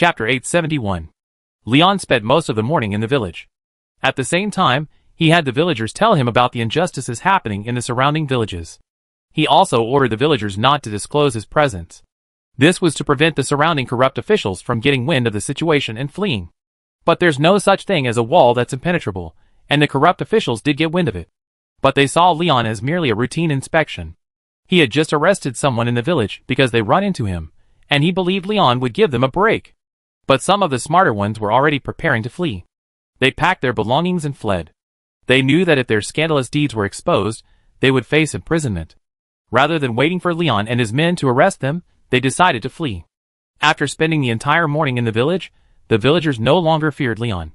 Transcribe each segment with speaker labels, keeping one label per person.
Speaker 1: Chapter 871. Leon spent most of the morning in the village. At the same time, he had the villagers tell him about the injustices happening in the surrounding villages. He also ordered the villagers not to disclose his presence. This was to prevent the surrounding corrupt officials from getting wind of the situation and fleeing. But there's no such thing as a wall that's impenetrable, and the corrupt officials did get wind of it. But they saw Leon as merely a routine inspection. He had just arrested someone in the village because they run into him, and he believed Leon would give them a break. But some of the smarter ones were already preparing to flee. They packed their belongings and fled. They knew that if their scandalous deeds were exposed, they would face imprisonment. Rather than waiting for Leon and his men to arrest them, they decided to flee. After spending the entire morning in the village, the villagers no longer feared Leon.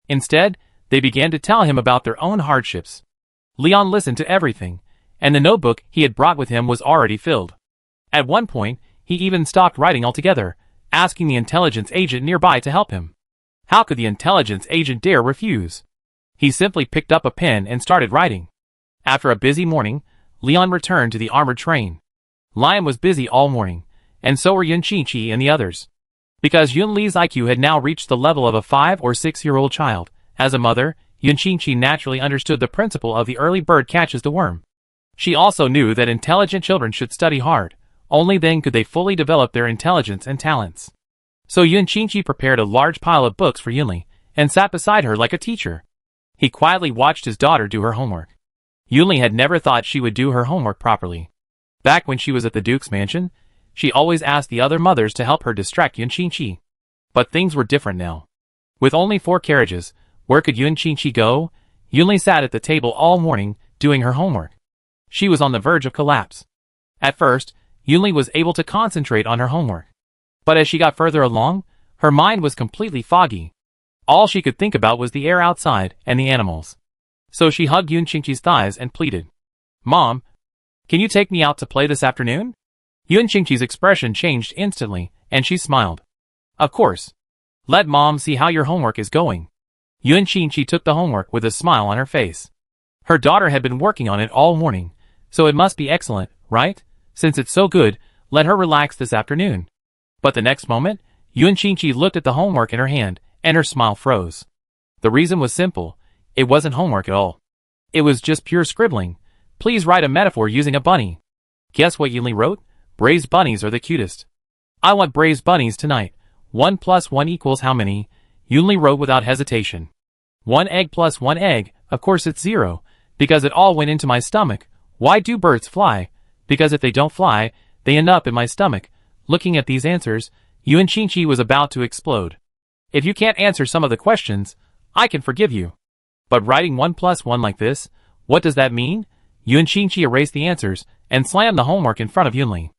Speaker 1: Instead, they began to tell him about their own hardships. Leon listened to everything, and the notebook he had brought with him was already filled. At one point, he even stopped writing altogether, asking the intelligence agent nearby to help him. How could the intelligence agent dare refuse? He simply picked up a pen and started writing. After a busy morning, Leon returned to the armored train. Lion was busy all morning, and so were Yun Qingqi and the others. Because Yun Li's IQ had now reached the level of a 5 or 6-year-old child, as a mother, Yun Qingqi naturally understood the principle of the early bird catches the worm. She also knew that intelligent children should study hard. Only then could they fully develop their intelligence and talents. So Yun Qingqi prepared a large pile of books for Yunli, and sat beside her like a teacher. He quietly watched his daughter do her homework. Yunli had never thought she would do her homework properly. Back when she was at the Duke's mansion, she always asked the other mothers to help her distract Yun Qingqi. But things were different now. With only 4 carriages, where could Yun Qingqi go? Yunli sat at the table all morning, doing her homework. She was on the verge of collapse. At first, Yunli was able to concentrate on her homework. But as she got further along, her mind was completely foggy. All she could think about was the air outside and the animals. So she hugged Yun Qingqi's thighs and pleaded, "Mom, can you take me out to play this afternoon?" Yun Qingqi's expression changed instantly, and she smiled. "Of course. Let Mom see how your homework is going." Yun Qingqi took the homework with a smile on her face. Her daughter had been working on it all morning, so it must be excellent, right? Since it's so good, let her relax this afternoon. But the next moment, Yun Qingqi looked at the homework in her hand, and her smile froze. The reason was simple. It wasn't homework at all. It was just pure scribbling. Please write a metaphor using a bunny. Guess what Yunli wrote? Braised bunnies are the cutest. I want braised bunnies tonight. 1 plus 1 equals how many? Yunli wrote without hesitation. 1 egg plus 1 egg, of course it's 0, because it all went into my stomach. Why do birds fly? Because if they don't fly, they end up in my stomach. Looking at these answers, Yun Qingqi was about to explode. If you can't answer some of the questions, I can forgive you. But writing 1 plus 1 like this, what does that mean? Yun Qingqi erased the answers and slammed the homework in front of Yunli.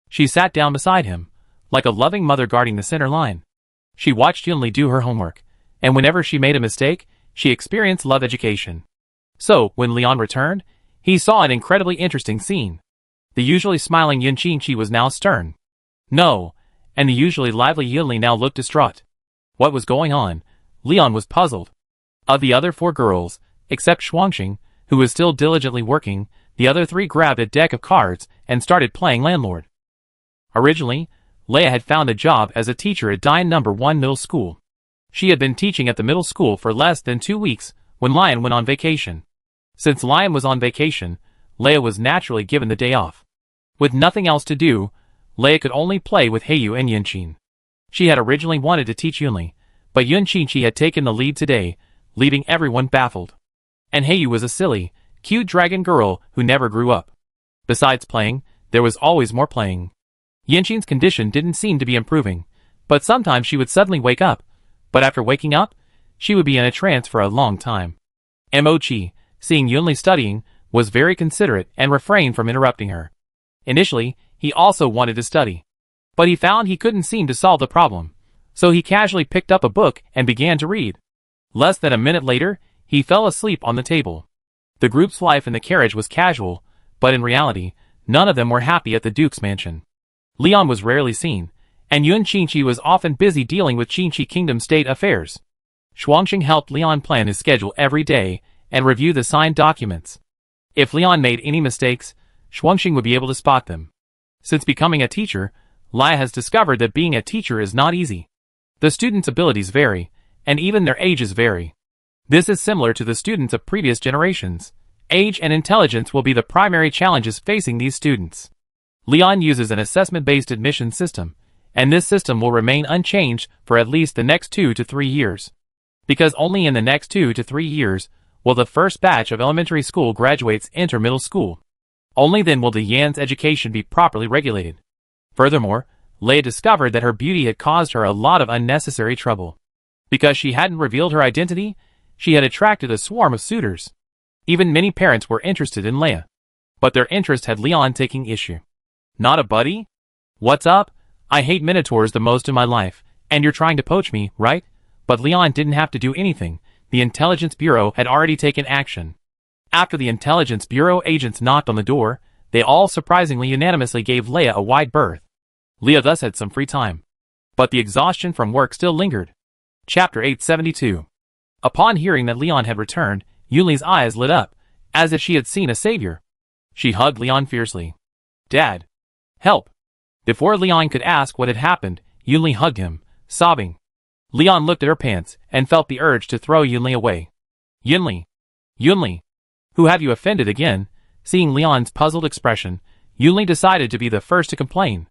Speaker 1: She sat down beside him, like a loving mother guarding the center line. She watched Yunli do her homework, and whenever she made a mistake, she experienced love education. So, when Leon returned, he saw an incredibly interesting scene. The usually smiling Yun Qingqi was now stern. No, and the usually lively Yunli now looked distraught. What was going on? Leon was puzzled. Of the other 4 girls, except Shuangxing, who was still diligently working, the other 3 grabbed a deck of cards and started playing landlord. Originally, Leia had found a job as a teacher at Dine No. 1 Middle School. She had been teaching at the middle school for less than 2 weeks when Lion went on vacation. Since Lion was on vacation, Leia was naturally given the day off. With nothing else to do, Leia could only play with Heyu and Yunqin. She had originally wanted to teach Yunli, but Yun Qingqi had taken the lead today, leaving everyone baffled. And Heyu was a silly, cute dragon girl who never grew up. Besides playing, there was always more playing. Yunqin's condition didn't seem to be improving, but sometimes she would suddenly wake up. But after waking up, she would be in a trance for a long time. Mochi, seeing Yunli studying, was very considerate and refrained from interrupting her. Initially, he also wanted to study. But he found he couldn't seem to solve the problem. So he casually picked up a book and began to read. Less than a minute later, he fell asleep on the table. The group's life in the carriage was casual, but in reality, none of them were happy at the Duke's mansion. Leon was rarely seen, and Yun Qingqi was often busy dealing with Qingqi Kingdom state affairs. Shuangxing helped Leon plan his schedule every day and review the signed documents. If Leon made any mistakes, Shuangxing would be able to spot them. Since becoming a teacher, Leia has discovered that being a teacher is not easy. The students' abilities vary, and even their ages vary. This is similar to the students of previous generations. Age and intelligence will be the primary challenges facing these students. Leon uses an assessment-based admission system, and this system will remain unchanged for at least the next 2 to 3 years. Because only in the next 2 to 3 years will the first batch of elementary school graduates enter middle school. Only then will the Yan's education be properly regulated. Furthermore, Leia discovered that her beauty had caused her a lot of unnecessary trouble. Because she hadn't revealed her identity, she had attracted a swarm of suitors. Even many parents were interested in Leia. But their interest had Leon taking issue. Not a buddy? What's up? I hate minotaurs the most in my life, and you're trying to poach me, right? But Leon didn't have to do anything. The Intelligence Bureau had already taken action. After the Intelligence Bureau agents knocked on the door, they all surprisingly unanimously gave Leia a wide berth. Leia thus had some free time. But the exhaustion from work still lingered. Chapter 872. Upon hearing that Leon had returned, Yunli's eyes lit up, as if she had seen a savior. She hugged Leon fiercely. Dad! Help! Before Leon could ask what had happened, Yunli hugged him, sobbing. Leon looked at her pants and felt the urge to throw Yunli away. Yunli! Yunli! Who have you offended again? Seeing Leon's puzzled expression, Yunli decided to be the first to complain.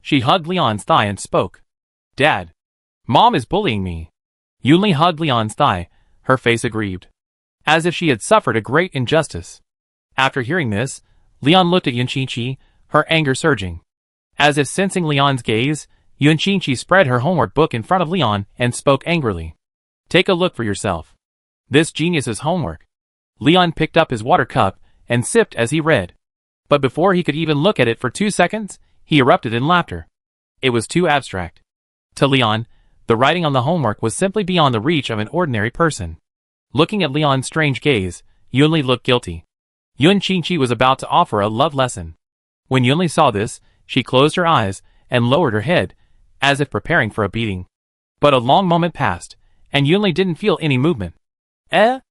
Speaker 1: She hugged Leon's thigh and spoke. Dad! Mom is bullying me. Yunli hugged Leon's thigh, her face aggrieved. As if she had suffered a great injustice. After hearing this, Leon looked at Yunqingqi, her anger surging. As if sensing Leon's gaze, Yunqingqi spread her homework book in front of Leon and spoke angrily. Take a look for yourself. This genius's homework. Leon picked up his water cup and sipped as he read. But before he could even look at it for 2 seconds, he erupted in laughter. It was too abstract. To Leon, the writing on the homework was simply beyond the reach of an ordinary person. Looking at Leon's strange gaze, Yunli looked guilty. Yunqingqi was about to offer a love lesson. When Yunli saw this, she closed her eyes and lowered her head, as if preparing for a beating. But a long moment passed, and Yunli didn't feel any movement. Did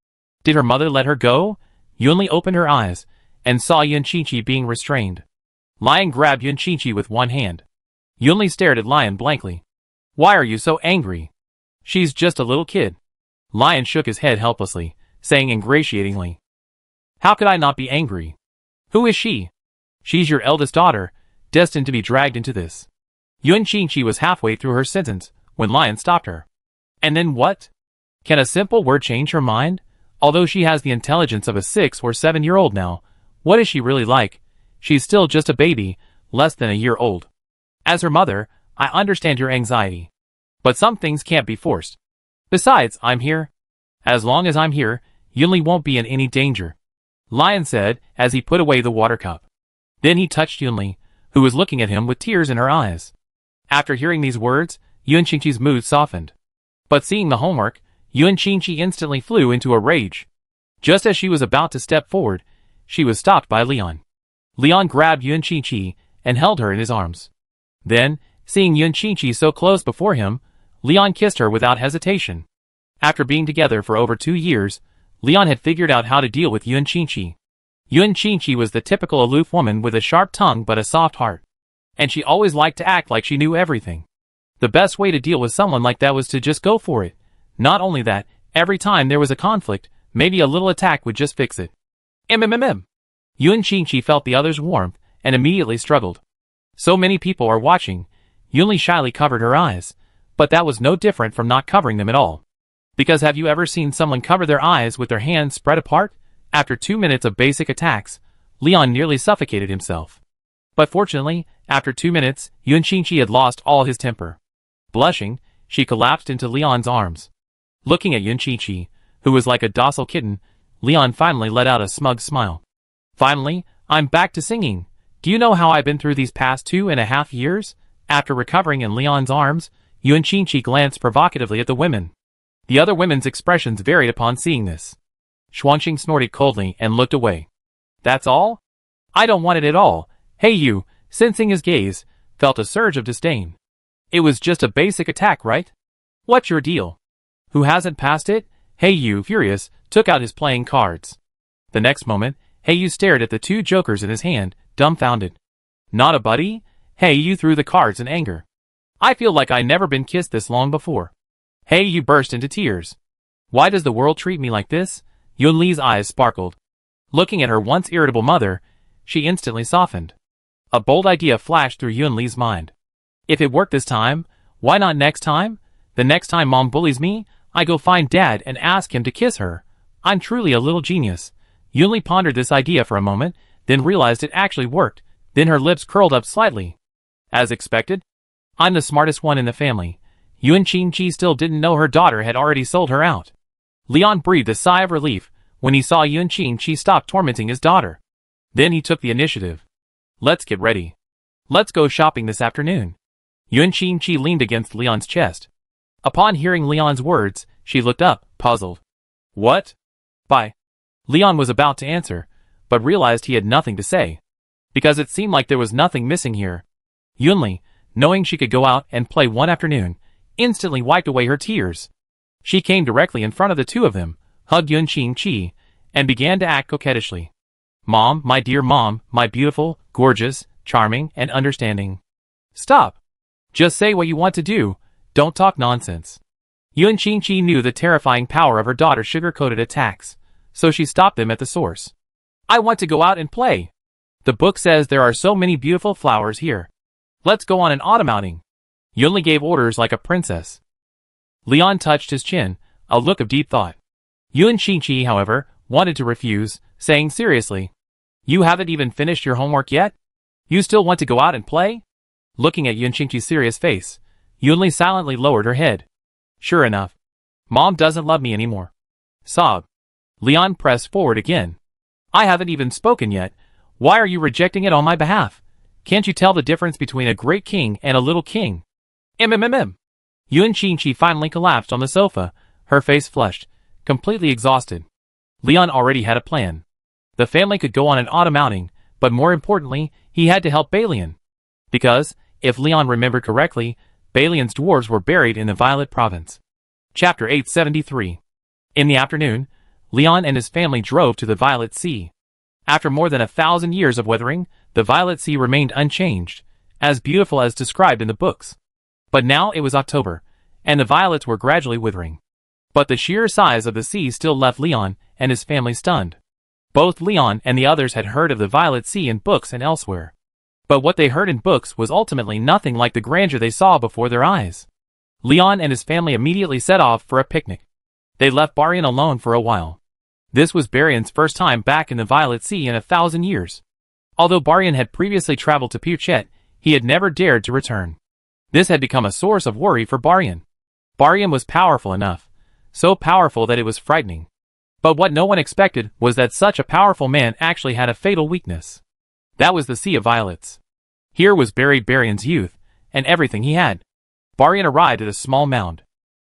Speaker 1: her mother let her go? Yunli opened her eyes, and saw Yunqingqi being restrained. Lion grabbed Yunqingqi with one hand. Yunli stared at Lion blankly. Why are you so angry? She's just a little kid. Lion shook his head helplessly, saying ingratiatingly. How could I not be angry? Who is she? She's your eldest daughter, destined to be dragged into this. Yunqingqi was halfway through her sentence, when Lion stopped her. And then what? Can a simple word change her mind? Although she has the intelligence of a 6 or 7-year-old now, what is she really like? She's still just a baby, less than a year old. As her mother, I understand your anxiety. But some things can't be forced. Besides, I'm here. As long as I'm here, Yunli won't be in any danger. Lion said, as he put away the water cup. Then he touched Yunli, who was looking at him with tears in her eyes. After hearing these words, Yunqingqi's mood softened. But seeing the homework, Yunqingqi instantly flew into a rage. Just as she was about to step forward, she was stopped by Leon. Leon grabbed Yunqingqi and held her in his arms. Then, seeing Yunqingqi so close before him, Leon kissed her without hesitation. After being together for over 2 years, Leon had figured out how to deal with Yunqingqi. Yunqingqi was the typical aloof woman with a sharp tongue but a soft heart. And she always liked to act like she knew everything. The best way to deal with someone like that was to just go for it. Not only that, every time there was a conflict, maybe a little attack would just fix it. Yunqingqi felt the other's warmth and immediately struggled. So many people are watching. Yunli shyly covered her eyes, but that was no different from not covering them at all. Because have you ever seen someone cover their eyes with their hands spread apart? After 2 minutes of basic attacks, Leon nearly suffocated himself. But fortunately, after 2 minutes, Yunqingqi had lost all his temper. Blushing, she collapsed into Leon's arms. Looking at Yunqingqi, who was like a docile kitten, Leon finally let out a smug smile. Finally, I'm back to singing. Do you know how I've been through these past 2.5 years? After recovering in Leon's arms, Yunqingqi glanced provocatively at the women. The other women's expressions varied upon seeing this. Xuanqing snorted coldly and looked away. That's all? I don't want it at all. Hey you, sensing his gaze, felt a surge of disdain. It was just a basic attack, right? What's your deal? Who hasn't passed it? Hey you, furious, took out his playing cards. The next moment, Hey you stared at the 2 jokers in his hand, dumbfounded. Not a buddy? Hey you threw the cards in anger. I feel like I never been kissed this long before. Hey, you burst into tears. Why does the world treat me like this? Yunli's eyes sparkled. Looking at her once irritable mother, she instantly softened. A bold idea flashed through Yunli's mind. If it worked this time, why not next time? The next time mom bullies me, I go find dad and ask him to kiss her. I'm truly a little genius. Yunli pondered this idea for a moment, then realized it actually worked. Then her lips curled up slightly. As expected, I'm the smartest one in the family. Yun Qingqi still didn't know her daughter had already sold her out. Leon breathed a sigh of relief when he saw Yun Qingqi stop tormenting his daughter. Then he took the initiative. Let's get ready. Let's go shopping this afternoon. Yun Qingqi leaned against Leon's chest. Upon hearing Leon's words, she looked up, puzzled. What? Bye. Leon was about to answer, but realized he had nothing to say. Because it seemed like there was nothing missing here. Yunli, knowing she could go out and play one afternoon, instantly wiped away her tears. She came directly in front of the two of them, hugged Yun Qingqi, and began to act coquettishly. Mom, my dear mom, my beautiful, gorgeous, charming, and understanding. Stop. Just say what you want to do, don't talk nonsense. Yun Qingqi knew the terrifying power of her daughter's sugar-coated attacks, so she stopped them at the source. I want to go out and play. The book says there are so many beautiful flowers here. Let's go on an autumn outing. Yunli gave orders like a princess. Leon touched his chin, a look of deep thought. Yun Qingqi, however, wanted to refuse, saying seriously, You haven't even finished your homework yet? You still want to go out and play? Looking at Yun Qingqi's serious face, Yunli silently lowered her head. Sure enough. Mom doesn't love me anymore. Sob. Leon pressed forward again. I haven't even spoken yet. Why are you rejecting it on my behalf? Can't you tell the difference between a great king and a little king? Yun Qingqi finally collapsed on the sofa, her face flushed, completely exhausted. Leon already had a plan. The family could go on an autumn outing, but more importantly, he had to help Balian. Because, if Leon remembered correctly, Balian's dwarves were buried in the Violet Province. Chapter 873. In the afternoon, Leon and his family drove to the Violet Sea. After more than 1,000 years of weathering, the Violet Sea remained unchanged, as beautiful as described in the books. But now it was October, and the violets were gradually withering. But the sheer size of the sea still left Leon and his family stunned. Both Leon and the others had heard of the Violet Sea in books and elsewhere. But what they heard in books was ultimately nothing like the grandeur they saw before their eyes. Leon and his family immediately set off for a picnic. They left Barian alone for a while. This was Barian's first time back in the Violet Sea in 1,000 years. Although Barian had previously traveled to Puchet, he had never dared to return. This had become a source of worry for Barian. Barian was powerful enough, so powerful that it was frightening. But what no one expected was that such a powerful man actually had a fatal weakness. That was the Sea of Violets. Here was buried Barian's youth, and everything he had. Barian arrived at a small mound.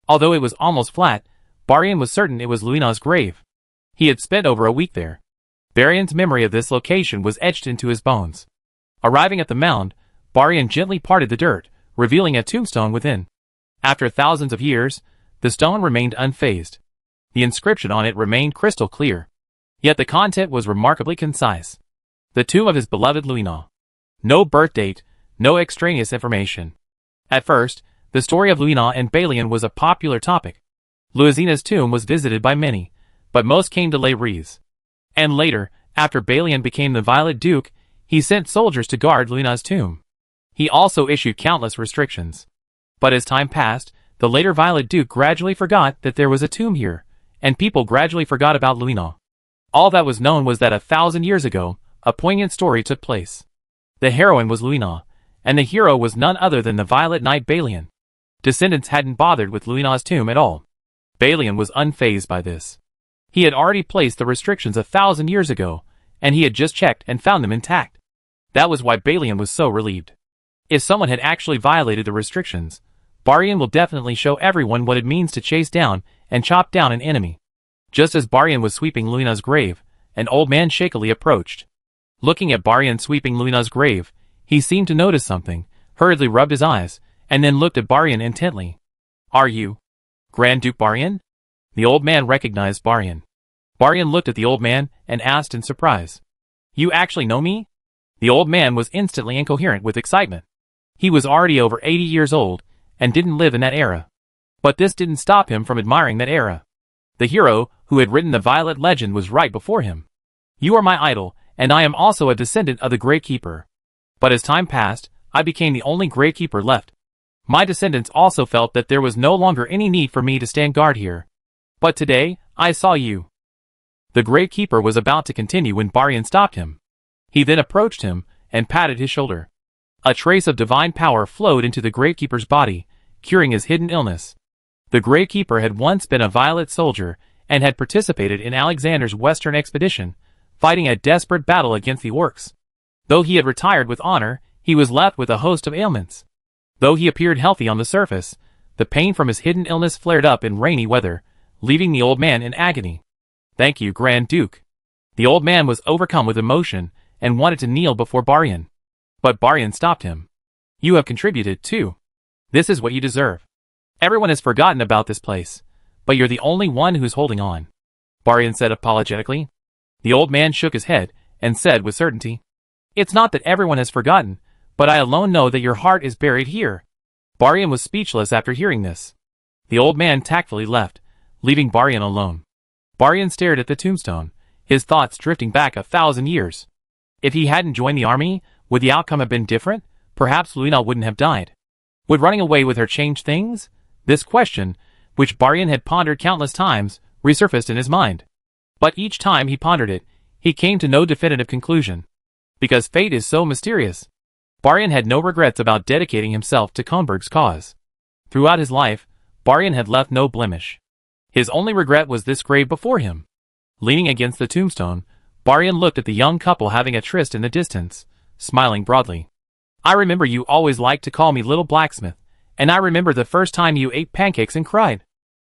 Speaker 1: Although it was almost flat, Barian was certain it was Luina's grave. He had spent over a week there. Barian's memory of this location was etched into his bones. Arriving at the mound, Barian gently parted the dirt, revealing a tombstone within. After thousands of years, the stone remained unfazed. The inscription on it remained crystal clear. Yet the content was remarkably concise. The tomb of his beloved Luina. No birth date, no extraneous information. At first, the story of Luina and Balian was a popular topic. Luizina's tomb was visited by many, but most came to lay wreaths. And later, after Balian became the Violet Duke, he sent soldiers to guard Luina's tomb. He also issued countless restrictions. But as time passed, the later Violet Duke gradually forgot that there was a tomb here, and people gradually forgot about Luina. All that was known was that 1,000 years ago, a poignant story took place. The heroine was Luina, and the hero was none other than the Violet Knight Balian. Descendants hadn't bothered with Luina's tomb at all. Balian was unfazed by this. He had already placed the restrictions 1,000 years ago, and he had just checked and found them intact. That was why Balian was so relieved. If someone had actually violated the restrictions, Barian will definitely show everyone what it means to chase down and chop down an enemy. Just as Barian was sweeping Luina's grave, an old man shakily approached. Looking at Barian sweeping Luina's grave, he seemed to notice something, hurriedly rubbed his eyes, and then looked at Barian intently. Are you Grand Duke Barian? The old man recognized Barian. Barian looked at the old man and asked in surprise. You actually know me? The old man was instantly incoherent with excitement. He was already over 80 years old, and didn't live in that era. But this didn't stop him from admiring that era. The hero who had written the Violet legend was right before him. You are my idol, and I am also a descendant of the Great Keeper. But as time passed, I became the only Great Keeper left. My descendants also felt that there was no longer any need for me to stand guard here. But today, I saw you. The Great Keeper was about to continue when Baryan stopped him. He then approached him, and patted his shoulder. A trace of divine power flowed into the Great Keeper's body, curing his hidden illness. The Great Keeper had once been a Violet soldier, and had participated in Alexander's western expedition, fighting a desperate battle against the orcs. Though he had retired with honor, he was left with a host of ailments. Though he appeared healthy on the surface, the pain from his hidden illness flared up in rainy weather, leaving the old man in agony. Thank you, Grand Duke. The old man was overcome with emotion, and wanted to kneel before Baryan. But Baryan stopped him. You have contributed, too. This is what you deserve. Everyone has forgotten about this place, but you're the only one who's holding on. Baryan said apologetically. The old man shook his head, and said with certainty, It's not that everyone has forgotten, but I alone know that your heart is buried here. Baryan was speechless after hearing this. The old man tactfully left, leaving Baryan alone. Baryan stared at the tombstone, his thoughts drifting back 1,000 years. If he hadn't joined the army, would the outcome have been different? Perhaps Luna wouldn't have died. Would running away with her change things? This question, which Baryan had pondered countless times, resurfaced in his mind. But each time he pondered it, he came to no definitive conclusion. Because fate is so mysterious. Baryan had no regrets about dedicating himself to Kronberg's cause. Throughout his life, Baryan had left no blemish. His only regret was this grave before him. Leaning against the tombstone, Baryan looked at the young couple having a tryst in the distance, smiling broadly. I remember you always liked to call me Little Blacksmith, and I remember the first time you ate pancakes and cried.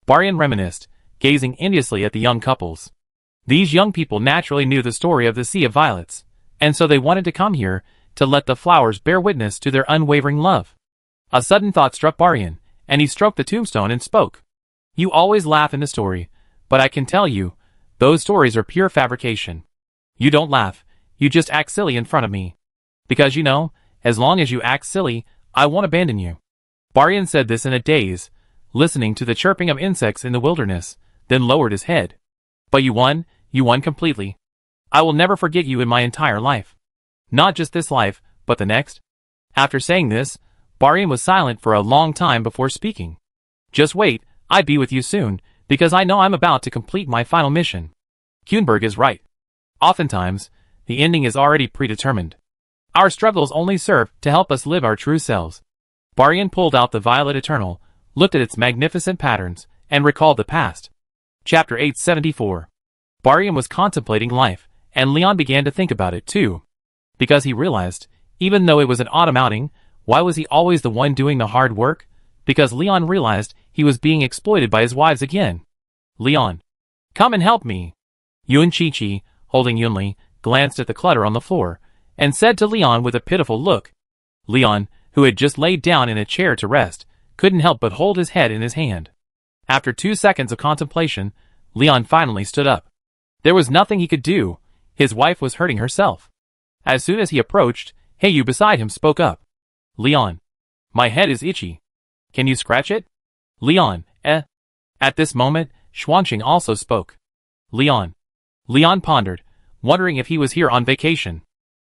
Speaker 1: Baryan reminisced, gazing enviously at the young couples. These young people naturally knew the story of the Sea of Violets, and so they wanted to come here, to let the flowers bear witness to their unwavering love. A sudden thought struck Baryan, and he stroked the tombstone and spoke. You always laugh in the story, but I can tell you, those stories are pure fabrication. You don't laugh, you just act silly in front of me. Because you know, as long as you act silly, I won't abandon you. Baryan said this in a daze, listening to the chirping of insects in the wilderness, then lowered his head. But you won completely. I will never forget you in my entire life. Not just this life, but the next. After saying this, Baryan was silent for a long time before speaking. Just wait, I'd be with you soon, because I know I'm about to complete my final mission. Kronberg is right. Oftentimes, the ending is already predetermined. Our struggles only serve to help us live our true selves. Baryan pulled out the Violet Eternal, looked at its magnificent patterns, and recalled the past. Chapter 874. Baryan was contemplating life, and Leon began to think about it too. Because he realized, even though it was an autumn outing, why was he always the one doing the hard work? Because Leon realized he was being exploited by his wives again. Leon. Come and help me. Yun Chi-Chi, holding Yunli, glanced at the clutter on the floor, and said to Leon with a pitiful look. Leon, who had just laid down in a chair to rest, couldn't help but hold his head in his hand. After 2 seconds of contemplation, Leon finally stood up. There was nothing he could do. His wife was hurting herself. As soon as he approached, Heiyu beside him spoke up. Leon. My head is itchy. Can you scratch it? Leon, eh? At this moment, Xuanqing also spoke. Leon. Leon pondered, wondering if he was here on vacation.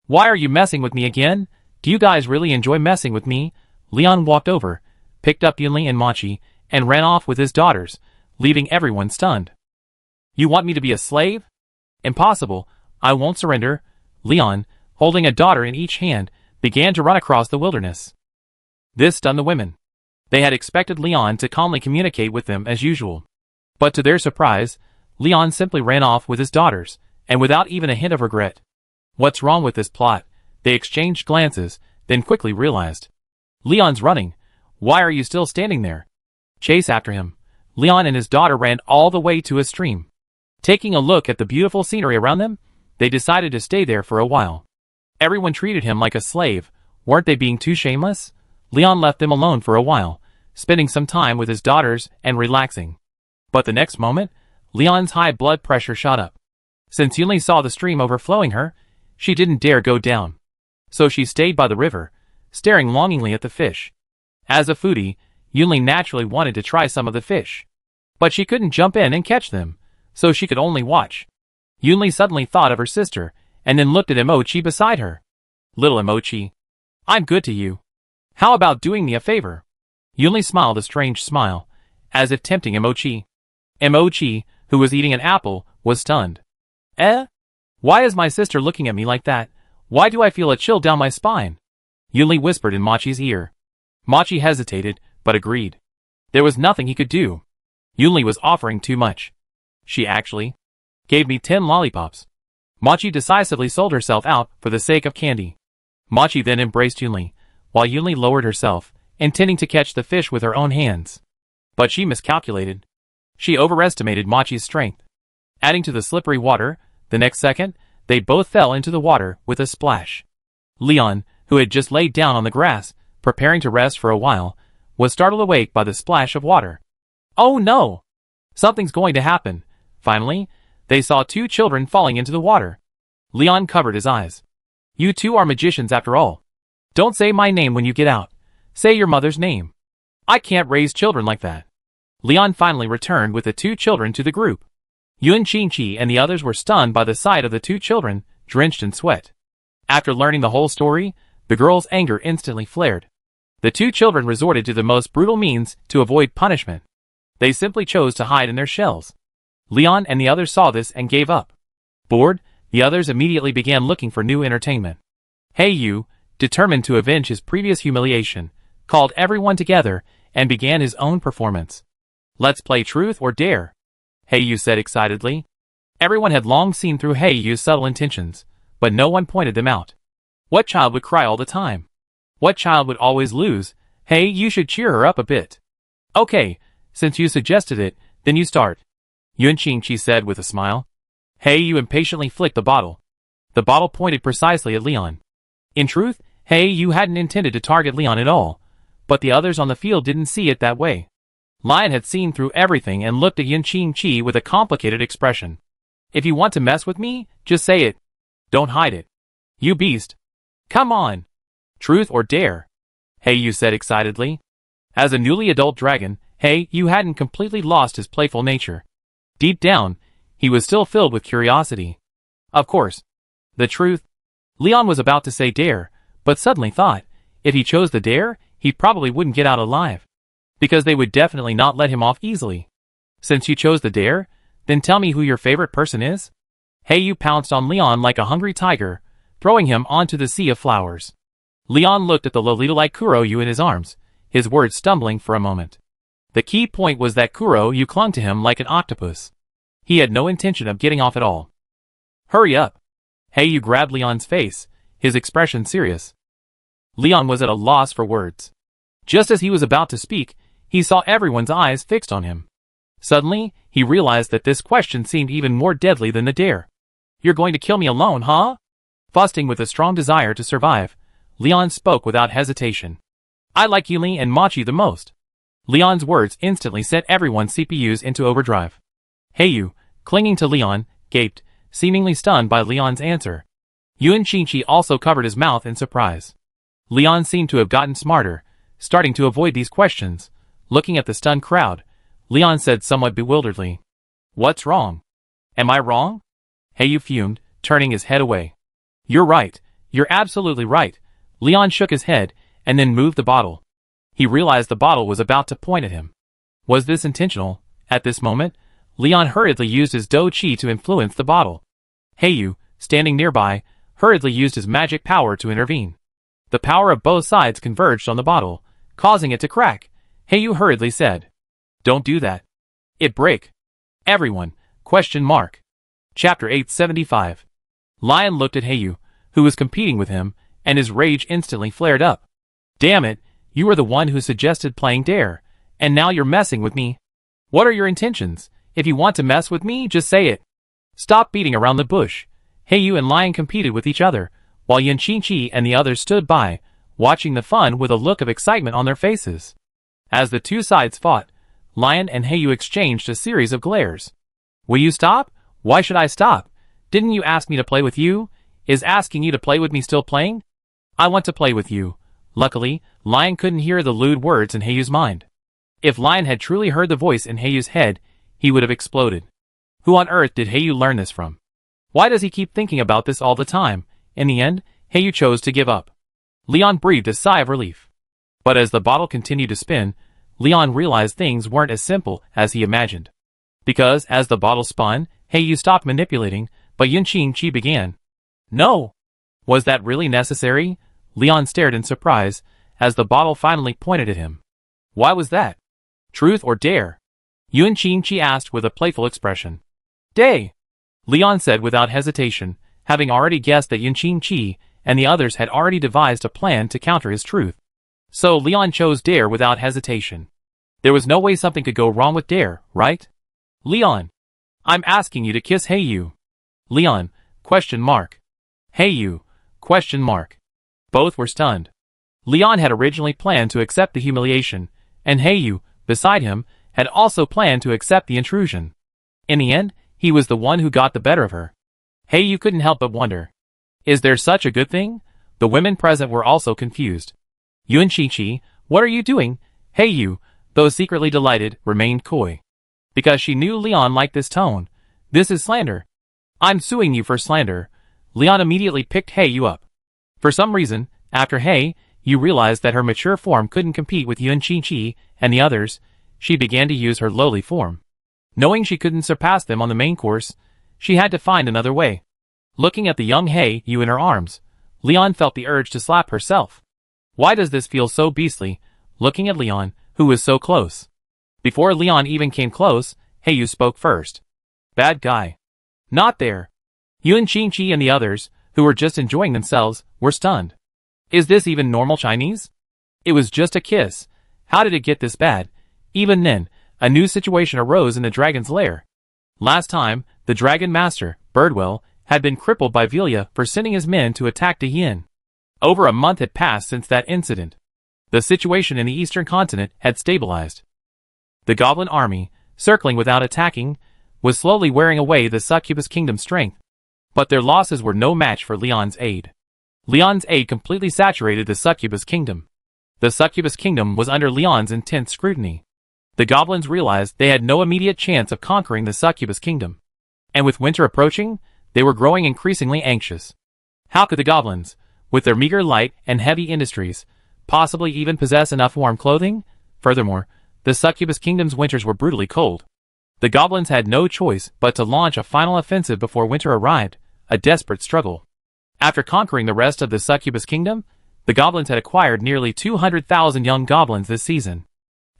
Speaker 1: Why are you messing with me again? Do you guys really enjoy messing with me? Leon walked over, picked up Yunli and Machi, and ran off with his daughters, leaving everyone stunned. You want me to be a slave? Impossible, I won't surrender. Leon, holding a daughter in each hand, began to run across the wilderness. This stunned the women. They had expected Leon to calmly communicate with them as usual. But to their surprise, Leon simply ran off with his daughters, and without even a hint of regret. What's wrong with this plot? They exchanged glances, then quickly realized. Leon's running. Why are you still standing there? Chase after him. Leon and his daughter ran all the way to a stream. Taking a look at the beautiful scenery around them, they decided to stay there for a while. Everyone treated him like a slave. Weren't they being too shameless? Leon left them alone for a while, spending some time with his daughters and relaxing. But the next moment, Leon's high blood pressure shot up. Since Yunli saw the stream overflowing her, she didn't dare go down. So she stayed by the river, staring longingly at the fish. As a foodie, Yunli naturally wanted to try some of the fish. But she couldn't jump in and catch them, so she could only watch. Yunli suddenly thought of her sister, and then looked at Emochi beside her. Little Emochi, I'm good to you. How about doing me a favor? Yunli smiled a strange smile, as if tempting Emochi. Emochi, who was eating an apple, was stunned. Why is my sister looking at me like that? Why do I feel a chill down my spine? Yunli whispered in Machi's ear. Machi hesitated, but agreed. There was nothing he could do. Yunli was offering too much. She actually gave me 10 lollipops. Machi decisively sold herself out for the sake of candy. Machi then embraced Yunli, while Yunli lowered herself, intending to catch the fish with her own hands. But she miscalculated. She overestimated Machi's strength. Adding to the slippery water, the next second, they both fell into the water with a splash. Leon, who had just laid down on the grass, preparing to rest for a while, was startled awake by the splash of water. Oh no! Something's going to happen. Finally, they saw 2 children falling into the water. Leon covered his eyes. You 2 are magicians after all. Don't say my name when you get out. Say your mother's name. I can't raise children like that. Leon finally returned with the 2 children to the group. Yun Qingqi and the others were stunned by the sight of the 2 children, drenched in sweat. After learning the whole story, the girls' anger instantly flared. The 2 children resorted to the most brutal means to avoid punishment. They simply chose to hide in their shells. Leon and the others saw this and gave up. Bored, the others immediately began looking for new entertainment. Yu, determined to avenge his previous humiliation, called everyone together and began his own performance. Let's play truth or dare, Yu said excitedly. Everyone had long seen through Yu's subtle intentions, but no one pointed them out. What child would cry all the time? What child would always lose? You should cheer her up a bit. Okay, since you suggested it, then you start, Yun Qingqi said with a smile. Yu impatiently flicked the bottle. The bottle pointed precisely at Leon. In truth, Yu hadn't intended to target Leon at all, but the others on the field didn't see it that way. Lion had seen through everything and looked at Yun Qingqi with a complicated expression. If you want to mess with me, just say it. Don't hide it. You beast. Come on. Truth or dare, Yu said excitedly. As a newly adult dragon, Yu hadn't completely lost his playful nature. Deep down, he was still filled with curiosity. Of course. The truth. Leon was about to say dare, but suddenly thought, if he chose the dare, he probably wouldn't get out alive. Because they would definitely not let him off easily. Since you chose the dare, then tell me who your favorite person is? Yu pounced on Leon like a hungry tiger, throwing him onto the sea of flowers. Leon looked at the Lolita-like Kuroyu in his arms, his words stumbling for a moment. The key point was that Kuroyu clung to him like an octopus. He had no intention of getting off at all. Hurry up. Yu grabbed Leon's face, his expression serious. Leon was at a loss for words. Just as he was about to speak, he saw everyone's eyes fixed on him. Suddenly, he realized that this question seemed even more deadly than the dare. You're going to kill me alone, huh? Busting with a strong desire to survive, Leon spoke without hesitation. I like Yuli and Machi the most. Leon's words instantly set everyone's CPUs into overdrive. Yu, clinging to Leon, gaped, seemingly stunned by Leon's answer. Yun Qingqi also covered his mouth in surprise. Leon seemed to have gotten smarter, starting to avoid these questions. Looking at the stunned crowd, Leon said somewhat bewilderedly, "What's wrong? Am I wrong?" Yu fumed, turning his head away. "You're right. You're absolutely right." Leon shook his head, and then moved the bottle. He realized the bottle was about to point at him. Was this intentional? At this moment, Leon hurriedly used his Do Chi to influence the bottle. Yu, standing nearby, hurriedly used his magic power to intervene. The power of both sides converged on the bottle, causing it to crack. Yu hurriedly said, "Don't do that. It break." Everyone, ? Chapter 875. Lion looked at Yu, who was competing with him, and his rage instantly flared up. "Damn it, you were the one who suggested playing dare, and now you're messing with me. What are your intentions? If you want to mess with me, just say it. Stop beating around the bush." Yu and Lion competed with each other, while Yun Qingqi and the others stood by, watching the fun with a look of excitement on their faces. As the two sides fought, Lion and Yu exchanged a series of glares. "Will you stop? Why should I stop? Didn't you ask me to play with you? Is asking you to play with me still playing?" "I want to play with you," Luckily, Lion couldn't hear the lewd words in Heiyu's mind. If Lion had truly heard the voice in Heiyu's head, he would have exploded. Who on earth did Heiyu learn this from? Why does he keep thinking about this all the time? In the end, Heiyu chose to give up. Leon breathed a sigh of relief. But as the bottle continued to spin, Leon realized things weren't as simple as he imagined. Because, as the bottle spun, Heiyu stopped manipulating, but Yunqing began. No! Was that really necessary? Leon stared in surprise, as the bottle finally pointed at him. Why was that? Truth or dare? Yunqing asked with a playful expression. Day! Leon said without hesitation, having already guessed that Yunqing and the others had already devised a plan to counter his truth. So Leon chose dare without hesitation. There was no way something could go wrong with dare, right? Leon! I'm asking you to kiss Heiyu. Leon, question mark. Heiyu, question mark. Both were stunned. Leon had originally planned to accept the humiliation, and Heiyu, beside him, had also planned to accept the intrusion. In the end, he was the one who got the better of her. Heiyu couldn't help but wonder. Is there such a good thing? The women present were also confused. Yunqing, what are you doing? Heiyu, though secretly delighted, remained coy. Because she knew Leon liked this tone. This is slander. I'm suing you for slander. Leon immediately picked Heiyu up. For some reason, after Heiyu realized that her mature form couldn't compete with Yunqing and the others, she began to use her lowly form. Knowing she couldn't surpass them on the main course, she had to find another way. Looking at the young Heiyu in her arms, Leon felt the urge to slap herself. Why does this feel so beastly, looking at Leon, who was so close? Before Leon even came close, Heiyu spoke first. Bad guy. Not there. Yunqing and the others, who were just enjoying themselves, were stunned. Is this even normal Chinese? It was just a kiss. How did it get this bad? Even then, a new situation arose in the dragon's lair. Last time, the dragon master, Birdwell, had been crippled by Velia for sending his men to attack Dayin. Over a month had passed since that incident. The situation in the eastern continent had stabilized. The goblin army, circling without attacking, was slowly wearing away the succubus kingdom's strength. But their losses were no match for Leon's aid. Leon's aid completely saturated the succubus kingdom. The succubus kingdom was under Leon's intense scrutiny. The goblins realized they had no immediate chance of conquering the succubus kingdom. And with winter approaching, they were growing increasingly anxious. How could the goblins, with their meager light and heavy industries, possibly even possess enough warm clothing? Furthermore, the succubus kingdom's winters were brutally cold. The goblins had no choice but to launch a final offensive before winter arrived, a desperate struggle. After conquering the rest of the succubus kingdom, the goblins had acquired nearly 200,000 young goblins this season.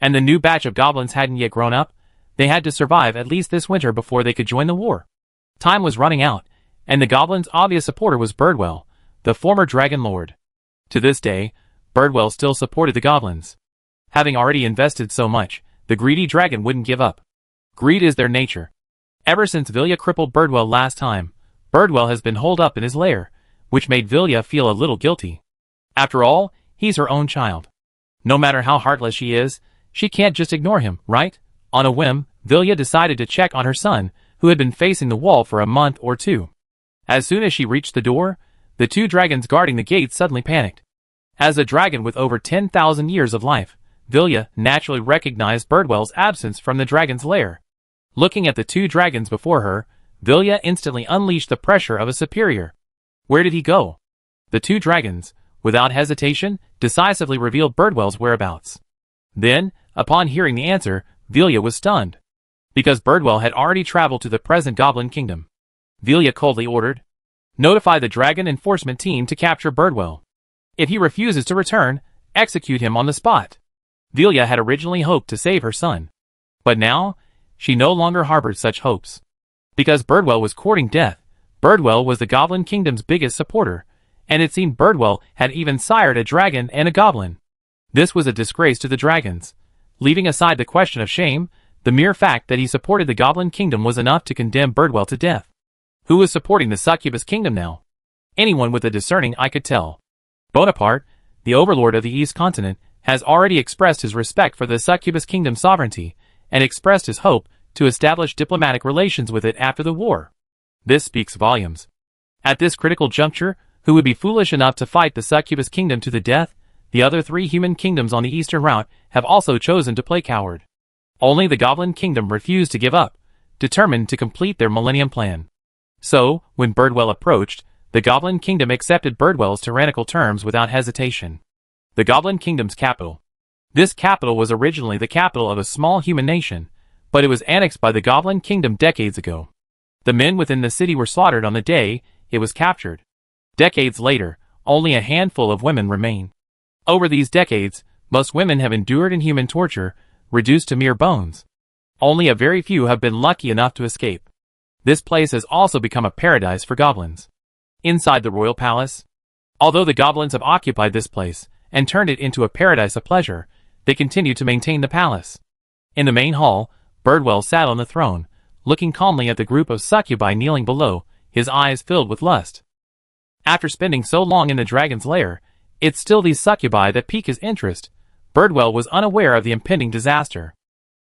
Speaker 1: And the new batch of goblins hadn't yet grown up. They had to survive at least this winter before they could join the war. Time was running out, and the goblins' obvious supporter was Birdwell, the former dragon lord. To this day, Birdwell still supported the goblins. Having already invested so much, the greedy dragon wouldn't give up. Greed is their nature. Ever since Velia crippled Birdwell last time, Birdwell has been holed up in his lair, which made Velia feel a little guilty. After all, he's her own child. No matter how heartless she is, she can't just ignore him, right? On a whim, Velia decided to check on her son, who had been facing the wall for a month or two. As soon as she reached the door, the two dragons guarding the gate suddenly panicked. As a dragon with over 10,000 years of life, Velia naturally recognized Birdwell's absence from the dragon's lair. Looking at the two dragons before her, Velia instantly unleashed the pressure of a superior. Where did he go? The two dragons, without hesitation, decisively revealed Birdwell's whereabouts. Then, upon hearing the answer, Velia was stunned. Because Birdwell had already traveled to the present Goblin Kingdom. Velia coldly ordered, "Notify the dragon enforcement team to capture Birdwell. If he refuses to return, execute him on the spot." Velia had originally hoped to save her son. But now, she no longer harbored such hopes. Because Birdwell was courting death, Birdwell was the Goblin Kingdom's biggest supporter, and it seemed Birdwell had even sired a dragon and a goblin. This was a disgrace to the dragons. Leaving aside the question of shame, the mere fact that he supported the Goblin Kingdom was enough to condemn Birdwell to death. Who was supporting the Succubus Kingdom now? Anyone with a discerning eye could tell. Bonaparte, the overlord of the East Continent, has already expressed his respect for the Succubus Kingdom's sovereignty, and expressed his hope to establish diplomatic relations with it after the war. This speaks volumes. At this critical juncture, who would be foolish enough to fight the Succubus Kingdom to the death? The other 3 human kingdoms on the eastern route have also chosen to play coward. Only the Goblin Kingdom refused to give up, determined to complete their Millennium Plan. So, when Birdwell approached, the Goblin Kingdom accepted Birdwell's tyrannical terms without hesitation. The Goblin Kingdom's capital. This capital was originally the capital of a small human nation, but it was annexed by the Goblin Kingdom decades ago. The men within the city were slaughtered on the day it was captured. Decades later, only a handful of women remain. Over these decades, most women have endured inhuman torture, reduced to mere bones. Only a very few have been lucky enough to escape. This place has also become a paradise for goblins. Inside the royal palace, although the goblins have occupied this place and turned it into a paradise of pleasure, they continue to maintain the palace. In the main hall, Birdwell sat on the throne, looking calmly at the group of succubi kneeling below, his eyes filled with lust. After spending so long in the dragon's lair, it's still these succubi that pique his interest. Birdwell was unaware of the impending disaster.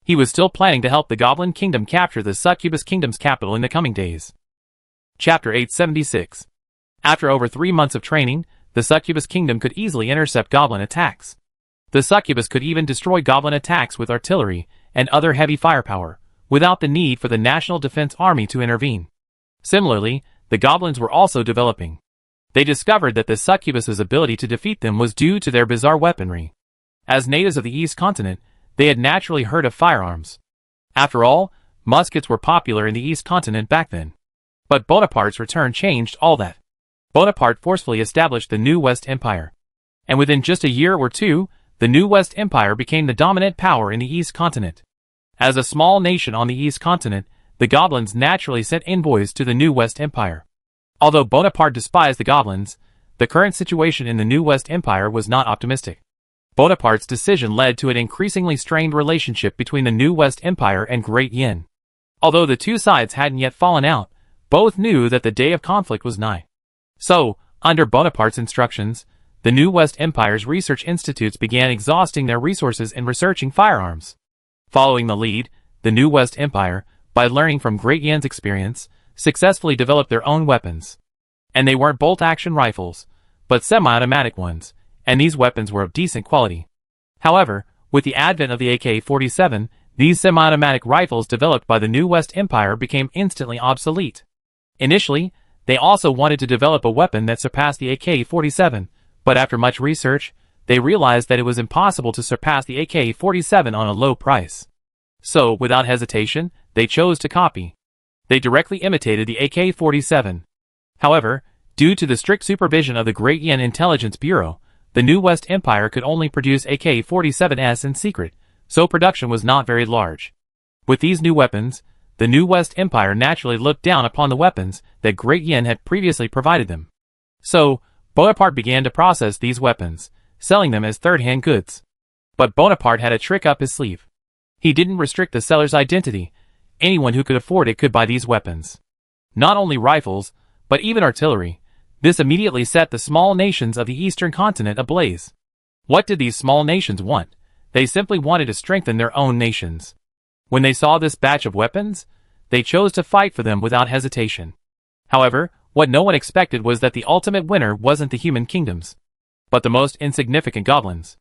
Speaker 1: He was still planning to help the Goblin Kingdom capture the Succubus Kingdom's capital in the coming days. Chapter 876. After over 3 months of training, the Succubus Kingdom could easily intercept goblin attacks. The Succubus could even destroy goblin attacks with artillery and other heavy firepower, without the need for the National Defense Army to intervene. Similarly, the goblins were also developing. They discovered that the Succubus's ability to defeat them was due to their bizarre weaponry. As natives of the East Continent, they had naturally heard of firearms. After all, muskets were popular in the East Continent back then. But Bonaparte's return changed all that. Bonaparte forcefully established the New West Empire. And within just a year or two, the New West Empire became the dominant power in the East Continent. As a small nation on the East Continent, the goblins naturally sent envoys to the New West Empire. Although Bonaparte despised the goblins, the current situation in the New West Empire was not optimistic. Bonaparte's decision led to an increasingly strained relationship between the New West Empire and Great Yin. Although the two sides hadn't yet fallen out, both knew that the day of conflict was nigh. So, under Bonaparte's instructions, the New West Empire's research institutes began exhausting their resources in researching firearms. Following the lead, the New West Empire, by learning from Great Yin's experience, successfully developed their own weapons. And they weren't bolt-action rifles, but semi-automatic ones, and these weapons were of decent quality. However, with the advent of the AK-47, these semi-automatic rifles developed by the New West Empire became instantly obsolete. Initially, they also wanted to develop a weapon that surpassed the AK-47, but after much research, they realized that it was impossible to surpass the AK-47 on a low price. So, without hesitation, they chose to copy. They directly imitated the AK-47. However, due to the strict supervision of the Great Yin Intelligence Bureau, the New West Empire could only produce AK-47s in secret, so production was not very large. With these new weapons, the New West Empire naturally looked down upon the weapons that Great Yin had previously provided them. So, Bonaparte began to process these weapons, selling them as third-hand goods. But Bonaparte had a trick up his sleeve. He didn't restrict the seller's identity. Anyone who could afford it could buy these weapons. Not only rifles, but even artillery. This immediately set the small nations of the Eastern Continent ablaze. What did these small nations want? They simply wanted to strengthen their own nations. When they saw this batch of weapons, they chose to fight for them without hesitation. However, what no one expected was that the ultimate winner wasn't the human kingdoms, but the most insignificant goblins.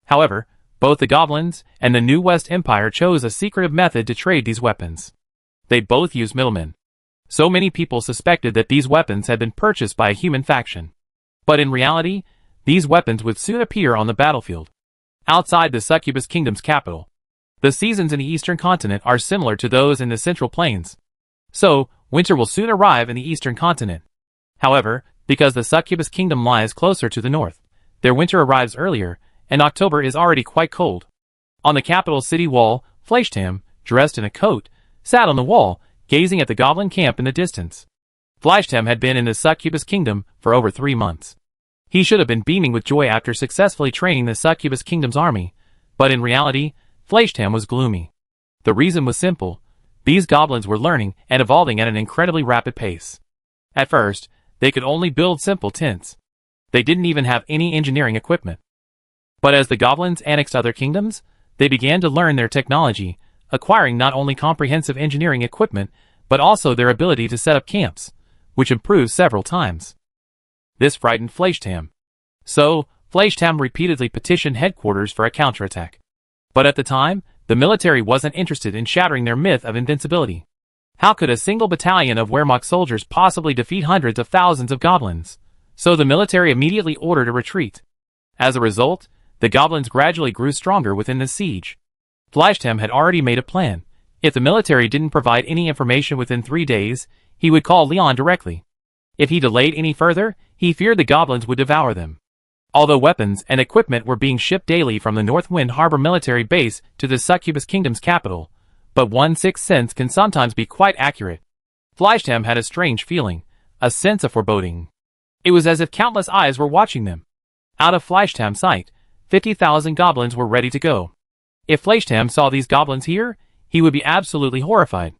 Speaker 1: However, both the goblins and the New West Empire chose a secretive method to trade these weapons. They both used middlemen. So many people suspected that these weapons had been purchased by a human faction. But in reality, these weapons would soon appear on the battlefield. Outside the Succubus Kingdom's capital, the seasons in the Eastern Continent are similar to those in the Central Plains. So, winter will soon arrive in the Eastern Continent. However, because the Succubus Kingdom lies closer to the north, their winter arrives earlier, and October is already quite cold. On the capital city wall, Fleischtam, dressed in a coat, sat on the wall, gazing at the goblin camp in the distance. Fleischtam had been in the Succubus Kingdom for over 3 months. He should have been beaming with joy after successfully training the Succubus Kingdom's army, but in reality, Fleischtam was gloomy. The reason was simple. These goblins were learning and evolving at an incredibly rapid pace. At first, they could only build simple tents. They didn't even have any engineering equipment. But as the goblins annexed other kingdoms, they began to learn their technology, acquiring not only comprehensive engineering equipment, but also their ability to set up camps, which improved several times. This frightened Fleischtam. So, Fleischham repeatedly petitioned headquarters for a counterattack. But at the time, the military wasn't interested in shattering their myth of invincibility. How could a single battalion of Wehrmacht soldiers possibly defeat hundreds of thousands of goblins? So the military immediately ordered a retreat. As a result, the goblins gradually grew stronger within the siege. Fleischham had already made a plan. If the military didn't provide any information within 3 days, he would call Leon directly. If he delayed any further, he feared the goblins would devour them. Although weapons and equipment were being shipped daily from the Northwind Harbor military base to the Succubus Kingdom's capital, but 1/6 sense can sometimes be quite accurate. Fleischham had a strange feeling, a sense of foreboding. It was as if countless eyes were watching them. Out of Fleischham's sight, 50,000 goblins were ready to go. If Fleischham saw these goblins here, he would be absolutely horrified.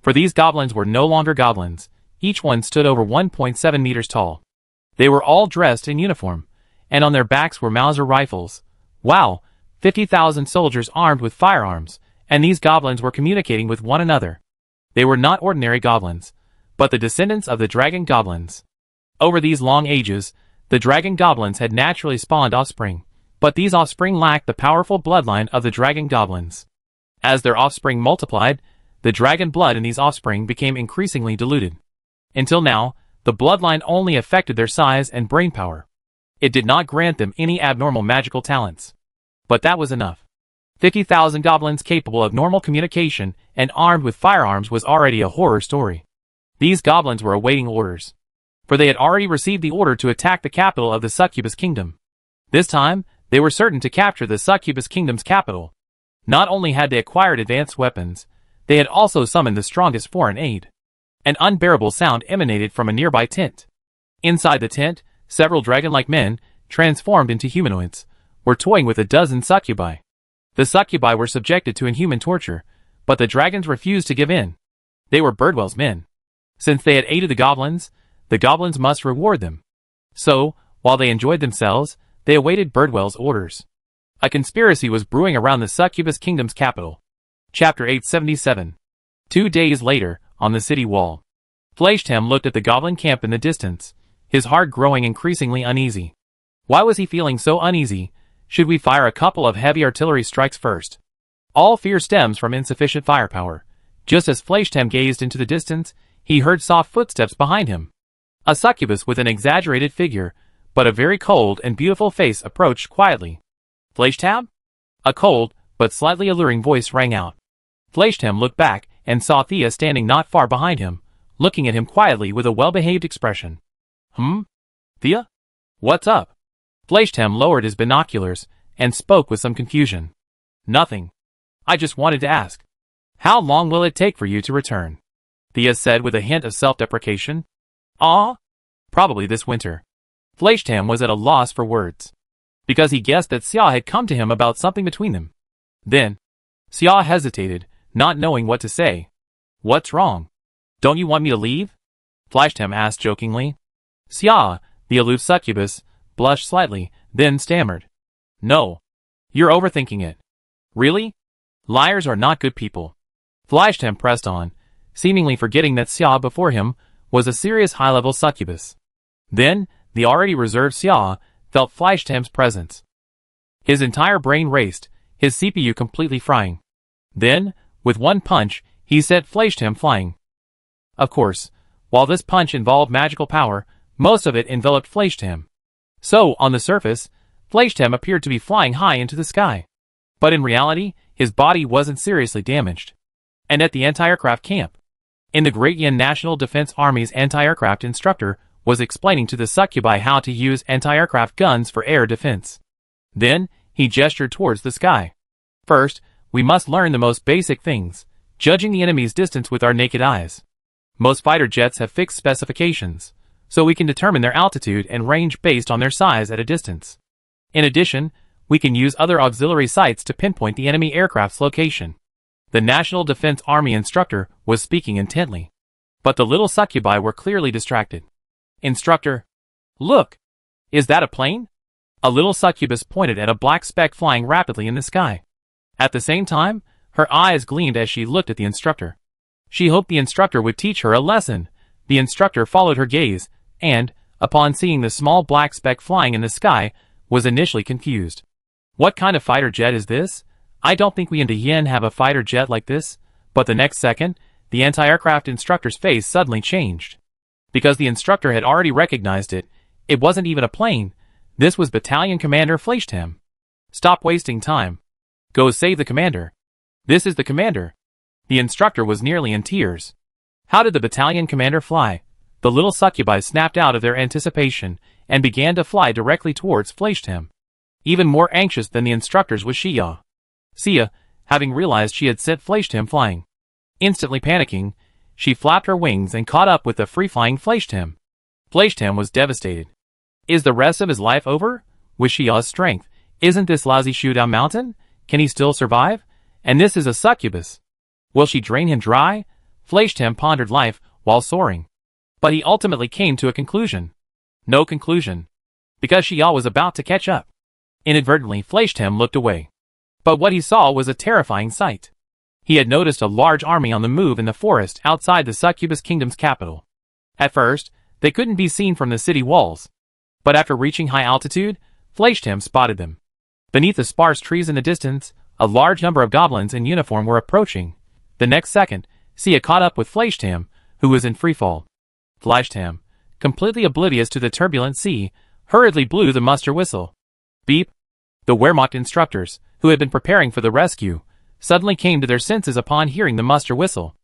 Speaker 1: For these goblins were no longer goblins. Each one stood over 1.7 meters tall. They were all dressed in uniform, and on their backs were Mauser rifles. Wow, 50,000 soldiers armed with firearms, and these goblins were communicating with one another. They were not ordinary goblins, but the descendants of the dragon goblins. Over these long ages, the dragon goblins had naturally spawned offspring, but these offspring lacked the powerful bloodline of the dragon goblins. As their offspring multiplied, the dragon blood in these offspring became increasingly diluted. Until now, the bloodline only affected their size and brain power. It did not grant them any abnormal magical talents. But that was enough. 50,000 goblins capable of normal communication and armed with firearms was already a horror story. These goblins were awaiting orders, for they had already received the order to attack the capital of the Succubus Kingdom. This time, they were certain to capture the Succubus Kingdom's capital. Not only had they acquired advanced weapons, they had also summoned the strongest foreign aid. An unbearable sound emanated from a nearby tent. Inside the tent, several dragon-like men, transformed into humanoids, were toying with a dozen succubi. The succubi were subjected to inhuman torture, but the dragons refused to give in. They were Birdwell's men. Since they had aided the goblins must reward them. So, while they enjoyed themselves, they awaited Birdwell's orders. A conspiracy was brewing around the Succubus Kingdom's capital. Chapter 877. 2 days later, on the city wall, Fleischham looked at the goblin camp in the distance, his heart growing increasingly uneasy. Why was he feeling so uneasy? Should we fire a couple of heavy artillery strikes first? All fear stems from insufficient firepower. Just as Fleischham gazed into the distance, he heard soft footsteps behind him. A succubus with an exaggerated figure, but a very cold and beautiful face approached quietly. Fleischham? A cold, but slightly alluring voice rang out. Fleischham looked back and saw Thea standing not far behind him, looking at him quietly with a well-behaved expression. Thea? What's up? Fleischham lowered his binoculars and spoke with some confusion. Nothing. I just wanted to ask. How long will it take for you to return? Thea said with a hint of self-deprecation. Probably this winter. Fleischham was at a loss for words, because he guessed that Xia had come to him about something between them. Then, Xia hesitated, not knowing what to say. What's wrong? Don't you want me to leave? Fleischham asked jokingly. Xia, the aloof succubus, blushed slightly, then stammered. No. You're overthinking it. Really? Liars are not good people. Fleischham pressed on, seemingly forgetting that Xia before him was a serious high-level succubus. Then, the already reserved Xia felt Fleischham's presence. His entire brain raced, his CPU completely frying. Then, with one punch, he sent Fleischham flying. Of course, while this punch involved magical power, most of it enveloped Fleischham. So, on the surface, Fleischham appeared to be flying high into the sky. But in reality, his body wasn't seriously damaged. And at the anti-aircraft camp, in the Great Yin National Defense Army's anti-aircraft instructor was explaining to the succubi how to use anti-aircraft guns for air defense. Then, he gestured towards the sky. First, we must learn the most basic things, judging the enemy's distance with our naked eyes. Most fighter jets have fixed specifications, so we can determine their altitude and range based on their size at a distance. In addition, we can use other auxiliary sights to pinpoint the enemy aircraft's location. The National Defense Army instructor was speaking intently, but the little succubi were clearly distracted. Instructor, look! Is that a plane? A little succubus pointed at a black speck flying rapidly in the sky. At the same time, her eyes gleamed as she looked at the instructor. She hoped the instructor would teach her a lesson. The instructor followed her gaze, and, upon seeing the small black speck flying in the sky, was initially confused. What kind of fighter jet is this? I don't think we in the Yin have a fighter jet like this. But the next second, the anti-aircraft instructor's face suddenly changed. Because the instructor had already recognized it, it wasn't even a plane. This was Battalion Commander Fleischtam. Stop wasting time. Go save the commander. This is the commander. The instructor was nearly in tears. How did the battalion commander fly? The little succubi snapped out of their anticipation and began to fly directly towards Fleischtam. Even more anxious than the instructors was Xia. Xia, having realized she had sent Fleischtam flying. Instantly panicking, she flapped her wings and caught up with the free-flying Fleischtam. Fleischtam was devastated. Is the rest of his life over? With Xia's strength, isn't this lousy shoodown mountain? Can he still survive? And this is a succubus. Will she drain him dry? Fleischtam pondered life while soaring. But he ultimately came to a conclusion. No conclusion. Because Xia was about to catch up. Inadvertently, Fleischtam looked away. But what he saw was a terrifying sight. He had noticed a large army on the move in the forest outside the Succubus Kingdom's capital. At first, they couldn't be seen from the city walls. But after reaching high altitude, Fleischtam spotted them. Beneath the sparse trees in the distance, a large number of goblins in uniform were approaching. The next second, Xia caught up with Fleischtam, who was in freefall. Fleischtam, completely oblivious to the turbulent sea, hurriedly blew the muster whistle. Beep. The Wehrmacht instructors, who had been preparing for the rescue, suddenly came to their senses upon hearing the muster whistle.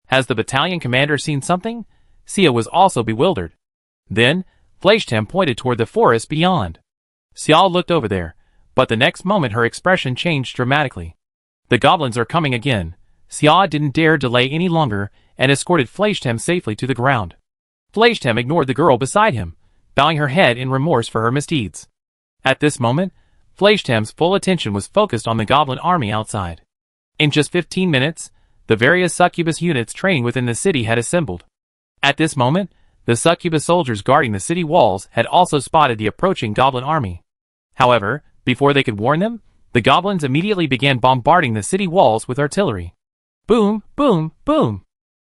Speaker 1: Has the battalion commander seen something? Xia was also bewildered. Then, Fleischtam pointed toward the forest beyond. Xia looked over there, but the next moment her expression changed dramatically. The goblins are coming again. Xia didn't dare delay any longer and escorted Fleischtam safely to the ground. Fleischtam ignored the girl beside him, bowing her head in remorse for her misdeeds. At this moment, Fleischtam's full attention was focused on the goblin army outside. In just 15 minutes, the various succubus units training within the city had assembled. At this moment, the succubus soldiers guarding the city walls had also spotted the approaching goblin army. However, before they could warn them, the goblins immediately began bombarding the city walls with artillery. Boom, boom, boom.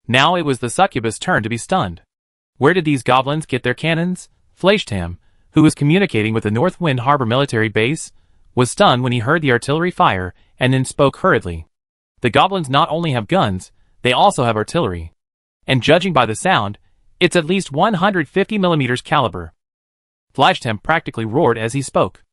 Speaker 1: Now it was the succubus' turn to be stunned. Where did these goblins get their cannons? Fleischtam, who was communicating with the Northwind Harbor military base, was stunned when he heard the artillery fire and then spoke hurriedly. The goblins not only have guns, they also have artillery. And judging by the sound, it's at least 150 millimeters caliber. Fleischtam practically roared as he spoke.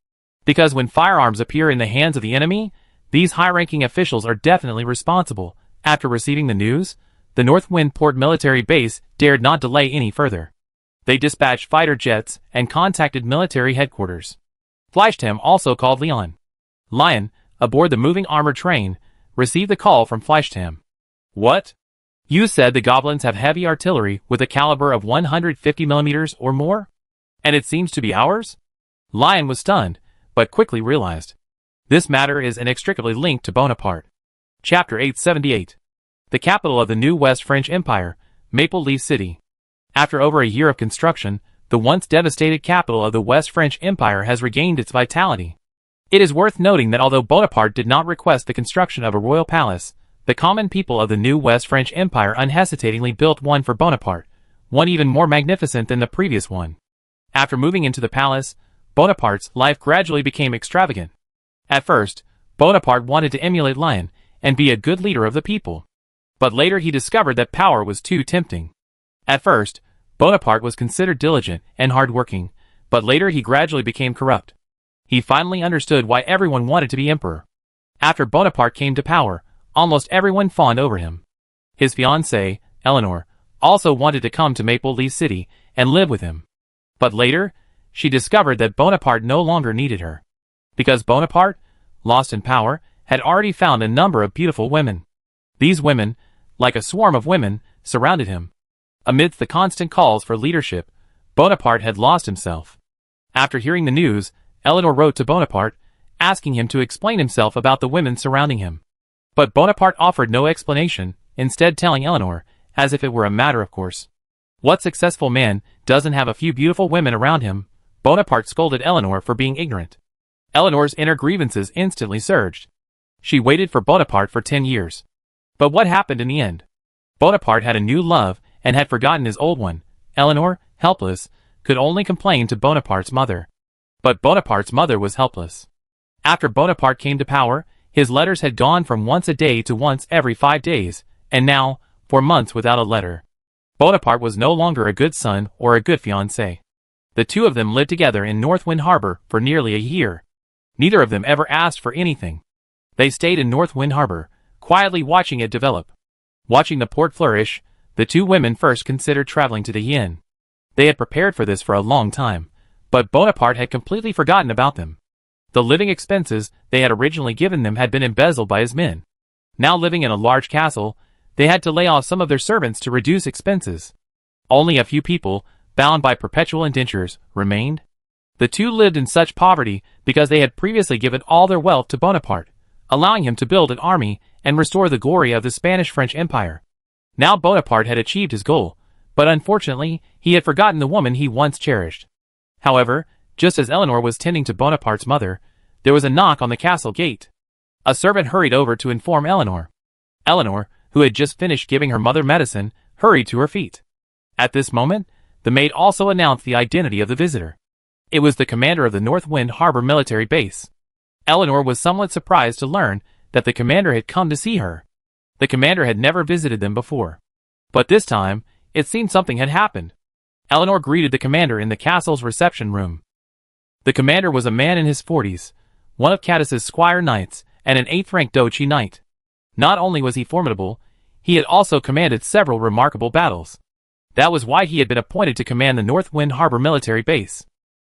Speaker 1: Because when firearms appear in the hands of the enemy, these high-ranking officials are definitely responsible. After receiving the news, the Northwind Port military base dared not delay any further. They dispatched fighter jets and contacted military headquarters. Fleischtam also called Leon. Lion, aboard the moving armored train, received the call from Fleischtam. What? You said the goblins have heavy artillery with a caliber of 150 millimeters or more? And it seems to be ours? Lion was stunned, but quickly realized. This matter is inextricably linked to Bonaparte. Chapter 878. The capital of the new West French Empire, Maple Leaf City. After over a year of construction, the once devastated capital of the West French Empire has regained its vitality. It is worth noting that although Bonaparte did not request the construction of a royal palace, the common people of the new West French Empire unhesitatingly built one for Bonaparte, one even more magnificent than the previous one. After moving into the palace, Bonaparte's life gradually became extravagant. At first, Bonaparte wanted to emulate Lion and be a good leader of the people. But later he discovered that power was too tempting. At first, Bonaparte was considered diligent and hard-working, but later he gradually became corrupt. He finally understood why everyone wanted to be emperor. After Bonaparte came to power, almost everyone fawned over him. His fiancée, Eleanor, also wanted to come to Maple Leaf City and live with him. But later, she discovered that Bonaparte no longer needed her. Because Bonaparte, lost in power, had already found a number of beautiful women. These women, like a swarm of women, surrounded him. Amidst the constant calls for leadership, Bonaparte had lost himself. After hearing the news, Eleanor wrote to Bonaparte, asking him to explain himself about the women surrounding him. But Bonaparte offered no explanation, instead telling Eleanor, as if it were a matter of course. What successful man doesn't have a few beautiful women around him? Bonaparte scolded Eleanor for being ignorant. Eleanor's inner grievances instantly surged. She waited for Bonaparte for 10 years. But what happened in the end? Bonaparte had a new love and had forgotten his old one. Eleanor, helpless, could only complain to Bonaparte's mother. But Bonaparte's mother was helpless. After Bonaparte came to power, his letters had gone from once a day to once every 5 days, and now, for months without a letter. Bonaparte was no longer a good son or a good fiancé. The two of them lived together in Northwind Harbor for nearly a year. Neither of them ever asked for anything. They stayed in Northwind Harbor, quietly watching it develop. Watching the port flourish, the two women first considered traveling to the Yin. They had prepared for this for a long time, but Bonaparte had completely forgotten about them. The living expenses they had originally given them had been embezzled by his men. Now living in a large castle, they had to lay off some of their servants to reduce expenses. Only a few people, bound by perpetual indentures, remained. The two lived in such poverty because they had previously given all their wealth to Bonaparte, allowing him to build an army and restore the glory of the Spanish-French Empire. Now Bonaparte had achieved his goal, but unfortunately, he had forgotten the woman he once cherished. However, just as Eleanor was tending to Bonaparte's mother, there was a knock on the castle gate. A servant hurried over to inform Eleanor. Eleanor, who had just finished giving her mother medicine, hurried to her feet. At this moment, the maid also announced the identity of the visitor. It was the commander of the Northwind Harbor military base. Eleanor was somewhat surprised to learn that the commander had come to see her. The commander had never visited them before. But this time, it seemed something had happened. Eleanor greeted the commander in the castle's reception room. The commander was a man in his 40s, one of Cadis's squire knights, and an 8th-rank duchy knight. Not only was he formidable, he had also commanded several remarkable battles. That was why he had been appointed to command the Northwind Harbor military base.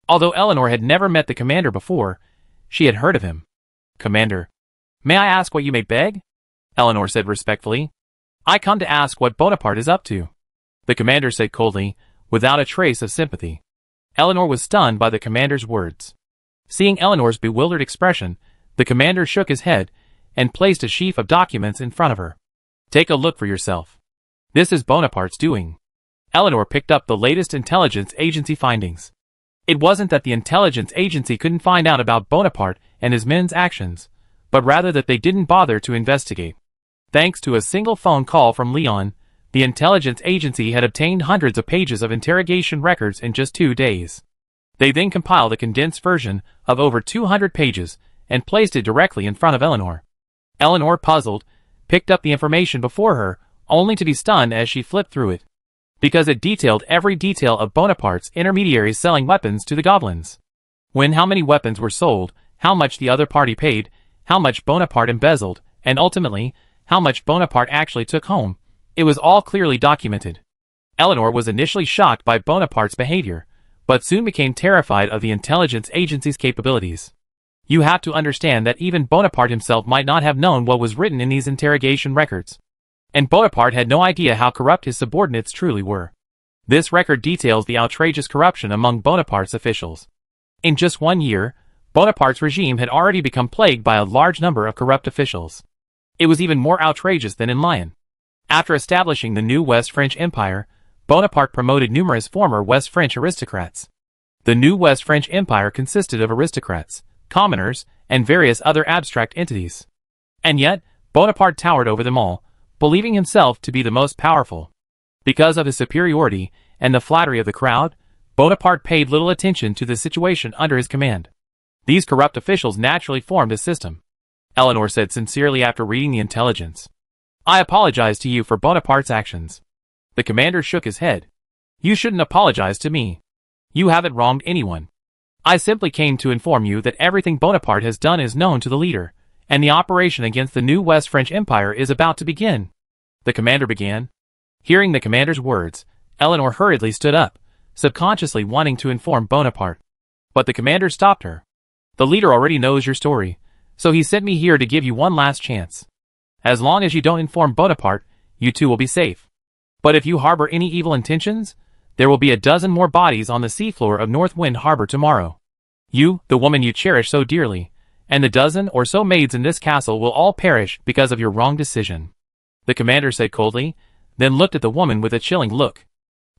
Speaker 1: Although Eleanor had never met the commander before, she had heard of him. "Commander, may I ask what you may beg?" Eleanor said respectfully. "I come to ask what Bonaparte is up to." The commander said coldly, without a trace of sympathy. Eleanor was stunned by the commander's words. Seeing Eleanor's bewildered expression, the commander shook his head and placed a sheaf of documents in front of her. "Take a look for yourself. This is Bonaparte's doing." Eleanor picked up the latest intelligence agency findings. It wasn't that the intelligence agency couldn't find out about Bonaparte and his men's actions, but rather that they didn't bother to investigate. Thanks to a single phone call from Leon, the intelligence agency had obtained hundreds of pages of interrogation records in just 2 days. They then compiled a condensed version of over 200 pages and placed it directly in front of Eleanor. Eleanor, puzzled, picked up the information before her, only to be stunned as she flipped through it. Because it detailed every detail of Bonaparte's intermediaries selling weapons to the goblins. When how many weapons were sold, how much the other party paid, how much Bonaparte embezzled, and ultimately, how much Bonaparte actually took home, it was all clearly documented. Eleanor was initially shocked by Bonaparte's behavior, but soon became terrified of the intelligence agency's capabilities. You have to understand that even Bonaparte himself might not have known what was written in these interrogation records. And Bonaparte had no idea how corrupt his subordinates truly were. This record details the outrageous corruption among Bonaparte's officials. In just 1 year, Bonaparte's regime had already become plagued by a large number of corrupt officials. It was even more outrageous than in Lyon. After establishing the new West French Empire, Bonaparte promoted numerous former West French aristocrats. The new West French Empire consisted of aristocrats, commoners, and various other abstract entities. And yet, Bonaparte towered over them all, believing himself to be the most powerful. Because of his superiority and the flattery of the crowd, Bonaparte paid little attention to the situation under his command. These corrupt officials naturally formed a system. Eleanor said sincerely after reading the intelligence. "I apologize to you for Bonaparte's actions." The commander shook his head. "You shouldn't apologize to me. You haven't wronged anyone. I simply came to inform you that everything Bonaparte has done is known to the leader, and the operation against the new West French Empire is about to begin." The commander began. Hearing the commander's words, Eleanor hurriedly stood up, subconsciously wanting to inform Bonaparte. But the commander stopped her. "The leader already knows your story, so he sent me here to give you one last chance. As long as you don't inform Bonaparte, you two will be safe. But if you harbor any evil intentions, there will be a dozen more bodies on the seafloor of Northwind Harbor tomorrow. You, the woman you cherish so dearly, and the dozen or so maids in this castle will all perish because of your wrong decision." The commander said coldly, then looked at the woman with a chilling look.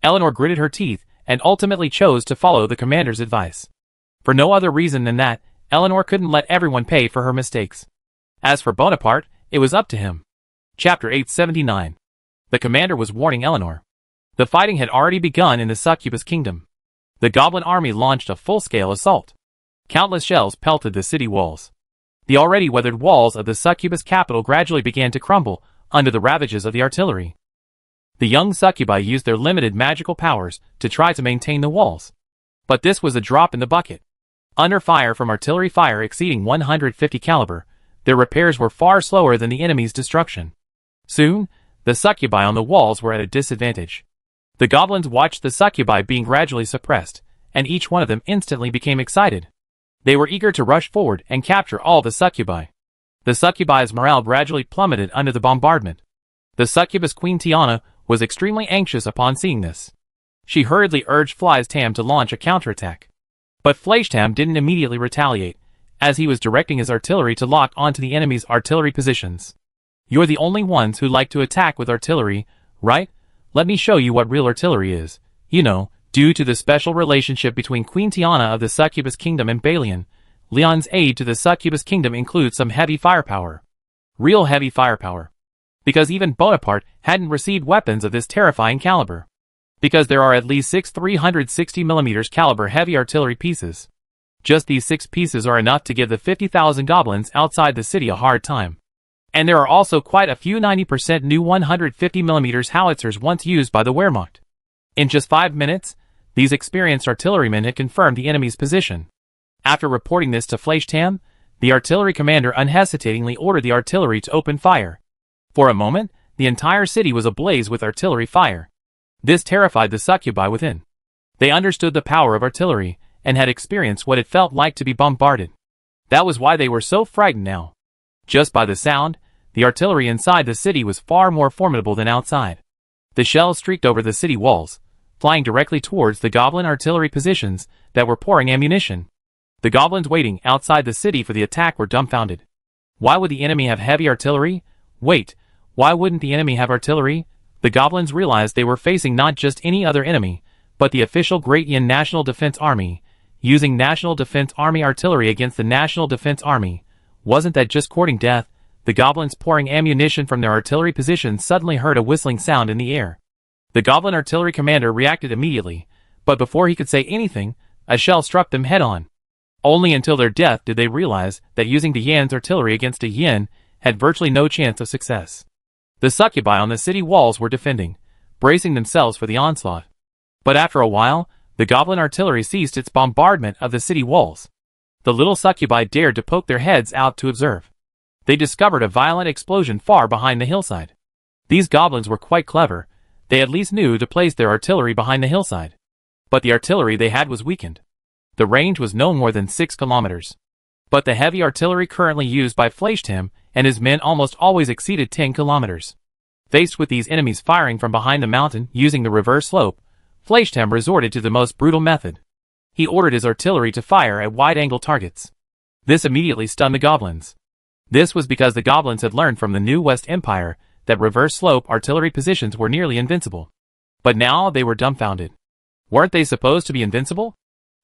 Speaker 1: Eleanor gritted her teeth and ultimately chose to follow the commander's advice. For no other reason than that, Eleanor couldn't let everyone pay for her mistakes. As for Bonaparte, it was up to him. Chapter 879. The commander was warning Eleanor. The fighting had already begun in the Succubus Kingdom. The Goblin army launched a full-scale assault. Countless shells pelted the city walls. The already weathered walls of the succubus capital gradually began to crumble under the ravages of the artillery. The young succubi used their limited magical powers to try to maintain the walls. But this was a drop in the bucket. Under fire from artillery fire exceeding 150 caliber, their repairs were far slower than the enemy's destruction. Soon, the succubi on the walls were at a disadvantage. The goblins watched the succubi being gradually suppressed, and each one of them instantly became excited. They were eager to rush forward and capture all the succubi. The succubi's morale gradually plummeted under the bombardment. The succubus Queen Tiana was extremely anxious upon seeing this. She hurriedly urged Fleischtam to launch a counterattack. But Fleischtam didn't immediately retaliate, as he was directing his artillery to lock onto the enemy's artillery positions. "You're the only ones who like to attack with artillery, right? Let me show you what real artillery is. You know, due to the special relationship between Queen Tiana of the Succubus Kingdom and Balian, Leon's aid to the Succubus Kingdom includes some heavy firepower. Real heavy firepower. Because even Bonaparte hadn't received weapons of this terrifying caliber. Because there are at least 6 360mm caliber heavy artillery pieces. Just these 6 pieces are enough to give the 50,000 goblins outside the city a hard time. And there are also quite a few 90% new 150mm howitzers once used by the Wehrmacht. In just 5 minutes, these experienced artillerymen had confirmed the enemy's position. After reporting this to Fleischtam, the artillery commander unhesitatingly ordered the artillery to open fire. For a moment, the entire city was ablaze with artillery fire. This terrified the succubi within. They understood the power of artillery, and had experienced what it felt like to be bombarded. That was why they were so frightened now. Just by the sound, the artillery inside the city was far more formidable than outside. The shells streaked over the city walls, flying directly towards the goblin artillery positions that were pouring ammunition. The goblins waiting outside the city for the attack were dumbfounded. Why would the enemy have heavy artillery? Wait, why wouldn't the enemy have artillery? The goblins realized they were facing not just any other enemy, but the official Great Yin National Defense Army. Using National Defense Army artillery against the National Defense Army. Wasn't that just courting death? The goblins pouring ammunition from their artillery positions suddenly heard a whistling sound in the air. The goblin artillery commander reacted immediately, but before he could say anything, a shell struck them head-on. Only until their death did they realize that using the Yan's artillery against a Yin had virtually no chance of success. The succubi on the city walls were defending, bracing themselves for the onslaught. But after a while, the goblin artillery ceased its bombardment of the city walls. The little succubi dared to poke their heads out to observe. They discovered a violent explosion far behind the hillside. These goblins were quite clever. They at least knew to place their artillery behind the hillside. But the artillery they had was weakened. The range was no more than 6 kilometers. But the heavy artillery currently used by Fleischtam and his men almost always exceeded 10 kilometers. Faced with these enemies firing from behind the mountain using the reverse slope, Fleischtam resorted to the most brutal method. He ordered his artillery to fire at wide-angle targets. This immediately stunned the goblins. This was because the goblins had learned from the New West Empire that reverse-slope artillery positions were nearly invincible. But now they were dumbfounded. Weren't they supposed to be invincible?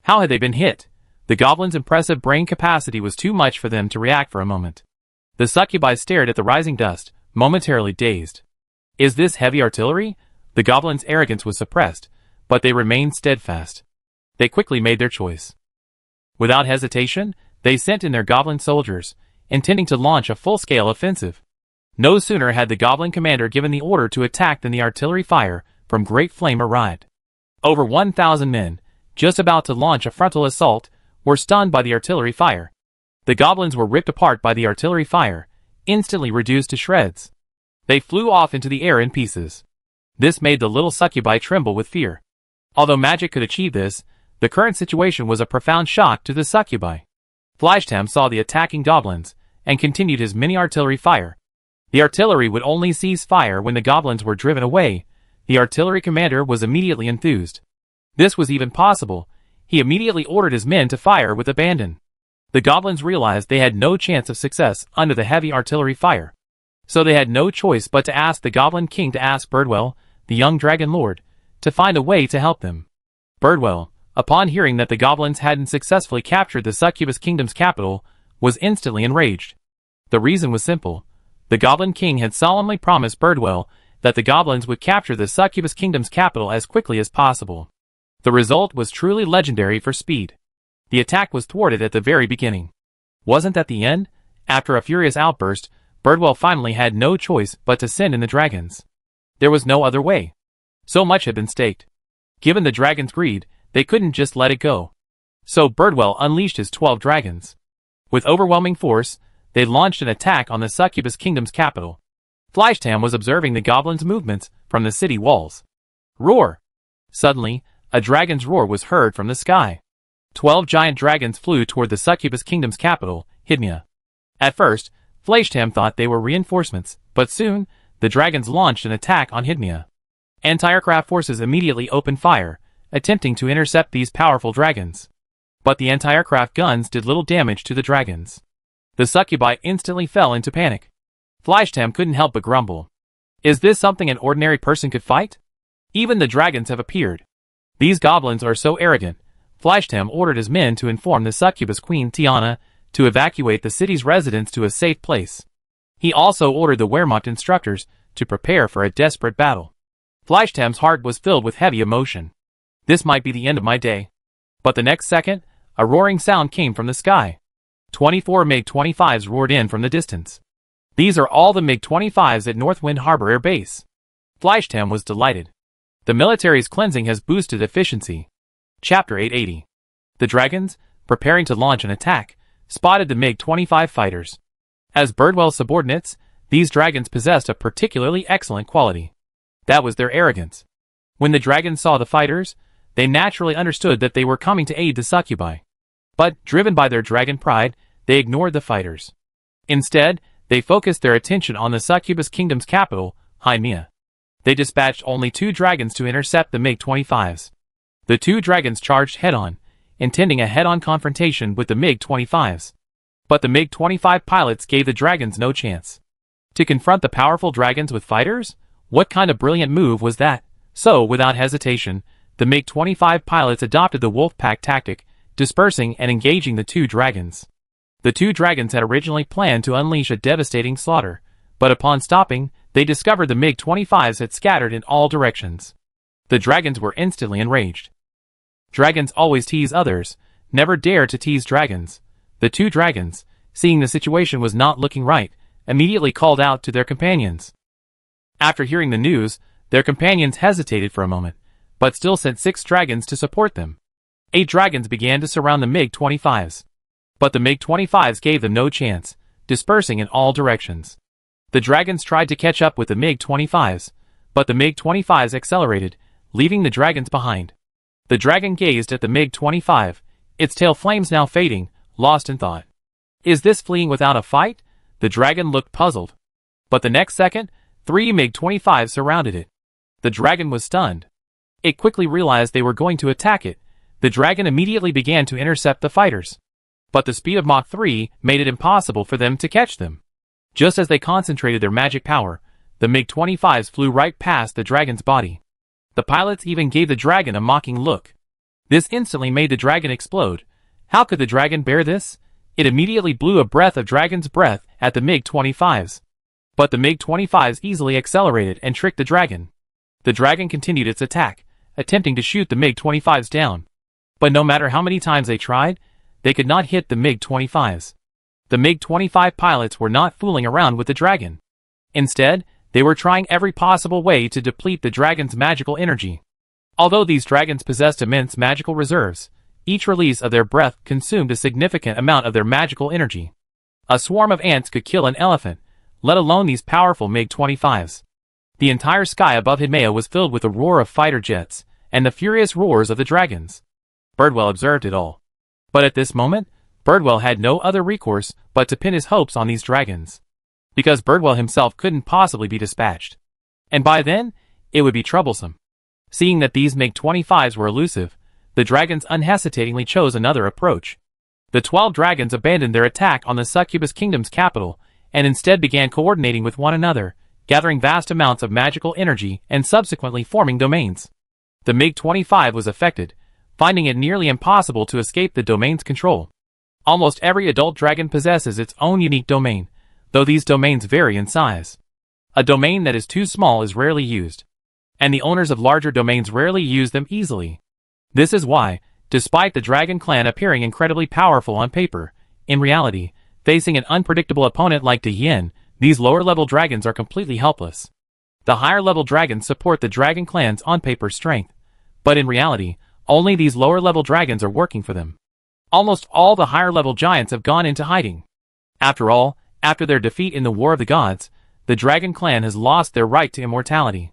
Speaker 1: How had they been hit? The goblins' impressive brain capacity was too much for them to react for a moment. The succubi stared at the rising dust, momentarily dazed. Is this heavy artillery? The goblins' arrogance was suppressed, but they remained steadfast. They quickly made their choice. Without hesitation, they sent in their goblin soldiers, intending to launch a full-scale offensive. No sooner had the goblin commander given the order to attack than the artillery fire from Great Flame arrived. Over 1,000 men, just about to launch a frontal assault, were stunned by the artillery fire. The goblins were ripped apart by the artillery fire, instantly reduced to shreds. They flew off into the air in pieces. This made the little succubi tremble with fear. Although magic could achieve this, the current situation was a profound shock to the succubi. Fleischtam saw the attacking goblins, and continued his mini-artillery fire. The artillery would only cease fire when the goblins were driven away. The artillery commander was immediately enthused. This was even possible. He immediately ordered his men to fire with abandon. The goblins realized they had no chance of success under the heavy artillery fire. So they had no choice but to ask the Goblin King to ask Birdwell, the young dragon lord, to find a way to help them. Birdwell, upon hearing that the goblins hadn't successfully captured the Succubus Kingdom's capital, was instantly enraged. The reason was simple. The Goblin King had solemnly promised Birdwell that the goblins would capture the Succubus Kingdom's capital as quickly as possible. The result was truly legendary for speed. The attack was thwarted at the very beginning. Wasn't that the end? After a furious outburst, Birdwell finally had no choice but to send in the dragons. There was no other way. So much had been staked. Given the dragons' greed, they couldn't just let it go. So Birdwell unleashed his 12 dragons. With overwhelming force, they launched an attack on the Succubus Kingdom's capital. Fleischtam was observing the goblins' movements from the city walls. Roar! Suddenly, a dragon's roar was heard from the sky. 12 giant dragons flew toward the Succubus Kingdom's capital, Hydnia. At first, Fleischtam thought they were reinforcements, but soon, the dragons launched an attack on Hydnia. Anti-aircraft forces immediately opened fire, attempting to intercept these powerful dragons. But the anti-aircraft guns did little damage to the dragons. The succubi instantly fell into panic. Fleischtam couldn't help but grumble. Is this something an ordinary person could fight? Even the dragons have appeared. These goblins are so arrogant. Fleischtam ordered his men to inform the succubus queen Tiana to evacuate the city's residents to a safe place. He also ordered the Wehrmacht instructors to prepare for a desperate battle. Fleischtam's heart was filled with heavy emotion. This might be the end of my day. But the next second, a roaring sound came from the sky. 24 MiG-25s roared in from the distance. These are all the MiG-25s at Northwind Harbor Air Base. Fleischtam was delighted. The military's cleansing has boosted efficiency. Chapter 880. The dragons, preparing to launch an attack, spotted the MiG-25 fighters. As Birdwell's subordinates, these dragons possessed a particularly excellent quality. That was their arrogance. When the dragons saw the fighters, they naturally understood that they were coming to aid the succubi. But, driven by their dragon pride, they ignored the fighters. Instead, they focused their attention on the Succubus Kingdom's capital, Hydnia. They dispatched only 2 dragons to intercept the MiG-25s. The 2 dragons charged head-on, intending a head-on confrontation with the MiG-25s. But the MiG-25 pilots gave the dragons no chance. To confront the powerful dragons with fighters? What kind of brilliant move was that? So, without hesitation, the MiG-25 pilots adopted the wolf pack tactic, dispersing and engaging the 2 dragons. The 2 dragons had originally planned to unleash a devastating slaughter, but upon stopping, they discovered the MiG-25s had scattered in all directions. The dragons were instantly enraged. Dragons always tease others, never dare to tease dragons. The 2 dragons, seeing the situation was not looking right, immediately called out to their companions. After hearing the news, their companions hesitated for a moment, but still sent 6 dragons to support them. 8 dragons began to surround the MiG-25s. But the MiG-25s gave them no chance, dispersing in all directions. The dragons tried to catch up with the MiG-25s, but the MiG-25s accelerated, leaving the dragons behind. The dragon gazed at the MiG-25, its tail flames now fading, lost in thought. Is this fleeing without a fight? The dragon looked puzzled. But the next second, 3 MiG-25s surrounded it. The dragon was stunned. It quickly realized they were going to attack it. The dragon immediately began to intercept the fighters. But the speed of Mach 3 made it impossible for them to catch them. Just as they concentrated their magic power, the MiG-25s flew right past the dragon's body. The pilots even gave the dragon a mocking look. This instantly made the dragon explode. How could the dragon bear this? It immediately blew a breath of dragon's breath at the MiG-25s. But the MiG-25s easily accelerated and tricked the dragon. The dragon continued its attack, attempting to shoot the MiG-25s down. But no matter how many times they tried, they could not hit the MiG-25s. The MiG-25 pilots were not fooling around with the dragon. Instead, they were trying every possible way to deplete the dragon's magical energy. Although these dragons possessed immense magical reserves, each release of their breath consumed a significant amount of their magical energy. A swarm of ants could kill an elephant, let alone these powerful MiG-25s. The entire sky above Hydnia was filled with the roar of fighter jets and the furious roars of the dragons. Birdwell observed it all. But at this moment, Birdwell had no other recourse but to pin his hopes on these dragons. Because Birdwell himself couldn't possibly be dispatched. And by then, it would be troublesome. Seeing that these MiG-25s were elusive, the dragons unhesitatingly chose another approach. The 12 dragons abandoned their attack on the Succubus Kingdom's capital, and instead began coordinating with one another, gathering vast amounts of magical energy and subsequently forming domains. The MiG-25 was affected, finding it nearly impossible to escape the domain's control. Almost every adult dragon possesses its own unique domain, though these domains vary in size. A domain that is too small is rarely used, and the owners of larger domains rarely use them easily. This is why, Despite the Dragon Clan appearing incredibly powerful on paper, in reality, facing an unpredictable opponent like Yin, these lower-level dragons are completely helpless. The higher-level dragons support the Dragon Clan's on-paper strength, but in reality, only these lower-level dragons are working for them. Almost all the higher-level giants have gone into hiding. After all, after their defeat in the War of the Gods, the Dragon Clan has lost their right to immortality.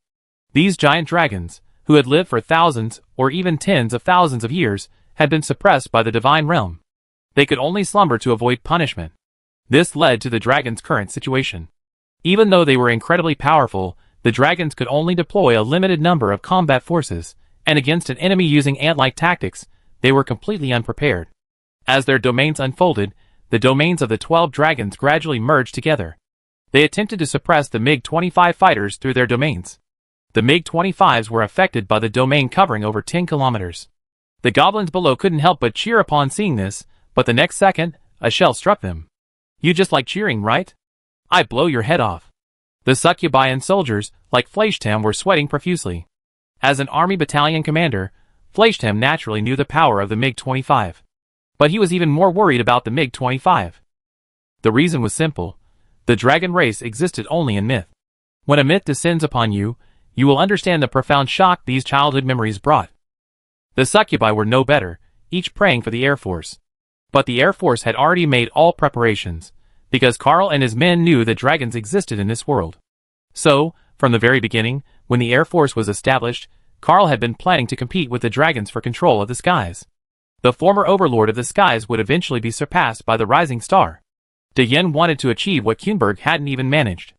Speaker 1: These giant dragons, who had lived for thousands or even tens of thousands of years, had been suppressed by the divine realm. They could only slumber to avoid punishment. This led to the dragons' current situation. Even though they were incredibly powerful, the dragons could only deploy a limited number of combat forces, and against an enemy using ant-like tactics, they were completely unprepared. As their domains unfolded, the domains of the 12 dragons gradually merged together. They attempted to suppress the MiG-25 fighters through their domains. The MiG-25s were affected by the domain covering over 10 kilometers. The goblins below couldn't help but cheer upon seeing this, but the next second, a shell struck them. You just like cheering, right? I blow your head off. The succubi and soldiers, like Fleischtam, were sweating profusely. As an army battalion commander, Fleischtam naturally knew the power of the MiG-25. But he was even more worried about the MiG-25. The reason was simple. The dragon race existed only in myth. When a myth descends upon you, you will understand the profound shock these childhood memories brought. The succubi were no better, each praying for the Air Force. But the Air Force had already made all preparations, because Karl and his men knew that dragons existed in this world. So, from the very beginning, when the Air Force was established, Karl had been planning to compete with the dragons for control of the skies. The former overlord of the skies would eventually be surpassed by the rising star. Yin wanted to achieve what Kuenberg hadn't even managed.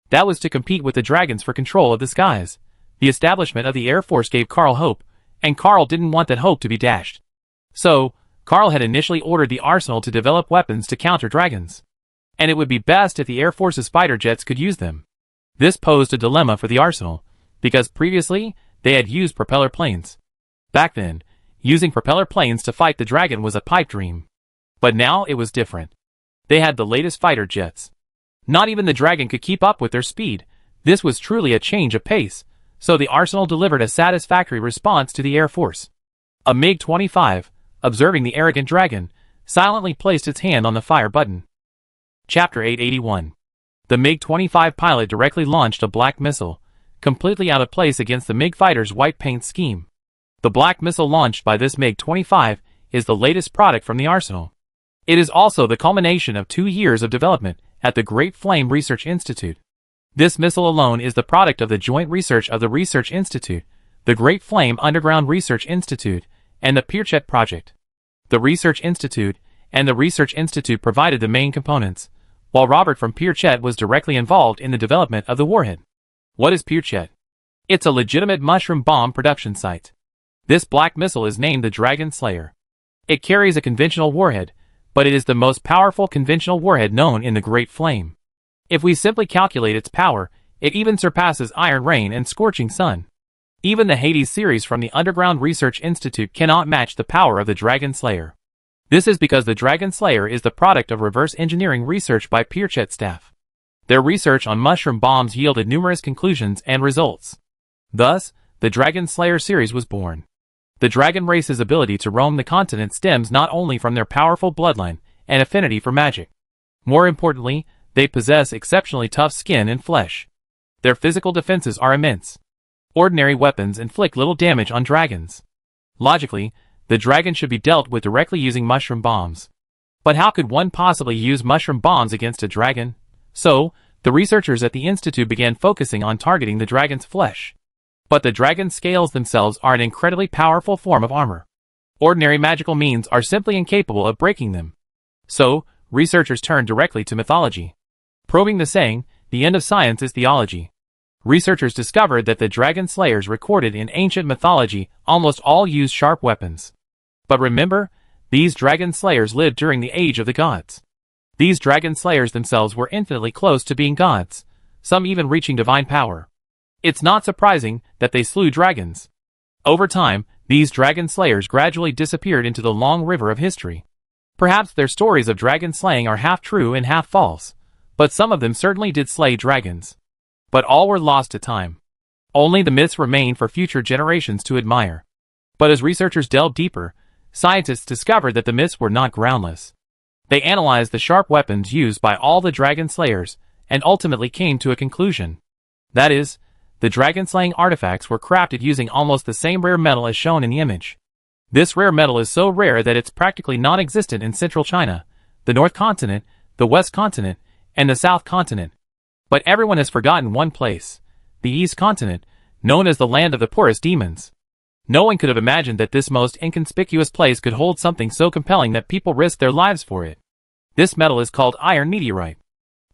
Speaker 1: That was to compete with the dragons for control of the skies. The establishment of the Air Force gave Karl hope, and Karl didn't want that hope to be dashed. So, Karl had initially ordered the arsenal to develop weapons to counter dragons. And it would be best if the Air Force's fighter jets could use them. This posed a dilemma for the arsenal, because previously, they had used propeller planes. Back then, using propeller planes to fight the dragon was a pipe dream. But now it was different. They had the latest fighter jets. Not even the dragon could keep up with their speed. This was truly a change of pace, so the arsenal delivered a satisfactory response to the Air Force. A MiG-25, observing the arrogant dragon, silently placed its hand on the fire button. Chapter 881. The MiG-25 pilot directly launched a black missile, completely out of place against the MiG fighter's white paint scheme. The black missile launched by this MiG-25 is the latest product from the arsenal. It is also the culmination of 2 years of development at the Great Flame Research Institute. This missile alone is the product of the joint research of the Research Institute, the Great Flame Underground Research Institute, and the Pierchet Project. The Research Institute and the Research Institute provided the main components, while Robert from Pierchet was directly involved in the development of the warhead. What is Pierchet? It's a legitimate mushroom bomb production site. This black missile is named the Dragon Slayer. It carries a conventional warhead, but it is the most powerful conventional warhead known in the Great Flame. If we simply calculate its power, it even surpasses Iron Rain and Scorching Sun. Even the Hades series from the Underground Research Institute cannot match the power of the Dragon Slayer. This is because the Dragon Slayer is the product of reverse engineering research by Pierchet staff. Their research on mushroom bombs yielded numerous conclusions and results. Thus, the Dragon Slayer series was born. The dragon race's ability to roam the continent stems not only from their powerful bloodline and affinity for magic. More importantly, they possess exceptionally tough skin and flesh. Their physical defenses are immense. Ordinary weapons inflict little damage on dragons. Logically, the dragon should be dealt with directly using mushroom bombs. But how could one possibly use mushroom bombs against a dragon? So, the researchers at the Institute began focusing on targeting the dragon's flesh. But the dragon's scales themselves are an incredibly powerful form of armor. Ordinary magical means are simply incapable of breaking them. So, researchers turned directly to mythology. Probing the saying, the end of science is theology. Researchers discovered that the dragon slayers recorded in ancient mythology almost all used sharp weapons. But remember, these dragon slayers lived during the age of the gods. These dragon slayers themselves were infinitely close to being gods, some even reaching divine power. It's not surprising that they slew dragons. Over time, these dragon slayers gradually disappeared into the long river of history. Perhaps their stories of dragon slaying are half true and half false, but some of them certainly did slay dragons. But all were lost to time. Only the myths remain for future generations to admire. But as researchers delved deeper, scientists discovered that the myths were not groundless. They analyzed the sharp weapons used by all the dragon slayers, and ultimately came to a conclusion. That is, the dragon-slaying artifacts were crafted using almost the same rare metal as shown in the image. This rare metal is so rare that it's practically non-existent in central China, the North Continent, the West Continent, and the South Continent. But everyone has forgotten one place, the East Continent, known as the land of the poorest demons. No one could have imagined that this most inconspicuous place could hold something so compelling that people risked their lives for it. This metal is called iron meteorite.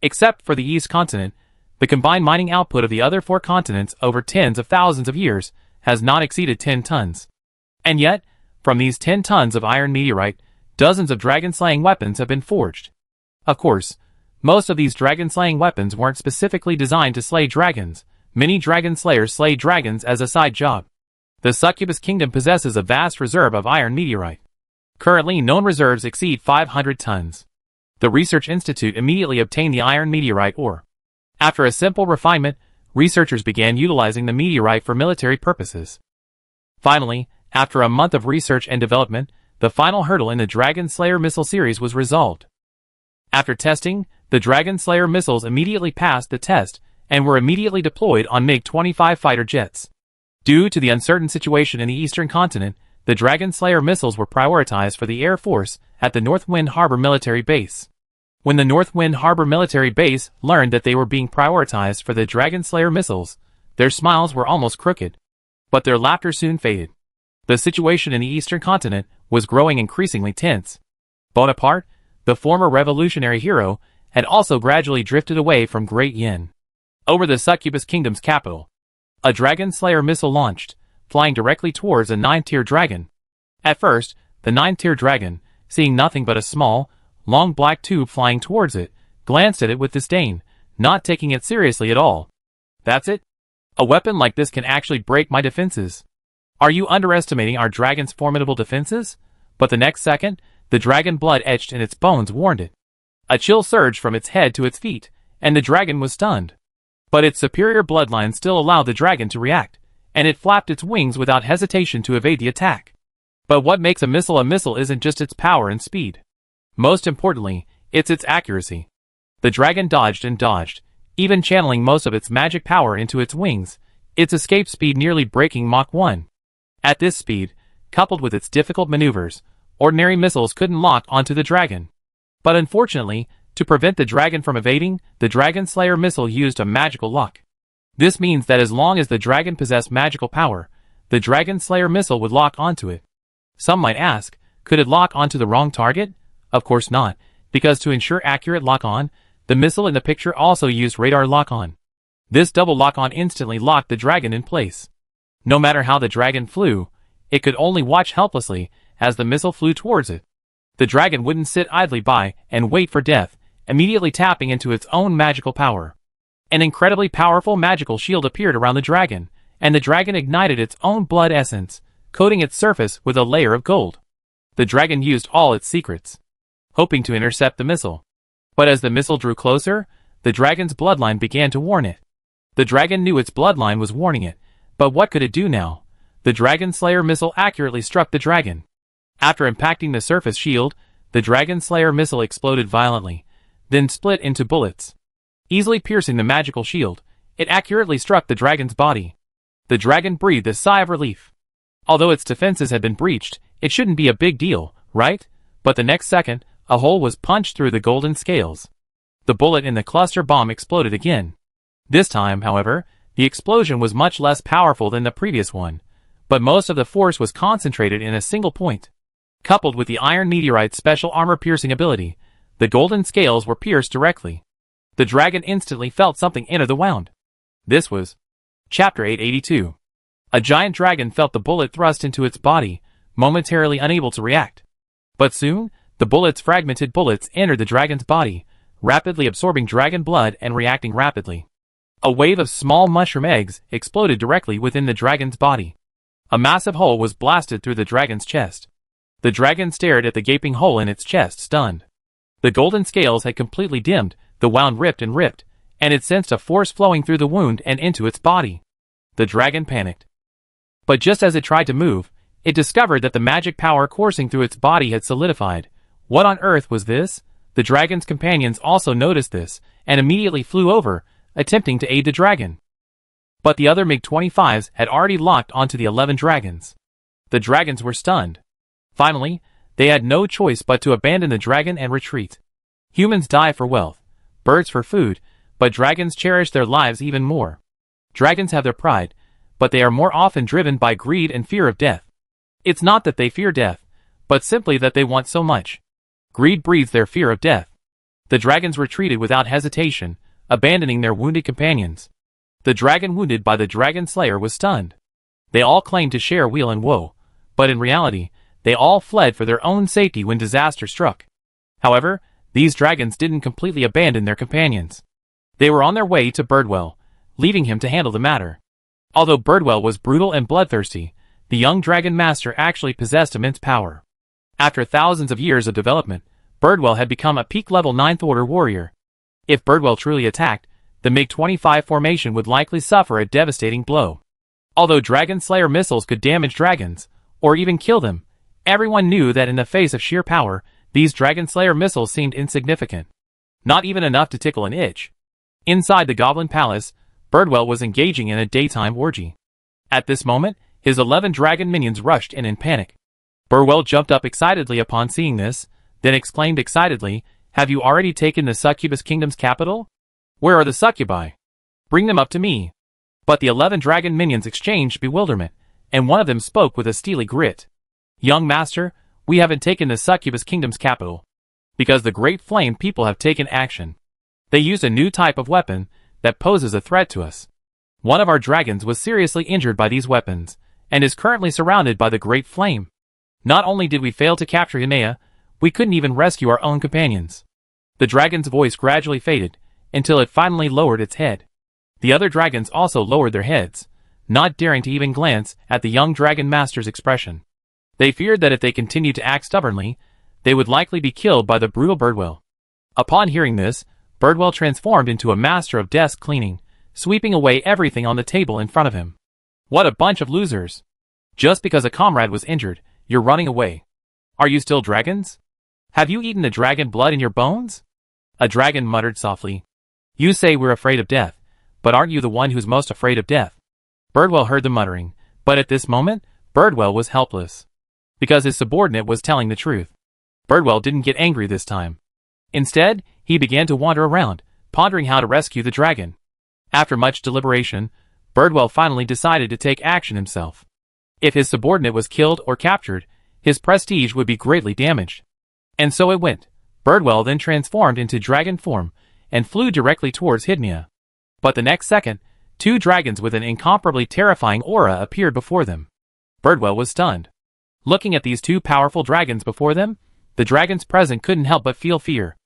Speaker 1: Except for the East Continent, the combined mining output of the other 4 continents over tens of thousands of years has not exceeded 10 tons. And yet, from these 10 tons of iron meteorite, dozens of dragon-slaying weapons have been forged. Of course, most of these dragon-slaying weapons weren't specifically designed to slay dragons. Many dragon slayers slay dragons as a side job. The Succubus Kingdom possesses a vast reserve of iron meteorite. Currently known reserves exceed 500 tons. The Research Institute immediately obtained the iron meteorite ore. After a simple refinement, researchers began utilizing the meteorite for military purposes. Finally, after a month of research and development, the final hurdle in the Dragon Slayer missile series was resolved. After testing, the Dragon Slayer missiles immediately passed the test and were immediately deployed on MiG-25 fighter jets. Due to the uncertain situation in the Eastern Continent, the Dragon Slayer missiles were prioritized for the Air Force at the Northwind Harbor Military Base. When the Northwind Harbor Military Base learned that they were being prioritized for the Dragon Slayer missiles, their smiles were almost crooked. But their laughter soon faded. The situation in the Eastern Continent was growing increasingly tense. Bonaparte, the former revolutionary hero, had also gradually drifted away from Great Yin. Over the Succubus Kingdom's capital, a Dragon Slayer missile launched, flying directly towards a 9-tier dragon. At first, the 9-tier dragon, seeing nothing but a small, long black tube flying towards it, glanced at it with disdain, not taking it seriously at all. That's it? A weapon like this can actually break my defenses. Are you underestimating our dragon's formidable defenses? But the next second, the dragon blood etched in its bones warned it. A chill surged from its head to its feet, and the dragon was stunned. But its superior bloodline still allowed the dragon to react, and it flapped its wings without hesitation to evade the attack. But what makes a missile isn't just its power and speed. Most importantly, it's its accuracy. The dragon dodged and dodged, even channeling most of its magic power into its wings, its escape speed nearly breaking Mach 1. At this speed, coupled with its difficult maneuvers, ordinary missiles couldn't lock onto the dragon. But unfortunately, to prevent the dragon from evading, the Dragon Slayer missile used a magical lock. This means that as long as the dragon possessed magical power, the Dragon Slayer missile would lock onto it. Some might ask, could it lock onto the wrong target? Of course not, because to ensure accurate lock-on, the missile in the picture also used radar lock-on. This double lock-on instantly locked the dragon in place. No matter how the dragon flew, it could only watch helplessly as the missile flew towards it. The dragon wouldn't sit idly by and wait for death, immediately tapping into its own magical power. An incredibly powerful magical shield appeared around the dragon, and the dragon ignited its own blood essence, coating its surface with a layer of gold. The dragon used all its secrets, hoping to intercept the missile. But as the missile drew closer, the dragon's bloodline began to warn it. The dragon knew its bloodline was warning it, but what could it do now? The Dragon Slayer missile accurately struck the dragon. After impacting the surface shield, the Dragon Slayer missile exploded violently, then split into bullets. Easily piercing the magical shield, it accurately struck the dragon's body. The dragon breathed a sigh of relief. Although its defenses had been breached, it shouldn't be a big deal, right? But the next second, a hole was punched through the golden scales. The bullet in the cluster bomb exploded again. This time, however, the explosion was much less powerful than the previous one, but most of the force was concentrated in a single point. Coupled with the iron meteorite's special armor-piercing ability, the golden scales were pierced directly. The dragon instantly felt something enter the wound. This was Chapter 882. A giant dragon felt the bullet thrust into its body, momentarily unable to react. But soon, the bullet's fragmented bullets entered the dragon's body, rapidly absorbing dragon blood and reacting rapidly. A wave of small mushroom eggs exploded directly within the dragon's body. A massive hole was blasted through the dragon's chest. The dragon stared at the gaping hole in its chest, stunned. The golden scales had completely dimmed, the wound ripped, and it sensed a force flowing through the wound and into its body. The dragon panicked. But just as it tried to move, It discovered that the magic power coursing through its body had solidified. What on earth was this? The dragon's companions also noticed this, and immediately flew over, attempting to aid the dragon. But the other MiG-25s had already locked onto the 11 dragons. The dragons were stunned. Finally, they had no choice but to abandon the dragon and retreat. Humans die for wealth, birds for food, but dragons cherish their lives even more. Dragons have their pride, but they are more often driven by greed and fear of death. It's not that they fear death, but simply that they want so much. Greed breeds their fear of death. The dragons retreated without hesitation, abandoning their wounded companions. The dragon wounded by the dragon slayer was stunned. They all claimed to share weal and woe, but in reality, they all fled for their own safety when disaster struck. However, these dragons didn't completely abandon their companions. They were on their way to Birdwell, leaving him to handle the matter. Although Birdwell was brutal and bloodthirsty, the young dragon master actually possessed immense power. After thousands of years of development, Birdwell had become a peak-level 9th Order warrior. If Birdwell truly attacked, the MiG-25 formation would likely suffer a devastating blow. Although Dragon Slayer missiles could damage dragons, or even kill them, everyone knew that in the face of sheer power, these Dragon Slayer missiles seemed insignificant. Not even enough to tickle an itch. Inside the Goblin Palace, Birdwell was engaging in a daytime orgy. At this moment, his 11 dragon minions rushed in panic. Birdwell jumped up excitedly upon seeing this, then exclaimed excitedly, "Have you already taken the Succubus Kingdom's capital? Where are the succubi? Bring them up to me." But the 11 dragon minions exchanged bewilderment, and one of them spoke with a steely grit. "Young master, we haven't taken the Succubus Kingdom's capital. Because the Great Flame people have taken action. They used a new type of weapon that poses a threat to us. One of our dragons was seriously injured by these weapons, and is currently surrounded by the Great Flame. Not only did we fail to capture Hinea, we couldn't even rescue our own companions." The dragon's voice gradually faded, until it finally lowered its head. The other dragons also lowered their heads, not daring to even glance at the young dragon master's expression. They feared that if they continued to act stubbornly, they would likely be killed by the brutal Birdwell. Upon hearing this, Birdwell transformed into a master of desk cleaning, sweeping away everything on the table in front of him. "What a bunch of losers! Just because a comrade was injured, you're running away. Are you still dragons? Have you eaten the dragon blood in your bones?" A dragon muttered softly. "You say we're afraid of death, but aren't you the one who's most afraid of death?" Birdwell heard the muttering, but at this moment, Birdwell was helpless. Because his subordinate was telling the truth. Birdwell didn't get angry this time. Instead, he began to wander around, pondering how to rescue the dragon. After much deliberation, Birdwell finally decided to take action himself. If his subordinate was killed or captured, his prestige would be greatly damaged. And so it went. Birdwell then transformed into dragon form, and flew directly towards Hydnia. But the next second, 2 dragons with an incomparably terrifying aura appeared before them. Birdwell was stunned. Looking at these 2 powerful dragons before them, the dragons present couldn't help but feel fear.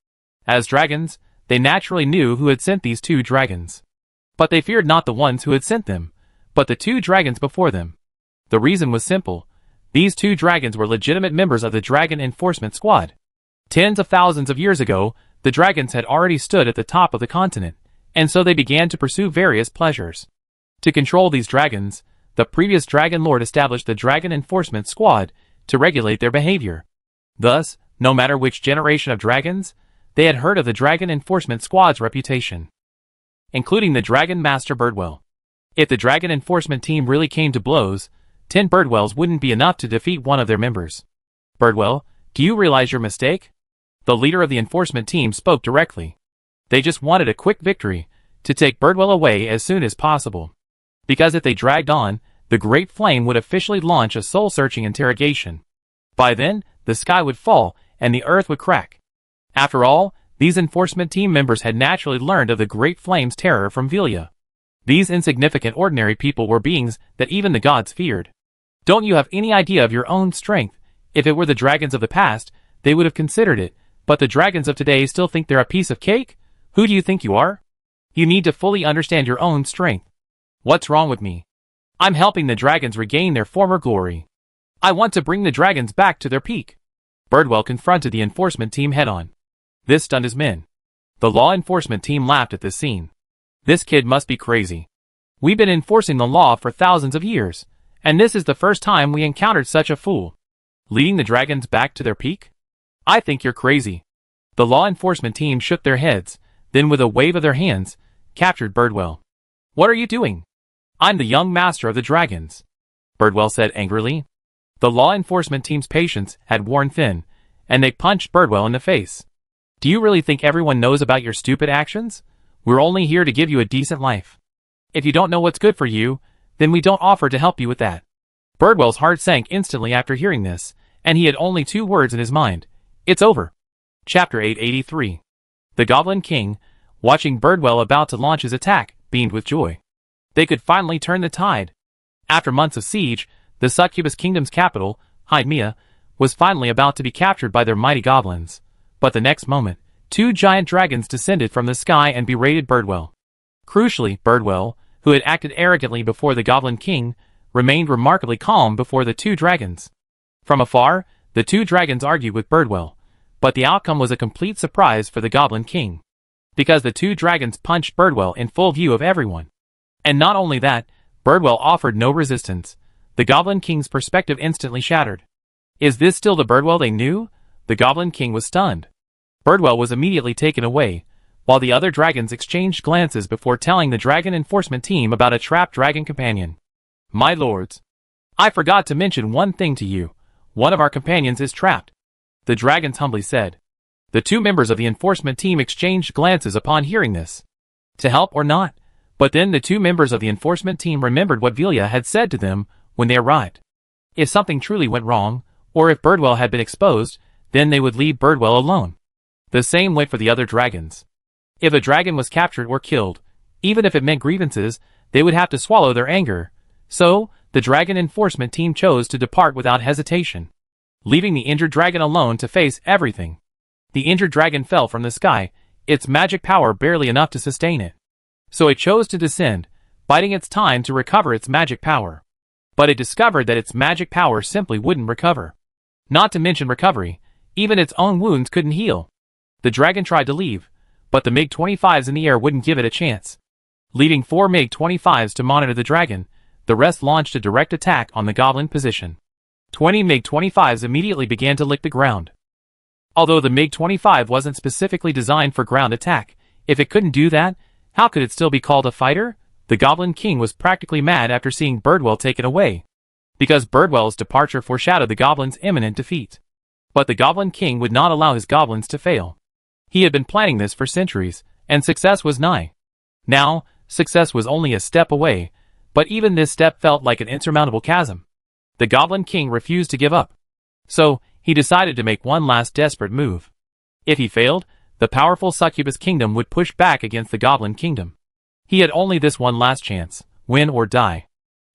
Speaker 1: As dragons, they naturally knew who had sent these 2 dragons. But they feared not the ones who had sent them, but the 2 dragons before them. The reason was simple. These 2 dragons were legitimate members of the Dragon Enforcement Squad. Tens of thousands of years ago, the dragons had already stood at the top of the continent, and so they began to pursue various pleasures. To control these dragons, the previous Dragon Lord established the Dragon Enforcement Squad to regulate their behavior. Thus, no matter which generation of dragons, they had heard of the Dragon Enforcement Squad's reputation, including the Dragon Master Birdwell. If the Dragon Enforcement team really came to blows, 10 Birdwells wouldn't be enough to defeat one of their members. "Birdwell, do you realize your mistake?" The leader of the enforcement team spoke directly. They just wanted a quick victory, to take Birdwell away as soon as possible. Because if they dragged on, the Great Flame would officially launch a soul-searching interrogation. By then, the sky would fall, and the earth would crack. After all, these enforcement team members had naturally learned of the Great Flame's terror from Velia. These insignificant ordinary people were beings that even the gods feared. Don't you have any idea of your own strength? If it were the dragons of the past, they would have considered it, but the dragons of today still think they're a piece of cake? Who do you think you are? You need to fully understand your own strength. What's wrong with me? I'm helping the dragons regain their former glory. I want to bring the dragons back to their peak. Birdwell confronted the enforcement team head-on. This stunned his men. The law enforcement team laughed at this scene. This kid must be crazy. We've been enforcing the law for thousands of years, And this is the first time we encountered such a fool. Leading the dragons back to their peak? I think you're crazy. The law enforcement team shook their heads, then with a wave of their hands, captured Birdwell. What are you doing? I'm the young master of the dragons, Birdwell said angrily. The law enforcement team's patience had worn thin, and they punched Birdwell in the face. Do you really think everyone knows about your stupid actions? We're only here to give you a decent life. If you don't know what's good for you, then we don't offer to help you with that. Birdwell's heart sank instantly after hearing this, and he had only 2 words in his mind. It's over. Chapter 883. The Goblin King, watching Birdwell about to launch his attack, beamed with joy. They could finally turn the tide. After months of siege, the Succubus Kingdom's capital, Hydmea, was finally about to be captured by their mighty goblins. But the next moment, 2 giant dragons descended from the sky and berated Birdwell. Crucially, Birdwell, who had acted arrogantly before the Goblin King, remained remarkably calm before the 2 dragons. From afar, the 2 dragons argued with Birdwell, but the outcome was a complete surprise for the Goblin King. Because the 2 dragons punched Birdwell in full view of everyone. And not only that, Birdwell offered no resistance. The Goblin King's perspective instantly shattered. Is this still the Birdwell they knew? The Goblin King was stunned. Birdwell was immediately taken away, while the other dragons exchanged glances before telling the dragon enforcement team about a trapped dragon companion. My lords, I forgot to mention one thing to you. One of our companions is trapped, the dragons humbly said. The 2 members of the enforcement team exchanged glances upon hearing this. To help or not? But then the 2 members of the enforcement team remembered what Velia had said to them when they arrived. If something truly went wrong, or if Birdwell had been exposed, then they would leave Birdwell alone. The same went for the other dragons. If a dragon was captured or killed, even if it meant grievances, they would have to swallow their anger. So, the dragon enforcement team chose to depart without hesitation, leaving the injured dragon alone to face everything. The injured dragon fell from the sky, its magic power barely enough to sustain it. So it chose to descend, biding its time to recover its magic power. But it discovered that its magic power simply wouldn't recover. Not to mention recovery, even its own wounds couldn't heal. The dragon tried to leave, but the MiG-25s in the air wouldn't give it a chance. Leaving 4 MiG-25s to monitor the dragon, the rest launched a direct attack on the goblin position. 20 MiG-25s immediately began to lick the ground. Although the MiG-25 wasn't specifically designed for ground attack, if it couldn't do that, how could it still be called a fighter? The Goblin King was practically mad after seeing Birdwell taken away, because Birdwell's departure foreshadowed the goblins' imminent defeat. But the Goblin King would not allow his goblins to fail. He had been planning this for centuries, and success was nigh. Now, success was only a step away, but even this step felt like an insurmountable chasm. The Goblin King refused to give up. So, he decided to make one last desperate move. If he failed, the powerful Succubus Kingdom would push back against the Goblin Kingdom. He had only this one last chance, win or die.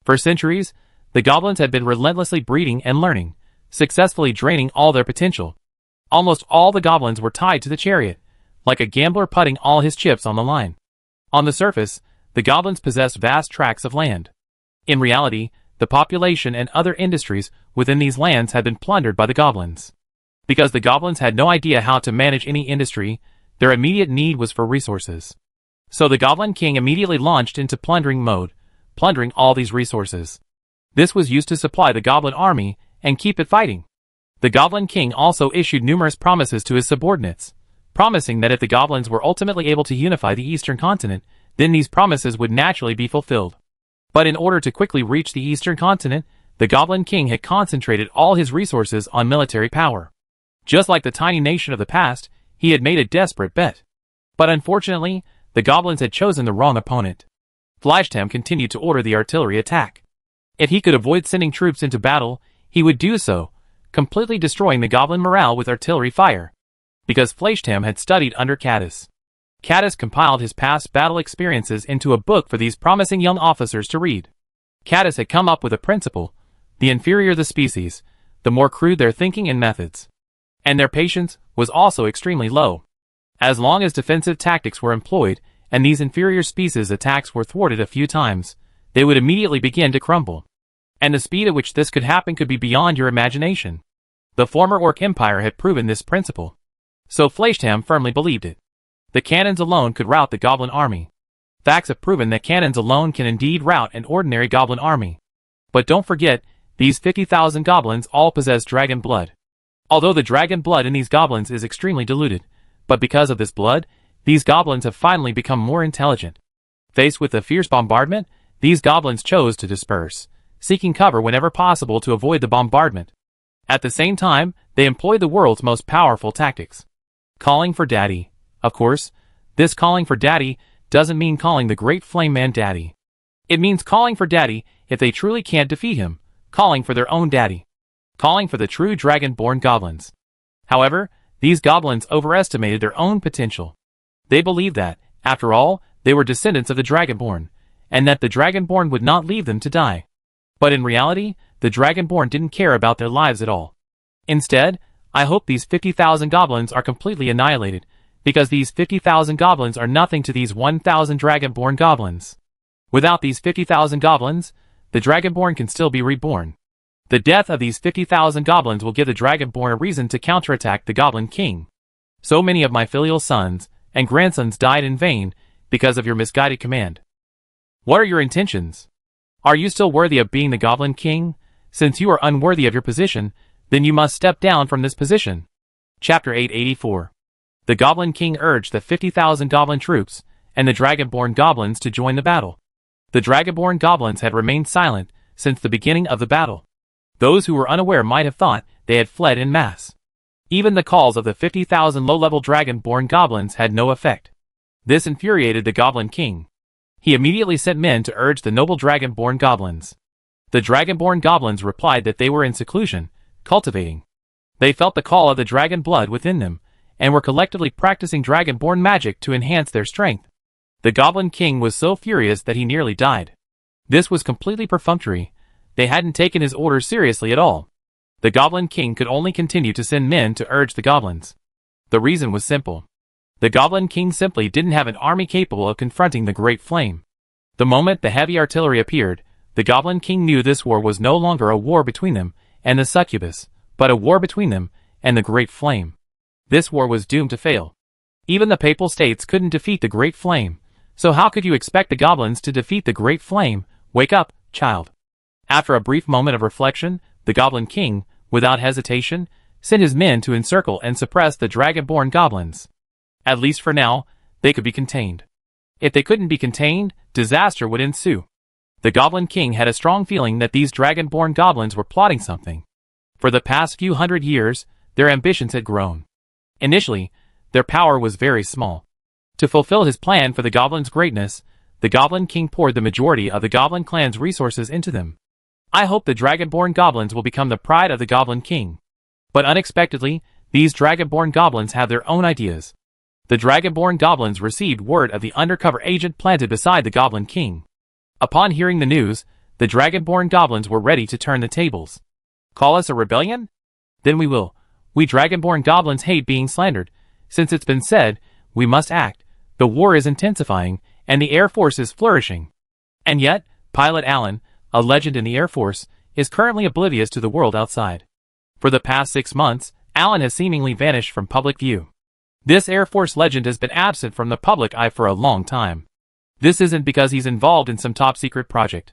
Speaker 1: For centuries, the goblins had been relentlessly breeding and learning, successfully draining all their potential. Almost all the goblins were tied to the chariot, like a gambler putting all his chips on the line. On the surface, the goblins possessed vast tracts of land. In reality, the population and other industries within these lands had been plundered by the goblins. Because the goblins had no idea how to manage any industry, their immediate need was for resources. So the Goblin King immediately launched into plundering mode, plundering all these resources. This was used to supply the goblin army and keep it fighting. The Goblin King also issued numerous promises to his subordinates, promising that if the goblins were ultimately able to unify the eastern continent, then these promises would naturally be fulfilled. But in order to quickly reach the eastern continent, the Goblin King had concentrated all his resources on military power. Just like the tiny nation of the past, he had made a desperate bet. But unfortunately, the goblins had chosen the wrong opponent. Flashtam continued to order the artillery attack. If he could avoid sending troops into battle, he would do so, completely destroying the goblin morale with artillery fire. Because Flashtam had studied under Caddis. Caddis compiled his past battle experiences into a book for these promising young officers to read. Caddis had come up with a principle: the inferior the species, the more crude their thinking and methods. And their patience was also extremely low. As long as defensive tactics were employed, and these inferior species attacks were thwarted a few times, they would immediately begin to crumble. And the speed at which this could happen could be beyond your imagination. The former Orc Empire had proven this principle. So Flashtam firmly believed it. The cannons alone could rout the goblin army. Facts have proven that cannons alone can indeed rout an ordinary goblin army. But don't forget, these 50,000 goblins all possess dragon blood. Although the dragon blood in these goblins is extremely diluted, but because of this blood, these goblins have finally become more intelligent. Faced with the fierce bombardment, these goblins chose to disperse, seeking cover whenever possible to avoid the bombardment. At the same time, they employed the world's most powerful tactics. Calling for Daddy. Of course, this calling for Daddy doesn't mean calling the Great Flame Man Daddy. It means calling for Daddy if they truly can't defeat him, calling for their own daddy. Calling for the true dragon-born goblins. However, these goblins overestimated their own potential. They believed that, after all, they were descendants of the Dragonborn, and that the Dragonborn would not leave them to die. But in reality, the Dragonborn didn't care about their lives at all. Instead, I hope these 50,000 goblins are completely annihilated, because these 50,000 goblins are nothing to these 1,000 Dragonborn goblins. Without these 50,000 goblins, the Dragonborn can still be reborn. The death of these 50,000 goblins will give the Dragonborn a reason to counterattack the Goblin King. So many of my filial sons and grandsons died in vain because of your misguided command. What are your intentions? Are you still worthy of being the Goblin King? Since you are unworthy of your position, then you must step down from this position. Chapter 884. The Goblin King urged the 50,000 goblin troops and the Dragonborn goblins to join the battle. The Dragonborn goblins had remained silent since the beginning of the battle. Those who were unaware might have thought they had fled en masse. Even the calls of the 50,000 low-level Dragonborn goblins had no effect. This infuriated the Goblin King. He immediately sent men to urge the noble Dragonborn goblins. The Dragonborn goblins replied that they were in seclusion, cultivating. They felt the call of the dragon blood within them, and were collectively practicing Dragonborn magic to enhance their strength. The Goblin King was so furious that he nearly died. This was completely perfunctory. They hadn't taken his orders seriously at all. The Goblin King could only continue to send men to urge the goblins. The reason was simple. The Goblin King simply didn't have an army capable of confronting the Great Flame. The moment the heavy artillery appeared, the Goblin King knew this war was no longer a war between them and the succubus, but a war between them and the Great Flame. This war was doomed to fail. Even the Papal States couldn't defeat the Great Flame, so how could you expect the goblins to defeat the Great Flame? Wake up, child. After a brief moment of reflection, the Goblin King, without hesitation, sent his men to encircle and suppress the Dragonborn goblins. At least for now, they could be contained. If they couldn't be contained, disaster would ensue. The Goblin King had a strong feeling that these Dragonborn goblins were plotting something. For the past few hundred years, their ambitions had grown. Initially, their power was very small. To fulfill his plan for the goblins' greatness, the Goblin King poured the majority of the Goblin clan's resources into them. I hope the Dragonborn goblins will become the pride of the Goblin King. But unexpectedly, these Dragonborn goblins have their own ideas. The Dragonborn goblins received word of the undercover agent planted beside the Goblin King. Upon hearing the news, the Dragonborn goblins were ready to turn the tables. Call us a rebellion? Then we will. We Dragonborn goblins hate being slandered. Since it's been said, we must act. The war is intensifying, and the Air Force is flourishing. And yet, Pilot Allen, a legend in the Air Force, is currently oblivious to the world outside. For the past 6 months, Allen has seemingly vanished from public view. This Air Force legend has been absent from the public eye for a long time. This isn't because he's involved in some top-secret project.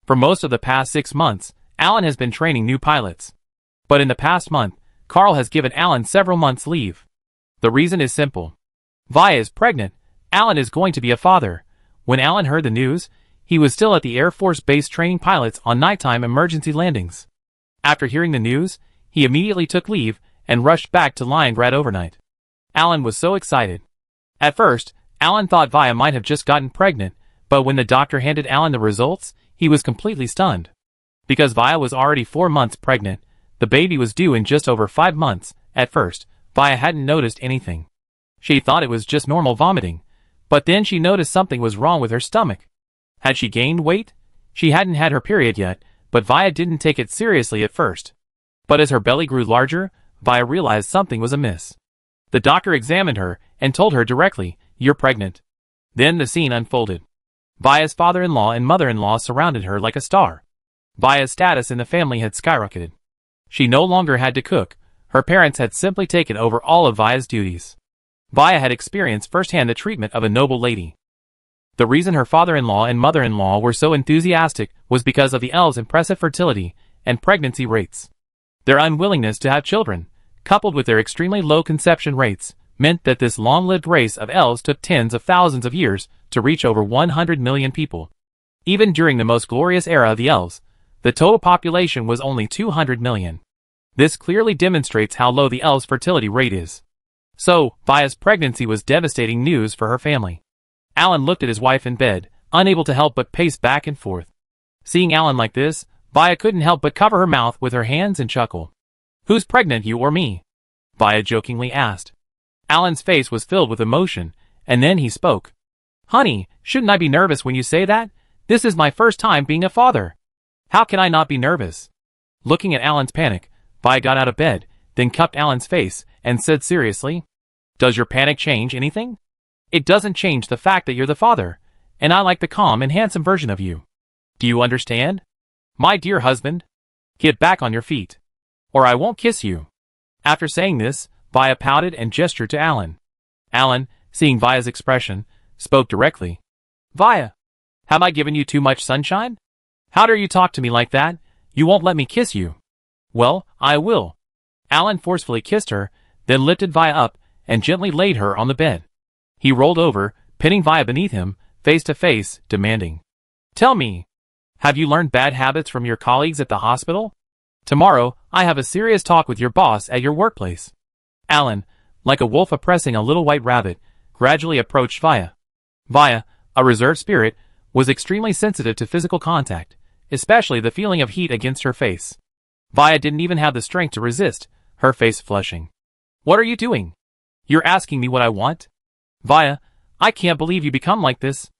Speaker 1: For most of the past 6 months, Allen has been training new pilots. But in the past month, Carl has given Allen several months' leave. The reason is simple. Vi is pregnant. Allen is going to be a father. When Allen heard the news, he was still at the Air Force Base training pilots on nighttime emergency landings. After hearing the news, he immediately took leave and rushed back to Leningrad overnight. Allen was so excited. At first, Allen thought Vi might have just gotten pregnant, but when the doctor handed Allen the results, he was completely stunned. Because Vi was already 4 months pregnant, the baby was due in just over 5 months. At first, Vi hadn't noticed anything. She thought it was just normal vomiting, but then she noticed something was wrong with her stomach. Had she gained weight? She hadn't had her period yet, but Vi didn't take it seriously at first. But as her belly grew larger, Vi realized something was amiss. The doctor examined her and told her directly, "You're pregnant." Then the scene unfolded. Vi's father-in-law and mother-in-law surrounded her like a star. Vi's status in the family had skyrocketed. She no longer had to cook. Her parents had simply taken over all of Vi's duties. Vi had experienced firsthand the treatment of a noble lady. The reason her father-in-law and mother-in-law were so enthusiastic was because of the elves' impressive fertility and pregnancy rates. Their unwillingness to have children, coupled with their extremely low conception rates, meant that this long-lived race of elves took tens of thousands of years to reach over 100 million people. Even during the most glorious era of the elves, the total population was only 200 million. This clearly demonstrates how low the elves' fertility rate is. So, Vaya's pregnancy was devastating news for her family. Alan looked at his wife in bed, unable to help but pace back and forth. Seeing Alan like this, Vaya couldn't help but cover her mouth with her hands and chuckle. "Who's pregnant, you or me?" Vaya jokingly asked. Alan's face was filled with emotion, and then he spoke. "Honey, shouldn't I be nervous when you say that? This is my first time being a father. How can I not be nervous?" Looking at Alan's panic, Vaya got out of bed, then cupped Alan's face, and said seriously, "Does your panic change anything? It doesn't change the fact that you're the father, and I like the calm and handsome version of you. Do you understand? My dear husband, get back on your feet, or I won't kiss you." After saying this, Vaya pouted and gestured to Alan. Alan, seeing Vaya's expression, spoke directly. "Vaya, have I given you too much sunshine? How dare you talk to me like that? You won't let me kiss you." "Well, I will." Alan forcefully kissed her, then lifted Vaya up and gently laid her on the bed. He rolled over, pinning Vaya beneath him, face to face, demanding, "Tell me, have you learned bad habits from your colleagues at the hospital? Tomorrow, I have a serious talk with your boss at your workplace." Alan, like a wolf oppressing a little white rabbit, gradually approached Vaya. Vaya, a reserved spirit, was extremely sensitive to physical contact, especially the feeling of heat against her face. Vaya didn't even have the strength to resist, her face flushing. "What are you doing? You're asking me what I want? Vaya, I can't believe you become like this.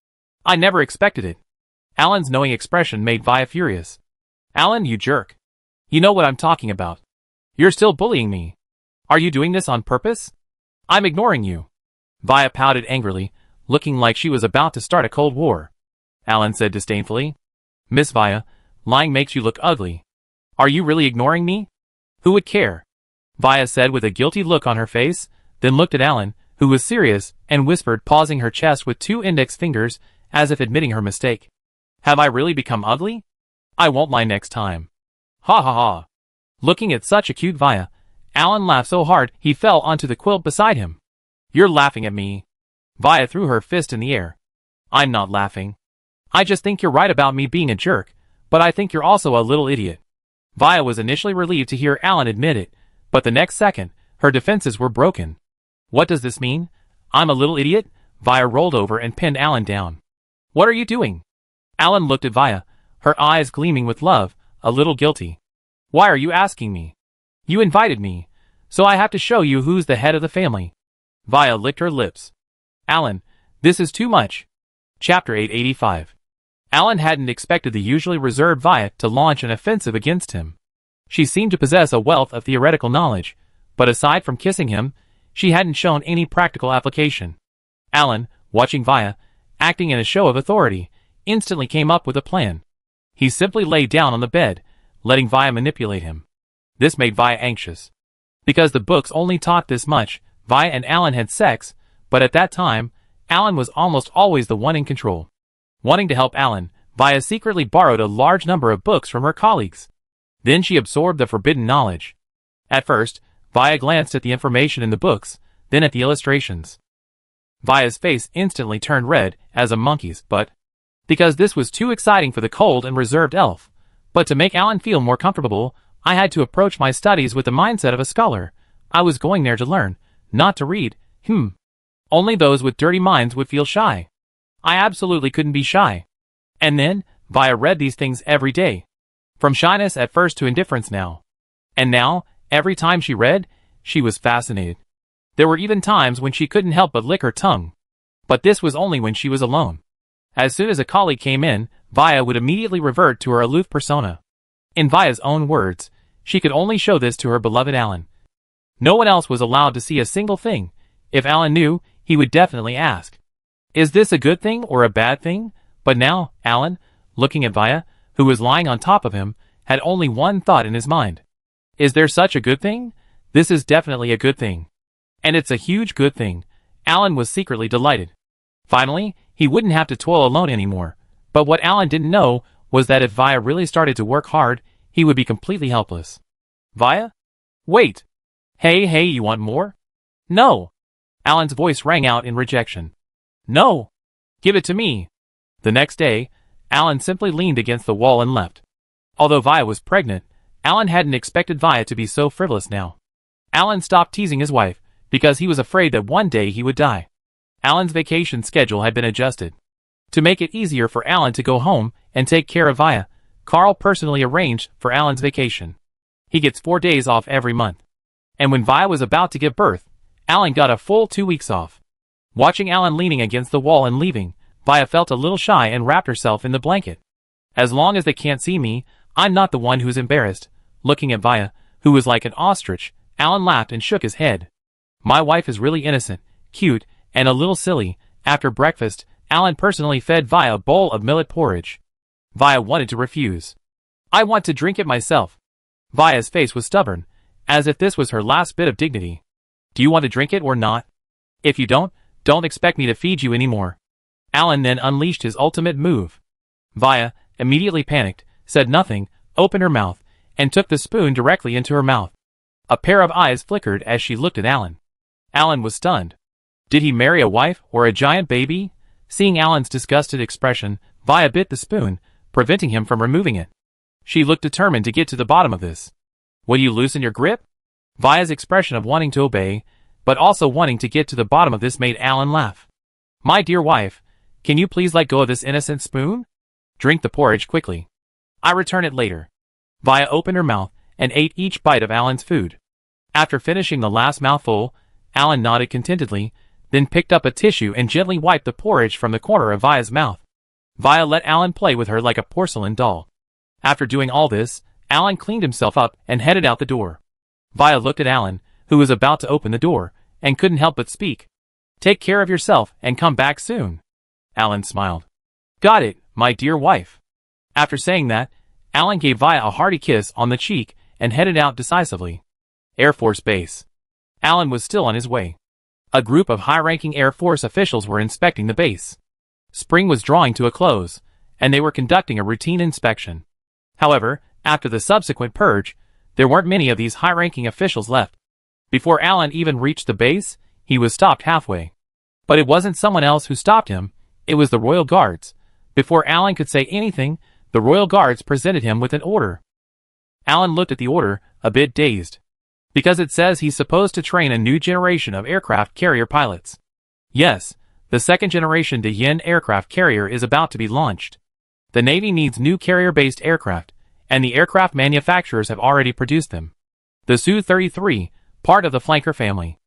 Speaker 1: I never expected it." Alan's knowing expression made Vaya furious. "Alan, you jerk. You know what I'm talking about. You're still bullying me. Are you doing this on purpose? I'm ignoring you." Vaya pouted angrily, looking like she was about to start a cold war. Alan said disdainfully, "Miss Vaya, lying makes you look ugly. Are you really ignoring me? Who would care?" Vaya said with a guilty look on her face, then looked at Alan, who was serious, and whispered, pausing her chest with 2 index fingers, as if admitting her mistake. "Have I really become ugly? I won't lie next time. Ha ha ha." Looking at such a cute Vaya, Alan laughed so hard he fell onto the quilt beside him. "You're laughing at me." Vaya threw her fist in the air. "I'm not laughing. I just think you're right about me being a jerk, but I think you're also a little idiot." Vaya was initially relieved to hear Alan admit it, but the next second, her defenses were broken. "What does this mean? I'm a little idiot?" Vaya rolled over and pinned Alan down. "What are you doing?" Alan looked at Vaya, her eyes gleaming with love, a little guilty. "Why are you asking me? You invited me, so I have to show you who's the head of the family." Vaya licked her lips. "Alan, this is too much." Chapter 885. Alan hadn't expected the usually reserved Vaya to launch an offensive against him. She seemed to possess a wealth of theoretical knowledge, but aside from kissing him, she hadn't shown any practical application. Alan, watching Vaya, acting in a show of authority, instantly came up with a plan. He simply lay down on the bed, letting Vaya manipulate him. This made Vaya anxious. Because the books only taught this much, Vaya and Alan had sex, but at that time, Alan was almost always the one in control. Wanting to help Alan, Vaya secretly borrowed a large number of books from her colleagues. Then she absorbed the forbidden knowledge. At first, Vaya glanced at the information in the books, then at the illustrations. Vaya's face instantly turned red as a monkey's, but because this was too exciting for the cold and reserved elf. But to make Alan feel more comfortable, I had to approach my studies with the mindset of a scholar. I was going there to learn, not to read. Only those with dirty minds would feel shy. I absolutely couldn't be shy. And then, Vaya read these things every day. From shyness at first to indifference now. And now, every time she read, she was fascinated. There were even times when she couldn't help but lick her tongue. But this was only when she was alone. As soon as a colleague came in, Vaya would immediately revert to her aloof persona. In Vaya's own words, she could only show this to her beloved Alan. No one else was allowed to see a single thing. If Alan knew, he would definitely ask, "Is this a good thing or a bad thing?" But now, Alan, looking at Vaya, who was lying on top of him, had only one thought in his mind. Is there such a good thing? This is definitely a good thing. And it's a huge good thing. Alan was secretly delighted. Finally, he wouldn't have to toil alone anymore. But what Alan didn't know was that if Vaya really started to work hard, he would be completely helpless. Vaya? Wait! Hey, you want more? No! Alan's voice rang out in rejection. No! Give it to me! The next day, Alan simply leaned against the wall and left. Although Vaya was pregnant, Alan hadn't expected Vaya to be so frivolous now. Alan stopped teasing his wife, because he was afraid that one day he would die. Alan's vacation schedule had been adjusted. To make it easier for Alan to go home and take care of Vaya, Carl personally arranged for Alan's vacation. He gets 4 days off every month. And when Vaya was about to give birth, Alan got a full 2 weeks off. Watching Alan leaning against the wall and leaving, Vaya felt a little shy and wrapped herself in the blanket. As long as they can't see me, I'm not the one who's embarrassed. Looking at Vaya, who was like an ostrich, Alan laughed and shook his head. My wife is really innocent, cute, and a little silly. After breakfast, Alan personally fed Vaya a bowl of millet porridge. Vaya wanted to refuse. I want to drink it myself. Vaya's face was stubborn, as if this was her last bit of dignity. Do you want to drink it or not? If you don't expect me to feed you anymore. Alan then unleashed his ultimate move. Vaya, immediately panicked, said nothing, opened her mouth, and took the spoon directly into her mouth. A pair of eyes flickered as she looked at Alan. Alan was stunned. Did he marry a wife or a giant baby? Seeing Alan's disgusted expression, Vaya bit the spoon, preventing him from removing it. She looked determined to get to the bottom of this. Will you loosen your grip? Vaya's expression of wanting to obey, but also wanting to get to the bottom of this made Alan laugh. My dear wife, can you please let go of this innocent spoon? Drink the porridge quickly. I return it later. Vaya opened her mouth and ate each bite of Alan's food. After finishing the last mouthful, Alan nodded contentedly, then picked up a tissue and gently wiped the porridge from the corner of Vaya's mouth. Vaya let Alan play with her like a porcelain doll. After doing all this, Alan cleaned himself up and headed out the door. Vaya looked at Alan, who was about to open the door, and couldn't help but speak. Take care of yourself and come back soon. Alan smiled. Got it, my dear wife. After saying that, Alan gave Vaya a hearty kiss on the cheek and headed out decisively. Air Force Base. Alan was still on his way. A group of high-ranking Air Force officials were inspecting the base. Spring was drawing to a close, and they were conducting a routine inspection. However, after the subsequent purge, there weren't many of these high-ranking officials left. Before Alan even reached the base, he was stopped halfway. But it wasn't someone else who stopped him, it was the Royal Guards. Before Alan could say anything, the Royal Guards presented him with an order. Alan looked at the order, a bit dazed. Because it says he's supposed to train a new generation of aircraft carrier pilots. Yes, the second generation De Yin aircraft carrier is about to be launched. The Navy needs new carrier-based aircraft, and the aircraft manufacturers have already produced them. The Su-33, part of the Flanker family.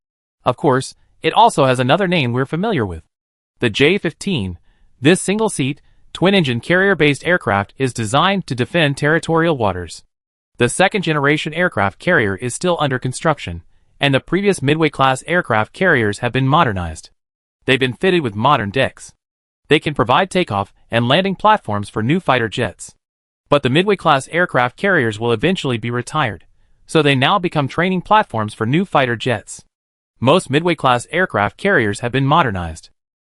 Speaker 1: Of course, it also has another name we're familiar with. The J-15, this single-seat, twin-engine carrier-based aircraft is designed to defend territorial waters. The second-generation aircraft carrier is still under construction, and the previous Midway-class aircraft carriers have been modernized. They've been fitted with modern decks. They can provide takeoff and landing platforms for new fighter jets. But the Midway-class aircraft carriers will eventually be retired, so they now become training platforms for new fighter jets. Most Midway-class aircraft carriers have been modernized.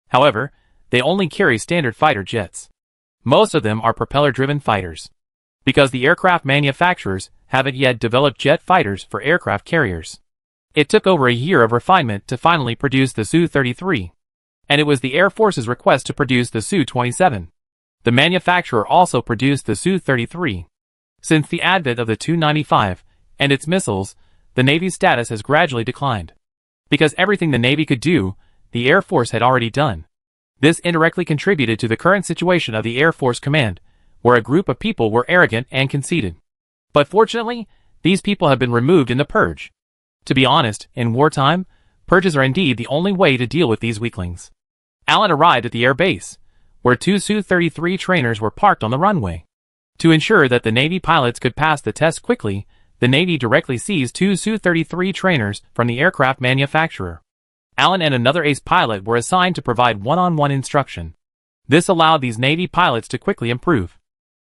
Speaker 1: However, they only carry standard fighter jets. Most of them are propeller-driven fighters. Because the aircraft manufacturers haven't yet developed jet fighters for aircraft carriers. It took over a year of refinement to finally produce the Su-33. And it was the Air Force's request to produce the Su-27. The manufacturer also produced the Su-33. Since the advent of the Tu-95 and its missiles, the Navy's status has gradually declined. Because everything the Navy could do, the Air Force had already done. This indirectly contributed to the current situation of the Air Force Command, where a group of people were arrogant and conceited. But fortunately, these people have been removed in the purge. To be honest, in wartime, purges are indeed the only way to deal with these weaklings. Alan arrived at the air base, where two Su-33 trainers were parked on the runway. To ensure that the Navy pilots could pass the test quickly, the Navy directly seized two Su-33 trainers from the aircraft manufacturer. Alan and another ace pilot were assigned to provide one-on-one instruction. This allowed these Navy pilots to quickly improve.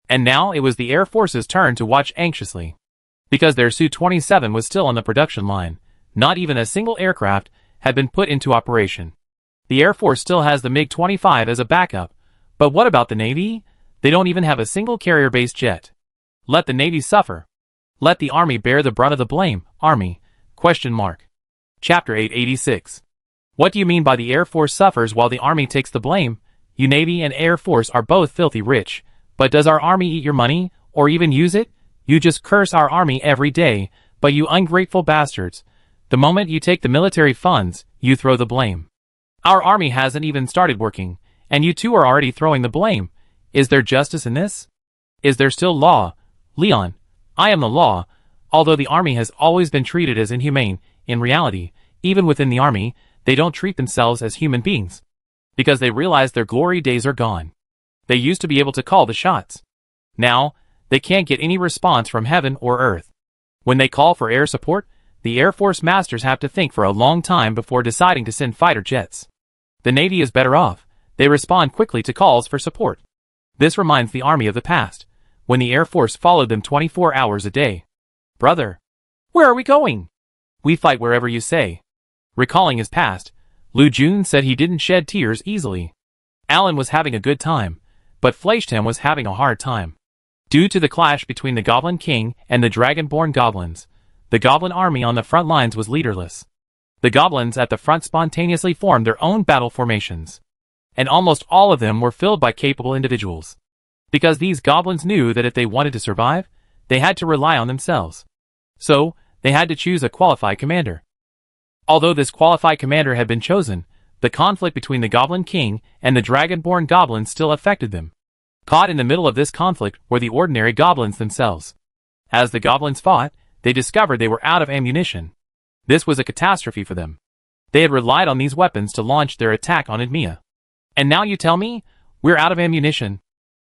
Speaker 1: And now it was the Air Force's turn to watch anxiously. Because their Su-27 was still on the production line, not even a single aircraft had been put into operation. The Air Force still has the MiG-25 as a backup, but what about the Navy? They don't even have a single carrier-based jet. Let the Navy suffer. Let the Army bear the brunt of the blame. Army? ? Chapter 886. What do you mean by the Air Force suffers while the Army takes the blame? You Navy and Air Force are both filthy rich, but does our Army eat your money, or even use it? You just curse our Army every day, but you ungrateful bastards. The moment you take the military funds, you throw the blame. Our Army hasn't even started working, and you two are already throwing the blame. Is there justice in this? Is there still law? Leon, I am the law. Although the Army has always been treated as inhumane, in reality, even within the Army, they don't treat themselves as human beings. Because they realize their glory days are gone. They used to be able to call the shots. Now, they can't get any response from heaven or earth. When they call for air support, the Air Force masters have to think for a long time before deciding to send fighter jets. The Navy is better off. They respond quickly to calls for support. This reminds the Army of the past, when the Air Force followed them 24 hours a day. Brother, where are we going? We fight wherever you say. Recalling his past, Lu Jun said he didn't shed tears easily. Alan was having a good time, but Fleischham was having a hard time. Due to the clash between the Goblin King and the Dragonborn Goblins, the Goblin army on the front lines was leaderless. The Goblins at the front spontaneously formed their own battle formations, and almost all of them were filled by capable individuals. Because these Goblins knew that if they wanted to survive, they had to rely on themselves. So, they had to choose a qualified commander. Although this qualified commander had been chosen, the conflict between the Goblin King and the Dragonborn Goblins still affected them. Caught in the middle of this conflict were the ordinary goblins themselves. As the goblins fought, they discovered they were out of ammunition. This was a catastrophe for them. They had relied on these weapons to launch their attack on Edmea. And now you tell me, we're out of ammunition?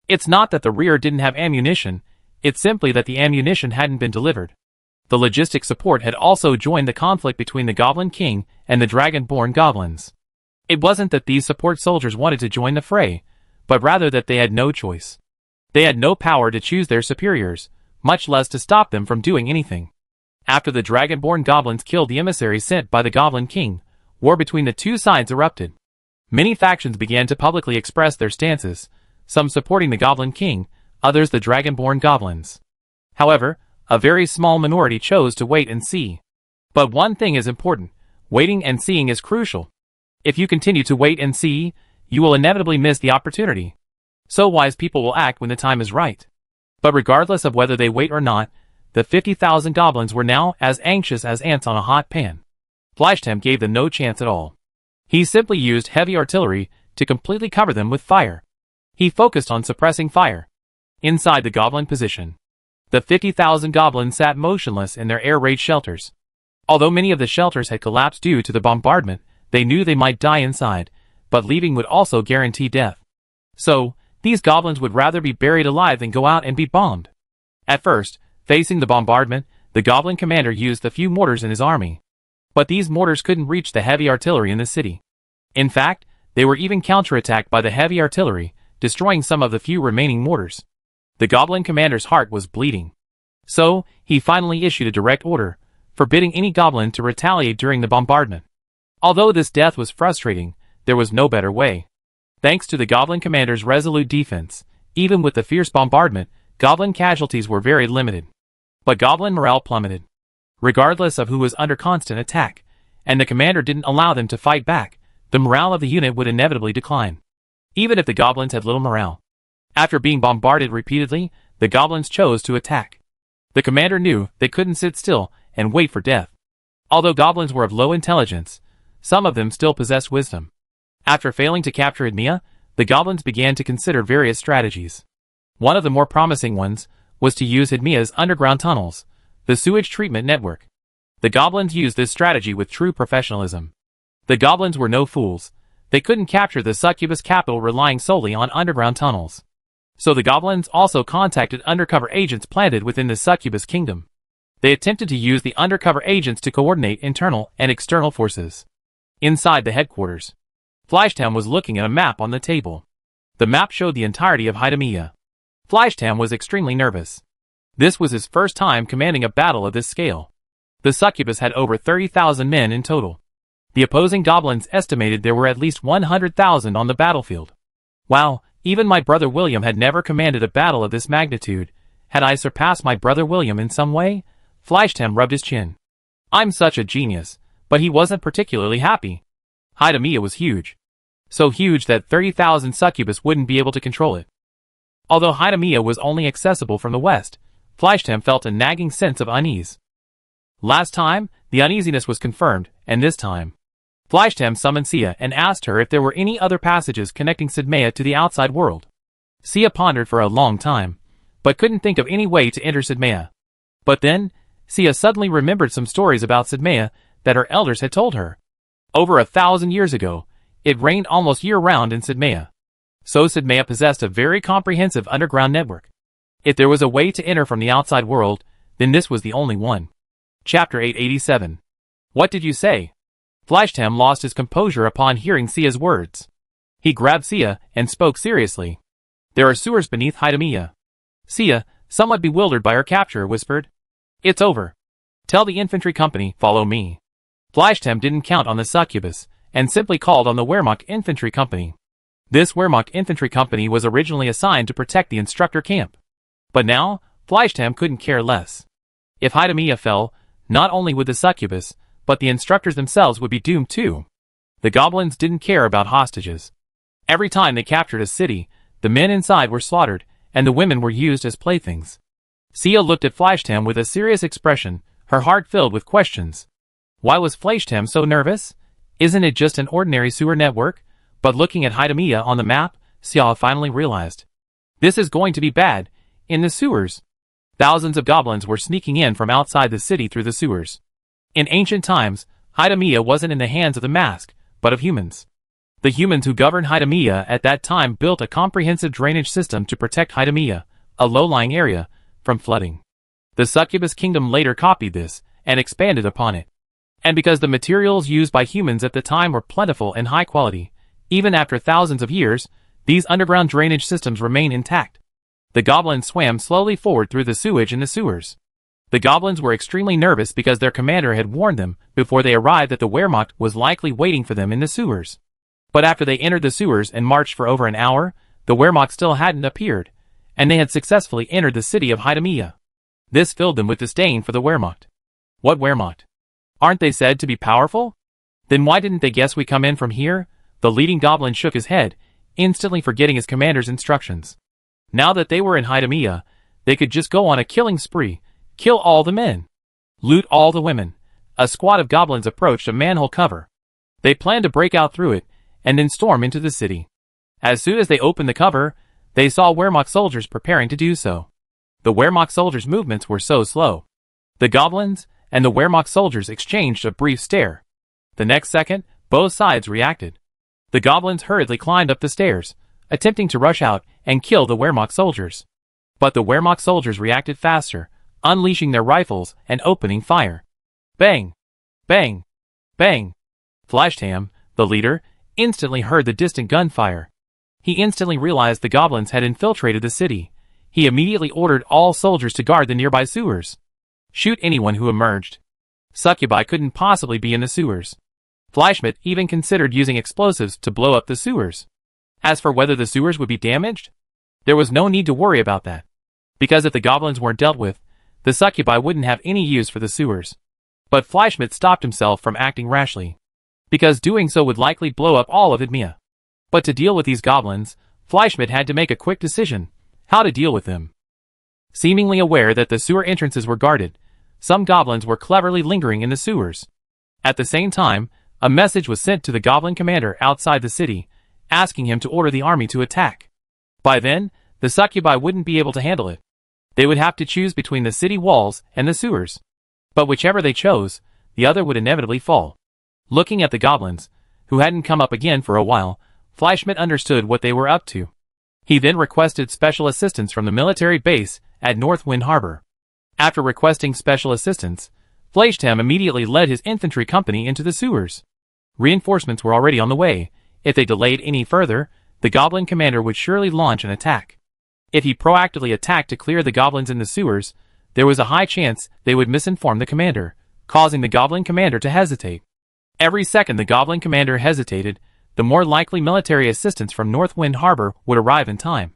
Speaker 1: It's not that the rear didn't have ammunition, it's simply that the ammunition hadn't been delivered. The logistic support had also joined the conflict between the Goblin King and the Dragonborn Goblins. It wasn't that these support soldiers wanted to join the fray, but rather that they had no choice. They had no power to choose their superiors, much less to stop them from doing anything. After the Dragonborn Goblins killed the emissaries sent by the Goblin King, war between the two sides erupted. Many factions began to publicly express their stances, some supporting the Goblin King, others the Dragonborn Goblins. However, a very small minority chose to wait and see. But one thing is important, waiting and seeing is crucial. If you continue to wait and see, you will inevitably miss the opportunity. So wise people will act when the time is right. But regardless of whether they wait or not, the 50,000 goblins were now as anxious as ants on a hot pan. Fleischham gave them no chance at all. He simply used heavy artillery to completely cover them with fire. He focused on suppressing fire. Inside the goblin position, the 50,000 goblins sat motionless in their air raid shelters. Although many of the shelters had collapsed due to the bombardment, they knew they might die inside, but leaving would also guarantee death. So, these goblins would rather be buried alive than go out and be bombed. At first, facing the bombardment, the goblin commander used the few mortars in his army. But these mortars couldn't reach the heavy artillery in the city. In fact, they were even counterattacked by the heavy artillery, destroying some of the few remaining mortars. The goblin commander's heart was bleeding. So, he finally issued a direct order, forbidding any goblin to retaliate during the bombardment. Although this death was frustrating, there was no better way. Thanks to the goblin commander's resolute defense, even with the fierce bombardment, goblin casualties were very limited. But goblin morale plummeted. Regardless of who was under constant attack, and the commander didn't allow them to fight back, the morale of the unit would inevitably decline. Even if the goblins had little morale. After being bombarded repeatedly, the goblins chose to attack. The commander knew they couldn't sit still and wait for death. Although goblins were of low intelligence, some of them still possessed wisdom. After failing to capture Edmea, the goblins began to consider various strategies. One of the more promising ones was to use Edmea's underground tunnels, the sewage treatment network. The goblins used this strategy with true professionalism. The goblins were no fools. They couldn't capture the succubus capital relying solely on underground tunnels. So the goblins also contacted undercover agents planted within the succubus kingdom. They attempted to use the undercover agents to coordinate internal and external forces. Inside the headquarters, Fleischham was looking at a map on the table. The map showed the entirety of Edmea. Fleischham was extremely nervous. This was his first time commanding a battle of this scale. The succubus had over 30,000 men in total. The opposing goblins estimated there were at least 100,000 on the battlefield. Wow, even my brother William had never commanded a battle of this magnitude. Had I surpassed my brother William in some way? Fleischtam rubbed his chin. I'm such a genius, but he wasn't particularly happy. Hidemia was huge. So huge that 30,000 succubus wouldn't be able to control it. Although Hidemia was only accessible from the west, Fleischtam felt a nagging sense of unease. Last time, the uneasiness was confirmed, and this time. Fleischtam summoned Sia and asked her if there were any other passages connecting Sidmaya to the outside world. Sia pondered for a long time, but couldn't think of any way to enter Sidmaya. But then, Sia suddenly remembered some stories about Sidmaya that her elders had told her. Over 1,000 years ago, it rained almost year-round in Sidmaya. So Sidmaya possessed a very comprehensive underground network. If there was a way to enter from the outside world, then this was the only one. Chapter 887. What did you say? Fleischtam lost his composure upon hearing Sia's words. He grabbed Sia and spoke seriously. There are sewers beneath Hidemia. Sia, somewhat bewildered by her capture, whispered. It's over. Tell the infantry company, follow me. Fleischtam didn't count on the succubus, and simply called on the Wehrmacht infantry company. This Wehrmacht infantry company was originally assigned to protect the instructor camp. But now, Fleischtam couldn't care less. If Hidemia fell, not only would the succubus, but the instructors themselves would be doomed too. The goblins didn't care about hostages. Every time they captured a city, the men inside were slaughtered, and the women were used as playthings. Sia looked at Fleischtam with a serious expression, her heart filled with questions. Why was Fleischtam so nervous? Isn't it just an ordinary sewer network? But looking at Hidemia on the map, Sia finally realized. This is going to be bad. In the sewers. Thousands of goblins were sneaking in from outside the city through the sewers. In ancient times, Hidemia wasn't in the hands of the mask, but of humans. The humans who governed Hidemia at that time built a comprehensive drainage system to protect Hidemia, a low-lying area, from flooding. The succubus kingdom later copied this, and expanded upon it. And because the materials used by humans at the time were plentiful and high quality, even after thousands of years, these underground drainage systems remain intact. The goblins swam slowly forward through the sewage in the sewers. The goblins were extremely nervous because their commander had warned them before they arrived that the Wehrmacht was likely waiting for them in the sewers. But after they entered the sewers and marched for over an hour, the Wehrmacht still hadn't appeared, and they had successfully entered the city of Hidemia. This filled them with disdain for the Wehrmacht. What Wehrmacht? Aren't they said to be powerful? Then why didn't they guess we come in from here? The leading goblin shook his head, instantly forgetting his commander's instructions. Now that they were in Hidemia, they could just go on a killing spree, kill all the men, loot all the women. A squad of goblins approached a manhole cover. They planned to break out through it, and then storm into the city. As soon as they opened the cover, they saw Wehrmacht soldiers preparing to do so. The Wehrmacht soldiers' movements were so slow. The goblins and the Wehrmacht soldiers exchanged a brief stare. The next second, both sides reacted. The goblins hurriedly climbed up the stairs, attempting to rush out and kill the Wehrmacht soldiers. But the Wehrmacht soldiers reacted faster, unleashing their rifles and opening fire. Bang! Bang! Bang! Fleischtam, the leader, instantly heard the distant gunfire. He instantly realized the goblins had infiltrated the city. He immediately ordered all soldiers to guard the nearby sewers. Shoot anyone who emerged. Succubi couldn't possibly be in the sewers. Fleischmidt even considered using explosives to blow up the sewers. As for whether the sewers would be damaged, there was no need to worry about that. Because if the goblins weren't dealt with, the succubi wouldn't have any use for the sewers. But Fleischmidt stopped himself from acting rashly, because doing so would likely blow up all of Idmia. But to deal with these goblins, Fleischmidt had to make a quick decision, how to deal with them. Seemingly aware that the sewer entrances were guarded, some goblins were cleverly lingering in the sewers. At the same time, a message was sent to the goblin commander outside the city, asking him to order the army to attack. By then, the succubi wouldn't be able to handle it. They would have to choose between the city walls and the sewers. But whichever they chose, the other would inevitably fall. Looking at the goblins, who hadn't come up again for a while, Fleischmidt understood what they were up to. He then requested special assistance from the military base at Northwind Harbor. After requesting special assistance, Fleischtam immediately led his infantry company into the sewers. Reinforcements were already on the way. If they delayed any further, the goblin commander would surely launch an attack. If he proactively attacked to clear the goblins in the sewers, there was a high chance they would misinform the commander, causing the goblin commander to hesitate. Every second the Goblin commander hesitated, the more likely military assistance from Northwind Harbor would arrive in time.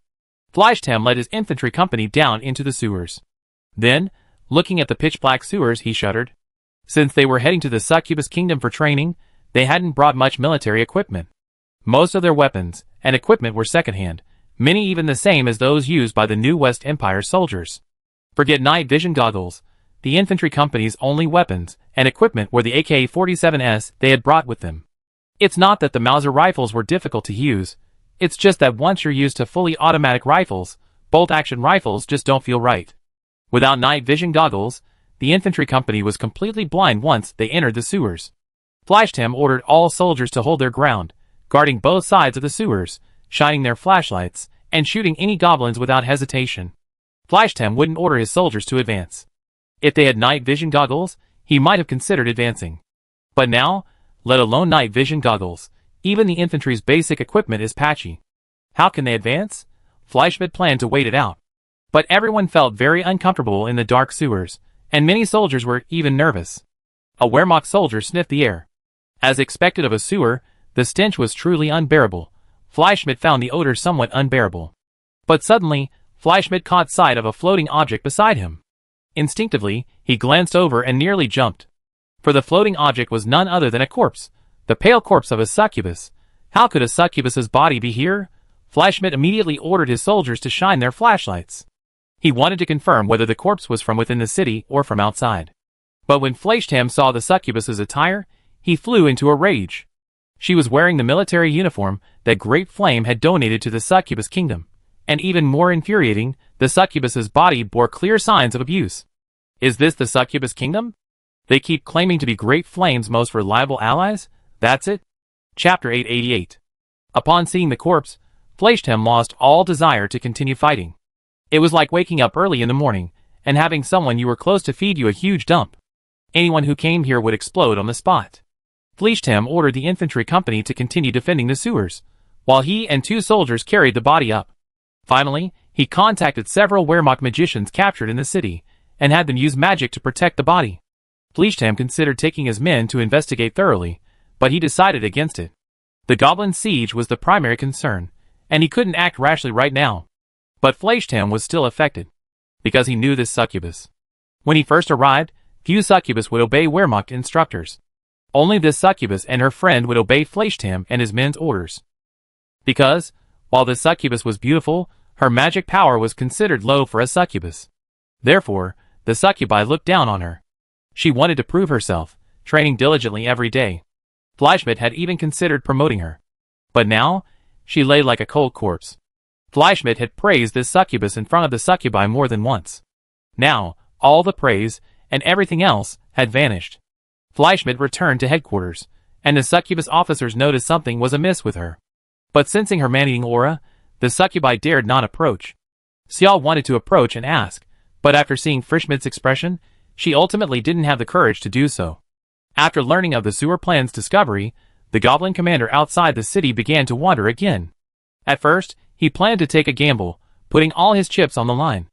Speaker 1: Fleischtam led his infantry company down into the sewers. Then, looking at the pitch-black sewers, he shuddered. Since they were heading to the Succubus Kingdom for training, they hadn't brought much military equipment. Most of their weapons and equipment were secondhand, many even the same as those used by the new West Empire soldiers. Forget night vision goggles. The infantry company's only weapons and equipment were the AK-47s they had brought with them. It's not that the Mauser rifles were difficult to use, it's just that once you're used to fully automatic rifles, bolt-action rifles just don't feel right. Without night vision goggles, the infantry company was completely blind once they entered the sewers. Fleischtam ordered all soldiers to hold their ground, guarding both sides of the sewers, shining their flashlights, and shooting any goblins without hesitation. Fleischtam wouldn't order his soldiers to advance. If they had night vision goggles, he might have considered advancing. But now, let alone night vision goggles, even the infantry's basic equipment is patchy. How can they advance? Fleischmidt planned to wait it out. But everyone felt very uncomfortable in the dark sewers, and many soldiers were even nervous. A Wehrmacht soldier sniffed the air. As expected of a sewer, the stench was truly unbearable. Fleischmidt found the odor somewhat unbearable. But suddenly, Fleischmidt caught sight of a floating object beside him. Instinctively, he glanced over and nearly jumped. For the floating object was none other than a corpse, the pale corpse of a succubus. How could a succubus's body be here? Fleischmidt immediately ordered his soldiers to shine their flashlights. He wanted to confirm whether the corpse was from within the city or from outside. But when Fleischtam saw the succubus's attire, he flew into a rage. She was wearing the military uniform that Great Flame had donated to the Succubus Kingdom, and even more infuriating, the succubus's body bore clear signs of abuse. Is this the Succubus Kingdom? They keep claiming to be Great Flame's most reliable allies? That's it? Chapter 888. Upon seeing the corpse, Fleischtam lost all desire to continue fighting. It was like waking up early in the morning and having someone you were close to feed you a huge dump. Anyone who came here would explode on the spot. Fleischtam ordered the infantry company to continue defending the sewers, while he and 2 soldiers carried the body up. Finally, he contacted several Wehrmacht magicians captured in the city, and had them use magic to protect the body. Fleischtam considered taking his men to investigate thoroughly, but he decided against it. The goblin siege was the primary concern, and he couldn't act rashly right now. But Fleischtam was still affected, because he knew this succubus. When he first arrived, few succubus would obey Wehrmacht instructors. Only this succubus and her friend would obey Fleischtam and his men's orders. Because, while the succubus was beautiful, her magic power was considered low for a succubus. Therefore, the succubi looked down on her. She wanted to prove herself, training diligently every day. Fleischmidt had even considered promoting her. But now, she lay like a cold corpse. Fleischmidt had praised this succubus in front of the succubi more than once. Now, all the praise, and everything else, had vanished. Fleischmidt returned to headquarters, and the succubus officers noticed something was amiss with her. But sensing her man-eating aura, the succubi dared not approach. Xiao wanted to approach and ask, but after seeing Fleischmidt's expression, she ultimately didn't have the courage to do so. After learning of the sewer plan's discovery, the goblin commander outside the city began to wander again. At first, he planned to take a gamble, putting all his chips on the line.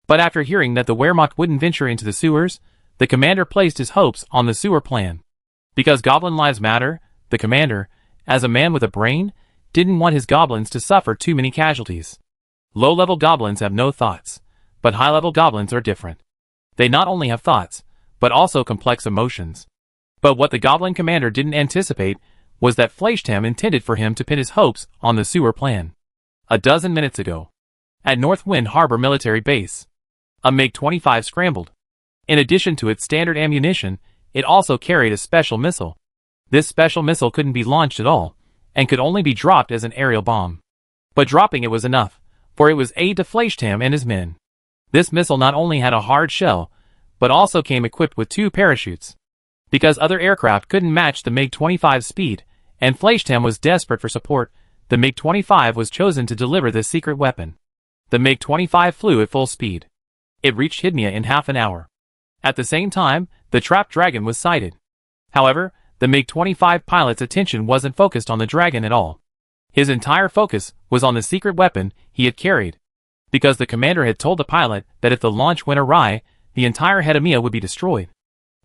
Speaker 1: But after hearing that the Wehrmacht wouldn't venture into the sewers, the commander placed his hopes on the sewer plan. Because goblin lives matter, the commander, as a man with a brain, didn't want his goblins to suffer too many casualties. Low-level goblins have no thoughts, but high-level goblins are different. They not only have thoughts, but also complex emotions. But what the goblin commander didn't anticipate was that Fleischtam intended for him to pin his hopes on the sewer plan. A dozen minutes ago, at Northwind Harbor Military Base, a MiG-25 scrambled. In addition to its standard ammunition, it also carried a special missile. This special missile couldn't be launched at all, and could only be dropped as an aerial bomb. But dropping it was enough, for it was aid to Fleischtam and his men. This missile not only had a hard shell, but also came equipped with 2 parachutes. Because other aircraft couldn't match the MiG-25's speed, and Fleischtam was desperate for support, the MiG-25 was chosen to deliver this secret weapon. The MiG-25 flew at full speed. It reached Hydnia in half an hour. At the same time, the trapped dragon was sighted. However, the MiG-25 pilot's attention wasn't focused on the dragon at all. His entire focus was on the secret weapon he had carried. Because the commander had told the pilot that if the launch went awry, the entire Hydnia would be destroyed.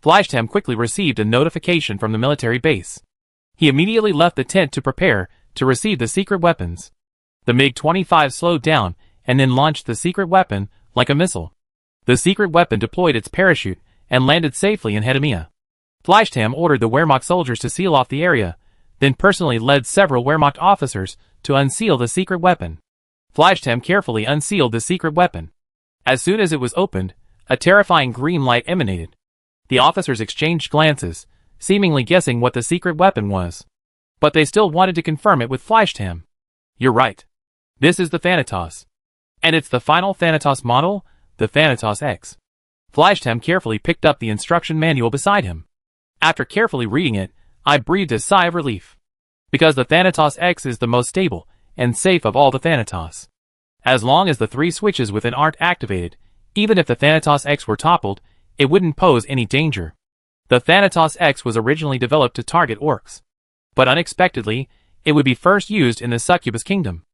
Speaker 1: Flashtam quickly received a notification from the military base. He immediately left the tent to prepare to receive the secret weapons. The MiG-25 slowed down and then launched the secret weapon like a missile. The secret weapon deployed its parachute and landed safely in Hedemia. Flashtam ordered the Wehrmacht soldiers to seal off the area, then personally led several Wehrmacht officers to unseal the secret weapon. Flashtam carefully unsealed the secret weapon. As soon as it was opened, a terrifying green light emanated. The officers exchanged glances, seemingly guessing what the secret weapon was. But they still wanted to confirm it with Flashtam. You're right. This is the Thanatos. And it's the final Thanatos model, the Thanatos X. Flashtam carefully picked up the instruction manual beside him. After carefully reading it, I breathed a sigh of relief. Because the Thanatos X is the most stable and safe of all the Thanatos. As long as the 3 switches within aren't activated, even if the Thanatos X were toppled, it wouldn't pose any danger. The Thanatos X was originally developed to target orcs. But unexpectedly, it would be first used in the Succubus Kingdom.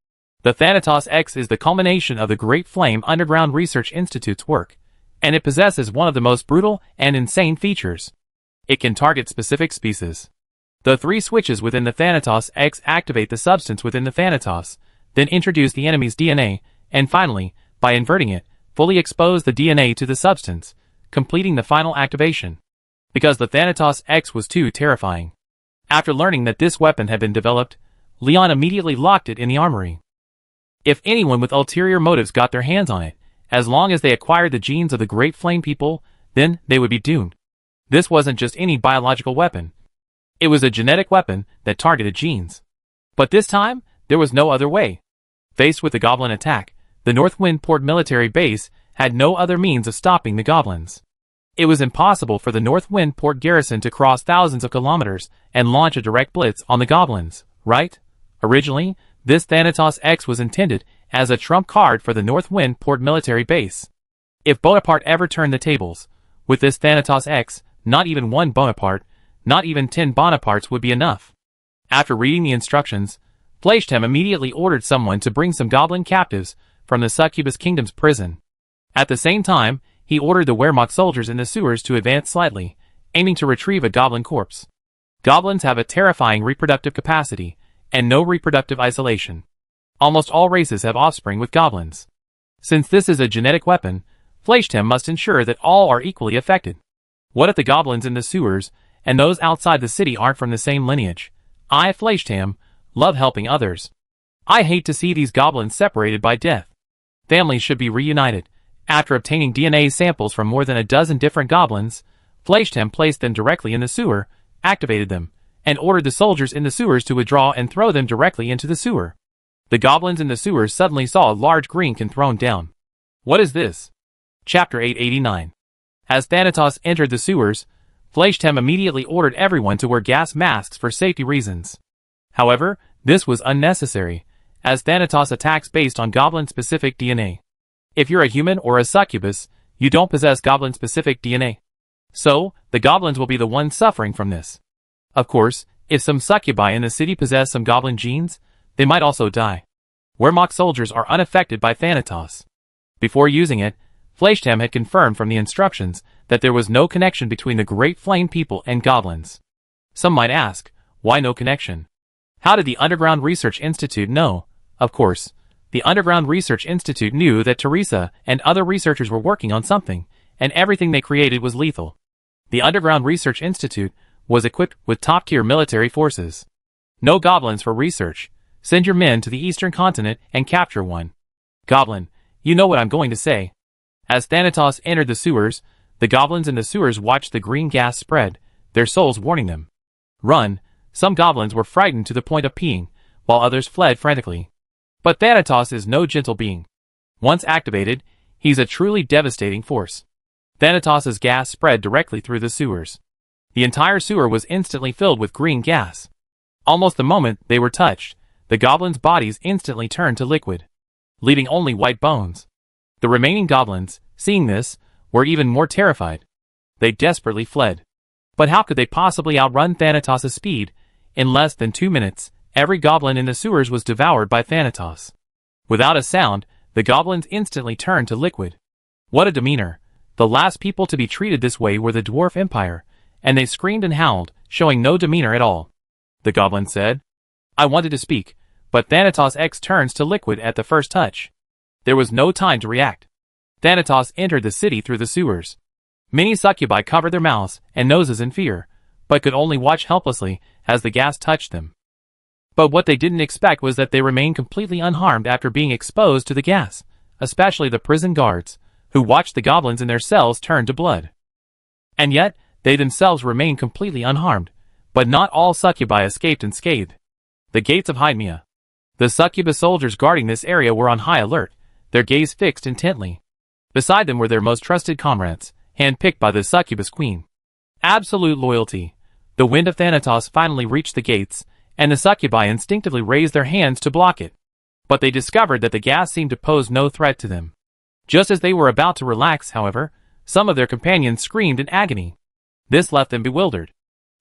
Speaker 1: The Thanatos X is the culmination of the Great Flame Underground Research Institute's work, and it possesses one of the most brutal and insane features. It can target specific species. The 3 switches within the Thanatos X activate the substance within the Thanatos, then introduce the enemy's DNA, and finally, by inverting it, fully expose the DNA to the substance, completing the final activation. Because the Thanatos X was too terrifying. After learning that this weapon had been developed, Leon immediately locked it in the armory. If anyone with ulterior motives got their hands on it, as long as they acquired the genes of the Great Flame people, then they would be doomed. This wasn't just any biological weapon. It was a genetic weapon that targeted genes. But this time, there was no other way. Faced with the goblin attack, the Northwind Port military base had no other means of stopping the goblins. It was impossible for the Northwind Port garrison to cross thousands of kilometers and launch a direct blitz on the goblins, right? Originally, this Thanatos X was intended as a trump card for the Northwind Port military base. If Bonaparte ever turned the tables, with this Thanatos X, not even 1 Bonaparte, not even 10 Bonapartes would be enough. After reading the instructions, Flashtam immediately ordered someone to bring some goblin captives from the Succubus Kingdom's prison. At the same time, he ordered the Wehrmacht soldiers in the sewers to advance slightly, aiming to retrieve a goblin corpse. Goblins have a terrifying reproductive capacity, and no reproductive isolation. Almost all races have offspring with goblins. Since this is a genetic weapon, Flashtam must ensure that all are equally affected. What if the goblins in the sewers and those outside the city aren't from the same lineage? I, Flashtam, love helping others. I hate to see these goblins separated by death. Families should be reunited. After obtaining DNA samples from more than a dozen different goblins, Flashtam placed them directly in the sewer, activated them, and ordered the soldiers in the sewers to withdraw and throw them directly into the sewer. The goblins in the sewers suddenly saw a large green can thrown down. What is this? Chapter 889. As Thanatos entered the sewers, Flashtam immediately ordered everyone to wear gas masks for safety reasons. However, this was unnecessary, as Thanatos attacks based on goblin-specific DNA. If you're a human or a succubus, you don't possess goblin-specific DNA. So, the goblins will be the ones suffering from this. Of course, if some succubi in the city possess some goblin genes, they might also die. Wehrmacht soldiers are unaffected by Thanatos. Before using it, Flashtam had confirmed from the instructions that there was no connection between the Great Flame people and goblins. Some might ask, why no connection? How did the Underground Research Institute know? Of course, the Underground Research Institute knew that Teresa and other researchers were working on something, and everything they created was lethal. The Underground Research Institute was equipped with top-tier military forces. No goblins for research. Send your men to the eastern continent and capture one. Goblin, you know what I'm going to say. As Thanatos entered the sewers, the goblins in the sewers watched the green gas spread, their souls warning them. Run! Some goblins were frightened to the point of peeing, while others fled frantically. But Thanatos is no gentle being. Once activated, he's a truly devastating force. Thanatos' gas spread directly through the sewers. The entire sewer was instantly filled with green gas. Almost the moment they were touched, the goblins' bodies instantly turned to liquid, leaving only white bones. The remaining goblins, seeing this, were even more terrified. They desperately fled. But how could they possibly outrun Thanatos' speed? In less than 2 minutes, every goblin in the sewers was devoured by Thanatos. Without a sound, the goblins instantly turned to liquid. What a demeanor! The last people to be treated this way were the Dwarf Empire, and they screamed and howled, showing no demeanor at all. The goblin said. I wanted to speak, but Thanatos X turns to liquid at the first touch. There was no time to react. Thanatos entered the city through the sewers. Many succubi covered their mouths and noses in fear, but could only watch helplessly as the gas touched them. But what they didn't expect was that they remained completely unharmed after being exposed to the gas, especially the prison guards, who watched the goblins in their cells turn to blood. And yet, they themselves remained completely unharmed, but not all succubi escaped unscathed. The gates of Hydmia. The succubus soldiers guarding this area were on high alert, their gaze fixed intently. Beside them were their most trusted comrades, handpicked by the succubus queen. Absolute loyalty. The wind of Thanatos finally reached the gates, and the succubi instinctively raised their hands to block it. But they discovered that the gas seemed to pose no threat to them. Just as they were about to relax, however, some of their companions screamed in agony. This left them bewildered.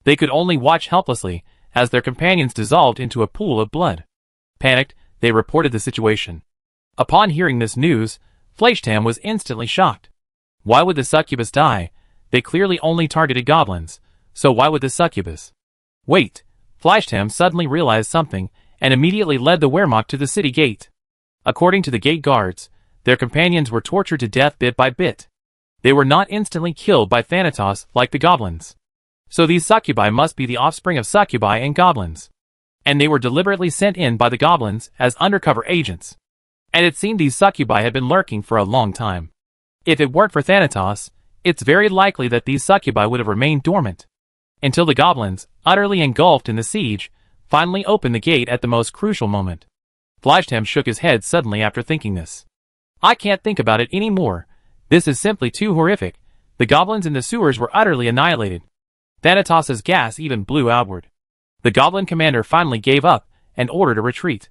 Speaker 1: They could only watch helplessly as their companions dissolved into a pool of blood. Panicked, they reported the situation. Upon hearing this news, Fleischtam was instantly shocked. Why would the succubus die? They clearly only targeted goblins, so why would the succubus? Wait, Fleischtam suddenly realized something and immediately led the Wehrmacht to the city gate. According to the gate guards, their companions were tortured to death bit by bit. They were not instantly killed by Thanatos like the goblins. So these succubi must be the offspring of succubi and goblins. And they were deliberately sent in by the goblins as undercover agents. And it seemed these succubi had been lurking for a long time. If it weren't for Thanatos, it's very likely that these succubi would have remained dormant. Until the goblins, utterly engulfed in the siege, finally opened the gate at the most crucial moment. Fleischtam shook his head suddenly after thinking this. I can't think about it anymore. This is simply too horrific. The goblins in the sewers were utterly annihilated. Thanatos' gas even blew outward. The goblin commander finally gave up and ordered a retreat.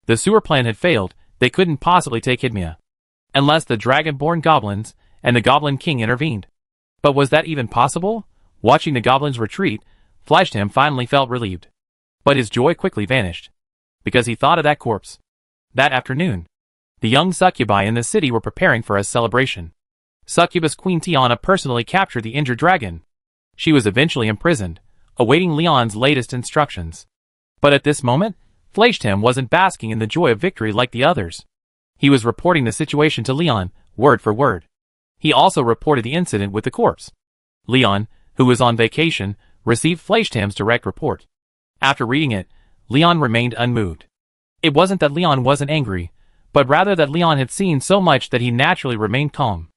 Speaker 1: The sewer plan had failed. They couldn't possibly take Hydmia. Unless the dragon-born goblins and the Goblin King intervened. But was that even possible? Watching the goblins retreat, Fleischtam finally felt relieved. But his joy quickly vanished. Because he thought of that corpse. That afternoon, the young succubi in the city were preparing for a celebration. Succubus Queen Tiana personally captured the injured dragon. She was eventually imprisoned, awaiting Leon's latest instructions. But at this moment, Fleischtam wasn't basking in the joy of victory like the others. He was reporting the situation to Leon, word for word. He also reported the incident with the corpse. Leon, who was on vacation, received Fleischtam's direct report. After reading it, Leon remained unmoved. It wasn't that Leon wasn't angry, but rather that Leon had seen so much that he naturally remained calm.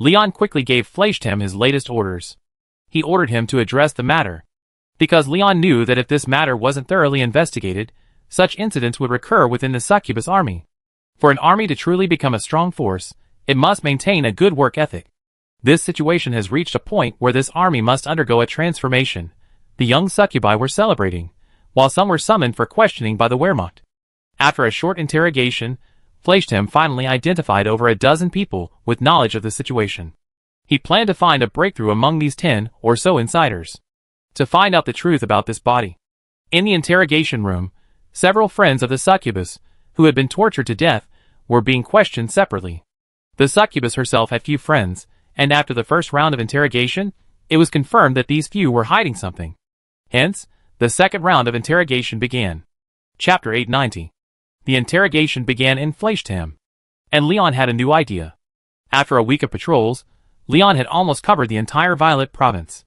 Speaker 1: Leon quickly gave Fleischtam his latest orders. He ordered him to address the matter. Because Leon knew that if this matter wasn't thoroughly investigated, such incidents would recur within the succubus army. For an army to truly become a strong force, it must maintain a good work ethic. This situation has reached a point where this army must undergo a transformation. The young succubi were celebrating, while some were summoned for questioning by the Wehrmacht. After a short interrogation, Fleischtam finally identified over a dozen people with knowledge of the situation. He planned to find a breakthrough among these 10 or so insiders. To find out the truth about this body. In the interrogation room, several friends of the succubus, who had been tortured to death, were being questioned separately. The succubus herself had few friends, and after the first round of interrogation, it was confirmed that these few were hiding something. Hence, the second round of interrogation began. Chapter 890. The interrogation began in Fleischtam. And Leon had a new idea. After a week of patrols, Leon had almost covered the entire Violet province.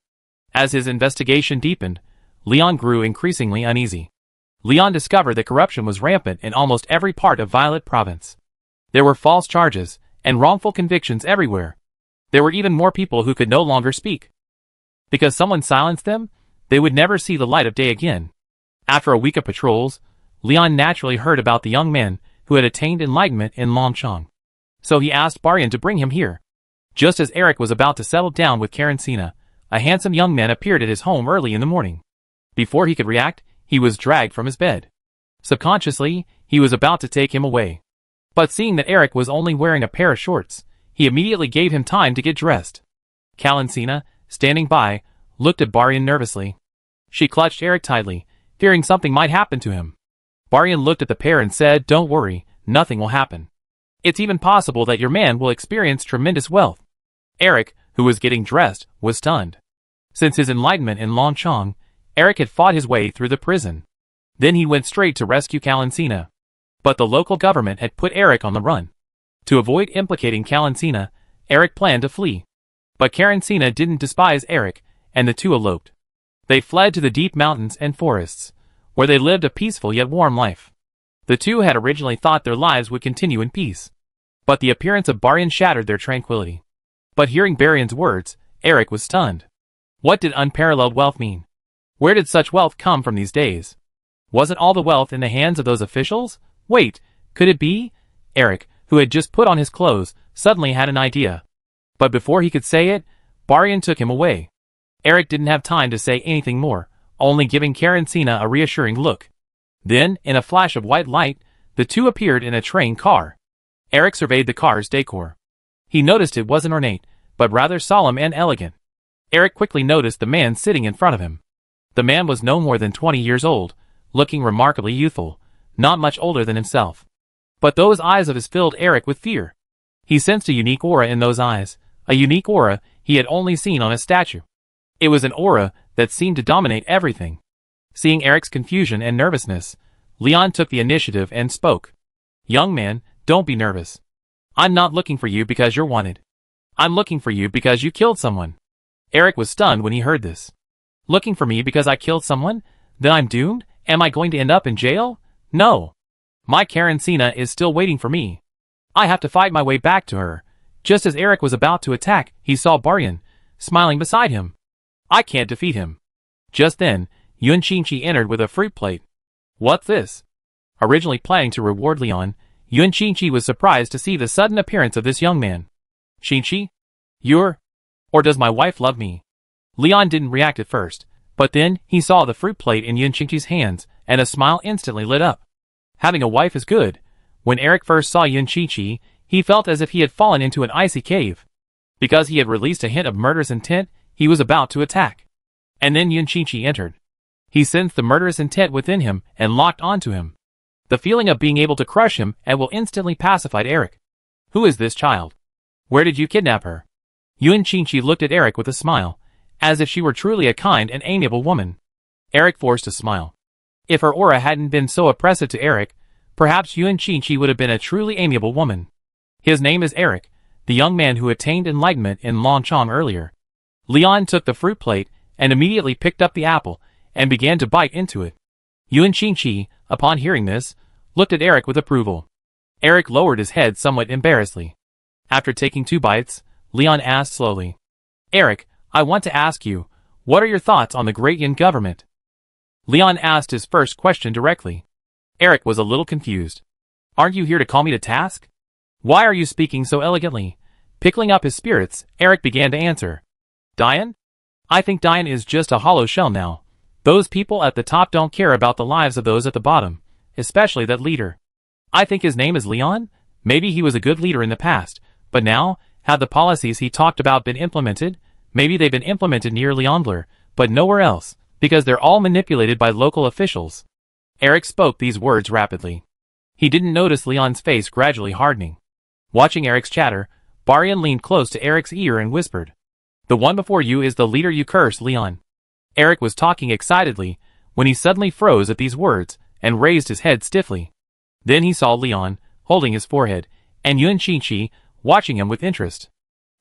Speaker 1: As his investigation deepened, Leon grew increasingly uneasy. Leon discovered that corruption was rampant in almost every part of Violet province. There were false charges and wrongful convictions everywhere. There were even more people who could no longer speak. Because someone silenced them, they would never see the light of day again. After a week of patrols, Leon naturally heard about the young man who had attained enlightenment in Longchong. So he asked Baryan to bring him here. Just as Eric was about to settle down with Karencina, a handsome young man appeared at his home early in the morning. Before he could react, he was dragged from his bed. Subconsciously, he was about to take him away. But seeing that Eric was only wearing a pair of shorts, he immediately gave him time to get dressed. Karencina, standing by, looked at Baryan nervously. She clutched Eric tightly, fearing something might happen to him. Baryan looked at the pair and said, "Don't worry, nothing will happen. It's even possible that your man will experience tremendous wealth." Eric, who was getting dressed, was stunned. Since his enlightenment in Longchong, Eric had fought his way through the prison. Then he went straight to rescue Kalansina. But the local government had put Eric on the run. To avoid implicating Kalansina, Eric planned to flee. But Kalansina didn't despise Eric, and the two eloped. They fled to the deep mountains and forests, where they lived a peaceful yet warm life. The two had originally thought their lives would continue in peace. But the appearance of Baryan shattered their tranquility. But hearing Baryan's words, Eric was stunned. What did unparalleled wealth mean? Where did such wealth come from these days? Wasn't all the wealth in the hands of those officials? Wait, could it be? Eric, who had just put on his clothes, suddenly had an idea. But before he could say it, Baryan took him away. Eric didn't have time to say anything more, only giving Kalansina a reassuring look. Then, in a flash of white light, the two appeared in a train car. Eric surveyed the car's decor. He noticed it wasn't ornate, but rather solemn and elegant. Eric quickly noticed the man sitting in front of him. The man was no more than 20 years old, looking remarkably youthful, not much older than himself. But those eyes of his filled Eric with fear. He sensed a unique aura in those eyes, a unique aura he had only seen on a statue. It was an aura that seemed to dominate everything. Seeing Eric's confusion and nervousness, Leon took the initiative and spoke. "Young man, don't be nervous. I'm not looking for you because you're wanted. I'm looking for you because you killed someone." Eric was stunned when he heard this. Looking for me because I killed someone? Then I'm doomed? Am I going to end up in jail? No. My Kalansina is still waiting for me. I have to fight my way back to her. Just as Eric was about to attack, he saw Baryan, smiling beside him. I can't defeat him. Just then, Yun Qingqi entered with a fruit plate. What's this? Originally planning to reward Leon, Yun Qingqi was surprised to see the sudden appearance of this young man. Qingqi? You're... Or does my wife love me? Leon didn't react at first, but then he saw the fruit plate in Yun Qingqi's hands, and a smile instantly lit up. Having a wife is good. When Eric first saw Yun Qingqi, he felt as if he had fallen into an icy cave. Because he had released a hint of murderous intent, he was about to attack. And then Yun Qingqi entered. He sensed the murderous intent within him and locked onto him. The feeling of being able to crush him and will instantly pacified Eric. Who is this child? Where did you kidnap her? Yun Qingqi looked at Eric with a smile, as if she were truly a kind and amiable woman. Eric forced a smile. If her aura hadn't been so oppressive to Eric, perhaps Yun Qingqi would have been a truly amiable woman. His name is Eric, the young man who attained enlightenment in Longchong earlier. Leon took the fruit plate and immediately picked up the apple and began to bite into it. Yun Qingqi, upon hearing this, looked at Eric with approval. Eric lowered his head somewhat embarrassedly. After taking 2 bites, Leon asked slowly, Eric, I want to ask you, what are your thoughts on the Great Yin government? Leon asked his first question directly. Eric was a little confused. Aren't you here to call me to task? Why are you speaking so elegantly? Pickling up his spirits, Eric began to answer. Dian? I think Dian is just a hollow shell now. Those people at the top don't care about the lives of those at the bottom, especially that leader. I think his name is Leon? Maybe he was a good leader in the past, but now, have the policies he talked about been implemented? Maybe they've been implemented near Leondler, but nowhere else, because they're all manipulated by local officials. Eric spoke these words rapidly. He didn't notice Leon's face gradually hardening. Watching Eric's chatter, Baryan leaned close to Eric's ear and whispered, The one before you is the leader you cursed, Leon. Eric was talking excitedly, when he suddenly froze at these words, and raised his head stiffly. Then he saw Leon, holding his forehead, and Yun Qingqi, watching him with interest.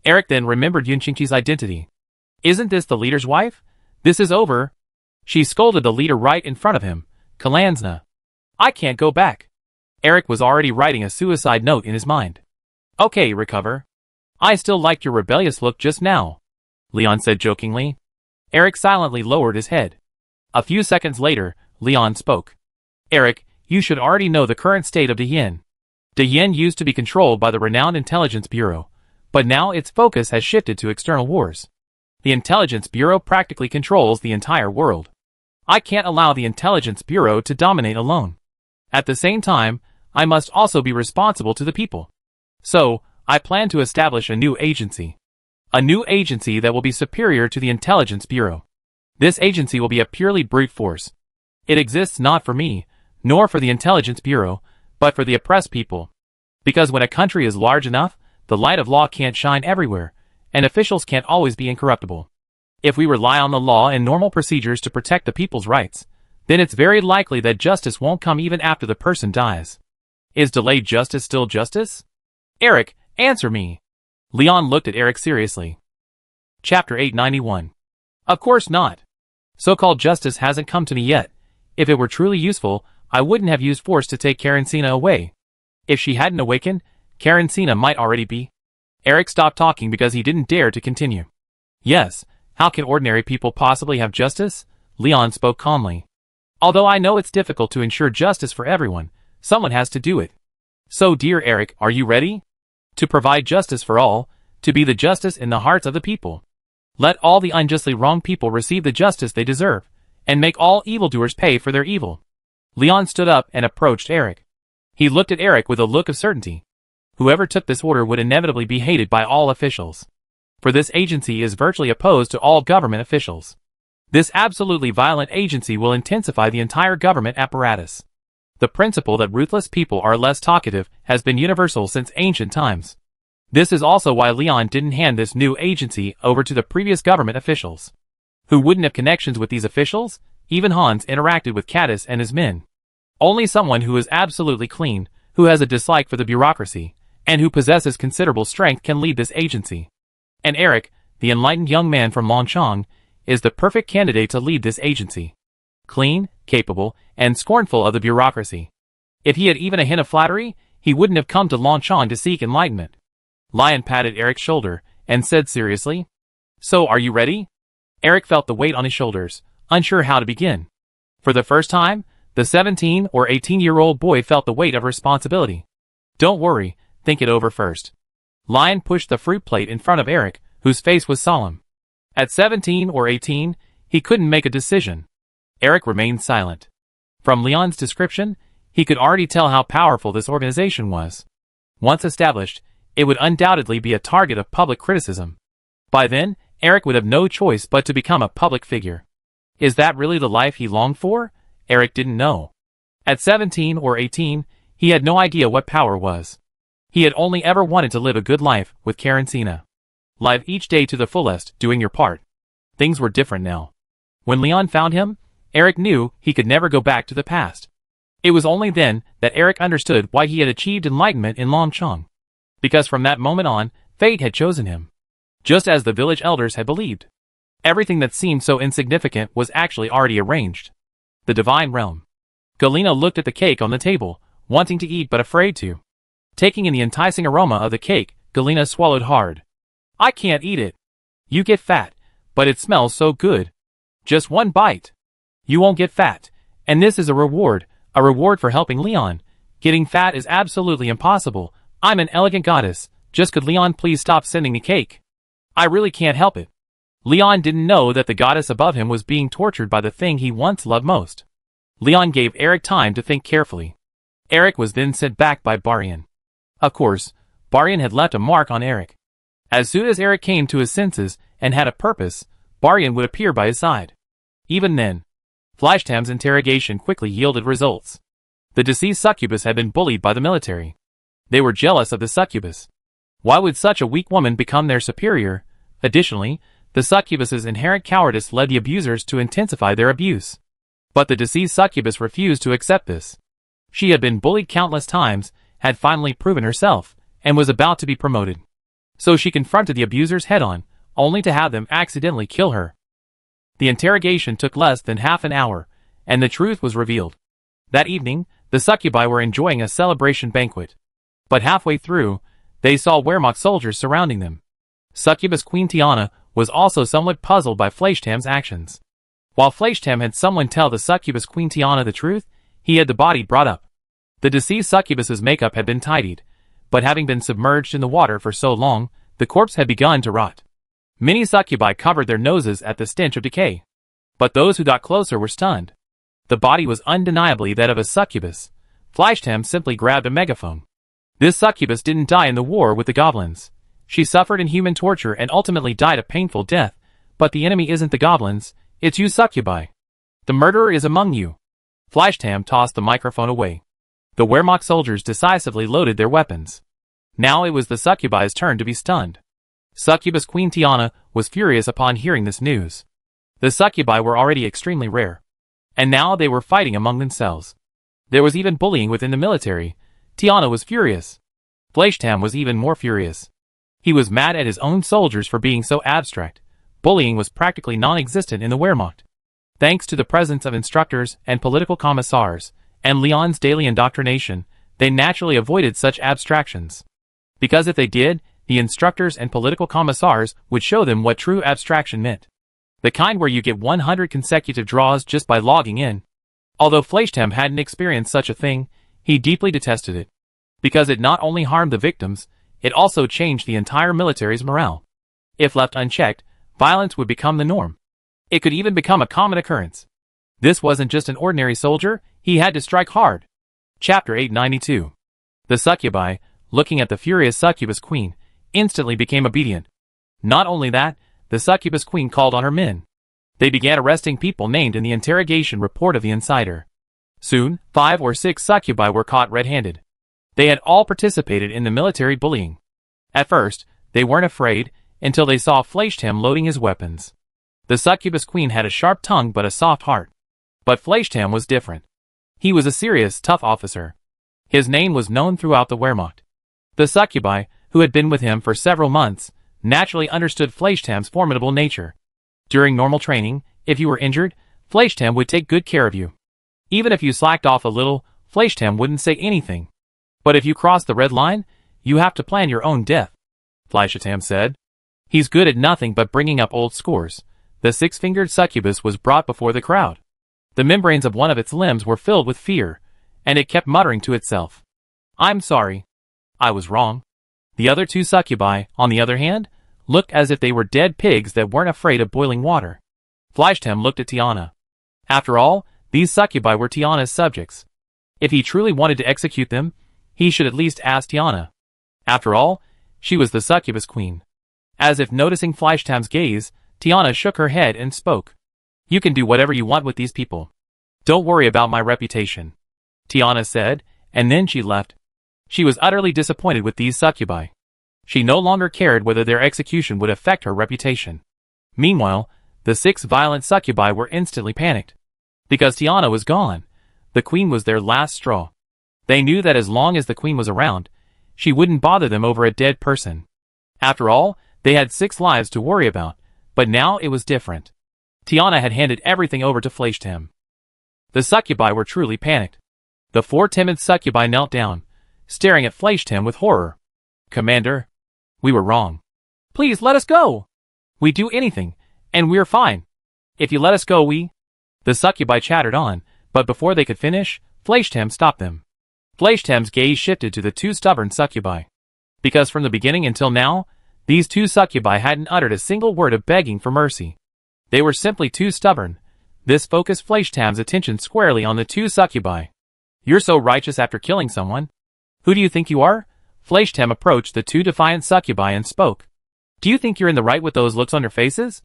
Speaker 1: Eric then remembered Yun Qingqi's identity. Isn't this the leader's wife? This is over. She scolded the leader right in front of him, Kalansina. I can't go back. Eric was already writing a suicide note in his mind. Okay, recover. I still liked your rebellious look just now, Leon said jokingly. Eric silently lowered his head. A few seconds later, Leon spoke. Eric, you should already know the current state of De Yin. De Yin used to be controlled by the renowned Intelligence Bureau, but now its focus has shifted to external wars. The Intelligence Bureau practically controls the entire world. I can't allow the Intelligence Bureau to dominate alone. At the same time, I must also be responsible to the people. So, I plan to establish a new agency. A new agency that will be superior to the Intelligence Bureau. This agency will be a purely brute force. It exists not for me, nor for the Intelligence Bureau, but for the oppressed people. Because when a country is large enough, the light of law can't shine everywhere, and officials can't always be incorruptible. If we rely on the law and normal procedures to protect the people's rights, then it's very likely that justice won't come even after the person dies. Is delayed justice still justice? Eric, answer me. Leon looked at Eric seriously. Chapter 891. Of course not. So-called justice hasn't come to me yet. If it were truly useful, I wouldn't have used force to take Karencina away. If she hadn't awakened, Karencina might already be. Eric stopped talking because he didn't dare to continue. Yes, how can ordinary people possibly have justice? Leon spoke calmly. Although I know it's difficult to ensure justice for everyone, someone has to do it. So dear Eric, are you ready? To provide justice for all, to be the justice in the hearts of the people. Let all the unjustly wronged people receive the justice they deserve, and make all evildoers pay for their evil. Leon stood up and approached Eric. He looked at Eric with a look of certainty. Whoever took this order would inevitably be hated by all officials. For this agency is virtually opposed to all government officials. This absolutely violent agency will intensify the entire government apparatus. The principle that ruthless people are less talkative has been universal since ancient times. This is also why Leon didn't hand this new agency over to the previous government officials. Who wouldn't have connections with these officials? Even Hans interacted with Caddis and his men. Only someone who is absolutely clean, who has a dislike for the bureaucracy, and who possesses considerable strength can lead this agency. And Eric, the enlightened young man from Longchong, is the perfect candidate to lead this agency. Clean, capable, and scornful of the bureaucracy. If he had even a hint of flattery, he wouldn't have come to Longchong to seek enlightenment. Lion patted Eric's shoulder and said seriously, "So are you ready?" Eric felt the weight on his shoulders, unsure how to begin. For the first time, the 17 or 18-year-old boy felt the weight of responsibility. Don't worry, think it over first. Lion pushed the fruit plate in front of Eric, whose face was solemn. At 17 or 18, he couldn't make a decision. Eric remained silent. From Leon's description, he could already tell how powerful this organization was. Once established, it would undoubtedly be a target of public criticism. By then, Eric would have no choice but to become a public figure. Is that really the life he longed for? Eric didn't know. At 17 or 18, he had no idea what power was. He had only ever wanted to live a good life with Karencina. Live each day to the fullest, doing your part. Things were different now. When Leon found him, Eric knew he could never go back to the past. It was only then that Eric understood why he had achieved enlightenment in Longchong. Because from that moment on, fate had chosen him. Just as the village elders had believed. Everything that seemed so insignificant was actually already arranged. The divine realm. Galena looked at the cake on the table, wanting to eat but afraid to. Taking in the enticing aroma of the cake, Galena swallowed hard. I can't eat it. You get fat, but it smells so good. Just one bite. You won't get fat, and this is a reward for helping Leon. Getting fat is absolutely impossible. I'm an elegant goddess, just could Leon please stop sending me cake? I really can't help it. Leon didn't know that the goddess above him was being tortured by the thing he once loved most. Leon gave Eric time to think carefully. Eric was then sent back by Barian. Of course, Barian had left a mark on Eric. As soon as Eric came to his senses and had a purpose, Barian would appear by his side. Even then, Flashtam's interrogation quickly yielded results. The deceased succubus had been bullied by the military. They were jealous of the succubus. Why would such a weak woman become their superior? Additionally, the succubus's inherent cowardice led the abusers to intensify their abuse. But the deceased succubus refused to accept this. She had been bullied countless times, had finally proven herself, and was about to be promoted. So she confronted the abusers head-on, only to have them accidentally kill her. The interrogation took less than half an hour, and the truth was revealed. That evening, the succubi were enjoying a celebration banquet. But halfway through, they saw Wehrmacht soldiers surrounding them. Succubus Queen Tiana was also somewhat puzzled by Flashtam's actions. While Flashtam had someone tell the succubus Queen Tiana the truth, he had the body brought up. The deceased succubus's makeup had been tidied, but having been submerged in the water for so long, the corpse had begun to rot. Many succubi covered their noses at the stench of decay. But those who got closer were stunned. The body was undeniably that of a succubus. Flashtam simply grabbed a megaphone. This succubus didn't die in the war with the goblins. She suffered inhuman torture and ultimately died a painful death, but the enemy isn't the goblins, it's you succubi. The murderer is among you. Flashtam tossed the microphone away. The Wehrmacht soldiers decisively loaded their weapons. Now it was the succubi's turn to be stunned. Succubus Queen Tiana was furious upon hearing this news. The succubi were already extremely rare, and now they were fighting among themselves. There was even bullying within the military. Tiana was furious. Fleischtam was even more furious. He was mad at his own soldiers for being so abstract. Bullying was practically non-existent in the Wehrmacht. Thanks to the presence of instructors and political commissars, and Leon's daily indoctrination, they naturally avoided such abstractions. Because if they did, the instructors and political commissars would show them what true abstraction meant. The kind where you get 100 consecutive draws just by logging in. Although Fleischtam hadn't experienced such a thing, he deeply detested it. Because it not only harmed the victims, it also changed the entire military's morale. If left unchecked, violence would become the norm. It could even become a common occurrence. This wasn't just an ordinary soldier, he had to strike hard. Chapter 892. The succubi, looking at the furious succubus queen, instantly became obedient. Not only that, the succubus queen called on her men. They began arresting people named in the interrogation report of the insider. Soon, 5 or 6 succubi were caught red-handed. They had all participated in the military bullying. At first, they weren't afraid, until they saw Fleischtam loading his weapons. The succubus queen had a sharp tongue but a soft heart. But Fleischtam was different. He was a serious, tough officer. His name was known throughout the Wehrmacht. The succubi, who had been with him for several months, naturally understood Fleischtam's formidable nature. During normal training, if you were injured, Fleischtam would take good care of you. Even if you slacked off a little, Fleischtam wouldn't say anything. But if you crossed the red line, you have to plan your own death, Fleischtam said. He's good at nothing but bringing up old scores. The 6-fingered succubus was brought before the crowd. The membranes of one of its limbs were filled with fear, and it kept muttering to itself, "I'm sorry. I was wrong." The other 2 succubi, on the other hand, looked as if they were dead pigs that weren't afraid of boiling water. Fleischtam looked at Tiana. After all, these succubi were Tiana's subjects. If he truly wanted to execute them, he should at least ask Tiana. After all, she was the succubus queen. As if noticing Fleischtam's gaze, Tiana shook her head and spoke. "You can do whatever you want with these people. Don't worry about my reputation," Tiana said, and then she left. She was utterly disappointed with these succubi. She no longer cared whether their execution would affect her reputation. Meanwhile, the 6 violent succubi were instantly panicked. Because Tiana was gone, the queen was their last straw. They knew that as long as the queen was around, she wouldn't bother them over a dead person. After all, they had 6 lives to worry about, but now it was different. Tiana had handed everything over to Fleischtam. The succubi were truly panicked. The 4 timid succubi knelt down, staring at Fleischtam with horror. "Commander, we were wrong. Please let us go. We'd do anything, and we're fine. If you let us go, we—" The succubi chattered on, but before they could finish, Fleischtam stopped them. Fleischtam's gaze shifted to the 2 stubborn succubi. Because from the beginning until now, these 2 succubi hadn't uttered a single word of begging for mercy. They were simply too stubborn. This focused Fleischtam's attention squarely on the 2 succubi. "You're so righteous after killing someone. Who do you think you are?" Fleischtam approached the 2 defiant succubi and spoke. "Do you think you're in the right with those looks on your faces?"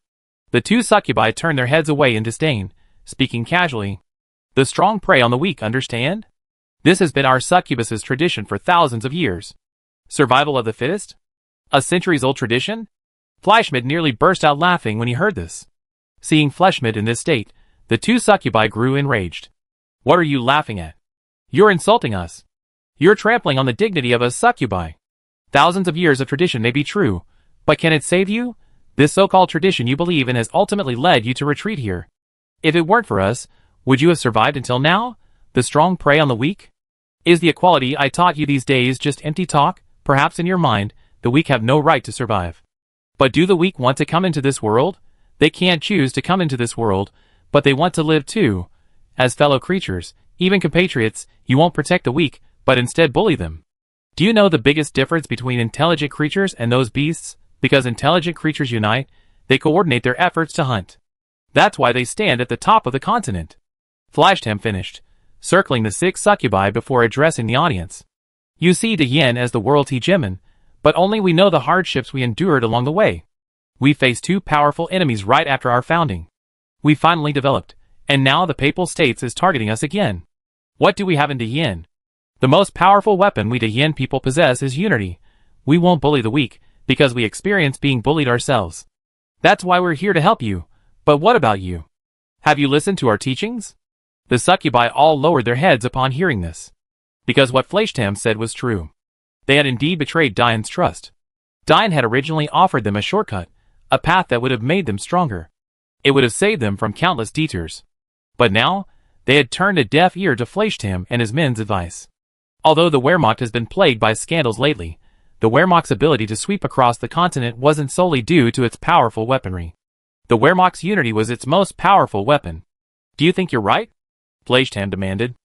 Speaker 1: The 2 succubi turned their heads away in disdain, speaking casually. "The strong prey on the weak, understand? This has been our succubus's tradition for thousands of years. Survival of the fittest? A centuries-old tradition?" Fleischmidt nearly burst out laughing when he heard this. Seeing Fleischmidt in this state, the 2 succubi grew enraged. "What are you laughing at? You're insulting us. You're trampling on the dignity of us succubi. Thousands of years of tradition may be true, but can it save you? This so-called tradition you believe in has ultimately led you to retreat here. If it weren't for us, would you have survived until now? The strong prey on the weak? Is the equality I taught you these days just empty talk? Perhaps in your mind, the weak have no right to survive. But do the weak want to come into this world? They can't choose to come into this world, but they want to live too. As fellow creatures, even compatriots, you won't protect the weak, but instead bully them. Do you know the biggest difference between intelligent creatures and those beasts? Because intelligent creatures unite, they coordinate their efforts to hunt. That's why they stand at the top of the continent." Fleischtam finished, circling the 6 succubi before addressing the audience. "You see De Yen as the world's hegemon, but only we know the hardships we endured along the way. We faced 2 powerful enemies right after our founding. We finally developed, and now the Papal States is targeting us again. What do we have in De Yen? The most powerful weapon we De Yen people possess is unity. We won't bully the weak, because we experience being bullied ourselves. That's why we're here to help you. But what about you? Have you listened to our teachings? The succubi all lowered their heads upon hearing this, because what Fleischtam said was true. They had indeed betrayed Diane's trust. Diane had originally offered them a shortcut, a path that would have made them stronger. It would have saved them from countless detours. But now, they had turned a deaf ear to Fleischtam and his men's advice. Although the Wehrmacht has been plagued by scandals lately, the Wehrmacht's ability to sweep across the continent wasn't solely due to its powerful weaponry. The Wehrmacht's unity was its most powerful weapon. Do you think you're right? Fleischtam demanded.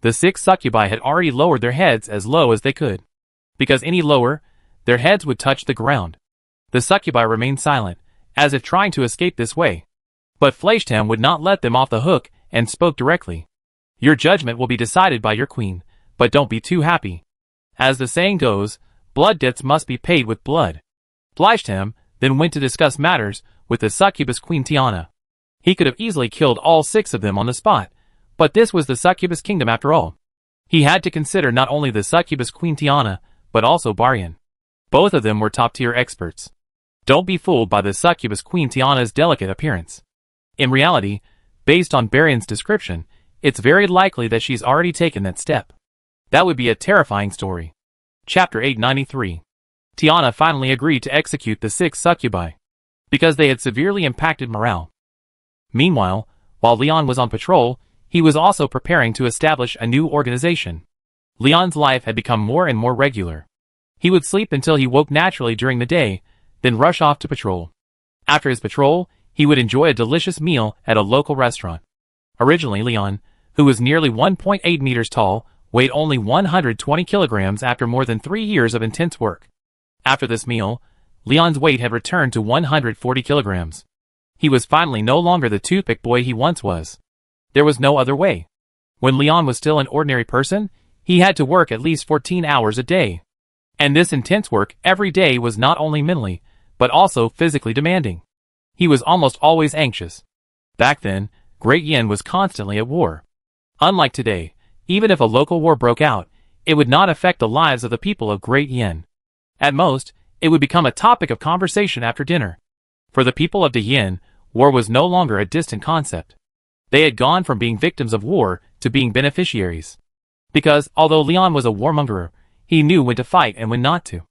Speaker 1: The 6 succubi had already lowered their heads as low as they could, because any lower, their heads would touch the ground. The succubi remained silent, as if trying to escape this way. But Fleischtam would not let them off the hook and spoke directly. Your judgment will be decided by your queen, but don't be too happy. As the saying goes, blood debts must be paid with blood. Fleischtam then went to discuss matters with the succubus Queen Tiana. He could have easily killed all 6 of them on the spot, but this was the succubus kingdom after all. He had to consider not only the succubus Queen Tiana, but also Barian. Both of them were top-tier experts. Don't be fooled by the succubus Queen Tiana's delicate appearance. In reality, based on Barian's description, it's very likely that she's already taken that step. That would be a terrifying story. Chapter 893. Tiana finally agreed to execute the 6 succubi, because they had severely impacted morale. Meanwhile, while Leon was on patrol, he was also preparing to establish a new organization. Leon's life had become more and more regular. He would sleep until he woke naturally during the day, then rush off to patrol. After his patrol, he would enjoy a delicious meal at a local restaurant. Originally Leon, who was nearly 1.8 meters tall, weighed only 120 kilograms after more than 3 years of intense work. After this meal, Leon's weight had returned to 140 kilograms. He was finally no longer the toothpick boy he once was. There was no other way. When Leon was still an ordinary person, he had to work at least 14 hours a day. And this intense work every day was not only mentally, but also physically demanding. He was almost always anxious. Back then, Great Yin was constantly at war. Unlike today, even if a local war broke out, it would not affect the lives of the people of Great Yin. At most, it would become a topic of conversation after dinner. For the people of the Yin, war was no longer a distant concept. They had gone from being victims of war to being beneficiaries. Because, although Leon was a warmonger, he knew when to fight and when not to.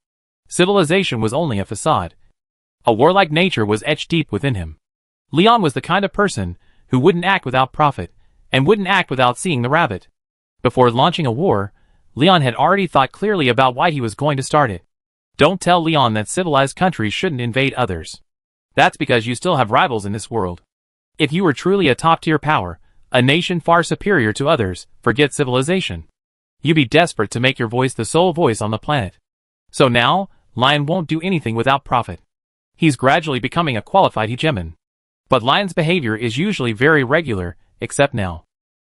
Speaker 1: Civilization was only a facade. A warlike nature was etched deep within him. Leon was the kind of person who wouldn't act without profit, and wouldn't act without seeing the rabbit. Before launching a war, Leon had already thought clearly about why he was going to start it. Don't tell Leon that civilized countries shouldn't invade others. That's because you still have rivals in this world. If you were truly a top-tier power, a nation far superior to others, forget civilization. You'd be desperate to make your voice the sole voice on the planet. So now, Lion won't do anything without profit. He's gradually becoming a qualified hegemon. But Lion's behavior is usually very regular, except now.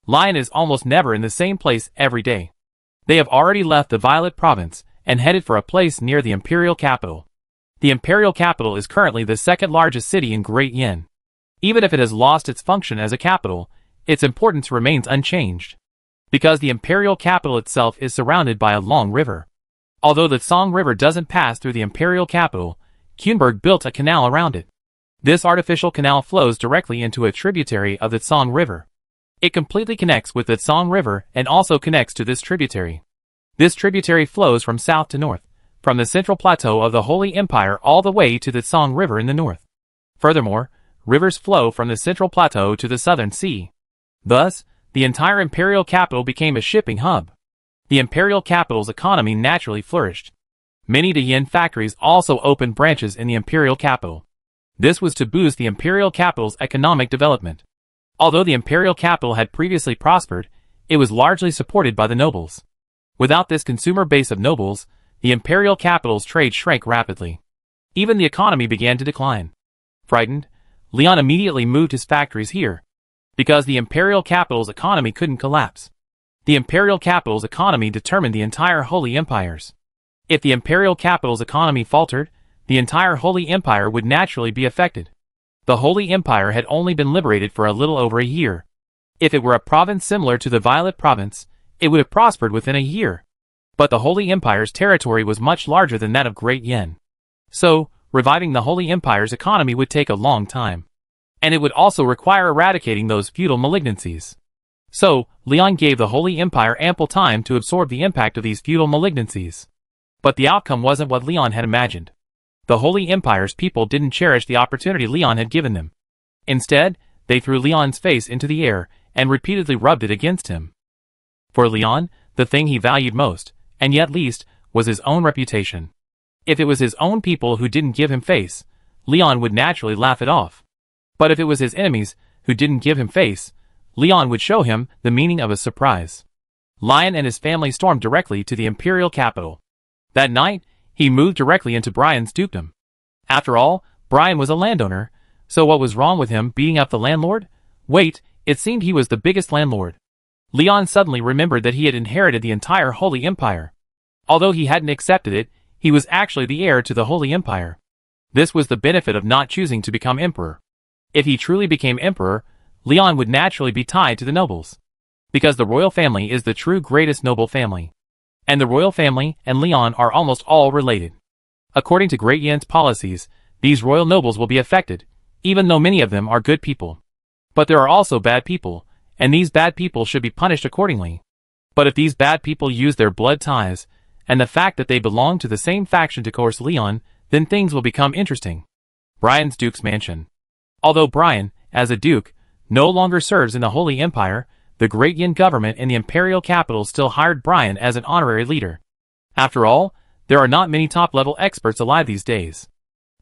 Speaker 1: Lion is almost never in the same place every day. They have already left the Violet Province and headed for a place near the imperial capital. The imperial capital is currently the second largest city in Great Yin. Even if it has lost its function as a capital, its importance remains unchanged. Because the imperial capital itself is surrounded by a long river. Although the Song River doesn't pass through the imperial capital, Kuenberg built a canal around it. This artificial canal flows directly into a tributary of the Song River. It completely connects with the Song River and also connects to this tributary. This tributary flows from south to north, from the central plateau of the Holy Empire all the way to the Song River in the north. Furthermore, rivers flow from the central plateau to the southern sea. Thus, the entire imperial capital became a shipping hub. The imperial capital's economy naturally flourished. Many Yin factories also opened branches in the imperial capital. This was to boost the imperial capital's economic development. Although the imperial capital had previously prospered, it was largely supported by the nobles. Without this consumer base of nobles, the imperial capital's trade shrank rapidly. Even the economy began to decline. Frightened, Leon immediately moved his factories here. Because the imperial capital's economy couldn't collapse. The imperial capital's economy determined the entire Holy Empires. If the imperial capital's economy faltered, the entire Holy Empire would naturally be affected. The Holy Empire had only been liberated for a little over a year. If it were a province similar to the Violet Province, it would have prospered within a year. But the Holy Empire's territory was much larger than that of Great Yin. So, reviving the Holy Empire's economy would take a long time. And it would also require eradicating those feudal malignancies. So, Leon gave the Holy Empire ample time to absorb the impact of these feudal malignancies. But the outcome wasn't what Leon had imagined. The Holy Empire's people didn't cherish the opportunity Leon had given them. Instead, they threw Leon's face into the air and repeatedly rubbed it against him. For Leon, the thing he valued most, and yet least, was his own reputation. If it was his own people who didn't give him face, Leon would naturally laugh it off. But if it was his enemies who didn't give him face, Leon would show him the meaning of a surprise. Lion and his family stormed directly to the imperial capital. That night, he moved directly into Brian's dukedom. After all, Brian was a landowner, so what was wrong with him beating up the landlord? Wait, it seemed he was the biggest landlord. Leon suddenly remembered that he had inherited the entire Holy Empire. Although he hadn't accepted it, he was actually the heir to the Holy Empire. This was the benefit of not choosing to become emperor. If he truly became emperor, Leon would naturally be tied to the nobles. Because the royal family is the true greatest noble family. And the royal family and Leon are almost all related. According to Great Yan's policies, these royal nobles will be affected, even though many of them are good people. But there are also bad people, and these bad people should be punished accordingly. But if these bad people use their blood ties, and the fact that they belong to the same faction to coerce Leon, then things will become interesting. Brian's Duke's Mansion. Although Brian, as a duke, no longer serves in the Holy Empire, the Great Yan government and the imperial capital still hired Brian as an honorary leader. After all, there are not many top-level experts alive these days.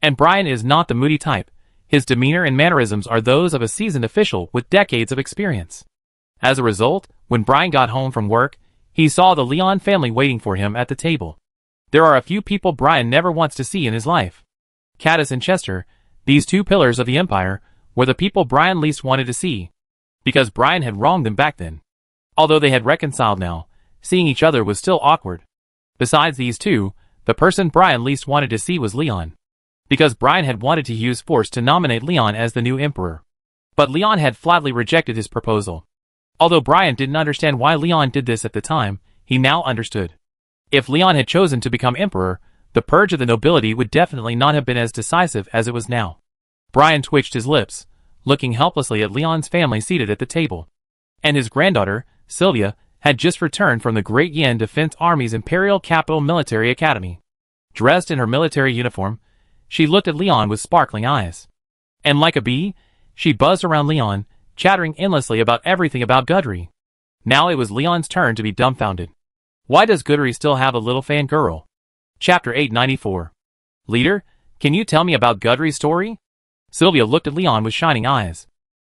Speaker 1: And Brian is not the moody type. His demeanor and mannerisms are those of a seasoned official with decades of experience. As a result, when Brian got home from work, he saw the Leon family waiting for him at the table. There are a few people Brian never wants to see in his life. Caddis and Chester, these two pillars of the empire, were the people Brian least wanted to see. Because Brian had wronged them back then. Although they had reconciled now, seeing each other was still awkward. Besides these two, the person Brian least wanted to see was Leon. Because Brian had wanted to use force to nominate Leon as the new emperor. But Leon had flatly rejected his proposal. Although Brian didn't understand why Leon did this at the time, he now understood. If Leon had chosen to become emperor, the purge of the nobility would definitely not have been as decisive as it was now. Brian twitched his lips, looking helplessly at Leon's family seated at the table. And his granddaughter, Sylvia, had just returned from the Great Yan Defense Army's Imperial Capital Military Academy. Dressed in her military uniform, she looked at Leon with sparkling eyes. And like a bee, she buzzed around Leon, chattering endlessly about everything about Gudry. Now it was Leon's turn to be dumbfounded. Why does Gudry still have a little fangirl? Chapter 894. Leader, can you tell me about Gudry's story? Sylvia looked at Leon with shining eyes.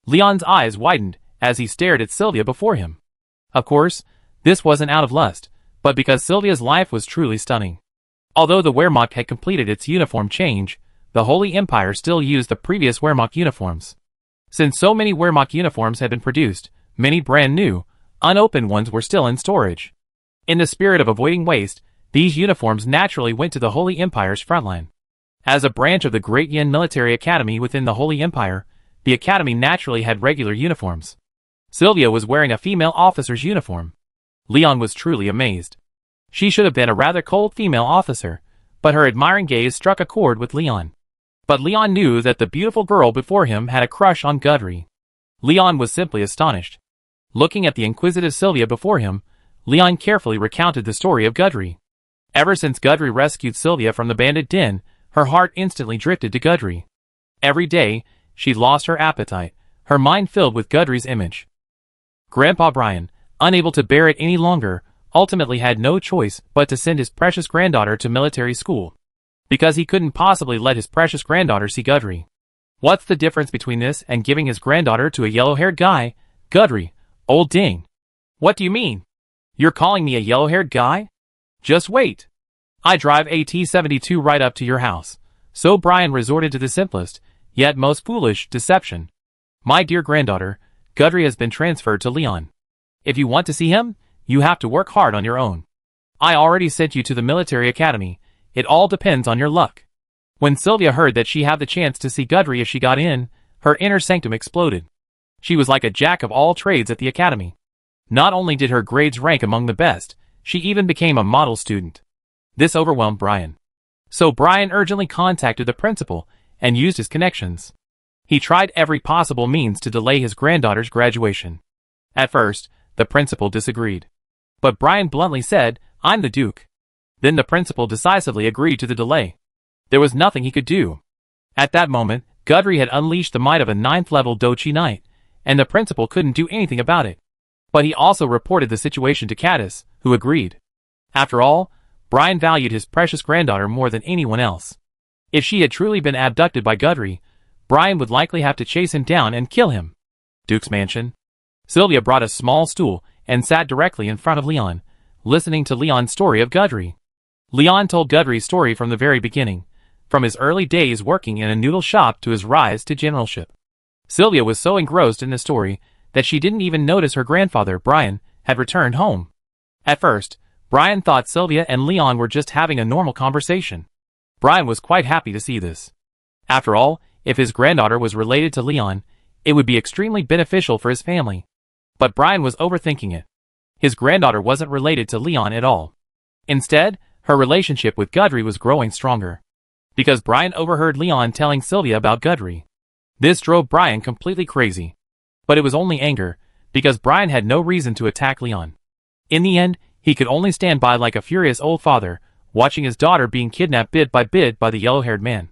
Speaker 1: Leon's eyes widened as he stared at Sylvia before him. Of course, this wasn't out of lust, but because Sylvia's life was truly stunning. Although the Wehrmacht had completed its uniform change, the Holy Empire still used the previous Wehrmacht uniforms. Since so many Wehrmacht uniforms had been produced, many brand new, unopened ones were still in storage. In the spirit of avoiding waste, these uniforms naturally went to the Holy Empire's frontline. As a branch of the Great Yan Military Academy within the Holy Empire, the academy naturally had regular uniforms. Sylvia was wearing a female officer's uniform. Leon was truly amazed. She should have been a rather cold female officer, but her admiring gaze struck a chord with Leon. But Leon knew that the beautiful girl before him had a crush on Gudry. Leon was simply astonished. Looking at the inquisitive Sylvia before him, Leon carefully recounted the story of Gudry. Ever since Gudry rescued Sylvia from the bandit den, her heart instantly drifted to Gudry. Every day, she lost her appetite, her mind filled with Gudry's image. Grandpa Brian, unable to bear it any longer, ultimately had no choice but to send his precious granddaughter to military school. Because he couldn't possibly let his precious granddaughter see Gudry. What's the difference between this and giving his granddaughter to a yellow-haired guy? Gudry, old ding. What do you mean? You're calling me a yellow-haired guy? Just wait. I drive EP871 right up to your house. So Brian resorted to the simplest, yet most foolish, deception. My dear granddaughter, Gudry has been transferred to Leon. If you want to see him, you have to work hard on your own. I already sent you to the military academy. It all depends on your luck. When Sylvia heard that she had the chance to see Gudry if she got in, her inner sanctum exploded. She was like a jack of all trades at the academy. Not only did her grades rank among the best, she even became a model student. This overwhelmed Brian. So Brian urgently contacted the principal and used his connections. He tried every possible means to delay his granddaughter's graduation. At first, the principal disagreed. But Brian bluntly said, "I'm the Duke." Then the principal decisively agreed to the delay. There was nothing he could do. At that moment, Gudry had unleashed the might of a 9th-level Dochi Knight, and the principal couldn't do anything about it. But he also reported the situation to Caddis, who agreed. After all, Brian valued his precious granddaughter more than anyone else. If she had truly been abducted by Gudry, Brian would likely have to chase him down and kill him. Duke's mansion. Sylvia brought a small stool and sat directly in front of Leon, listening to Leon's story of Gudry. Leon told Gudry's story from the very beginning, from his early days working in a noodle shop to his rise to generalship. Sylvia was so engrossed in the story that she didn't even notice her grandfather, Brian, had returned home. At first, Brian thought Sylvia and Leon were just having a normal conversation. Brian was quite happy to see this. After all, if his granddaughter was related to Leon, it would be extremely beneficial for his family. But Brian was overthinking it. His granddaughter wasn't related to Leon at all. Instead, her relationship with Gudry was growing stronger. Because Brian overheard Leon telling Sylvia about Gudry. This drove Brian completely crazy. But it was only anger, because Brian had no reason to attack Leon. In the end, he could only stand by like a furious old father, watching his daughter being kidnapped bit by the yellow-haired man.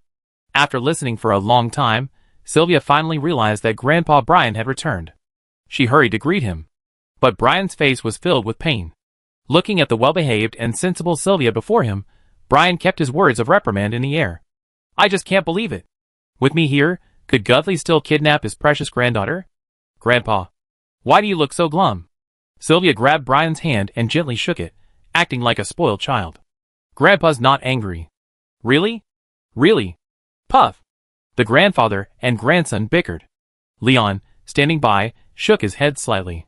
Speaker 1: After listening for a long time, Sylvia finally realized that Grandpa Brian had returned. She hurried to greet him. But Brian's face was filled with pain. Looking at the well-behaved and sensible Sylvia before him, Brian kept his words of reprimand in the air. "I just can't believe it. With me here, could Gudry still kidnap his precious granddaughter? Grandpa, why do you look so glum?" Sylvia grabbed Brian's hand and gently shook it, acting like a spoiled child. "Grandpa's not angry." "Really? Really?" Puff. The grandfather and grandson bickered. Leon, standing by, shook his head slightly.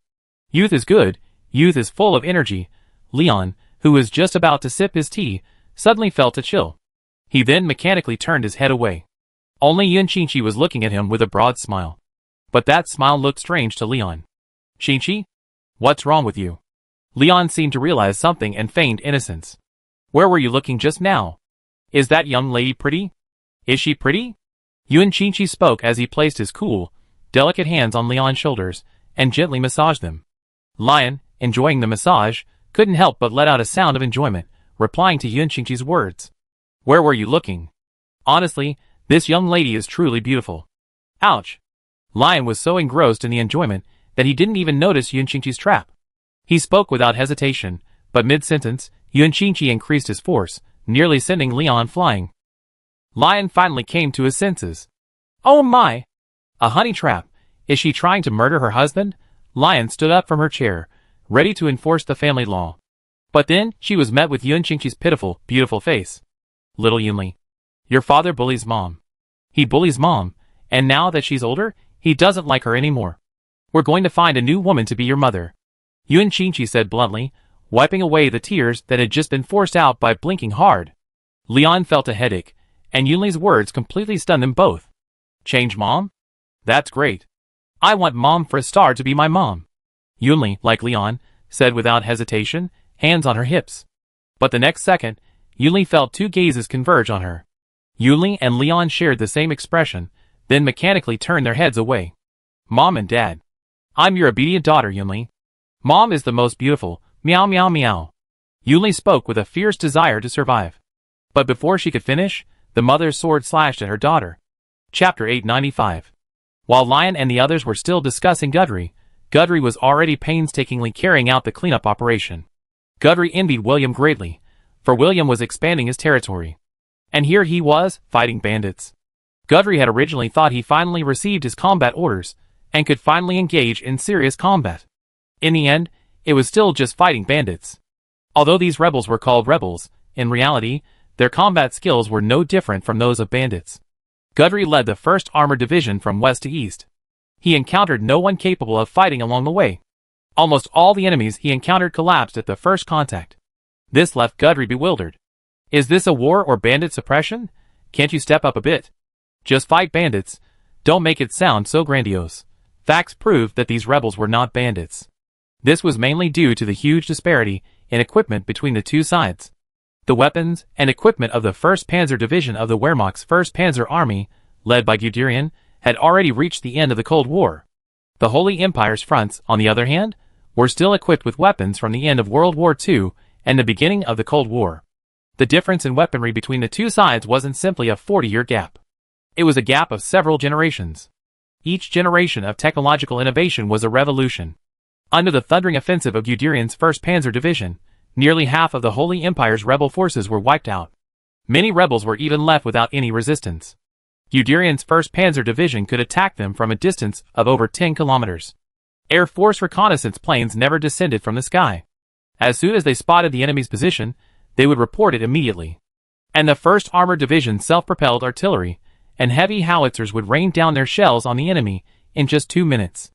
Speaker 1: Youth is good, youth is full of energy. Leon, who was just about to sip his tea, suddenly felt a chill. He then mechanically turned his head away. Only Yun Qingqi was looking at him with a broad smile. But that smile looked strange to Leon. "Qingqi? What's wrong with you?" Leon seemed to realize something and feigned innocence. "Where were you looking just now? Is that young lady pretty? Is she pretty?" Yun Qingqi spoke as he placed his cool, delicate hands on Leon's shoulders and gently massaged them. Lion, enjoying the massage, couldn't help but let out a sound of enjoyment, replying to Yun Qingqi's words. "Where were you looking? Honestly, this young lady is truly beautiful." Ouch! Lion was so engrossed in the enjoyment that he didn't even notice Yun Qingqi's trap. He spoke without hesitation, but mid-sentence, Yun Qingqi increased his force, nearly sending Leon flying. Lion finally came to his senses. "Oh my! A honey trap! Is she trying to murder her husband?" Lion stood up from her chair, ready to enforce the family law. But then, she was met with Yun Qingqi's pitiful, beautiful face. "Little Yunli, your father bullies Mom. He bullies Mom, and now that she's older, he doesn't like her anymore. We're going to find a new woman to be your mother," Yun Qingqi said bluntly, wiping away the tears that had just been forced out by blinking hard. Leon felt a headache, and Yunli's words completely stunned them both. "Change Mom? That's great. I want Mom for a star to be my mom," Yunli, like Leon, said without hesitation, hands on her hips. But the next second, Yunli felt two gazes converge on her. Yunli and Leon shared the same expression, then mechanically turned their heads away. "Mom and Dad. I'm your obedient daughter, Yunli. Mom is the most beautiful, meow meow meow." Yunli spoke with a fierce desire to survive. But before she could finish, the mother's sword slashed at her daughter. Chapter 895. While Lion and the others were still discussing Gudry was already painstakingly carrying out the cleanup operation. Gudry envied William greatly, for William was expanding his territory. And here he was, fighting bandits. Gudry had originally thought he finally received his combat orders, and could finally engage in serious combat. In the end, it was still just fighting bandits. Although these rebels were called rebels, in reality, their combat skills were no different from those of bandits. Gudry led the 1st Armored Division from west to east. He encountered no one capable of fighting along the way. Almost all the enemies he encountered collapsed at the first contact. This left Gudry bewildered. Is this a war or bandit suppression? Can't you step up a bit? Just fight bandits. Don't make it sound so grandiose. Facts proved that these rebels were not bandits. This was mainly due to the huge disparity in equipment between the two sides. The weapons and equipment of the 1st Panzer Division of the Wehrmacht's 1st Panzer Army, led by Guderian, had already reached the end of the Cold War. The Holy Empire's fronts, on the other hand, were still equipped with weapons from the end of World War II and the beginning of the Cold War. The difference in weaponry between the two sides wasn't simply a 40-year gap. It was a gap of several generations. Each generation of technological innovation was a revolution. Under the thundering offensive of Guderian's 1st Panzer Division, nearly half of the Holy Empire's rebel forces were wiped out. Many rebels were even left without any resistance. Guderian's 1st Panzer Division could attack them from a distance of over 10 kilometers. Air Force reconnaissance planes never descended from the sky. As soon as they spotted the enemy's position, they would report it immediately. And the 1st Armored Division's self-propelled artillery and heavy howitzers would rain down their shells on the enemy in just 2 minutes.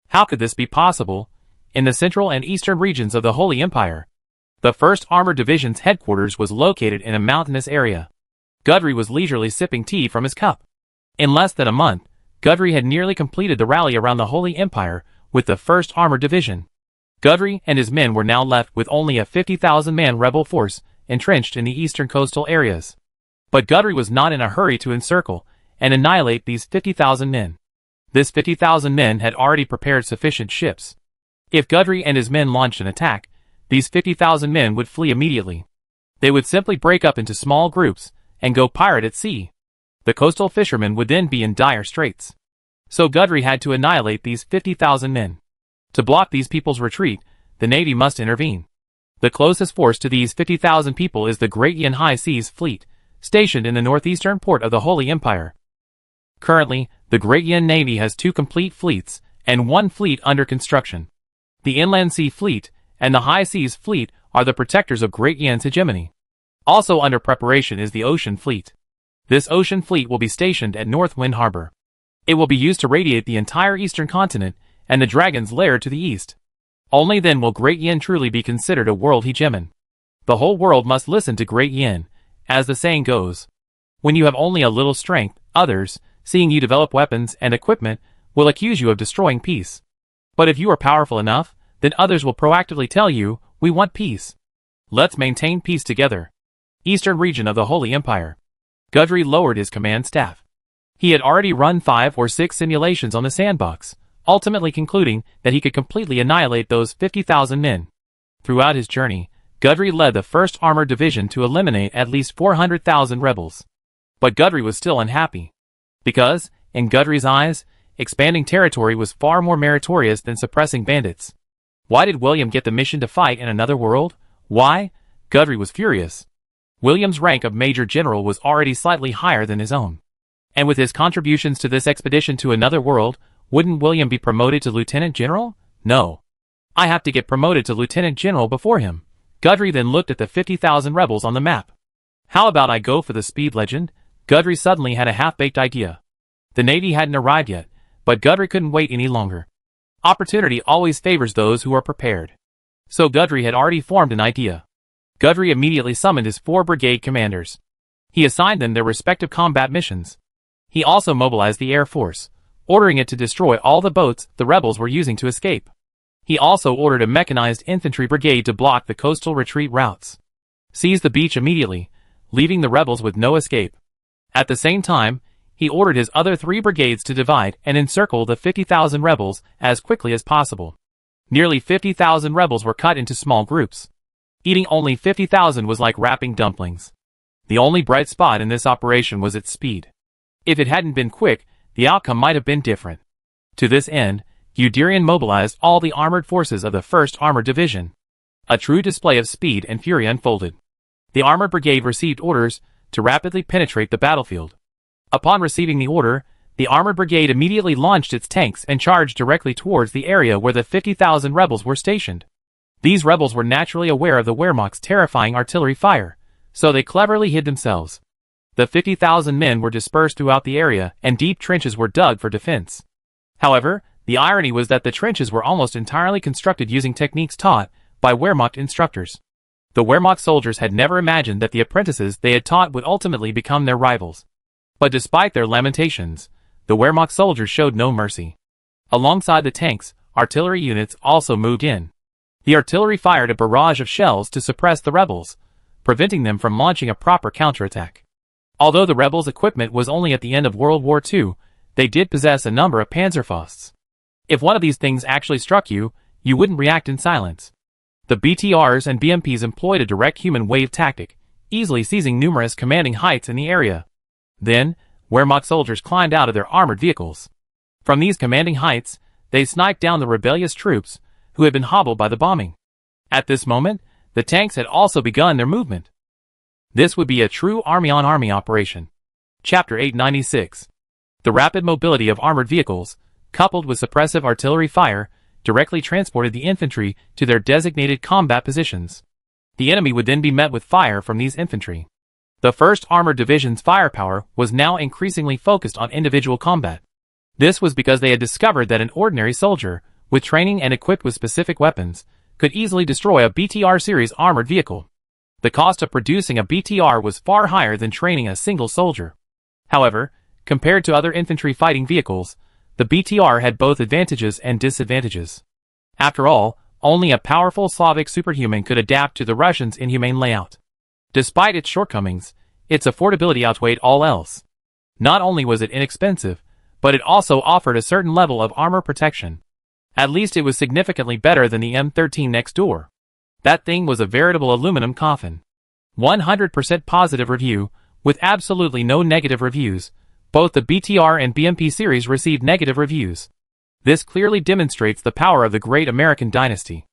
Speaker 1: How could this be possible? In the central and eastern regions of the Holy Empire, the 1st Armored Division's headquarters was located in a mountainous area. Gudry was leisurely sipping tea from his cup. In less than a month, Gudry had nearly completed the rally around the Holy Empire with the 1st Armored Division. Gudry and his men were now left with only a 50,000-man rebel force entrenched in the eastern coastal areas. But Gudry was not in a hurry to encircle and annihilate these 50,000 men. This 50,000 men had already prepared sufficient ships. If Gudry and his men launched an attack, these 50,000 men would flee immediately. They would simply break up into small groups and go pirate at sea. The coastal fishermen would then be in dire straits. So Gudry had to annihilate these 50,000 men. To block these people's retreat, the Navy must intervene. The closest force to these 50,000 people is the Great Yin High Seas Fleet, stationed in the northeastern port of the Holy Empire. Currently, the Great Yin Navy has 2 complete fleets and 1 fleet under construction. The Inland Sea Fleet and the High Seas Fleet are the protectors of Great Yin's hegemony. Also under preparation is the Ocean Fleet. This Ocean Fleet will be stationed at North Wind Harbor. It will be used to radiate the entire eastern continent and the Dragon's Lair to the east. Only then will Great Yin truly be considered a world hegemon. The whole world must listen to Great Yin, as the saying goes. When you have only a little strength, others, seeing you develop weapons and equipment, will accuse you of destroying peace. But if you are powerful enough, then others will proactively tell you, we want peace. Let's maintain peace together. Eastern region of the Holy Empire. Gudry lowered his command staff. He had already run 5 or 6 simulations on the sandbox, ultimately concluding that he could completely annihilate those 50,000 men. Throughout his journey, Gudry led the 1st Armored Division to eliminate at least 400,000 rebels. But Gudry was still unhappy. Because, in Gudry's eyes, expanding territory was far more meritorious than suppressing bandits. Why did William get the mission to fight in another world? Why? Gudry was furious. William's rank of Major General was already slightly higher than his own. And with his contributions to this expedition to another world, wouldn't William be promoted to Lieutenant General? No. I have to get promoted to Lieutenant General before him. Gudry then looked at the 50,000 rebels on the map. How about I go for the speed legend? Gudry suddenly had a half-baked idea. The Navy hadn't arrived yet, but Gudry couldn't wait any longer. Opportunity always favors those who are prepared. So Gudry had already formed an idea. Gudry immediately summoned his 4 brigade commanders. He assigned them their respective combat missions. He also mobilized the Air Force, ordering it to destroy all the boats the rebels were using to escape. He also ordered a mechanized infantry brigade to block the coastal retreat routes. Seize the beach immediately, leaving the rebels with no escape. At the same time, he ordered his other 3 brigades to divide and encircle the 50,000 rebels as quickly as possible. Nearly 50,000 rebels were cut into small groups. Eating only 50,000 was like wrapping dumplings. The only bright spot in this operation was its speed. If it hadn't been quick, the outcome might have been different. To this end, Guderian mobilized all the armored forces of the 1st Armored Division. A true display of speed and fury unfolded. The Armored Brigade received orders to rapidly penetrate the battlefield. Upon receiving the order, the Armored Brigade immediately launched its tanks and charged directly towards the area where the 50,000 rebels were stationed. These rebels were naturally aware of the Wehrmacht's terrifying artillery fire, so they cleverly hid themselves. The 50,000 men were dispersed throughout the area and deep trenches were dug for defense. However, the irony was that the trenches were almost entirely constructed using techniques taught by Wehrmacht instructors. The Wehrmacht soldiers had never imagined that the apprentices they had taught would ultimately become their rivals. But despite their lamentations, the Wehrmacht soldiers showed no mercy. Alongside the tanks, artillery units also moved in. The artillery fired a barrage of shells to suppress the rebels, preventing them from launching a proper counterattack. Although the rebels' equipment was only at the end of World War II, they did possess a number of Panzerfausts. If one of these things actually struck you, you wouldn't react in silence. The BTRs and BMPs employed a direct human wave tactic, easily seizing numerous commanding heights in the area. Then, Wehrmacht soldiers climbed out of their armored vehicles. From these commanding heights, they sniped down the rebellious troops, who had been hobbled by the bombing. At this moment, the tanks had also begun their movement. This would be a true army-on-army operation. Chapter 896. The rapid mobility of armored vehicles, coupled with suppressive artillery fire, directly transported the infantry to their designated combat positions. The enemy would then be met with fire from these infantry. The 1st Armored Division's firepower was now increasingly focused on individual combat. This was because they had discovered that an ordinary soldier, with training and equipped with specific weapons, could easily destroy a BTR series armored vehicle. The cost of producing a BTR was far higher than training a single soldier. However, compared to other infantry fighting vehicles, the BTR had both advantages and disadvantages. After all, only a powerful Slavic superhuman could adapt to the Russians' inhumane layout. Despite its shortcomings, its affordability outweighed all else. Not only was it inexpensive, but it also offered a certain level of armor protection. At least it was significantly better than the M13 next door. That thing was a veritable aluminum coffin. 100% positive review, with absolutely no negative reviews. Both the BTR and BMP series received negative reviews. This clearly demonstrates the power of the great American dynasty.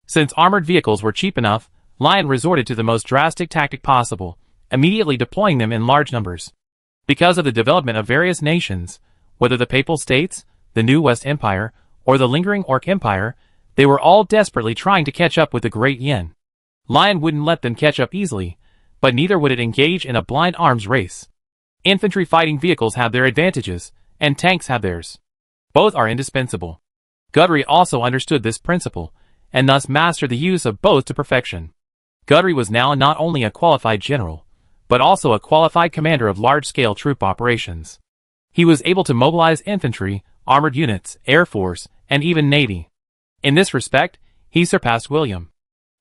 Speaker 1: Since armored vehicles were cheap enough, Lion resorted to the most drastic tactic possible, immediately deploying them in large numbers. Because of the development of various nations, whether the Papal States, the New West Empire, or the lingering Orc Empire, they were all desperately trying to catch up with the Great Yen. Lion wouldn't let them catch up easily, but neither would it engage in a blind arms race. Infantry fighting vehicles have their advantages, and tanks have theirs. Both are indispensable. Guthrie also understood this principle, and thus mastered the use of both to perfection. Guthrie was now not only a qualified general, but also a qualified commander of large-scale troop operations. He was able to mobilize infantry, armored units, air force, and even navy. In this respect, he surpassed William.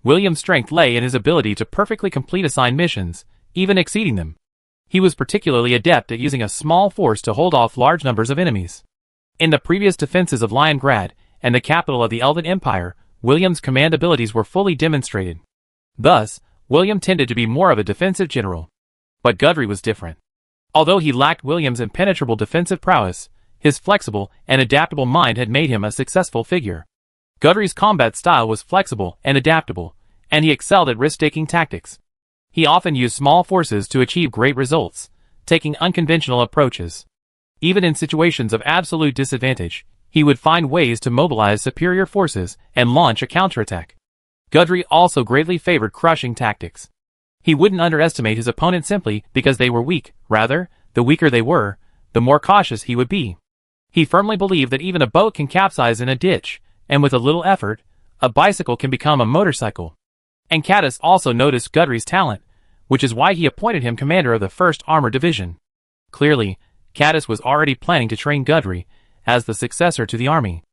Speaker 1: William's strength lay in his ability to perfectly complete assigned missions, even exceeding them. He was particularly adept at using a small force to hold off large numbers of enemies. In the previous defenses of Leningrad and the capital of the Elven Empire, William's command abilities were fully demonstrated. Thus, William tended to be more of a defensive general. But Guthrie was different. Although he lacked William's impenetrable defensive prowess, his flexible and adaptable mind had made him a successful figure. Guthrie's combat style was flexible and adaptable, and he excelled at risk-taking tactics. He often used small forces to achieve great results, taking unconventional approaches. Even in situations of absolute disadvantage, he would find ways to mobilize superior forces and launch a counterattack. Guthrie also greatly favored crushing tactics. He wouldn't underestimate his opponent simply because they were weak. Rather, the weaker they were, the more cautious he would be. He firmly believed that even a boat can capsize in a ditch, and with a little effort, a bicycle can become a motorcycle. And Caddis also noticed Guthrie's talent, which is why he appointed him commander of the 1st Armored Division. Clearly, Caddis was already planning to train Guthrie as the successor to the army.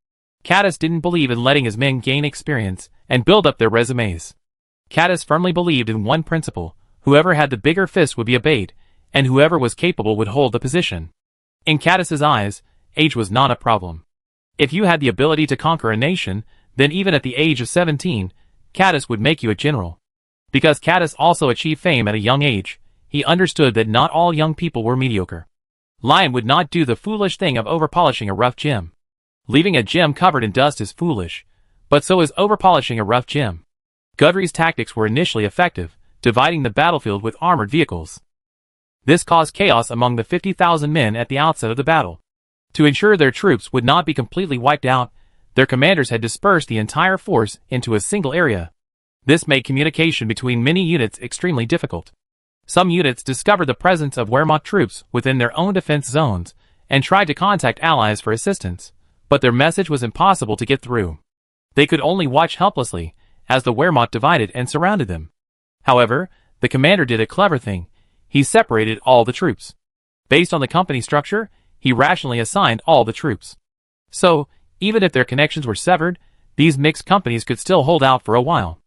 Speaker 1: Caddis didn't believe in letting his men gain experience and build up their resumes. Caddis firmly believed in one principle: whoever had the bigger fist would be obeyed, and whoever was capable would hold the position. In Caddis's eyes, age was not a problem. If you had the ability to conquer a nation, then even at the age of 17, Caddis would make you a general. Because Caddis also achieved fame at a young age, he understood that not all young people were mediocre. Lion would not do the foolish thing of overpolishing a rough gem. Leaving a gem covered in dust is foolish, but so is overpolishing a rough gem. Guthrie's tactics were initially effective, dividing the battlefield with armored vehicles. This caused chaos among the 50,000 men at the outset of the battle. To ensure their troops would not be completely wiped out, their commanders had dispersed the entire force into a single area. This made communication between many units extremely difficult. Some units discovered the presence of Wehrmacht troops within their own defense zones and tried to contact allies for assistance, but their message was impossible to get through. They could only watch helplessly as the Wehrmacht divided and surrounded them. However, the commander did a clever thing. He separated all the troops. Based on the company structure, he rationally assigned all the troops. So, even if their connections were severed, these mixed companies could still hold out for a while.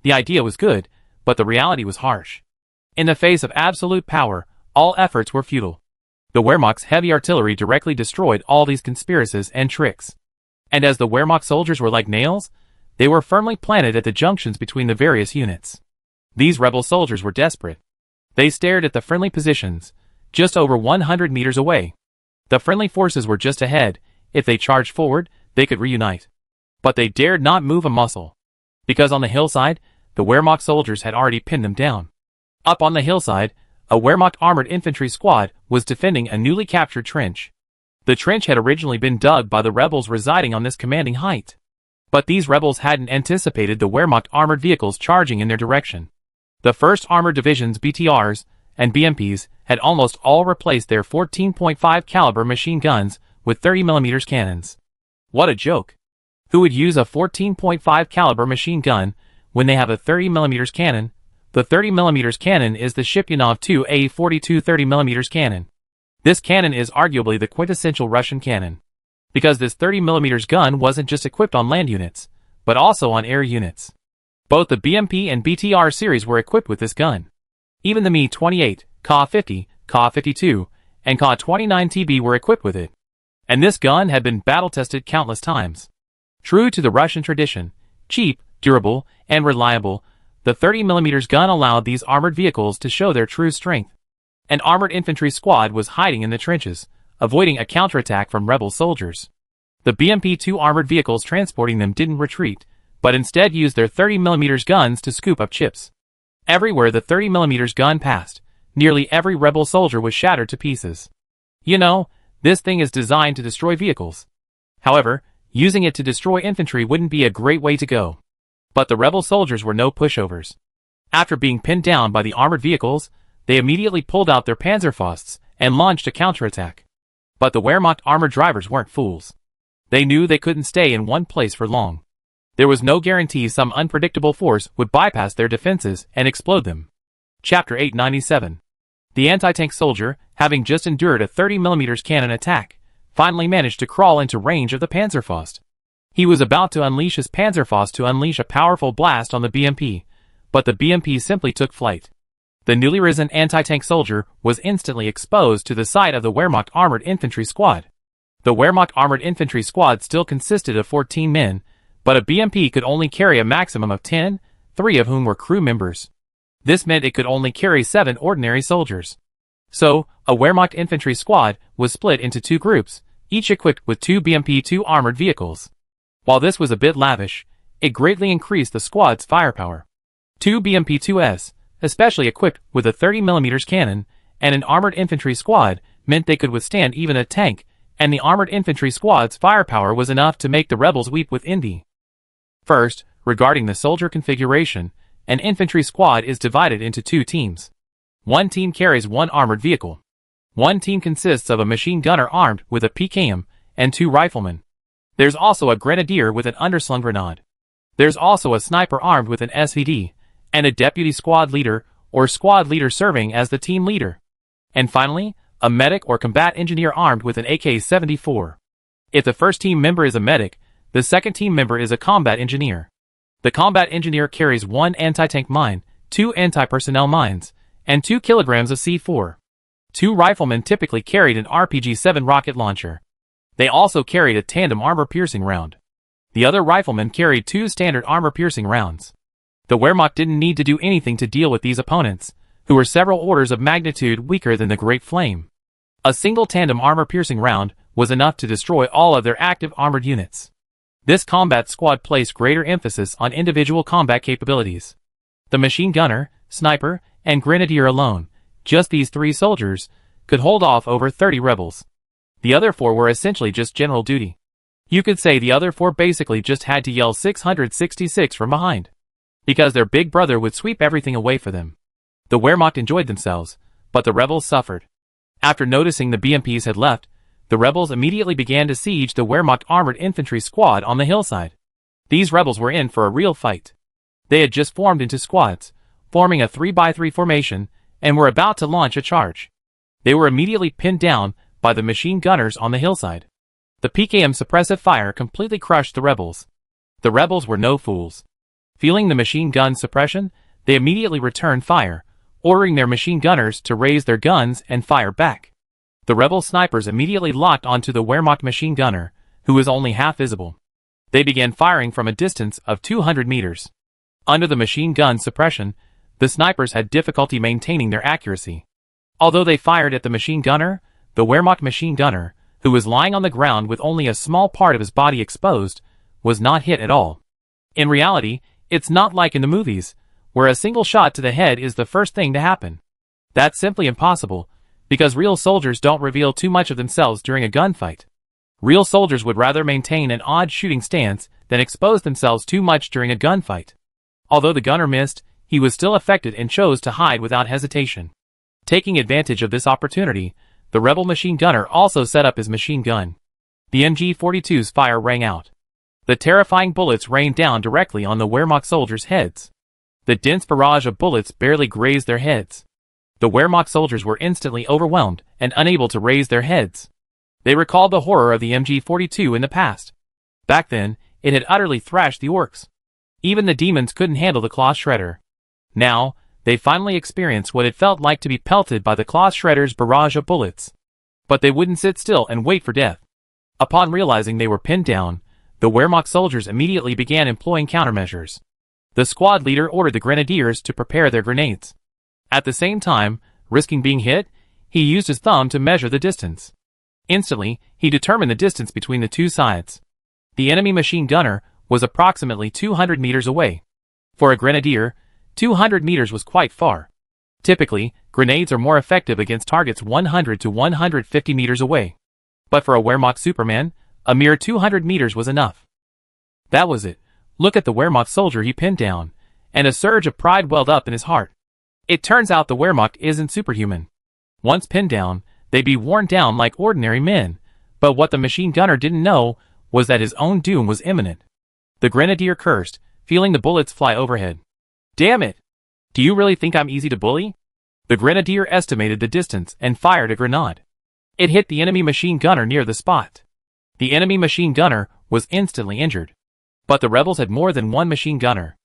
Speaker 1: The idea was good, but the reality was harsh. In the face of absolute power, all efforts were futile. The Wehrmacht's heavy artillery directly destroyed all these conspiracies and tricks. And as the Wehrmacht soldiers were like nails, they were firmly planted at the junctions between the various units. These rebel soldiers were desperate. They stared at the friendly positions, just over 100 meters away. The friendly forces were just ahead. If they charged forward, they could reunite. But they dared not move a muscle. Because on the hillside, the Wehrmacht soldiers had already pinned them down. Up on the hillside, a Wehrmacht armored infantry squad was defending a newly captured trench. The trench had originally been dug by the rebels residing on this commanding height. But these rebels hadn't anticipated the Wehrmacht armored vehicles charging in their direction. The 1st Armored Division's BTRs and BMPs had almost all replaced their 14.5 caliber machine guns with 30mm cannons. What a joke! Who would use a 14.5 caliber machine gun when they have a 30mm cannon? The 30mm cannon is the Shipyonov 2A42 30mm cannon. This cannon is arguably the quintessential Russian cannon. Because this 30mm gun wasn't just equipped on land units, but also on air units. Both the BMP and BTR series were equipped with this gun. Even the Me-28, Ka-50, Ka-52, and Ka-29TB were equipped with it. And this gun had been battle-tested countless times. True to the Russian tradition, cheap, durable, and reliable, the 30mm gun allowed these armored vehicles to show their true strength. An armored infantry squad was hiding in the trenches, avoiding a counterattack from rebel soldiers. The BMP-2 armored vehicles transporting them didn't retreat, but instead used their 30mm guns to scoop up chips. Everywhere the 30mm gun passed, nearly every rebel soldier was shattered to pieces. You know, this thing is designed to destroy vehicles. However, using it to destroy infantry wouldn't be a great way to go. But the rebel soldiers were no pushovers. After being pinned down by the armored vehicles, they immediately pulled out their Panzerfausts and launched a counterattack. But the Wehrmacht armored drivers weren't fools. They knew they couldn't stay in one place for long. There was no guarantee some unpredictable force would bypass their defenses and explode them. Chapter 897. The anti-tank soldier, having just endured a 30mm cannon attack, finally managed to crawl into range of the Panzerfaust. He was about to unleash his Panzerfaust to unleash a powerful blast on the BMP, but the BMP simply took flight. The newly risen anti-tank soldier was instantly exposed to the sight of the Wehrmacht armored infantry squad. The Wehrmacht armored infantry squad still consisted of 14 men, but a BMP could only carry a maximum of 10, 3 of whom were crew members. This meant it could only carry 7 ordinary soldiers. So, a Wehrmacht infantry squad was split into 2 groups, each equipped with 2 BMP-2 armored vehicles. While this was a bit lavish, it greatly increased the squad's firepower. 2 BMP-2s, especially equipped with a 30mm cannon, and an armored infantry squad meant they could withstand even a tank, and the armored infantry squad's firepower was enough to make the rebels weep with envy. First, regarding the soldier configuration, an infantry squad is divided into 2 teams. One team carries 1 armored vehicle. One team consists of a machine gunner armed with a PKM and 2 riflemen. There's also a grenadier with an underslung grenade. There's also a sniper armed with an SVD, and a deputy squad leader or squad leader serving as the team leader. And finally, a medic or combat engineer armed with an AK-74. If the first team member is a medic, the second team member is a combat engineer. The combat engineer carries 1 anti-tank mine, 2 anti-personnel mines, and 2 kilograms of C4. 2 riflemen typically carried an RPG-7 rocket launcher. They also carried a tandem armor-piercing round. The other riflemen carried 2 standard armor-piercing rounds. The Wehrmacht didn't need to do anything to deal with these opponents, who were several orders of magnitude weaker than the Great Flame. A single tandem armor-piercing round was enough to destroy all of their active armored units. This combat squad placed greater emphasis on individual combat capabilities. The machine gunner, sniper, and grenadier alone, just these 3 soldiers, could hold off over 30 rebels. The other 4 were essentially just general duty. You could say the other 4 basically just had to yell 666 from behind, because their big brother would sweep everything away for them. The Wehrmacht enjoyed themselves, but the rebels suffered. After noticing the BMPs had left, the rebels immediately began to siege the Wehrmacht armored infantry squad on the hillside. These rebels were in for a real fight. They had just formed into squads, forming a 3x3 formation, and were about to launch a charge. They were immediately pinned down by the machine gunners on the hillside. The PKM suppressive fire completely crushed the rebels. The rebels were no fools. Feeling the machine gun suppression, They immediately returned fire, ordering their machine gunners to raise their guns and fire back. The rebel snipers immediately locked onto the Wehrmacht machine gunner, who was only half visible. They began firing from a distance of 200 meters. Under the machine gun suppression, the snipers had difficulty maintaining their accuracy. Although they fired at the machine gunner, the Wehrmacht machine gunner, who was lying on the ground with only a small part of his body exposed, was not hit at all. In reality, it's not like in the movies, where a single shot to the head is the first thing to happen. That's simply impossible, because real soldiers don't reveal too much of themselves during a gunfight. Real soldiers would rather maintain an odd shooting stance than expose themselves too much during a gunfight. Although the gunner missed, he was still affected and chose to hide without hesitation. Taking advantage of this opportunity, the rebel machine gunner also set up his machine gun. The MG-42's fire rang out. The terrifying bullets rained down directly on the Wehrmacht soldiers' heads. The dense barrage of bullets barely grazed their heads. The Wehrmacht soldiers were instantly overwhelmed and unable to raise their heads. They recalled the horror of the MG-42 in the past. Back then, it had utterly thrashed the orcs. Even the demons couldn't handle the Claw Shredder. Now, they finally experienced what it felt like to be pelted by the Claw Shredder's barrage of bullets. But they wouldn't sit still and wait for death. Upon realizing they were pinned down, the Wehrmacht soldiers immediately began employing countermeasures. The squad leader ordered the grenadiers to prepare their grenades. At the same time, risking being hit, he used his thumb to measure the distance. Instantly, he determined the distance between the two sides. The enemy machine gunner was approximately 200 meters away. For a grenadier, 200 meters was quite far. Typically, grenades are more effective against targets 100 to 150 meters away. But for a Wehrmacht Superman, a mere 200 meters was enough. That was it. Look at the Wehrmacht soldier he pinned down, and a surge of pride welled up in his heart. It turns out the Wehrmacht isn't superhuman. Once pinned down, they'd be worn down like ordinary men, but what the machine gunner didn't know was that his own doom was imminent. The grenadier cursed, feeling the bullets fly overhead. Damn it! Do you really think I'm easy to bully? The grenadier estimated the distance and fired a grenade. It hit the enemy machine gunner near the spot. The enemy machine gunner was instantly injured. But the rebels had more than one machine gunner.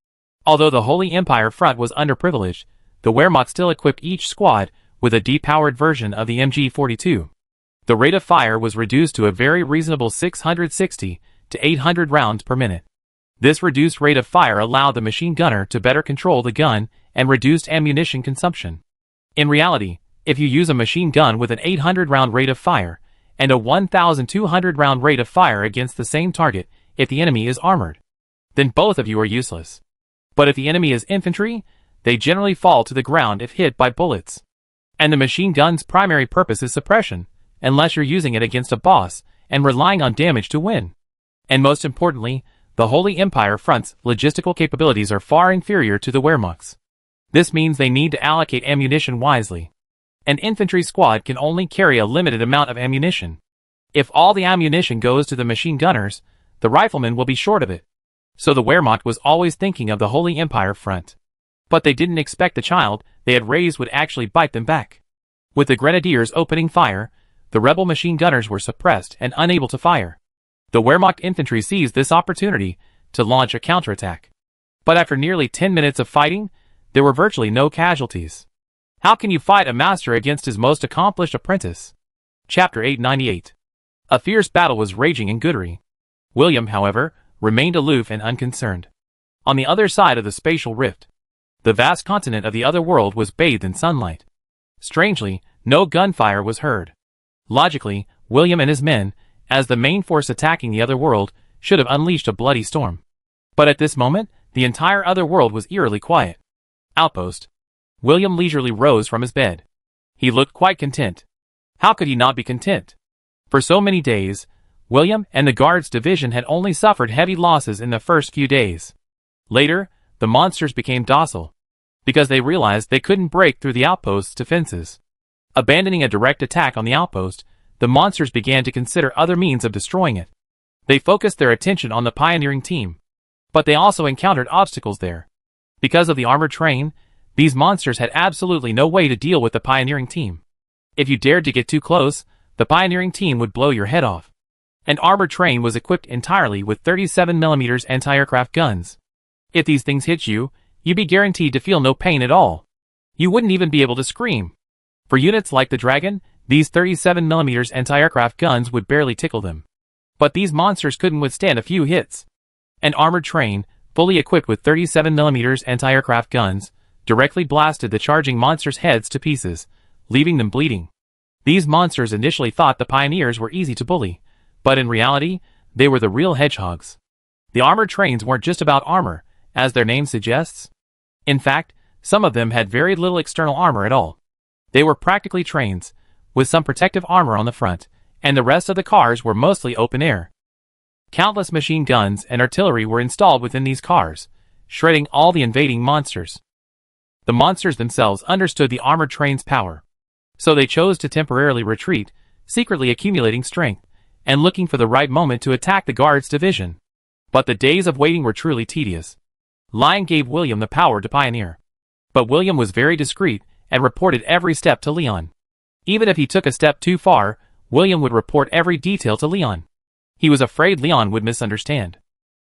Speaker 1: Although the Holy Empire front was underprivileged, the Wehrmacht still equipped each squad with a depowered version of the MG-42. The rate of fire was reduced to a very reasonable 660 to 800 rounds per minute. This reduced rate of fire allowed the machine gunner to better control the gun and reduced ammunition consumption. In reality, if you use a machine gun with an 800 round rate of fire and a 1,200 round rate of fire against the same target if the enemy is armored, then both of you are useless. But if the enemy is infantry, they generally fall to the ground if hit by bullets. And the machine gun's primary purpose is suppression, unless you're using it against a boss and relying on damage to win. And most importantly, the Holy Empire front's logistical capabilities are far inferior to the Wehrmacht's. This means they need to allocate ammunition wisely. An infantry squad can only carry a limited amount of ammunition. If all the ammunition goes to the machine gunners, the riflemen will be short of it. So the Wehrmacht was always thinking of the Holy Empire front. But they didn't expect the child they had raised would actually bite them back. With the grenadiers opening fire, the rebel machine gunners were suppressed and unable to fire. The Wehrmacht infantry seized this opportunity to launch a counterattack. But after nearly 10 minutes of fighting, there were virtually no casualties. How can you fight a master against his most accomplished apprentice? Chapter 898. A fierce battle was raging in Goodry. William, however, remained aloof and unconcerned. On the other side of the spatial rift, the vast continent of the other world was bathed in sunlight. Strangely, no gunfire was heard. Logically, William and his men, as the main force attacking the other world, should have unleashed a bloody storm. But at this moment, the entire other world was eerily quiet. Outpost. William leisurely rose from his bed. He looked quite content. How could he not be content? For so many days, William and the Guards Division had only suffered heavy losses in the first few days. Later, the monsters became docile, because they realized they couldn't break through the outpost's defenses. Abandoning a direct attack on the outpost, the monsters began to consider other means of destroying it. They focused their attention on the pioneering team. But they also encountered obstacles there. Because of the armored train, these monsters had absolutely no way to deal with the pioneering team. If you dared to get too close, the pioneering team would blow your head off. An armored train was equipped entirely with 37mm anti-aircraft guns. If these things hit you, you'd be guaranteed to feel no pain at all. You wouldn't even be able to scream. For units like the Dragon, these 37mm anti-aircraft guns would barely tickle them. But these monsters couldn't withstand a few hits. An armored train, fully equipped with 37mm anti-aircraft guns, directly blasted the charging monsters' heads to pieces, leaving them bleeding. These monsters initially thought the pioneers were easy to bully, but in reality, they were the real hedgehogs. The armored trains weren't just about armor, as their name suggests. In fact, some of them had very little external armor at all. They were practically trains, with some protective armor on the front, and the rest of the cars were mostly open air. Countless machine guns and artillery were installed within these cars, shredding all the invading monsters. The monsters themselves understood the armored train's power, so they chose to temporarily retreat, secretly accumulating strength, and looking for the right moment to attack the guards' division. But the days of waiting were truly tedious. Lion gave William the power to pioneer. But William was very discreet and reported every step to Leon. Even if he took a step too far, William would report every detail to Leon. He was afraid Leon would misunderstand.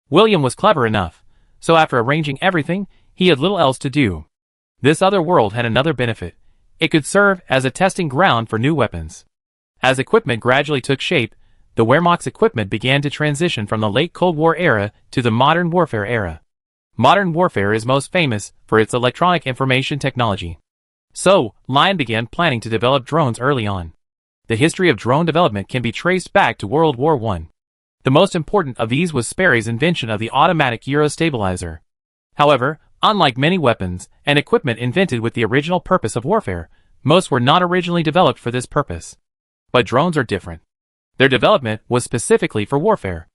Speaker 1: William was clever enough, so after arranging everything, he had little else to do. This other world had another benefit. It could serve as a testing ground for new weapons. As equipment gradually took shape, the Wehrmacht's equipment began to transition from the late Cold War era to the modern warfare era. Modern warfare is most famous for its electronic information technology. So, Lion began planning to develop drones early on. The history of drone development can be traced back to World War I. The most important of these was Sperry's invention of the automatic Eurostabilizer. However, unlike many weapons and equipment invented with the original purpose of warfare, most were not originally developed for this purpose. But drones are different. Their development was specifically for warfare.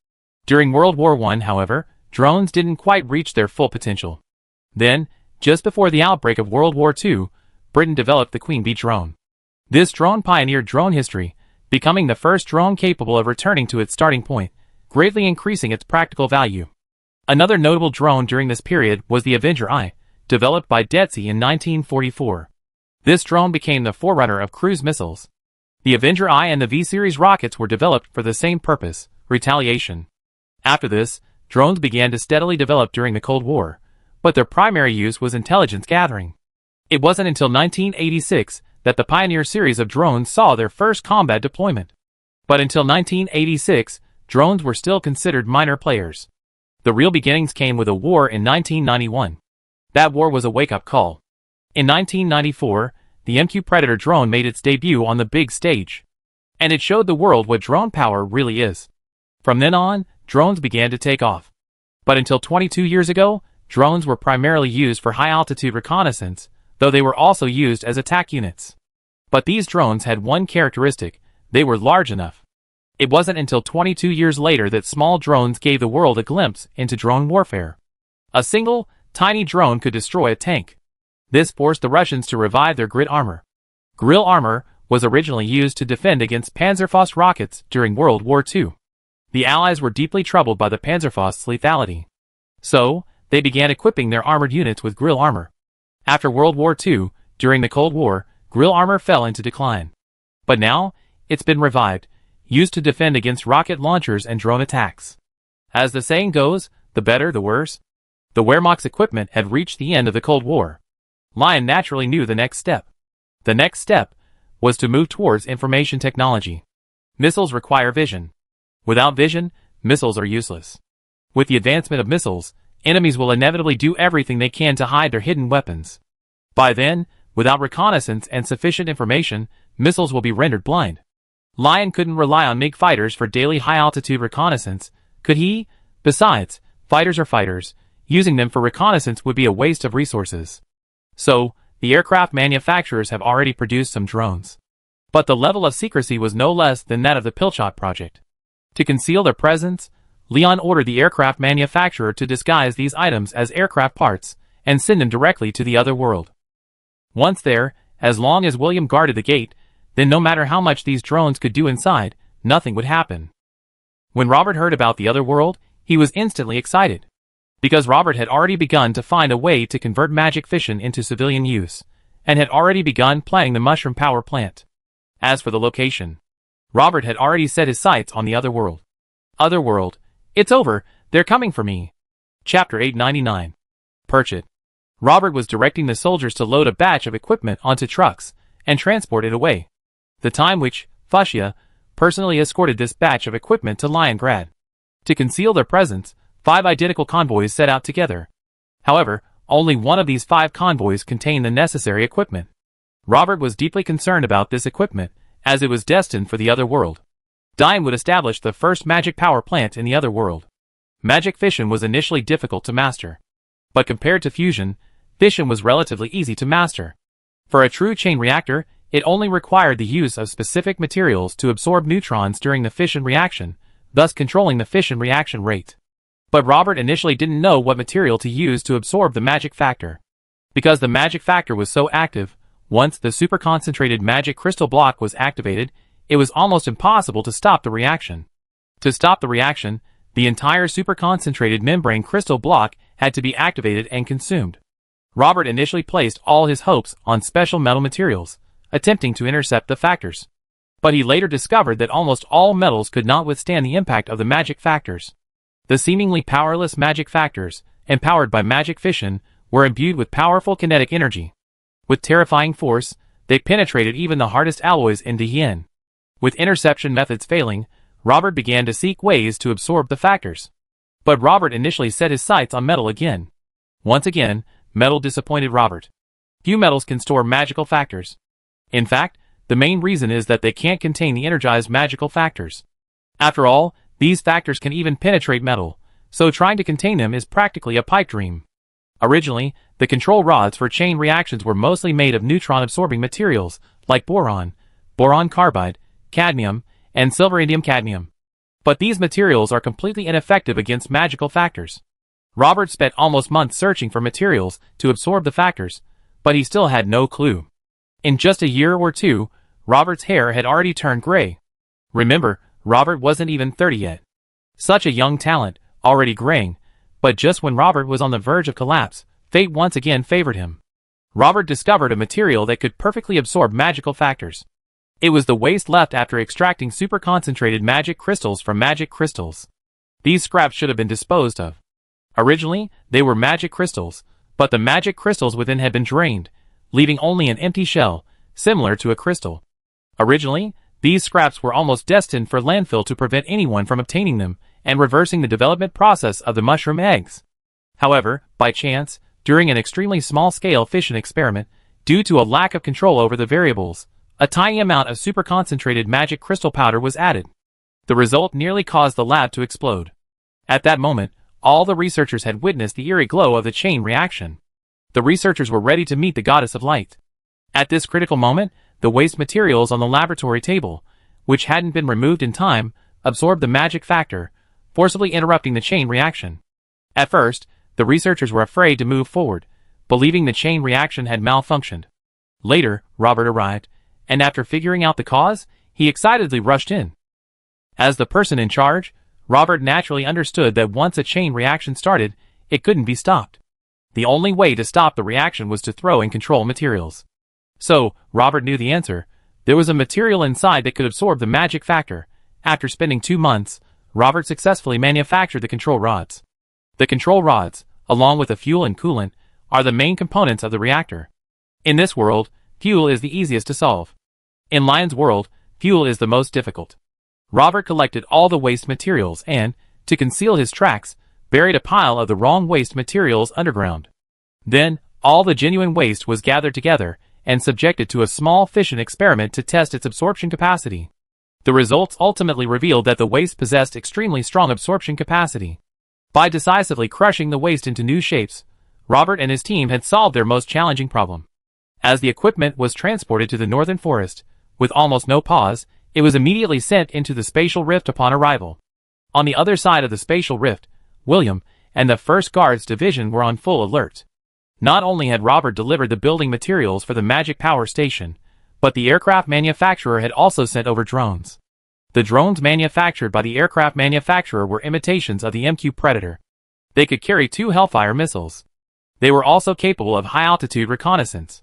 Speaker 1: During World War I, however, drones didn't quite reach their full potential. Then, just before the outbreak of World War II, Britain developed the Queen Bee drone. This drone pioneered drone history, becoming the first drone capable of returning to its starting point, greatly increasing its practical value. Another notable drone during this period was the Avenger I, developed by Detsy in 1944. This drone became the forerunner of cruise missiles. The Avenger I and the V-series rockets were developed for the same purpose, retaliation. After this, drones began to steadily develop during the Cold War, but their primary use was intelligence gathering. It wasn't until 1986 that the Pioneer series of drones saw their first combat deployment. But until 1986, drones were still considered minor players. The real beginnings came with a war in 1991. That war was a wake-up call. In 1994, the MQ Predator drone made its debut on the big stage. And it showed the world what drone power really is. From then on, drones began to take off. But until 22 years ago, drones were primarily used for high-altitude reconnaissance, though they were also used as attack units. But these drones had one characteristic: they were large enough. It wasn't until 22 years later that small drones gave the world a glimpse into drone warfare. A single, tiny drone could destroy a tank. This forced the Russians to revive their grid armor. Grill armor was originally used to defend against Panzerfaust rockets during World War II. The Allies were deeply troubled by the Panzerfaust's lethality. So, they began equipping their armored units with grill armor. After World War II, during the Cold War, grill armor fell into decline. But now, it's been revived, used to defend against rocket launchers and drone attacks. As the saying goes, the better the worse. The Wehrmacht's equipment had reached the end of the Cold War. Lion naturally knew the next step. The next step was to move towards information technology. Missiles require vision. Without vision, missiles are useless. With the advancement of missiles, enemies will inevitably do everything they can to hide their hidden weapons. By then, without reconnaissance and sufficient information, missiles will be rendered blind. Lion couldn't rely on MiG fighters for daily high-altitude reconnaissance, could he? Besides, fighters are fighters. Using them for reconnaissance would be a waste of resources. So, the aircraft manufacturers have already produced some drones. But the level of secrecy was no less than that of the Pilchot project. To conceal their presence, Leon ordered the aircraft manufacturer to disguise these items as aircraft parts and send them directly to the other world. Once there, as long as William guarded the gate, then no matter how much these drones could do inside, nothing would happen. When Robert heard about the other world, he was instantly excited. Because Robert had already begun to find a way to convert magic fission into civilian use, and had already begun planning the mushroom power plant. As for the location, Robert had already set his sights on the other world. Other world, it's over, they're coming for me. Chapter 899. Perch it. Robert was directing the soldiers to load a batch of equipment onto trucks and transport it away. The time which Fuchsia personally escorted this batch of equipment to Leningrad. To conceal their presence, 5 identical convoys set out together. However, only one of these 5 convoys contained the necessary equipment. Robert was deeply concerned about this equipment, as it was destined for the other world. Dime would establish the first magic power plant in the other world. Magic fission was initially difficult to master. But compared to fusion, fission was relatively easy to master. For a true chain reactor, it only required the use of specific materials to absorb neutrons during the fission reaction, thus controlling the fission reaction rate. But Robert initially didn't know what material to use to absorb the magic factor. Because the magic factor was so active, once the super-concentrated magic crystal block was activated, it was almost impossible to stop the reaction. To stop the reaction, the entire super-concentrated membrane crystal block had to be activated and consumed. Robert initially placed all his hopes on special metal materials, attempting to intercept the factors. But he later discovered that almost all metals could not withstand the impact of the magic factors. The seemingly powerless magic factors, empowered by magic fission, were imbued with powerful kinetic energy. With terrifying force, they penetrated even the hardest alloys into yin. With interception methods failing, Robert began to seek ways to absorb the factors. But Robert initially set his sights on metal again. Once again, metal disappointed Robert. Few metals can store magical factors. In fact, the main reason is that they can't contain the energized magical factors. After all, these factors can even penetrate metal, so trying to contain them is practically a pipe dream. Originally, the control rods for chain reactions were mostly made of neutron-absorbing materials like boron, boron carbide, cadmium, and silver-indium cadmium. But these materials are completely ineffective against magical factors. Robert spent almost months searching for materials to absorb the factors, but he still had no clue. In just a year or two, Robert's hair had already turned gray. Remember, Robert wasn't even 30 yet. Such a young talent, already graying, but just when Robert was on the verge of collapse, fate once again favored him. Robert discovered a material that could perfectly absorb magical factors. It was the waste left after extracting super-concentrated magic crystals from magic crystals. These scraps should have been disposed of. Originally, they were magic crystals, but the magic crystals within had been drained, leaving only an empty shell, similar to a crystal. Originally, these scraps were almost destined for landfill to prevent anyone from obtaining them and reversing the development process of the mushroom eggs. However, by chance, during an extremely small-scale fission experiment, due to a lack of control over the variables, a tiny amount of super-concentrated magic crystal powder was added. The result nearly caused the lab to explode. At that moment, all the researchers had witnessed the eerie glow of the chain reaction. The researchers were ready to meet the goddess of light. At this critical moment, the waste materials on the laboratory table, which hadn't been removed in time, absorbed the magic factor, forcibly interrupting the chain reaction. At first, the researchers were afraid to move forward, believing the chain reaction had malfunctioned. Later, Robert arrived, and after figuring out the cause, he excitedly rushed in. As the person in charge, Robert naturally understood that once a chain reaction started, it couldn't be stopped. The only way to stop the reaction was to throw and control materials. So, Robert knew the answer. There was a material inside that could absorb the magic factor. After spending 2 months, Robert successfully manufactured the control rods. The control rods, along with the fuel and coolant, are the main components of the reactor. In this world, fuel is the easiest to solve. In Lion's world, fuel is the most difficult. Robert collected all the waste materials and, to conceal his tracks, buried a pile of the wrong waste materials underground. Then, all the genuine waste was gathered together and subjected to a small fission experiment to test its absorption capacity. The results ultimately revealed that the waste possessed extremely strong absorption capacity. By decisively crushing the waste into new shapes, Robert and his team had solved their most challenging problem. As the equipment was transported to the northern forest, with almost no pause, it was immediately sent into the spatial rift upon arrival. On the other side of the spatial rift, William and the 1st Guards Division were on full alert. Not only had Robert delivered the building materials for the magic power station, but the aircraft manufacturer had also sent over drones. The drones manufactured by the aircraft manufacturer were imitations of the MQ Predator. They could carry 2 Hellfire missiles. They were also capable of high-altitude reconnaissance.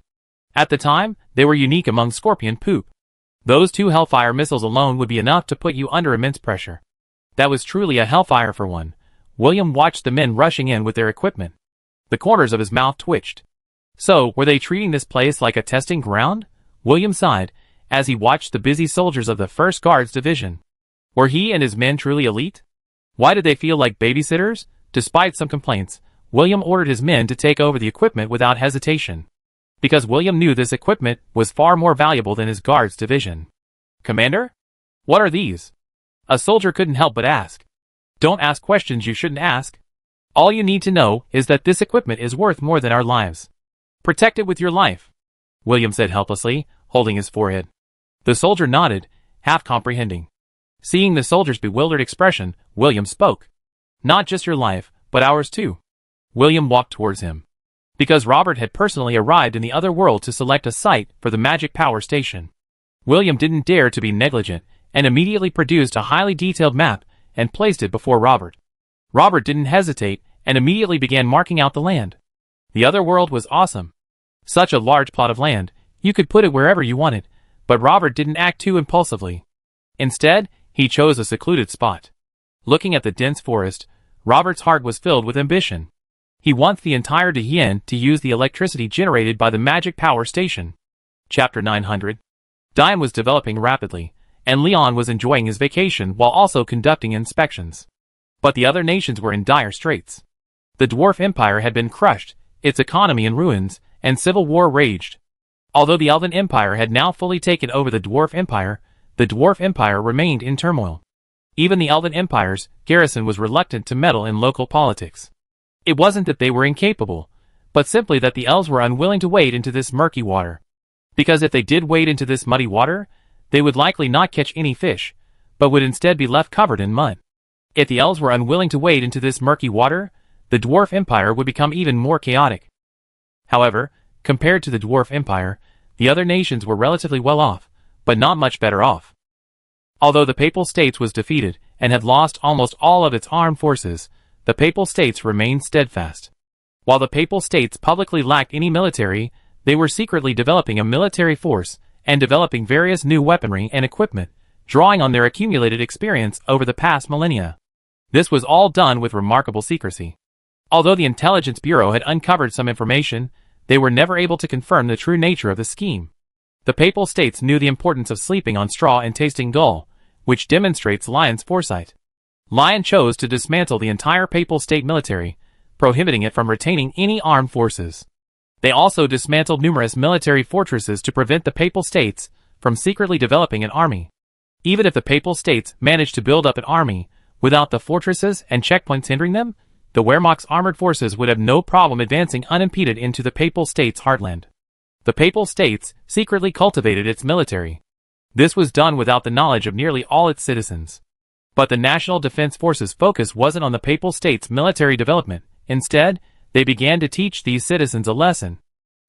Speaker 1: At the time, they were unique among Scorpion poop. Those 2 Hellfire missiles alone would be enough to put you under immense pressure. That was truly a Hellfire for one. William watched the men rushing in with their equipment. The corners of his mouth twitched. So, were they treating this place like a testing ground? William sighed, as he watched the busy soldiers of the 1st Guards Division. Were he and his men truly elite? Why did they feel like babysitters? Despite some complaints, William ordered his men to take over the equipment without hesitation. Because William knew this equipment was far more valuable than his Guards Division. Commander? What are these? A soldier couldn't help but ask. Don't ask questions you shouldn't ask. All you need to know is that this equipment is worth more than our lives. Protect it with your life, William said helplessly, holding his forehead. The soldier nodded, half comprehending. Seeing the soldier's bewildered expression, William spoke. Not just your life, but ours too. William walked towards him. Because Robert had personally arrived in the other world to select a site for the magic power station. William didn't dare to be negligent, and immediately produced a highly detailed map and placed it before Robert. Robert didn't hesitate, and immediately began marking out the land. The other world was awesome. Such a large plot of land, you could put it wherever you wanted, but Robert didn't act too impulsively. Instead, he chose a secluded spot. Looking at the dense forest, Robert's heart was filled with ambition. He wants the entire Dehien to use the electricity generated by the magic power station. Chapter 900. Dian was developing rapidly, and Leon was enjoying his vacation while also conducting inspections. But the other nations were in dire straits. The Dwarf Empire had been crushed, its economy in ruins, and civil war raged. Although the Elven Empire had now fully taken over the Dwarf Empire remained in turmoil. Even the Elven Empire's garrison was reluctant to meddle in local politics. It wasn't that they were incapable, but simply that the elves were unwilling to wade into this murky water. Because if they did wade into this muddy water, they would likely not catch any fish, but would instead be left covered in mud. If the elves were unwilling to wade into this murky water, the Dwarf Empire would become even more chaotic. However, compared to the Dwarf Empire, the other nations were relatively well off, but not much better off. Although the Papal States was defeated and had lost almost all of its armed forces, the Papal States remained steadfast. While the Papal States publicly lacked any military, they were secretly developing a military force and developing various new weaponry and equipment, drawing on their accumulated experience over the past millennia. This was all done with remarkable secrecy. Although the Intelligence Bureau had uncovered some information, they were never able to confirm the true nature of the scheme. The Papal States knew the importance of sleeping on straw and tasting gall, which demonstrates Lion's foresight. Lion chose to dismantle the entire Papal State military, prohibiting it from retaining any armed forces. They also dismantled numerous military fortresses to prevent the Papal States from secretly developing an army. Even if the Papal States managed to build up an army, without the fortresses and checkpoints hindering them, the Wehrmacht's armored forces would have no problem advancing unimpeded into the Papal States' heartland. The Papal States secretly cultivated its military. This was done without the knowledge of nearly all its citizens. But the National Defense Forces' focus wasn't on the Papal States' military development. Instead, they began to teach these citizens a lesson.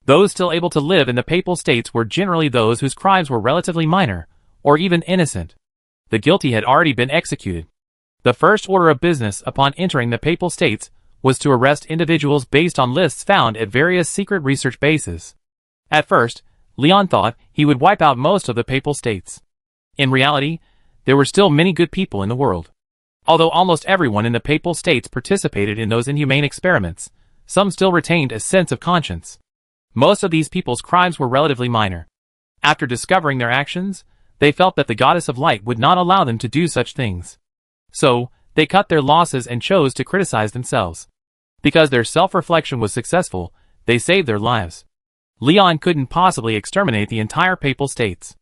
Speaker 1: Those still able to live in the Papal States were generally those whose crimes were relatively minor, or even innocent. The guilty had already been executed. The first order of business upon entering the Papal States was to arrest individuals based on lists found at various secret research bases. At first, Leon thought he would wipe out most of the Papal States. In reality, there were still many good people in the world. Although almost everyone in the Papal States participated in those inhumane experiments, some still retained a sense of conscience. Most of these people's crimes were relatively minor. After discovering their actions, they felt that the Goddess of Light would not allow them to do such things. So, they cut their losses and chose to criticize themselves. Because their self-reflection was successful, they saved their lives. Leon couldn't possibly exterminate the entire Papal States.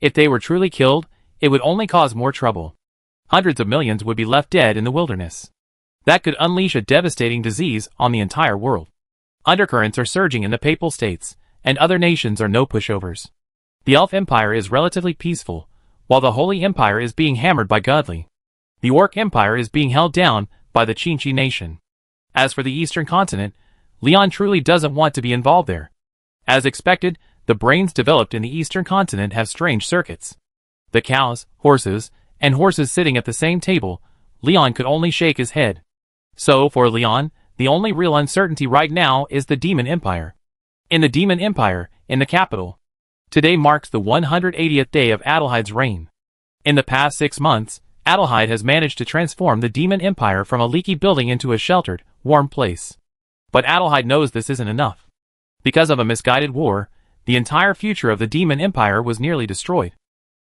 Speaker 1: If they were truly killed, it would only cause more trouble. Hundreds of millions would be left dead in the wilderness. That could unleash a devastating disease on the entire world. Undercurrents are surging in the Papal States, and other nations are no pushovers. The Elf Empire is relatively peaceful, while the Holy Empire is being hammered by Godly. The Orc Empire is being held down by the Chinchi nation. As for the Eastern continent, Leon truly doesn't want to be involved there. As expected, the brains developed in the Eastern continent have strange circuits. The cows, horses, and horses sitting at the same table, Leon could only shake his head. So, for Leon, the only real uncertainty right now is the Demon Empire. In the Demon Empire, in the capital, today marks the 180th day of Adelheide's reign. In the past 6 months, Adelheid has managed to transform the Demon Empire from a leaky building into a sheltered, warm place. But Adelheid knows this isn't enough. Because of a misguided war, the entire future of the Demon Empire was nearly destroyed.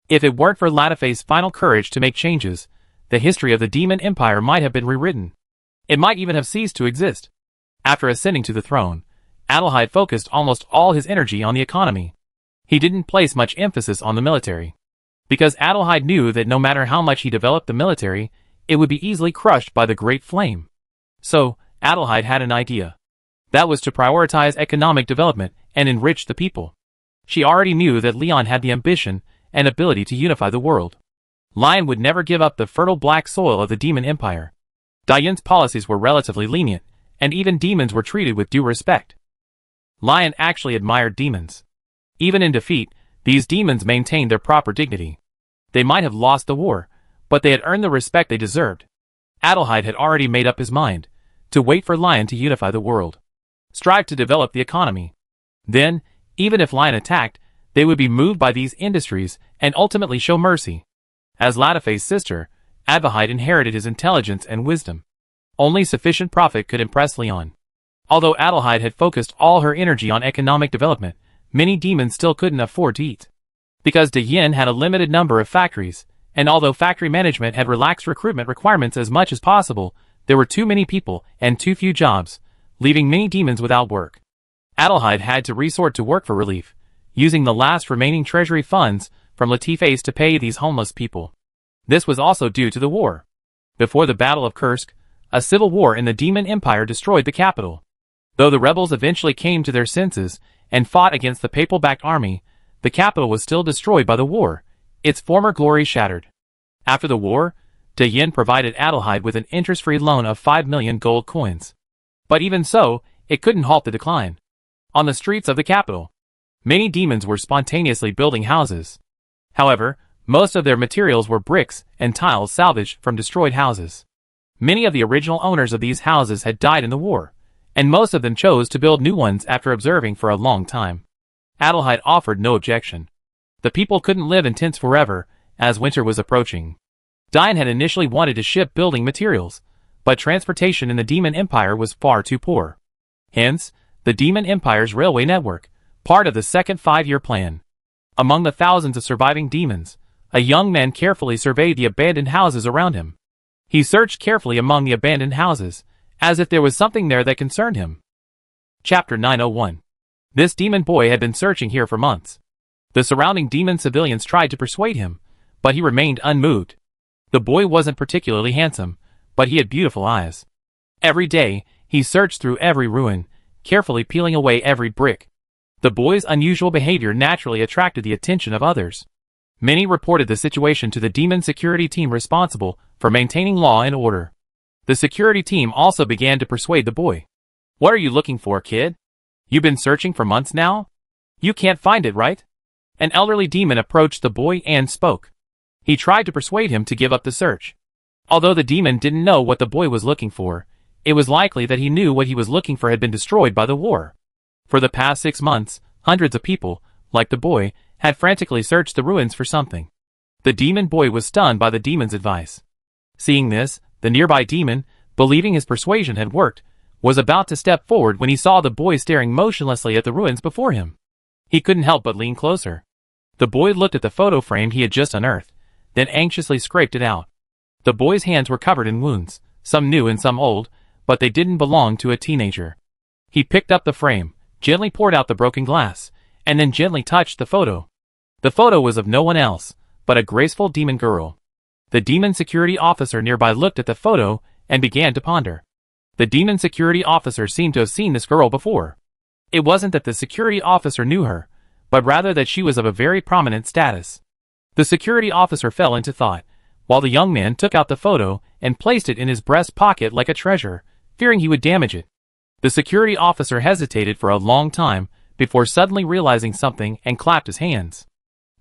Speaker 1: If it weren't for Latafey's final courage to make changes, the history of the Demon Empire might have been rewritten. It might even have ceased to exist. After ascending to the throne, Adelheid focused almost all his energy on the economy. He didn't place much emphasis on the military. Because Adelheid knew that no matter how much he developed the military, it would be easily crushed by the Great Flame. So, Adelheid had an idea. That was to prioritize economic development and enrich the people. She already knew that Leon had the ambition and ability to unify the world. Lion would never give up the fertile black soil of the Demon Empire. Diane's policies were relatively lenient, and even demons were treated with due respect. Lion actually admired demons. Even in defeat, these demons maintained their proper dignity. They might have lost the war, but they had earned the respect they deserved. Adelheid had already made up his mind to wait for Lion to unify the world. Strive to develop the economy. Then, even if Lion attacked, they would be moved by these industries and ultimately show mercy. As Latafey's sister, Adelheid inherited his intelligence and wisdom. Only sufficient profit could impress Leon. Although Adelheid had focused all her energy on economic development, many demons still couldn't afford to eat. Because Diane had a limited number of factories, and although factory management had relaxed recruitment requirements as much as possible, there were too many people and too few jobs, leaving many demons without work. Adelheid had to resort to work for relief, using the last remaining treasury funds from Latafey's to pay these homeless people. This was also due to the war. Before the Battle of Kursk, a civil war in the Demon Empire destroyed the capital. Though the rebels eventually came to their senses and fought against the papal-backed army, the capital was still destroyed by the war, its former glory shattered. After the war, Diane provided Adelheid with an interest-free loan of 5 million gold coins. But even so, it couldn't halt the decline. On the streets of the capital, many demons were spontaneously building houses. However, most of their materials were bricks and tiles salvaged from destroyed houses. Many of the original owners of these houses had died in the war, and most of them chose to build new ones after observing for a long time. Adelheid offered no objection. The people couldn't live in tents forever, as winter was approaching. Diane had initially wanted to ship building materials, but transportation in the Demon Empire was far too poor. Hence, the Demon Empire's railway network, part of the second 5-year plan. Among the thousands of surviving demons, a young man carefully surveyed the abandoned houses around him. He searched carefully among the abandoned houses, as if there was something there that concerned him. Chapter 901. This demon boy had been searching here for months. The surrounding demon civilians tried to persuade him, but he remained unmoved. The boy wasn't particularly handsome, but he had beautiful eyes. Every day, he searched through every ruin, carefully peeling away every brick. The boy's unusual behavior naturally attracted the attention of others. Many reported the situation to the demon security team responsible for maintaining law and order. The security team also began to persuade the boy. "What are you looking for, kid? You've been searching for months now? You can't find it, right?" An elderly demon approached the boy and spoke. He tried to persuade him to give up the search. Although the demon didn't know what the boy was looking for, it was likely that he knew what he was looking for had been destroyed by the war. For the past 6 months, hundreds of people, like the boy, had frantically searched the ruins for something. The demon boy was stunned by the demon's advice. Seeing this, the nearby demon, believing his persuasion had worked, was about to step forward when he saw the boy staring motionlessly at the ruins before him. He couldn't help but lean closer. The boy looked at the photo frame he had just unearthed, then anxiously scraped it out. The boy's hands were covered in wounds, some new and some old, but they didn't belong to a teenager. He picked up the frame, gently poured out the broken glass, and then gently touched the photo. The photo was of no one else, but a graceful demon girl. The demon security officer nearby looked at the photo and began to ponder. The demon security officer seemed to have seen this girl before. It wasn't that the security officer knew her, but rather that she was of a very prominent status. The security officer fell into thought, while the young man took out the photo and placed it in his breast pocket like a treasure, fearing he would damage it. The security officer hesitated for a long time before suddenly realizing something and clapped his hands.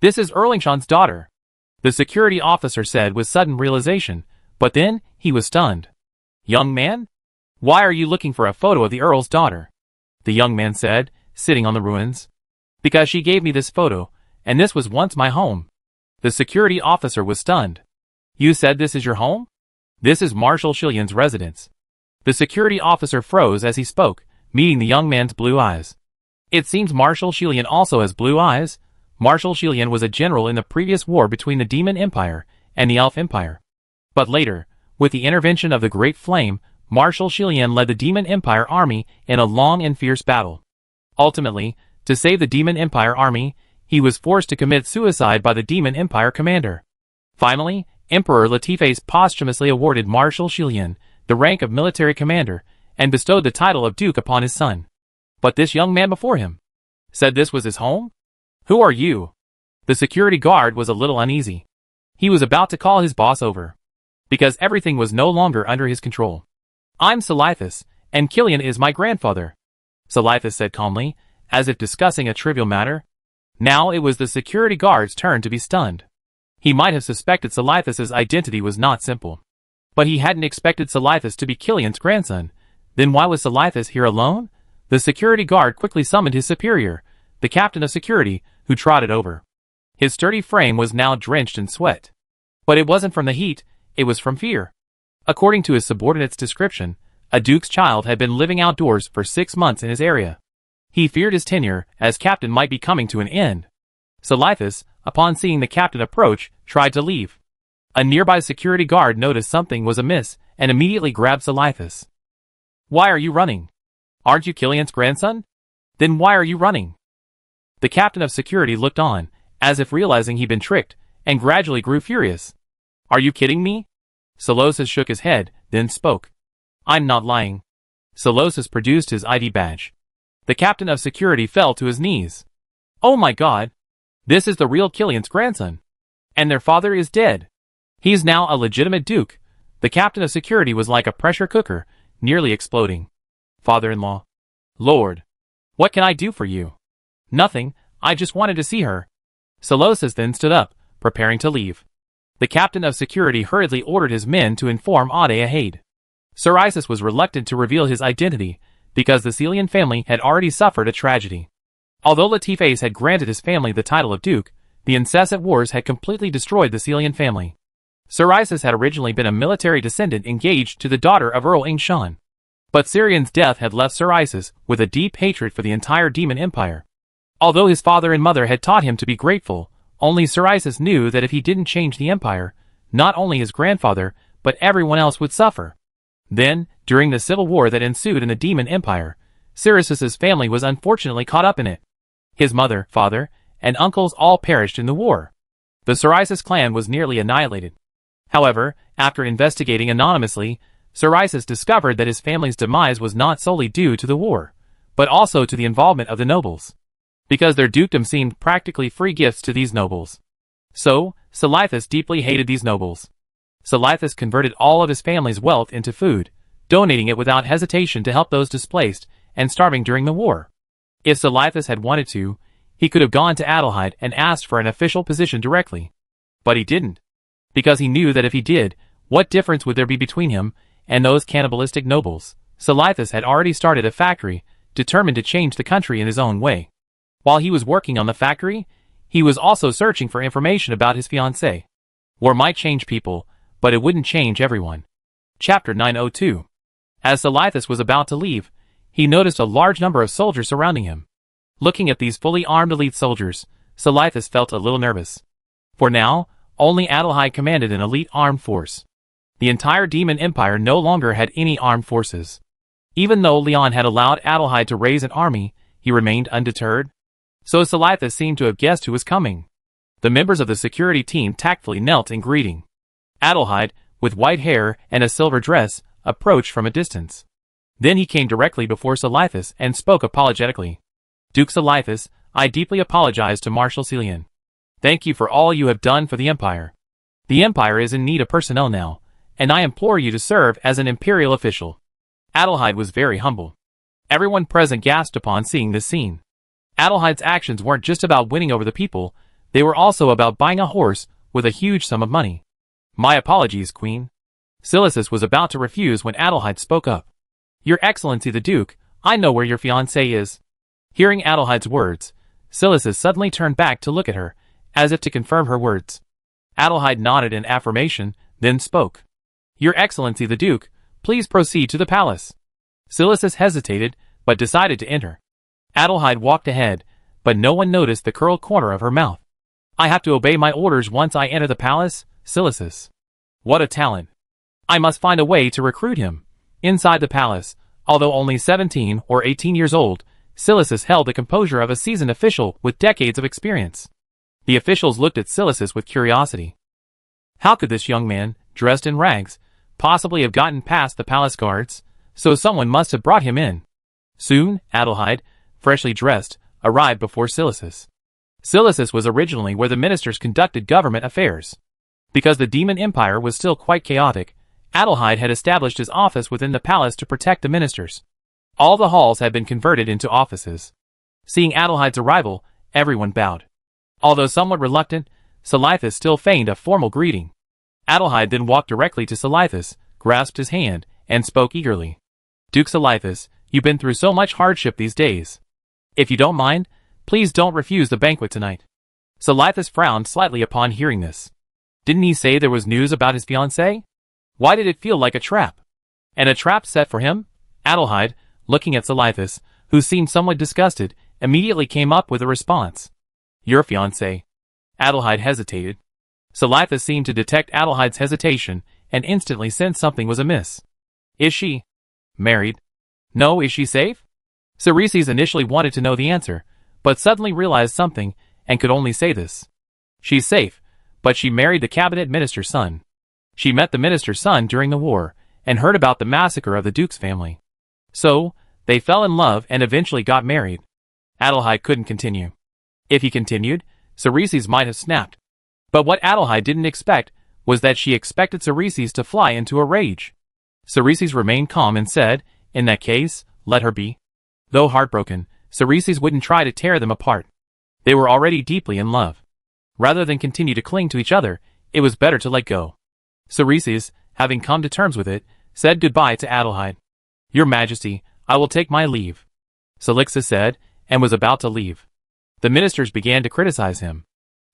Speaker 1: "This is Erlingshan's daughter," the security officer said with sudden realization, but then he was stunned. "Young man? Why are you looking for a photo of the Earl's daughter?" the young man said, sitting on the ruins. "Because she gave me this photo, and this was once my home." The security officer was stunned. "You said this is your home?" "This is Marshal Shillian's residence." The security officer froze as he spoke, meeting the young man's blue eyes. It seems Marshal Shelian also has blue eyes. Marshal Shelian was a general in the previous war between the Demon Empire and the Elf Empire. But later, with the intervention of the Great Flame, Marshal Shelian led the Demon Empire army in a long and fierce battle. Ultimately, to save the Demon Empire army, he was forced to commit suicide by the Demon Empire commander. Finally, Emperor Latifes posthumously awarded Marshal Shelian the rank of military commander and bestowed the title of Duke upon his son. But this young man before him said this was his home? Who are you? The security guard was a little uneasy. He was about to call his boss over, because everything was no longer under his control. I'm Selithus, and Killian is my grandfather, Selithus said calmly, as if discussing a trivial matter. Now it was the security guard's turn to be stunned. He might have suspected Selithus's identity was not simple, but he hadn't expected Selithus to be Killian's grandson. Then why was Selithus here alone? The security guard quickly summoned his superior, the captain of security, who trotted over. His sturdy frame was now drenched in sweat. But it wasn't from the heat, it was from fear. According to his subordinate's description, a duke's child had been living outdoors for 6 months in his area. He feared his tenure as captain might be coming to an end. Selithus, upon seeing the captain approach, tried to leave. A nearby security guard noticed something was amiss and immediately grabbed Selithus. Why are you running? Aren't you Killian's grandson? Then why are you running? The captain of security looked on, as if realizing he'd been tricked, and gradually grew furious. Are you kidding me? Selithus shook his head, then spoke. I'm not lying. Selithus produced his ID badge. The captain of security fell to his knees. Oh my god! This is the real Killian's grandson. And their father is dead. He's now a legitimate duke. The captain of security was like a pressure cooker, nearly exploding. Father-in-law. Lord. What can I do for you? Nothing, I just wanted to see her. Selithus then stood up, preparing to leave. The captain of security hurriedly ordered his men to inform Ade Ahade. Sir Isis was reluctant to reveal his identity, because the Celian family had already suffered a tragedy. Although Latifes had granted his family the title of duke, the incessant wars had completely destroyed the Celian family. Sir Isis had originally been a military descendant engaged to the daughter of Earl Ingshan. But Syrian's death had left Sir Isis with a deep hatred for the entire Demon Empire. Although his father and mother had taught him to be grateful, only Sir Isis knew that if he didn't change the empire, not only his grandfather, but everyone else would suffer. Then, during the civil war that ensued in the Demon Empire, Sirius's family was unfortunately caught up in it. His mother, father, and uncles all perished in the war. The Sir Isis clan was nearly annihilated. However, after investigating anonymously, Sir Isis discovered that his family's demise was not solely due to the war, but also to the involvement of the nobles, because their dukedom seemed practically free gifts to these nobles. So, Selithus deeply hated these nobles. Selithus converted all of his family's wealth into food, donating it without hesitation to help those displaced and starving during the war. If Selithus had wanted to, he could have gone to Adelheid and asked for an official position directly. But he didn't, because he knew that if he did, what difference would there be between him and those cannibalistic nobles? Selithus had already started a factory, determined to change the country in his own way. While he was working on the factory, he was also searching for information about his fiancée. War might change people, but it wouldn't change everyone. Chapter 902. As Selithus was about to leave, he noticed a large number of soldiers surrounding him. Looking at these fully armed elite soldiers, Selithus felt a little nervous. For now, only Adelheid commanded an elite armed force. The entire Demon Empire no longer had any armed forces. Even though Leon had allowed Adelheid to raise an army, he remained undeterred. So Selithus seemed to have guessed who was coming. The members of the security team tactfully knelt in greeting. Adelheid, with white hair and a silver dress, approached from a distance. Then he came directly before Selithus and spoke apologetically. Duke Selithus, I deeply apologize to Marshal Celian. Thank you for all you have done for the Empire. The Empire is in need of personnel now, and I implore you to serve as an Imperial official. Adelheid was very humble. Everyone present gasped upon seeing this scene. Adelheid's actions weren't just about winning over the people, they were also about buying a horse with a huge sum of money. My apologies, Queen. Selithus was about to refuse when Adelheid spoke up. Your Excellency the Duke, I know where your fiancé is. Hearing Adelheid's words, Selithus suddenly turned back to look at her, as if to confirm her words. Adelheid nodded in affirmation, then spoke. Your Excellency the Duke, please proceed to the palace. Selithus hesitated, but decided to enter. Adelheid walked ahead, but no one noticed the curled corner of her mouth. I have to obey my orders once I enter the palace, Silicis. What a talent. I must find a way to recruit him. Inside the palace, although only 17 or 18 years old, Silicis held the composure of a seasoned official with decades of experience. The officials looked at Silicis with curiosity. How could this young man, dressed in rags, possibly have gotten past the palace guards? So someone must have brought him in. Soon, Adelheid, freshly dressed, arrived before Silicis. Silicis was originally where the ministers conducted government affairs. Because the Demon Empire was still quite chaotic, Adelheid had established his office within the palace to protect the ministers. All the halls had been converted into offices. Seeing Adelheid's arrival, everyone bowed. Although somewhat reluctant, Silicis still feigned a formal greeting. Adelheid then walked directly to Silicis, grasped his hand, and spoke eagerly. Duke Silicis, you've been through so much hardship these days. If you don't mind, please don't refuse the banquet tonight. Silicis frowned slightly upon hearing this. Didn't he say there was news about his fiancée? Why did it feel like a trap? And a trap set for him? Adelheid, looking at Silicis, who seemed somewhat disgusted, immediately came up with a response. Your fiancée. Adelheid hesitated. Silicis seemed to detect Adelheid's hesitation and instantly sensed something was amiss. Is she married? No, is she safe? Cereces initially wanted to know the answer, but suddenly realized something and could only say this. She's safe, but she married the cabinet minister's son. She met the minister's son during the war and heard about the massacre of the duke's family. So, they fell in love and eventually got married. Adelheid couldn't continue. If he continued, Cereces might have snapped. But what Adelheid didn't expect was that she expected Cereces to fly into a rage. Cereces remained calm and said, in that case, let her be. Though heartbroken, Cereces wouldn't try to tear them apart. They were already deeply in love. Rather than continue to cling to each other, it was better to let go. Cereces, having come to terms with it, said goodbye to Adelheid. Your Majesty, I will take my leave. Silicis said, and was about to leave. The ministers began to criticize him.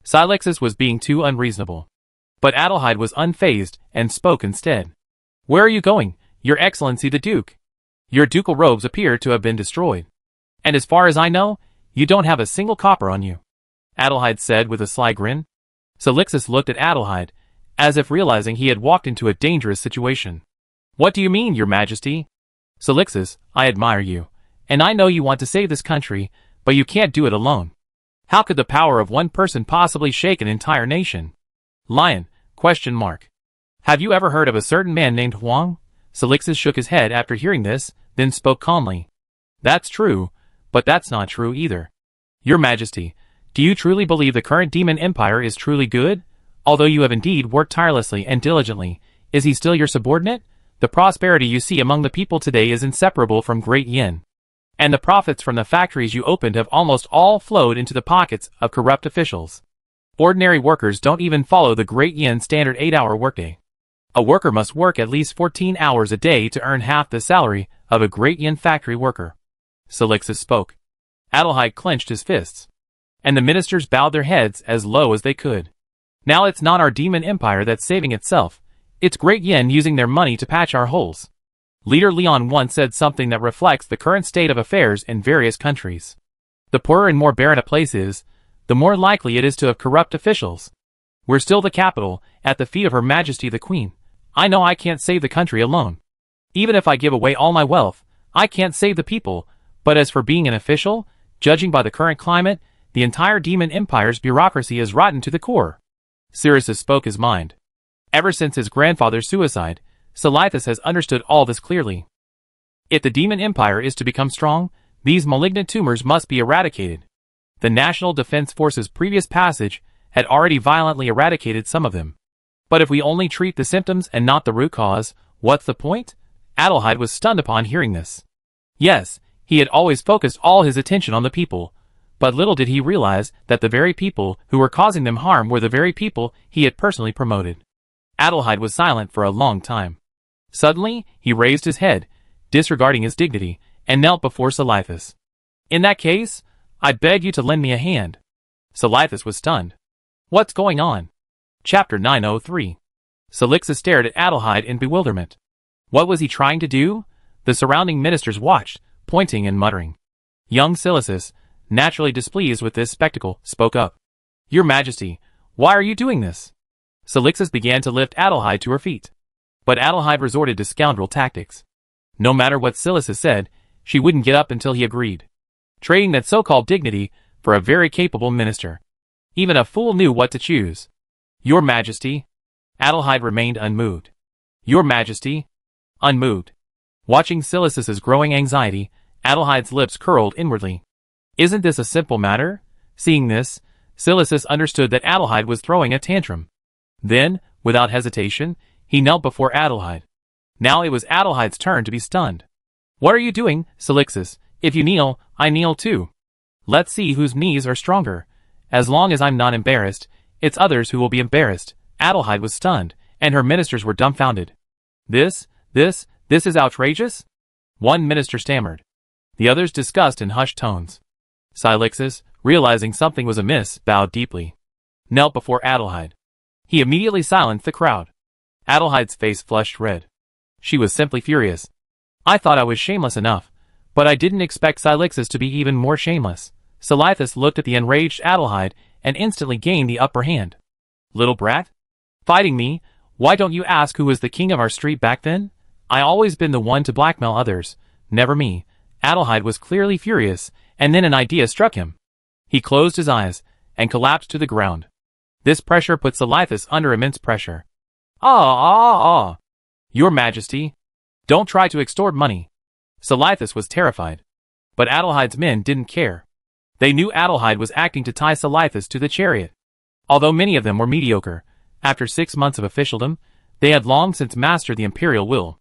Speaker 1: Silicis was being too unreasonable. But Adelheid was unfazed and spoke instead. Where are you going, Your Excellency the Duke? Your ducal robes appear to have been destroyed. And as far as I know, you don't have a single copper on you. Adelheid said with a sly grin. Silicis looked at Adelheid, as if realizing he had walked into a dangerous situation. What do you mean, Your Majesty? Silicis, I admire you, and I know you want to save this country, but you can't do it alone. How could the power of one person possibly shake an entire nation? Lion, ? Have you ever heard of a certain man named Huang? Silicis shook his head after hearing this, then spoke calmly. That's true, but that's not true either. Your Majesty, do you truly believe the current Demon Empire is truly good? Although you have indeed worked tirelessly and diligently, is he still your subordinate? The prosperity you see among the people today is inseparable from Great Yin. And the profits from the factories you opened have almost all flowed into the pockets of corrupt officials. Ordinary workers don't even follow the Great Yin standard 8-hour workday. A worker must work at least 14 hours a day to earn half the salary of a Great Yin factory worker. Silicis spoke. Adelheid clenched his fists. And the ministers bowed their heads as low as they could. Now it's not our Demon Empire that's saving itself. It's Great Yin using their money to patch our holes. Leader Leon once said something that reflects the current state of affairs in various countries. The poorer and more barren a place is, the more likely it is to have corrupt officials. We're still the capital, at the feet of Her Majesty the Queen. I know I can't save the country alone. Even if I give away all my wealth, I can't save the people, but as for being an official, judging by the current climate, the entire Demon Empire's bureaucracy is rotten to the core. Cereces spoke his mind. Ever since his grandfather's suicide, Silicis has understood all this clearly. If the Demon Empire is to become strong, these malignant tumors must be eradicated. The National Defense Force's previous passage had already violently eradicated some of them. But if we only treat the symptoms and not the root cause, what's the point? Adelheid was stunned upon hearing this. Yes, he had always focused all his attention on the people, but little did he realize that the very people who were causing them harm were the very people he had personally promoted. Adelheid was silent for a long time. Suddenly, he raised his head, disregarding his dignity, and knelt before Silicis. In that case, I beg you to lend me a hand. Silicis was stunned. What's going on? Chapter 903. Silicis stared at Adelheid in bewilderment. What was he trying to do? The surrounding ministers watched, pointing and muttering. Young Silicis, naturally displeased with this spectacle, spoke up. Your Majesty, why are you doing this? Silicis began to lift Adelheid to her feet. But Adelheid resorted to scoundrel tactics. No matter what Silicis said, she wouldn't get up until he agreed. Trading that so-called dignity for a very capable minister. Even a fool knew what to choose. Your Majesty. Adelheid remained unmoved. Your Majesty. Unmoved. Watching Silicis's growing anxiety, Adelheid's lips curled inwardly. Isn't this a simple matter? Seeing this, Silicis understood that Adelheid was throwing a tantrum. Then, without hesitation, he knelt before Adelheid. Now it was Adelheid's turn to be stunned. What are you doing, Silicis? If you kneel, I kneel too. Let's see whose knees are stronger. As long as I'm not embarrassed, it's others who will be embarrassed. Adelheid was stunned, and her ministers were dumbfounded. This is outrageous? One minister stammered. The others discussed in hushed tones. Silicis, realizing something was amiss, bowed deeply. Knelt before Adelheid. He immediately silenced the crowd. Adelheid's face flushed red. She was simply furious. I thought I was shameless enough, but I didn't expect Silicis to be even more shameless. Silicis looked at the enraged Adelheid and instantly gained the upper hand. Little brat? Fighting me? Why don't you ask who was the king of our street back then? I always been the one to blackmail others, never me. Adelheid was clearly furious, and then an idea struck him. He closed his eyes and collapsed to the ground. This pressure put Silicis under immense pressure. Your Majesty. Don't try to extort money. Silicis was terrified. But Adelheid's men didn't care. They knew Adelheid was acting to tie Silicis to the chariot. Although many of them were mediocre, after 6 months of officialdom, they had long since mastered the imperial will.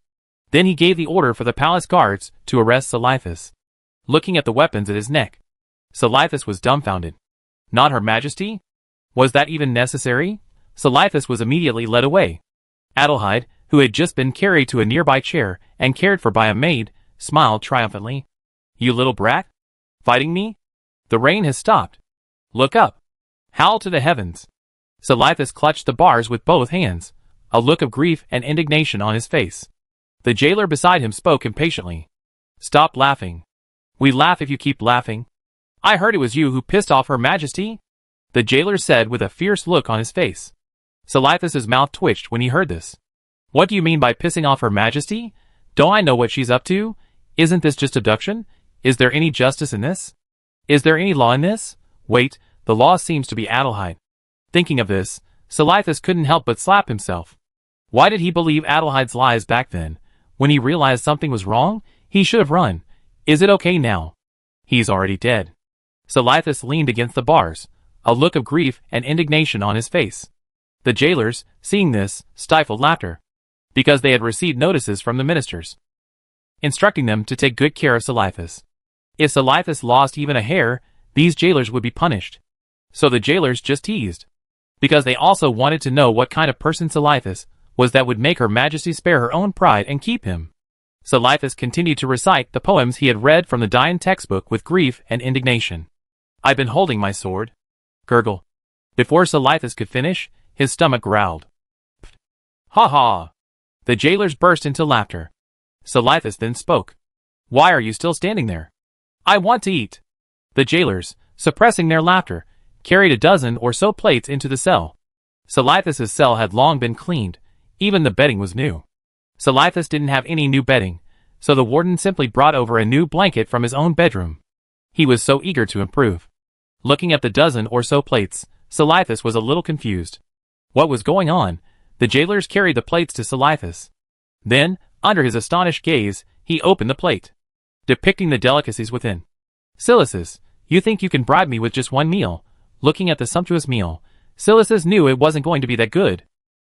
Speaker 1: Then he gave the order for the palace guards to arrest Silicis. Looking at the weapons at his neck, Silicis was dumbfounded. Not Her Majesty? Was that even necessary? Silicis was immediately led away. Adelheid, who had just been carried to a nearby chair and cared for by a maid, smiled triumphantly. You little brat? Fighting me? The rain has stopped. Look up. Howl to the heavens. Silicis clutched the bars with both hands, a look of grief and indignation on his face. The jailer beside him spoke impatiently. Stop laughing. We laugh if you keep laughing. I heard it was you who pissed off Her Majesty, the jailer said with a fierce look on his face. Silicis's mouth twitched when he heard this. What do you mean by pissing off Her Majesty? Don't I know what she's up to? Isn't this just abduction? Is there any justice in this? Is there any law in this? Wait, the law seems to be Adelheid. Thinking of this, Silicis couldn't help but slap himself. Why did he believe Adelheid's lies back then? When he realized something was wrong, he should have run. Is it okay now? He's already dead. Silicis leaned against the bars, a look of grief and indignation on his face. The jailers, seeing this, stifled laughter, because they had received notices from the ministers, instructing them to take good care of Silicis. If Silicis lost even a hair, these jailers would be punished. So the jailers just teased, because they also wanted to know what kind of person Silicis was that would make Her Majesty spare her own pride and keep him. Silicis continued to recite the poems he had read from the Dian textbook with grief and indignation. I've been holding my sword. Gurgle. Before Silicis could finish, his stomach growled. Ha ha! The jailers burst into laughter. Silicis then spoke. Why are you still standing there? I want to eat. The jailers, suppressing their laughter, carried a dozen or so plates into the cell. Silicis's cell had long been cleaned. Even the bedding was new. Silicis didn't have any new bedding, so the warden simply brought over a new blanket from his own bedroom. He was so eager to improve. Looking at the dozen or so plates, Silicis was a little confused. What was going on? The jailers carried the plates to Silicis. Then, under his astonished gaze, he opened the plate, depicting the delicacies within. Silicis, you think you can bribe me with just one meal? Looking at the sumptuous meal, Silicis knew it wasn't going to be that good.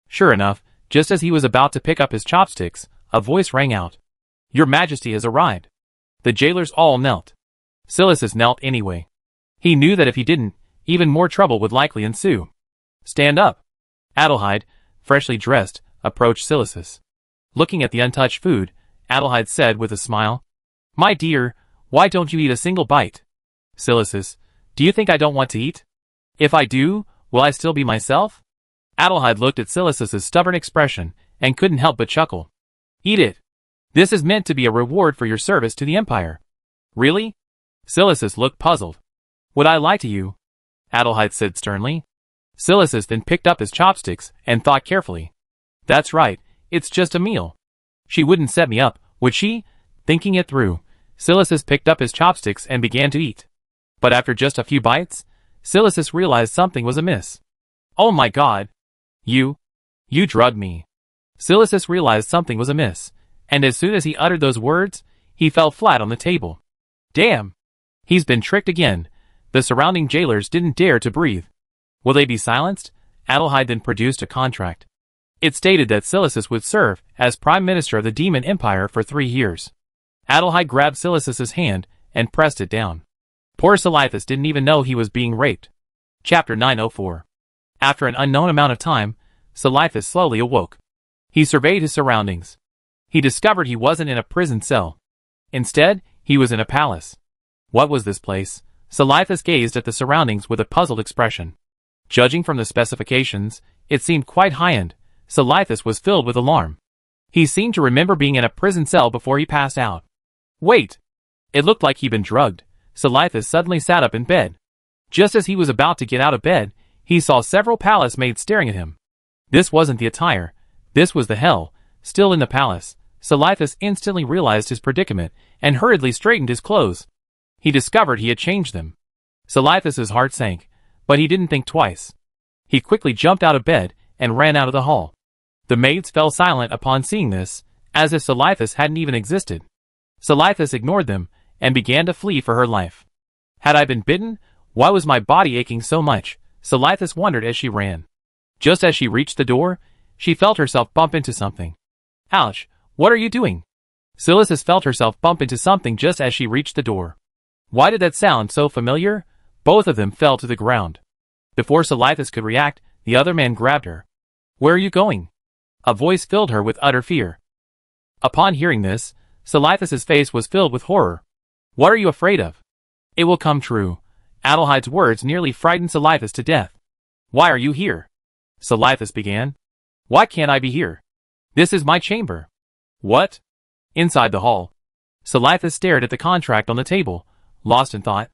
Speaker 1: Sure enough, just as he was about to pick up his chopsticks, a voice rang out. Your Majesty has arrived. The jailers all knelt. Silicis knelt anyway. He knew that if he didn't, even more trouble would likely ensue. Stand up. Adelheid, freshly dressed, approached Silicis. Looking at the untouched food, Adelheid said with a smile, My dear, why don't you eat a single bite? Silicis, do you think I don't want to eat? If I do, will I still be myself? Adelheid looked at Silicis's stubborn expression and couldn't help but chuckle. Eat it. This is meant to be a reward for your service to the Empire. Really? Silasys looked puzzled. Would I lie to you? Adelheid said sternly. Silasys then picked up his chopsticks and thought carefully. That's right, it's just a meal. She wouldn't set me up, would she? Thinking it through, Silasys picked up his chopsticks and began to eat. But after just a few bites, Silasys realized something was amiss. Oh my god! You drugged me. Silasys realized something was amiss, and as soon as he uttered those words, he fell flat on the table. Damn! He's been tricked again. The surrounding jailers didn't dare to breathe. Will they be silenced? Adelheid then produced a contract. It stated that Silasys would serve as Prime Minister of the Demon Empire for 3 years. Adelheid grabbed Silasys' hand and pressed it down. Poor Silasys didn't even know he was being raped. Chapter 904. After an unknown amount of time, Silasys slowly awoke. He surveyed his surroundings. He discovered he wasn't in a prison cell. Instead, he was in a palace. What was this place? Silasys gazed at the surroundings with a puzzled expression. Judging from the specifications, it seemed quite high-end. Silasys was filled with alarm. He seemed to remember being in a prison cell before he passed out. Wait! It looked like he'd been drugged. Silasys suddenly sat up in bed. Just as he was about to get out of bed, he saw several palace maids staring at him. This wasn't the attire. This was the hell. Still in the palace, Silasys instantly realized his predicament and hurriedly straightened his clothes. He discovered he had changed them. Silasys' heart sank, but he didn't think twice. He quickly jumped out of bed and ran out of the hall. The maids fell silent upon seeing this, as if Silasys hadn't even existed. Silasys ignored them and began to flee for her life. Had I been bitten? Why was my body aching so much? Silasys wondered as she ran. Just as she reached the door, she felt herself bump into something. Ouch, what are you doing? Silasys felt herself bump into something just as she reached the door. Why did that sound so familiar? Both of them fell to the ground. Before Silasys could react, the other man grabbed her. Where are you going? A voice filled her with utter fear. Upon hearing this, Silasys' face was filled with horror. What are you afraid of? It will come true. Adelheid's words nearly frightened Silasys to death. Why are you here? Silasys began. Why can't I be here? This is my chamber. What? Inside the hall. Silasys stared at the contract on the table, lost in thought.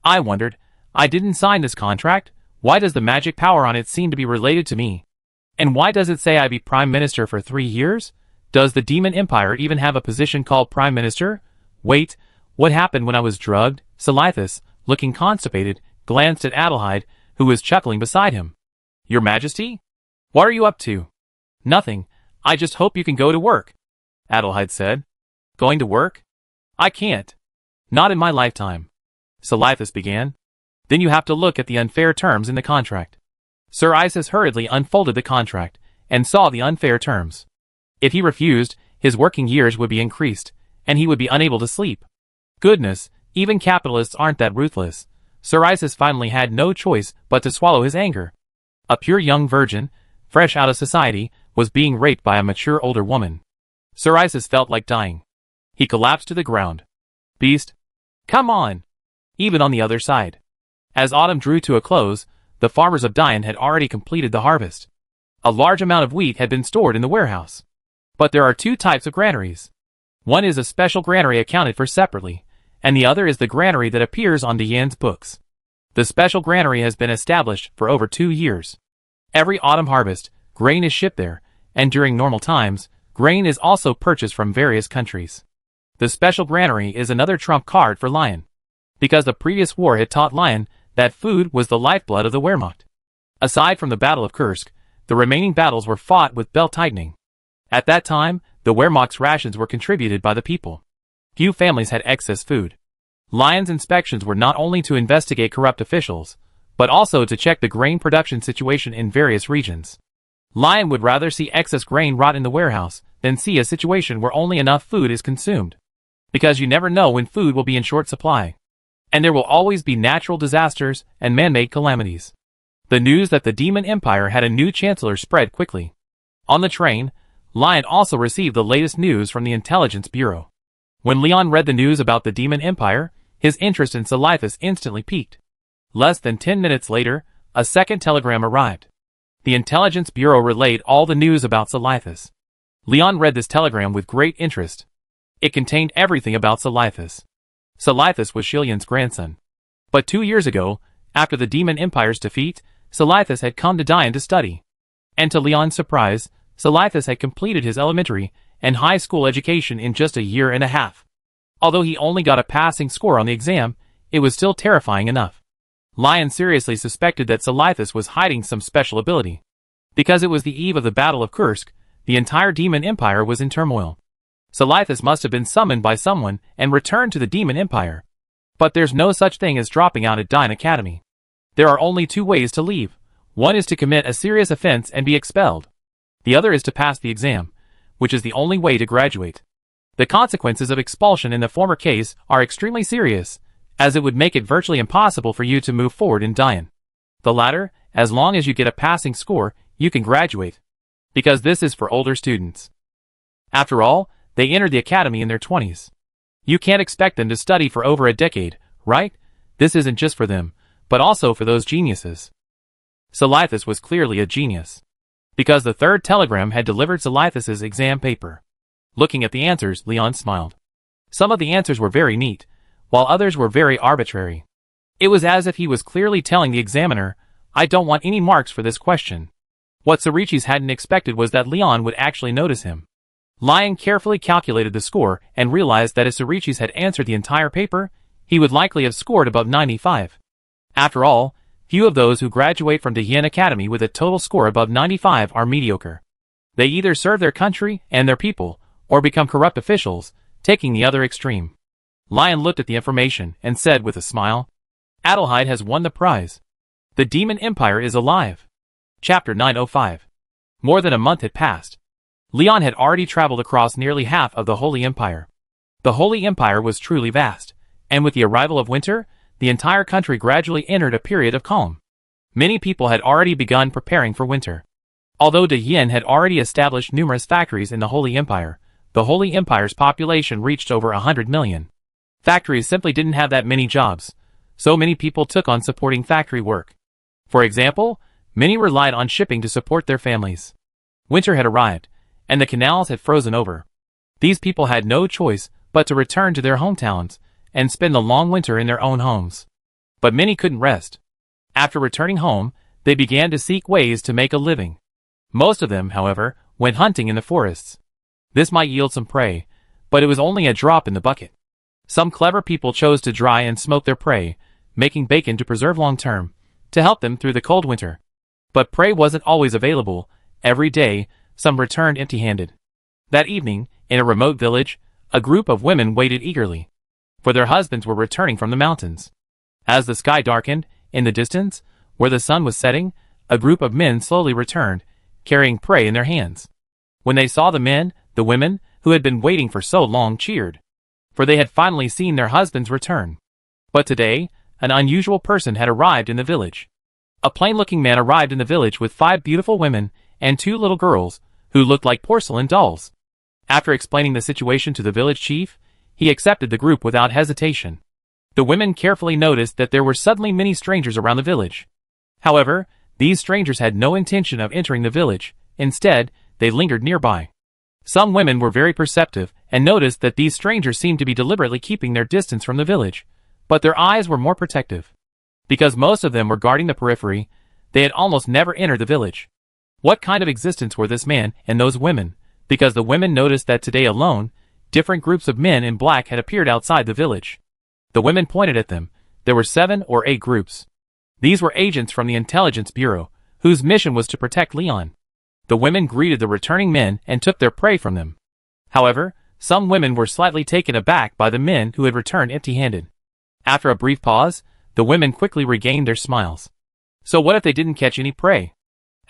Speaker 1: I wondered, I didn't sign this contract. Why does the magic power on it seem to be related to me? And why does it say I be Prime Minister for 3 years? Does the Demon Empire even have a position called Prime Minister? Wait, what happened when I was drugged? Silasys, looking constipated, glanced at Adelheid, who was chuckling beside him. Your Majesty? What are you up to? Nothing. I just hope you can go to work. Adelheid said. Going to work? I can't. Not in my lifetime. Silasys began. Then you have to look at the unfair terms in the contract. Sir Isis hurriedly unfolded the contract, and saw the unfair terms. If he refused, his working years would be increased, and he would be unable to sleep. Goodness, even capitalists aren't that ruthless. Sir Isis finally had no choice but to swallow his anger. A pure young virgin, fresh out of society, was being raped by a mature older woman. Sir Isis felt like dying. He collapsed to the ground. Beast! Come on! Even on the other side. As autumn drew to a close, the farmers of Dian had already completed the harvest. A large amount of wheat had been stored in the warehouse. But there are 2 types of granaries. One is a special granary accounted for separately, and the other is the granary that appears on Dian's books. The special granary has been established for over 2 years. Every autumn harvest, grain is shipped there, and during normal times, grain is also purchased from various countries. The special granary is another trump card for Lion. Because the previous war had taught Lion that food was the lifeblood of the Wehrmacht. Aside from the Battle of Kursk, the remaining battles were fought with belt-tightening. At that time, the Wehrmacht's rations were contributed by the people. Few families had excess food. Lion's inspections were not only to investigate corrupt officials, but also to check the grain production situation in various regions. Lion would rather see excess grain rot in the warehouse than see a situation where only enough food is consumed. Because you never know when food will be in short supply. And there will always be natural disasters and man-made calamities. The news that the Demon Empire had a new chancellor spread quickly. On the train, Lion also received the latest news from the Intelligence Bureau. When Leon read the news about the Demon Empire, his interest in Silasys instantly peaked. Less than 10 minutes later, a second telegram arrived. The Intelligence Bureau relayed all the news about Silasys. Leon read this telegram with great interest. It contained everything about Silasys. Seleuthus was Shilion's grandson. But 2 years ago, after the Demon Empire's defeat, Seleuthus had come to Dian to study. And to Leon's surprise, Seleuthus had completed his elementary and high school education in just a year and a half. Although he only got a passing score on the exam, it was still terrifying enough. Lion seriously suspected that Seleuthus was hiding some special ability. Because it was the eve of the Battle of Kursk, the entire Demon Empire was in turmoil. Seleuthus must have been summoned by someone and returned to the Demon Empire. But there's no such thing as dropping out at Dian Academy. There are only 2 ways to leave. One is to commit a serious offense and be expelled. The other is to pass the exam, which is the only way to graduate. The consequences of expulsion in the former case are extremely serious, as it would make it virtually impossible for you to move forward in Dian. The latter, as long as you get a passing score, you can graduate. Because this is for older students. After all, they entered the academy in their 20s. You can't expect them to study for over a decade, right? This isn't just for them, but also for those geniuses. Seleuthus was clearly a genius. Because the third telegram had delivered Seleuthus's exam paper. Looking at the answers, Leon smiled. Some of the answers were very neat, while others were very arbitrary. It was as if he was clearly telling the examiner, I don't want any marks for this question. What Sorichis hadn't expected was that Leon would actually notice him. Lion carefully calculated the score and realized that if Sorichis had answered the entire paper, he would likely have scored above 95. After all, few of those who graduate from Dian Academy with a total score above 95 are mediocre. They either serve their country and their people, or become corrupt officials, taking the other extreme. Lion looked at the information and said with a smile, Adelheid has won the prize. The Demon Empire is alive. Chapter 905. More than a month had passed. Leon had already traveled across nearly half of the Holy Empire. The Holy Empire was truly vast, and with the arrival of winter, the entire country gradually entered a period of calm. Many people had already begun preparing for winter. Although Dian had already established numerous factories in the Holy Empire, the Holy Empire's population reached over 100 million. Factories simply didn't have that many jobs, so many people took on supporting factory work. For example, many relied on shipping to support their families. Winter had arrived, and the canals had frozen over. These people had no choice but to return to their hometowns and spend the long winter in their own homes. But many couldn't rest. After returning home, they began to seek ways to make a living. Most of them, however, went hunting in the forests. This might yield some prey, but it was only a drop in the bucket. Some clever people chose to dry and smoke their prey, making bacon to preserve long-term, to help them through the cold winter. But prey wasn't always available. Every day, some returned empty-handed. That evening, in a remote village, a group of women waited eagerly, for their husbands were returning from the mountains. As the sky darkened, in the distance, where the sun was setting, a group of men slowly returned, carrying prey in their hands. When they saw the men, the women, who had been waiting for so long, cheered, for they had finally seen their husbands return. But today, an unusual person had arrived in the village. A plain-looking man arrived in the village with 5 beautiful women and 2 little girls, who looked like porcelain dolls. After explaining the situation to the village chief, he accepted the group without hesitation. The women carefully noticed that there were suddenly many strangers around the village. However, these strangers had no intention of entering the village. Instead, they lingered nearby. Some women were very perceptive and noticed that these strangers seemed to be deliberately keeping their distance from the village, but their eyes were more protective. Because most of them were guarding the periphery, they had almost never entered the village. What kind of existence were this man and those women? Because the women noticed that today alone, different groups of men in black had appeared outside the village. The women pointed at them. There were 7 or 8 groups. These were agents from the Intelligence Bureau, whose mission was to protect Leon. The women greeted the returning men and took their prey from them. However, some women were slightly taken aback by the men who had returned empty-handed. After a brief pause, the women quickly regained their smiles. So what if they didn't catch any prey?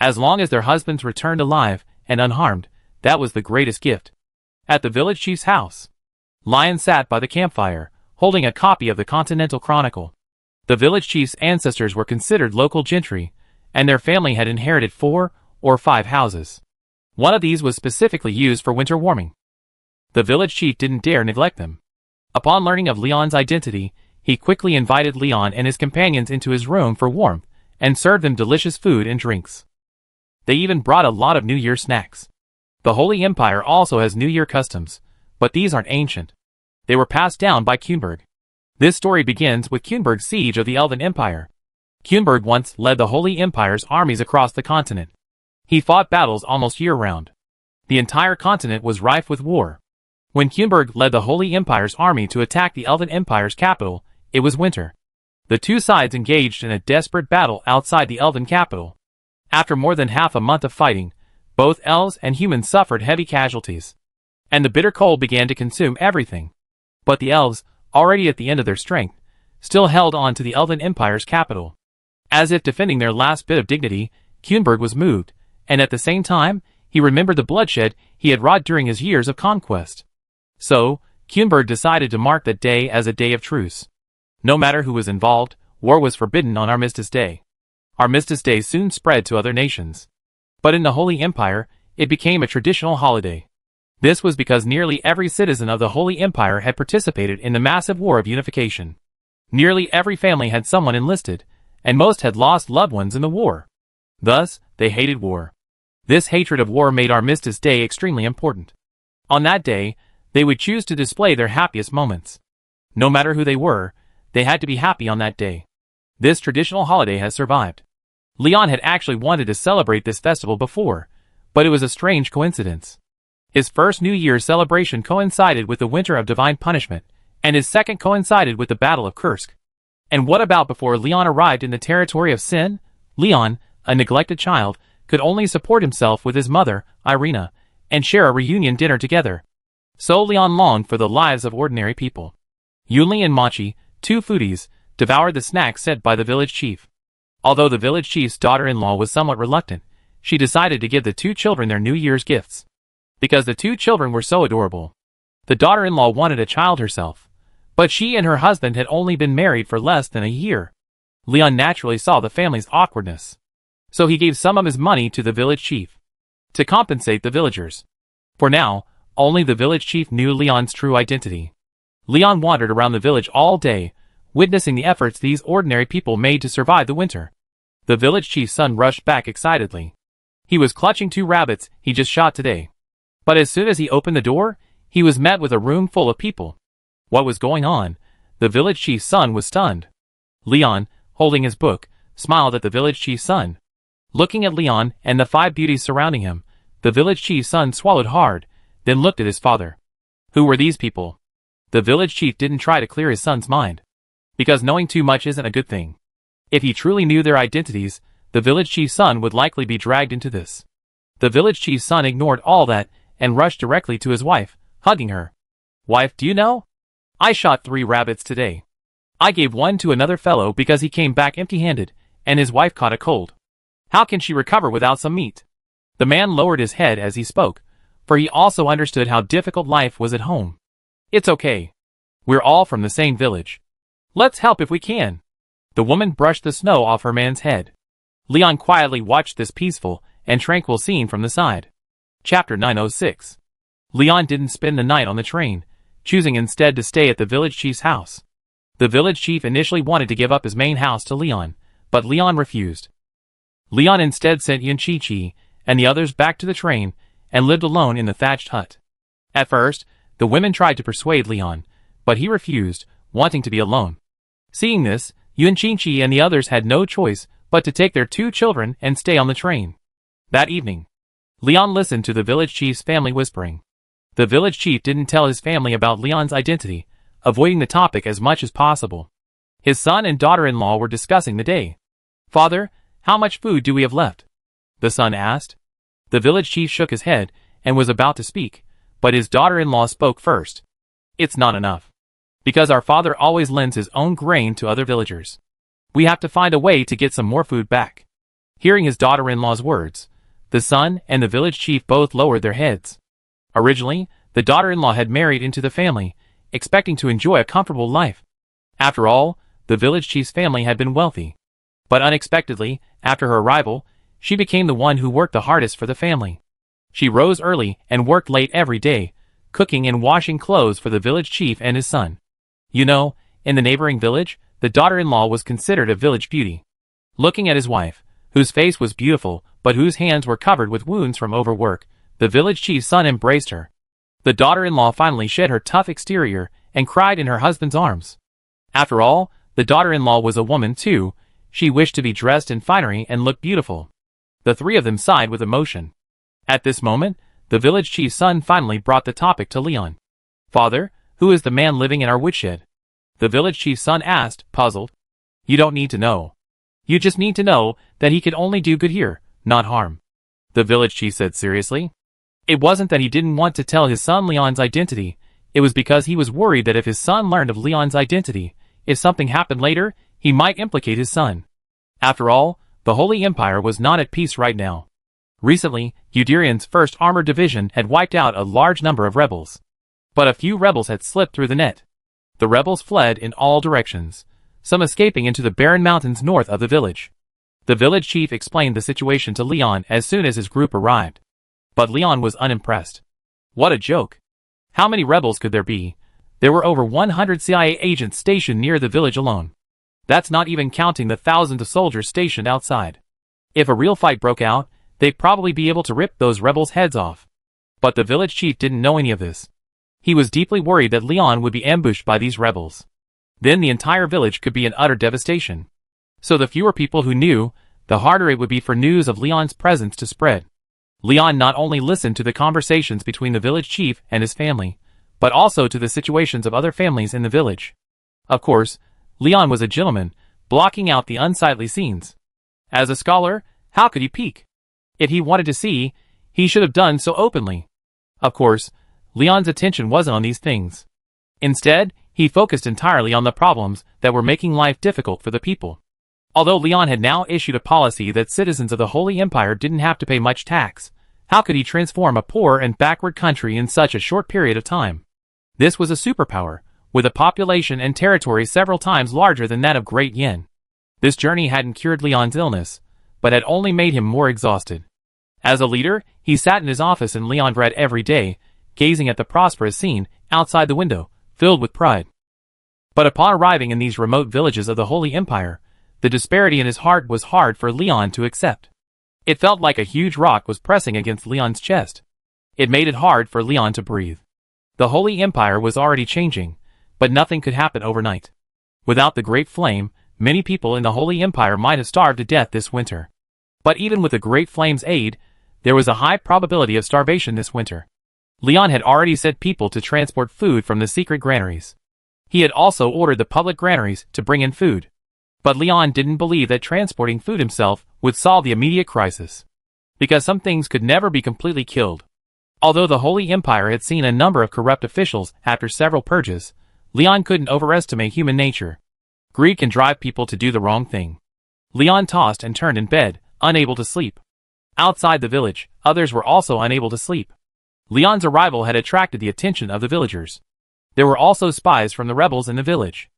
Speaker 1: As long as their husbands returned alive and unharmed, that was the greatest gift. At the village chief's house, Lion sat by the campfire, holding a copy of the Continental Chronicle. The village chief's ancestors were considered local gentry, and their family had inherited 4 or 5 houses. One of these was specifically used for winter warming. The village chief didn't dare neglect them. Upon learning of Leon's identity, he quickly invited Leon and his companions into his room for warmth, and served them delicious food and drinks. They even brought a lot of New Year snacks. The Holy Empire also has New Year customs, but these aren't ancient. They were passed down by Kuenberg. This story begins with Kuenberg's siege of the Elven Empire. Kuenberg once led the Holy Empire's armies across the continent. He fought battles almost year-round. The entire continent was rife with war. When Kuenberg led the Holy Empire's army to attack the Elven Empire's capital, it was winter. The two sides engaged in a desperate battle outside the Elven capital. After more than half a month of fighting, both elves and humans suffered heavy casualties. And the bitter cold began to consume everything. But the elves, already at the end of their strength, still held on to the Elven Empire's capital. As if defending their last bit of dignity, Kuenberg was moved, and at the same time, he remembered the bloodshed he had wrought during his years of conquest. So, Kuenberg decided to mark that day as a day of truce. No matter who was involved, war was forbidden on Armistice Day. Armistice Day soon spread to other nations. But in the Holy Empire, it became a traditional holiday. This was because nearly every citizen of the Holy Empire had participated in the massive war of unification. Nearly every family had someone enlisted, and most had lost loved ones in the war. Thus, they hated war. This hatred of war made Armistice Day extremely important. On that day, they would choose to display their happiest moments. No matter who they were, they had to be happy on that day. This traditional holiday has survived. Leon had actually wanted to celebrate this festival before, but it was a strange coincidence. His first New Year's celebration coincided with the winter of divine punishment, and his second coincided with the Battle of Kursk. And what about before Leon arrived in the territory of sin? Leon, a neglected child, could only support himself with his mother, Irina, and share a reunion dinner together. So Leon longed for the lives of ordinary people. Yunli and Machi, two foodies, devoured the snacks sent by the village chief. Although the village chief's daughter-in-law was somewhat reluctant, she decided to give the two children their New Year's gifts. Because the two children were so adorable. The daughter-in-law wanted a child herself, but she and her husband had only been married for less than a year. Leon naturally saw the family's awkwardness. So he gave some of his money to the village chief to compensate the villagers. For now, only the village chief knew Leon's true identity. Leon wandered around the village all day, witnessing the efforts these ordinary people made to survive the winter. The village chief's son rushed back excitedly. He was clutching two rabbits he just shot today. But as soon as he opened the door, he was met with a room full of people. What was going on? The village chief's son was stunned. Leon, holding his book, smiled at the village chief's son. Looking at Leon and the five beauties surrounding him, the village chief's son swallowed hard, then looked at his father. Who were these people? The village chief didn't try to clear his son's mind. Because knowing too much isn't a good thing. If he truly knew their identities, the village chief's son would likely be dragged into this. The village chief's son ignored all that and rushed directly to his wife, hugging her. Wife, do you know? I shot 3 rabbits today. I gave one to another fellow because he came back empty-handed, and his wife caught a cold. How can she recover without some meat? The man lowered his head as he spoke, for he also understood how difficult life was at home. It's okay. We're all from the same village. Let's help if we can. The woman brushed the snow off her man's head. Leon quietly watched this peaceful and tranquil scene from the side. Chapter 906. Leon didn't spend the night on the train, choosing instead to stay at the village chief's house. The village chief initially wanted to give up his main house to Leon, but Leon refused. Leon instead sent Yunchi and the others back to the train and lived alone in the thatched hut. At first, the women tried to persuade Leon, but he refused, wanting to be alone. Seeing this, Yunchi and the others had no choice but to take their 2 children and stay on the train. That evening, Leon listened to the village chief's family whispering. The village chief didn't tell his family about Leon's identity, avoiding the topic as much as possible. His son and daughter-in-law were discussing the day. Father, how much food do we have left? The son asked. The village chief shook his head and was about to speak, but his daughter-in-law spoke first. It's not enough. Because our father always lends his own grain to other villagers. We have to find a way to get some more food back. Hearing his daughter-in-law's words, the son and the village chief both lowered their heads. Originally, the daughter-in-law had married into the family, expecting to enjoy a comfortable life. After all, the village chief's family had been wealthy. But unexpectedly, after her arrival, she became the one who worked the hardest for the family. She rose early and worked late every day, cooking and washing clothes for the village chief and his son. You know, in the neighboring village, the daughter-in-law was considered a village beauty. Looking at his wife, whose face was beautiful but whose hands were covered with wounds from overwork, the village chief's son embraced her. The daughter-in-law finally shed her tough exterior and cried in her husband's arms. After all, the daughter-in-law was a woman too. She wished to be dressed in finery and look beautiful. The three of them sighed with emotion. At this moment, the village chief's son finally brought the topic to Leon. "Father, who is the man living in our woodshed?" The village chief's son asked, puzzled. "You don't need to know. You just need to know that he could only do good here, not harm," the village chief said seriously. It wasn't that he didn't want to tell his son Leon's identity. It was because he was worried that if his son learned of Leon's identity, if something happened later, he might implicate his son. After all, the Holy Empire was not at peace right now. Recently, Guderian's 1st Armored Division had wiped out a large number of rebels. But a few rebels had slipped through the net. The rebels fled in all directions, some escaping into the barren mountains north of the village. The village chief explained the situation to Leon as soon as his group arrived. But Leon was unimpressed. What a joke! How many rebels could there be? There were over 100 CIA agents stationed near the village alone. That's not even counting the thousands of soldiers stationed outside. If a real fight broke out, they'd probably be able to rip those rebels' heads off. But the village chief didn't know any of this. He was deeply worried that Leon would be ambushed by these rebels. Then the entire village could be in utter devastation. So the fewer people who knew, the harder it would be for news of Leon's presence to spread. Leon not only listened to the conversations between the village chief and his family, but also to the situations of other families in the village. Of course, Leon was a gentleman, blocking out the unsightly scenes. As a scholar, how could he peek? If he wanted to see, he should have done so openly. Of course, Leon's attention wasn't on these things. Instead, he focused entirely on the problems that were making life difficult for the people. Although Leon had now issued a policy that citizens of the Holy Empire didn't have to pay much tax, how could he transform a poor and backward country in such a short period of time? This was a superpower, with a population and territory several times larger than that of Great Yin. This journey hadn't cured Leon's illness, but had only made him more exhausted. As a leader, he sat in his office and Leon read every day, gazing at the prosperous scene outside the window, filled with pride. But upon arriving in these remote villages of the Holy Empire, the disparity in his heart was hard for Leon to accept. It felt like a huge rock was pressing against Leon's chest. It made it hard for Leon to breathe. The Holy Empire was already changing, but nothing could happen overnight. Without the Great Flame, many people in the Holy Empire might have starved to death this winter. But even with the Great Flame's aid, there was a high probability of starvation this winter. Leon had already sent people to transport food from the secret granaries. He had also ordered the public granaries to bring in food. But Leon didn't believe that transporting food himself would solve the immediate crisis. Because some things could never be completely killed. Although the Holy Empire had seen a number of corrupt officials after several purges, Leon couldn't overestimate human nature. Greed can drive people to do the wrong thing. Leon tossed and turned in bed, unable to sleep. Outside the village, others were also unable to sleep. Leon's arrival had attracted the attention of the villagers. There were also spies from the rebels in the village.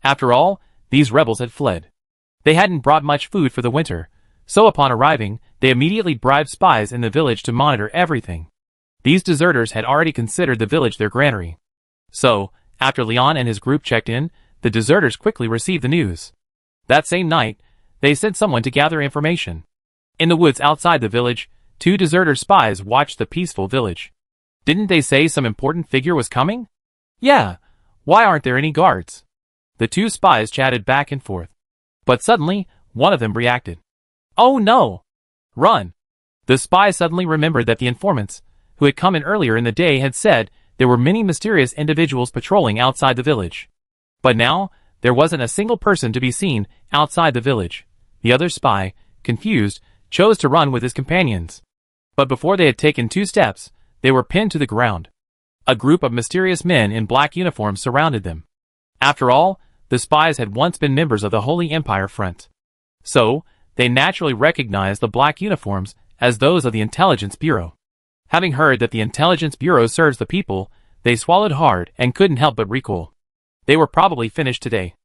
Speaker 1: After all, these rebels had fled. They hadn't brought much food for the winter, so upon arriving, they immediately bribed spies in the village to monitor everything. These deserters had already considered the village their granary. So, after Leon and his group checked in, the deserters quickly received the news. That same night, they sent someone to gather information. In the woods outside the village, 2 deserter spies watched the peaceful village. Didn't they say some important figure was coming? Yeah, why aren't there any guards? The 2 spies chatted back and forth. But suddenly, one of them reacted. Oh no! Run! The spy suddenly remembered that the informants, who had come in earlier in the day, had said there were many mysterious individuals patrolling outside the village. But now, there wasn't a single person to be seen outside the village. The other spy, confused, chose to run with his companions. But before they had taken 2 steps, they were pinned to the ground. A group of mysterious men in black uniforms surrounded them. After all, the spies had once been members of the Holy Empire Front. So, they naturally recognized the black uniforms as those of the Intelligence Bureau. Having heard that the Intelligence Bureau serves the people, they swallowed hard and couldn't help but recoil. They were probably finished today.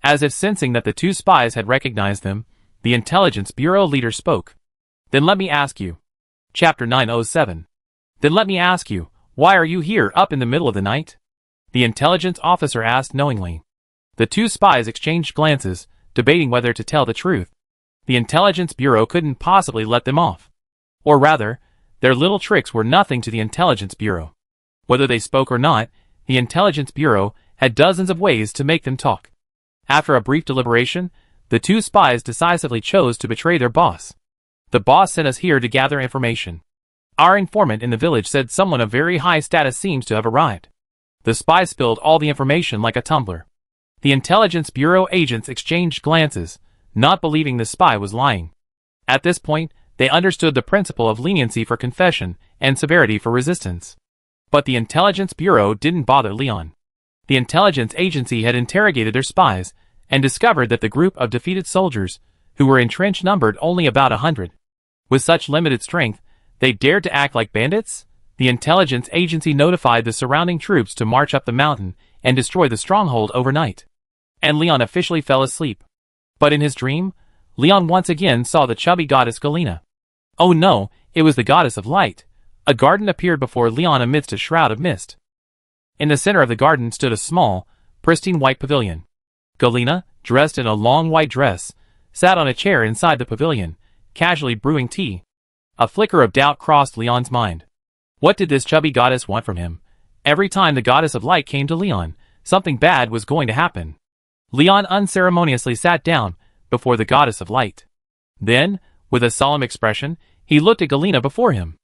Speaker 1: As if sensing that the 2 spies had recognized them, the Intelligence Bureau leader spoke. Then let me ask you. Chapter 907. Then let me ask you, why are you here up in the middle of the night? The intelligence officer asked knowingly. The 2 spies exchanged glances, debating whether to tell the truth. The Intelligence Bureau couldn't possibly let them off. Or rather, their little tricks were nothing to the Intelligence Bureau. Whether they spoke or not, the Intelligence Bureau had dozens of ways to make them talk. After a brief deliberation, the two spies decisively chose to betray their boss. The boss sent us here to gather information. Our informant in the village said someone of very high status seems to have arrived. The spies spilled all the information like a tumbler. The Intelligence Bureau agents exchanged glances, not believing the spy was lying. At this point, they understood the principle of leniency for confession and severity for resistance. But the Intelligence Bureau didn't bother Leon. The intelligence agency had interrogated their spies and discovered that the group of defeated soldiers, who were entrenched, numbered only about 100. With such limited strength, they dared to act like bandits? The intelligence agency notified the surrounding troops to march up the mountain and destroy the stronghold overnight. And Leon officially fell asleep. But in his dream, Leon once again saw the chubby goddess Galena. Oh no, it was the goddess of light. A garden appeared before Leon amidst a shroud of mist. In the center of the garden stood a small, pristine white pavilion. Galena, dressed in a long white dress, sat on a chair inside the pavilion, casually brewing tea. A flicker of doubt crossed Leon's mind. What did this chubby goddess want from him? Every time the goddess of light came to Leon, something bad was going to happen. Leon unceremoniously sat down before the goddess of light. Then, with a solemn expression, he looked at Galena before him.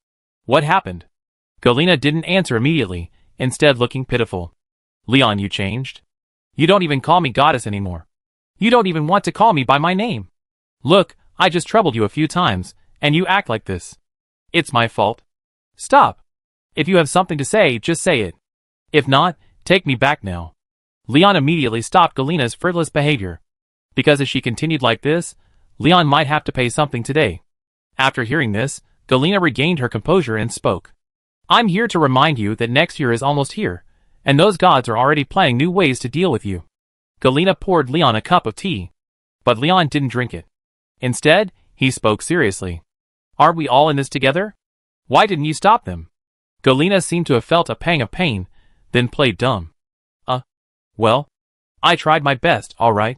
Speaker 1: What happened? Galena didn't answer immediately, instead looking pitiful. Leon, you changed. You don't even call me goddess anymore. You don't even want to call me by my name. Look, I just troubled you a few times, and you act like this. It's my fault. Stop. If you have something to say, just say it. If not, take me back now. Leon immediately stopped Galena's frivolous behavior. Because if she continued like this, Leon might have to pay something today. After hearing this, Galena regained her composure and spoke. I'm here to remind you that next year is almost here, and those gods are already planning new ways to deal with you. Galena poured Leon a cup of tea. But Leon didn't drink it. Instead, he spoke seriously. Aren't we all in this together? Why didn't you stop them? Galena seemed to have felt a pang of pain, then played dumb. Well, I tried my best, all right.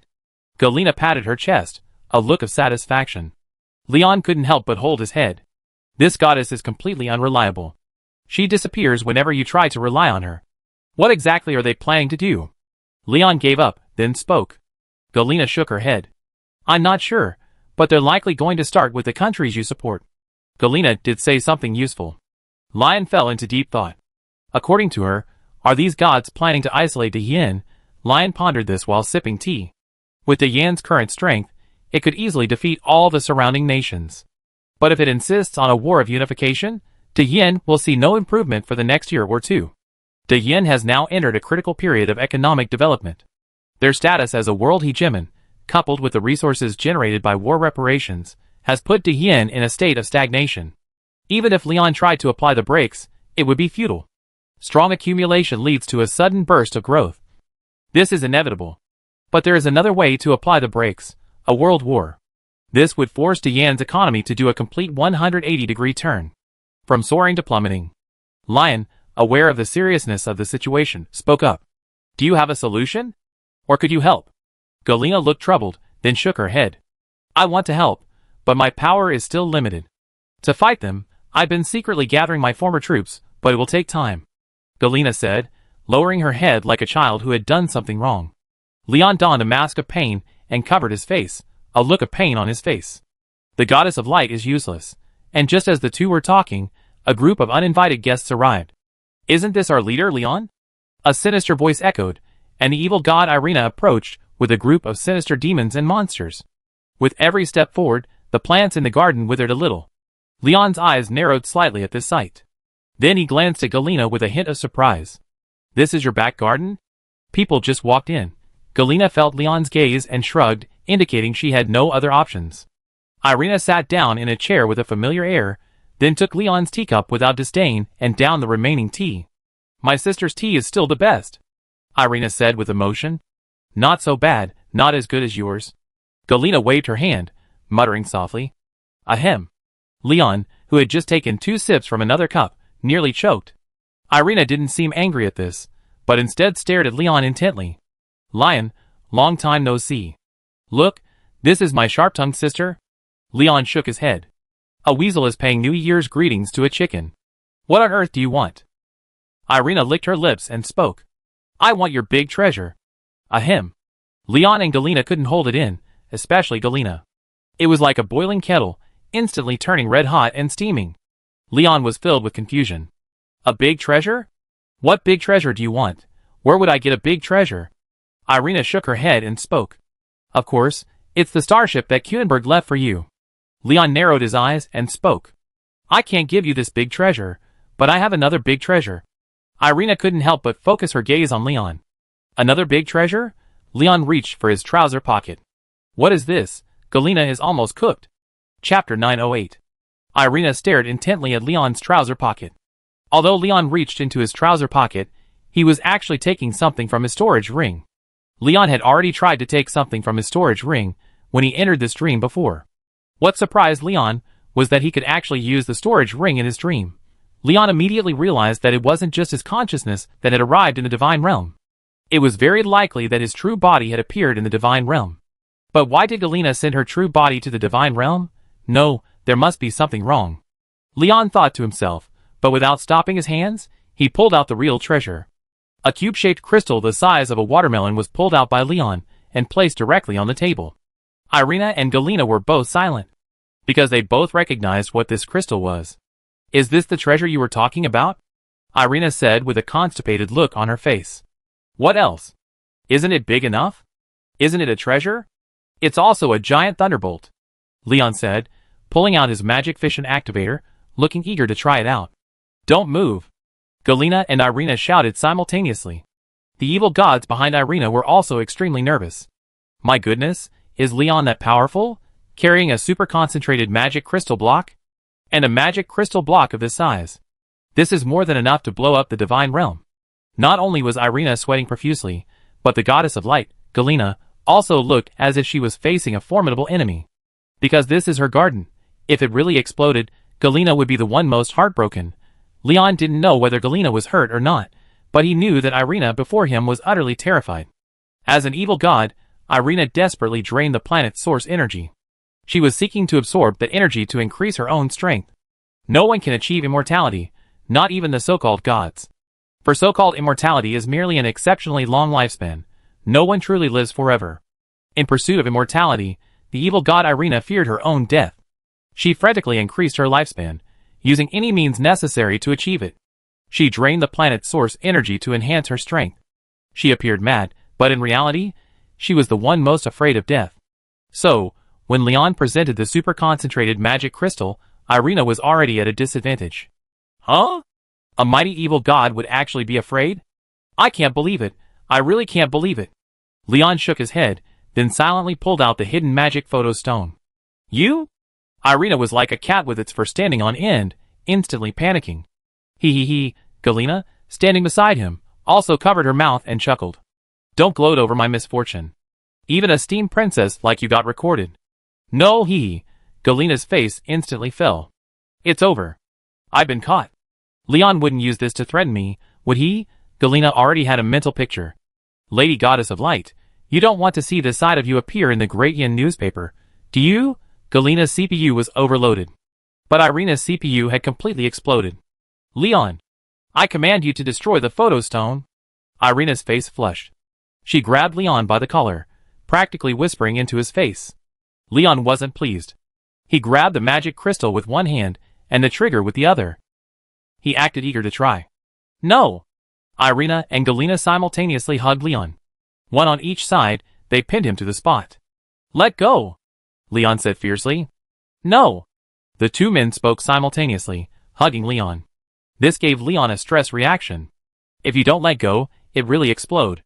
Speaker 1: Galena patted her chest, a look of satisfaction. Leon couldn't help but hold his head. This goddess is completely unreliable. She disappears whenever you try to rely on her. What exactly are they planning to do? Leon gave up, then spoke. Galena shook her head. I'm not sure, but they're likely going to start with the countries you support. Galena did say something useful. Lion fell into deep thought. According to her, are these gods planning to isolate the Yin? Lion pondered this while sipping tea. With the Yan's current strength, it could easily defeat all the surrounding nations. But if it insists on a war of unification, the Yin will see no improvement for the next year or two. The Yin has now entered a critical period of economic development. Their status as a world hegemon, coupled with the resources generated by war reparations, has put the Yin in a state of stagnation. Even if Leon tried to apply the brakes, it would be futile. Strong accumulation leads to a sudden burst of growth. This is inevitable. But there is another way to apply the brakes, a world war. This would force the Yan's economy to do a complete 180-degree turn. From soaring to plummeting. Lion, aware of the seriousness of the situation, spoke up. Do you have a solution? Or could you help? Galena looked troubled, then shook her head. I want to help, but my power is still limited. To fight them, I've been secretly gathering my former troops, but it will take time. Galena said, lowering her head like a child who had done something wrong. Leon donned a mask of pain and covered his face, a look of pain on his face. The goddess of light is useless, and just as the two were talking, a group of uninvited guests arrived. Isn't this our leader, Leon? A sinister voice echoed, and the evil god Irina approached with a group of sinister demons and monsters. With every step forward, the plants in the garden withered a little. Leon's eyes narrowed slightly at this sight. Then he glanced at Galena with a hint of surprise. This is your back garden? People just walked in. Galena felt Leon's gaze and shrugged, indicating she had no other options. Irina sat down in a chair with a familiar air, then took Leon's teacup without disdain and downed the remaining tea. My sister's tea is still the best, Irina said with emotion. Not so bad, not as good as yours. Galena waved her hand, muttering softly. Ahem. Leon, who had just taken 2 sips from another cup, nearly choked. Irina didn't seem angry at this, but instead stared at Leon intently. Lion, long time no see. Look, this is my sharp-tongued sister. Leon shook his head. A weasel is paying New Year's greetings to a chicken. What on earth do you want? Irina licked her lips and spoke. I want your big treasure. Ahem. Leon and Galena couldn't hold it in, especially Galena. It was like a boiling kettle, instantly turning red hot and steaming. Leon was filled with confusion. A big treasure? What big treasure do you want? Where would I get a big treasure? Irina shook her head and spoke. Of course, it's the starship that Kuenberg left for you. Leon narrowed his eyes and spoke. I can't give you this big treasure, but I have another big treasure. Irina couldn't help but focus her gaze on Leon. Another big treasure? Leon reached for his trouser pocket. What is this? Galena is almost cooked. Chapter 908. Irina stared intently at Leon's trouser pocket. Although Leon reached into his trouser pocket, he was actually taking something from his storage ring. Leon had already tried to take something from his storage ring when he entered this dream before. What surprised Leon was that he could actually use the storage ring in his dream. Leon immediately realized that it wasn't just his consciousness that had arrived in the divine realm. It was very likely that his true body had appeared in the divine realm. But why did Galena send her true body to the divine realm? No, there must be something wrong. Leon thought to himself, but without stopping his hands, he pulled out the real treasure. A cube-shaped crystal the size of a watermelon was pulled out by Leon and placed directly on the table. Irina and Galena were both silent, because they both recognized what this crystal was. Is this the treasure you were talking about? Irina said with a constipated look on her face. What else? Isn't it big enough? Isn't it a treasure? It's also a giant thunderbolt, Leon said, pulling out his magic fission activator, looking eager to try it out. Don't move. Galena and Irina shouted simultaneously. The evil gods behind Irina were also extremely nervous. My goodness, is Leon that powerful? Carrying a super concentrated magic crystal block? And a magic crystal block of this size. This is more than enough to blow up the divine realm. Not only was Irina sweating profusely, but the goddess of light, Galena, also looked as if she was facing a formidable enemy. Because this is her garden. If it really exploded, Galena would be the one most heartbroken. Leon didn't know whether Galena was hurt or not, but he knew that Irina before him was utterly terrified. As an evil god, Irina desperately drained the planet's source energy. She was seeking to absorb that energy to increase her own strength. No one can achieve immortality, not even the so-called gods. For so-called immortality is merely an exceptionally long lifespan. No one truly lives forever. In pursuit of immortality, the evil god Irina feared her own death. She frantically increased her lifespan, using any means necessary to achieve it. She drained the planet's source energy to enhance her strength. She appeared mad, but in reality, she was the one most afraid of death. So, when Leon presented the super-concentrated magic crystal, Irina was already at a disadvantage. Huh? A mighty evil god would actually be afraid? I can't believe it. I really can't believe it. Leon shook his head, then silently pulled out the hidden magic photo stone. You? Irina was like a cat with its fur standing on end, instantly panicking. He, Galena, standing beside him, also covered her mouth and chuckled. Don't gloat over my misfortune. Even a steam princess like you got recorded. No, Galena's face instantly fell. It's over. I've been caught. Leon wouldn't use this to threaten me, would he? Galena already had a mental picture. Lady Goddess of Light, you don't want to see this side of you appear in the Great Yin newspaper, do you? Galena's CPU was overloaded. But Irina's CPU had completely exploded. Leon, I command you to destroy the photo stone. Irina's face flushed. She grabbed Leon by the collar, practically whispering into his face. Leon wasn't pleased. He grabbed the magic crystal with one hand and the trigger with the other. He acted eager to try. No! Irina and Galena simultaneously hugged Leon. One on each side, they pinned him to the spot. Let go! Leon said fiercely. No! The two men spoke simultaneously, hugging Leon. This gave Leon a stress reaction. If you don't let go, it really explode.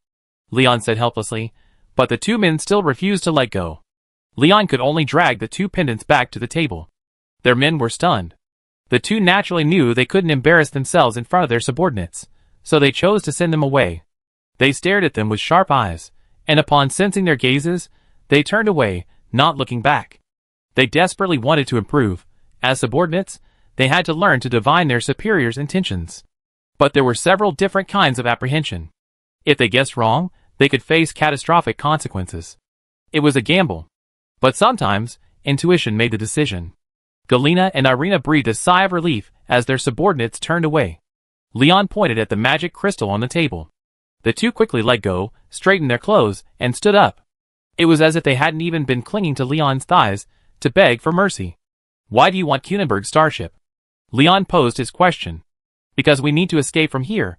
Speaker 1: Leon said helplessly, but the two men still refused to let go. Leon could only drag the two pendants back to the table. Their men were stunned. The two naturally knew they couldn't embarrass themselves in front of their subordinates, so they chose to send them away. They stared at them with sharp eyes, and upon sensing their gazes, they turned away, not looking back. They desperately wanted to improve. As subordinates, they had to learn to divine their superiors' intentions. But there were several different kinds of apprehension. If they guessed wrong, they could face catastrophic consequences. It was a gamble. But sometimes, intuition made the decision. Galena and Irina breathed a sigh of relief as their subordinates turned away. Leon pointed at the magic crystal on the table. The two quickly let go, straightened their clothes, and stood up. It was as if they hadn't even been clinging to Leon's thighs to beg for mercy. Why do you want Kunenberg's starship? Leon posed his question. Because we need to escape from here.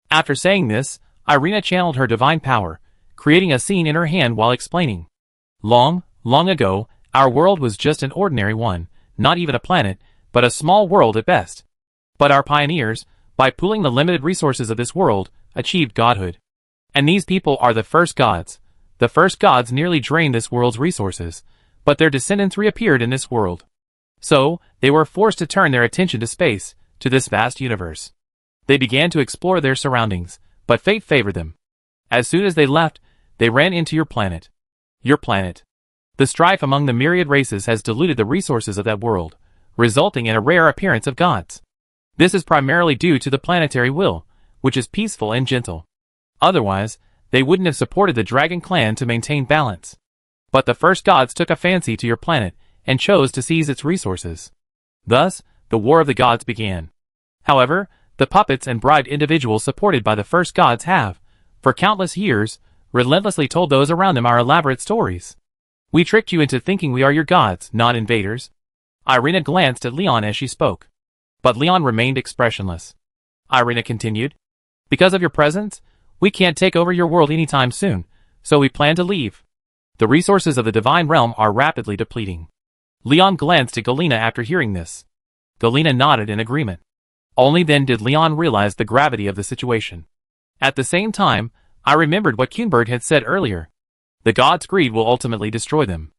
Speaker 1: After saying this, Irina channeled her divine power, creating a scene in her hand while explaining. Long, long ago, our world was just an ordinary one, not even a planet, but a small world at best. But our pioneers, by pooling the limited resources of this world, achieved godhood. And these people are the first gods. The first gods nearly drained this world's resources, but their descendants reappeared in this world. So, they were forced to turn their attention to space, to this vast universe. They began to explore their surroundings, but fate favored them. As soon as they left, they ran into your planet. Your planet. The strife among the myriad races has diluted the resources of that world, resulting in a rare appearance of gods. This is primarily due to the planetary will, which is peaceful and gentle. Otherwise, they wouldn't have supported the dragon clan to maintain balance. But the first gods took a fancy to your planet and chose to seize its resources. Thus, the War of the Gods began. However, the puppets and bribed individuals supported by the first gods have, for countless years, relentlessly told those around them our elaborate stories. We tricked you into thinking we are your gods, not invaders. Irina glanced at Leon as she spoke. But Leon remained expressionless. Irina continued. Because of your presence, we can't take over your world anytime soon, so we plan to leave. The resources of the divine realm are rapidly depleting. Leon glanced at Galena after hearing this. Galena nodded in agreement. Only then did Leon realize the gravity of the situation. At the same time, I remembered what Kunberg had said earlier. The gods' greed will ultimately destroy them.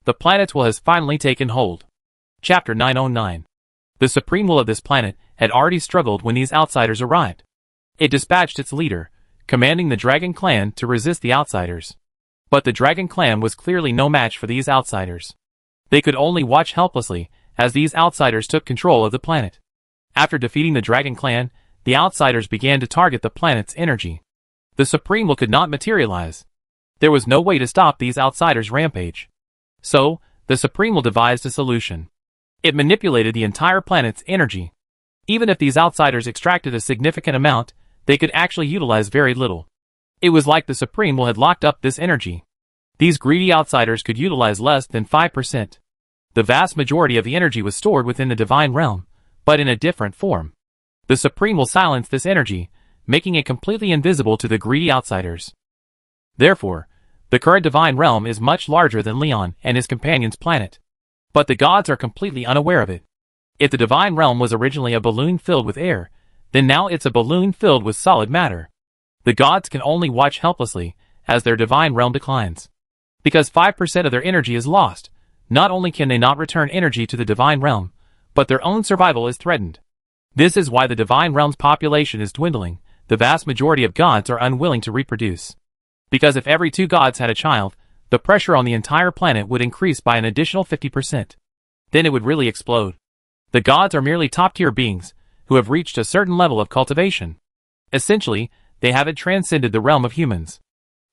Speaker 1: The planet's will has finally taken hold. Chapter 909. The supreme will of this planet had already struggled when these outsiders arrived. It dispatched its leader, commanding the Dragon Clan to resist the outsiders. But the Dragon Clan was clearly no match for these outsiders. They could only watch helplessly as these outsiders took control of the planet. After defeating the Dragon Clan, the outsiders began to target the planet's energy. The supreme will could not materialize. There was no way to stop these outsiders' rampage. So, the supreme will devised a solution. It manipulated the entire planet's energy. Even if these outsiders extracted a significant amount, they could actually utilize very little. It was like the supreme will had locked up this energy. These greedy outsiders could utilize less than 5%. The vast majority of the energy was stored within the divine realm, but in a different form. The supreme will silence this energy, making it completely invisible to the greedy outsiders. Therefore, the current divine realm is much larger than Leon and his companion's planet. But the gods are completely unaware of it. If the divine realm was originally a balloon filled with air, then now it's a balloon filled with solid matter. The gods can only watch helplessly as their divine realm declines. Because 5% of their energy is lost, not only can they not return energy to the divine realm, but their own survival is threatened. This is why the divine realm's population is dwindling. The vast majority of gods are unwilling to reproduce. Because if every 2 gods had a child, the pressure on the entire planet would increase by an additional 50%. Then it would really explode. The gods are merely top-tier beings, who have reached a certain level of cultivation. Essentially, they haven't transcended the realm of humans.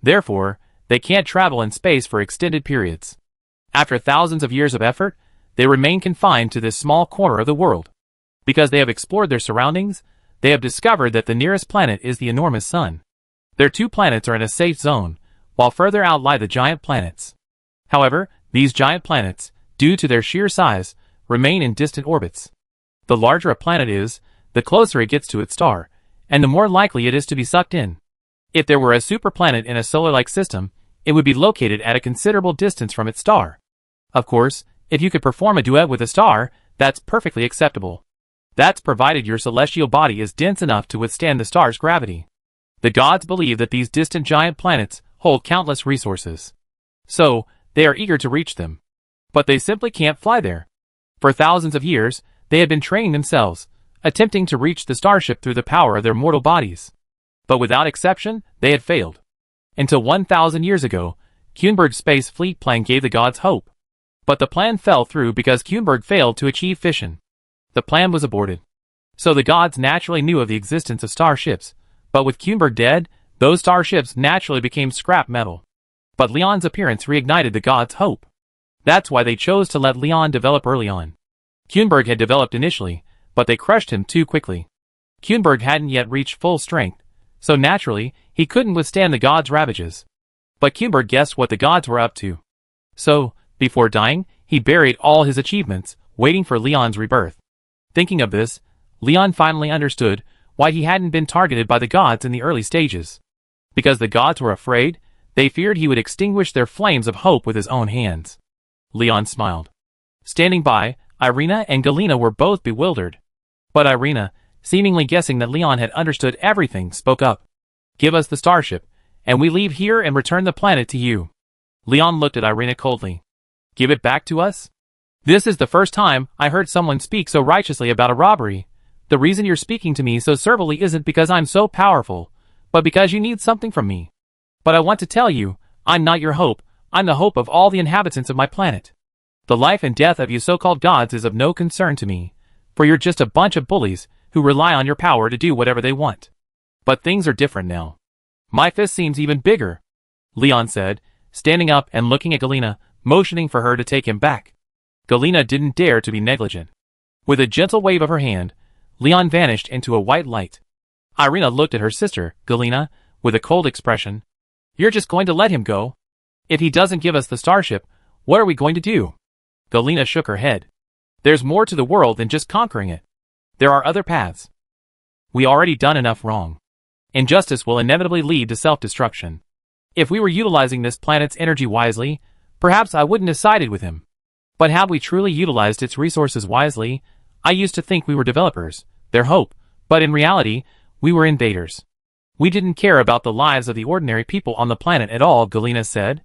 Speaker 1: Therefore, they can't travel in space for extended periods. After thousands of years of effort, they remain confined to this small corner of the world. Because they have explored their surroundings, they have discovered that the nearest planet is the enormous sun. Their 2 planets are in a safe zone, while further out lie the giant planets. However, these giant planets, due to their sheer size, remain in distant orbits. The larger a planet is, the closer it gets to its star, and the more likely it is to be sucked in. If there were a superplanet in a solar-like system, it would be located at a considerable distance from its star. Of course, if you could perform a duet with a star, that's perfectly acceptable. That's provided your celestial body is dense enough to withstand the star's gravity. The gods believe that these distant giant planets hold countless resources. So, they are eager to reach them. But they simply can't fly there. For thousands of years, they had been training themselves, attempting to reach the starship through the power of their mortal bodies. But without exception, they had failed. Until 1,000 years ago, Kunberg's space fleet plan gave the gods hope. But the plan fell through because Kunberg failed to achieve fission. The plan was aborted. So the gods naturally knew of the existence of starships, but with Kunberg dead, those starships naturally became scrap metal. But Leon's appearance reignited the gods' hope. That's why they chose to let Leon develop early on. Kunberg had developed initially, but they crushed him too quickly. Kunberg hadn't yet reached full strength, so naturally, he couldn't withstand the gods' ravages. But Cuber guessed what the gods were up to. So, before dying, he buried all his achievements, waiting for Leon's rebirth. Thinking of this, Leon finally understood why he hadn't been targeted by the gods in the early stages. Because the gods were afraid, they feared he would extinguish their flames of hope with his own hands. Leon smiled. Standing by, Irina and Galina were both bewildered. But Irina, seemingly guessing that Leon had understood everything, spoke up. "Give us the starship, and we leave here and return the planet to you." Leon looked at Irina coldly. "Give it back to us? This is the first time I heard someone speak so righteously about a robbery. The reason you're speaking to me so servilely isn't because I'm so powerful, but because you need something from me. But I want to tell you, I'm not your hope, I'm the hope of all the inhabitants of my planet. The life and death of you so-called gods is of no concern to me, for you're just a bunch of bullies who rely on your power to do whatever they want. But things are different now. My fist seems even bigger," Leon said, standing up and looking at Galina, motioning for her to take him back. Galina didn't dare to be negligent. With a gentle wave of her hand, Leon vanished into a white light. Irina looked at her sister, Galina, with a cold expression. "You're just going to let him go? If he doesn't give us the starship, what are we going to do?" Galina shook her head. "There's more to the world than just conquering it. There are other paths. We already done enough wrong. Injustice will inevitably lead to self-destruction. If we were utilizing this planet's energy wisely, perhaps I wouldn't have sided with him. But have we truly utilized its resources wisely? I used to think we were developers, their hope, but in reality, we were invaders. We didn't care about the lives of the ordinary people on the planet at all," Galina said.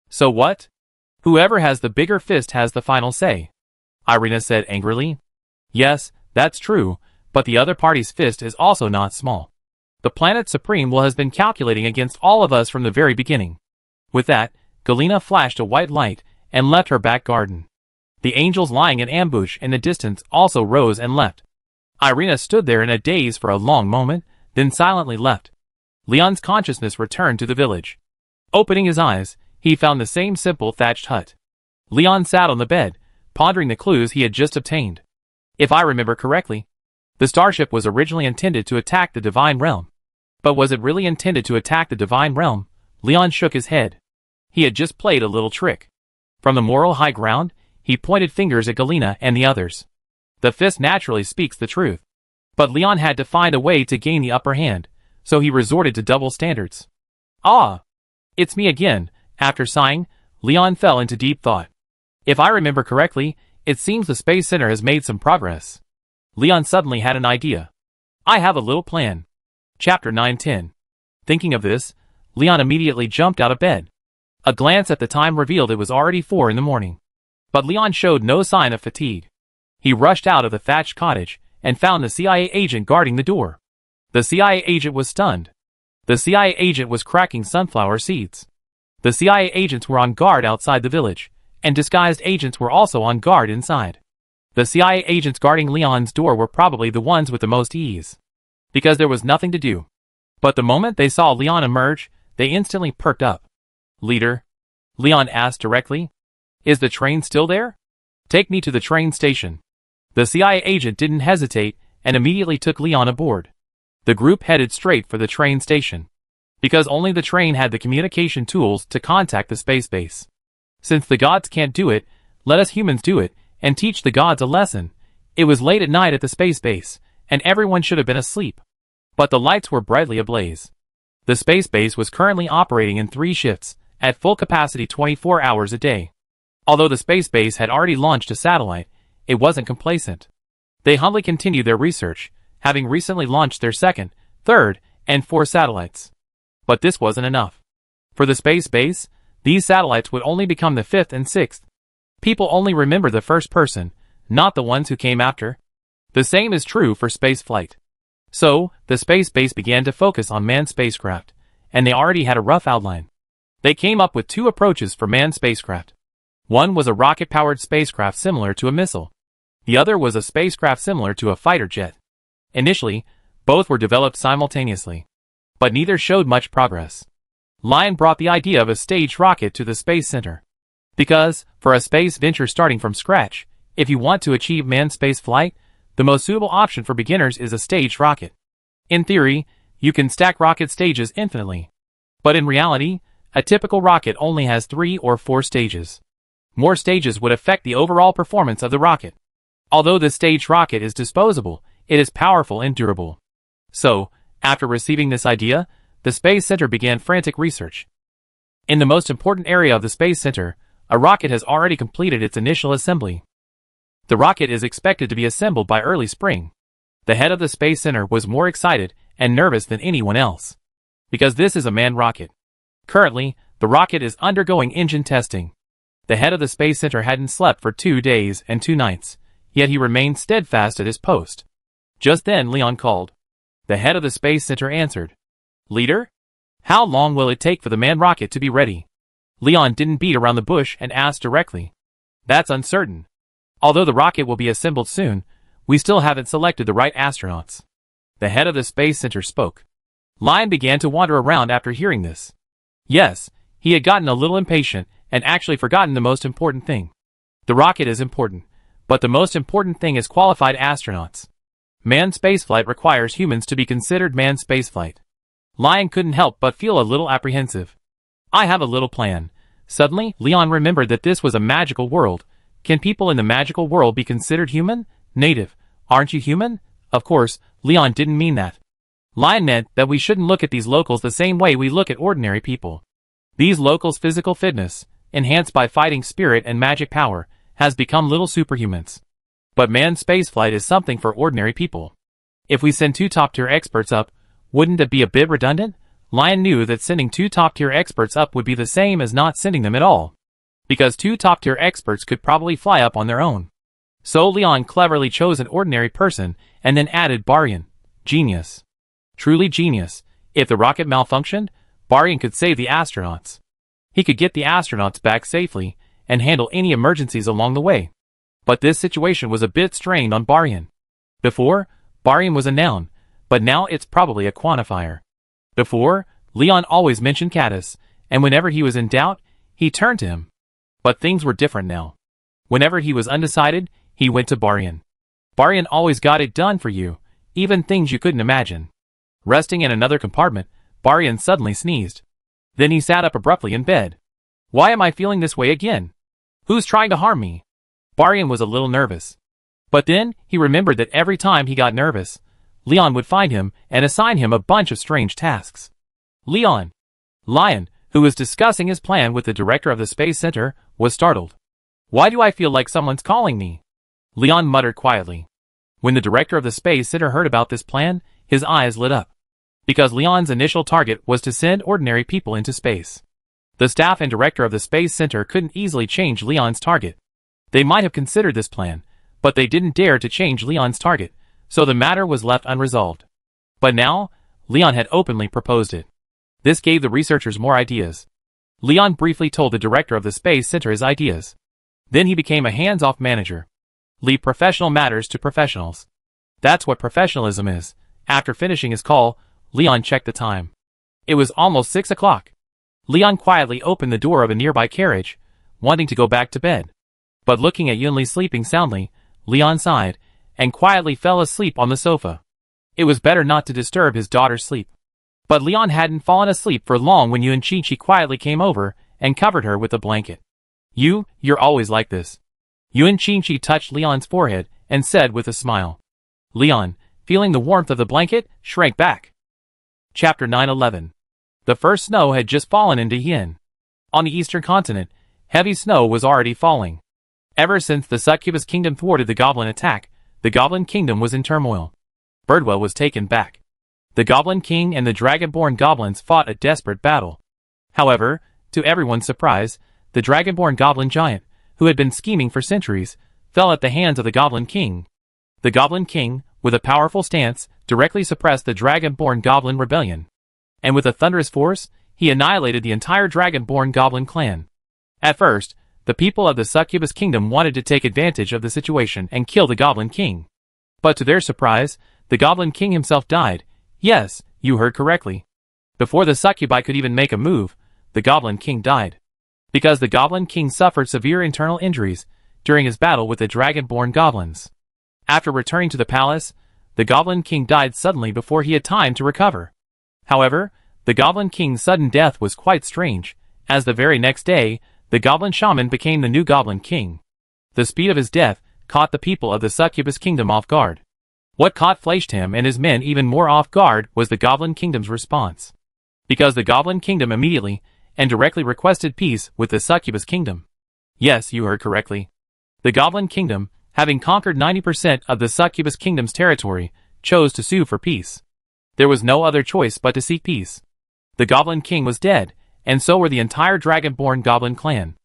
Speaker 1: "So what? Whoever has the bigger fist has the final say," Irina said angrily. "Yes, that's true, but the other party's fist is also not small. The planet Supreme will has been calculating against all of us from the very beginning." With that, Galina flashed a white light and left her back garden. The angels lying in ambush in the distance also rose and left. Irina stood there in a daze for a long moment, then silently left. Leon's consciousness returned to the village. Opening his eyes, he found the same simple thatched hut. Leon sat on the bed, pondering the clues he had just obtained. If I remember correctly, the starship was originally intended to attack the Divine Realm. But was it really intended to attack the Divine Realm? Leon shook his head. He had just played a little trick. From the moral high ground, he pointed fingers at Galina and the others. The fist naturally speaks the truth. But Leon had to find a way to gain the upper hand, so he resorted to double standards. "Ah! It's me again." After sighing, Leon fell into deep thought. "If I remember correctly, it seems the Space Center has made some progress." Leon suddenly had an idea. "I have a little plan." Chapter 9:10. Thinking of this, Leon immediately jumped out of bed. A glance at the time revealed it was already 4 in the morning. But Leon showed no sign of fatigue. He rushed out of the thatched cottage and found the CIA agent guarding the door. The CIA agent was stunned. The CIA agent was cracking sunflower seeds. The CIA agents were on guard outside the village, and disguised agents were also on guard inside. The CIA agents guarding Leon's door were probably the ones with the most ease, because there was nothing to do. But the moment they saw Leon emerge, they instantly perked up. "Leader?" Leon asked directly. "Is the train still there? Take me to the train station." The CIA agent didn't hesitate and immediately took Leon aboard. The group headed straight for the train station, because only the train had the communication tools to contact the space base. Since the gods can't do it, let us humans do it and teach the gods a lesson. It was late at night at the space base, and everyone should have been asleep. But the lights were brightly ablaze. The space base was currently operating in 3 shifts, at full capacity 24 hours a day. Although the space base had already launched a satellite, it wasn't complacent. They humbly continued their research, having recently launched their 2nd, 3rd, and 4th satellites. But this wasn't enough. For the space base, these satellites would only become the 5th and 6th. People only remember the first person, not the ones who came after. The same is true for space flight. So, the space base began to focus on manned spacecraft, and they already had a rough outline. They came up with 2 approaches for manned spacecraft. One was a rocket-powered spacecraft similar to a missile. The other was a spacecraft similar to a fighter jet. Initially, both were developed simultaneously, but neither showed much progress. Lion brought the idea of a staged rocket to the Space Center. Because, for a space venture starting from scratch, if you want to achieve manned space flight, the most suitable option for beginners is a staged rocket. In theory, you can stack rocket stages infinitely. But in reality, A typical rocket only has 3 or 4 stages. More stages would affect the overall performance of the rocket. Although the staged rocket is disposable, it is powerful and durable. So, after receiving this idea, the Space Center began frantic research. In the most important area of the Space Center, a rocket has already completed its initial assembly. The rocket is expected to be assembled by early spring. The head of the Space Center was more excited and nervous than anyone else. Because this is a manned rocket. Currently, the rocket is undergoing engine testing. The head of the Space Center hadn't slept for 2 days and 2 nights, yet he remained steadfast at his post. Just then Leon called. The head of the Space Center answered. Leader? How long will it take for the manned rocket to be ready? Leon didn't beat around the bush and asked directly. That's uncertain. Although the rocket will be assembled soon, we still haven't selected the right astronauts. The head of the Space Center spoke. Lion began to wander around after hearing this. Yes, he had gotten a little impatient and actually forgotten the most important thing. The rocket is important, but the most important thing is qualified astronauts. Manned spaceflight requires humans to be considered manned spaceflight. Lion couldn't help but feel a little apprehensive. I have a little plan. Suddenly, Leon remembered that this was a magical world. Can people in the magical world be considered human? Native. Aren't you human? Of course, Leon didn't mean that. Lion meant that we shouldn't look at these locals the same way we look at ordinary people. These locals' physical fitness, enhanced by fighting spirit and magic power, has become little superhumans. But manned spaceflight is something for ordinary people. If we send 2 top-tier experts up, wouldn't that be a bit redundant? Lion knew that sending 2 top-tier experts up would be the same as not sending them at all. Because 2 top-tier experts could probably fly up on their own. So Leon cleverly chose an ordinary person and then added Barian. Genius. Truly genius. If the rocket malfunctioned, Barian could save the astronauts. He could get the astronauts back safely and handle any emergencies along the way. But this situation was a bit strained on Barian. Before, Barian was a noun, but now it's probably a quantifier. Before, Leon always mentioned Caddis, and whenever he was in doubt, he turned to him. But things were different now. Whenever he was undecided, he went to Barian. Barian always got it done for you, even things you couldn't imagine. Resting in another compartment, Barian suddenly sneezed. Then he sat up abruptly in bed. Why am I feeling this way again? Who's trying to harm me? Barian was a little nervous. But then, he remembered that every time he got nervous, Leon would find him and assign him a bunch of strange tasks. Leon. Lion, who was discussing his plan with the director of the Space Center, was startled. Why do I feel like someone's calling me? Leon muttered quietly. When the director of the Space Center heard about this plan, his eyes lit up. Because Leon's initial target was to send ordinary people into space. The staff and director of the Space Center couldn't easily change Leon's target. They might have considered this plan, but they didn't dare to change Leon's target, so the matter was left unresolved. But now, Leon had openly proposed it. This gave the researchers more ideas. Leon briefly told the director of the Space Center his ideas. Then he became a hands-off manager. Leave professional matters to professionals. That's what professionalism is. After finishing his call, Leon checked the time. It was almost 6 o'clock. Leon quietly opened the door of a nearby carriage, wanting to go back to bed. But looking at Yunli sleeping soundly, Leon sighed, and quietly fell asleep on the sofa. It was better not to disturb his daughter's sleep. But Leon hadn't fallen asleep for long when Yun Chi quietly came over and covered her with a blanket. You're always like this. Yun Chi touched Leon's forehead and said with a smile. Leon, feeling the warmth of the blanket, shrank back. Chapter 9:11. The first snow had just fallen into Yin. On the eastern continent, heavy snow was already falling. Ever since the Succubus Kingdom thwarted the Goblin attack, the Goblin Kingdom was in turmoil. Birdwell was taken back. The Goblin King and the Dragonborn Goblins fought a desperate battle. However, to everyone's surprise, the Dragonborn Goblin Giant, who had been scheming for centuries, fell at the hands of the Goblin King. The Goblin King, with a powerful stance, directly suppressed the Dragonborn Goblin Rebellion. And with a thunderous force, he annihilated the entire Dragonborn Goblin clan. At first, the people of the Succubus Kingdom wanted to take advantage of the situation and kill the Goblin King. But to their surprise, the Goblin King himself died. Yes, you heard correctly. Before the Succubi could even make a move, the Goblin King died. Because the Goblin King suffered severe internal injuries during his battle with the Dragonborn Goblins. After returning to the palace, the Goblin King died suddenly before he had time to recover. However, the Goblin King's sudden death was quite strange, As the very next day, the goblin shaman became the new goblin king. The speed of his death caught the people of the succubus kingdom off guard. What caught Fleischham and his men even more off guard was the goblin kingdom's response. Because the goblin kingdom immediately and directly requested peace with the succubus kingdom. Yes, you heard correctly. The goblin kingdom, having conquered 90% of the succubus kingdom's territory, chose to sue for peace. There was no other choice but to seek peace. The goblin king was dead, and so were the entire dragonborn goblin clan.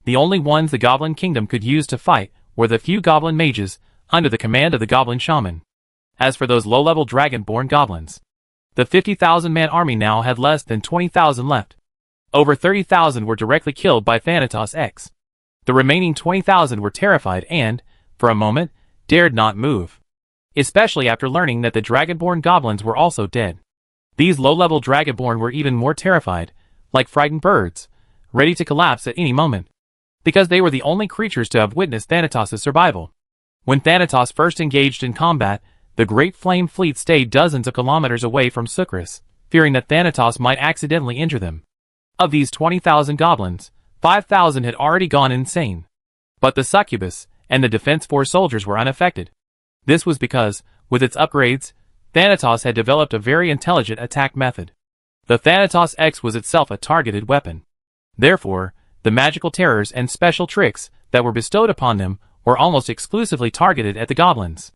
Speaker 1: The only ones the goblin kingdom could use to fight were the few goblin mages under the command of the goblin shaman. As for those low-level dragonborn goblins, the 50,000-man army now had less than 20,000 left. Over 30,000 were directly killed by Thanatos X. The remaining 20,000 were terrified and, for a moment, dared not move. Especially after learning that the dragonborn goblins were also dead. These low-level dragonborn were even more terrified, like frightened birds, ready to collapse at any moment. Because they were the only creatures to have witnessed Thanatos' survival. When Thanatos first engaged in combat, the Great Flame Fleet stayed dozens of kilometers away from Sucrus, fearing that Thanatos might accidentally injure them. Of these 20,000 goblins, 5,000 had already gone insane. But the succubus and the Defense Force soldiers were unaffected. This was because, with its upgrades, Thanatos had developed a very intelligent attack method. The Thanatos X was itself a targeted weapon. Therefore, the magical terrors and special tricks that were bestowed upon them were almost exclusively targeted at the goblins.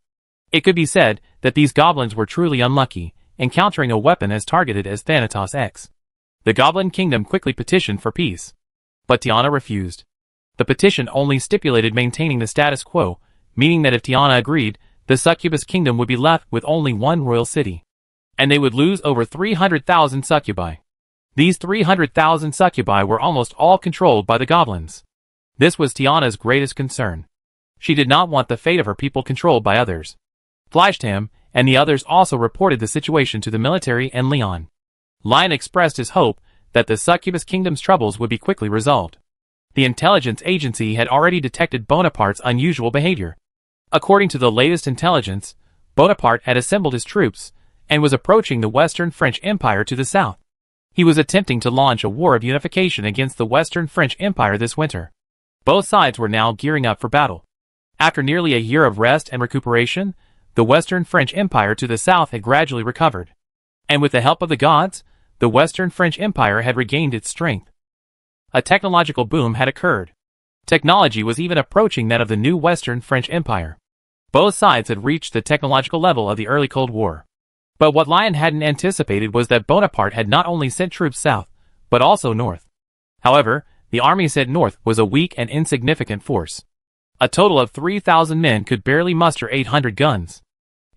Speaker 1: It could be said that these goblins were truly unlucky, encountering a weapon as targeted as Thanatos X. The Goblin Kingdom quickly petitioned for peace. But Tiana refused. The petition only stipulated maintaining the status quo, meaning that if Tiana agreed, the Succubus Kingdom would be left with only one royal city. And they would lose over 300,000 succubi. These 300,000 succubi were almost all controlled by the goblins. This was Tiana's greatest concern. She did not want the fate of her people controlled by others. Fleischham and the others also reported the situation to the military and Leon. Lion expressed his hope that the Succubus Kingdom's troubles would be quickly resolved. The intelligence agency had already detected Bonaparte's unusual behavior. According to the latest intelligence, Bonaparte had assembled his troops and was approaching the Western French Empire to the south. He was attempting to launch a war of unification against the Western French Empire this winter. Both sides were now gearing up for battle. After nearly a year of rest and recuperation, the Western French Empire to the south had gradually recovered. And with the help of the gods, the Western French Empire had regained its strength. A technological boom had occurred. Technology was even approaching that of the new Western French Empire. Both sides had reached the technological level of the early Cold War. But what Lion hadn't anticipated was that Bonaparte had not only sent troops south, but also north. However, the army sent north was a weak and insignificant force. A total of 3,000 men could barely muster 800 guns.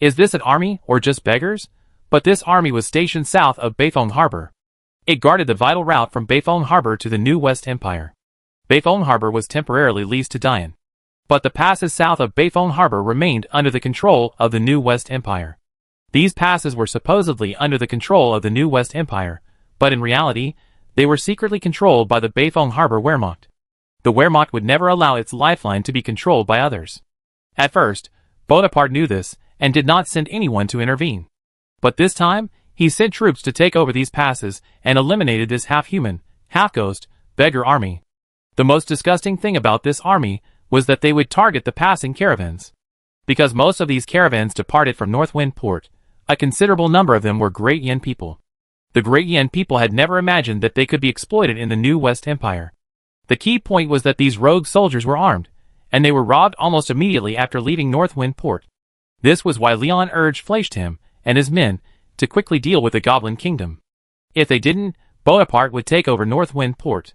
Speaker 1: Is this an army or just beggars? But this army was stationed south of Bafong Harbor. It guarded the vital route from Bafong Harbor to the new West Empire. Bafong Harbor was temporarily leased to Dian. But the passes south of Bafong Harbor remained under the control of the new West Empire. These passes were supposedly under the control of the new West Empire, but in reality, they were secretly controlled by the Bafong Harbor Wehrmacht. The Wehrmacht would never allow its lifeline to be controlled by others. At first, Bonaparte knew this and did not send anyone to intervene. But this time, he sent troops to take over these passes and eliminated this half-human, half-ghost, beggar army. The most disgusting thing about this army was that they would target the passing caravans. Because most of these caravans departed from Northwind Port, a considerable number of them were Great Yen people. The Great Yen people had never imagined that they could be exploited in the new West Empire. The key point was that these rogue soldiers were armed, and they were robbed almost immediately after leaving Northwind Port. This was why Leon urged Fleischham and his men to quickly deal with the Goblin Kingdom. If they didn't, Bonaparte would take over Northwind Port.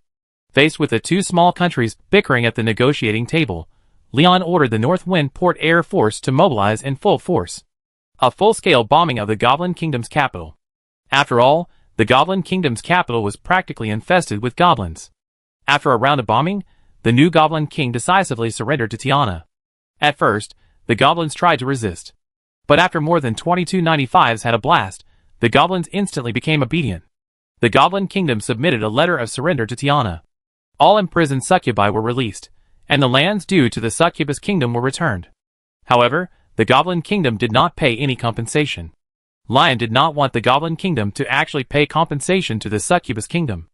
Speaker 1: Faced with the two small countries bickering at the negotiating table, Leon ordered the Northwind Port Air Force to mobilize in full force. A full-scale bombing of the Goblin Kingdom's capital. After all, the Goblin Kingdom's capital was practically infested with goblins. After a round of bombing, the new Goblin King decisively surrendered to Tiana. At first, the goblins tried to resist. But after more than 2295s had a blast, the goblins instantly became obedient. The Goblin Kingdom submitted a letter of surrender to Tiana. All imprisoned succubi were released, and the lands due to the Succubus Kingdom were returned. However, the Goblin Kingdom did not pay any compensation. Lion did not want the Goblin Kingdom to actually pay compensation to the Succubus Kingdom.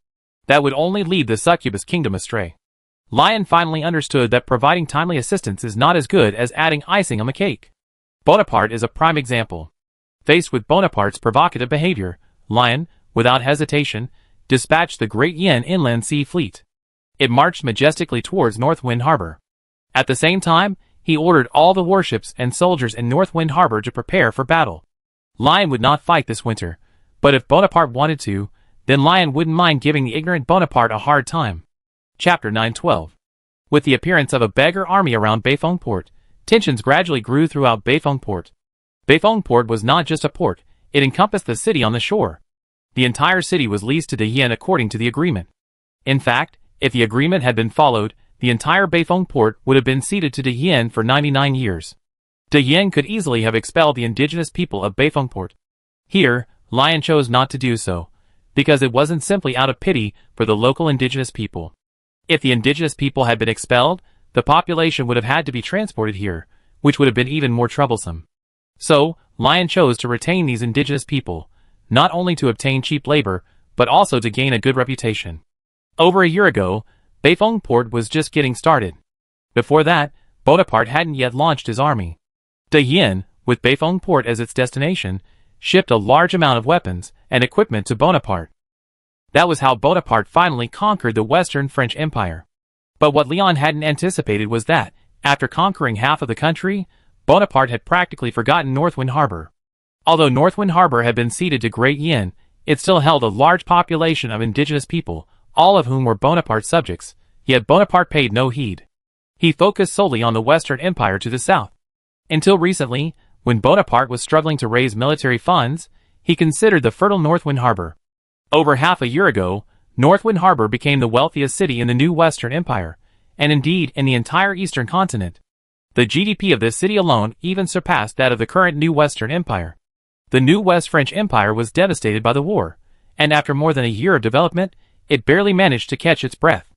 Speaker 1: That would only lead the succubus kingdom astray. Lion finally understood that providing timely assistance is not as good as adding icing on the cake. Bonaparte is a prime example. Faced with Bonaparte's provocative behavior, Lion, without hesitation, dispatched the great Yin inland sea fleet. It marched majestically towards Northwind Harbor. At the same time, he ordered all the warships and soldiers in Northwind Harbor to prepare for battle. Lion would not fight this winter, but if Bonaparte wanted to, then Lion wouldn't mind giving the ignorant Bonaparte a hard time. Chapter 9:12. With the appearance of a beggar army around Beifongshan Port, tensions gradually grew throughout Beifongshan Port. Beifongshan Port was not just a port, it encompassed the city on the shore. The entire city was leased to De Yin according to the agreement. In fact, if the agreement had been followed, the entire Beifongshan Port would have been ceded to De Yin for 99 years. De Yin could easily have expelled the indigenous people of Beifongshan Port. Here, Lion chose not to do so, because it wasn't simply out of pity for the local indigenous people. If the indigenous people had been expelled, the population would have had to be transported here, which would have been even more troublesome. So, Lion chose to retain these indigenous people, not only to obtain cheap labor, but also to gain a good reputation. Over a year ago, Beifongshan Port was just getting started. Before that, Bonaparte hadn't yet launched his army. De Yin, with Beifongshan Port as its destination, shipped a large amount of weapons and equipment to Bonaparte. That was how Bonaparte finally conquered the Western French Empire. But what Leon hadn't anticipated was that, after conquering half of the country, Bonaparte had practically forgotten Northwind Harbor. Although Northwind Harbor had been ceded to Great Yin, it still held a large population of indigenous people, all of whom were Bonaparte's subjects, yet Bonaparte paid no heed. He focused solely on the Western Empire to the south. Until recently, when Bonaparte was struggling to raise military funds, he considered the fertile Northwind Harbor. Over half a year ago, Northwind Harbor became the wealthiest city in the new Western Empire, and indeed in the entire Eastern continent. The GDP of this city alone even surpassed that of the current new Western Empire. The new West French Empire was devastated by the war, and after more than a year of development, it barely managed to catch its breath.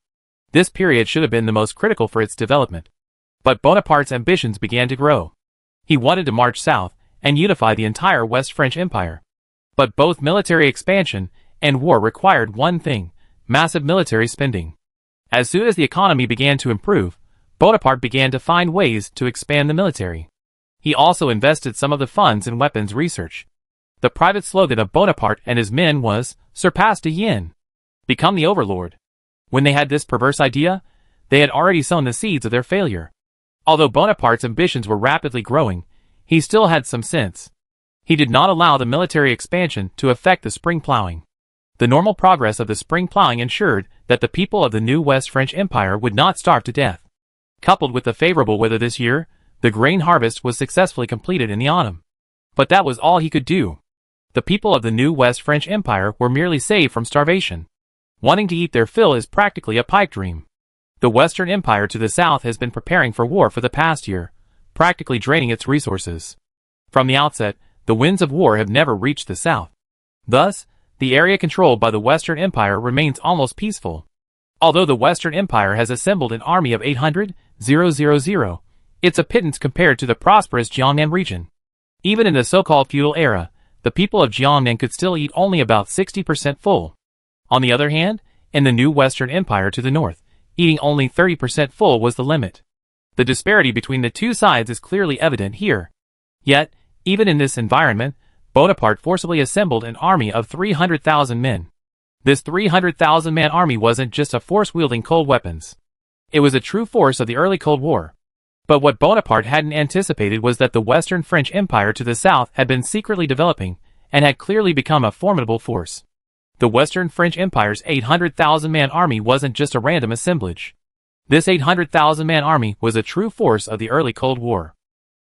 Speaker 1: This period should have been the most critical for its development. But Bonaparte's ambitions began to grow. He wanted to march south and unify the entire West French Empire. But both military expansion and war required one thing: massive military spending. As soon as the economy began to improve, Bonaparte began to find ways to expand the military. He also invested some of the funds in weapons research. The private slogan of Bonaparte and his men was, "Surpass De Yin. Become the overlord." When they had this perverse idea, they had already sown the seeds of their failure. Although Bonaparte's ambitions were rapidly growing, he still had some sense. He did not allow the military expansion to affect the spring plowing. The normal progress of the spring plowing ensured that the people of the new West French Empire would not starve to death. Coupled with the favorable weather this year, the grain harvest was successfully completed in the autumn. But that was all he could do. The people of the new West French Empire were merely saved from starvation. Wanting to eat their fill is practically a pipe dream. The Western Empire to the south has been preparing for war for the past year, practically draining its resources. From the outset, the winds of war have never reached the south. Thus, the area controlled by the Western Empire remains almost peaceful. Although the Western Empire has assembled an army of 800,000, it's a pittance compared to the prosperous Jiangnan region. Even in the so-called feudal era, the people of Jiangnan could still eat only about 60% full. On the other hand, in the new Western Empire to the north, eating only 30% full was the limit. The disparity between the two sides is clearly evident here. Yet, even in this environment, Bonaparte forcibly assembled an army of 300,000 men. This 300,000-man army wasn't just a force wielding cold weapons. It was a true force of the early Cold War. But what Bonaparte hadn't anticipated was that the Western French Empire to the south had been secretly developing, and had clearly become a formidable force. The Western French Empire's 800,000-man army wasn't just a random assemblage. This 800,000-man army was a true force of the early Cold War.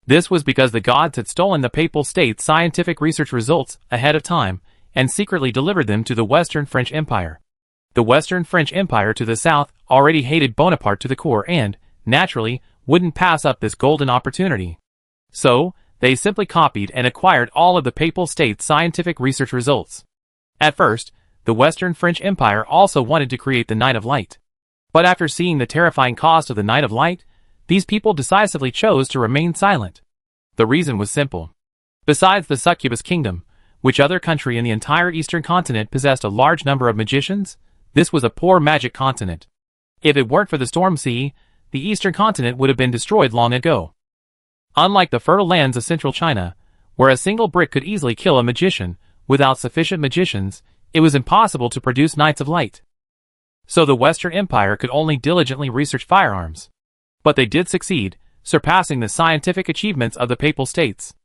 Speaker 1: This was because the gods had stolen the Papal State's scientific research results ahead of time, and secretly delivered them to the Western French Empire. The Western French Empire to the south already hated Bonaparte to the core and, naturally, wouldn't pass up this golden opportunity. So, they simply copied and acquired all of the Papal State's scientific research results. At first, the Western French Empire also wanted to create the Night of Light. But after seeing the terrifying cost of the Night of Light, these people decisively chose to remain silent. The reason was simple. Besides the succubus kingdom, which other country in the entire eastern continent possessed a large number of magicians, This was a poor magic continent. If it weren't for the Storm Sea, the eastern continent would have been destroyed long ago. Unlike the fertile lands of central China, where a single brick could easily kill a magician, without sufficient magicians, it was impossible to produce Knights of Light. So the Western Empire could only diligently research firearms. But they did succeed, surpassing the scientific achievements of the Papal States.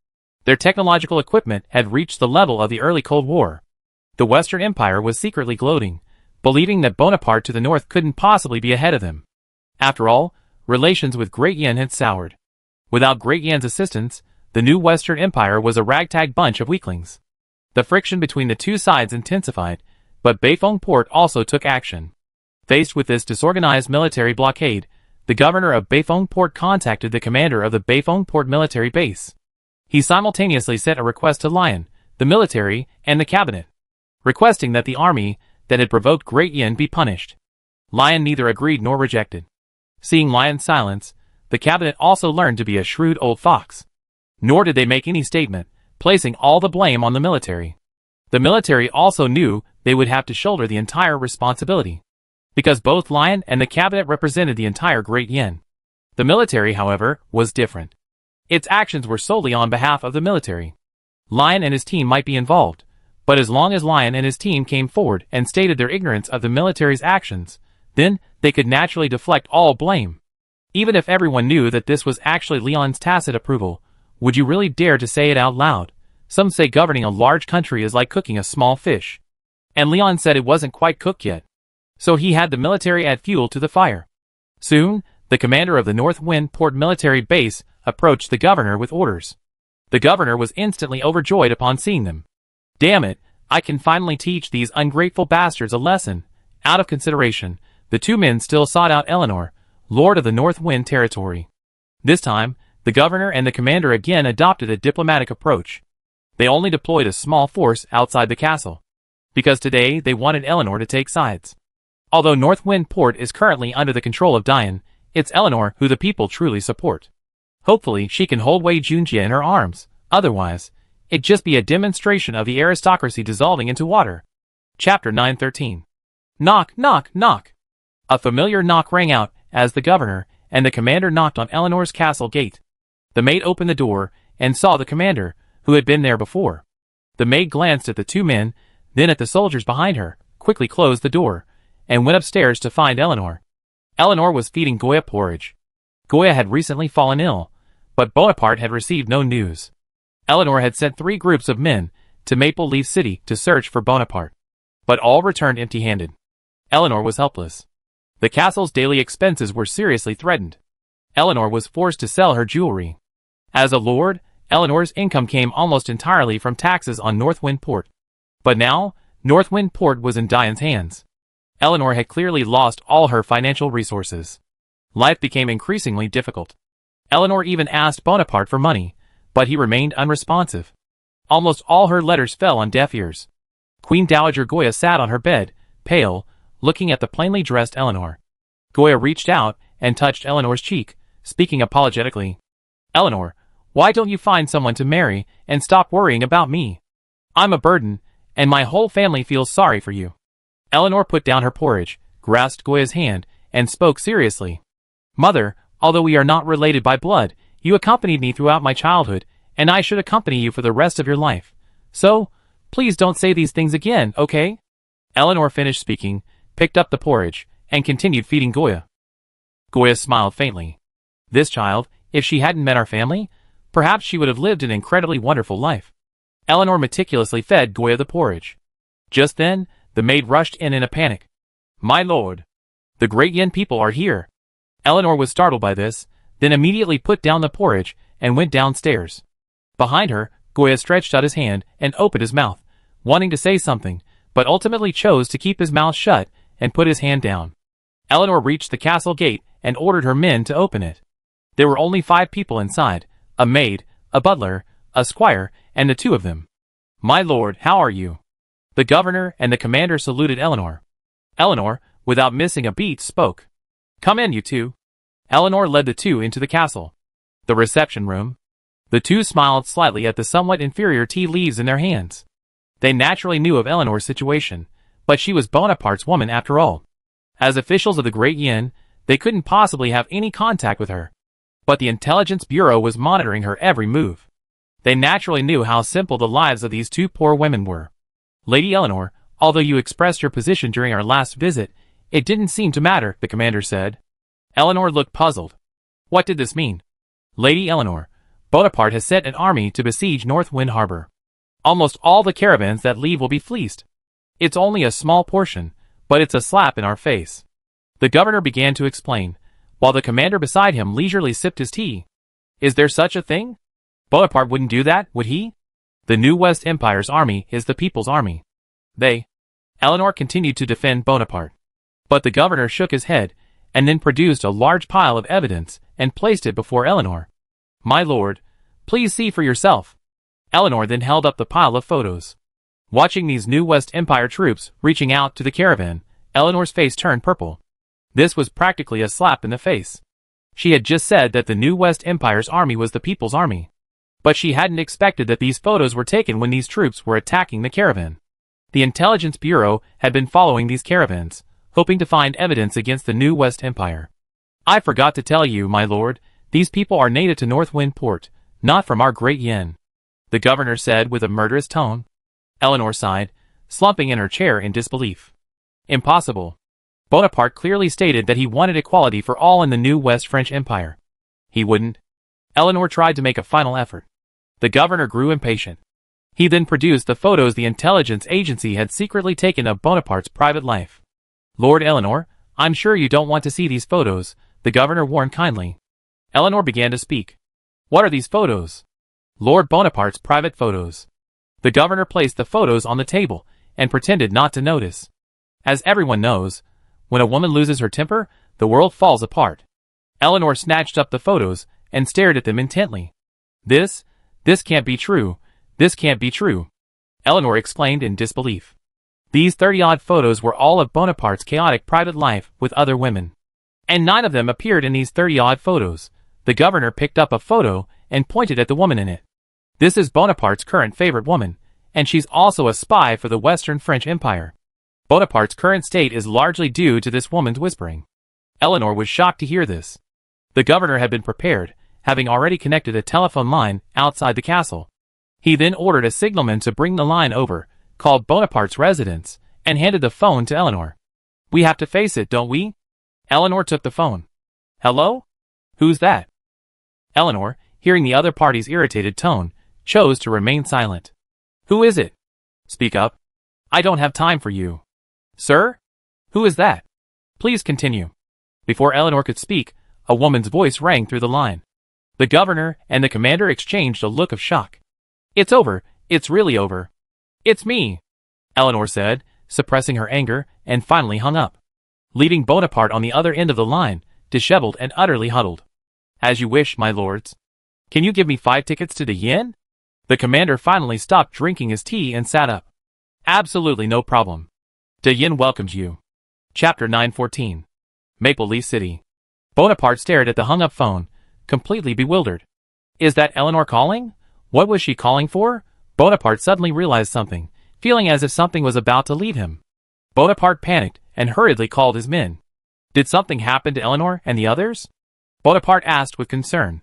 Speaker 1: Their technological equipment had reached the level of the early Cold War. The Western Empire was secretly gloating, believing that Bonaparte to the north couldn't possibly be ahead of them. After all, relations with Great Yan had soured. Without Great Yan's assistance, the new Western Empire was a ragtag bunch of weaklings. The friction between the two sides intensified, but Beifeng Port also took action. Faced with this disorganized military blockade, the governor of Beifeng Port contacted the commander of the Beifeng Port military base. He simultaneously sent a request to Lion, the military, and the cabinet, requesting that the army that had provoked Great Yan be punished. Lion neither agreed nor rejected. Seeing Lion's silence, the cabinet also learned to be a shrewd old fox. Nor did they make any statement, placing all the blame on the military. The military also knew they would have to shoulder the entire responsibility, because both Lion and the cabinet represented the entire Great Yan. The military, however, was different. Its actions were solely on behalf of the military. Lion and his team might be involved, but as long as Lion and his team came forward and stated their ignorance of the military's actions, then they could naturally deflect all blame. Even if everyone knew that this was actually Leon's tacit approval, would you really dare to say it out loud? Some say governing a large country is like cooking a small fish. And Leon said it wasn't quite cooked yet. So he had the military add fuel to the fire. Soon, the commander of the North Wind Port military base approached the governor with orders. The governor was instantly overjoyed upon seeing them. Damn it, I can finally teach these ungrateful bastards a lesson. Out of consideration, the two men still sought out Eleanor, lord of the North Wind territory. This time, the governor and the commander again adopted a diplomatic approach. They only deployed a small force outside the castle, because today they wanted Eleanor to take sides. Although North Wind Port is currently under the control of Dian, it's Eleanor who the people truly support. Hopefully she can hold Wei Junjie in her arms, otherwise, it'd just be a demonstration of the aristocracy dissolving into water. Chapter 913. Knock, knock, knock. A familiar knock rang out as the governor and the commander knocked on Eleanor's castle gate. The maid opened the door and saw the commander, who had been there before. The maid glanced at the two men, then at the soldiers behind her, quickly closed the door, and went upstairs to find Eleanor. Eleanor was feeding Goya porridge. Goya had recently fallen ill, but Bonaparte had received no news. Eleanor had sent 3 groups of men to Maple Leaf City to search for Bonaparte, but all returned empty-handed. Eleanor was helpless. The castle's daily expenses were seriously threatened. Eleanor was forced to sell her jewelry. As a lord, Eleanor's income came almost entirely from taxes on North Wind Port. But now, North Wind Port was in Dian's hands. Eleanor had clearly lost all her financial resources. Life became increasingly difficult. Eleanor even asked Bonaparte for money, but he remained unresponsive. Almost all her letters fell on deaf ears. Queen Dowager Goya sat on her bed, pale, looking at the plainly dressed Eleanor. Goya reached out and touched Eleanor's cheek, speaking apologetically. Eleanor, why don't you find someone to marry and stop worrying about me? I'm a burden, and my whole family feels sorry for you. Eleanor put down her porridge, grasped Goya's hand, and spoke seriously. Mother, although we are not related by blood, you accompanied me throughout my childhood, and I should accompany you for the rest of your life. So, please don't say these things again, okay? Eleanor finished speaking, picked up the porridge, and continued feeding Goya. Goya smiled faintly. This child, if she hadn't met our family, perhaps she would have lived an incredibly wonderful life. Eleanor meticulously fed Goya the porridge. Just then, the maid rushed in a panic. My lord! The Great Yan people are here! Eleanor was startled by this, then immediately put down the porridge and went downstairs. Behind her, Goya stretched out his hand and opened his mouth, wanting to say something, but ultimately chose to keep his mouth shut and put his hand down. Eleanor reached the castle gate and ordered her men to open it. There were only 5 people inside, a maid, a butler, a squire, and the 2 of them. My lord, how are you? The governor and the commander saluted Eleanor. Eleanor, without missing a beat, spoke. Come in, you 2. Eleanor led the 2 into the castle. The reception room. The 2 smiled slightly at the somewhat inferior tea leaves in their hands. They naturally knew of Eleanor's situation, But she was Bonaparte's woman after all. As officials of the Great Yin, they couldn't possibly have any contact with her. But the Intelligence Bureau was monitoring her every move. They naturally knew how simple the lives of these two poor women were. Lady Eleanor, although you expressed your position during our last visit, it didn't seem to matter, the commander said. Eleanor looked puzzled. What did this mean? Lady Eleanor, Bonaparte has sent an army to besiege North Wind Harbor. Almost all the caravans that leave will be fleeced. It's only a small portion, but it's a slap in our face. The governor began to explain, while the commander beside him leisurely sipped his tea. Is there such a thing? Bonaparte wouldn't do that, would he? The New West Empire's army is the people's army. Eleanor continued to defend Bonaparte. But the governor shook his head, and then produced a large pile of evidence and placed it before Eleanor. My lord, please see for yourself. Eleanor then held up the pile of photos. Watching these New West Empire troops reaching out to the caravan, Eleanor's face turned purple. This was practically a slap in the face. She had just said that the New West Empire's army was the people's army. But she hadn't expected that these photos were taken when these troops were attacking the caravan. The Intelligence Bureau had been following these caravans, hoping to find evidence against the New West Empire. I forgot to tell you, my lord, these people are native to Northwind Port, not from our Great Yin, the governor said with a murderous tone. Eleanor sighed, slumping in her chair in disbelief. Impossible. Bonaparte clearly stated that he wanted equality for all in the New West French Empire. He wouldn't. Eleanor tried to make a final effort. The governor grew impatient. He then produced the photos the intelligence agency had secretly taken of Bonaparte's private life. Lord Eleanor, I'm sure you don't want to see these photos, the governor warned kindly. Eleanor began to speak. What are these photos? Lord Bonaparte's private photos. The governor placed the photos on the table and pretended not to notice. As everyone knows, when a woman loses her temper, the world falls apart. Eleanor snatched up the photos and stared at them intently. This can't be true. This can't be true. Eleanor exclaimed in disbelief. These 30-odd photos were all of Bonaparte's chaotic private life with other women. And 9 of them appeared in these 30-odd photos. The governor picked up a photo and pointed at the woman in it. This is Bonaparte's current favorite woman, and she's also a spy for the Western French Empire. Bonaparte's current state is largely due to this woman's whispering. Eleanor was shocked to hear this. The governor had been prepared, having already connected a telephone line outside the castle. He then ordered a signalman to bring the line over, called Bonaparte's residence, and handed the phone to Eleanor. We have to face it, don't we? Eleanor took the phone. Hello? Who's that? Eleanor, hearing the other party's irritated tone, chose to remain silent. Who is it? Speak up. I don't have time for you. Sir? Who is that? Please continue. Before Eleanor could speak, a woman's voice rang through the line. The governor and the commander exchanged a look of shock. It's over. It's really over. It's me, Eleanor said, suppressing her anger, and finally hung up, leaving Bonaparte on the other end of the line, disheveled and utterly huddled. As you wish, my lords. Can you give me 5 tickets to the Yin? The commander finally stopped drinking his tea and sat up. Absolutely no problem. The Yin welcomes you. Chapter 914. Maple Leaf City. Bonaparte stared at the hung-up phone, completely bewildered. Is that Eleanor calling? What was she calling for? Bonaparte suddenly realized something, feeling as if something was about to leave him. Bonaparte panicked and hurriedly called his men. Did something happen to Eleanor and the others? Bonaparte asked with concern.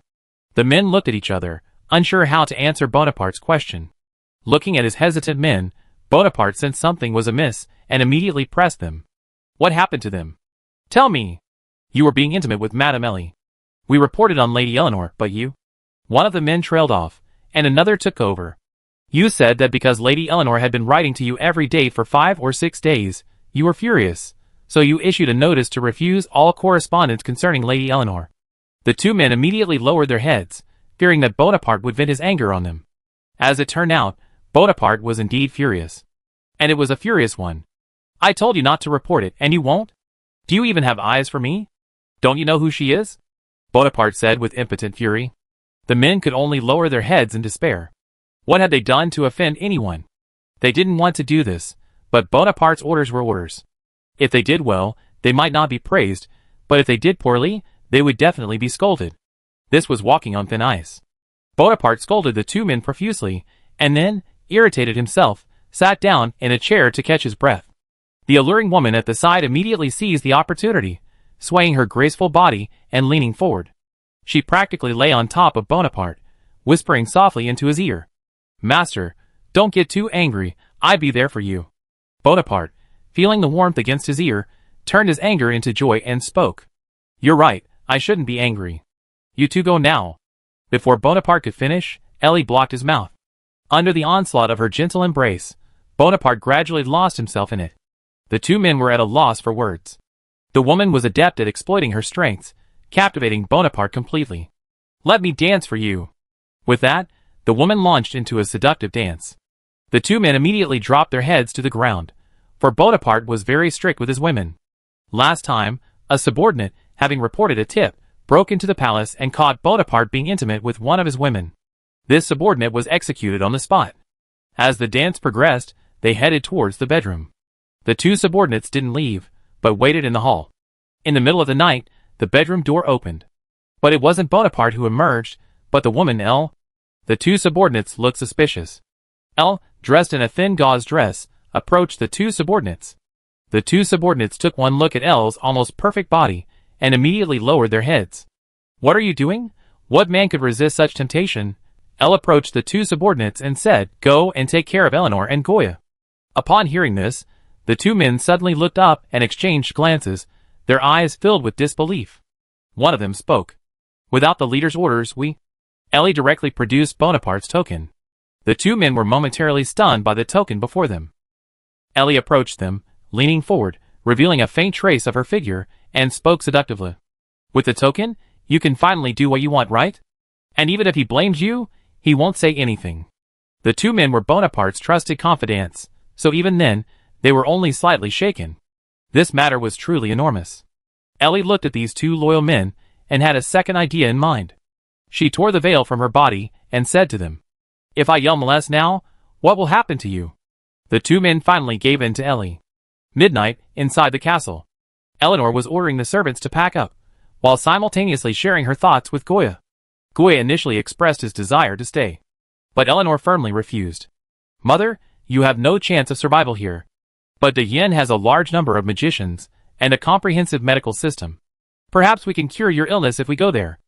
Speaker 1: The men looked at each other, unsure how to answer Bonaparte's question. Looking at his hesitant men, Bonaparte sensed something was amiss and immediately pressed them. What happened to them? Tell me. You were being intimate with Madame Ellie. We reported on Lady Eleanor, but you? One of the men trailed off, and another took over. You said that because Lady Eleanor had been writing to you every day for 5 or 6 days, you were furious, so you issued a notice to refuse all correspondence concerning Lady Eleanor. The 2 men immediately lowered their heads, fearing that Bonaparte would vent his anger on them. As it turned out, Bonaparte was indeed furious. And it was a furious one. I told you not to report it, and you won't? Do you even have eyes for me? Don't you know who she is? Bonaparte said with impotent fury. The men could only lower their heads in despair. What had they done to offend anyone? They didn't want to do this, but Bonaparte's orders were orders. If they did well, they might not be praised, but if they did poorly, they would definitely be scolded. This was walking on thin ice. Bonaparte scolded the 2 men profusely, and then, irritated himself, sat down in a chair to catch his breath. The alluring woman at the side immediately seized the opportunity, swaying her graceful body and leaning forward. She practically lay on top of Bonaparte, whispering softly into his ear. "Master, don't get too angry, I'd be there for you." Bonaparte, feeling the warmth against his ear, turned his anger into joy and spoke. "You're right, I shouldn't be angry. You two go now." Before Bonaparte could finish, Ellie blocked his mouth. Under the onslaught of her gentle embrace, Bonaparte gradually lost himself in it. The two men were at a loss for words. The woman was adept at exploiting her strengths, captivating Bonaparte completely. "Let me dance for you." With that, the woman launched into a seductive dance. The two men immediately dropped their heads to the ground, for Bonaparte was very strict with his women. Last time, a subordinate, having reported a tip, broke into the palace and caught Bonaparte being intimate with one of his women. This subordinate was executed on the spot. As the dance progressed, they headed towards the bedroom. The two subordinates didn't leave, but waited in the hall. In the middle of the night, the bedroom door opened. But it wasn't Bonaparte who emerged, but the woman Elle. The two subordinates looked suspicious. Elle, dressed in a thin gauze dress, approached the two subordinates. The two subordinates took one look at Elle's almost perfect body, and immediately lowered their heads. "What are you doing? What man could resist such temptation?" Elle approached the two subordinates and said, "Go and take care of Eleanor and Goya." Upon hearing this, the two men suddenly looked up and exchanged glances, their eyes filled with disbelief. One of them spoke. "Without the leader's orders, we—" Ellie directly produced Bonaparte's token. The two men were momentarily stunned by the token before them. Ellie approached them, leaning forward, revealing a faint trace of her figure, and spoke seductively. "With the token, you can finally do what you want, right? And even if he blames you, he won't say anything." The two men were Bonaparte's trusted confidants, so even then, they were only slightly shaken. This matter was truly enormous. Ellie looked at these two loyal men, and had a second idea in mind. She tore the veil from her body, and said to them, "If I yell molest now, what will happen to you?" The two men finally gave in to Ellie. Midnight, inside the castle. Eleanor was ordering the servants to pack up, while simultaneously sharing her thoughts with Goya. Goya initially expressed his desire to stay, but Eleanor firmly refused. "Mother, you have no chance of survival here. But De Yen has a large number of magicians, and a comprehensive medical system. Perhaps we can cure your illness if we go there."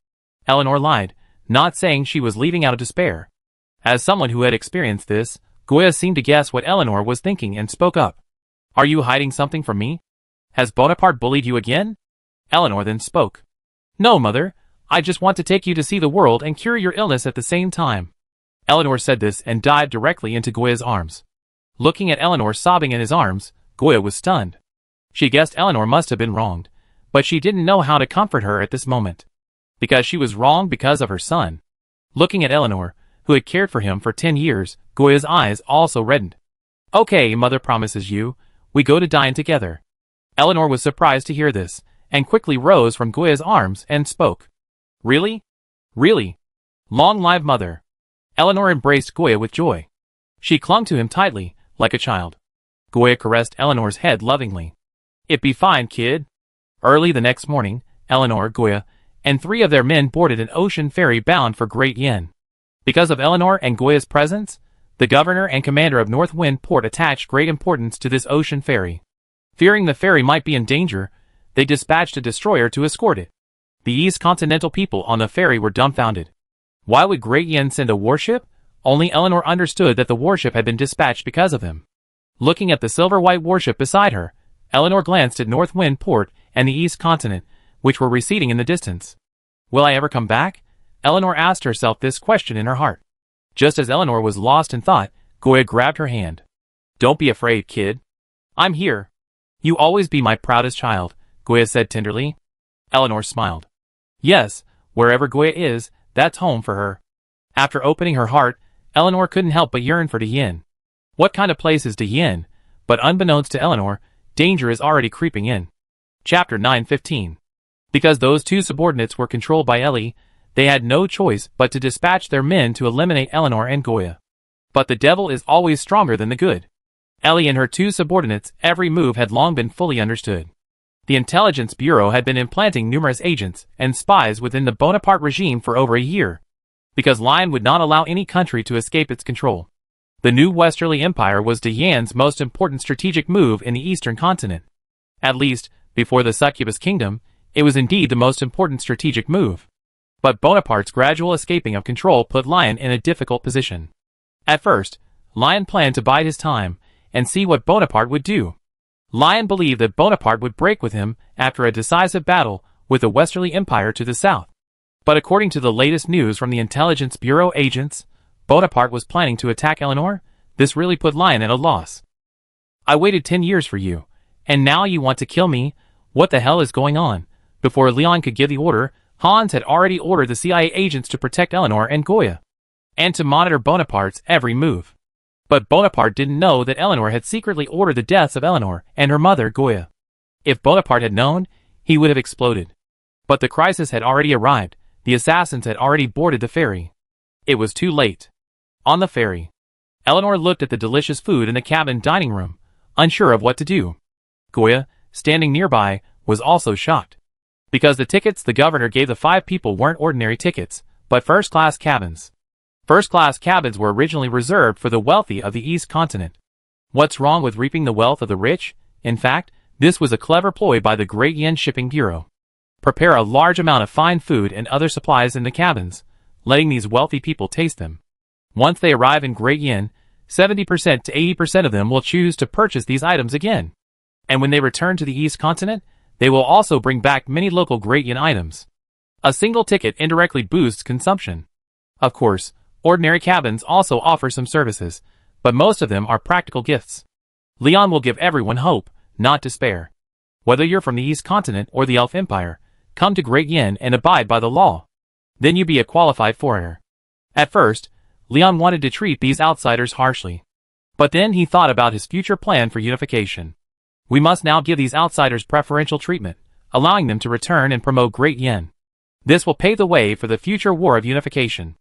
Speaker 1: Eleanor lied, not saying she was leaving out of despair. As someone who had experienced this, Goya seemed to guess what Eleanor was thinking and spoke up. "Are you hiding something from me? Has Bonaparte bullied you again?" Eleanor then spoke. "No, mother, I just want to take you to see the world and cure your illness at the same time." Eleanor said this and dived directly into Goya's arms. Looking at Eleanor sobbing in his arms, Goya was stunned. She guessed Eleanor must have been wronged, but she didn't know how to comfort her at this moment. Because she was wrong because of her son. Looking at Eleanor, who had cared for him for 10 years, Goya's eyes also reddened. "Okay, mother promises you, we go to dine together." Eleanor was surprised to hear this, and quickly rose from Goya's arms and spoke. "Really? Really? Long live mother." Eleanor embraced Goya with joy. She clung to him tightly, like a child. Goya caressed Eleanor's head lovingly. "It be fine, kid." Early the next morning, Eleanor, Goya, and 3 of their men boarded an ocean ferry bound for Great Yen. Because of Eleanor and Goya's presence, the governor and commander of North Wind Port attached great importance to this ocean ferry. Fearing the ferry might be in danger, they dispatched a destroyer to escort it. The East Continental people on the ferry were dumbfounded. Why would Great Yen send a warship? Only Eleanor understood that the warship had been dispatched because of them. Looking at the silver-white warship beside her, Eleanor glanced at North Wind Port and the East Continent, which were receding in the distance. Will I ever come back? Eleanor asked herself this question in her heart. Just as Eleanor was lost in thought, Goya grabbed her hand. Don't be afraid, kid. I'm here. You always be my proudest child, Goya said tenderly. Eleanor smiled. Yes, wherever Goya is, that's home for her. After opening her heart, Eleanor couldn't help but yearn for De Yen. What kind of place is De Yen? But unbeknownst to Eleanor, danger is already creeping in. Chapter 9:15. Because those two subordinates were controlled by Ellie, they had no choice but to dispatch their men to eliminate Eleanor and Goya. But the devil is always stronger than the good. Ellie and her two subordinates' every move had long been fully understood. The Intelligence Bureau had been implanting numerous agents and spies within the Bonaparte regime for over a year, because Lion would not allow any country to escape its control. The new Westerly Empire was Diane's most important strategic move in the eastern continent. At least, before the Succubus Kingdom, it was indeed the most important strategic move. But Bonaparte's gradual escaping of control put Lion in a difficult position. At first, Lion planned to bide his time and see what Bonaparte would do. Lion believed that Bonaparte would break with him after a decisive battle with the Westerly Empire to the south. But according to the latest news from the Intelligence Bureau agents, Bonaparte was planning to attack Eleanor. This really put Lion at a loss. I waited 10 years for you, and now you want to kill me? What the hell is going on? Before Leon could give the order, Hans had already ordered the CIA agents to protect Eleanor and Goya, and to monitor Bonaparte's every move. But Bonaparte didn't know that Eleanor had secretly ordered the deaths of Eleanor and her mother, Goya. If Bonaparte had known, he would have exploded. But the crisis had already arrived. The assassins had already boarded the ferry. It was too late. On the ferry, Eleanor looked at the delicious food in the cabin dining room, unsure of what to do. Goya, standing nearby, was also shocked. Because the tickets the governor gave the 5 people weren't ordinary tickets, but first-class cabins. First-class cabins were originally reserved for the wealthy of the East Continent. What's wrong with reaping the wealth of the rich? In fact, this was a clever ploy by the Great Yen Shipping Bureau. Prepare a large amount of fine food and other supplies in the cabins, letting these wealthy people taste them. Once they arrive in Great Yen, 70% to 80% of them will choose to purchase these items again. And when they return to the East Continent, they will also bring back many local Great Yen items. A single ticket indirectly boosts consumption. Of course, ordinary cabins also offer some services, but most of them are practical gifts. Leon will give everyone hope, not despair. Whether you're from the East Continent or the Elf Empire, come to Great Yen and abide by the law. Then you be a qualified foreigner. At first, Leon wanted to treat these outsiders harshly. But then he thought about his future plan for unification. We must now give these outsiders preferential treatment, allowing them to return and promote Great Yen. This will pave the way for the future war of unification.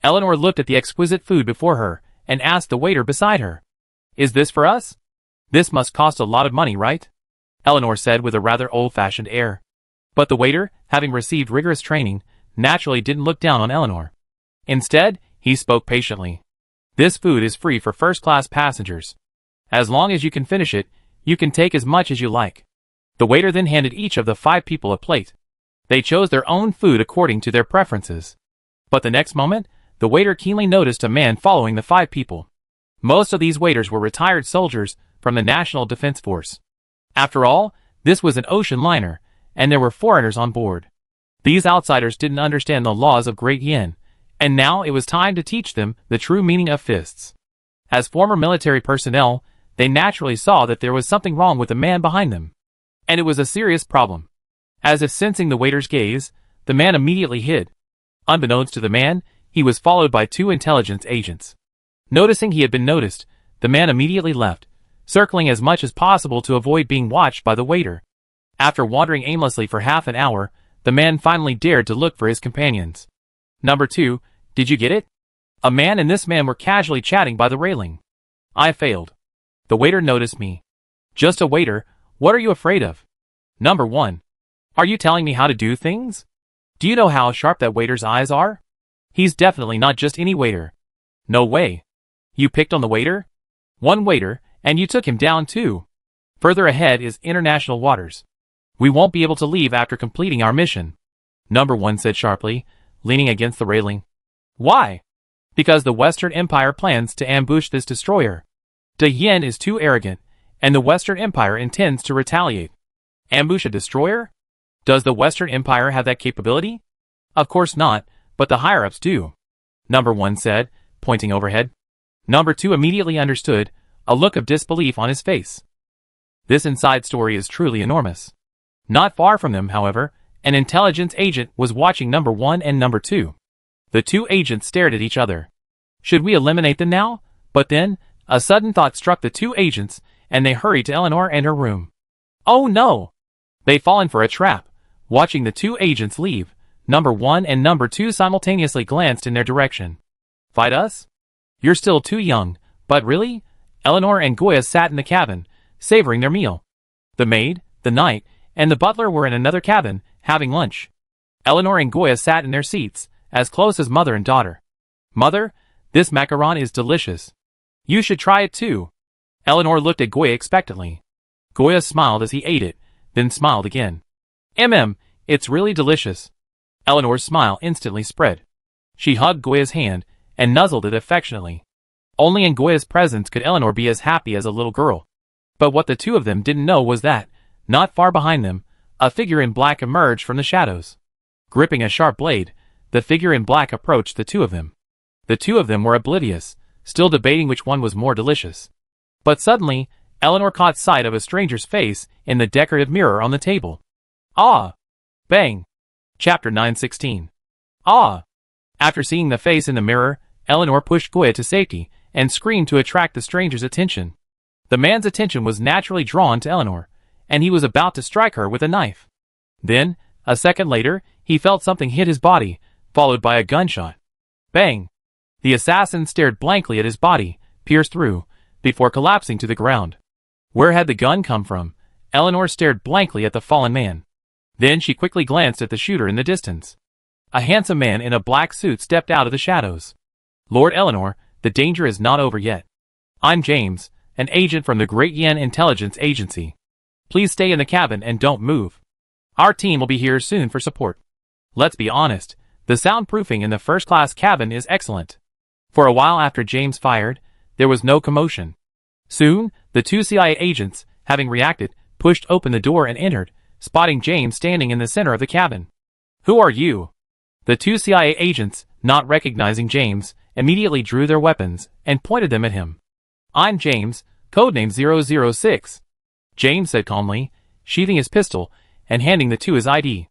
Speaker 1: Eleanor looked at the exquisite food before her and asked the waiter beside her, "Is this for us? This must cost a lot of money, right?" Eleanor said with a rather old-fashioned air. But the waiter, having received rigorous training, naturally didn't look down on Eleanor. Instead, he spoke patiently. "This food is free for first-class passengers. As long as you can finish it, you can take as much as you like." The waiter then handed each of the 5 people a plate. They chose their own food according to their preferences. But the next moment, the waiter keenly noticed a man following the 5 people. Most of these waiters were retired soldiers from the National Defense Force. After all, this was an ocean liner, and there were foreigners on board. These outsiders didn't understand the laws of Great Yen, and now it was time to teach them the true meaning of fists. As former military personnel, they naturally saw that there was something wrong with the man behind them. And it was a serious problem. As if sensing the waiter's gaze, the man immediately hid. Unbeknownst to the man, he was followed by 2 intelligence agents. Noticing he had been noticed, the man immediately left, circling as much as possible to avoid being watched by the waiter. After wandering aimlessly for half an hour, the man finally dared to look for his companions. "Number 2, did you get it?" A man and this man were casually chatting by the railing. "I failed. The waiter noticed me." "Just a waiter, what are you afraid of?" "Number 1. Are you telling me how to do things? Do you know how sharp that waiter's eyes are? He's definitely not just any waiter." "No way. You picked on the waiter?" "One waiter, and you took him down too. Further ahead is international waters. We won't be able to leave after completing our mission." Number 1 said sharply, leaning against the railing. "Why?" "Because the Western Empire plans to ambush this destroyer. Yen is too arrogant, and the Western Empire intends to retaliate." "Ambush a destroyer? Does the Western Empire have that capability?" "Of course not, but the higher-ups do," Number 1 said, pointing overhead. Number 2 immediately understood, a look of disbelief on his face. This inside story is truly enormous. Not far from them, however, an intelligence agent was watching Number 1 and Number 2. The 2 agents stared at each other. Should we eliminate them now? But then, a sudden thought struck the 2 agents, and they hurried to Eleanor and her room. Oh no! They'd fallen for a trap. Watching the 2 agents leave, Number 1 and Number 2 simultaneously glanced in their direction. "Fight us? You're still too young, but really?" Eleanor and Goya sat in the cabin, savoring their meal. The maid, the knight, and the butler were in another cabin, having lunch. Eleanor and Goya sat in their seats, as close as mother and daughter. "Mother, this macaron is delicious." You should try it too. Eleanor looked at Goya expectantly. Goya smiled as he ate it, then smiled again. It's really delicious. Eleanor's smile instantly spread. She hugged Goya's hand and nuzzled it affectionately. Only in Goya's presence could Eleanor be as happy as a little girl. But what the two of them didn't know was that, not far behind them, a figure in black emerged from the shadows. Gripping a sharp blade, the figure in black approached the two of them. The two of them were oblivious, still debating which one was more delicious. But suddenly, Eleanor caught sight of a stranger's face in the decorative mirror on the table. Ah! Bang! Chapter 916. Ah! After seeing the face in the mirror, Eleanor pushed Goya to safety and screamed to attract the stranger's attention. The man's attention was naturally drawn to Eleanor, and he was about to strike her with a knife. Then, a second later, he felt something hit his body, followed by a gunshot. Bang! The assassin stared blankly at his body, pierced through, before collapsing to the ground. Where had the gun come from? Eleanor stared blankly at the fallen man. Then she quickly glanced at the shooter in the distance. A handsome man in a black suit stepped out of the shadows. Lord Eleanor, the danger is not over yet. I'm James, an agent from the Great Yen Intelligence Agency. Please stay in the cabin and don't move. Our team will be here soon for support. Let's be honest, the soundproofing in the first-class cabin is excellent. For a while after James fired, there was no commotion. Soon, the two CIA agents, having reacted, pushed open the door and entered, spotting James standing in the center of the cabin. Who are you? The two CIA agents, not recognizing James, immediately drew their weapons and pointed them at him. I'm James, codename 006. James said calmly, sheathing his pistol and handing the two his ID.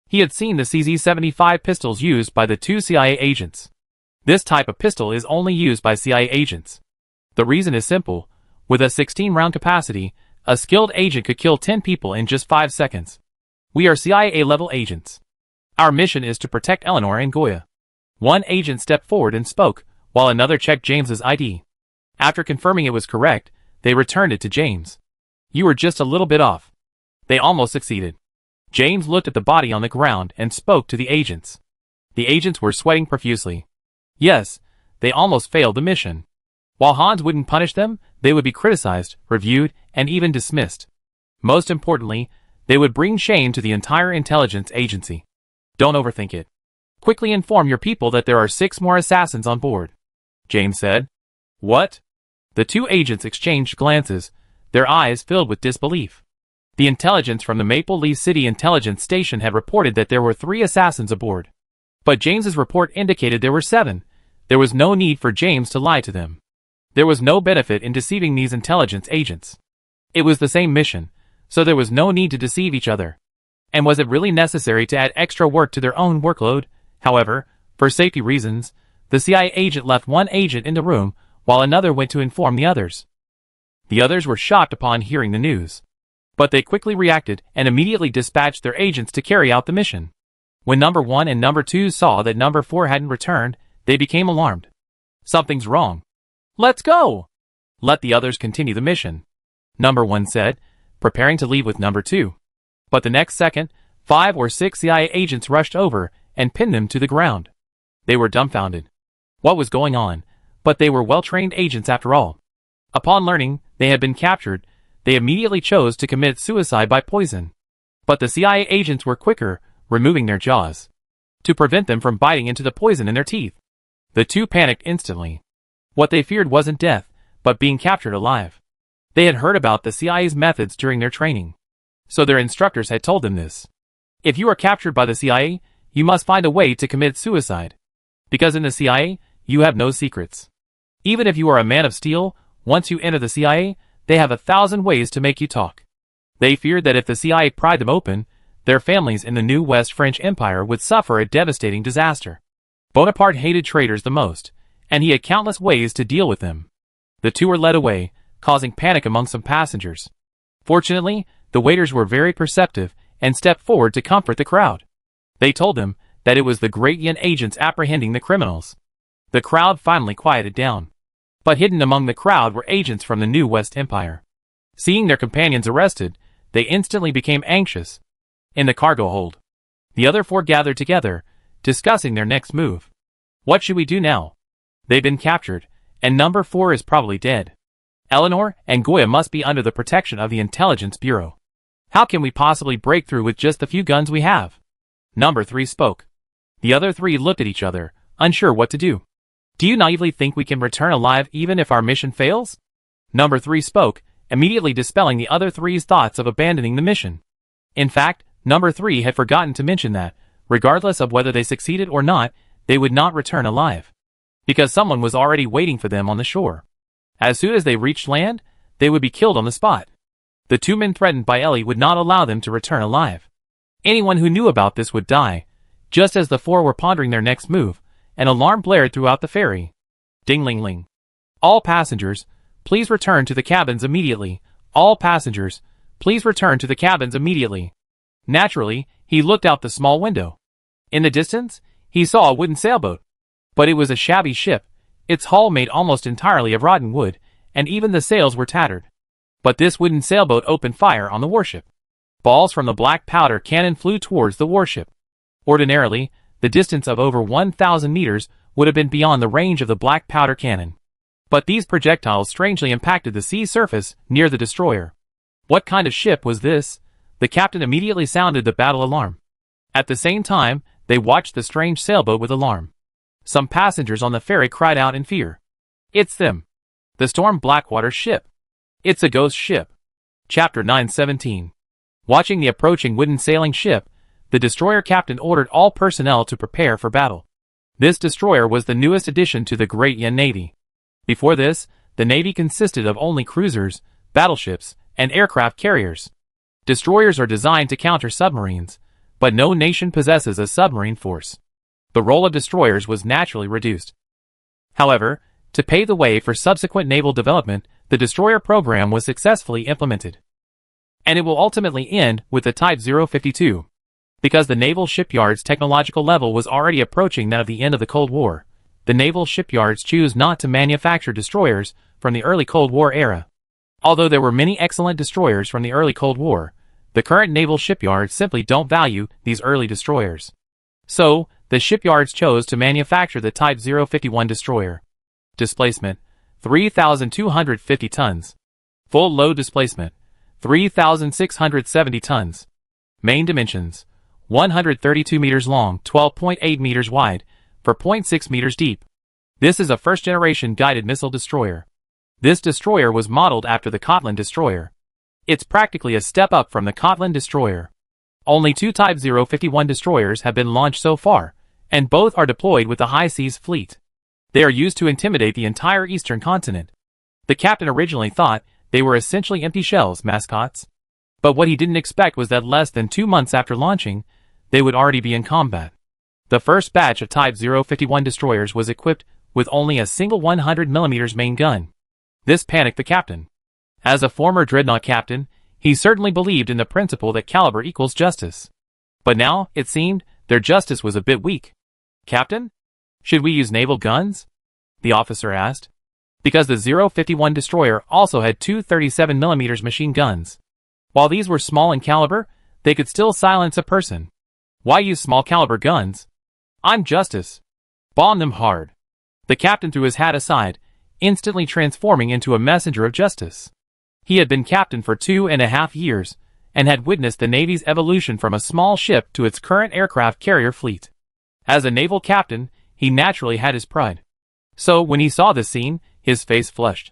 Speaker 1: He had seen the CZ-75 pistols used by the two CIA agents. This type of pistol is only used by CIA agents. The reason is simple. With a 16-round capacity, a skilled agent could kill 10 people in just 5 seconds. We are CIA-level agents. Our mission is to protect Eleanor and Goya. One agent stepped forward and spoke, while another checked James's ID. After confirming it was correct, they returned it to James. You were just a little bit off. They almost succeeded. James looked at the body on the ground and spoke to the agents. The agents were sweating profusely. Yes, they almost failed the mission. While Hans wouldn't punish them, they would be criticized, reviewed, and even dismissed. Most importantly, they would bring shame to the entire intelligence agency. Don't overthink it. Quickly inform your people that there are 6 more assassins on board. James said. What? The two agents exchanged glances, their eyes filled with disbelief. The intelligence from the Maple Leaf City Intelligence Station had reported that there were 3 assassins aboard. But James's report indicated there were 7. There was no need for James to lie to them. There was no benefit in deceiving these intelligence agents. It was the same mission, so there was no need to deceive each other. And was it really necessary to add extra work to their own workload? However, for safety reasons, the CIA agent left one agent in the room while another went to inform the others. The others were shocked upon hearing the news. But they quickly reacted and immediately dispatched their agents to carry out the mission. When number 1 and number 2 saw that number 4 hadn't returned, they became alarmed. Something's wrong. Let's go! Let the others continue the mission, number 1 said, preparing to leave with number 2. But the next second, 5 or 6 CIA agents rushed over and pinned them to the ground. They were dumbfounded. What was going on? But they were well-trained agents after all. Upon learning they had been captured, they immediately chose to commit suicide by poison. But the CIA agents were quicker, removing their jaws to prevent them from biting into the poison in their teeth. The two panicked instantly. What they feared wasn't death, but being captured alive. They had heard about the CIA's methods during their training. So their instructors had told them this. If you are captured by the CIA, you must find a way to commit suicide. Because in the CIA, you have no secrets. Even if you are a man of steel, once you enter the CIA, they have 1,000 ways to make you talk. They feared that if the CIA pried them open, their families in the new West French Empire would suffer a devastating disaster. Bonaparte hated traitors the most, and he had countless ways to deal with them. The two were led away, causing panic among some passengers. Fortunately, the waiters were very perceptive and stepped forward to comfort the crowd. They told them that it was the Great Yen agents apprehending the criminals. The crowd finally quieted down. But hidden among the crowd were agents from the new West Empire. Seeing their companions arrested, they instantly became anxious. In the cargo hold, the other 4 gathered together, discussing their next move. What should we do now? They've been captured, And number 4 is probably dead. Eleanor and Goya must be under the protection of the Intelligence Bureau. How can we possibly break through with just the few guns we have? Number 3 spoke. The other 3 looked at each other, unsure what to do. Do you naively think we can return alive even if our mission fails? Number 3 spoke, immediately dispelling the other 3's thoughts of abandoning the mission. In fact, Number 3 had forgotten to mention that, regardless of whether they succeeded or not, they would not return alive. Because someone was already waiting for them on the shore. As soon as they reached land, they would be killed on the spot. The 2 men threatened by Ellie would not allow them to return alive. Anyone who knew about this would die. Just as the 4 were pondering their next move, an alarm blared throughout the ferry. Ding-ling-ling. All passengers, please return to the cabins immediately. All passengers, please return to the cabins immediately. Naturally, he looked out the small window. In the distance, he saw a wooden sailboat. But it was a shabby ship, its hull made almost entirely of rotten wood, and even the sails were tattered. But this wooden sailboat opened fire on the warship. Balls from the black powder cannon flew towards the warship. Ordinarily, the distance of over 1,000 meters would have been beyond the range of the black powder cannon. But these projectiles strangely impacted the sea surface near the destroyer. What kind of ship was this? The captain immediately sounded the battle alarm. At the same time, they watched the strange sailboat with alarm. Some passengers on the ferry cried out in fear. It's them. The Storm Blackwater ship. It's a ghost ship. Chapter 9:17. Watching the approaching wooden sailing ship, the destroyer captain ordered all personnel to prepare for battle. This destroyer was the newest addition to the Great Yen Navy. Before this, the Navy consisted of only cruisers, battleships, and aircraft carriers. Destroyers are designed to counter submarines, but no nation possesses a submarine force. The role of destroyers was naturally reduced. However, to pave the way for subsequent naval development, the destroyer program was successfully implemented. And it will ultimately end with the Type 052. Because the naval shipyard's technological level was already approaching that of the end of the Cold War, the naval shipyards choose not to manufacture destroyers from the early Cold War era. Although there were many excellent destroyers from the early Cold War, the current naval shipyards simply don't value these early destroyers. So, the shipyards chose to manufacture the Type 051 destroyer. Displacement, 3,250 tons. Full load displacement, 3,670 tons. Main dimensions, 132 meters long, 12.8 meters wide, 4.6 meters deep. This is a first-generation guided missile destroyer. This destroyer was modeled after the Kotland destroyer. It's practically a step up from the Kotland destroyer. Only 2 Type 051 destroyers have been launched so far, and both are deployed with the High Seas Fleet. They are used to intimidate the entire eastern continent. The captain originally thought they were essentially empty shells, mascots. But what he didn't expect was that less than 2 months after launching, they would already be in combat. The first batch of Type 051 destroyers was equipped with only a single 100mm main gun. This panicked the captain. As a former dreadnought captain, he certainly believed in the principle that caliber equals justice. But now, it seemed, their justice was a bit weak. Captain? Should we use naval guns? The officer asked. Because the 051 destroyer also had 2 37mm machine guns. While these were small in caliber, they could still silence a person. Why use small caliber guns? I'm justice. Bomb them hard. The captain threw his hat aside, instantly transforming into a messenger of justice. He had been captain for 2.5 years, and had witnessed the Navy's evolution from a small ship to its current aircraft carrier fleet. As a naval captain, he naturally had his pride. So when he saw this scene, his face flushed.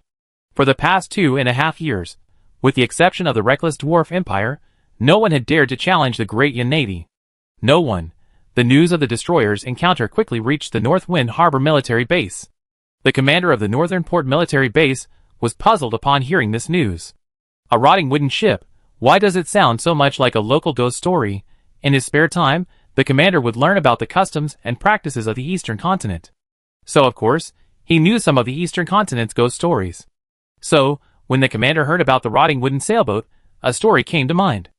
Speaker 1: For the past 2.5 years, with the exception of the reckless Dwarf Empire, no one had dared to challenge the Great Yen Navy. No one. The news of the destroyer's encounter quickly reached the Northwind Harbor military base. The commander of the Northern Port military base was puzzled upon hearing this news. A rotting wooden ship, why does it sound so much like a local ghost story? In his spare time, the commander would learn about the customs and practices of the Eastern continent. So of course, he knew some of the Eastern continent's ghost stories. So, when the commander heard about the rotting wooden sailboat, a story came to mind.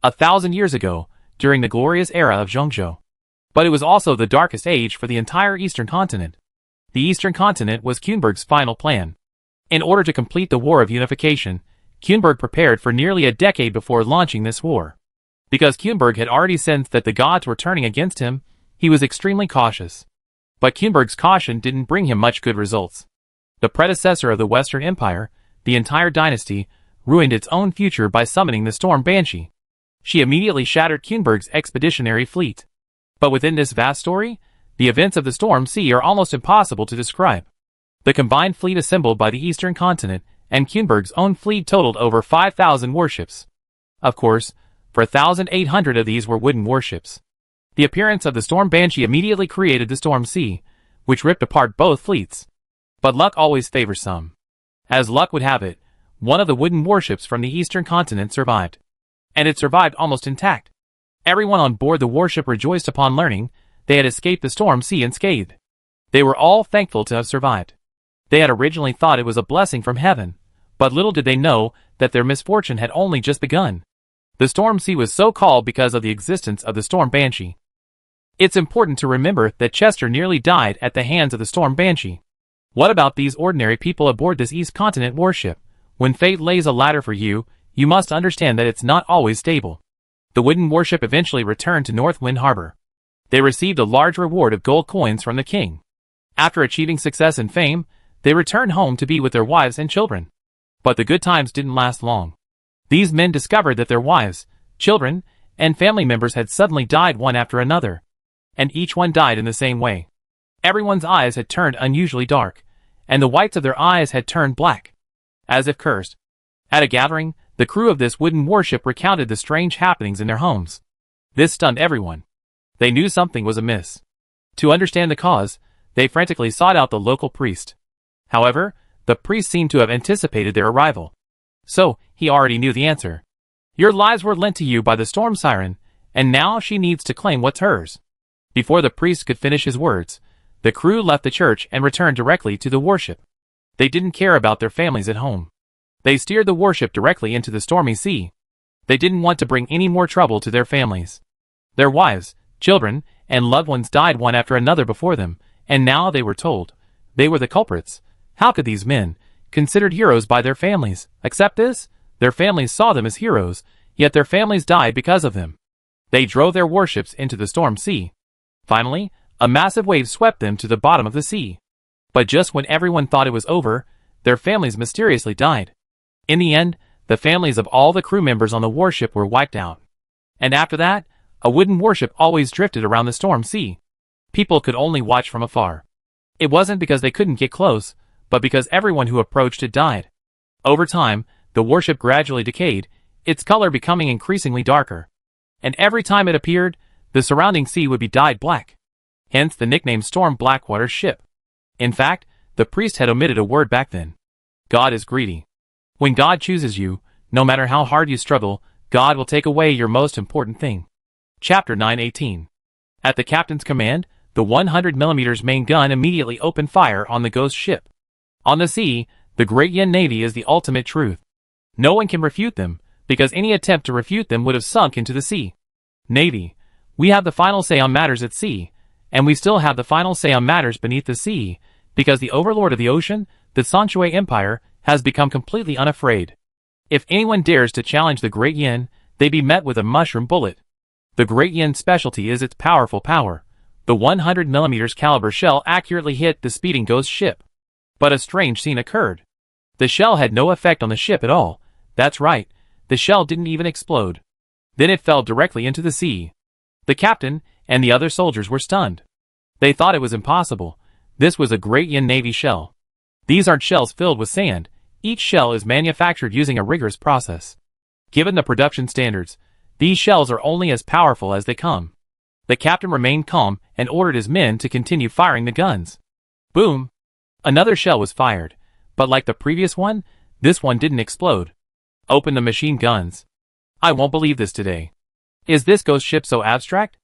Speaker 1: 1,000 years ago, during the glorious era of Zhongzhou. But it was also the darkest age for the entire Eastern continent. The Eastern continent was Kuenberg's final plan. In order to complete the War of Unification, Kuenberg prepared for nearly a decade before launching this war. Because Kuenberg had already sensed that the gods were turning against him, he was extremely cautious. But Kuenberg's caution didn't bring him much good results. The predecessor of the Western Empire, the entire dynasty, ruined its own future by summoning the Storm Banshee. She immediately shattered Kuenberg's expeditionary fleet. But within this vast story, the events of the Storm Sea are almost impossible to describe. The combined fleet assembled by the Eastern continent and Kuenberg's own fleet totaled over 5,000 warships. Of course, 4,800 of these were wooden warships. The appearance of the Storm Banshee immediately created the Storm Sea, which ripped apart both fleets. But luck always favors some. As luck would have it, one of the wooden warships from the Eastern continent survived. And it survived almost intact. Everyone on board the warship rejoiced upon learning they had escaped the Storm Sea unscathed. They were all thankful to have survived. They had originally thought it was a blessing from heaven, but little did they know that their misfortune had only just begun. The Storm Sea was so called because of the existence of the Storm Banshee. It's important to remember that Chester nearly died at the hands of the Storm Banshee. What about these ordinary people aboard this East Continent warship? When fate lays a ladder for you, you must understand that it's not always stable. The wooden warship eventually returned to Northwind Harbor. They received a large reward of gold coins from the king. After achieving success and fame, they returned home to be with their wives and children. But the good times didn't last long. These men discovered that their wives, children, and family members had suddenly died one after another. And each one died in the same way. Everyone's eyes had turned unusually dark, and the whites of their eyes had turned black, as if cursed. At a gathering, the crew of this wooden warship recounted the strange happenings in their homes. This stunned everyone. They knew something was amiss. To understand the cause, they frantically sought out the local priest. However, the priest seemed to have anticipated their arrival. So, he already knew the answer. Your lives were lent to you by the storm siren, and now she needs to claim what's hers. Before the priest could finish his words, the crew left the church and returned directly to the warship. They didn't care about their families at home. They steered the warship directly into the stormy sea. They didn't want to bring any more trouble to their families. Their wives, children, and loved ones died one after another before them, and now they were told they were the culprits. How could these men, considered heroes by their families, accept this? Their families saw them as heroes, yet their families died because of them. They drove their warships into the storm sea. Finally, a massive wave swept them to the bottom of the sea. But just when everyone thought it was over, their families mysteriously died. In the end, the families of all the crew members on the warship were wiped out. And after that, a wooden warship always drifted around the storm sea. People could only watch from afar. It wasn't because they couldn't get close, but because everyone who approached it died. Over time, the warship gradually decayed, its color becoming increasingly darker. And every time it appeared, the surrounding sea would be dyed black. Hence the nickname Storm Blackwater's ship. In fact, the priest had omitted a word back then. God is greedy. When God chooses you, no matter how hard you struggle, God will take away your most important thing. Chapter 9:18. At the captain's command, the 100mm main gun immediately opened fire on the ghost ship. On the sea, the Great Yin Navy is the ultimate truth. No one can refute them, because any attempt to refute them would have sunk into the sea. Navy, we have the final say on matters at sea, and we still have the final say on matters beneath the sea, because the overlord of the ocean, the Sanshui Empire, has become completely unafraid. If anyone dares to challenge the Great Yin, they be met with a mushroom bullet. The Great Yin's specialty is its powerful power. The 100mm caliber shell accurately hit the speeding ghost ship. But a strange scene occurred. The shell had no effect on the ship at all. That's right, the shell didn't even explode. Then it fell directly into the sea. The captain and the other soldiers were stunned. They thought it was impossible. This was a Great Yin Navy shell. These aren't shells filled with sand. Each shell is manufactured using a rigorous process. Given the production standards, these shells are only as powerful as they come. The captain remained calm and ordered his men to continue firing the guns. Boom! Another shell was fired, but like the previous one, this one didn't explode. Open the machine guns. I won't believe this today. Is this ghost ship so abstract?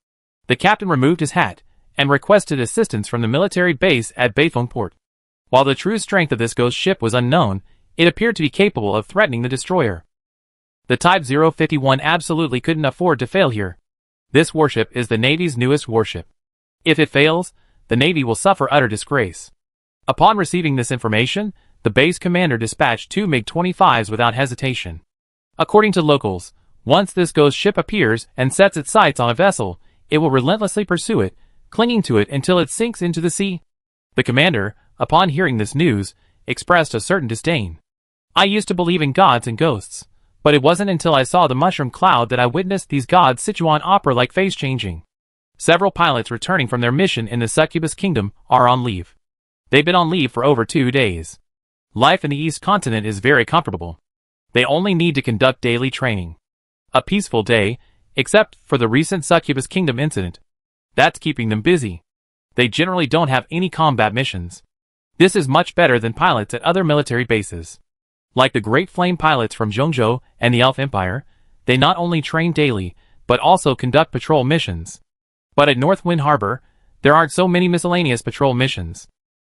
Speaker 1: The captain removed his hat and requested assistance from the military base at Bayfeng Port. While the true strength of this ghost ship was unknown, it appeared to be capable of threatening the destroyer. The Type 051 absolutely couldn't afford to fail here. This warship is the Navy's newest warship. If it fails, the Navy will suffer utter disgrace. Upon receiving this information, the base commander dispatched 2 MiG-25s without hesitation. According to locals, once this ghost ship appears and sets its sights on a vessel, it will relentlessly pursue it, clinging to it until it sinks into the sea. The commander, upon hearing this news, expressed a certain disdain. I used to believe in gods and ghosts, but it wasn't until I saw the mushroom cloud that I witnessed these gods Sichuan opera-like face-changing. Several pilots returning from their mission in the Succubus Kingdom are on leave. They've been on leave for over 2 days. Life in the East Continent is very comfortable. They only need to conduct daily training. A peaceful day, except for the recent Succubus Kingdom incident. That's keeping them busy. They generally don't have any combat missions. This is much better than pilots at other military bases. Like the Great Flame pilots from Zhongzhou and the Elf Empire, they not only train daily, but also conduct patrol missions. But at North Wind Harbor, there aren't so many miscellaneous patrol missions.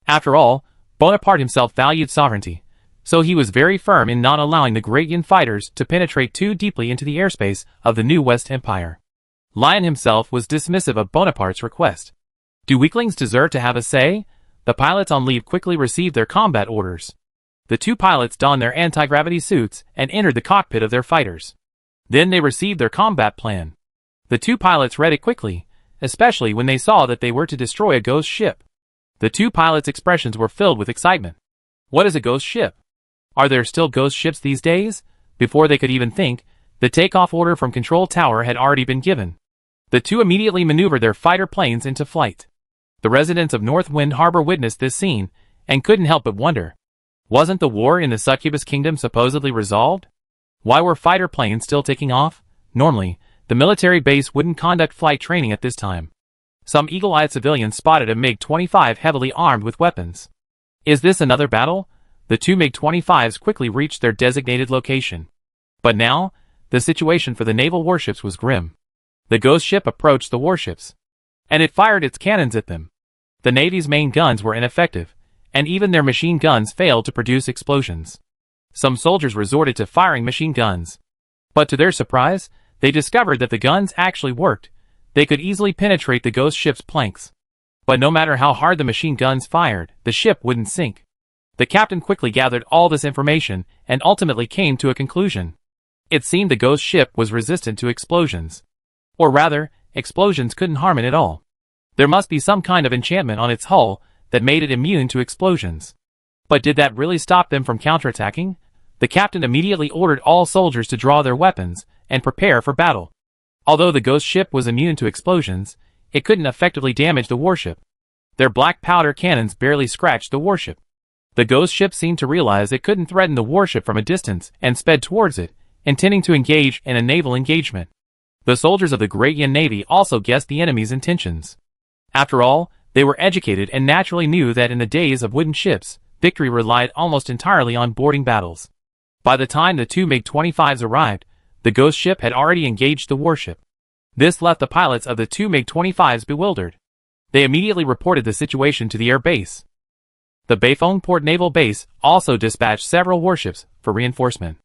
Speaker 1: After all, Bonaparte himself valued sovereignty, so he was very firm in not allowing the Great Yin fighters to penetrate too deeply into the airspace of the new West Empire. Lion himself was dismissive of Bonaparte's request. Do weaklings deserve to have a say? The pilots on leave quickly received their combat orders. The 2 pilots donned their anti-gravity suits and entered the cockpit of their fighters. Then they received their combat plan. The 2 pilots read it quickly, especially when they saw that they were to destroy a ghost ship. The 2 pilots' expressions were filled with excitement. What is a ghost ship? Are there still ghost ships these days? Before they could even think, the takeoff order from Control Tower had already been given. The 2 immediately maneuvered their fighter planes into flight. The residents of North Wind Harbor witnessed this scene, and couldn't help but wonder. Wasn't the war in the Succubus Kingdom supposedly resolved? Why were fighter planes still taking off? Normally, the military base wouldn't conduct flight training at this time. Some eagle-eyed civilians spotted a MiG-25 heavily armed with weapons. Is this another battle? The 2 MiG-25s quickly reached their designated location. But now, the situation for the naval warships was grim. The ghost ship approached the warships, and it fired its cannons at them. The Navy's main guns were ineffective, and even their machine guns failed to produce explosions. Some soldiers resorted to firing machine guns. But to their surprise, they discovered that the guns actually worked. They could easily penetrate the ghost ship's planks. But no matter how hard the machine guns fired, the ship wouldn't sink. The captain quickly gathered all this information and ultimately came to a conclusion. It seemed the ghost ship was resistant to explosions. Or rather, explosions couldn't harm it at all. There must be some kind of enchantment on its hull that made it immune to explosions. But did that really stop them from counterattacking? The captain immediately ordered all soldiers to draw their weapons and prepare for battle. Although the ghost ship was immune to explosions, it couldn't effectively damage the warship. Their black powder cannons barely scratched the warship. The ghost ship seemed to realize it couldn't threaten the warship from a distance and sped towards it, intending to engage in a naval engagement. The soldiers of the Great Yin Navy also guessed the enemy's intentions. After all, they were educated and naturally knew that in the days of wooden ships, victory relied almost entirely on boarding battles. By the time the 2 MiG-25s arrived, the ghost ship had already engaged the warship. This left the pilots of the 2 MiG-25s bewildered. They immediately reported the situation to the air base. The Beifoong Port Naval Base also dispatched several warships for reinforcement.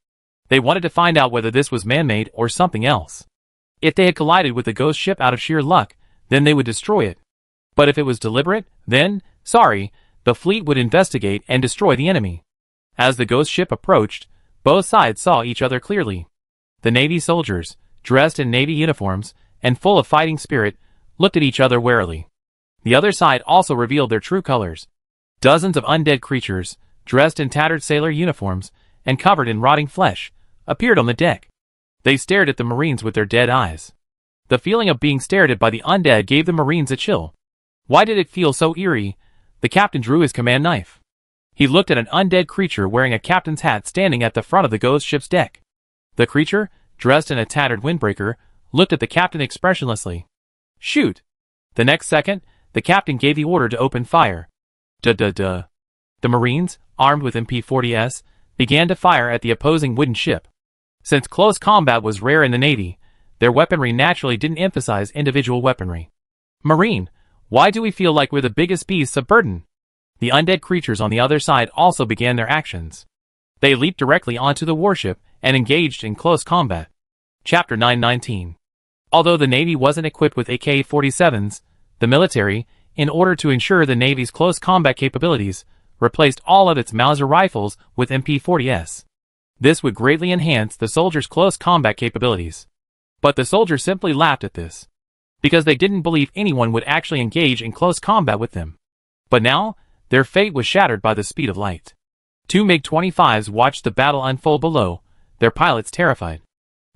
Speaker 1: They wanted to find out whether this was man-made or something else. If they had collided with the ghost ship out of sheer luck, then they would destroy it. But if it was deliberate, then, the fleet would investigate and destroy the enemy. As the ghost ship approached, both sides saw each other clearly. The Navy soldiers, dressed in Navy uniforms and full of fighting spirit, looked at each other warily. The other side also revealed their true colors. Dozens of undead creatures, dressed in tattered sailor uniforms and covered in rotting flesh, appeared on the deck. They stared at the Marines with their dead eyes. The feeling of being stared at by the undead gave the Marines a chill. Why did it feel so eerie? The captain drew his command knife. He looked at an undead creature wearing a captain's hat standing at the front of the ghost ship's deck. The creature, dressed in a tattered windbreaker, looked at the captain expressionlessly. Shoot! The next second, the captain gave the order to open fire. The Marines, armed with MP40s, began to fire at the opposing wooden ship. Since close combat was rare in the Navy, their weaponry naturally didn't emphasize individual weaponry. Marine, why do we feel like we're the biggest beasts of burden? The undead creatures on the other side also began their actions. They leaped directly onto the warship and engaged in close combat. Chapter 919. Although the Navy wasn't equipped with AK-47s, the military, in order to ensure the Navy's close combat capabilities, replaced all of its Mauser rifles with MP40s. This would greatly enhance the soldiers' close combat capabilities. But the soldiers simply laughed at this, because they didn't believe anyone would actually engage in close combat with them. But now, their fate was shattered by the speed of light. Two MiG-25s watched the battle unfold below, their pilots terrified.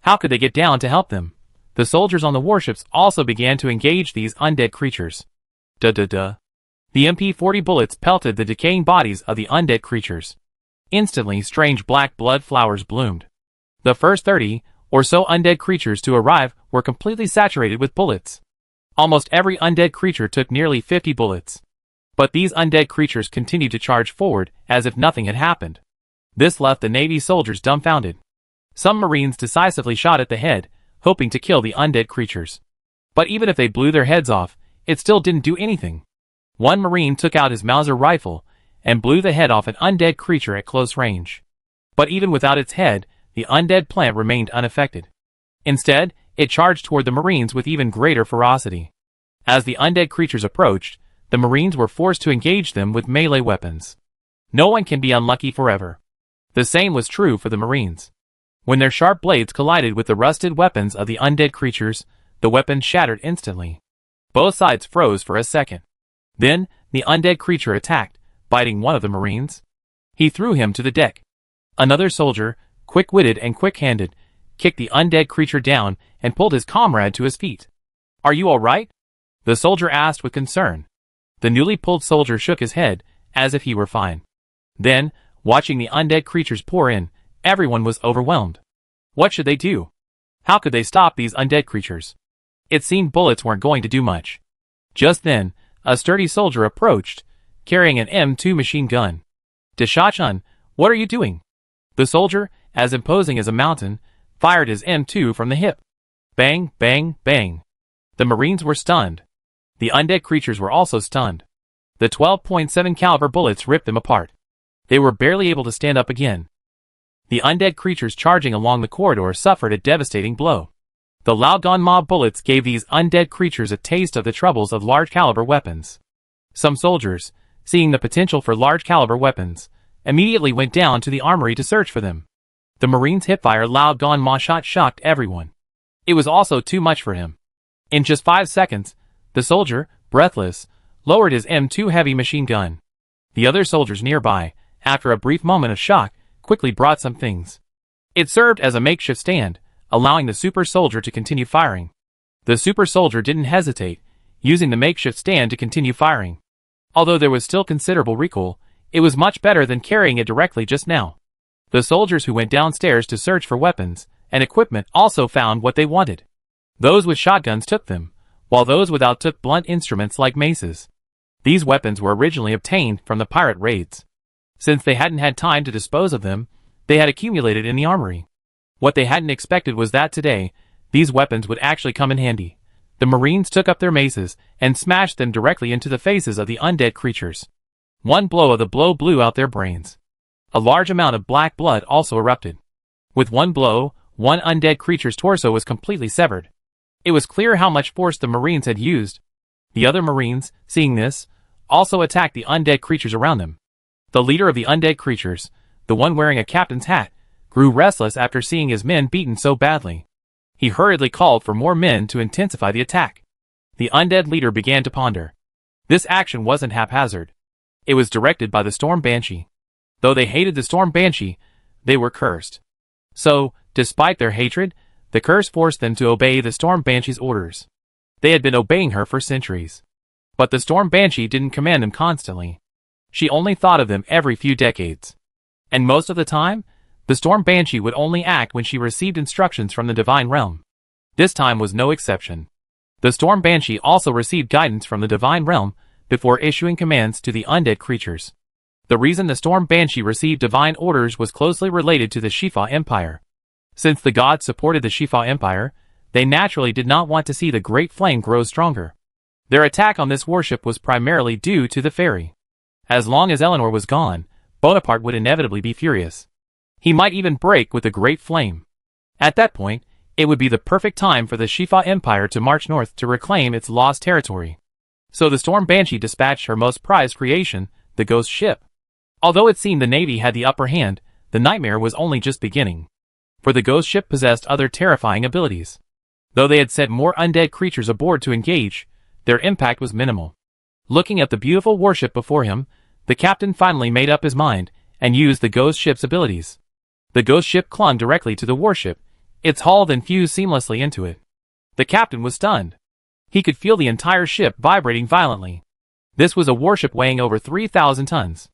Speaker 1: How could they get down to help them? The soldiers on the warships also began to engage these undead creatures. The MP40 bullets pelted the decaying bodies of the undead creatures. Instantly, strange black blood flowers bloomed. The first 30 or so undead creatures to arrive were completely saturated with bullets. Almost every undead creature took nearly 50 bullets. But these undead creatures continued to charge forward as if nothing had happened. This left the Navy soldiers dumbfounded. Some Marines decisively shot at the head, hoping to kill the undead creatures. But even if they blew their heads off, it still didn't do anything. One Marine took out his Mauser rifle and blew the head off an undead creature at close range. But even without its head, the undead plant remained unaffected. Instead, it charged toward the Marines with even greater ferocity. As the undead creatures approached, the Marines were forced to engage them with melee weapons. No one can be unlucky forever. The same was true for the Marines. When their sharp blades collided with the rusted weapons of the undead creatures, the weapons shattered instantly. Both sides froze for a second. Then, the undead creature attacked, biting one of the Marines. He threw him to the deck. Another soldier, quick-witted and quick-handed, kicked the undead creature down and pulled his comrade to his feet. "Are you all right?" the soldier asked with concern. The newly pulled soldier shook his head, as if he were fine. Then, watching the undead creatures pour in, everyone was overwhelmed. What should they do? How could they stop these undead creatures? It seemed bullets weren't going to do much. Just then, a sturdy soldier approached, carrying an M2 machine gun. "Deshachan, what are you doing?" The soldier, as imposing as a mountain, fired his M2 from the hip. Bang, bang, bang. The Marines were stunned. The undead creatures were also stunned. The 12.7 caliber bullets ripped them apart. They were barely able to stand up again. The undead creatures charging along the corridor suffered a devastating blow. The Laogan mob bullets gave these undead creatures a taste of the troubles of large caliber weapons. Some soldiers, seeing the potential for large caliber weapons, immediately went down to the armory to search for them. The Marines' hipfire Laogan mob shot shocked everyone. It was also too much for him. In just 5 seconds, the soldier, breathless, lowered his M2 heavy machine gun. The other soldiers nearby, after a brief moment of shock, quickly brought some things. It served as a makeshift stand, allowing the super soldier to continue firing. The super soldier didn't hesitate, using the makeshift stand to continue firing. Although there was still considerable recoil, it was much better than carrying it directly just now. The soldiers who went downstairs to search for weapons and equipment also found what they wanted. Those with shotguns took them, while those without took blunt instruments like maces. These weapons were originally obtained from the pirate raids. Since they hadn't had time to dispose of them, they had accumulated in the armory. What they hadn't expected was that today, these weapons would actually come in handy. The Marines took up their maces and smashed them directly into the faces of the undead creatures. One blow of the blow blew out their brains. A large amount of black blood also erupted. With one blow, one undead creature's torso was completely severed. It was clear how much force the Marines had used. The other Marines, seeing this, also attacked the undead creatures around them. The leader of the undead creatures, the one wearing a captain's hat, grew restless after seeing his men beaten so badly. He hurriedly called for more men to intensify the attack. The undead leader began to ponder. This action wasn't haphazard. It was directed by the Storm Banshee. Though they hated the Storm Banshee, they were cursed. So, despite their hatred, the curse forced them to obey the Storm Banshee's orders. They had been obeying her for centuries. But the Storm Banshee didn't command them constantly. She only thought of them every few decades. And most of the time, the Storm Banshee would only act when she received instructions from the Divine Realm. This time was no exception. The Storm Banshee also received guidance from the Divine Realm before issuing commands to the undead creatures. The reason the Storm Banshee received divine orders was closely related to the Shifa Empire. Since the gods supported the Shifa Empire, they naturally did not want to see the Great Flame grow stronger. Their attack on this warship was primarily due to the ferry. As long as Eleanor was gone, Bonaparte would inevitably be furious. He might even break with the Great Flame. At that point, it would be the perfect time for the Shifa Empire to march north to reclaim its lost territory. So the Storm Banshee dispatched her most prized creation, the Ghost Ship. Although it seemed the Navy had the upper hand, the nightmare was only just beginning. For the Ghost Ship possessed other terrifying abilities. Though they had sent more undead creatures aboard to engage, their impact was minimal. Looking at the beautiful warship before him, the captain finally made up his mind, and used the ghost ship's abilities. The ghost ship clung directly to the warship, its hull then fused seamlessly into it. The captain was stunned. He could feel the entire ship vibrating violently. This was a warship weighing over 3,000 tons.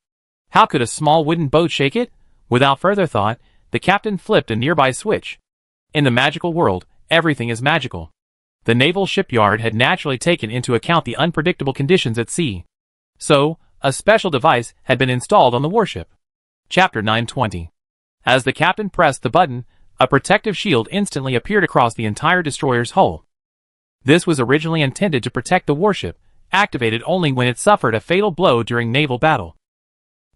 Speaker 1: How could a small wooden boat shake it? Without further thought, the captain flipped a nearby switch. In the magical world, everything is magical. The naval shipyard had naturally taken into account the unpredictable conditions at sea. So, a special device had been installed on the warship. Chapter 920. As the captain pressed the button, a protective shield instantly appeared across the entire destroyer's hull. This was originally intended to protect the warship, activated only when it suffered a fatal blow during naval battle.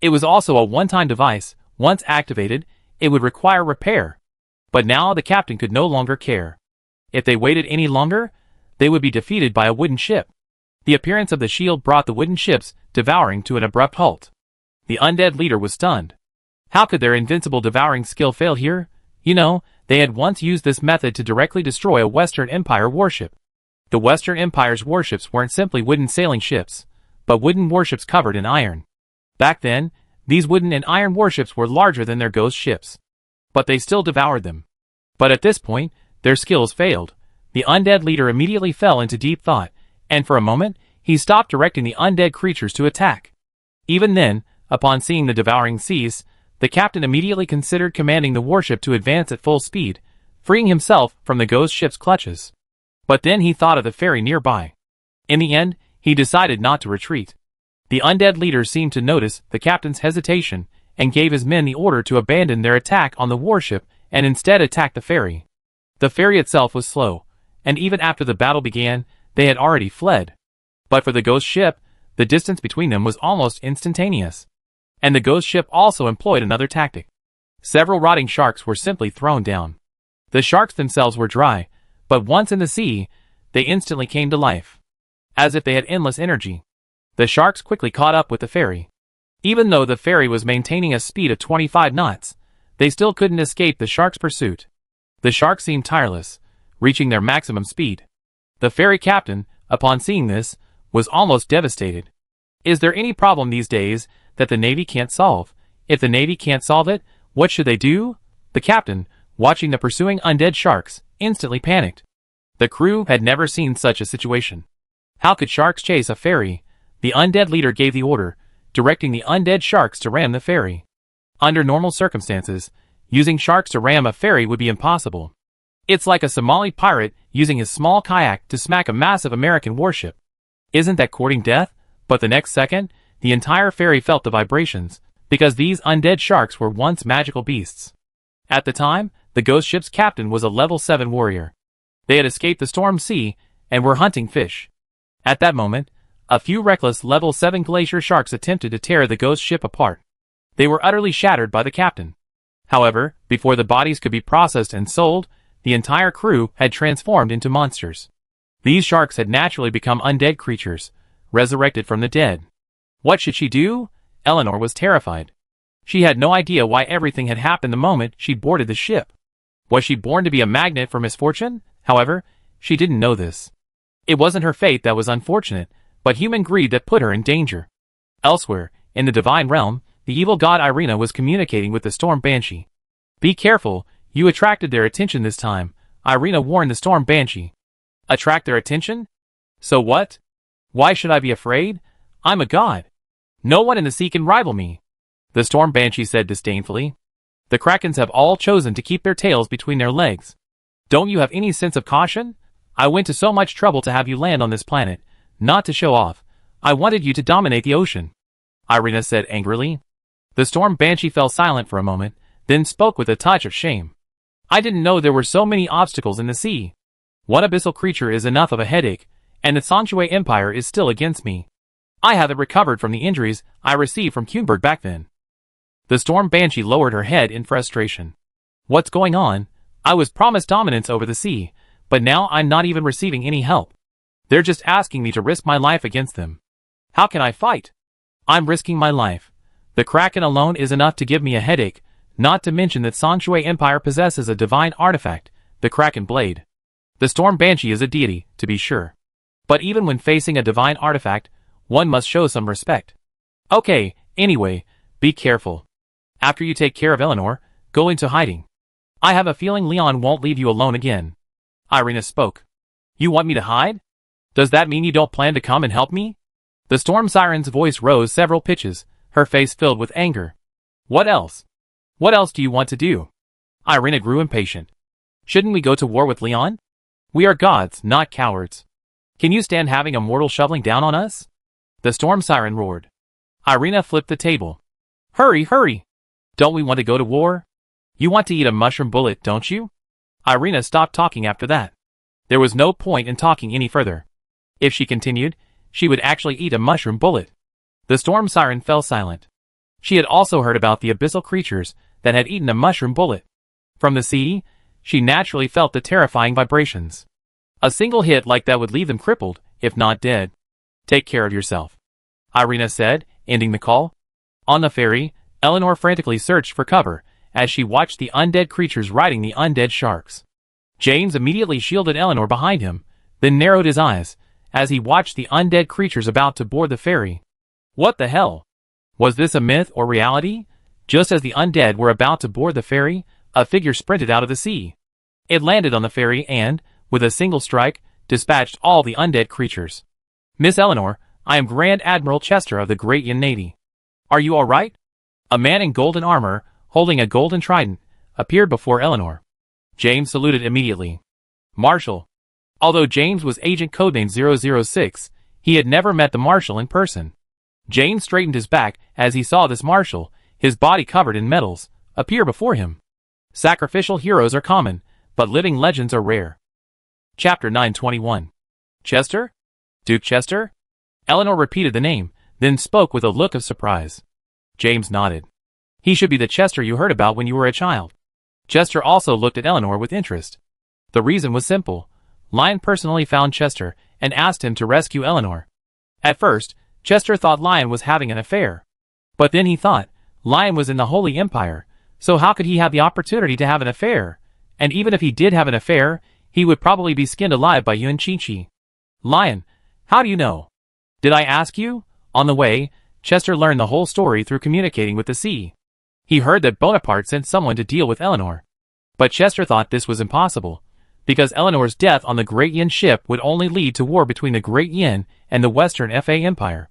Speaker 1: It was also a one-time device. Once activated, it would require repair. But now the captain could no longer care. If they waited any longer, they would be defeated by a wooden ship. The appearance of the shield brought the wooden ships devouring to an abrupt halt. The undead leader was stunned. How could their invincible devouring skill fail here? You know, they had once used this method to directly destroy a Western Empire warship. The Western Empire's warships weren't simply wooden sailing ships, but wooden warships covered in iron. Back then, these wooden and iron warships were larger than their ghost ships. But they still devoured them. But at this point, their skills failed. The undead leader immediately fell into deep thought, and for a moment, he stopped directing the undead creatures to attack. Even then, upon seeing the devouring cease, the captain immediately considered commanding the warship to advance at full speed, freeing himself from the ghost ship's clutches. But then he thought of the ferry nearby. In the end, he decided not to retreat. The undead leader seemed to notice the captain's hesitation and gave his men the order to abandon their attack on the warship and instead attack the ferry. The ferry itself was slow, and even after the battle began, they had already fled. But for the ghost ship, the distance between them was almost instantaneous. And the ghost ship also employed another tactic. Several rotting sharks were simply thrown down. The sharks themselves were dry, but once in the sea, they instantly came to life. As if they had endless energy. The sharks quickly caught up with the ferry. Even though the ferry was maintaining a speed of 25 knots, they still couldn't escape the sharks' pursuit. The sharks seemed tireless, reaching their maximum speed. The ferry captain, upon seeing this, was almost devastated. Is there any problem these days that the Navy can't solve? If the Navy can't solve it, what should they do? The captain, watching the pursuing undead sharks, instantly panicked. The crew had never seen such a situation. How could sharks chase a ferry? The undead leader gave the order, directing the undead sharks to ram the ferry. Under normal circumstances, using sharks to ram a ferry would be impossible. It's like a Somali pirate using his small kayak to smack a massive American warship. Isn't that courting death? But the next second, the entire ferry felt the vibrations, because these undead sharks were once magical beasts. At the time, the ghost ship's captain was a level 7 warrior. They had escaped the storm sea, and were hunting fish. At that moment, a few reckless level 7 glacier sharks attempted to tear the ghost ship apart. They were utterly shattered by the captain. However, before the bodies could be processed and sold, the entire crew had transformed into monsters. These sharks had naturally become undead creatures, resurrected from the dead. What should she do? Eleanor was terrified. She had no idea why everything had happened the moment she boarded the ship. Was she born to be a magnet for misfortune? However, she didn't know this. It wasn't her fate that was unfortunate, but human greed that put her in danger. Elsewhere, in the divine realm, the evil god Irina was communicating with the storm banshee. Be careful, you attracted their attention this time, Irina warned the storm banshee. Attract their attention? So what? Why should I be afraid? I'm a god. No one in the sea can rival me. The storm banshee said disdainfully. The krakens have all chosen to keep their tails between their legs. Don't you have any sense of caution? I went to so much trouble to have you land on this planet, not to show off. I wanted you to dominate the ocean. Irina said angrily. The storm banshee fell silent for a moment, then spoke with a touch of shame. I didn't know there were so many obstacles in the sea. One abyssal creature is enough of a headache, and the Sanshui Empire is still against me. I haven't recovered from the injuries I received from Kuenberg back then. The storm banshee lowered her head in frustration. What's going on? I was promised dominance over the sea, but now I'm not even receiving any help. They're just asking me to risk my life against them. How can I fight? I'm risking my life. The kraken alone is enough to give me a headache, not to mention that Sanshui Empire possesses a divine artifact, the kraken blade. The storm banshee is a deity, to be sure. But even when facing a divine artifact, one must show some respect. Okay, anyway, be careful. After you take care of Eleanor, go into hiding. I have a feeling Leon won't leave you alone again. Irina spoke. You want me to hide? Does that mean you don't plan to come and help me? The storm siren's voice rose several pitches, her face filled with anger. What else? What else do you want to do? Irina grew impatient. Shouldn't we go to war with Leon? We are gods, not cowards. Can you stand having a mortal shoveling down on us? The storm siren roared. Irina flipped the table. Hurry, hurry! Don't we want to go to war? You want to eat a mushroom bullet, don't you? Irina stopped talking after that. There was no point in talking any further. If she continued, she would actually eat a mushroom bullet. The storm siren fell silent. She had also heard about the abyssal creatures that had eaten a mushroom bullet. From the sea, she naturally felt the terrifying vibrations. A single hit like that would leave them crippled, if not dead. Take care of yourself, Irina said, ending the call. On the ferry, Eleanor frantically searched for cover as she watched the undead creatures riding the undead sharks. James immediately shielded Eleanor behind him, then narrowed his eyes as he watched the undead creatures about to board the ferry. What the hell? Was this a myth or reality? Just as the undead were about to board the ferry, a figure sprinted out of the sea. It landed on the ferry and, with a single strike, dispatched all the undead creatures. Miss Eleanor, I am Grand Admiral Chester of the Great Yin Navy. Are you all right? A man in golden armor, holding a golden trident, appeared before Eleanor. James saluted immediately. Marshal. Although James was Agent Codename 006, he had never met the Marshal in person. James straightened his back as he saw this Marshal, his body covered in medals, appear before him. Sacrificial heroes are common, but living legends are rare. Chapter 921. Chester? Duke Chester? Eleanor repeated the name, then spoke with a look of surprise. James nodded. He should be the Chester you heard about when you were a child. Chester also looked at Eleanor with interest. The reason was simple. Lion personally found Chester and asked him to rescue Eleanor. At first, Chester thought Lion was having an affair. But then he thought, Lion was in the Holy Empire, so how could he have the opportunity to have an affair? And even if he did have an affair, he would probably be skinned alive by Yuan Chi-Chi. Lion, how do you know? Did I ask you? On the way, Chester learned the whole story through communicating with the sea. He heard that Bonaparte sent someone to deal with Eleanor. But Chester thought this was impossible, because Eleanor's death on the Great Yin ship would only lead to war between the Great Yin and the Western FA Empire.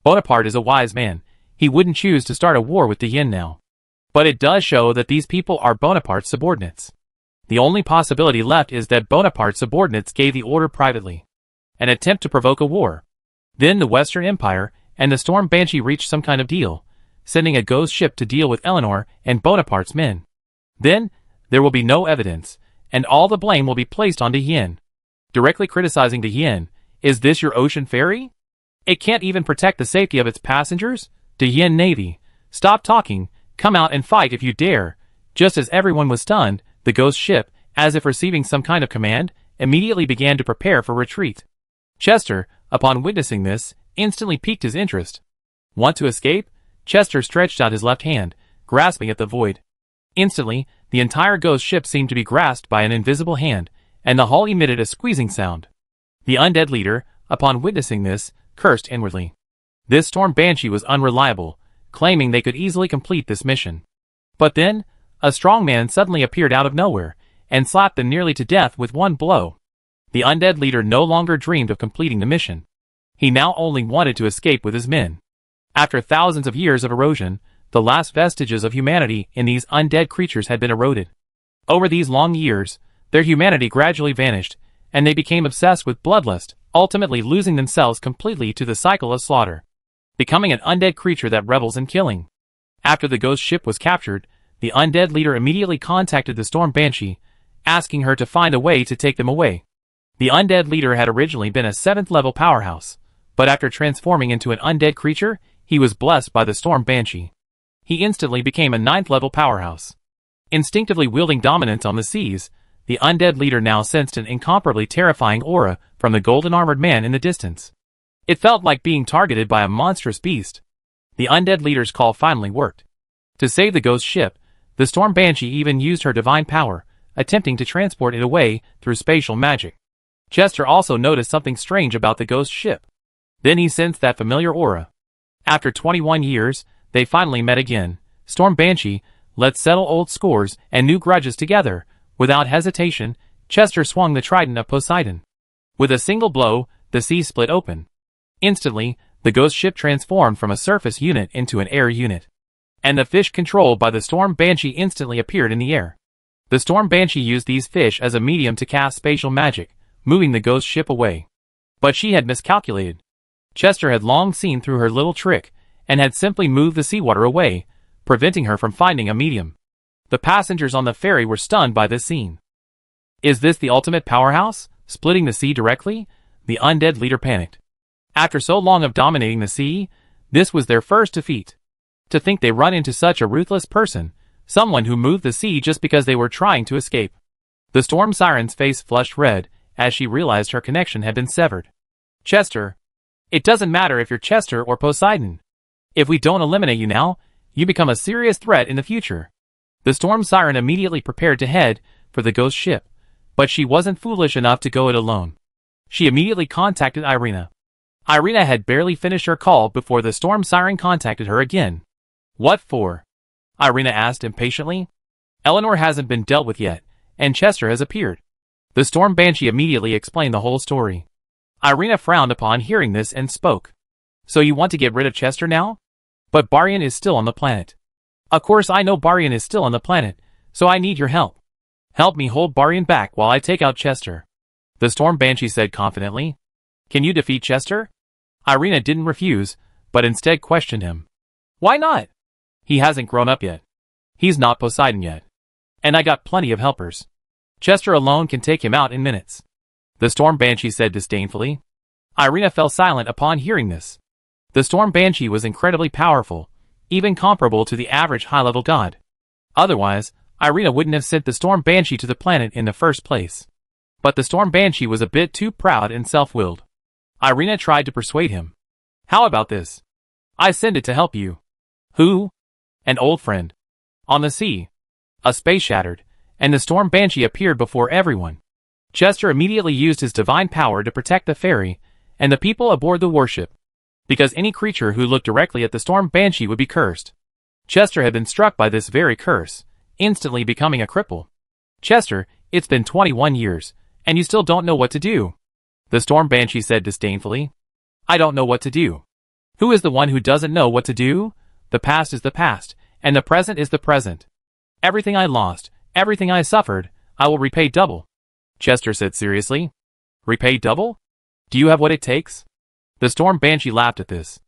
Speaker 1: Bonaparte is a wise man. He wouldn't choose to start a war with the Yin now. But it does show that these people are Bonaparte's subordinates. The only possibility left is that Bonaparte's subordinates gave the order privately. An attempt to provoke a war. Then the Western Empire and the Storm Banshee reached some kind of deal, sending a ghost ship to deal with Eleanor and Bonaparte's men. Then, there will be no evidence, and all the blame will be placed on the Yin. Directly criticizing the Yin, is this your ocean ferry? It can't even protect the safety of its passengers? The Yin Navy, stop talking, come out and fight if you dare. Just as everyone was stunned, the ghost ship, as if receiving some kind of command, immediately began to prepare for retreat. Chester, upon witnessing this, instantly piqued his interest. Want to escape? Chester stretched out his left hand, grasping at the void. Instantly, the entire ghost ship seemed to be grasped by an invisible hand, and the hull emitted a squeezing sound. The undead leader, upon witnessing this, cursed inwardly. This Storm Banshee was unreliable, claiming they could easily complete this mission. But then, a strong man suddenly appeared out of nowhere, and slapped them nearly to death with one blow. The undead leader no longer dreamed of completing the mission. He now only wanted to escape with his men. After thousands of years of erosion, the last vestiges of humanity in these undead creatures had been eroded. Over these long years, their humanity gradually vanished, and they became obsessed with bloodlust, ultimately losing themselves completely to the cycle of slaughter, becoming an undead creature that revels in killing. After the ghost ship was captured, the undead leader immediately contacted the Storm Banshee, asking her to find a way to take them away. The undead leader had originally been a 7th level powerhouse, but after transforming into an undead creature, he was blessed by the Storm Banshee. He instantly became a 9th level powerhouse. Instinctively wielding dominance on the seas, the undead leader now sensed an incomparably terrifying aura from the golden armored man in the distance. It felt like being targeted by a monstrous beast. The undead leader's call finally worked. To save the ghost ship, the Storm Banshee even used her divine power, attempting to transport it away through spatial magic. Chester also noticed something strange about the ghost ship. Then he sensed that familiar aura. After 21 years, they finally met again, Storm Banshee, let's settle old scores and new grudges together. Without hesitation, Chester swung the trident of Poseidon. With a single blow, the sea split open. Instantly, the ghost ship transformed from a surface unit into an air unit. And the fish controlled by the Storm Banshee instantly appeared in the air. The Storm Banshee used these fish as a medium to cast spatial magic, moving the ghost ship away. But she had miscalculated. Chester had long seen through her little trick, and had simply moved the seawater away, preventing her from finding a medium. The passengers on the ferry were stunned by this scene. Is this the ultimate powerhouse, splitting the sea directly? The undead leader panicked. After so long of dominating the sea, this was their first defeat. To think they run into such a ruthless person, someone who moved the sea just because they were trying to escape. The storm siren's face flushed red, as she realized her connection had been severed. Chester. It doesn't matter if you're Chester or Poseidon. If we don't eliminate you now, you become a serious threat in the future. The storm siren immediately prepared to head for the ghost ship, but she wasn't foolish enough to go it alone. She immediately contacted Irina. Irina had barely finished her call before the storm siren contacted her again. What for? Irina asked impatiently. Eleanor hasn't been dealt with yet, and Chester has appeared. The Storm Banshee immediately explained the whole story. Irina frowned upon hearing this and spoke. So you want to get rid of Chester now? But Baryan is still on the planet. Of course I know Baryan is still on the planet, so I need your help. Help me hold Baryan back while I take out Chester. The Storm Banshee said confidently. Can you defeat Chester? Irina didn't refuse, but instead questioned him. Why not? He hasn't grown up yet. He's not Poseidon yet. And I got plenty of helpers. Chester alone can take him out in minutes. The Storm Banshee said disdainfully. Irina fell silent upon hearing this. The Storm Banshee was incredibly powerful, even comparable to the average high-level god. Otherwise, Irina wouldn't have sent the Storm Banshee to the planet in the first place. But the Storm Banshee was a bit too proud and self-willed. Irina tried to persuade him. How about this? I send it to help you. Who? An old friend. On the sea. A space shattered, and the Storm Banshee appeared before everyone. Chester immediately used his divine power to protect the ferry and the people aboard the warship, because any creature who looked directly at the Storm Banshee would be cursed. Chester had been struck by this very curse, instantly becoming a cripple. Chester, it's been 21 years, and you still don't know what to do. The Storm Banshee said disdainfully. I don't know what to do. Who is the one who doesn't know what to do? The past is the past, and the present is the present. Everything I lost, everything I suffered, I will repay double. Chester said seriously. Repay double? Do you have what it takes? The Storm Banshee laughed at this.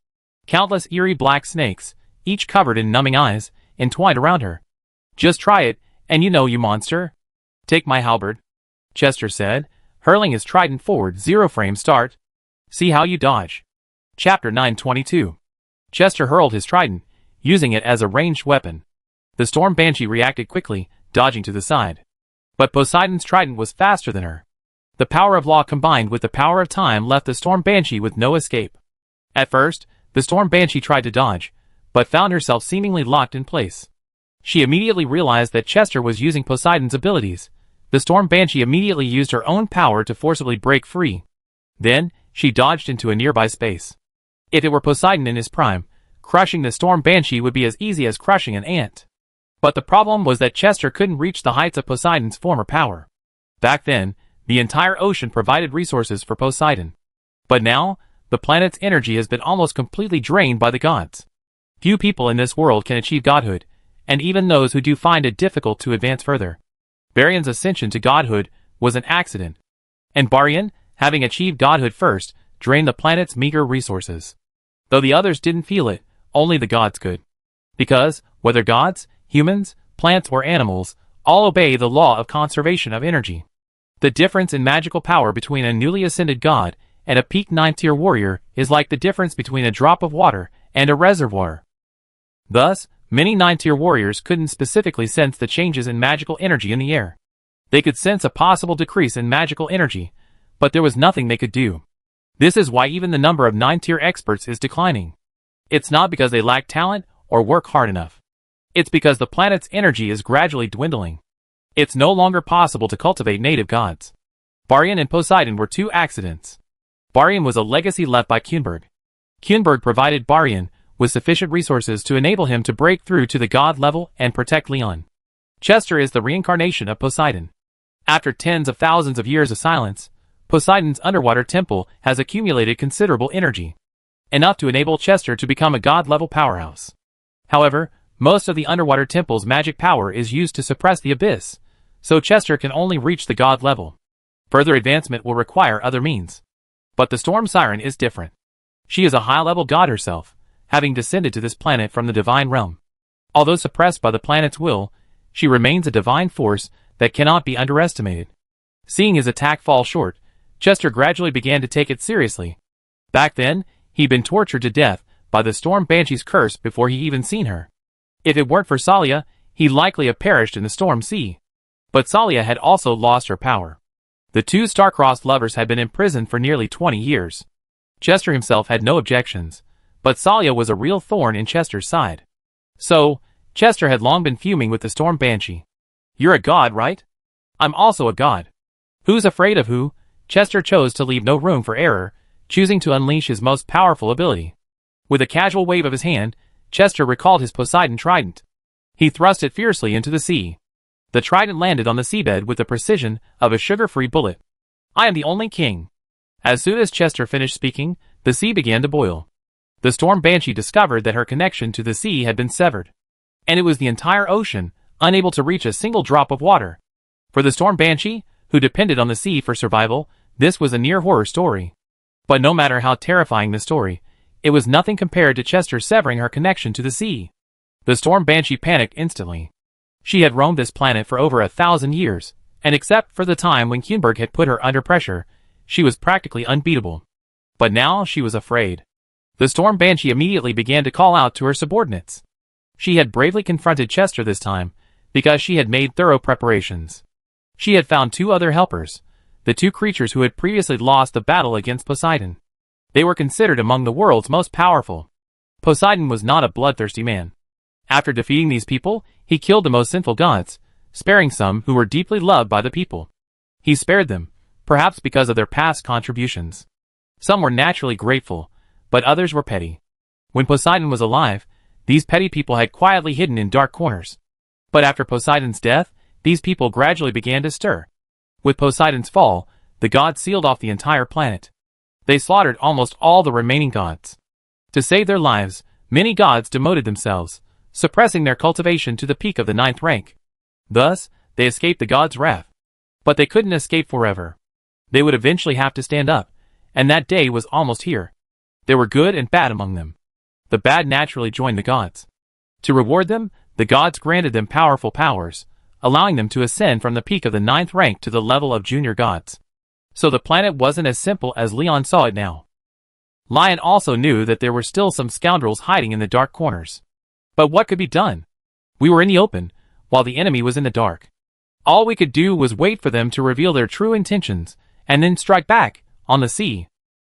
Speaker 1: Countless eerie black snakes, each covered in numbing eyes, entwined around her. Just try it, and you know, you monster. Take my halberd, Chester said, hurling his trident forward. 0 frame start. See how you dodge. Chapter 922. Chester hurled his trident, using it as a ranged weapon. The Storm Banshee reacted quickly, dodging to the side. But Poseidon's trident was faster than her. The power of law combined with the power of time left the Storm Banshee with no escape. At first, the Storm Banshee tried to dodge, but found herself seemingly locked in place. She immediately realized that Chester was using Poseidon's abilities. The Storm Banshee immediately used her own power to forcibly break free. Then, she dodged into a nearby space. If it were Poseidon in his prime, crushing the Storm Banshee would be as easy as crushing an ant. But the problem was that Chester couldn't reach the heights of Poseidon's former power. Back then, the entire ocean provided resources for Poseidon. But now, the planet's energy has been almost completely drained by the gods. Few people in this world can achieve godhood, and even those who do find it difficult to advance further. Baryan's ascension to godhood was an accident. And Baryan, having achieved godhood first, drained the planet's meager resources. Though the others didn't feel it, only the gods could. Because, whether gods, humans, plants or animals, all obey the law of conservation of energy. The difference in magical power between a newly ascended god and a peak 9th-tier warrior is like the difference between a drop of water and a reservoir. Thus, many 9th-tier warriors couldn't specifically sense the changes in magical energy in the air. They could sense a possible decrease in magical energy, but there was nothing they could do. This is why even the number of 9th-tier experts is declining. It's not because they lack talent or work hard enough. It's because the planet's energy is gradually dwindling. It's no longer possible to cultivate native gods. Baryan and Poseidon were two accidents. Baryan was a legacy left by Kuenberg. Kuenberg provided Baryan with sufficient resources to enable him to break through to the god level and protect Leon. Chester is the reincarnation of Poseidon. After tens of thousands of years of silence, Poseidon's underwater temple has accumulated considerable energy, enough to enable Chester to become a god-level powerhouse. However, most of the underwater temple's magic power is used to suppress the abyss, so Chester can only reach the god level. Further advancement will require other means. But the Storm Siren is different. She is a high-level god herself, having descended to this planet from the divine realm. Although suppressed by the planet's will, she remains a divine force that cannot be underestimated. Seeing his attack fall short, Chester gradually began to take it seriously. Back then, he'd been tortured to death by the Storm Banshee's curse before he even seen her. If it weren't for Salia, he'd likely have perished in the Storm Sea. But Salia had also lost her power. The two star-crossed lovers had been imprisoned for nearly 20 years. Chester himself had no objections, but Salia was a real thorn in Chester's side. So, Chester had long been fuming with the Storm Banshee. "You're a god, right? I'm also a god. Who's afraid of who?" Chester chose to leave no room for error, choosing to unleash his most powerful ability. With a casual wave of his hand, Chester recalled his Poseidon trident. He thrust it fiercely into the sea. The trident landed on the seabed with the precision of a sugar-free bullet. "I am the only king." As soon as Chester finished speaking, the sea began to boil. The Storm Banshee discovered that her connection to the sea had been severed. And it was the entire ocean, unable to reach a single drop of water. For the Storm Banshee, who depended on the sea for survival, this was a near-horror story. But no matter how terrifying the story, it was nothing compared to Chester severing her connection to the sea. The Storm Banshee panicked instantly. She had roamed this planet for over 1,000 years, and except for the time when Kuenberg had put her under pressure, she was practically unbeatable. But now she was afraid. The Storm Banshee immediately began to call out to her subordinates. She had bravely confronted Chester this time, because she had made thorough preparations. She had found two other helpers, the two creatures who had previously lost the battle against Poseidon. They were considered among the world's most powerful. Poseidon was not a bloodthirsty man. After defeating these people, he killed the most sinful gods, sparing some who were deeply loved by the people. He spared them, perhaps because of their past contributions. Some were naturally grateful, but others were petty. When Poseidon was alive, these petty people had quietly hidden in dark corners. But after Poseidon's death, these people gradually began to stir. With Poseidon's fall, the gods sealed off the entire planet. They slaughtered almost all the remaining gods. To save their lives, many gods demoted themselves, suppressing their cultivation to the peak of the 9th rank. Thus, they escaped the gods' wrath. But they couldn't escape forever. They would eventually have to stand up, and that day was almost here. There were good and bad among them. The bad naturally joined the gods. To reward them, the gods granted them powerful powers, allowing them to ascend from the peak of the 9th rank to the level of junior gods. So the planet wasn't as simple as Leon saw it now. Lion also knew that there were still some scoundrels hiding in the dark corners. But what could be done? We were in the open, while the enemy was in the dark. All we could do was wait for them to reveal their true intentions, and then strike back, on the sea.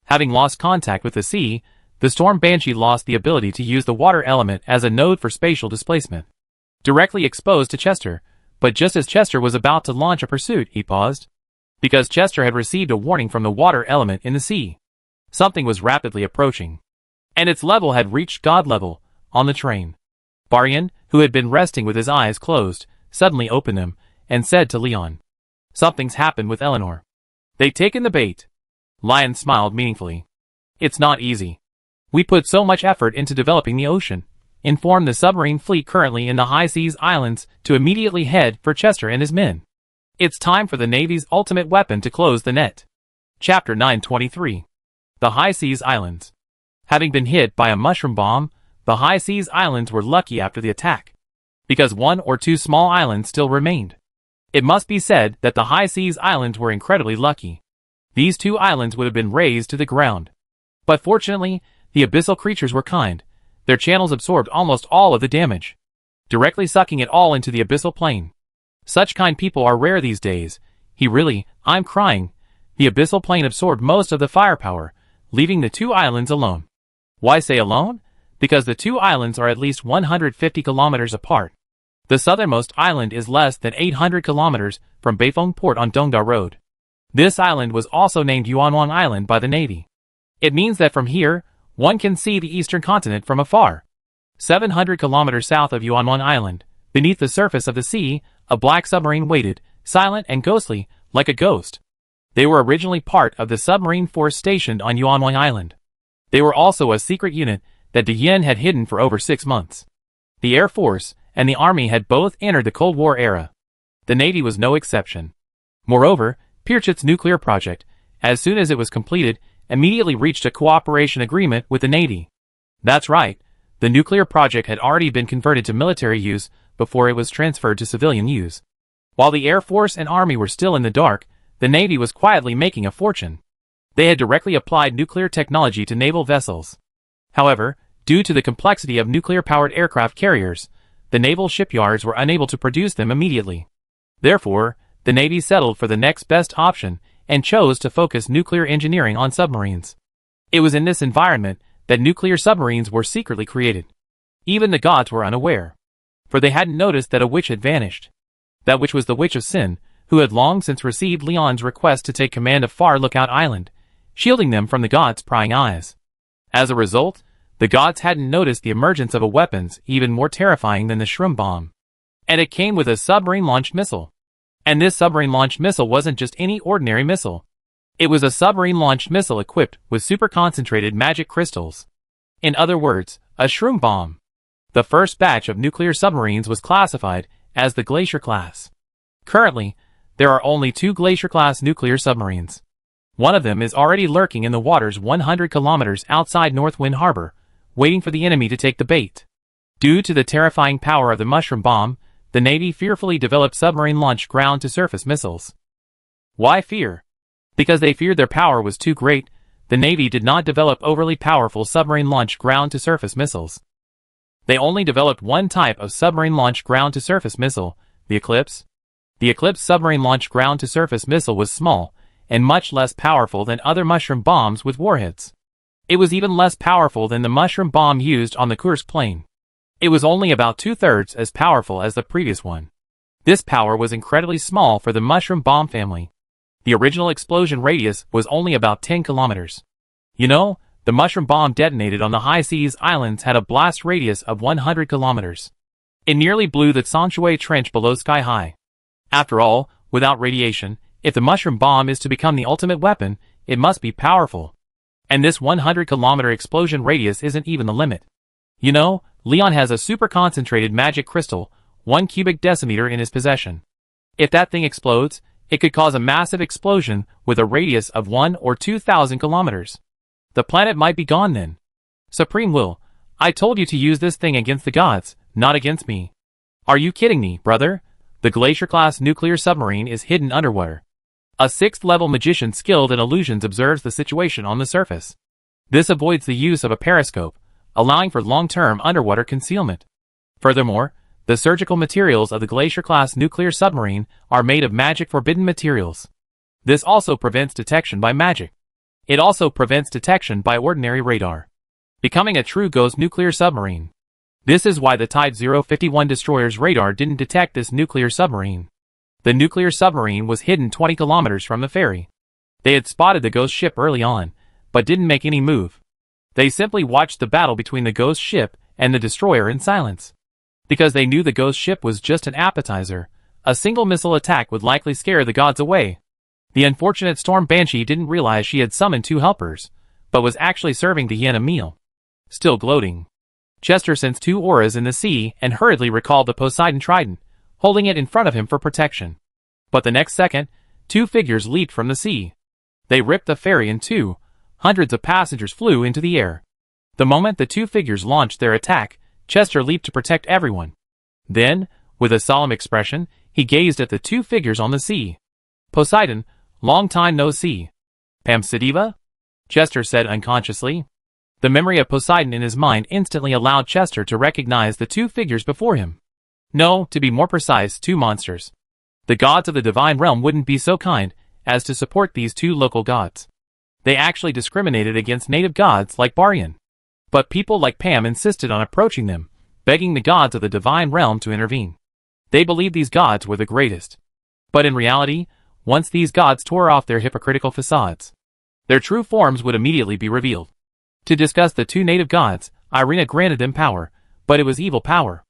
Speaker 1: Having lost contact with the sea, the Storm Banshee lost the ability to use the water element as a node for spatial displacement. Directly exposed to Chester, but just as Chester was about to launch a pursuit, he paused. Because Chester had received a warning from the water element in the sea. Something was rapidly approaching. And its level had reached god level, on the train. Barian, who had been resting with his eyes closed, suddenly opened them, and said to Leon, "Something's happened with Eleanor. They've taken the bait." Lion smiled meaningfully. "It's not easy. We put so much effort into developing the ocean. Inform the submarine fleet currently in the High Seas Islands to immediately head for Chester and his men. It's time for the Navy's ultimate weapon to close the net." Chapter 923. The High Seas Islands. Having been hit by a mushroom bomb, the High Seas Islands were lucky after the attack, because one or two small islands still remained. It must be said that the High Seas Islands were incredibly lucky. These two islands would have been razed to the ground. But fortunately, the abyssal creatures were kind. Their channels absorbed almost all of the damage, directly sucking it all into the abyssal plane. Such kind people are rare these days. I'm crying. The abyssal plane absorbed most of the firepower, leaving the two islands alone. Why say alone? Because the two islands are at least 150 kilometers apart. The southernmost island is less than 800 kilometers from Beifeng Port on Dongda Road. This island was also named Yuanwang Island by the Navy. It means that from here, One can see the eastern continent from afar. 700 kilometers south of Yuanwan Island, beneath the surface of the sea, a black submarine waited, silent and ghostly, like a ghost. They were originally part of the submarine force stationed on Yuanwan Island. They were also a secret unit that De Yin had hidden for over 6 months. The Air Force and the Army had both entered the Cold War era. The Navy was no exception. Moreover, Pirchit's nuclear project, as soon as it was completed, immediately reached a cooperation agreement with the Navy. That's right, the nuclear project had already been converted to military use before it was transferred to civilian use. While the Air Force and Army were still in the dark, the Navy was quietly making a fortune. They had directly applied nuclear technology to naval vessels. However, due to the complexity of nuclear-powered aircraft carriers, the naval shipyards were unable to produce them immediately. Therefore, the Navy settled for the next best option and chose to focus nuclear engineering on submarines. It was in this environment that nuclear submarines were secretly created. Even the gods were unaware, for they hadn't noticed that a witch had vanished. That witch was the Witch of Sin, who had long since received Leon's request to take command of Far Lookout Island, shielding them from the gods' prying eyes. As a result, the gods hadn't noticed the emergence of a weapons even more terrifying than the shroom bomb. And it came with a submarine-launched missile. And this submarine-launched missile wasn't just any ordinary missile. It was a submarine-launched missile equipped with super-concentrated magic crystals. In other words, a shroom bomb. The first batch of nuclear submarines was classified as the Glacier class. Currently, there are only 2 Glacier-class nuclear submarines. One of them is already lurking in the waters 100 kilometers outside Northwind Harbor, waiting for the enemy to take the bait. Due to the terrifying power of the mushroom bomb, the Navy fearfully developed submarine-launched ground-to-surface missiles. Why fear? Because they feared their power was too great, the Navy did not develop overly powerful submarine-launched ground-to-surface missiles. They only developed one type of submarine-launched ground-to-surface missile, the Eclipse. The Eclipse submarine-launched ground-to-surface missile was small and much less powerful than other mushroom bombs with warheads. It was even less powerful than the mushroom bomb used on the Kursk plane. It was only about 2/3 as powerful as the previous one. This power was incredibly small for the mushroom bomb family. The original explosion radius was only about 10 kilometers. You know, the mushroom bomb detonated on the high seas islands had a blast radius of 100 kilometers. It nearly blew the Tsanshui Trench below sky high. After all, without radiation, if the mushroom bomb is to become the ultimate weapon, it must be powerful. And this 100-kilometer explosion radius isn't even the limit. You know, Leon has a super-concentrated magic crystal, 1 cubic decimeter in his possession. If that thing explodes, it could cause a massive explosion with a radius of 1 or 2,000 kilometers. The planet might be gone then. Supreme Will, I told you to use this thing against the gods, not against me. Are you kidding me, brother? The Glacier-class nuclear submarine is hidden underwater. A 6th-level magician skilled in illusions observes the situation on the surface. This avoids the use of a periscope, allowing for long-term underwater concealment. Furthermore, the surgical materials of the Glacier-class nuclear submarine are made of magic-forbidden materials. This also prevents detection by magic. It also prevents detection by ordinary radar, becoming a true ghost nuclear submarine. This is why the Type 051 destroyer's radar didn't detect this nuclear submarine. The nuclear submarine was hidden 20 kilometers from the ferry. They had spotted the ghost ship early on, but didn't make any move. They simply watched the battle between the ghost ship and the destroyer in silence. Because they knew the ghost ship was just an appetizer, a single missile attack would likely scare the gods away. The unfortunate Storm Banshee didn't realize she had summoned 2 helpers, but was actually serving the yin a meal. Still gloating, Chester sensed 2 auras in the sea and hurriedly recalled the Poseidon Trident, holding it in front of him for protection. But the next second, 2 figures leaped from the sea. They ripped the ferry in 2. Hundreds of passengers flew into the air. The moment the 2 figures launched their attack, Chester leaped to protect everyone. Then, with a solemn expression, he gazed at the 2 figures on the sea. Poseidon, long time no see. Pamsidiva? Chester said unconsciously. The memory of Poseidon in his mind instantly allowed Chester to recognize the 2 figures before him. No, to be more precise, 2 monsters. The gods of the divine realm wouldn't be so kind as to support these 2 local gods. They actually discriminated against native gods like Baryan. But people like Pam insisted on approaching them, begging the gods of the divine realm to intervene. They believed these gods were the greatest. But in reality, once these gods tore off their hypocritical facades, their true forms would immediately be revealed. To discuss the two native gods, Irina granted them power, but it was evil power.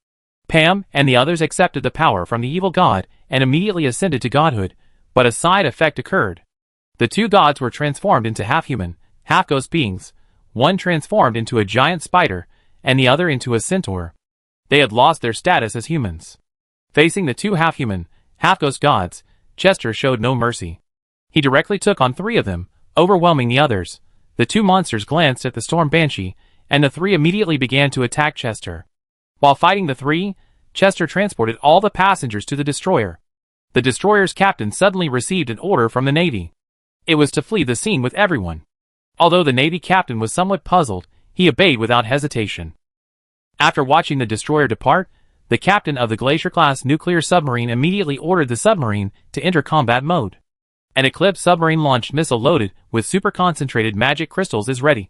Speaker 1: Pam and the others accepted the power from the evil god and immediately ascended to godhood, but a side effect occurred. The two gods were transformed into half-human, half-ghost beings, one transformed into a giant spider, and the other into a centaur. They had lost their status as humans. Facing the two half-human, half-ghost gods, Chester showed no mercy. He directly took on three of them, overwhelming the others. The two monsters glanced at the storm banshee, and the three immediately began to attack Chester. While fighting the three, Chester transported all the passengers to the destroyer. The destroyer's captain suddenly received an order from the Navy. It was to flee the scene with everyone. Although the Navy captain was somewhat puzzled, he obeyed without hesitation. After watching the destroyer depart, the captain of the Glacier-class nuclear submarine immediately ordered the submarine to enter combat mode. An Eclipse submarine-launched missile loaded with super-concentrated magic crystals is ready.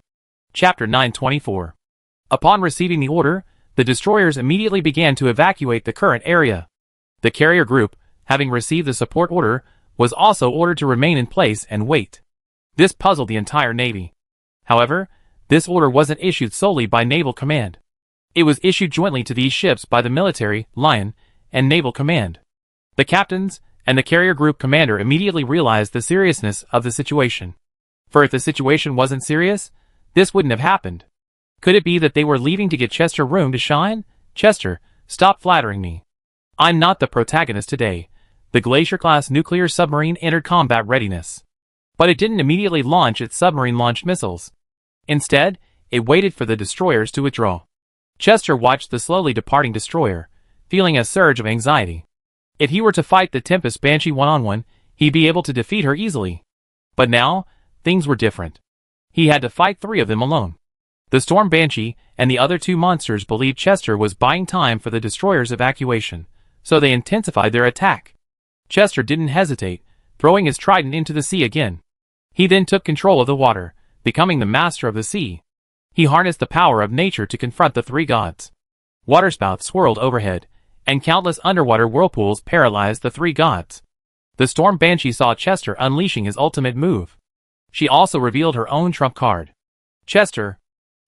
Speaker 1: Chapter 924. Upon receiving the order, the destroyers immediately began to evacuate the current area. The carrier group, having received the support order, was also ordered to remain in place and wait. This puzzled the entire Navy. However, this order wasn't issued solely by Naval Command. It was issued jointly to these ships by the military, Lion, and Naval Command. The captains and the carrier group commander immediately realized the seriousness of the situation. For if the situation wasn't serious, this wouldn't have happened. Could it be that they were leaving to get Chester room to shine? Chester, stop flattering me. I'm not the protagonist today. The Glacier-class nuclear submarine entered combat readiness. But it didn't immediately launch its submarine-launched missiles. Instead, it waited for the destroyers to withdraw. Chester watched the slowly departing destroyer, feeling a surge of anxiety. If he were to fight the Tempest Banshee one-on-one, he'd be able to defeat her easily. But now, things were different. He had to fight three of them alone. The Storm Banshee and the other two monsters believed Chester was buying time for the destroyer's evacuation, so they intensified their attack. Chester didn't hesitate, throwing his trident into the sea again. He then took control of the water, becoming the master of the sea. He harnessed the power of nature to confront the three gods. Waterspouts swirled overhead, and countless underwater whirlpools paralyzed the three gods. The Storm Banshee saw Chester unleashing his ultimate move. She also revealed her own trump card. Chester,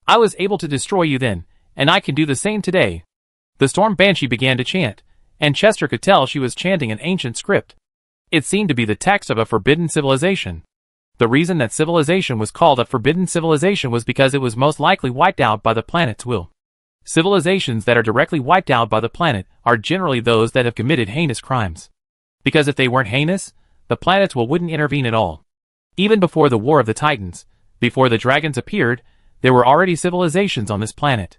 Speaker 1: I was able to destroy you then, and I can do the same today. The Storm Banshee began to chant, and Chester could tell she was chanting an ancient script. It seemed to be the text of a forbidden civilization. The reason that civilization was called a forbidden civilization was because it was most likely wiped out by the planet's will. Civilizations that are directly wiped out by the planet are generally those that have committed heinous crimes. Because if they weren't heinous, the planet's will wouldn't intervene at all. Even before the War of the Titans, before the dragons appeared, there were already civilizations on this planet.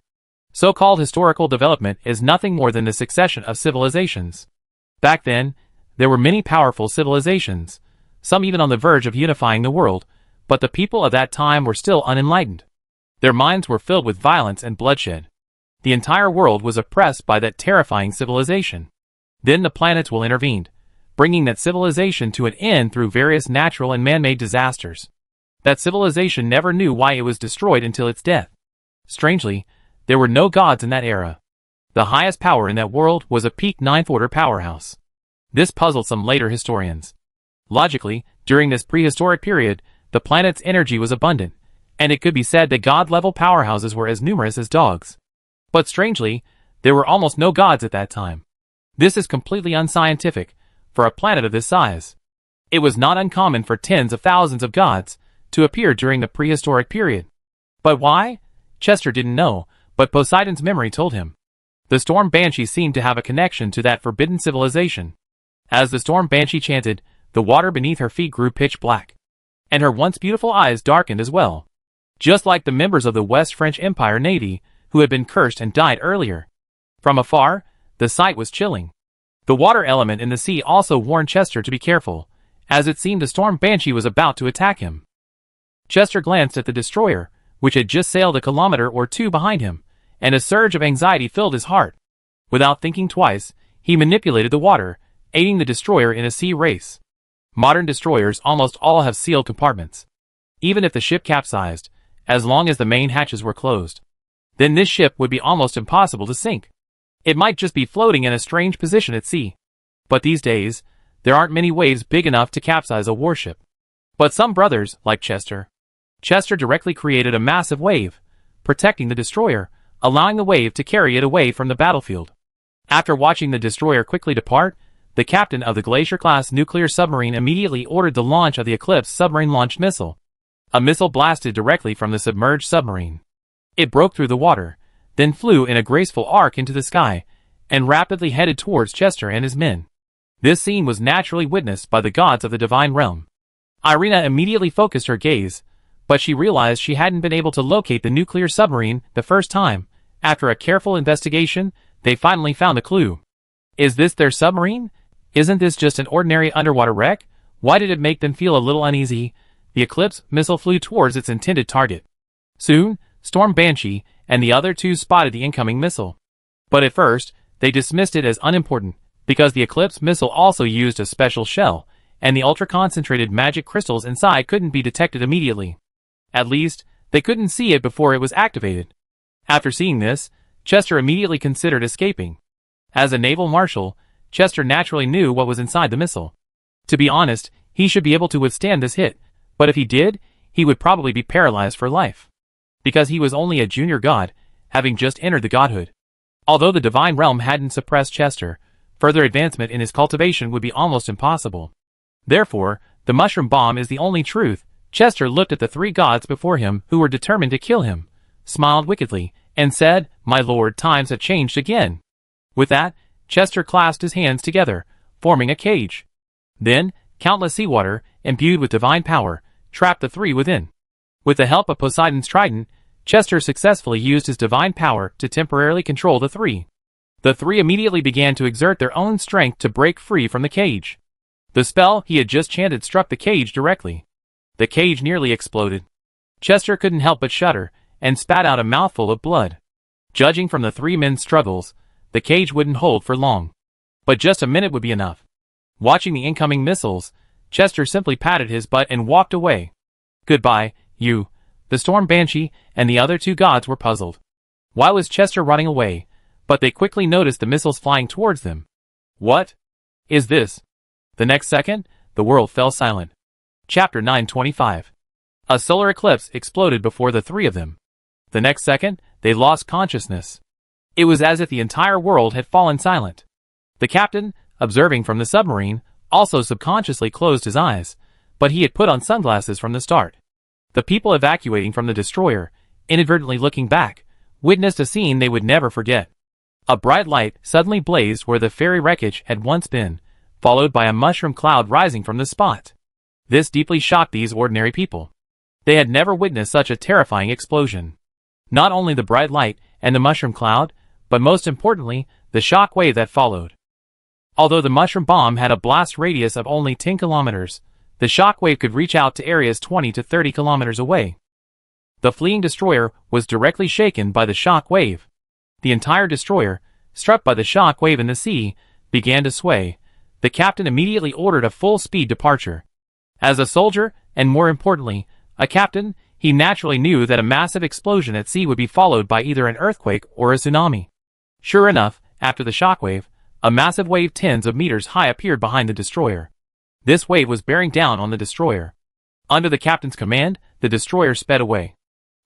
Speaker 1: So-called historical development is nothing more than the succession of civilizations. Back then, there were many powerful civilizations, some even on the verge of unifying the world, but the people of that time were still unenlightened. Their minds were filled with violence and bloodshed. The entire world was oppressed by that terrifying civilization. Then the planet's will intervened, bringing that civilization to an end through various natural and man-made disasters. That civilization never knew why it was destroyed until its death. Strangely, there were no gods in that era. The highest power in that world was a peak ninth-order powerhouse. This puzzled some later historians. Logically, during this prehistoric period, the planet's energy was abundant, and it could be said that god-level powerhouses were as numerous as dogs. But strangely, there were almost no gods at that time. This is completely unscientific, for a planet of this size. It was not uncommon for tens of thousands of gods to appear during the prehistoric period. But why? Chester didn't know, but Poseidon's memory told him. The Storm Banshee seemed to have a connection to that forbidden civilization. As the Storm Banshee chanted, the water beneath her feet grew pitch black. And her once beautiful eyes darkened as well. Just like the members of the West French Empire Navy, who had been cursed and died earlier. From afar, the sight was chilling. The water element in the sea also warned Chester to be careful, as it seemed the Storm Banshee was about to attack him. Chester glanced at the destroyer, which had just sailed a kilometer or two behind him, and a surge of anxiety filled his heart. Without thinking twice, he manipulated the water, aiding the destroyer in a sea race. Modern destroyers almost all have sealed compartments. Even if the ship capsized, as long as the main hatches were closed, then this ship would be almost impossible to sink. It might just be floating in a strange position at sea. But these days, there aren't many waves big enough to capsize a warship. But some brothers, like Chester, Chester directly created a massive wave, protecting the destroyer, allowing the wave to carry it away from the battlefield. After watching the destroyer quickly depart, the captain of the Glacier-class nuclear submarine immediately ordered the launch of the Eclipse submarine-launched missile. A missile blasted directly from the submerged submarine. It broke through the water, then flew in a graceful arc into the sky, and rapidly headed towards Chester and his men. This scene was naturally witnessed by the gods of the divine realm. Irina immediately focused her gaze, but she realized she hadn't been able to locate the nuclear submarine the first time. After a careful investigation, they finally found a clue. Is this their submarine? Isn't this just an ordinary underwater wreck? Why did it make them feel a little uneasy? The Eclipse missile flew towards its intended target. Soon, Storm Banshee and the other two spotted the incoming missile. But at first, they dismissed it as unimportant, because the Eclipse missile also used a special shell, and the ultra-concentrated magic crystals inside couldn't be detected immediately. At least, they couldn't see it before it was activated. After seeing this, Chester immediately considered escaping. As a naval marshal, Chester naturally knew what was inside the missile. To be honest, he should be able to withstand this hit, but if he did, he would probably be paralyzed for life. Because he was only a junior god, having just entered the godhood. Although the divine realm hadn't suppressed Chester, further advancement in his cultivation would be almost impossible. Therefore, the mushroom bomb is the only truth. Chester looked at the three gods before him who were determined to kill him, smiled wickedly, and said, "My lord, times have changed again." With that, Chester clasped his hands together, forming a cage. Then, countless seawater, imbued with divine power, trapped the three within. With the help of Poseidon's trident, Chester successfully used his divine power to temporarily control the three. The three immediately began to exert their own strength to break free from the cage. The spell he had just chanted struck the cage directly. The cage nearly exploded. Chester couldn't help but shudder, and spat out a mouthful of blood. Judging from the three men's struggles, the cage wouldn't hold for long. But just a minute would be enough. Watching the incoming missiles, Chester simply patted his butt and walked away. "Goodbye, you." The Storm Banshee and the other two gods were puzzled. Why was Chester running away? But they quickly noticed the missiles flying towards them. What is this? The next second, the world fell silent. Chapter 925. A solar eclipse exploded before the three of them. The next second, they lost consciousness. It was as if the entire world had fallen silent. The captain, observing from the submarine, also subconsciously closed his eyes, but he had put on sunglasses from the start. The people evacuating from the destroyer, inadvertently looking back, witnessed a scene they would never forget. A bright light suddenly blazed where the ferry wreckage had once been, followed by a mushroom cloud rising from the spot. This deeply shocked these ordinary people. They had never witnessed such a terrifying explosion. Not only the bright light and the mushroom cloud, but most importantly, the shock wave that followed. Although the mushroom bomb had a blast radius of only 10 kilometers, the shock wave could reach out to areas 20 to 30 kilometers away. The fleeing destroyer was directly shaken by the shock wave. The entire destroyer, struck by the shock wave in the sea, began to sway. The captain immediately ordered a full-speed departure. As a soldier, and more importantly, a captain, he naturally knew that a massive explosion at sea would be followed by either an earthquake or a tsunami. Sure enough, after the shockwave, a massive wave tens of meters high appeared behind the destroyer. This wave was bearing down on the destroyer. Under the captain's command, the destroyer sped away.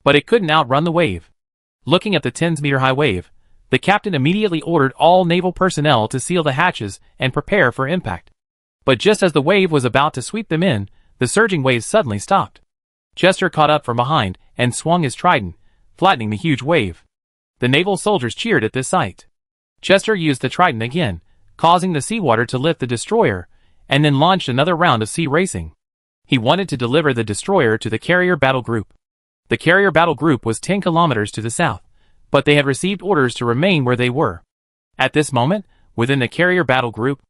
Speaker 1: But it couldn't outrun the wave. Looking at the 10-meter-high wave, the captain immediately ordered all naval personnel to seal the hatches and prepare for impact. But just as the wave was about to sweep them in, the surging wave suddenly stopped. Chester caught up from behind and swung his trident, flattening the huge wave. The naval soldiers cheered at this sight. Chester used the trident again, causing the seawater to lift the destroyer, and then launched another round of sea racing. He wanted to deliver the destroyer to the carrier battle group. The carrier battle group was 10 kilometers to the south, but they had received orders to remain where they were. At this moment, within the carrier battle group,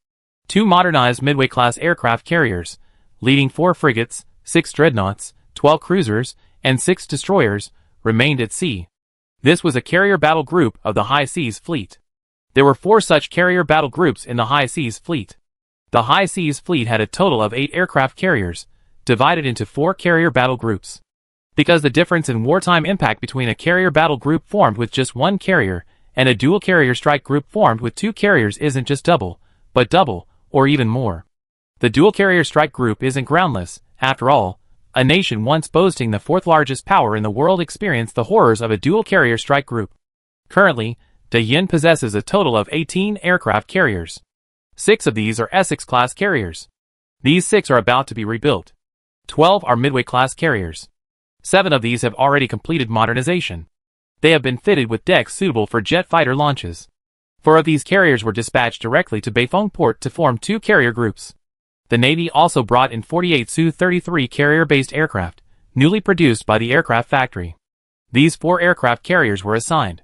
Speaker 1: 2 modernized Midway-class aircraft carriers, leading 4 frigates, 6 dreadnoughts, 12 cruisers, and 6 destroyers, remained at sea. This was a carrier battle group of the High Seas Fleet. There were 4 such carrier battle groups in the High Seas Fleet. The High Seas Fleet had a total of 8 aircraft carriers, divided into 4 carrier battle groups. Because the difference in wartime impact between a carrier battle group formed with just 1 carrier and a dual carrier strike group formed with 2 carriers isn't just double, but double, or even more. The dual carrier strike group isn't groundless, after all. a nation once boasting the fourth largest power in the world experienced the horrors of a dual-carrier strike group. Currently, Daejeon possesses a total of 18 aircraft carriers. 6 of these are Essex-class carriers. These 6 are about to be rebuilt. 12 are Midway-class carriers. 7 of these have already completed modernization. They have been fitted with decks suitable for jet fighter launches. 4 of these carriers were dispatched directly to Beifuang Port to form 2 carrier groups. The Navy also brought in 48 Su-33 carrier-based aircraft, newly produced by the aircraft factory. These 4 aircraft carriers were assigned.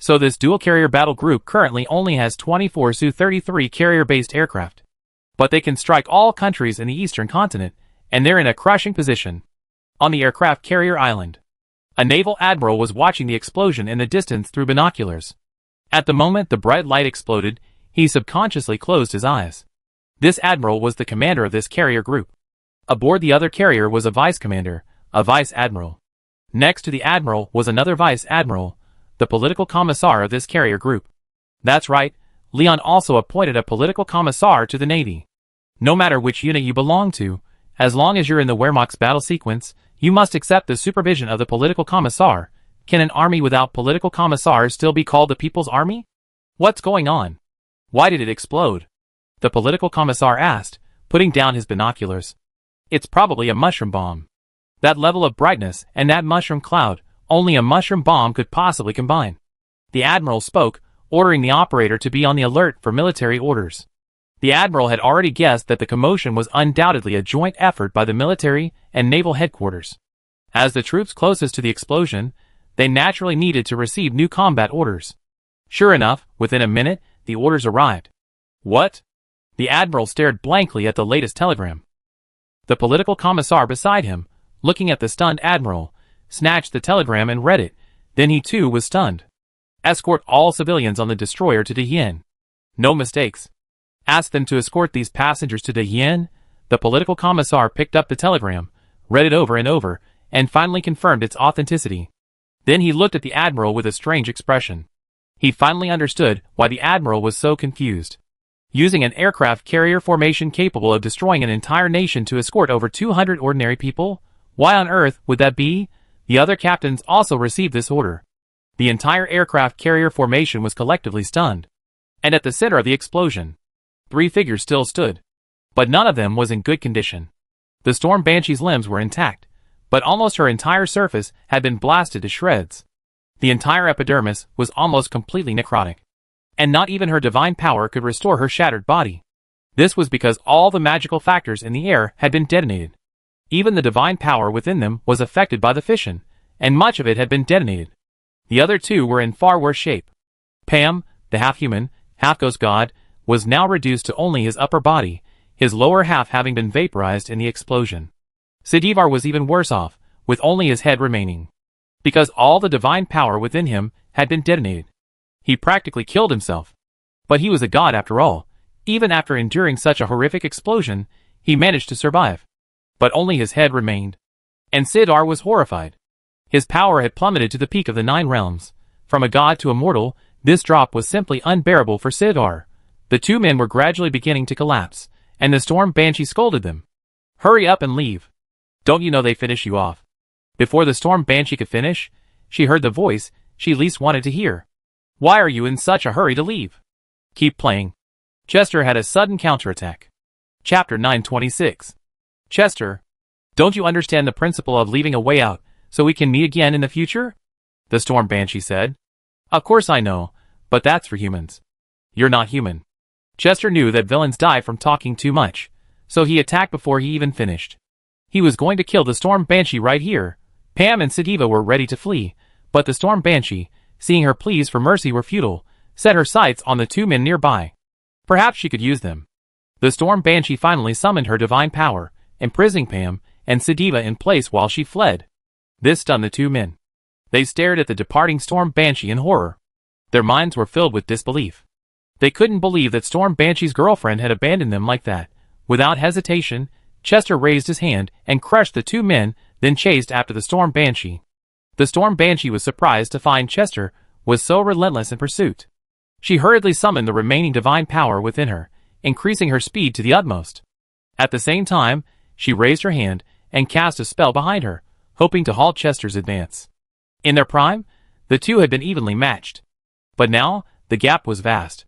Speaker 1: So this dual-carrier battle group currently only has 24 Su-33 carrier-based aircraft. But they can strike all countries in the eastern continent, and they're in a crushing position. On the aircraft carrier island, a naval admiral was watching the explosion in the distance through binoculars. At the moment the bright light exploded, he subconsciously closed his eyes. This admiral was the commander of this carrier group. Aboard the other carrier was a vice commander, a vice admiral. Next to the admiral was another vice admiral, the political commissar of this carrier group. That's right, Leon also appointed a political commissar to the Navy. No matter which unit you belong to, as long as you're in the Wehrmacht's battle sequence, you must accept the supervision of the political commissar. Can an army without political commissars still be called the People's Army? What's going on? Why did it explode? The political commissar asked, putting down his binoculars. It's probably a mushroom bomb. That level of brightness and that mushroom cloud, only a mushroom bomb could possibly combine. The admiral spoke, ordering the operator to be on the alert for military orders. The admiral had already guessed that the commotion was undoubtedly a joint effort by the military and naval headquarters. As the troops closest to the explosion, they naturally needed to receive new combat orders. Sure enough, within a minute, the orders arrived. What? The admiral stared blankly at the latest telegram. The political commissar beside him, looking at the stunned admiral, snatched the telegram and read it. Then he too was stunned. Escort all civilians on the destroyer to Daejeon. No mistakes. Ask them to escort these passengers to Daejeon. The political commissar picked up the telegram, read it over and over, and finally confirmed its authenticity. Then he looked at the admiral with a strange expression. He finally understood why the admiral was so confused. Using an aircraft carrier formation capable of destroying an entire nation to escort over 200 ordinary people? Why on earth would that be? The other captains also received this order. The entire aircraft carrier formation was collectively stunned. And at the center of the explosion, 3 figures still stood. But none of them was in good condition. The Storm Banshee's limbs were intact, but almost her entire surface had been blasted to shreds. The entire epidermis was almost completely necrotic. And not even her divine power could restore her shattered body. This was because all the magical factors in the air had been detonated. Even the divine power within them was affected by the fission, and much of it had been detonated. The other 2 were in far worse shape. Pam, the half-human, half-ghost god, was now reduced to only his upper body, his lower half having been vaporized in the explosion. Sidivar was even worse off, with only his head remaining. Because all the divine power within him had been detonated. He practically killed himself. But he was a god after all. Even after enduring such a horrific explosion, he managed to survive. But only his head remained. And Sidar was horrified. His power had plummeted to the peak of the 9 realms. From a god to a mortal, this drop was simply unbearable for Sidar. The 2 men were gradually beginning to collapse, and the Storm Banshee scolded them. Hurry up and leave. Don't you know they finish you off? Before the Storm Banshee could finish, she heard the voice she least wanted to hear. Why are you in such a hurry to leave? Keep playing. Chester had a sudden counterattack. Chapter 926. Chester, don't you understand the principle of leaving a way out, so we can meet again in the future? The Storm Banshee said. Of course I know, but that's for humans. You're not human. Chester knew that villains die from talking too much, so he attacked before he even finished. He was going to kill the Storm Banshee right here. Pam and Sidiva were ready to flee, but the Storm Banshee, seeing her pleas for mercy were futile, set her sights on the 2 men nearby. Perhaps she could use them. The Storm Banshee finally summoned her divine power, imprisoning Pam and Sidiva in place while she fled. This stunned the 2 men. They stared at the departing Storm Banshee in horror. Their minds were filled with disbelief. They couldn't believe that Storm Banshee's girlfriend had abandoned them like that. Without hesitation, Chester raised his hand and crushed the 2 men, then chased after the Storm Banshee. The Storm Banshee was surprised to find Chester was so relentless in pursuit. She hurriedly summoned the remaining divine power within her, increasing her speed to the utmost. At the same time, she raised her hand and cast a spell behind her, hoping to halt Chester's advance. In their prime, the two had been evenly matched. But now, the gap was vast.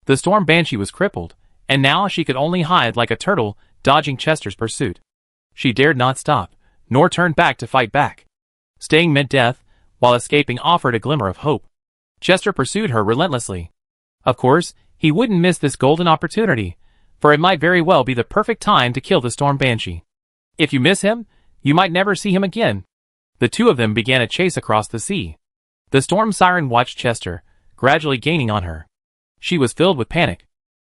Speaker 1: The Storm Banshee was crippled, and now she could only hide like a turtle, dodging Chester's pursuit. She dared not stop, nor turn back to fight back. Staying meant death, while escaping offered a glimmer of hope. Chester pursued her relentlessly. Of course, he wouldn't miss this golden opportunity, for it might very well be the perfect time to kill the Storm Banshee. If you miss him, you might never see him again. The two of them began a chase across the sea. The Storm Siren watched Chester, gradually gaining on her. She was filled with panic.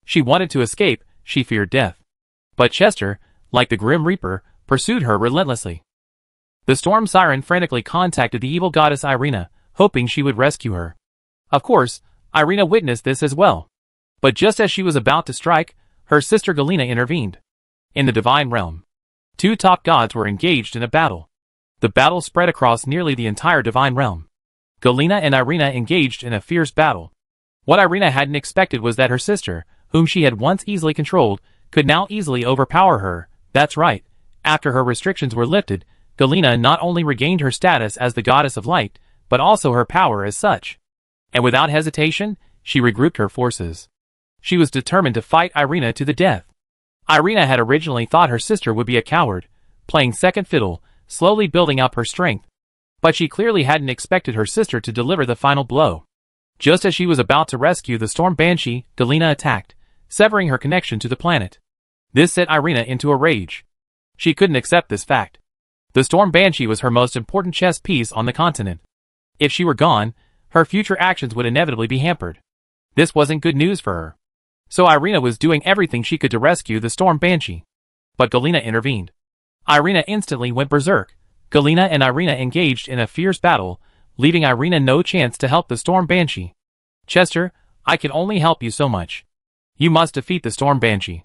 Speaker 1: She wanted to escape, she feared death. But Chester, like the Grim Reaper, pursued her relentlessly. The Storm Siren frantically contacted the evil goddess Irina, hoping she would rescue her. Of course, Irina witnessed this as well. But just as she was about to strike, her sister Galena intervened. In the divine realm, two top gods were engaged in a battle. The battle spread across nearly the entire divine realm. Galena and Irina engaged in a fierce battle. What Irina hadn't expected was that her sister, whom she had once easily controlled, could now easily overpower her. That's right, after her restrictions were lifted, Galena not only regained her status as the goddess of light, but also her power as such. And without hesitation, she regrouped her forces. She was determined to fight Irina to the death. Irina had originally thought her sister would be a coward, playing second fiddle, slowly building up her strength. But she clearly hadn't expected her sister to deliver the final blow. Just as she was about to rescue the Storm Banshee, Galena attacked, severing her connection to the planet. This set Irina into a rage. She couldn't accept this fact. The Storm Banshee was her most important chess piece on the continent. If she were gone, her future actions would inevitably be hampered. This wasn't good news for her. So Irina was doing everything she could to rescue the Storm Banshee. But Galena intervened. Irina instantly went berserk. Galena and Irina engaged in a fierce battle, leaving Irina no chance to help the Storm Banshee. Chester, I can only help you so much. You must defeat the Storm Banshee.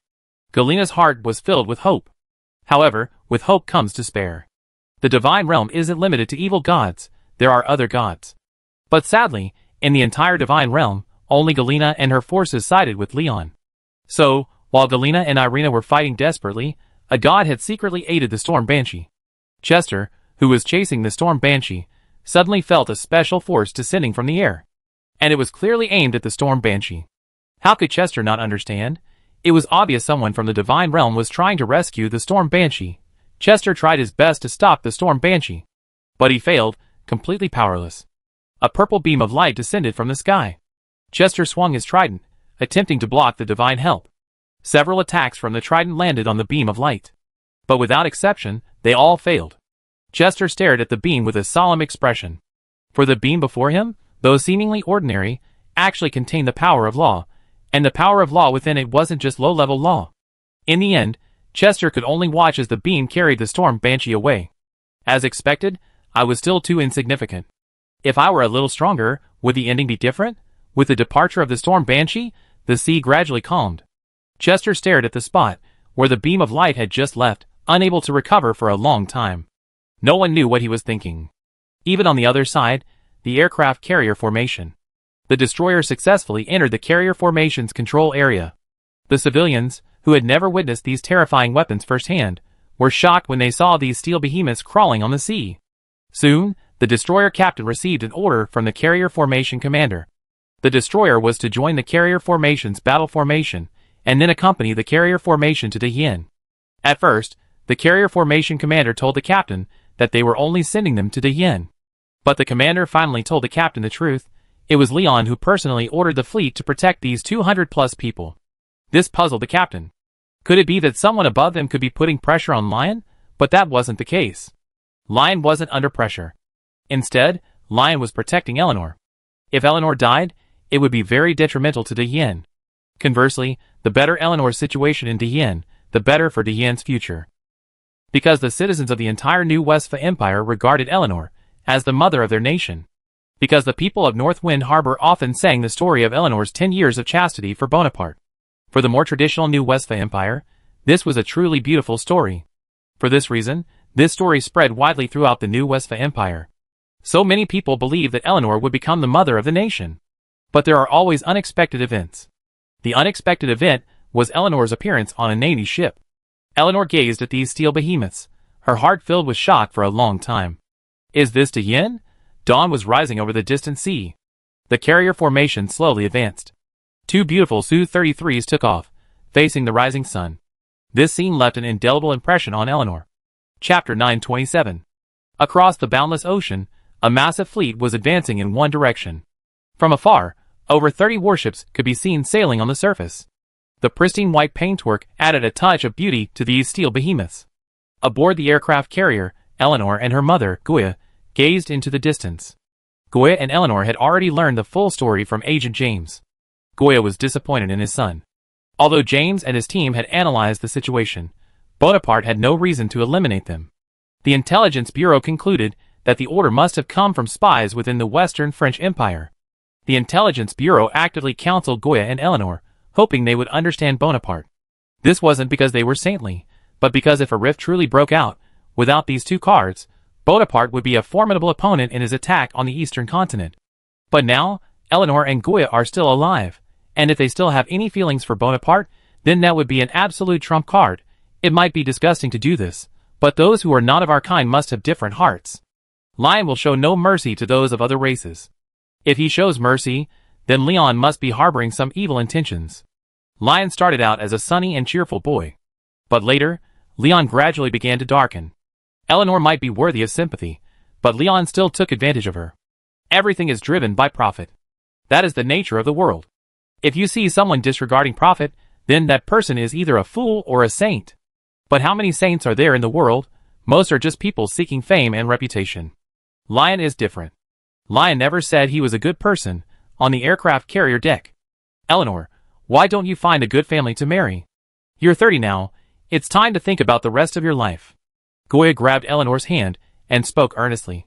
Speaker 1: Galena's heart was filled with hope. However, with hope comes despair. The divine realm isn't limited to evil gods, there are other gods. But sadly, in the entire divine realm, only Galena and her forces sided with Leon. So, while Galena and Irina were fighting desperately, a god had secretly aided the Storm Banshee. Chester, who was chasing the Storm Banshee, suddenly felt a special force descending from the air. And it was clearly aimed at the Storm Banshee. How could Chester not understand? It was obvious someone from the divine realm was trying to rescue the Storm Banshee. Chester tried his best to stop the Storm Banshee. But he failed, completely powerless. A purple beam of light descended from the sky. Chester swung his trident, attempting to block the divine help. Several attacks from the trident landed on the beam of light. But without exception, they all failed. Chester stared at the beam with a solemn expression. For the beam before him, though seemingly ordinary, actually contained the power of law, and the power of law within it wasn't just low-level law. In the end, Chester could only watch as the beam carried the Storm Banshee away. As expected, I was still too insignificant. If I were a little stronger, would the ending be different? With the departure of the Storm Banshee, the sea gradually calmed. Chester stared at the spot where the beam of light had just left, unable to recover for a long time. No one knew what he was thinking. Even on the other side, the aircraft carrier formation. The destroyer successfully entered the carrier formation's control area. The civilians, who had never witnessed these terrifying weapons firsthand, were shocked when they saw these steel behemoths crawling on the sea. Soon, the destroyer captain received an order from the carrier formation commander. The destroyer was to join the carrier formation's battle formation, and then accompany the carrier formation to Dayin. At first, the carrier formation commander told the captain that they were only sending them to Dayin. But the commander finally told the captain the truth. It was Leon who personally ordered the fleet to protect these 200+ people. This puzzled the captain. Could it be that someone above them could be putting pressure on Lion? But that wasn't the case. Lion wasn't under pressure. Instead, Lion was protecting Eleanor. If Eleanor died, it would be very detrimental to Dayin. Conversely, the better Eleanor's situation in Dayin, the better for Dayin's future. Because the citizens of the entire New Westpha Empire regarded Eleanor as the mother of their nation. Because the people of North Wind Harbor often sang the story of Eleanor's 10 years of chastity for Bonaparte. For the more traditional New Westpha Empire, this was a truly beautiful story. For this reason, this story spread widely throughout the New Westpha Empire. So many people believed that Eleanor would become the mother of the nation. But there are always unexpected events. The unexpected event was Eleanor's appearance on a Navy ship. Eleanor gazed at these steel behemoths, her heart filled with shock for a long time. Is this Yin? Dawn was rising over the distant sea. The carrier formation slowly advanced. Two beautiful Su-33s took off, facing the rising sun. This scene left an indelible impression on Eleanor. Chapter 927. Across the boundless ocean, a massive fleet was advancing in one direction. From afar, over 30 warships could be seen sailing on the surface. The pristine white paintwork added a touch of beauty to these steel behemoths. Aboard the aircraft carrier, Eleanor and her mother, Goya, gazed into the distance. Goya and Eleanor had already learned the full story from Agent James. Goya was disappointed in his son. Although James and his team had analyzed the situation, Bonaparte had no reason to eliminate them. The Intelligence Bureau concluded that the order must have come from spies within the Western French Empire. The Intelligence Bureau actively counseled Goya and Eleanor, hoping they would understand Bonaparte. This wasn't because they were saintly, but because if a rift truly broke out, without these two cards, Bonaparte would be a formidable opponent in his attack on the eastern continent. But now, Eleanor and Goya are still alive, and if they still have any feelings for Bonaparte, then that would be an absolute trump card. It might be disgusting to do this, but those who are not of our kind must have different hearts. Lion will show no mercy to those of other races. If he shows mercy, then Leon must be harboring some evil intentions. Lion started out as a sunny and cheerful boy. But later, Leon gradually began to darken. Eleanor might be worthy of sympathy, but Leon still took advantage of her. Everything is driven by profit. That is the nature of the world. If you see someone disregarding profit, then that person is either a fool or a saint. But how many saints are there in the world? Most are just people seeking fame and reputation. Lion is different. Lion never said he was a good person on the aircraft carrier deck. Eleanor, why don't you find a good family to marry? You're 30 now. It's time to think about the rest of your life. Goya grabbed Eleanor's hand and spoke earnestly.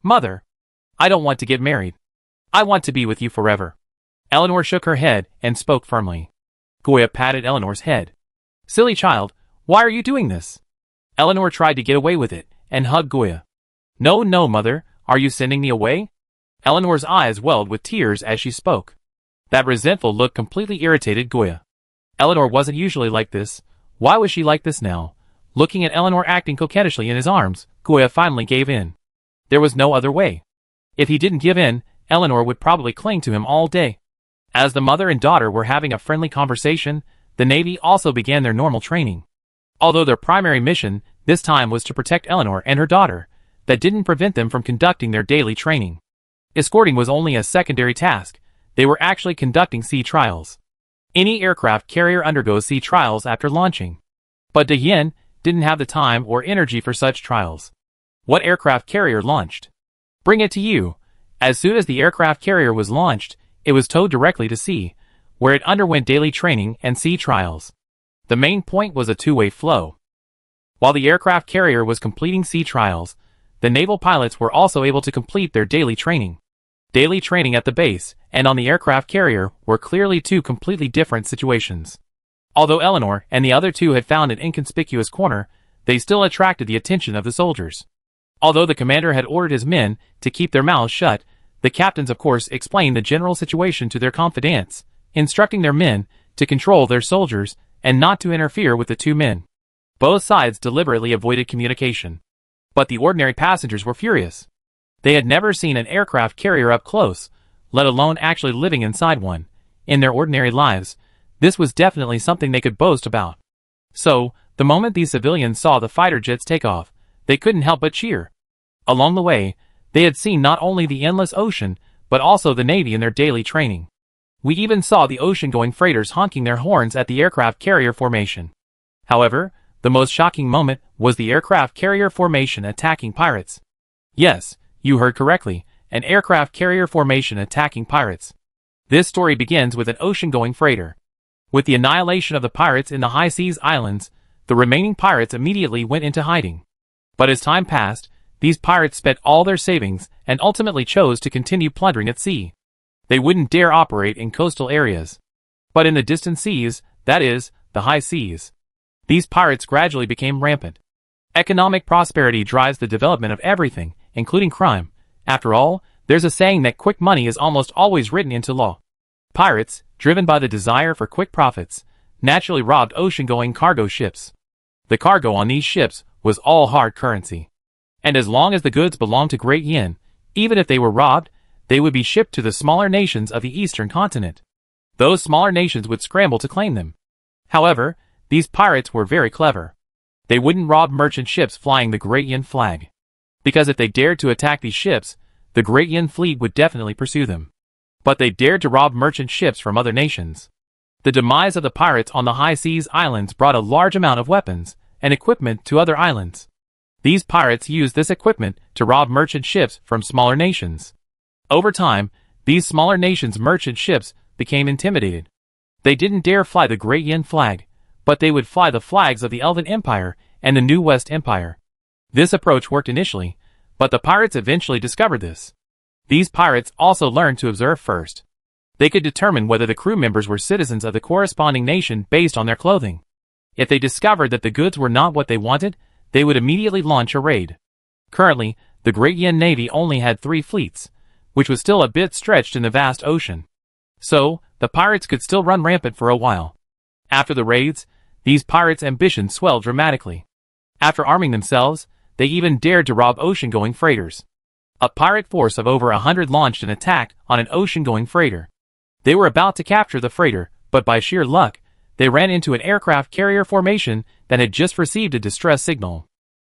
Speaker 1: Mother, I don't want to get married. I want to be with you forever. Eleanor shook her head and spoke firmly. Goya patted Eleanor's head. Silly child, why are you doing this? Eleanor tried to get away with it and hugged Goya. No, no, mother, are you sending me away? Eleanor's eyes welled with tears as she spoke. That resentful look completely irritated Goya. Eleanor wasn't usually like this. Why was she like this now? Looking at Eleanor acting coquettishly in his arms, Goya finally gave in. There was no other way. If he didn't give in, Eleanor would probably cling to him all day. As the mother and daughter were having a friendly conversation, the Navy also began their normal training. Although their primary mission this time was to protect Eleanor and her daughter, that didn't prevent them from conducting their daily training. Escorting was only a secondary task. They were actually conducting sea trials. Any aircraft carrier undergoes sea trials after launching. But Yin didn't have the time or energy for such trials. What aircraft carrier launched? Bring it to you. As soon as the aircraft carrier was launched, it was towed directly to sea, where it underwent daily training and sea trials. The main point was a two-way flow. While the aircraft carrier was completing sea trials, the naval pilots were also able to complete their daily training. Daily training at the base and on the aircraft carrier were clearly two completely different situations. Although Eleanor and the other two had found an inconspicuous corner, they still attracted the attention of the soldiers. Although the commander had ordered his men to keep their mouths shut, the captains of course explained the general situation to their confidants, instructing their men to control their soldiers and not to interfere with the two men. Both sides deliberately avoided communication. But the ordinary passengers were furious. They had never seen an aircraft carrier up close, let alone actually living inside one. In their ordinary lives, this was definitely something they could boast about. So, the moment these civilians saw the fighter jets take off, they couldn't help but cheer. Along the way, they had seen not only the endless ocean, but also the Navy in their daily training. We even saw the ocean-going freighters honking their horns at the aircraft carrier formation. However, the most shocking moment was the aircraft carrier formation attacking pirates. Yes, you heard correctly, an aircraft carrier formation attacking pirates. This story begins with an ocean-going freighter. With the annihilation of the pirates in the high seas islands, the remaining pirates immediately went into hiding. But as time passed, these pirates spent all their savings and ultimately chose to continue plundering at sea. They wouldn't dare operate in coastal areas. But in the distant seas, that is, the high seas, these pirates gradually became rampant. Economic prosperity drives the development of everything, including crime. After all, there's a saying that quick money is almost always written into law. Pirates, driven by the desire for quick profits, naturally robbed ocean-going cargo ships. The cargo on these ships was all hard currency. And as long as the goods belonged to Great Yin, even if they were robbed, they would be shipped to the smaller nations of the eastern continent. Those smaller nations would scramble to claim them. However, these pirates were very clever. They wouldn't rob merchant ships flying the Great Yin flag. Because if they dared to attack these ships, the Great Yin fleet would definitely pursue them. But they dared to rob merchant ships from other nations. The demise of the pirates on the high seas islands brought a large amount of weapons and equipment to other islands. These pirates used this equipment to rob merchant ships from smaller nations. Over time, these smaller nations' merchant ships became intimidated. They didn't dare fly the Great Yin flag, but they would fly the flags of the Elven Empire and the New West Empire. This approach worked initially, but the pirates eventually discovered this. These pirates also learned to observe first. They could determine whether the crew members were citizens of the corresponding nation based on their clothing. If they discovered that the goods were not what they wanted, they would immediately launch a raid. Currently, the Great Yin Navy only had 3 fleets, which was still a bit stretched in the vast ocean. So, the pirates could still run rampant for a while. After the raids, these pirates' ambitions swelled dramatically. After arming themselves, they even dared to rob ocean-going freighters. A pirate force of over 100 launched an attack on an ocean-going freighter. They were about to capture the freighter, but by sheer luck, they ran into an aircraft carrier formation that had just received a distress signal.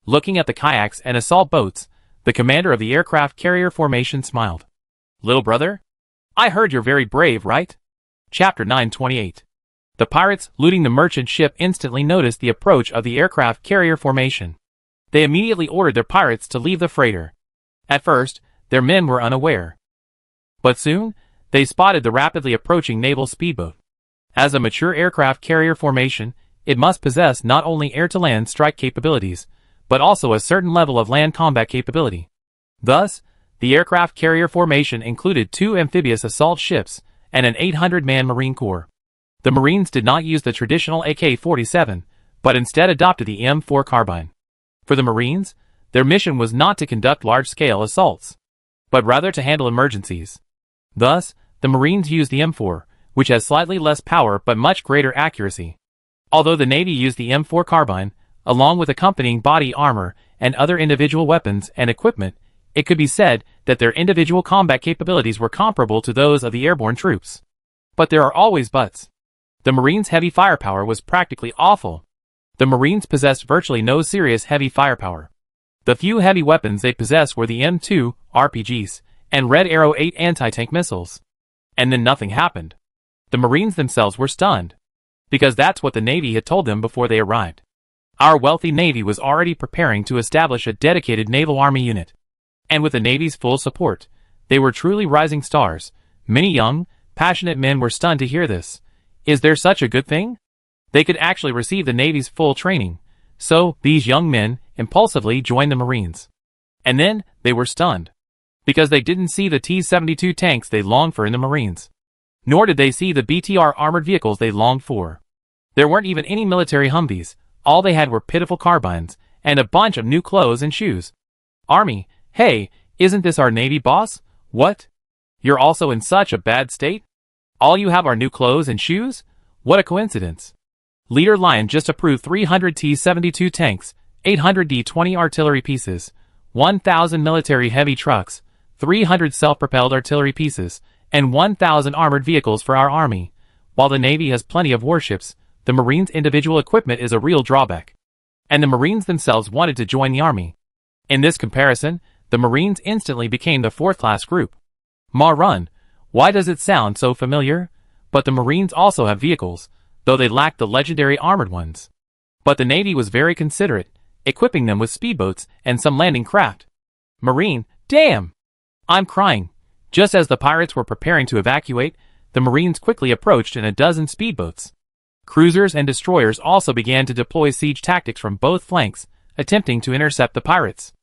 Speaker 1: Looking at the kayaks and assault boats, the commander of the aircraft carrier formation smiled. "Little brother? I heard you're very brave, right?" Chapter 928. The pirates looting the merchant ship instantly noticed the approach of the aircraft carrier formation. They immediately ordered their pirates to leave the freighter. At first, their men were unaware. But soon, they spotted the rapidly approaching naval speedboat. As a mature aircraft carrier formation, it must possess not only air-to-land strike capabilities, but also a certain level of land combat capability. Thus, the aircraft carrier formation included 2 amphibious assault ships and an 800-man Marine Corps. The Marines did not use the traditional AK-47, but instead adopted the M4 carbine. For the Marines, their mission was not to conduct large-scale assaults, but rather to handle emergencies. Thus, the Marines used the M4, which has slightly less power but much greater accuracy. Although the Navy used the M4 carbine, along with accompanying body armor and other individual weapons and equipment, it could be said that their individual combat capabilities were comparable to those of the airborne troops. But there are always buts. The Marines' heavy firepower was practically awful. The Marines possessed virtually no serious heavy firepower. The few heavy weapons they possessed were the M2 RPGs and Red Arrow 8 anti-tank missiles. And then nothing happened. The Marines themselves were stunned, because that's what the Navy had told them before they arrived. Our wealthy Navy was already preparing to establish a dedicated naval army unit. And with the Navy's full support, they were truly rising stars. Many young, passionate men were stunned to hear this. Is there such a good thing? They could actually receive the Navy's full training. So, these young men impulsively joined the Marines. And then, they were stunned. Because they didn't see the T-72 tanks they longed for in the Marines. Nor did they see the BTR armored vehicles they longed for. There weren't even any military Humvees. All they had were pitiful carbines, and a bunch of new clothes and shoes. Army, hey, isn't this our Navy boss? What? You're also in such a bad state? All you have are new clothes and shoes? What a coincidence. Leader Lion just approved 300 T-72 tanks, 800 D-20 artillery pieces, 1,000 military heavy trucks, 300 self-propelled artillery pieces, and 1,000 armored vehicles for our army. While the Navy has plenty of warships, the Marines' individual equipment is a real drawback. And the Marines themselves wanted to join the army. In this comparison, the Marines instantly became the fourth-class group. Ma Run, why does it sound so familiar? But the Marines also have vehicles, though they lack the legendary armored ones. But the Navy was very considerate, equipping them with speedboats and some landing craft. Marine, damn! I'm crying. Just as the pirates were preparing to evacuate, the Marines quickly approached in a dozen speedboats. Cruisers and destroyers also began to deploy siege tactics from both flanks, attempting to intercept the pirates.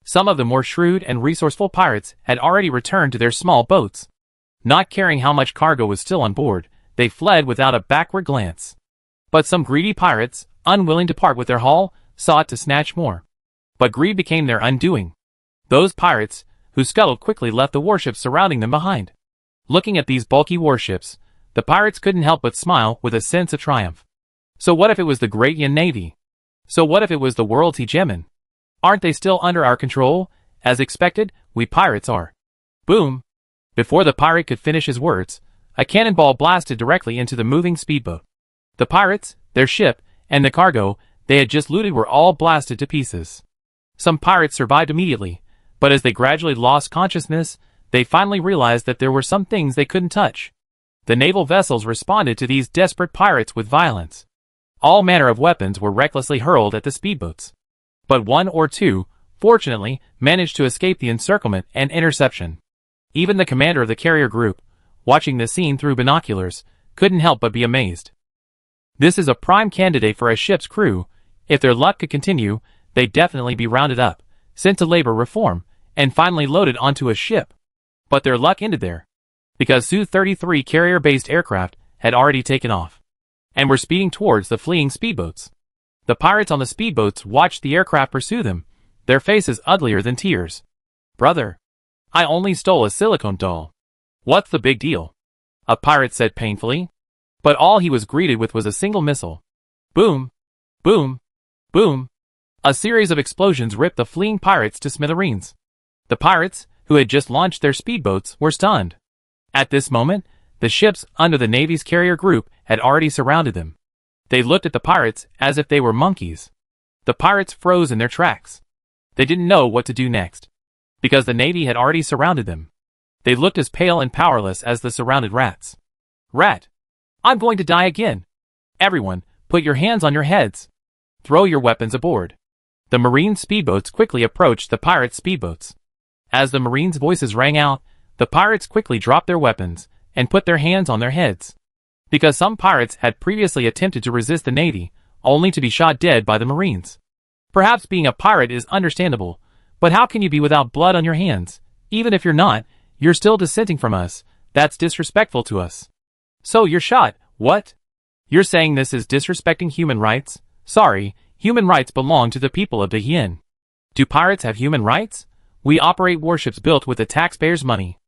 Speaker 1: Some of the more shrewd and resourceful pirates had already returned to their small boats. Not caring how much cargo was still on board, they fled without a backward glance. But some greedy pirates, unwilling to part with their haul, sought to snatch more. But greed became their undoing. Those pirates, who scuttled quickly, left the warships surrounding them behind. Looking at these bulky warships, the pirates couldn't help but smile with a sense of triumph. So what if it was the Great Yin Navy? So what if it was the world's hegemon? Aren't they still under our control? As expected, we pirates are. Boom! Before the pirate could finish his words, a cannonball blasted directly into the moving speedboat. The pirates, their ship, and the cargo they had just looted were all blasted to pieces. Some pirates survived immediately, but as they gradually lost consciousness, they finally realized that there were some things they couldn't touch. The naval vessels responded to these desperate pirates with violence. All manner of weapons were recklessly hurled at the speedboats. But one or two, fortunately, managed to escape the encirclement and interception. Even the commander of the carrier group, watching the scene through binoculars, couldn't help but be amazed. This is a prime candidate for a ship's crew. If their luck could continue, they'd definitely be rounded up, sent to labor reform, and finally loaded onto a ship. But their luck ended there, because Su-33 carrier-based aircraft had already taken off, and were speeding towards the fleeing speedboats. The pirates on the speedboats watched the aircraft pursue them, their faces uglier than tears. "Brother, I only stole a silicone doll. What's the big deal?" a pirate said painfully. But all he was greeted with was a single missile. Boom! Boom! Boom! A series of explosions ripped the fleeing pirates to smithereens. The pirates, who had just launched their speedboats, were stunned. At this moment, the ships under the Navy's carrier group had already surrounded them. They looked at the pirates as if they were monkeys. The pirates froze in their tracks. They didn't know what to do next, because the Navy had already surrounded them. They looked as pale and powerless as the surrounded rats. "Rat! I'm going to die again! Everyone, put your hands on your heads! Throw your weapons aboard!" The Marine speedboats quickly approached the pirates' speedboats. As the Marines' voices rang out, the pirates quickly dropped their weapons and put their hands on their heads. Because some pirates had previously attempted to resist the Navy, only to be shot dead by the Marines. Perhaps being a pirate is understandable, but how can you be without blood on your hands? Even if you're not, you're still dissenting from us. That's disrespectful to us. So you're shot, what? You're saying this is disrespecting human rights? Sorry, human rights belong to the people of Dahien. Do pirates have human rights? We operate warships built with the taxpayers' money.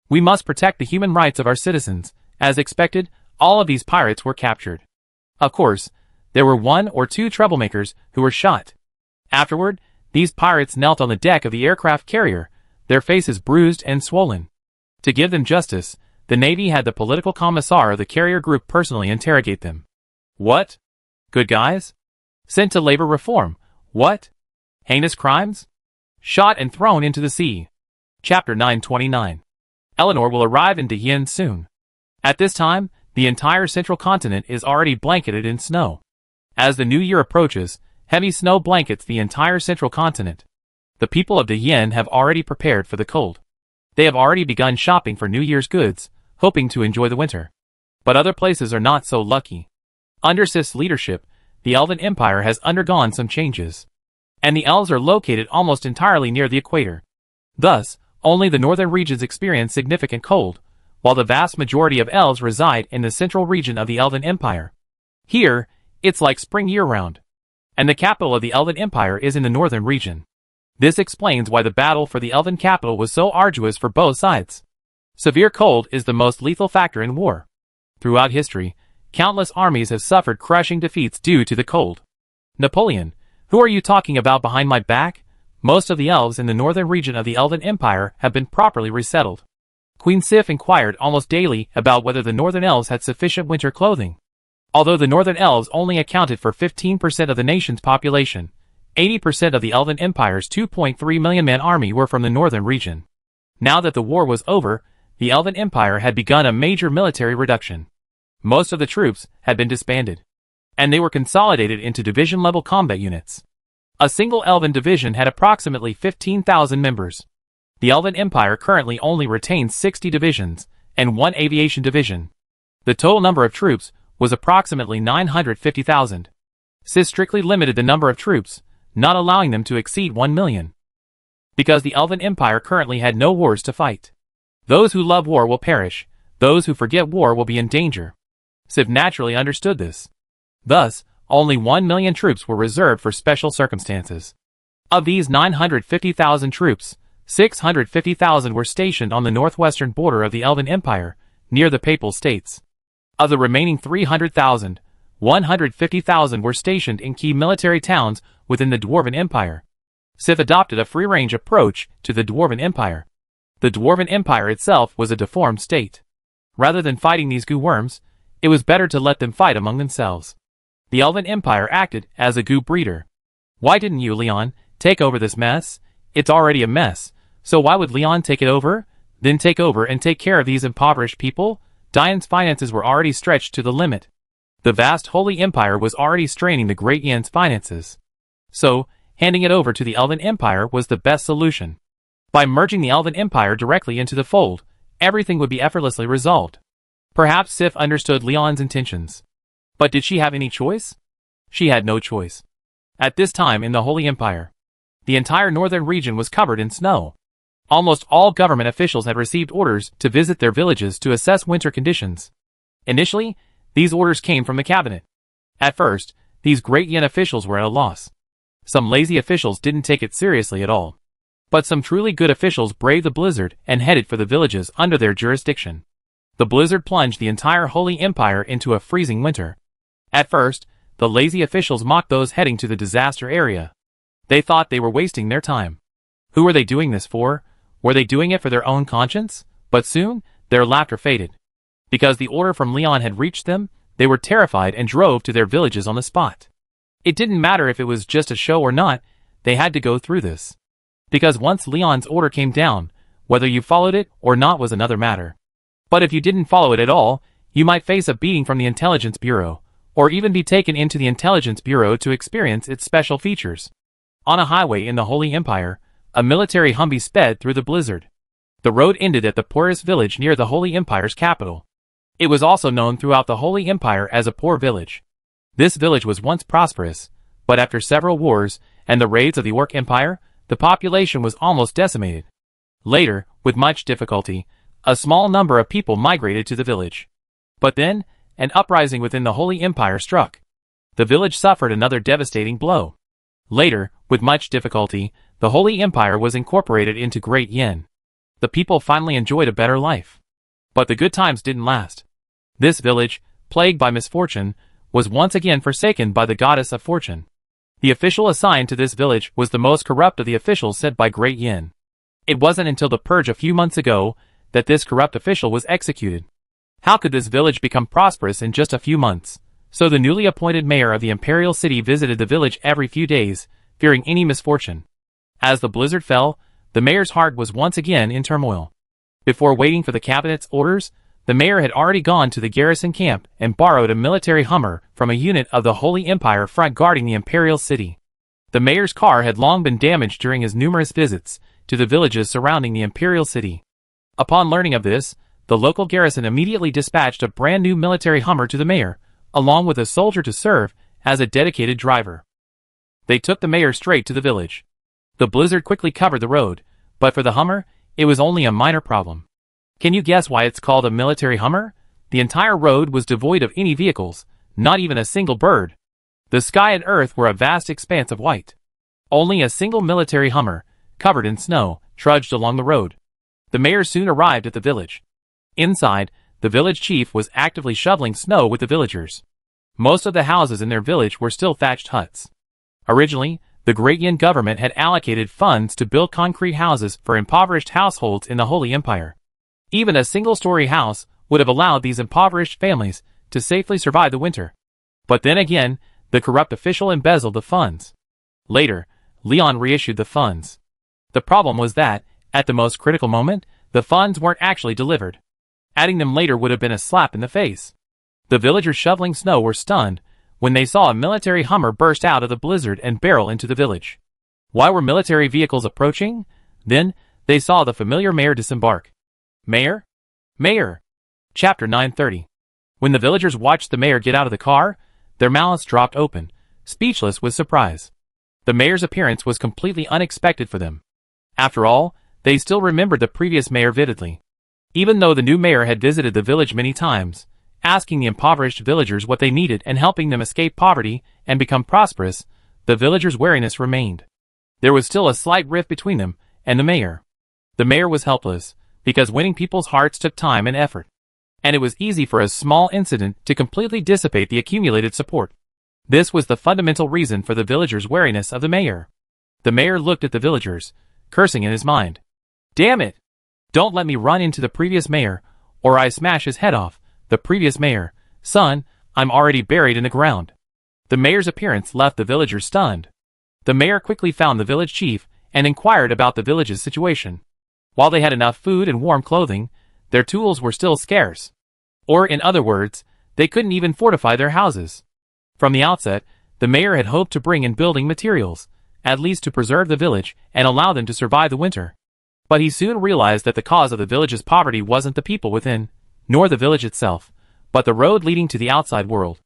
Speaker 1: We must protect the human rights of our citizens. As expected, all of these pirates were captured. Of course, there were one or two troublemakers who were shot. Afterward, these pirates knelt on the deck of the aircraft carrier, their faces bruised and swollen. To give them justice, the Navy had the political commissar of the carrier group personally interrogate them. What? Good guys? Sent to labor reform. What? Heinous crimes? Shot and thrown into the sea. Chapter 929. Eleanor will arrive in Dahien soon. At this time, the entire central continent is already blanketed in snow. As the new year approaches, heavy snow blankets the entire central continent. The people of Dahien have already prepared for the cold. They have already begun shopping for New Year's goods, hoping to enjoy the winter. But other places are not so lucky. Under Sif's leadership, the Elven Empire has undergone some changes. And the elves are located almost entirely near the equator. Thus, only the northern regions experience significant cold, while the vast majority of elves reside in the central region of the Elven Empire. Here, it's like spring year-round. And the capital of the Elven Empire is in the northern region. This explains why the battle for the Elven capital was so arduous for both sides. Severe cold is the most lethal factor in war. Throughout history, countless armies have suffered crushing defeats due to the cold. Napoleon, who are you talking about behind my back? Most of the elves in the northern region of the Elven Empire have been properly resettled. Queen Sif inquired almost daily about whether the northern elves had sufficient winter clothing. Although the northern elves only accounted for 15% of the nation's population, 80% of the Elven Empire's 2.3 million man army were from the northern region. Now that the war was over, the Elven Empire had begun a major military reduction. Most of the troops had been disbanded, and they were consolidated into division-level combat units. A single Elven division had approximately 15,000 members. The Elven Empire currently only retains 60 divisions, and one aviation division. The total number of troops was approximately 950,000. Sif strictly limited the number of troops, not allowing them to exceed 1 million. Because the Elven Empire currently had no wars to fight. Those who love war will perish, those who forget war will be in danger. Sif naturally understood this. Thus, only 1 million troops were reserved for special circumstances. Of these 950,000 troops, 650,000 were stationed on the northwestern border of the Elven Empire, near the Papal States. Of the remaining 300,000, 150,000 were stationed in key military towns within the Dwarven Empire. Sif adopted a free-range approach to the Dwarven Empire. The Dwarven Empire itself was a deformed state. Rather than fighting these goo worms, it was better to let them fight among themselves. The Elven Empire acted as a goo breeder. Why didn't you, Leon, take over this mess? It's already a mess, so why would Leon take it over? Then take over and take care of these impoverished people? Diane's finances were already stretched to the limit. The vast Holy Empire was already straining the Great Yan's finances. So, handing it over to the Elven Empire was the best solution. By merging the Elven Empire directly into the fold, everything would be effortlessly resolved. Perhaps Sif understood Leon's intentions. But did she have any choice? She had no choice. At this time in the Holy Empire, the entire northern region was covered in snow. Almost all government officials had received orders to visit their villages to assess winter conditions. Initially, these orders came from the cabinet. At first, these Great Yan officials were at a loss. Some lazy officials didn't take it seriously at all. But some truly good officials braved the blizzard and headed for the villages under their jurisdiction. The blizzard plunged the entire Holy Empire into a freezing winter. At first, the lazy officials mocked those heading to the disaster area. They thought they were wasting their time. Who were they doing this for? Were they doing it for their own conscience? But soon, their laughter faded. Because the order from Leon had reached them, they were terrified and drove to their villages on the spot. It didn't matter if it was just a show or not, they had to go through this. Because once Leon's order came down, whether you followed it or not was another matter. But if you didn't follow it at all, you might face a beating from the Intelligence Bureau, or even be taken into the Intelligence Bureau to experience its special features. On a highway in the Holy Empire, a military Humvee sped through the blizzard. The road ended at the poorest village near the Holy Empire's capital. It was also known throughout the Holy Empire as a poor village. This village was once prosperous, but after several wars and the raids of the Orc Empire, the population was almost decimated. Later, with much difficulty, a small number of people migrated to the village. But then, an uprising within the Holy Empire struck. The village suffered another devastating blow. Later, with much difficulty, the Holy Empire was incorporated into Great Yan. The people finally enjoyed a better life. But the good times didn't last. This village, plagued by misfortune, was once again forsaken by the goddess of fortune. The official assigned to this village was the most corrupt of the officials sent by Great Yan. It wasn't until the purge a few months ago that this corrupt official was executed. How could this village become prosperous in just a few months? So the newly appointed mayor of the imperial city visited the village every few days, fearing any misfortune. As the blizzard fell, the mayor's heart was once again in turmoil. Before waiting for the cabinet's orders, the mayor had already gone to the garrison camp and borrowed a military Hummer from a unit of the Holy Empire front guarding the imperial city. The mayor's car had long been damaged during his numerous visits to the villages surrounding the imperial city. Upon learning of this, the local garrison immediately dispatched a brand new military Hummer to the mayor, along with a soldier to serve as a dedicated driver. They took the mayor straight to the village. The blizzard quickly covered the road, but for the Hummer, it was only a minor problem. Can you guess why it's called a military Hummer? The entire road was devoid of any vehicles, not even a single bird. The sky and earth were a vast expanse of white. Only a single military Hummer, covered in snow, trudged along the road. The mayor soon arrived at the village. Inside, the village chief was actively shoveling snow with the villagers. Most of the houses in their village were still thatched huts. Originally, the Great Yan government had allocated funds to build concrete houses for impoverished households in the Holy Empire. Even a single-story house would have allowed these impoverished families to safely survive the winter. But then again, the corrupt official embezzled the funds. Later, Leon reissued the funds. The problem was that, at the most critical moment, the funds weren't actually delivered. Adding them later would have been a slap in the face. The villagers shoveling snow were stunned when they saw a military Hummer burst out of the blizzard and barrel into the village. Why were military vehicles approaching? Then, they saw the familiar mayor disembark. Mayor? Mayor! Chapter 930. When the villagers watched the mayor get out of the car, their mouths dropped open, speechless with surprise. The mayor's appearance was completely unexpected for them. After all, they still remembered the previous mayor vividly. Even though the new mayor had visited the village many times, asking the impoverished villagers what they needed and helping them escape poverty and become prosperous, the villagers' wariness remained. There was still a slight rift between them and the mayor. The mayor was helpless, because winning people's hearts took time and effort. and it was easy for a small incident to completely dissipate the accumulated support. This was the fundamental reason for the villagers' wariness of the mayor. The mayor looked at the villagers, cursing in his mind. Damn it! Don't let me run into the previous mayor, or I smash his head off. The previous mayor. Son, I'm already buried in the ground. The mayor's appearance left the villagers stunned. The mayor quickly found the village chief and inquired about the village's situation. While they had enough food and warm clothing, their tools were still scarce. Or, in other words, they couldn't even fortify their houses. From the outset, the mayor had hoped to bring in building materials, at least to preserve the village and allow them to survive the winter. But he soon realized that the cause of the village's poverty wasn't the people within, nor the village itself, but the road leading to the outside world.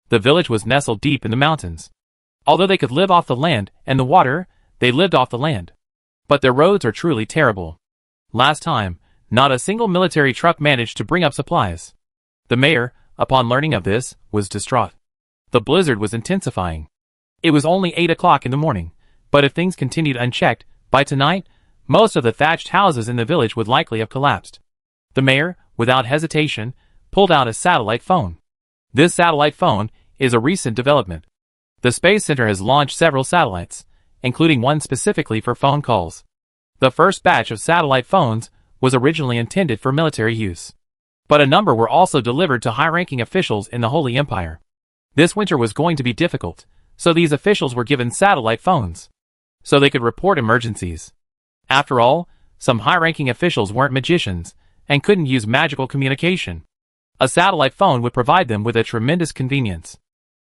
Speaker 1: The village was nestled deep in the mountains. Although they could live off the land and the water, they lived off the land. But their roads are truly terrible. Last time, not a single military truck managed to bring up supplies. The mayor, upon learning of this, was distraught. The blizzard was intensifying. It was only 8 o'clock in the morning, but if things continued unchecked, by tonight, most of the thatched houses in the village would likely have collapsed. The mayor, without hesitation, pulled out a satellite phone. This satellite phone is a recent development. The Space Center has launched several satellites, including one specifically for phone calls. The first batch of satellite phones was originally intended for military use. But a number were also delivered to high-ranking officials in the Holy Empire. This winter was going to be difficult, so these officials were given satellite phones, so they could report emergencies. After all, some high-ranking officials weren't magicians and couldn't use magical communication. A satellite phone would provide them with a tremendous convenience.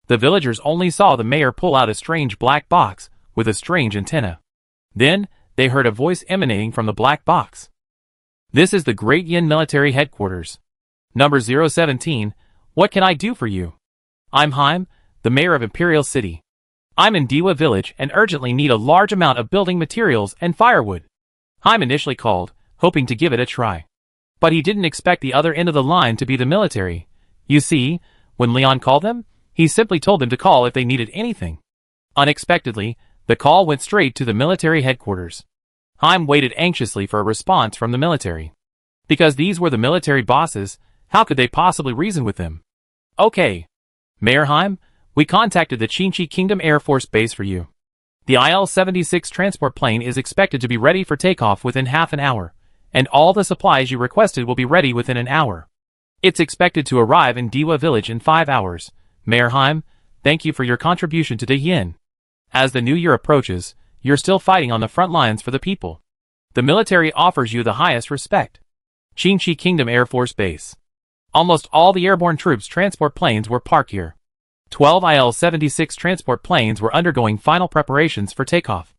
Speaker 1: The villagers only saw the mayor pull out a strange black box with a strange antenna. Then, they heard a voice emanating from the black box. This is the Great Yin Military Headquarters. Number 017, what can I do for you? I'm Haim, the mayor of Imperial City. I'm in Diwa Village and urgently need a large amount of building materials and firewood. Haim initially called, hoping to give it a try. But he didn't expect the other end of the line to be the military. You see, when Leon called them, he simply told them to call if they needed anything. Unexpectedly, the call went straight to the military headquarters. Haim waited anxiously for a response from the military. Because these were the military bosses, how could they possibly reason with them? Okay. Mayor Haim, we contacted the Qinchi Kingdom Air Force Base for you. The IL-76 transport plane is expected to be ready for takeoff within half an hour, and all the supplies you requested will be ready within an hour. It's expected to arrive in Diwa Village in 5 hours. Mayor Haim, thank you for your contribution to the Yin. As the new year approaches, you're still fighting on the front lines for the people. The military offers you the highest respect. Qinchi Kingdom Air Force Base. Almost all the airborne troops' transport planes were parked here. 12 IL-76 transport planes were undergoing final preparations for takeoff.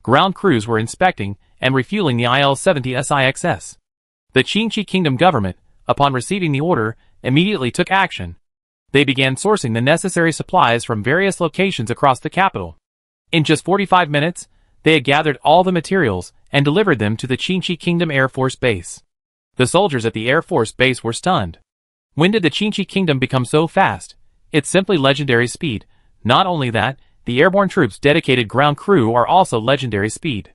Speaker 1: Ground crews were inspecting and refueling the IL-70SIXS. The Qinchi Kingdom government, upon receiving the order, immediately took action. They began sourcing the necessary supplies from various locations across the capital. In just 45 minutes, they had gathered all the materials and delivered them to the Qinchi Kingdom Air Force Base. The soldiers at the Air Force Base were stunned. When did the Qinchi Kingdom become so fast? It's simply legendary speed. Not only that, the airborne troops' dedicated ground crew are also legendary speed.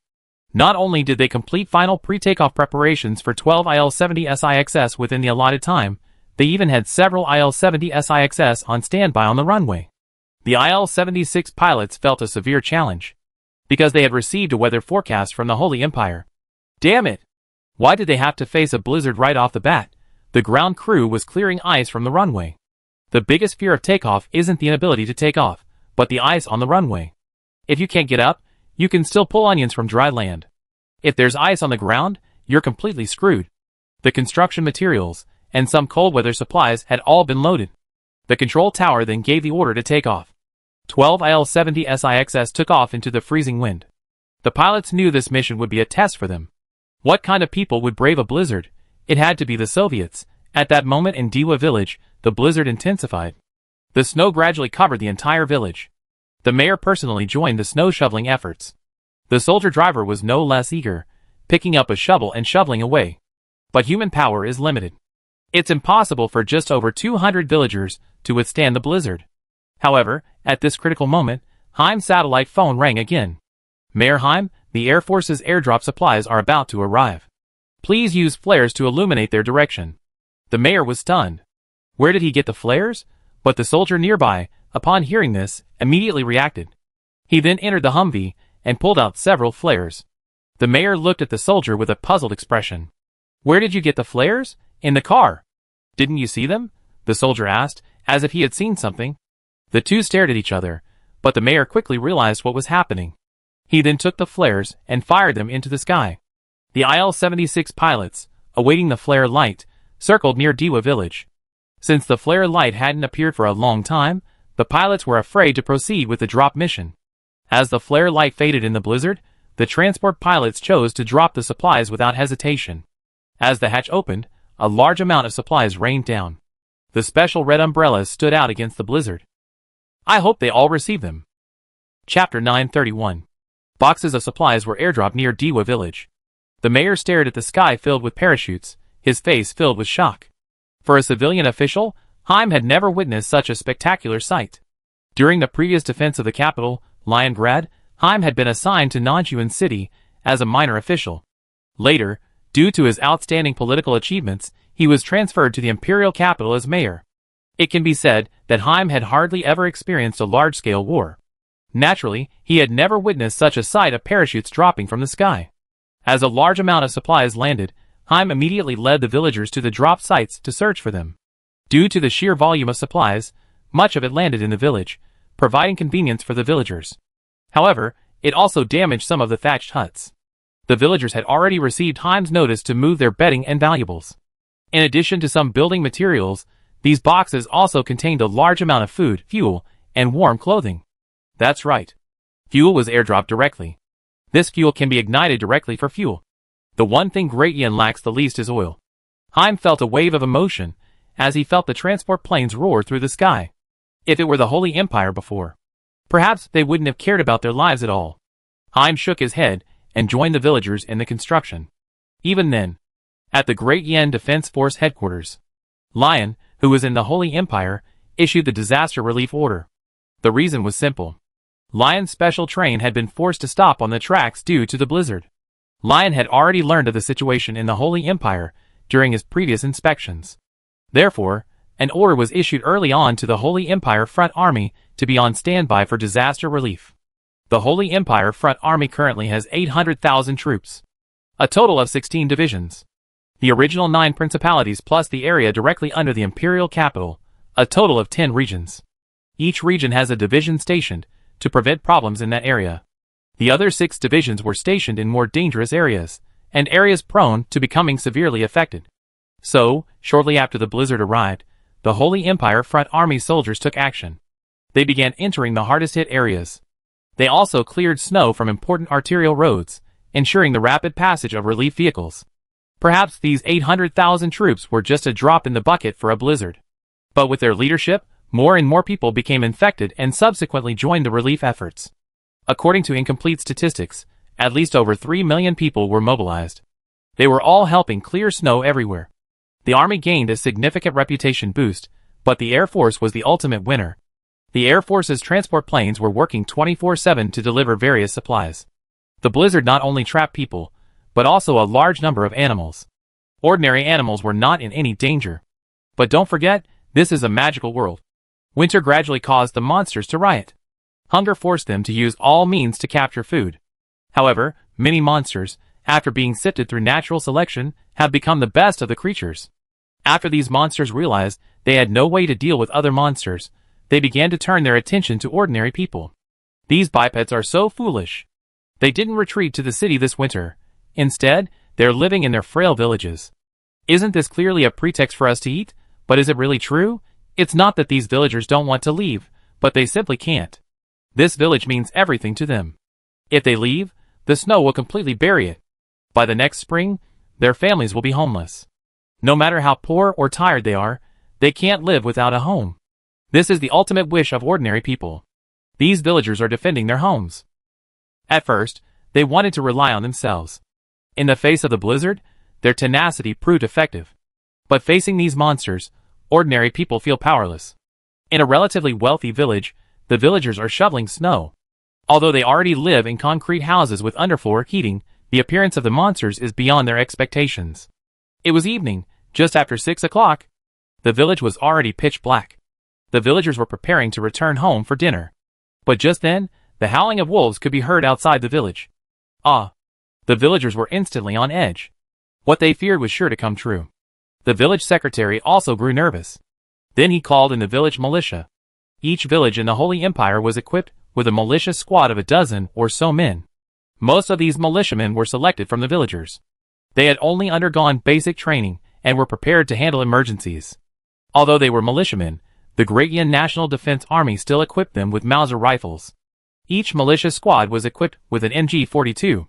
Speaker 1: Not only did they complete final pre-takeoff preparations for 12 IL-70SIXS within the allotted time, they even had several IL-70SIXS on standby on the runway. The IL-76 pilots felt a severe challenge, because they had received a weather forecast from the Holy Empire. Damn it! Why did they have to face a blizzard right off the bat? The ground crew was clearing ice from the runway. The biggest fear of takeoff isn't the inability to take off, but the ice on the runway. If you can't get up, you can still pull onions from dry land. If there's ice on the ground, you're completely screwed. The construction materials and some cold weather supplies had all been loaded. The control tower then gave the order to take off. 12 IL-70SIXS took off into the freezing wind. The pilots knew this mission would be a test for them. What kind of people would brave a blizzard? It had to be the Soviets. At that moment in Diwa Village, the blizzard intensified. The snow gradually covered the entire village. The mayor personally joined the snow shoveling efforts. The soldier driver was no less eager, picking up a shovel and shoveling away. But human power is limited. It's impossible for just over 200 villagers to withstand the blizzard. However, at this critical moment, Haim's satellite phone rang again. Mayor Haim, the Air Force's airdrop supplies are about to arrive. Please use flares to illuminate their direction. The mayor was stunned. Where did he get the flares? But the soldier nearby, upon hearing this, immediately reacted. He then entered the Humvee and pulled out several flares. The mayor looked at the soldier with a puzzled expression. Where did you get the flares? In the car. Didn't you see them? The soldier asked, as if he had seen something. The two stared at each other, but the mayor quickly realized what was happening. He then took the flares and fired them into the sky. The IL-76 pilots, awaiting the flare light, circled near Dewa village. Since the flare light hadn't appeared for a long time, the pilots were afraid to proceed with the drop mission. As the flare light faded in the blizzard, the transport pilots chose to drop the supplies without hesitation. As the hatch opened, a large amount of supplies rained down. The special red umbrellas stood out against the blizzard. I hope they all receive them. Chapter 931. Boxes of supplies were airdropped near Dewa village. The mayor stared at the sky filled with parachutes, his face filled with shock. For a civilian official, Heim had never witnessed such a spectacular sight. During the previous defense of the capital, Leningrad, Heim had been assigned to Nanjuan City as a minor official. Later, due to his outstanding political achievements, he was transferred to the imperial capital as mayor. It can be said that Heim had hardly ever experienced a large-scale war. Naturally, he had never witnessed such a sight of parachutes dropping from the sky. As a large amount of supplies landed, Heim immediately led the villagers to the drop sites to search for them. Due to the sheer volume of supplies, much of it landed in the village, providing convenience for the villagers. However, it also damaged some of the thatched huts. The villagers had already received Heim's notice to move their bedding and valuables. In addition to some building materials, these boxes also contained a large amount of food, fuel, and warm clothing. That's right. Fuel was airdropped directly. This fuel can be ignited directly for fuel. The one thing Great Yin lacks the least is oil. Heim felt a wave of emotion as he felt the transport planes roar through the sky. If it were the Holy Empire before, perhaps they wouldn't have cared about their lives at all. Heim shook his head and joined the villagers in the construction. Even then, at the Great Yin Defense Force headquarters, Lion, who was in the Holy Empire, issued the disaster relief order. The reason was simple. Lion's special train had been forced to stop on the tracks due to the blizzard. Lion had already learned of the situation in the Holy Empire during his previous inspections. Therefore, an order was issued early on to the Holy Empire Front Army to be on standby for disaster relief. The Holy Empire Front Army currently has 800,000 troops. A total of 16 divisions. The original 9 principalities plus the area directly under the imperial capital, a total of 10 regions. Each region has a division stationed to prevent problems in that area. The other 6 divisions were stationed in more dangerous areas, and areas prone to becoming severely affected. So, shortly after the blizzard arrived, the Holy Empire Front Army soldiers took action. They began entering the hardest-hit areas. They also cleared snow from important arterial roads, ensuring the rapid passage of relief vehicles. Perhaps these 800,000 troops were just a drop in the bucket for a blizzard. But with their leadership, more and more people became infected and subsequently joined the relief efforts. According to incomplete statistics, at least over 3 million people were mobilized. They were all helping clear snow everywhere. The army gained a significant reputation boost, but the Air Force was the ultimate winner. The Air Force's transport planes were working 24/7 to deliver various supplies. The blizzard not only trapped people, but also a large number of animals. Ordinary animals were not in any danger. But don't forget, this is a magical world. Winter gradually caused the monsters to riot. Hunger forced them to use all means to capture food. However, many monsters, after being sifted through natural selection, have become the best of the creatures. After these monsters realized they had no way to deal with other monsters, they began to turn their attention to ordinary people. These bipeds are so foolish. They didn't retreat to the city this winter. Instead, they're living in their frail villages. Isn't this clearly a pretext for us to eat? But is it really true? It's not that these villagers don't want to leave, but they simply can't. This village means everything to them. If they leave, the snow will completely bury it. By the next spring, their families will be homeless. No matter how poor or tired they can't live without a home. This is the ultimate wish of ordinary people. These villagers are defending their homes. At first, they wanted to rely on themselves. In the face of the blizzard, their tenacity proved effective. But facing these monsters, ordinary people feel powerless. In a relatively wealthy village, the villagers are shoveling snow. Although they already live in concrete houses with underfloor heating, the appearance of the monsters is beyond their expectations. It was evening, Just after 6 o'clock, the village was already pitch black. The villagers were preparing to return home for dinner. But just then, the howling of wolves could be heard outside the village. Ah! The villagers were instantly on edge. What they feared was sure to come true. The village secretary also grew nervous. Then he called in the village militia. Each village in the Holy Empire was equipped with a militia squad of a dozen or so men. Most of these militiamen were selected from the villagers. They had only undergone basic training and were prepared to handle emergencies. Although they were militiamen, the Georgian National Defense Army still equipped them with Mauser rifles. Each militia squad was equipped with an MG42.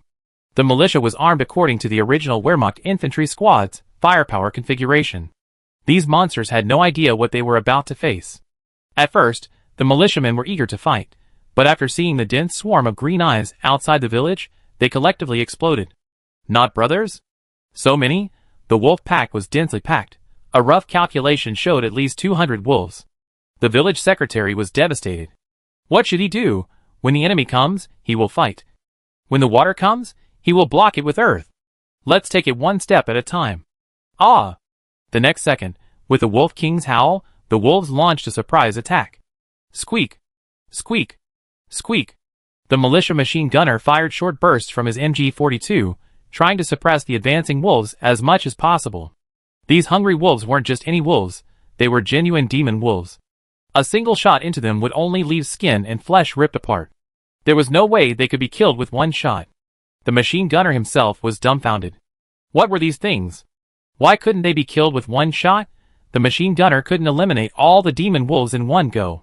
Speaker 1: The militia was armed according to the original Wehrmacht infantry squad's firepower configuration. These monsters had no idea what they were about to face. At first, the militiamen were eager to fight, but after seeing the dense swarm of green eyes outside the village, they collectively exploded. Not brothers? So many? The wolf pack was densely packed. A rough calculation showed at least 200 wolves. The village secretary was devastated. What should he do? When the enemy comes, he will fight. When the water comes, he will block it with earth. Let's take it one step at a time. Ah! The next second, with the Wolf King's howl, the wolves launched a surprise attack. Squeak! Squeak! Squeak! The militia machine gunner fired short bursts from his MG42, trying to suppress the advancing wolves as much as possible. These hungry wolves weren't just any wolves, they were genuine demon wolves. A single shot into them would only leave skin and flesh ripped apart. There was no way they could be killed with one shot. The machine gunner himself was dumbfounded. What were these things? Why couldn't they be killed with one shot? The machine gunner couldn't eliminate all the demon wolves in one go.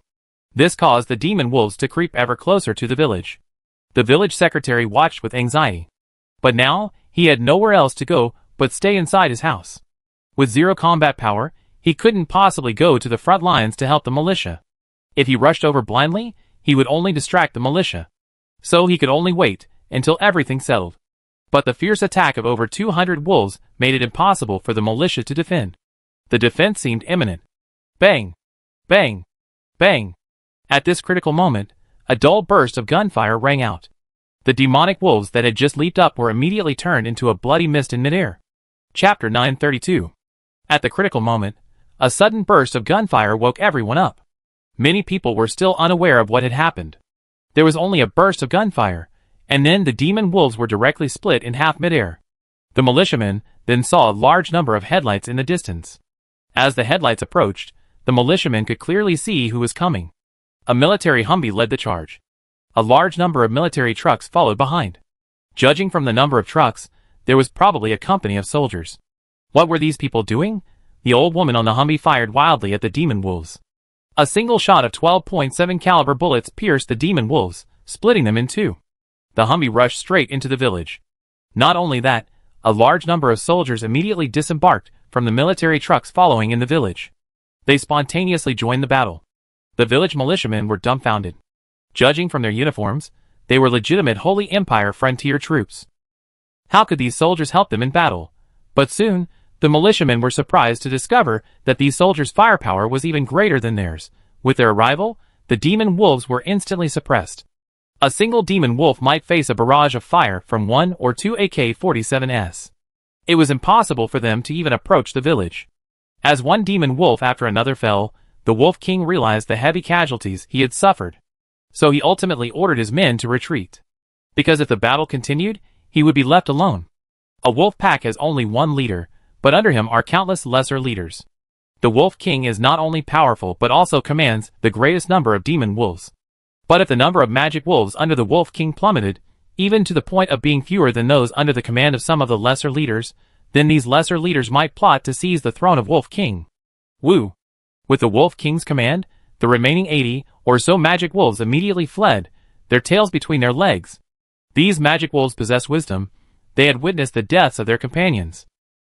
Speaker 1: This caused the demon wolves to creep ever closer to the village. The village secretary watched with anxiety. But now, he had nowhere else to go but stay inside his house. With zero combat power, he couldn't possibly go to the front lines to help the militia. If he rushed over blindly, he would only distract the militia. So he could only wait until everything settled. But the fierce attack of over 200 wolves made it impossible for the militia to defend. The defense seemed imminent. Bang! Bang! Bang! At this critical moment, a dull burst of gunfire rang out. The demonic wolves that had just leaped up were immediately turned into a bloody mist in midair. Chapter 932. At the critical moment, a sudden burst of gunfire woke everyone up. Many people were still unaware of what had happened. There was only a burst of gunfire, and then the demon wolves were directly split in half midair. The militiamen then saw a large number of headlights in the distance. As the headlights approached, the militiamen could clearly see who was coming. A military Humvee led the charge. A large number of military trucks followed behind. Judging from the number of trucks, there was probably a company of soldiers. What were these people doing? The old woman on the Humvee fired wildly at the demon wolves. A single shot of 12.7 caliber bullets pierced the demon wolves, splitting them in two. The Humvee rushed straight into the village. Not only that, a large number of soldiers immediately disembarked from the military trucks following in the village. They spontaneously joined the battle. The village militiamen were dumbfounded. Judging from their uniforms, they were legitimate Holy Empire frontier troops. How could these soldiers help them in battle? But soon, the militiamen were surprised to discover that these soldiers' firepower was even greater than theirs. With their arrival, the demon wolves were instantly suppressed. A single demon wolf might face a barrage of fire from 1 or 2 AK-47s. It was impossible for them to even approach the village. As one demon wolf after another fell, the Wolf King realized the heavy casualties he had suffered. So he ultimately ordered his men to retreat. Because if the battle continued, he would be left alone. A wolf pack has only one leader, but under him are countless lesser leaders. The Wolf King is not only powerful but also commands the greatest number of demon wolves. But if the number of magic wolves under the Wolf King plummeted, even to the point of being fewer than those under the command of some of the lesser leaders, then these lesser leaders might plot to seize the throne of Wolf King. Woo! With the Wolf King's command, the remaining 80 or so magic wolves immediately fled, their tails between their legs. These magic wolves possessed wisdom. They had witnessed the deaths of their companions.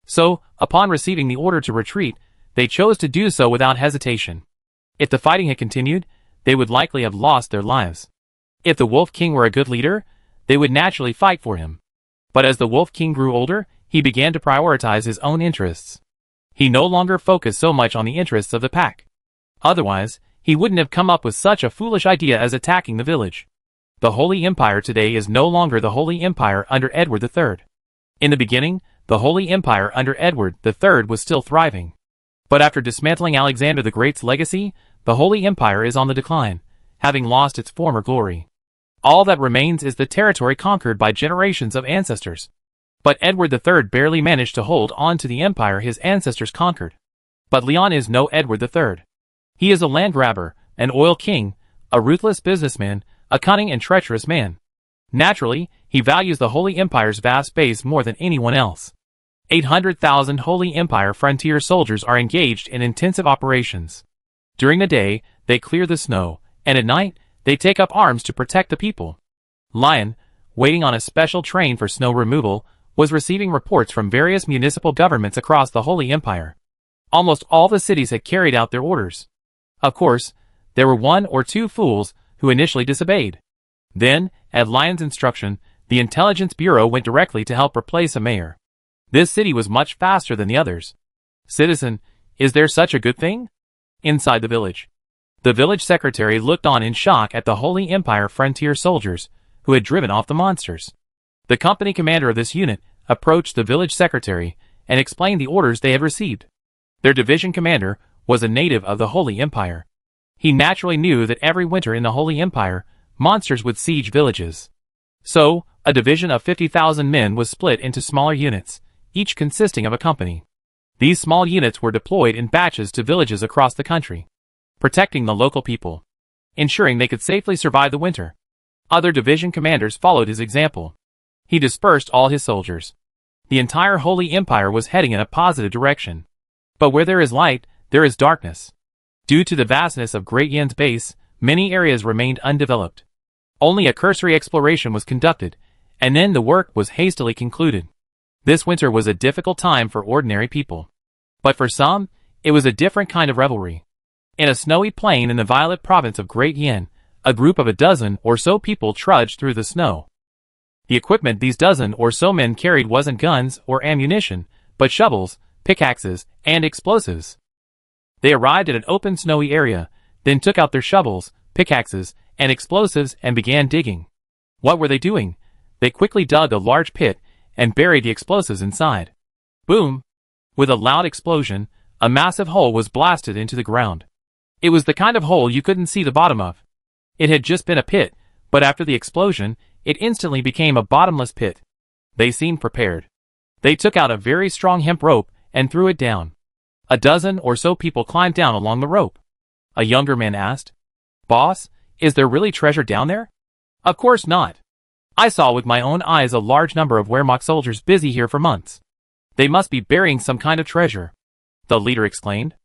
Speaker 1: So, upon receiving the order to retreat, they chose to do so without hesitation. If the fighting had continued, they would likely have lost their lives. If the Wolf King were a good leader, they would naturally fight for him. But as the Wolf King grew older, he began to prioritize his own interests. He no longer focused so much on the interests of the pack. Otherwise, he wouldn't have come up with such a foolish idea as attacking the village. The Holy Empire today is no longer the Holy Empire under Edward III. In the beginning, the Holy Empire under Edward III was still thriving. But after dismantling Alexander the Great's legacy, the Holy Empire is on the decline, having lost its former glory. All that remains is the territory conquered by generations of ancestors. But Edward III barely managed to hold on to the empire his ancestors conquered. But Leon is no Edward III. He is a land grabber, an oil king, a ruthless businessman, a cunning and treacherous man. Naturally, he values the Holy Empire's vast base more than anyone else. 800,000 Holy Empire frontier soldiers are engaged in intensive operations. During the day, they clear the snow, and at night, they take up arms to protect the people. Lion, waiting on a special train for snow removal, was receiving reports from various municipal governments across the Holy Empire. Almost all the cities had carried out their orders. Of course, there were one or two fools who initially disobeyed. Then, at Lion's instruction, the Intelligence Bureau went directly to help replace a mayor. This city was much faster than the others. "Citizen, is there such a good thing?" Inside the village. The village secretary looked on in shock at the Holy Empire frontier soldiers, who had driven off the monsters. The company commander of this unit approached the village secretary and explained the orders they had received. Their division commander was a native of the Holy Empire. He naturally knew that every winter in the Holy Empire, monsters would siege villages. So, a division of 50,000 men was split into smaller units, each consisting of a company. These small units were deployed in batches to villages across the country, protecting the local people, ensuring they could safely survive the winter. Other division commanders followed his example. He dispersed all his soldiers. The entire Holy Empire was heading in a positive direction. But where there is light, there is darkness. Due to the vastness of Great Yan's base, many areas remained undeveloped. Only a cursory exploration was conducted, and then the work was hastily concluded. This winter was a difficult time for ordinary people. But for some, it was a different kind of revelry. In a snowy plain in the Violet province of Great Yan, a group of a dozen or so people trudged through the snow. The equipment these dozen or so men carried wasn't guns or ammunition, but shovels, pickaxes, and explosives. They arrived at an open snowy area, then took out their shovels, pickaxes, and explosives and began digging. What were they doing? They quickly dug a large pit and buried the explosives inside. Boom! With a loud explosion, a massive hole was blasted into the ground. It was the kind of hole you couldn't see the bottom of. It had just been a pit, but after the explosion, it instantly became a bottomless pit. They seemed prepared. They took out a very strong hemp rope and threw it down. A dozen or so people climbed down along the rope. A younger man asked, "Boss, is there really treasure down there?" "Of course not. I saw with my own eyes a large number of Wehrmacht soldiers busy here for months. They must be burying some kind of treasure," the leader exclaimed.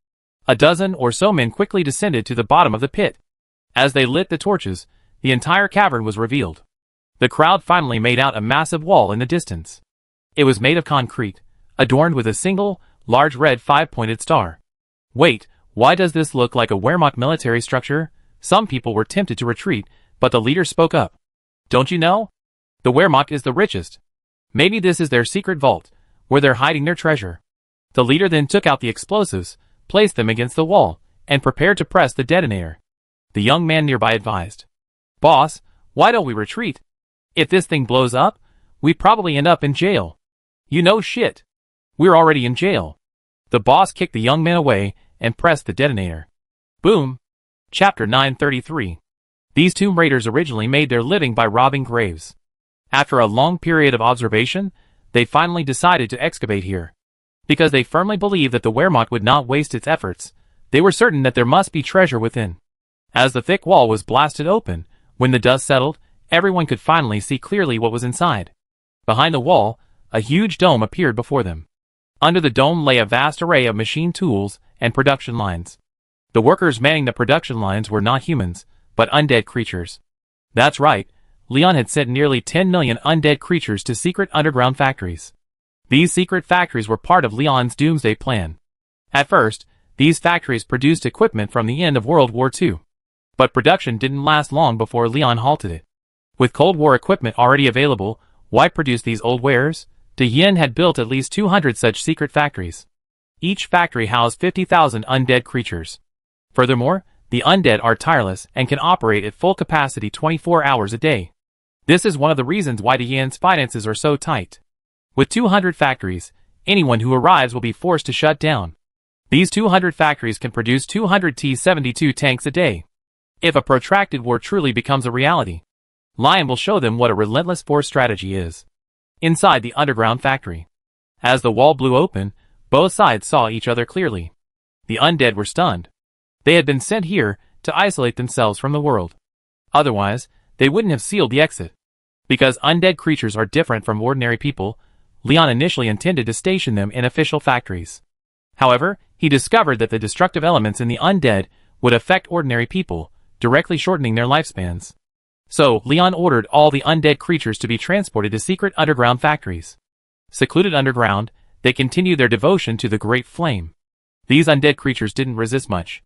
Speaker 1: A dozen or so men quickly descended to the bottom of the pit. As they lit the torches, the entire cavern was revealed. The crowd finally made out a massive wall in the distance. It was made of concrete, adorned with a single, large red five-pointed star. "Wait, why does this look like a Wehrmacht military structure?" Some people were tempted to retreat, but the leader spoke up. "Don't you know? The Wehrmacht is the richest. Maybe this is their secret vault, where they're hiding their treasure." The leader then took out the explosives, placed them against the wall, and prepared to press the detonator. The young man nearby advised, "Boss, why don't we retreat? If this thing blows up, we'd probably end up in jail." "You know shit. We're already in jail." The boss kicked the young man away and pressed the detonator. Boom. Chapter 933. These tomb raiders originally made their living by robbing graves. After a long period of observation, they finally decided to excavate here. Because they firmly believed that the Wehrmacht would not waste its efforts, they were certain that there must be treasure within. As the thick wall was blasted open, when the dust settled, everyone could finally see clearly what was inside. Behind the wall, a huge dome appeared before them. Under the dome lay a vast array of machine tools and production lines. The workers manning the production lines were not humans, but undead creatures. That's right, Leon had sent nearly 10 million undead creatures to secret underground factories. These secret factories were part of Leon's doomsday plan. At first, these factories produced equipment from the end of World War II. But production didn't last long before Leon halted it. With Cold War equipment already available, why produce these old wares? De Yin had built at least 200 such secret factories. Each factory housed 50,000 undead creatures. Furthermore, the undead are tireless and can operate at full capacity 24 hours a day. This is one of the reasons why De Yin's finances are so tight. With 200 factories, anyone who arrives will be forced to shut down. These 200 factories can produce 200 T-72 tanks a day. If a protracted war truly becomes a reality, Lion will show them what a relentless force strategy is. Inside the underground factory, as the wall blew open, both sides saw each other clearly. The undead were stunned. They had been sent here to isolate themselves from the world. Otherwise, they wouldn't have sealed the exit. Because undead creatures are different from ordinary people, Leon initially intended to station them in official factories. However, he discovered that the destructive elements in the undead would affect ordinary people, directly shortening their lifespans. So, Leon ordered all the undead creatures to be transported to secret underground factories. Secluded underground, they continued their devotion to the Great Flame. These undead creatures didn't resist much.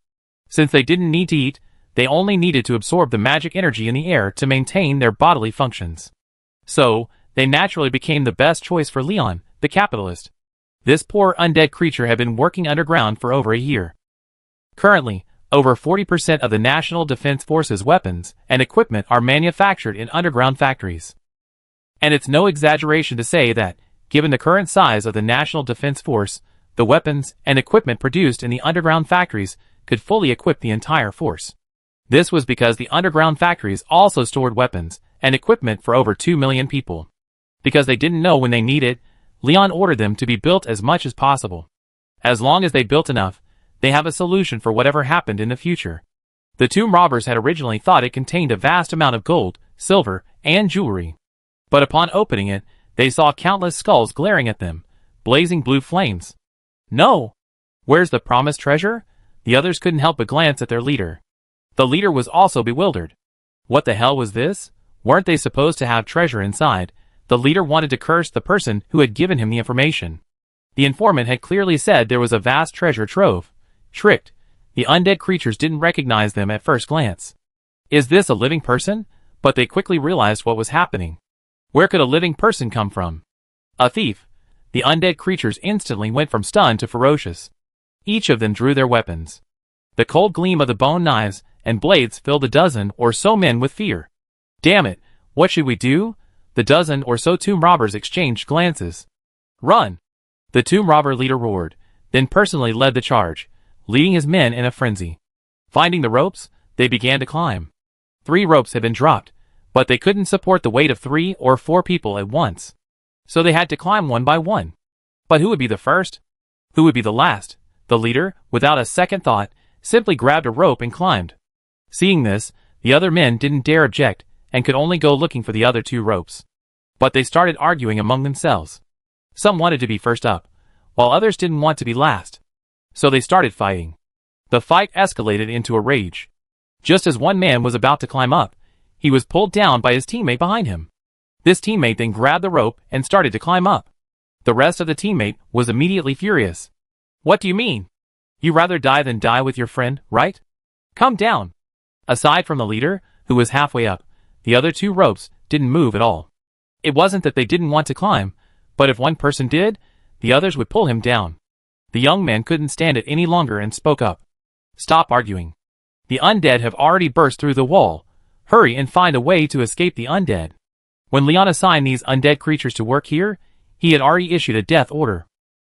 Speaker 1: Since they didn't need to eat, they only needed to absorb the magic energy in the air to maintain their bodily functions. So, they naturally became the best choice for Leon, the capitalist. This poor undead creature had been working underground for over a year. Currently, over 40% of the National Defense Force's weapons and equipment are manufactured in underground factories. And it's no exaggeration to say that, given the current size of the National Defense Force, the weapons and equipment produced in the underground factories could fully equip the entire force. This was because the underground factories also stored weapons and equipment for over 2 million people. Because they didn't know when they needed, Leon ordered them to be built as much as possible. As long as they built enough, they have a solution for whatever happened in the future. The tomb robbers had originally thought it contained a vast amount of gold, silver, and jewelry. But upon opening it, they saw countless skulls glaring at them, blazing blue flames. No! Where's the promised treasure? The others couldn't help but glance at their leader. The leader was also bewildered. What the hell was this? Weren't they supposed to have treasure inside? The leader wanted to curse the person who had given him the information. The informant had clearly said there was a vast treasure trove. Tricked, the undead creatures didn't recognize them at first glance. Is this a living person? But they quickly realized what was happening. Where could a living person come from? A thief. The undead creatures instantly went from stunned to ferocious. Each of them drew their weapons. The cold gleam of the bone knives and blades filled a dozen or so men with fear. Damn it, what should we do? The dozen or so tomb robbers exchanged glances. Run! The tomb robber leader roared, then personally led the charge, leading his men in a frenzy. Finding the ropes, they began to climb. 3 ropes had been dropped, but they couldn't support the weight of 3 or 4 people at once. So they had to climb one by one. But who would be the first? Who would be the last? The leader, without a second thought, simply grabbed a rope and climbed. Seeing this, the other men didn't dare object and could only go looking for the other 2 ropes. But they started arguing among themselves. Some wanted to be first up, while others didn't want to be last. So they started fighting. The fight escalated into a rage. Just as one man was about to climb up, he was pulled down by his teammate behind him. This teammate then grabbed the rope and started to climb up. The rest of the teammate was immediately furious. What do you mean? You rather die than die with your friend, right? Come down. Aside from the leader, who was halfway up, the other 2 ropes didn't move at all. It wasn't that they didn't want to climb, but if one person did, the others would pull him down. The young man couldn't stand it any longer and spoke up. Stop arguing. The undead have already burst through the wall. Hurry and find a way to escape the undead. When Leon assigned these undead creatures to work here, he had already issued a death order.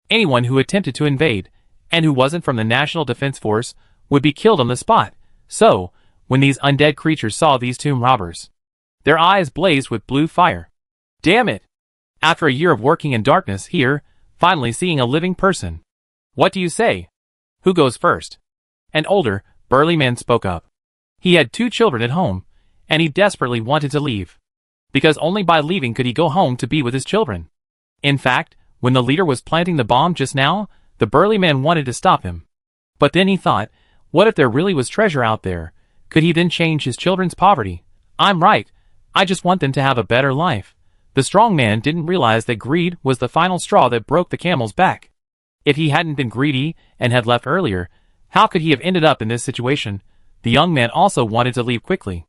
Speaker 1: Anyone who attempted to invade, and who wasn't from the National Defense Force, would be killed on the spot. So, when these undead creatures saw these tomb robbers, their eyes blazed with blue fire. Damn it! After a year of working in darkness here, finally seeing a living person. What do you say? Who goes first? An older, burly man spoke up. He had 2 children at home, and he desperately wanted to leave. Because only by leaving could he go home to be with his children. In fact, when the leader was planting the bomb just now, the burly man wanted to stop him. But then he thought, what if there really was treasure out there? Could he then change his children's poverty? I'm right. I just want them to have a better life. The strong man didn't realize that greed was the final straw that broke the camel's back. If he hadn't been greedy and had left earlier, how could he have ended up in this situation? The young man also wanted to leave quickly.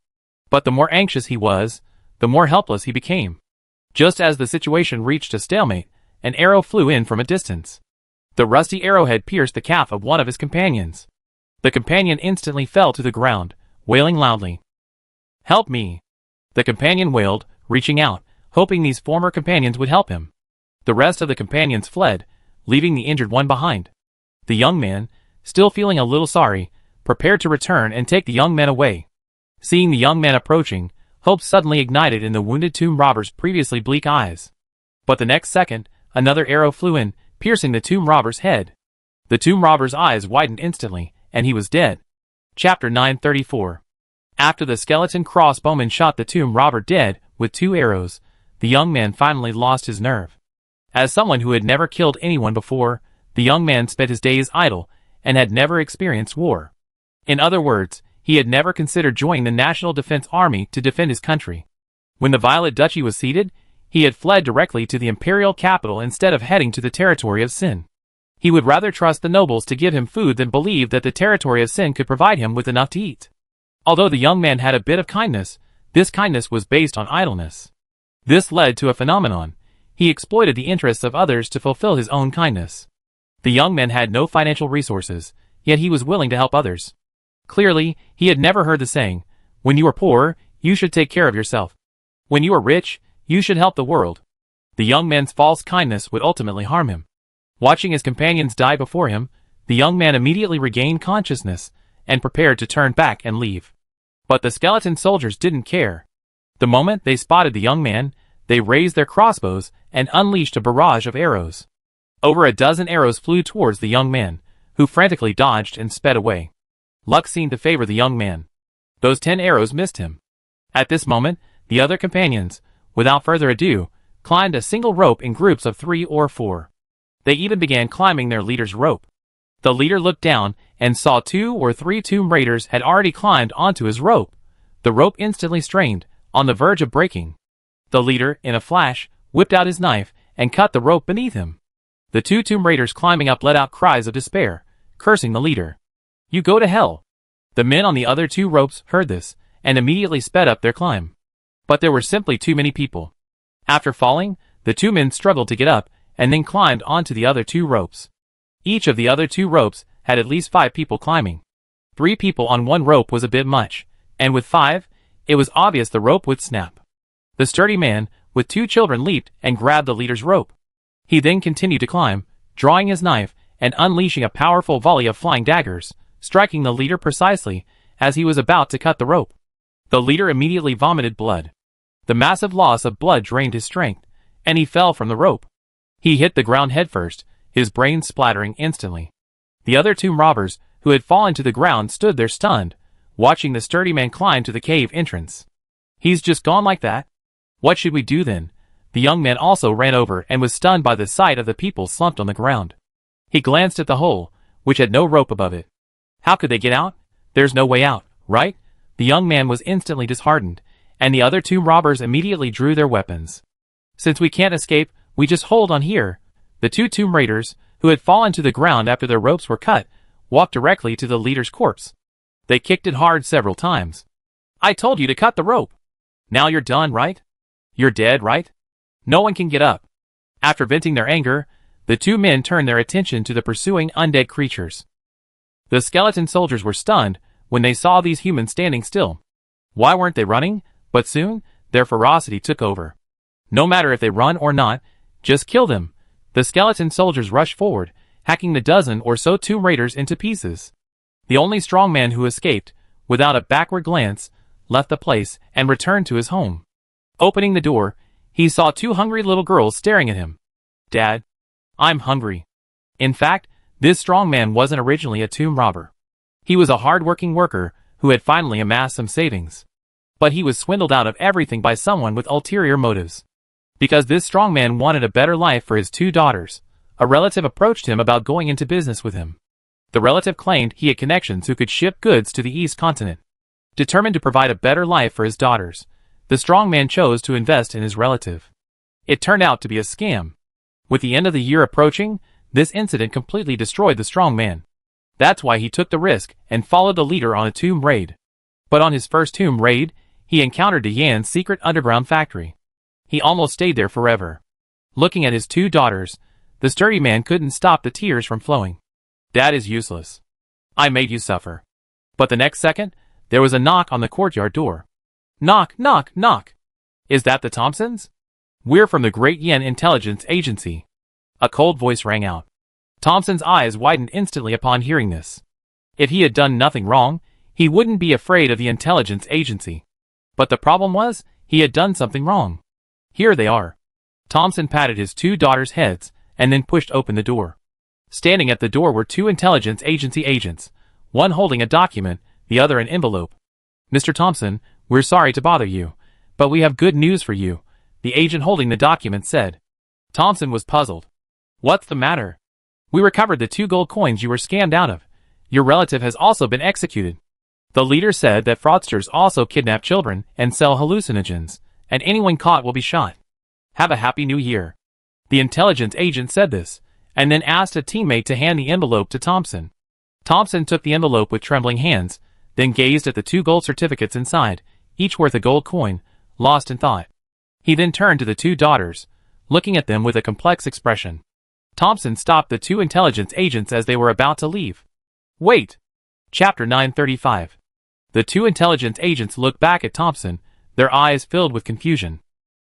Speaker 1: But the more anxious he was, the more helpless he became. Just as the situation reached a stalemate, an arrow flew in from a distance. The rusty arrowhead pierced the calf of one of his companions. The companion instantly fell to the ground, wailing loudly. Help me! The companion wailed, reaching out, hoping these former companions would help him. The rest of the companions fled, leaving the injured one behind. The young man, still feeling a little sorry, prepared to return and take the young man away. Seeing the young man approaching, hope suddenly ignited in the wounded tomb robber's previously bleak eyes. But the next second, another arrow flew in, piercing the tomb robber's head. The tomb robber's eyes widened instantly, and he was dead. Chapter 934. After the skeleton crossbowman shot the tomb robber dead with 2 arrows, the young man finally lost his nerve. As someone who had never killed anyone before, the young man spent his days idle and had never experienced war. In other words, he had never considered joining the National Defense Army to defend his country. When the Violet Duchy was ceded, he had fled directly to the imperial capital instead of heading to the territory of Sin. He would rather trust the nobles to give him food than believe that the territory of Sin could provide him with enough to eat. Although the young man had a bit of kindness, this kindness was based on idleness. This led to a phenomenon. He exploited the interests of others to fulfill his own kindness. The young man had no financial resources, yet he was willing to help others. Clearly, he had never heard the saying, "When you are poor, you should take care of yourself. When you are rich, you should help the world." The young man's false kindness would ultimately harm him. Watching his companions die before him, the young man immediately regained consciousness and prepared to turn back and leave. But the skeleton soldiers didn't care. The moment they spotted the young man, they raised their crossbows and unleashed a barrage of arrows. Over a dozen arrows flew towards the young man, who frantically dodged and sped away. Luck seemed to favor the young man. Those 10 arrows missed him. At this moment, the other companions, without further ado, climbed a single rope in groups of 3 or 4. They even began climbing their leader's rope. The leader looked down and saw 2 or 3 tomb raiders had already climbed onto his rope. The rope instantly strained, on the verge of breaking. The leader, in a flash, whipped out his knife and cut the rope beneath him. The 2 tomb raiders climbing up let out cries of despair, cursing the leader. "You go to hell." The men on the other 2 ropes heard this, and immediately sped up their climb. But there were simply too many people. After falling, the 2 men struggled to get up, and then climbed onto the other 2 ropes. Each of the other 2 ropes had at least 5 people climbing. 3 people on one rope was a bit much, and with 5, it was obvious the rope would snap. The sturdy man, with 2 children, leaped and grabbed the leader's rope. He then continued to climb, drawing his knife and unleashing a powerful volley of flying daggers, striking the leader precisely as he was about to cut the rope. The leader immediately vomited blood. The massive loss of blood drained his strength, and he fell from the rope. He hit the ground headfirst, his brains splattering instantly. The other 2 robbers, who had fallen to the ground, stood there stunned, watching the sturdy man climb to the cave entrance. "He's just gone like that? What should we do then?" The young man also ran over and was stunned by the sight of the people slumped on the ground. He glanced at the hole, which had no rope above it. How could they get out? There's no way out, right? The young man was instantly disheartened, and the other 2 robbers immediately drew their weapons. "Since we can't escape, we just hold on here." The 2 tomb raiders, who had fallen to the ground after their ropes were cut, walked directly to the leader's corpse. They kicked it hard several times. "I told you to cut the rope. Now you're done, right? You're dead, right? No one can get up." After venting their anger, the 2 men turned their attention to the pursuing undead creatures. The skeleton soldiers were stunned when they saw these humans standing still. Why weren't they running? But soon, their ferocity took over. No matter if they run or not, just kill them. The skeleton soldiers rushed forward, hacking the dozen or so tomb raiders into pieces. The only strong man who escaped, without a backward glance, left the place and returned to his home. Opening the door, he saw 2 hungry little girls staring at him. "Dad, I'm hungry." In fact, this strong man wasn't originally a tomb robber. He was a hard-working worker who had finally amassed some savings. But he was swindled out of everything by someone with ulterior motives. Because this strong man wanted a better life for his 2 daughters, a relative approached him about going into business with him. The relative claimed he had connections who could ship goods to the East Continent. Determined to provide a better life for his daughters, the strong man chose to invest in his relative. It turned out to be a scam. With the end of the year approaching, this incident completely destroyed the strong man. That's why he took the risk and followed the leader on a tomb raid. But on his first tomb raid, he encountered Diane's secret underground factory. He almost stayed there forever. Looking at his 2 daughters, the sturdy man couldn't stop the tears from flowing. "Dad is useless. I made you suffer." But the next second, there was a knock on the courtyard door. "Knock, knock, knock. Is that the Thompsons?" "We're from the Great Yen Intelligence Agency." A cold voice rang out. Thompson's eyes widened instantly upon hearing this. If he had done nothing wrong, he wouldn't be afraid of the intelligence agency. But the problem was, he had done something wrong. "Here they are." Thompson patted his two daughters' heads, and then pushed open the door. Standing at the door were two intelligence agency agents, one holding a document, the other an envelope. "Mr. Thompson, we're sorry to bother you, but we have good news for you," the agent holding the document said. Thompson was puzzled. "What's the matter?" "We recovered the 2 gold coins you were scammed out of. Your relative has also been executed." The leader said that fraudsters also kidnap children and sell hallucinogens, and anyone caught will be shot. "Have a happy new year." The intelligence agent said this, and then asked a teammate to hand the envelope to Thompson. Thompson took the envelope with trembling hands, then gazed at the 2 gold certificates inside, each worth a gold coin, lost in thought. He then turned to the 2 daughters, looking at them with a complex expression. Thompson stopped the 2 intelligence agents as they were about to leave. "Wait!" Chapter 935. The 2 intelligence agents looked back at Thompson, their eyes filled with confusion.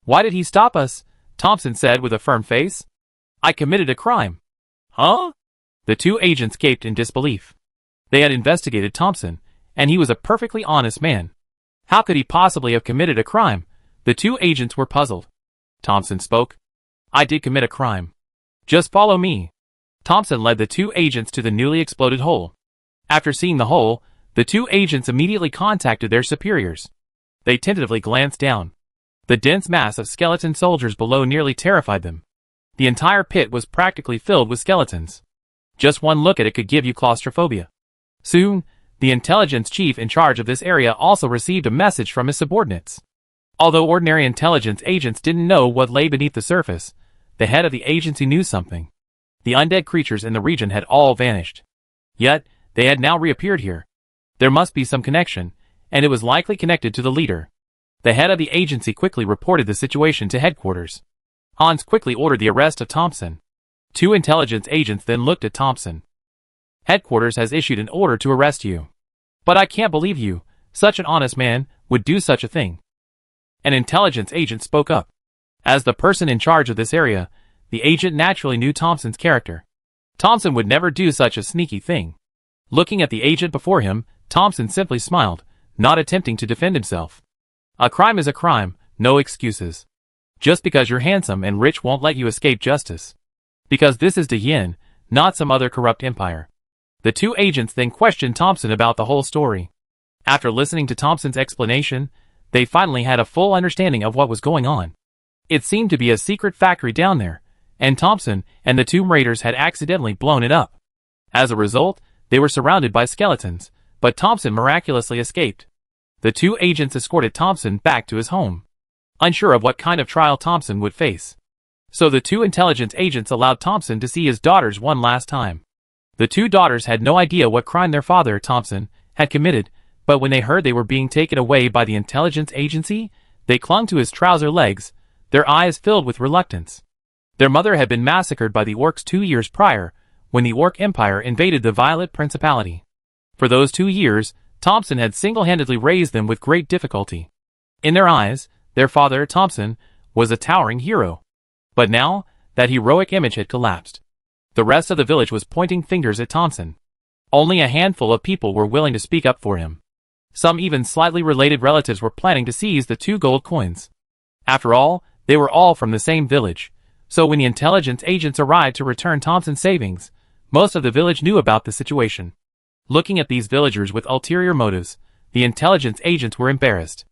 Speaker 1: "Why did he stop us?" Thompson said with a firm face. "I committed a crime." "Huh?" The 2 agents gaped in disbelief. They had investigated Thompson, and he was a perfectly honest man. How could he possibly have committed a crime? The 2 agents were puzzled. Thompson spoke. "I did commit a crime. Just follow me." Thompson led the 2 agents to the newly exploded hole. After seeing the hole, the 2 agents immediately contacted their superiors. They tentatively glanced down. The dense mass of skeleton soldiers below nearly terrified them. The entire pit was practically filled with skeletons. Just one look at it could give you claustrophobia. Soon, the intelligence chief in charge of this area also received a message from his subordinates. Although ordinary intelligence agents didn't know what lay beneath the surface, the head of the agency knew something. The undead creatures in the region had all vanished. Yet, they had now reappeared here. There must be some connection, and it was likely connected to the leader. The head of the agency quickly reported the situation to headquarters. Hans quickly ordered the arrest of Thompson. 2 intelligence agents then looked at Thompson. "Headquarters has issued an order to arrest you." "But I can't believe you. Such an honest man would do such a thing." An intelligence agent spoke up. As the person in charge of this area, the agent naturally knew Thompson's character. Thompson would never do such a sneaky thing. Looking at the agent before him, Thompson simply smiled, not attempting to defend himself. A crime is a crime, no excuses. Just because you're handsome and rich won't let you escape justice. Because this is the Yin, not some other corrupt empire. The 2 agents then questioned Thompson about the whole story. After listening to Thompson's explanation, they finally had a full understanding of what was going on. It seemed to be a secret factory down there, and Thompson and the 2 raiders had accidentally blown it up. As a result, they were surrounded by skeletons, but Thompson miraculously escaped. The 2 agents escorted Thompson back to his home, unsure of what kind of trial Thompson would face. So the 2 intelligence agents allowed Thompson to see his daughters one last time. The 2 daughters had no idea what crime their father, Thompson, had committed, but when they heard they were being taken away by the intelligence agency, they clung to his trouser legs, their eyes filled with reluctance. Their mother had been massacred by the orcs 2 years prior, when the Orc Empire invaded the Violet Principality. For those 2 years, Thompson had single-handedly raised them with great difficulty. In their eyes, their father, Thompson, was a towering hero. But now, that heroic image had collapsed. The rest of the village was pointing fingers at Thompson. Only a handful of people were willing to speak up for him. Some even slightly related relatives were planning to seize the 2 gold coins. After all, they were all from the same village. So when the intelligence agents arrived to return Thompson's savings, most of the village knew about the situation. Looking at these villagers with ulterior motives, the intelligence agents were embarrassed.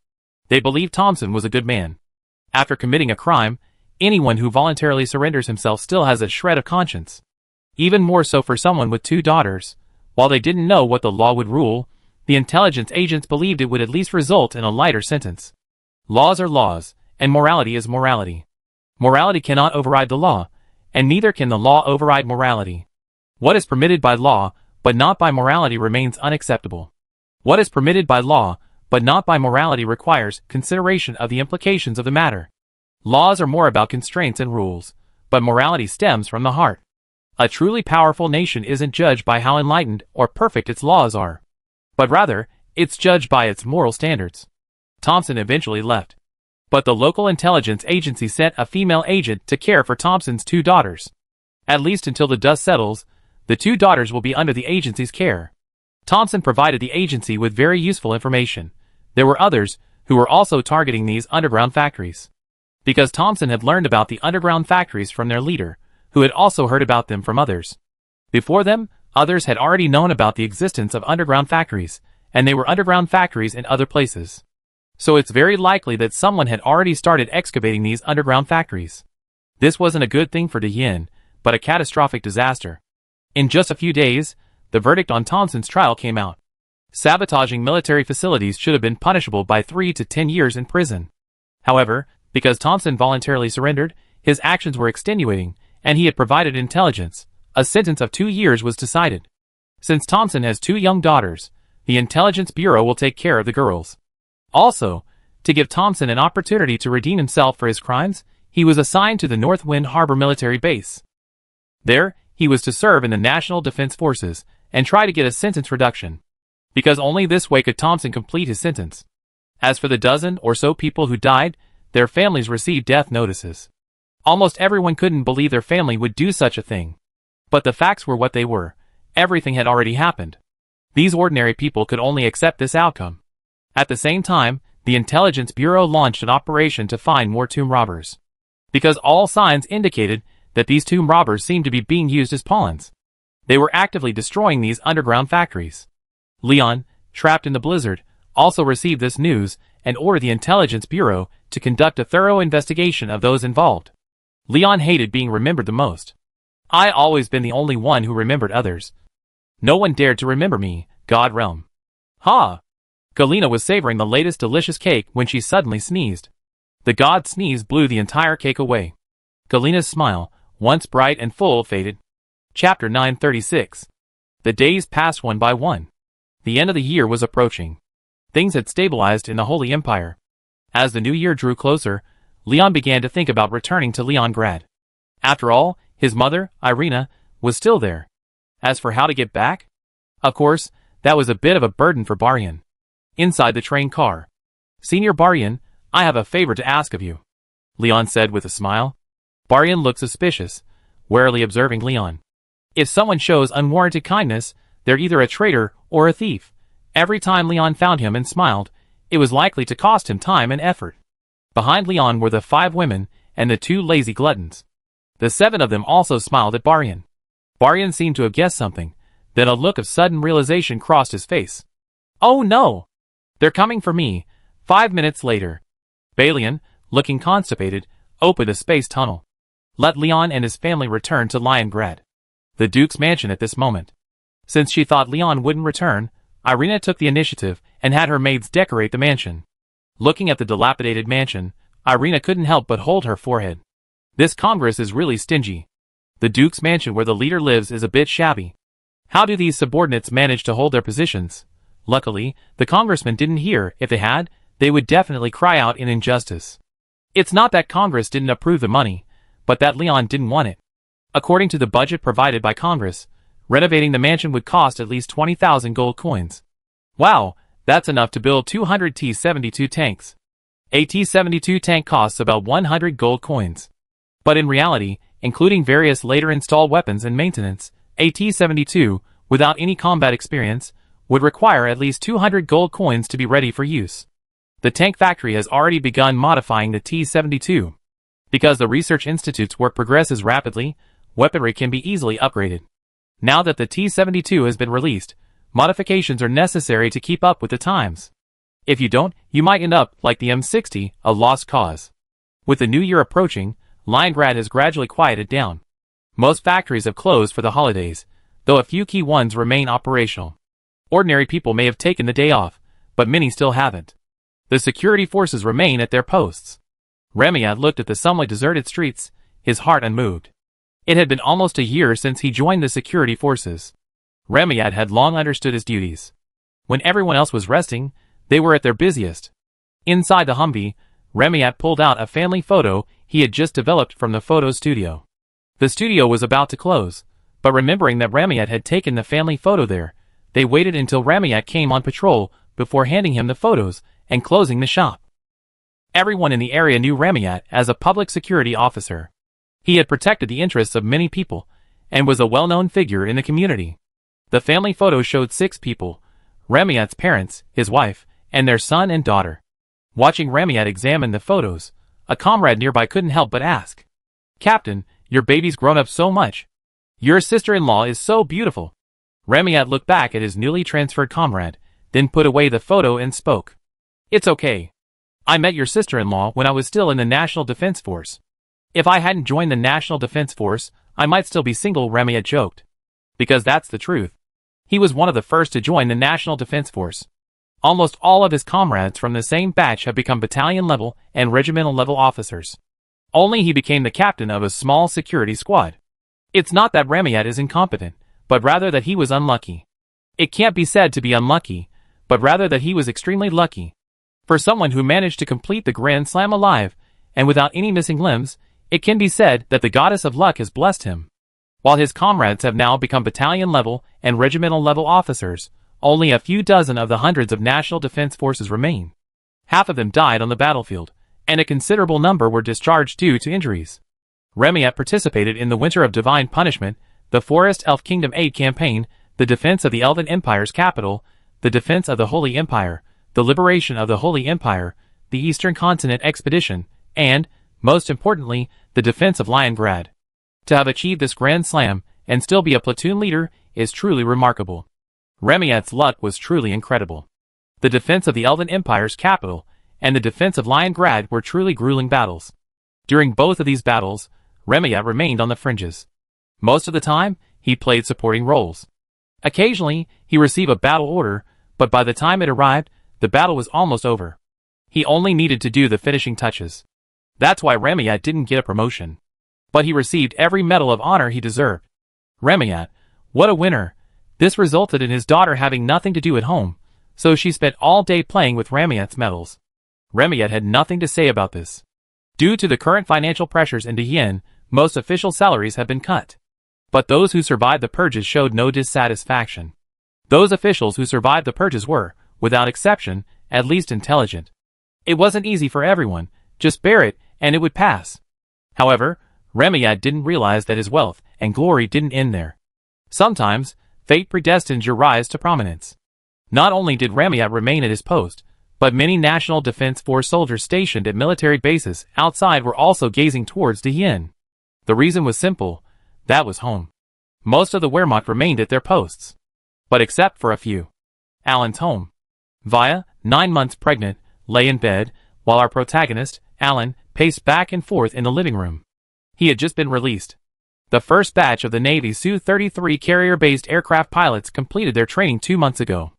Speaker 1: They believed Thompson was a good man. After committing a crime, anyone who voluntarily surrenders himself still has a shred of conscience. Even more so for someone with 2 daughters. While they didn't know what the law would rule, the intelligence agents believed it would at least result in a lighter sentence. Laws are laws, and morality is morality. Morality cannot override the law, and neither can the law override morality. What is permitted by law, but not by morality, remains unacceptable. What is permitted by law, but not by morality, requires consideration of the implications of the matter. Laws are more about constraints and rules, but morality stems from the heart. A truly powerful nation isn't judged by how enlightened or perfect its laws are, but rather, it's judged by its moral standards. Thompson eventually left. But the local intelligence agency sent a female agent to care for Thompson's 2 daughters. At least until the dust settles, the 2 daughters will be under the agency's care. Thompson provided the agency with very useful information. There were others who were also targeting these underground factories. Because Thompson had learned about the underground factories from their leader, who had also heard about them from others. Before them, others had already known about the existence of underground factories, and they were underground factories in other places. So it's very likely that someone had already started excavating these underground factories. This wasn't a good thing for De Yin, but a catastrophic disaster. In just a few days, the verdict on Thompson's trial came out. Sabotaging military facilities should have been punishable by 3 to 10 years in prison. However, because Thompson voluntarily surrendered, his actions were extenuating, and he had provided intelligence, a sentence of 2 years was decided. Since Thompson has 2 young daughters, the Intelligence Bureau will take care of the girls. Also, to give Thompson an opportunity to redeem himself for his crimes, he was assigned to the North Wind Harbor military base. There, he was to serve in the National Defense Forces and try to get a sentence reduction, because only this way could Thompson complete his sentence. As for the dozen or so people who died, their families received death notices. Almost everyone couldn't believe their family would do such a thing. But the facts were what they were. Everything had already happened. These ordinary people could only accept this outcome. At the same time, the Intelligence Bureau launched an operation to find more tomb robbers. Because all signs indicated that these tomb robbers seemed to be being used as pawns. They were actively destroying these underground factories. Leon, trapped in the blizzard, also received this news and ordered the Intelligence Bureau to conduct a thorough investigation of those involved. Leon hated being remembered the most. I always been the only one who remembered others. No one dared to remember me, God realm. Ha! Galena was savoring the latest delicious cake when she suddenly sneezed. The god sneeze blew the entire cake away. Galena's smile, once bright and full, faded. Chapter 936. The days passed one by one. The end of the year was approaching. Things had stabilized in the Holy Empire. As the new year drew closer, Leon began to think about returning to Leongrad. After all, his mother, Irina, was still there. As for how to get back? Of course, that was a bit of a burden for Baryan. Inside the train car. Senior Baryan, I have a favor to ask of you, Leon said with a smile. Baryan looked suspicious, warily observing Leon. If someone shows unwarranted kindness, they're either a traitor or a thief. Every time Leon found him and smiled, it was likely to cost him time and effort. Behind Leon were the 5 women and the 2 lazy gluttons. The 7 of them also smiled at Baryan. Baryan seemed to have guessed something, then a look of sudden realization crossed his face. Oh no! They're coming for me. 5 minutes later. Balian, looking constipated, opened a space tunnel. Let Leon and his family return to Leongrad, the Duke's mansion at this moment. Since she thought Leon wouldn't return, Irina took the initiative and had her maids decorate the mansion. Looking at the dilapidated mansion, Irina couldn't help but hold her forehead. This Congress is really stingy. The Duke's mansion where the leader lives is a bit shabby. How do these subordinates manage to hold their positions? Luckily, the congressman didn't hear. If they had, they would definitely cry out in injustice. It's not that Congress didn't approve the money, but that Leon didn't want it. According to the budget provided by Congress, renovating the mansion would cost at least 20,000 gold coins. Wow, that's enough to build 200 T-72 tanks. A T-72 tank costs about 100 gold coins. But in reality, including various later installed weapons and maintenance, a T-72, without any combat experience, would require at least 200 gold coins to be ready for use. The tank factory has already begun modifying the T-72. Because the research institute's work progresses rapidly, weaponry can be easily upgraded. Now that the T-72 has been released, modifications are necessary to keep up with the times. If you don't, you might end up like the M60, a lost cause. With the new year approaching, Leongrad has gradually quieted down. Most factories have closed for the holidays, though a few key ones remain operational. Ordinary people may have taken the day off, but many still haven't. The security forces remain at their posts. Remiad looked at the somewhat deserted streets, his heart unmoved. It had been almost a year since he joined the security forces. Remiad had long understood his duties. When everyone else was resting, they were at their busiest. Inside the Humvee, Remiad pulled out a family photo he had just developed from the photo studio. The studio was about to close, but remembering that Remiad had taken the family photo there, they waited until Remiad came on patrol before handing him the photos and closing the shop. Everyone in the area knew Ramayat as a public security officer. He had protected the interests of many people, and was a well-known figure in the community. The family photo showed 6 people: Ramayat's parents, his wife, and their son and daughter. Watching Ramayat examine the photos, a comrade nearby couldn't help but ask, "Captain, your baby's grown up so much. Your sister-in-law is so beautiful." Ramayat looked back at his newly transferred comrade, then put away the photo and spoke. "It's okay. I met your sister-in-law when I was still in the National Defense Force. If I hadn't joined the National Defense Force, I might still be single," Ramayat joked. Because that's the truth. He was one of the first to join the National Defense Force. Almost all of his comrades from the same batch have become battalion-level and regimental-level officers. Only he became the captain of a small security squad. It's not that Ramayat is incompetent, but rather that he was unlucky. It can't be said to be unlucky, but rather that he was extremely lucky. For someone who managed to complete the Grand Slam alive, and without any missing limbs, it can be said that the goddess of luck has blessed him. While his comrades have now become battalion-level and regimental-level officers, only a few dozen of the hundreds of National Defense Forces remain. Half of them died on the battlefield, and a considerable number were discharged due to injuries. Ramayat participated in the Winter of Divine Punishment, the Forest Elf Kingdom Aid Campaign, the defense of the Elven Empire's capital, the defense of the Holy Empire, the liberation of the Holy Empire, the Eastern Continent Expedition, and, most importantly, the defense of Liongrad. To have achieved this Grand Slam, and still be a platoon leader, is truly remarkable. Ramayat's luck was truly incredible. The defense of the Elven Empire's capital, and the defense of Liongrad were truly grueling battles. During both of these battles, Ramayat remained on the fringes. Most of the time, he played supporting roles. Occasionally, he received a battle order, but by the time it arrived, the battle was almost over. He only needed to do the finishing touches. That's why Ramayat didn't get a promotion. But he received every medal of honor he deserved. Ramayat, what a winner! This resulted in his daughter having nothing to do at home, so she spent all day playing with Ramayat's medals. Ramayat had nothing to say about this. Due to the current financial pressures in Dehyen, most official salaries have been cut. But those who survived the purges showed no dissatisfaction. Those officials who survived the purges were, without exception, at least intelligent. It wasn't easy for everyone, just bear it, and it would pass. However, Ramayat didn't realize that his wealth and glory didn't end there. Sometimes, fate predestines your rise to prominence. Not only did Ramayat remain at his post, but many National Defense Force soldiers stationed at military bases outside were also gazing towards Dehyen. The reason was simple: that was home. Most of the Wehrmacht remained at their posts. But except for a few. Alan's home. Via, 9 months pregnant, lay in bed, while our protagonist, Alan, paced back and forth in the living room. He had just been released. The first batch of the Navy's Su-33 carrier-based aircraft pilots completed their training 2 months ago.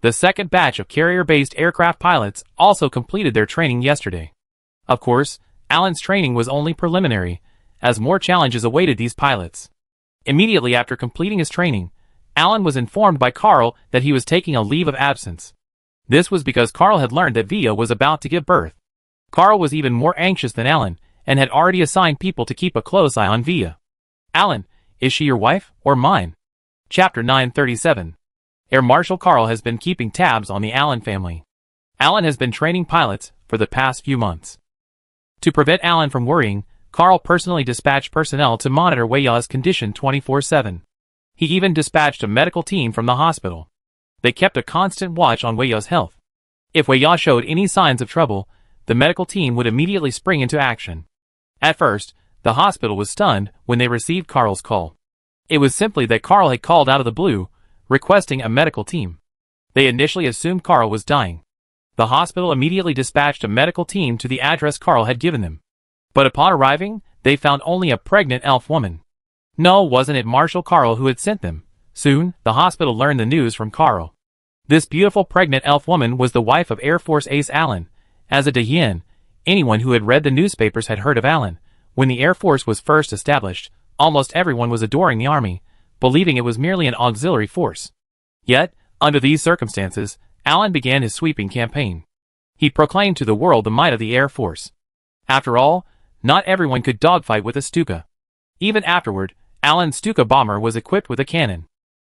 Speaker 1: The second batch of carrier-based aircraft pilots also completed their training yesterday. Of course, Alan's training was only preliminary, as more challenges awaited these pilots. Immediately after completing his training, Alan was informed by Carl that he was taking a leave of absence. This was because Carl had learned that Via was about to give birth. Carl was even more anxious than Alan, and had already assigned people to keep a close eye on Via. Alan, is she your wife, or mine? Chapter 937. Air Marshal Carl has been keeping tabs on the Alan family. Alan has been training pilots for the past few months. To prevent Alan from worrying, Carl personally dispatched personnel to monitor Weiya's condition 24/7. He even dispatched a medical team from the hospital. They kept a constant watch on Weiya's health. If Weiya showed any signs of trouble, the medical team would immediately spring into action. At first, the hospital was stunned when they received Carl's call. It was simply that Carl had called out of the blue, requesting a medical team. They initially assumed Carl was dying. The hospital immediately dispatched a medical team to the address Carl had given them. But upon arriving, they found only a pregnant elf woman. No, wasn't it Marshal Carl who had sent them? Soon, the hospital learned the news from Carl. This beautiful pregnant elf woman was the wife of Air Force Ace Alan. As a Dehyen, anyone who had read the newspapers had heard of Alan. When the Air Force was first established, almost everyone was adoring the Army, believing it was merely an auxiliary force. Yet, under these circumstances, Alan began his sweeping campaign. He proclaimed to the world the might of the Air Force. After all, not everyone could dogfight with a Stuka. Even afterward, Alan's Stuka bomber was equipped with a cannon.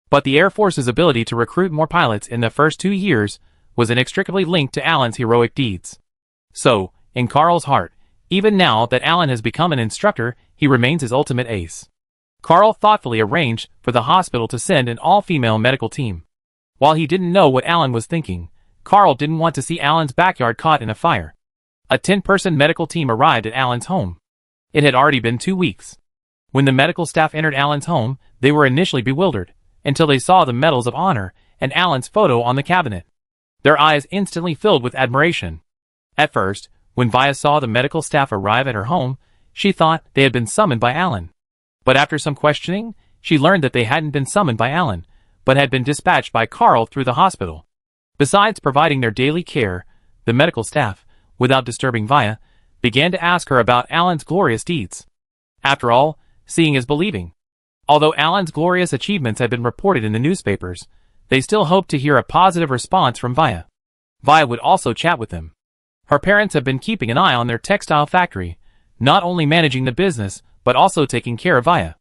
Speaker 1: But the Air Force's ability to recruit more pilots in the first 2 years was inextricably linked to Alan's heroic deeds. So, In Carl's heart, even now that Alan has become an instructor, he remains his ultimate ace. Carl thoughtfully arranged for the hospital to send an all-female medical team. While he didn't know what Alan was thinking, Carl didn't want to see Alan's backyard caught in a fire. A 10-person medical team arrived at Alan's home. It had already been 2 weeks. When the medical staff entered Alan's home, they were initially bewildered, until they saw the medals of honor and Alan's photo on the cabinet. Their eyes instantly filled with admiration. At first, when Via saw the medical staff arrive at her home, she thought they had been summoned by Alan. But after some questioning, she learned that they hadn't been summoned by Alan, but had been dispatched by Carl through the hospital. Besides providing their daily care, the medical staff, without disturbing Via, began to ask her about Alan's glorious deeds. After all, seeing is believing. Although Alan's glorious achievements had been reported in the newspapers, they still hoped to hear a positive response from Via. Via would also chat with them. Her parents have been keeping an eye on their textile factory, not only managing the business, but also taking care of Via.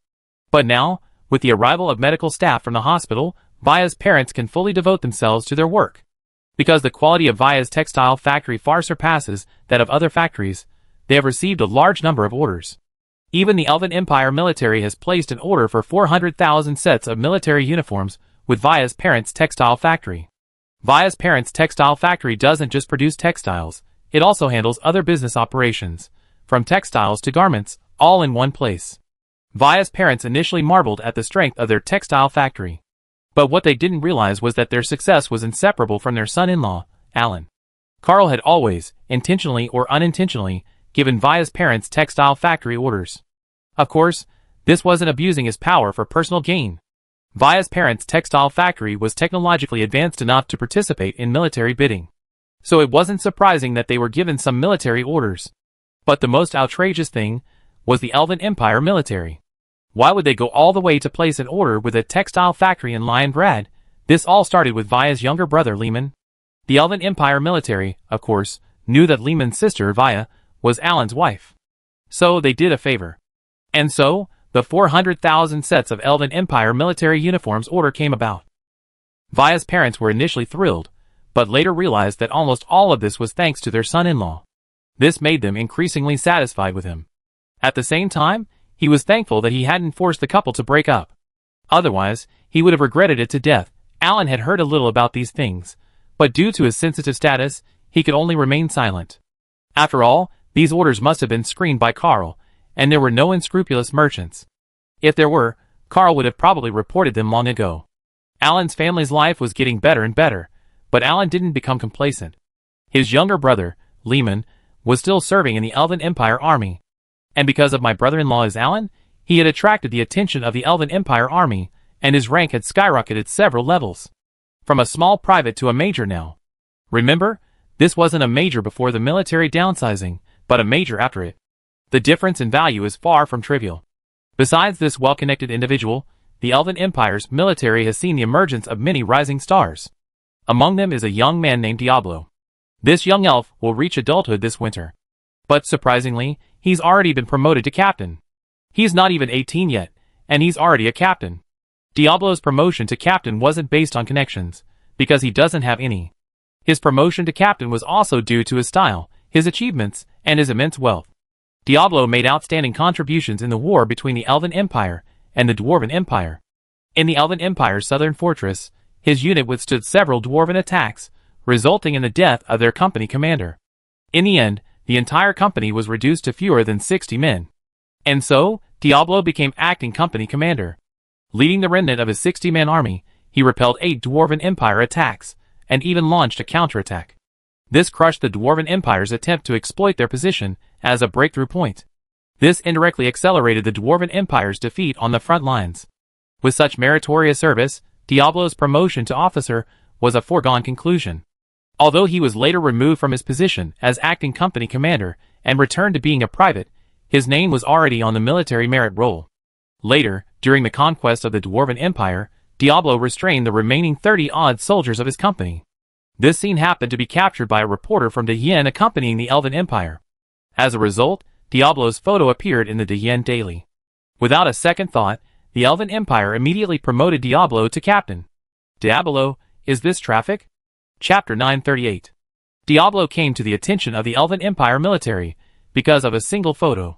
Speaker 1: But now, with the arrival of medical staff from the hospital, Via's parents can fully devote themselves to their work. Because the quality of Via's textile factory far surpasses that of other factories, they have received a large number of orders. Even the Elven Empire military has placed an order for 400,000 sets of military uniforms with Via's parents' textile factory. Via's parents' textile factory doesn't just produce textiles, it also handles other business operations, from textiles to garments, all in one place. Via's parents initially marveled at the strength of their textile factory. But what they didn't realize was that their success was inseparable from their son-in-law, Alan. Carl had always, intentionally or unintentionally, given Via's parents textile factory orders. Of course, this wasn't abusing his power for personal gain. Via's parents' textile factory was technologically advanced enough to participate in military bidding. So it wasn't surprising that they were given some military orders. But the most outrageous thing was the Elven Empire military. Why would they go all the way to place an order with a textile factory in Liongrad? This all started with Via's younger brother Lehman. The Elven Empire military, of course, knew that Lehman's sister Via was Alan's wife. So they did a favor. And so, the 400,000 sets of Elven Empire military uniforms order came about. Via's parents were initially thrilled, but later realized that almost all of this was thanks to their son-in-law. This made them increasingly satisfied with him. At the same time, he was thankful that he hadn't forced the couple to break up. Otherwise, he would have regretted it to death. Alan had heard a little about these things, but due to his sensitive status, he could only remain silent. After all, these orders must have been screened by Carl, and there were no unscrupulous merchants. If there were, Carl would have probably reported them long ago. Alan's family's life was getting better and better, but Alan didn't become complacent. His younger brother, Lehman, was still serving in the Elven Empire army. And because of my brother-in-law is Alan, he had attracted the attention of the Elven Empire army, and his rank had skyrocketed several levels. From a small private to a major now. Remember, this wasn't a major before the military downsizing, but a major after it. The difference in value is far from trivial. Besides this well-connected individual, the Elven Empire's military has seen the emergence of many rising stars. Among them is a young man named Diablo. This young elf will reach adulthood this winter. But surprisingly, he's already been promoted to captain. He's not even 18 yet, and he's already a captain. Diablo's promotion to captain wasn't based on connections, because he doesn't have any. His promotion to captain was also due to his style, his achievements, and his immense wealth. Diablo made outstanding contributions in the war between the Elven Empire and the Dwarven Empire. In the Elven Empire's southern fortress, his unit withstood several Dwarven attacks, resulting in the death of their company commander. In the end, the entire company was reduced to fewer than 60 men. And so, Diablo became acting company commander. Leading the remnant of his 60-man army, he repelled 8 Dwarven Empire attacks, and even launched a counterattack. This crushed the Dwarven Empire's attempt to exploit their position as a breakthrough point. This indirectly accelerated the Dwarven Empire's defeat on the front lines. With such meritorious service, Diablo's promotion to officer was a foregone conclusion. Although he was later removed from his position as acting company commander and returned to being a private, his name was already on the military merit roll. Later, during the conquest of the Dwarven Empire, Diablo restrained the remaining 30-odd soldiers of his company. This scene happened to be captured by a reporter from Diyen accompanying the Elven Empire. As a result, Diablo's photo appeared in the Diyen Daily. Without a second thought, the Elven Empire immediately promoted Diablo to captain. Diablo, is this traffic? Chapter 938. Diablo came to the attention of the Elven Empire military because of a single photo.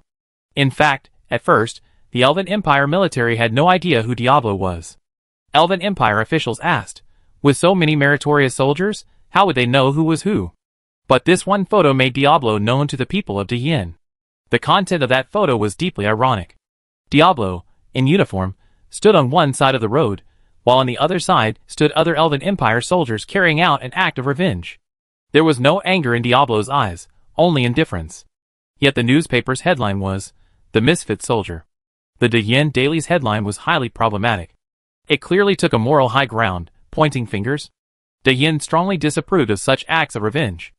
Speaker 1: In fact, at first, the Elven Empire military had no idea who Diablo was. Elven Empire officials asked, with so many meritorious soldiers, how would they know who was who? But this one photo made Diablo known to the people of Diyin. The content of that photo was deeply ironic. Diablo, in uniform, stood on one side of the road, while on the other side stood other Elven Empire soldiers carrying out an act of revenge. There was no anger in Diablo's eyes, only indifference. Yet the newspaper's headline was, "The Misfit Soldier." The Diyin Daily's headline was highly problematic. It clearly took a moral high ground, pointing fingers. Diyin strongly disapproved of such acts of revenge.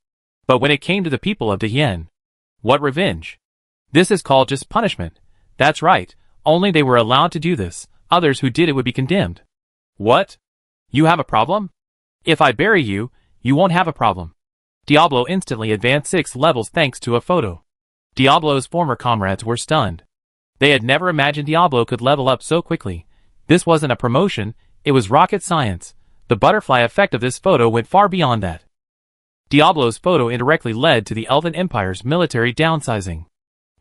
Speaker 1: But when it came to the people of Diyin, what revenge? This is called just punishment. That's right, only they were allowed to do this, others who did it would be condemned. What? You have a problem? If I bury you, you won't have a problem. Diablo instantly advanced 6 levels thanks to a photo. Diablo's former comrades were stunned. They had never imagined Diablo could level up so quickly. This wasn't a promotion, it was rocket science. The butterfly effect of this photo went far beyond that. Diablo's photo indirectly led to the Elven Empire's military downsizing.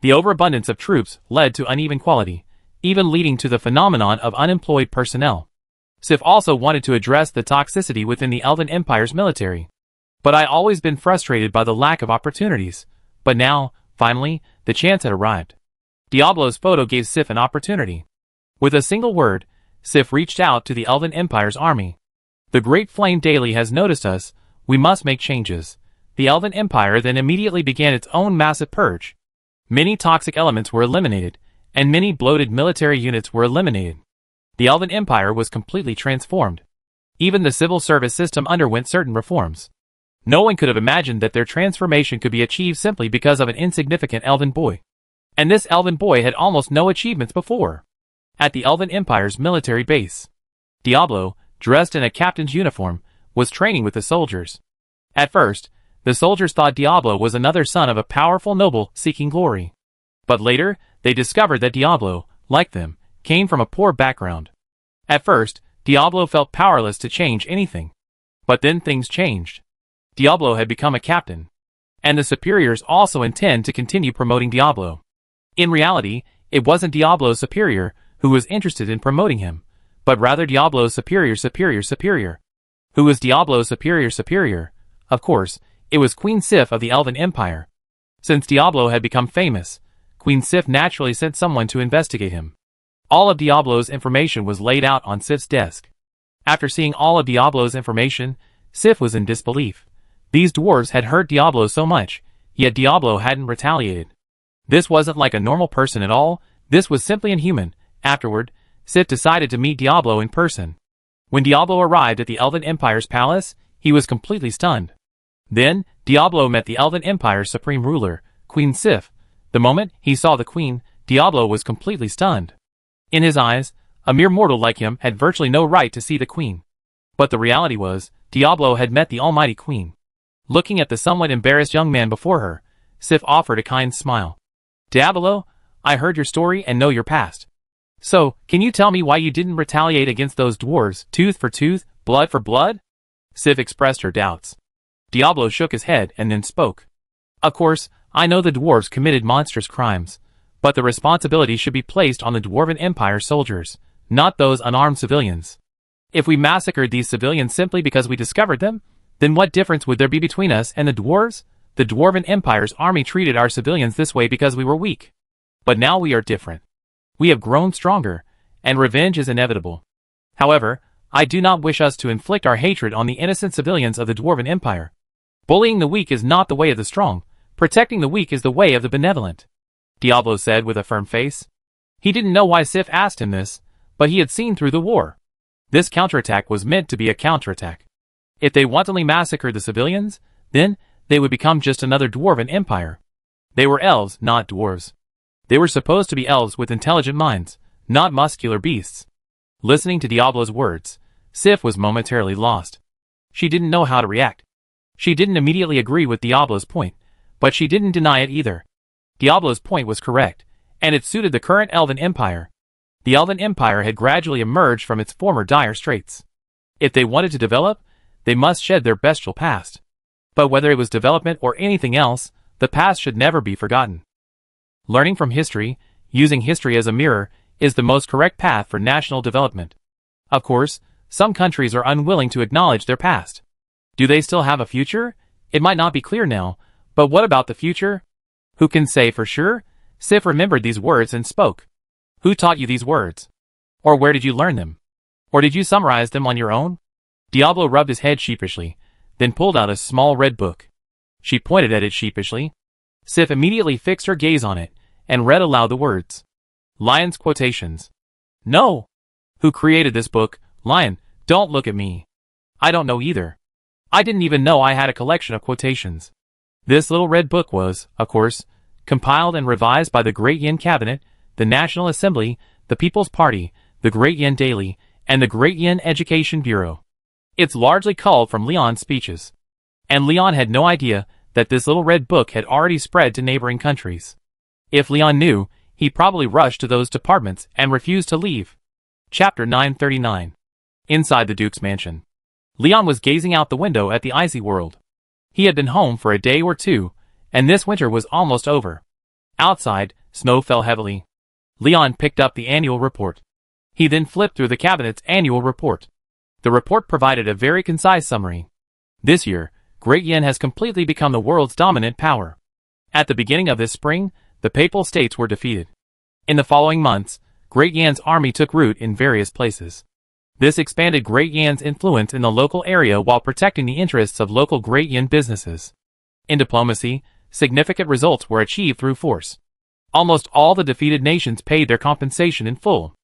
Speaker 1: The overabundance of troops led to uneven quality, even leading to the phenomenon of unemployed personnel. Sif also wanted to address the toxicity within the Elven Empire's military. But I always been frustrated by the lack of opportunities. But now, finally, the chance had arrived. Diablo's photo gave Sif an opportunity. With a single word, Sif reached out to the Elven Empire's army. The Great Flame Daily has noticed us, we must make changes. The Elven Empire then immediately began its own massive purge. Many toxic elements were eliminated, and many bloated military units were eliminated. The Elven Empire was completely transformed. Even the civil service system underwent certain reforms. No one could have imagined that their transformation could be achieved simply because of an insignificant elven boy. And this elven boy had almost no achievements before. At the Elven Empire's military base, Diablo, dressed in a captain's uniform, was training with the soldiers. At first, the soldiers thought Diablo was another son of a powerful noble seeking glory. But later, they discovered that Diablo, like them, came from a poor background. At first, Diablo felt powerless to change anything. But then things changed. Diablo had become a captain. And the superiors also intend to continue promoting Diablo. In reality, it wasn't Diablo's superior who was interested in promoting him, but rather Diablo's superior. Who was Diablo's superior? Of course, it was Queen Sif of the Elven Empire. Since Diablo had become famous, Queen Sif naturally sent someone to investigate him. All of Diablo's information was laid out on Sif's desk. After seeing all of Diablo's information, Sif was in disbelief. These dwarves had hurt Diablo so much, yet Diablo hadn't retaliated. This wasn't like a normal person at all, this was simply inhuman. Afterward, Sif decided to meet Diablo in person. When Diablo arrived at the Elven Empire's palace, he was completely stunned. Then, Diablo met the Elven Empire's supreme ruler, Queen Sif. The moment he saw the queen, Diablo was completely stunned. In his eyes, a mere mortal like him had virtually no right to see the queen. But the reality was, Diablo had met the almighty queen. Looking at the somewhat embarrassed young man before her, Sif offered a kind smile. Diablo, I heard your story and know your past. So, can you tell me why you didn't retaliate against those dwarves, tooth for tooth, blood for blood? Sif expressed her doubts. Diablo shook his head and then spoke. Of course, I know the dwarves committed monstrous crimes, but the responsibility should be placed on the Dwarven Empire soldiers, not those unarmed civilians. If we massacred these civilians simply because we discovered them, then what difference would there be between us and the dwarves? The Dwarven Empire's army treated our civilians this way because we were weak. But now we are different. We have grown stronger, and revenge is inevitable. However, I do not wish us to inflict our hatred on the innocent civilians of the Dwarven Empire. Bullying the weak is not the way of the strong. Protecting the weak is the way of the benevolent. Diablo said with a firm face. He didn't know why Sif asked him this, but he had seen through the war. This counterattack was meant to be a counterattack. If they wantonly massacred the civilians, then they would become just another Dwarven Empire. They were elves, not dwarves. They were supposed to be elves with intelligent minds, not muscular beasts. Listening to Diablo's words, Sif was momentarily lost. She didn't know how to react. She didn't immediately agree with Diablo's point, but she didn't deny it either. Diablo's point was correct, and it suited the current Elven Empire. The Elven Empire had gradually emerged from its former dire straits. If they wanted to develop, they must shed their bestial past. But whether it was development or anything else, the past should never be forgotten. Learning from history, using history as a mirror, is the most correct path for national development. Of course, some countries are unwilling to acknowledge their past. Do they still have a future? It might not be clear now, but what about the future? Who can say for sure? Sif remembered these words and spoke. Who taught you these words? Or where did you learn them? Or did you summarize them on your own? Diablo rubbed his head sheepishly, then pulled out a small red book. She pointed at it sheepishly. Sif immediately fixed her gaze on it, and read aloud the words. Lion's quotations. No! Who created this book? Lion, don't look at me. I don't know either. I didn't even know I had a collection of quotations. This little red book was, of course, compiled and revised by the Great Yin Cabinet, the National Assembly, the People's Party, the Great Yin Daily, and the Great Yin Education Bureau. It's largely culled from Leon's speeches. And Leon had no idea that this little red book had already spread to neighboring countries. If Leon knew, he probably rushed to those departments and refused to leave. Chapter 939. Inside the Duke's mansion. Leon was gazing out the window at the icy world. He had been home for a day or two, and this winter was almost over. Outside, snow fell heavily. Leon picked up the annual report. He then flipped through the cabinet's annual report. The report provided a very concise summary. This year, Great Yin has completely become the world's dominant power. At the beginning of this spring, the Papal States were defeated. In the following months, Great Yan's army took root in various places. This expanded Great Yan's influence in the local area while protecting the interests of local Great Yin businesses. In diplomacy, significant results were achieved through force. Almost all the defeated nations paid their compensation in full.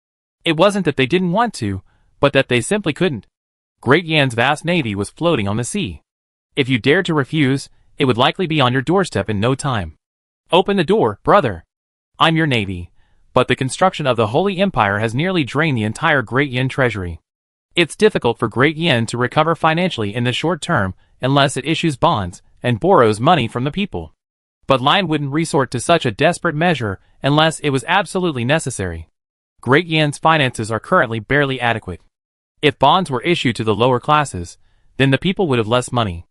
Speaker 1: It wasn't that they didn't want to, but that they simply couldn't. Great Yan's vast navy was floating on the sea. If you dared to refuse, it would likely be on your doorstep in no time. Open the door, brother. I'm your navy. But the construction of the Holy Empire has nearly drained the entire Great Yin treasury. It's difficult for Great Yin to recover financially in the short term unless it issues bonds and borrows money from the people. But Lion wouldn't resort to such a desperate measure unless it was absolutely necessary. Great Yan's finances are currently barely adequate. If bonds were issued to the lower classes, then the people would have less money.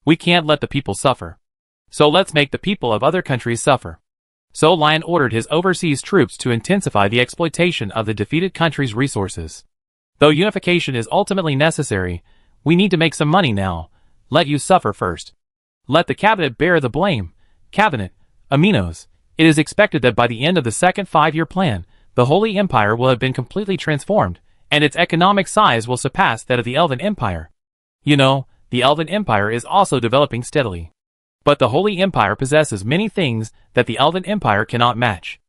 Speaker 1: We can't let the people suffer. So let's make the people of other countries suffer. So Lion ordered his overseas troops to intensify the exploitation of the defeated country's resources. Though unification is ultimately necessary, we need to make some money now. Let you suffer first. Let the cabinet bear the blame. Cabinet, Aminos, it is expected that by the end of the second 5-year plan, the Holy Empire will have been completely transformed, and its economic size will surpass that of the Elven Empire. You know, the Elven Empire is also developing steadily. But the Holy Empire possesses many things that the Elven Empire cannot match.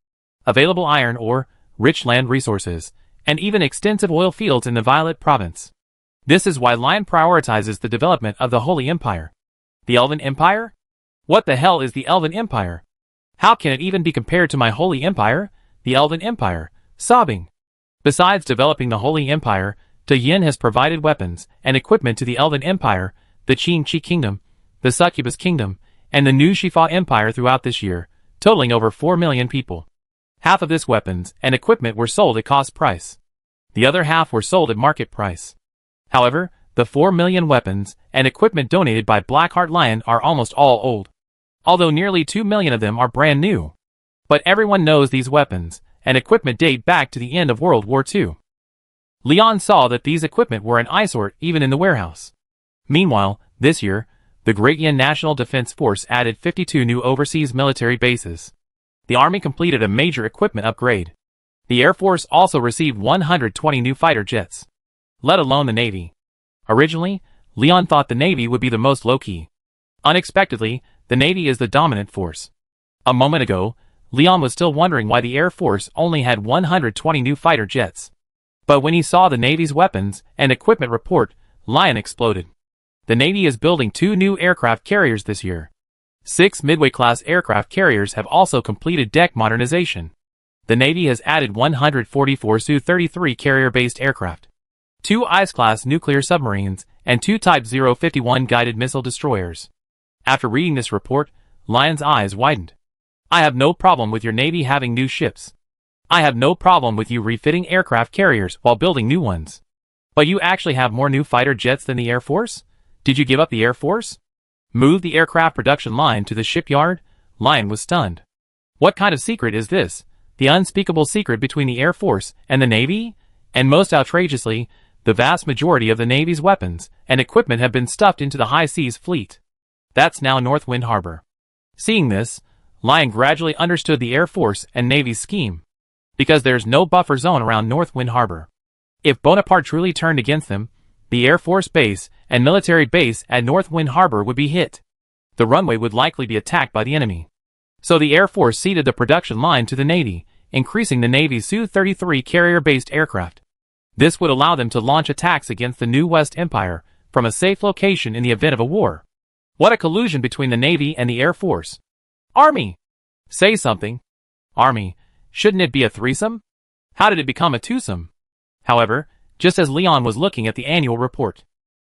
Speaker 1: Available iron ore, rich land resources, and even extensive oil fields in the Violet Province. This is why Lion prioritizes the development of the Holy Empire. The Elven Empire? What the hell is the Elven Empire? How can it even be compared to my Holy Empire, the Elven Empire? Sobbing. Besides developing the Holy Empire, De Yin has provided weapons and equipment to the Elven Empire, the Qin Chi Kingdom, the Succubus Kingdom, and the New Shifa Empire throughout this year, totaling over 4 million people. Half of this weapons and equipment were sold at cost price. The other half were sold at market price. However, the 4 million weapons and equipment donated by Blackheart Lion are almost all old. Although nearly 2 million of them are brand new. But everyone knows these weapons and equipment date back to the end of World War II. Leon saw that these equipment were an eyesore even in the warehouse. Meanwhile, this year, the Great Yin National Defense Force added 52 new overseas military bases. The Army completed a major equipment upgrade. The Air Force also received 120 new fighter jets. Let alone the Navy. Originally, Leon thought the Navy would be the most low-key. Unexpectedly, the Navy is the dominant force. A moment ago, Leon was still wondering why the Air Force only had 120 new fighter jets. But when he saw the Navy's weapons and equipment report, Lion exploded. The Navy is building 2 new aircraft carriers this year. 6 Midway-class aircraft carriers have also completed deck modernization. The Navy has added 144 Su-33 carrier-based aircraft, 2 Ice-class nuclear submarines, and 2 Type 051 guided missile destroyers. After reading this report, Lion's eyes widened. I have no problem with your Navy having new ships. I have no problem with you refitting aircraft carriers while building new ones. But you actually have more new fighter jets than the Air Force? Did you give up the Air Force? Move the aircraft production line to the shipyard? Lion was stunned. What kind of secret is this? The unspeakable secret between the Air Force and the Navy? And most outrageously, the vast majority of the Navy's weapons and equipment have been stuffed into the high seas fleet. That's now Northwind Harbor. Seeing this, Lion gradually understood the Air Force and Navy's scheme. Because there's no buffer zone around Northwind Harbor. If Bonaparte truly turned against them, the Air Force base and military base at Northwind Harbor would be hit. The runway would likely be attacked by the enemy. So the Air Force ceded the production line to the Navy, increasing the Navy's Su-33 carrier-based aircraft. This would allow them to launch attacks against the new West Empire from a safe location in the event of a war. What a collusion between the Navy and the Air Force. Army! Say something. Army, shouldn't it be a threesome? How did it become a twosome? However, just as Leon was looking at the annual report,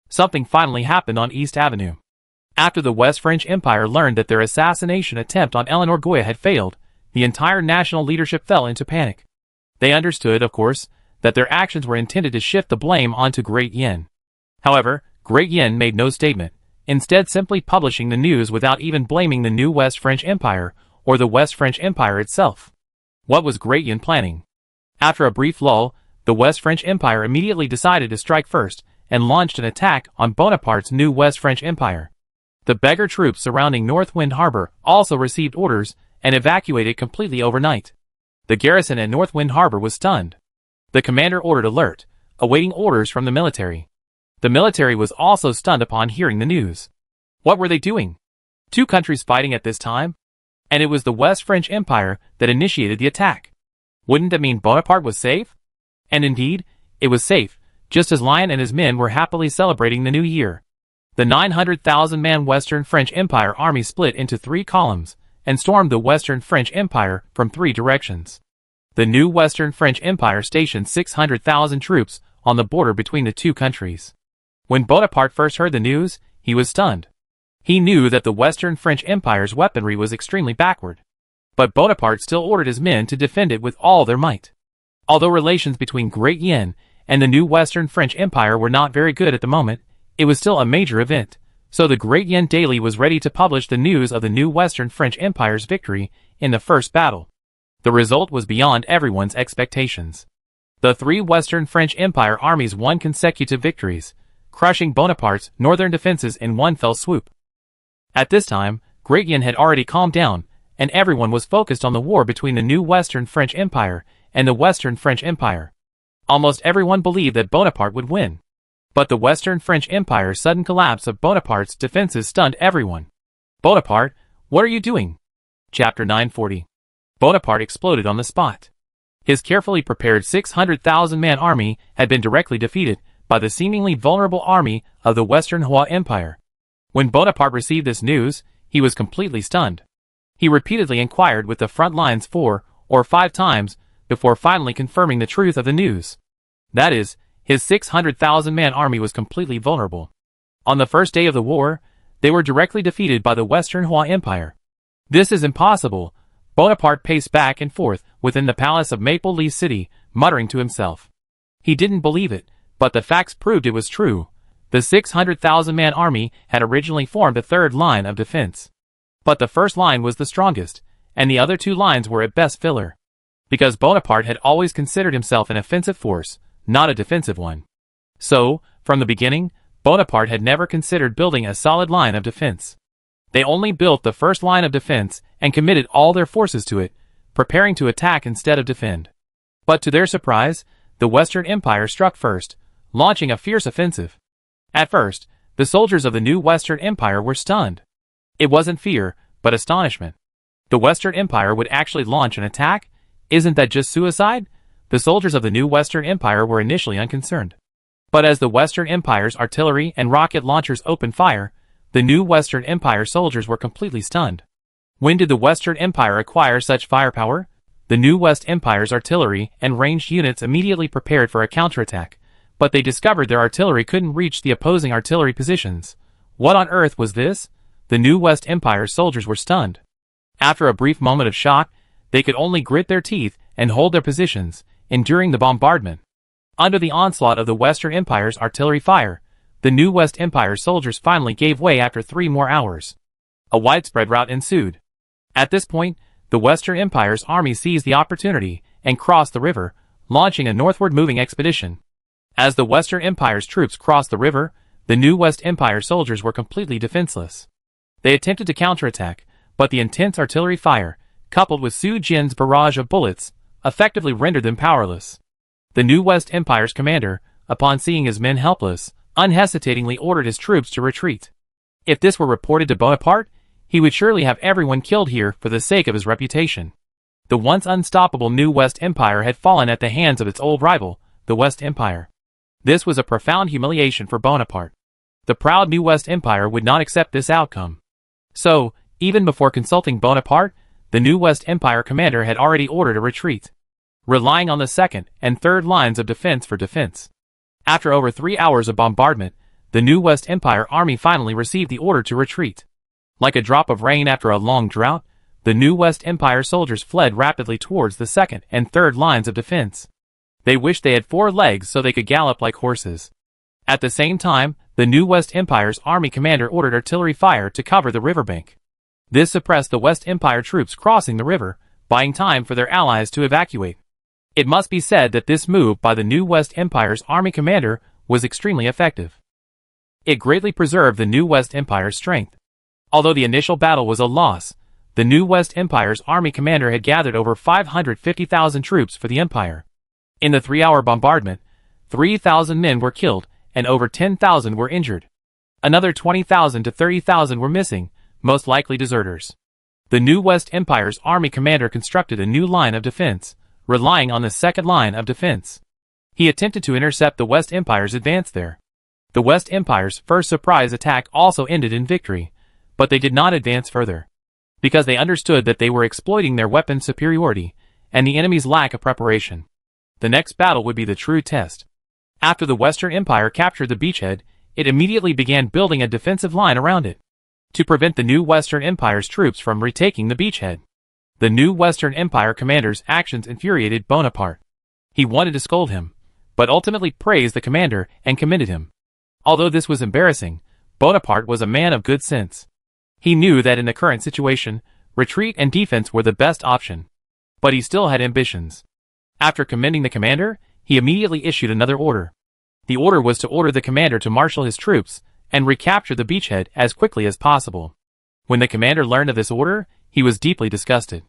Speaker 1: something finally happened on East Avenue. After the West French Empire learned that their assassination attempt on Eleanor Goya had failed, the entire national leadership fell into panic. They understood, of course, that their actions were intended to shift the blame onto Great Yin. However, Great Yin made no statement, instead simply publishing the news without even blaming the new West French Empire or the West French Empire itself. What was Great Yin planning? After a brief lull, the West French Empire immediately decided to strike first and launched an attack on Bonaparte's new West French Empire. The beggar troops surrounding Northwind Harbor also received orders and evacuated completely overnight. The garrison at Northwind Harbor was stunned. The commander ordered alert, awaiting orders from the military. The military was also stunned upon hearing the news. What were they doing? Two countries fighting at this time? And it was the West French Empire that initiated the attack. Wouldn't that mean Bonaparte was safe? And indeed, it was safe, just as Lion and his men were happily celebrating the new year. The 900,000-man Western French Empire army split into 3 columns and stormed the Western French Empire from 3 directions. The new Western French Empire stationed 600,000 troops on the border between the two countries. When Bonaparte first heard the news, he was stunned. He knew that the Western French Empire's weaponry was extremely backward. But Bonaparte still ordered his men to defend it with all their might. Although relations between Great Yin and the new Western French Empire were not very good at the moment, it was still a major event, so the Great Yin Daily was ready to publish the news of the new Western French Empire's victory in the first battle. The result was beyond everyone's expectations. The 3 Western French Empire armies won consecutive victories, crushing Bonaparte's northern defenses in one fell swoop. At this time, Great Yin had already calmed down, and everyone was focused on the war between the new Western French Empire and the Western French Empire. Almost everyone believed that Bonaparte would win. But the Western French Empire's sudden collapse of Bonaparte's defenses stunned everyone. Bonaparte, what are you doing? Chapter 940. Bonaparte exploded on the spot. His carefully prepared 600,000-man army had been directly defeated by the seemingly vulnerable army of the Western Hua Empire. When Bonaparte received this news, he was completely stunned. He repeatedly inquired with the front lines 4 or 5 times before finally confirming the truth of the news. That is, his 600,000-man army was completely vulnerable. On the first day of the war, they were directly defeated by the Western Hua Empire. This is impossible. Bonaparte paced back and forth within the palace of Maple Leaf City, muttering to himself. He didn't believe it, but the facts proved it was true. The 600,000-man army had originally formed a third line of defense. But the first line was the strongest, and the other 2 lines were at best filler. Because Bonaparte had always considered himself an offensive force, not a defensive one. So, from the beginning, Bonaparte had never considered building a solid line of defense. They only built the first line of defense and committed all their forces to it, preparing to attack instead of defend. But to their surprise, the Western Empire struck first, launching a fierce offensive. At first, the soldiers of the new Western Empire were stunned. It wasn't fear, but astonishment. The Western Empire would actually launch an attack? Isn't that just suicide? The soldiers of the new Western Empire were initially unconcerned. But as the Western Empire's artillery and rocket launchers opened fire, the new Western Empire soldiers were completely stunned. When did the Western Empire acquire such firepower? The new West Empire's artillery and ranged units immediately prepared for a counterattack, but they discovered their artillery couldn't reach the opposing artillery positions. What on earth was this? The new West Empire soldiers were stunned. After a brief moment of shock, they could only grit their teeth and hold their positions, enduring the bombardment. Under the onslaught of the Western Empire's artillery fire, The new West Empire soldiers finally gave way after 3 more hours. A widespread rout ensued. At this point, the Western Empire's army seized the opportunity and crossed the river, launching a northward moving expedition. As the Western Empire's troops crossed the river, the new West Empire soldiers were completely defenseless. They attempted to counterattack, but the intense artillery fire, coupled with Su Jin's barrage of bullets, effectively rendered them powerless. The new West Empire's commander, upon seeing his men helpless, unhesitatingly ordered his troops to retreat. If this were reported to Bonaparte, he would surely have everyone killed here for the sake of his reputation. The once unstoppable new West Empire had fallen at the hands of its old rival, the West Empire. This was a profound humiliation for Bonaparte. The proud new West Empire would not accept this outcome. So, even before consulting Bonaparte, the new West Empire commander had already ordered a retreat, relying on the second and third lines of defense for defense. After over 3 hours of bombardment, the new West Empire army finally received the order to retreat. Like a drop of rain after a long drought, the new West Empire soldiers fled rapidly towards the second and third lines of defense. They wished they had 4 legs so they could gallop like horses. At the same time, the new West Empire's army commander ordered artillery fire to cover the riverbank. This suppressed the West Empire troops crossing the river, buying time for their allies to evacuate. It must be said that this move by the new West Empire's army commander was extremely effective. It greatly preserved the new West Empire's strength. Although the initial battle was a loss, the new West Empire's army commander had gathered over 550,000 troops for the empire. In the 3-hour bombardment, 3,000 men were killed and over 10,000 were injured. Another 20,000 to 30,000 were missing, most likely deserters. The new West Empire's army commander constructed a new line of defense, relying on the second line of defense. He attempted to intercept the West Empire's advance there. The West Empire's first surprise attack also ended in victory, but they did not advance further, because they understood that they were exploiting their weapon superiority and the enemy's lack of preparation. The next battle would be the true test. After the Western Empire captured the beachhead, it immediately began building a defensive line around it, to prevent the new Western Empire's troops from retaking the beachhead. The new Western Empire commander's actions infuriated Bonaparte. He wanted to scold him, but ultimately praised the commander and commended him. Although this was embarrassing, Bonaparte was a man of good sense. He knew that in the current situation, retreat and defense were the best option. But he still had ambitions. After commending the commander, he immediately issued another order. The order was to order the commander to marshal his troops and recapture the beachhead as quickly as possible. When the commander learned of this order, he was deeply disgusted.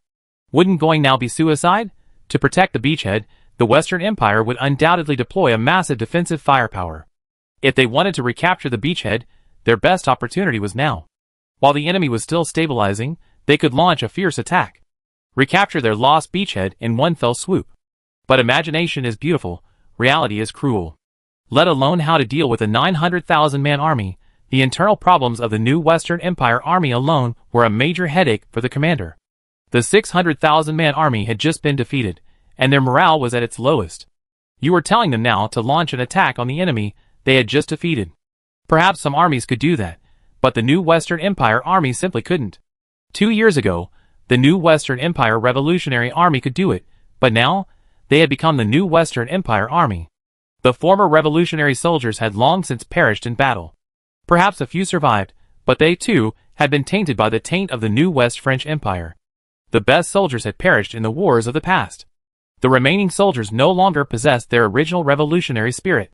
Speaker 1: Wouldn't going now be suicide? To protect the beachhead, the Western Empire would undoubtedly deploy a massive defensive firepower. If they wanted to recapture the beachhead, their best opportunity was now. While the enemy was still stabilizing, they could launch a fierce attack, recapture their lost beachhead in one fell swoop. But imagination is beautiful, reality is cruel. Let alone how to deal with a 900,000-man army, the internal problems of the new Western Empire army alone were a major headache for the commander. The 600,000-man army had just been defeated, and their morale was at its lowest. You were telling them now to launch an attack on the enemy they had just defeated. Perhaps some armies could do that, but the new Western Empire army simply couldn't. 2 years ago, the new Western Empire Revolutionary Army could do it, but now, they had become the new Western Empire Army. The former revolutionary soldiers had long since perished in battle. Perhaps a few survived, but they too had been tainted by the taint of the new West French Empire. The best soldiers had perished in the wars of the past. The remaining soldiers no longer possessed their original revolutionary spirit.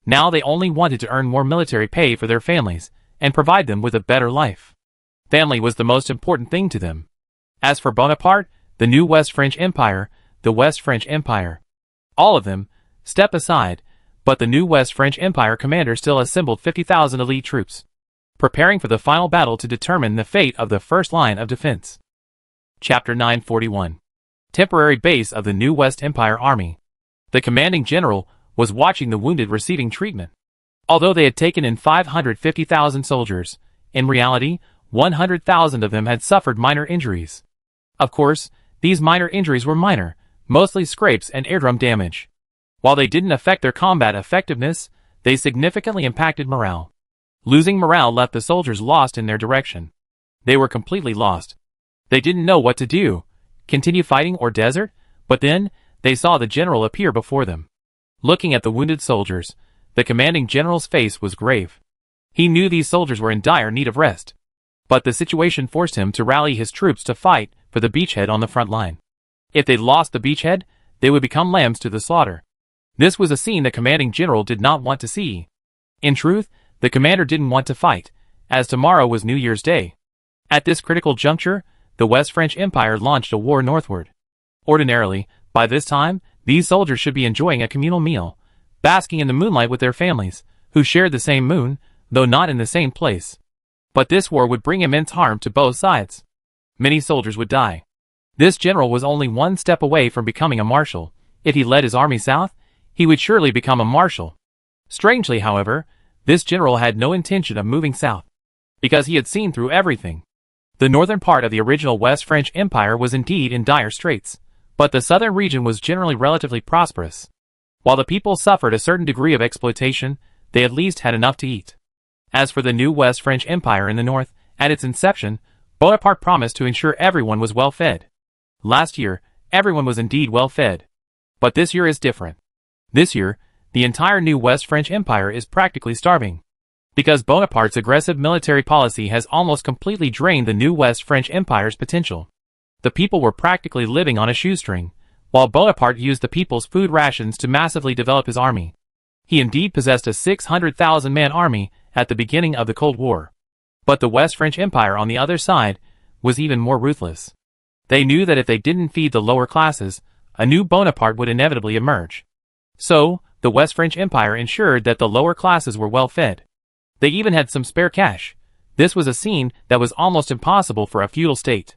Speaker 1: Now they only wanted to earn more military pay for their families and provide them with a better life. Family was the most important thing to them. As for Bonaparte, the new West French Empire, the West French Empire, all of them, step aside, but the new West French Empire commander still assembled 50,000 elite troops, preparing for the final battle to determine the fate of the first line of defense. Chapter 941. Temporary base of the new West Empire Army. The commanding general was watching the wounded receiving treatment. Although they had taken in 550,000 soldiers, in reality, 100,000 of them had suffered minor injuries. Of course, these minor injuries were minor, mostly scrapes and eardrum damage. While they didn't affect their combat effectiveness, they significantly impacted morale. Losing morale left the soldiers lost in their direction. They were completely lost. They didn't know what to do, continue fighting or desert, but then, they saw the general appear before them. Looking at the wounded soldiers, the commanding general's face was grave. He knew these soldiers were in dire need of rest. But the situation forced him to rally his troops to fight for the beachhead on the front line. If they lost the beachhead, they would become lambs to the slaughter. This was a scene the commanding general did not want to see. In truth, the commander didn't want to fight, as tomorrow was New Year's Day. At this critical juncture, the West French Empire launched a war northward. Ordinarily, by this time, these soldiers should be enjoying a communal meal, basking in the moonlight with their families, who shared the same moon, though not in the same place. But this war would bring immense harm to both sides. Many soldiers would die. This general was only one step away from becoming a marshal. If he led his army south, he would surely become a marshal. Strangely, however, this general had no intention of moving south, because he had seen through everything. The northern part of the original West French Empire was indeed in dire straits, but the southern region was generally relatively prosperous. While the people suffered a certain degree of exploitation, they at least had enough to eat. As for the new West French Empire in the north, at its inception, Bonaparte promised to ensure everyone was well fed. Last year, everyone was indeed well fed. But this year is different. This year, the entire new West French Empire is practically starving. Because Bonaparte's aggressive military policy has almost completely drained the new West French Empire's potential. The people were practically living on a shoestring, while Bonaparte used the people's food rations to massively develop his army. He indeed possessed a 600,000-man army at the beginning of the Cold War. But the West French Empire on the other side was even more ruthless. They knew that if they didn't feed the lower classes, a new Bonaparte would inevitably emerge. So, the West French Empire ensured that the lower classes were well fed. They even had some spare cash. This was a scene that was almost impossible for a feudal state.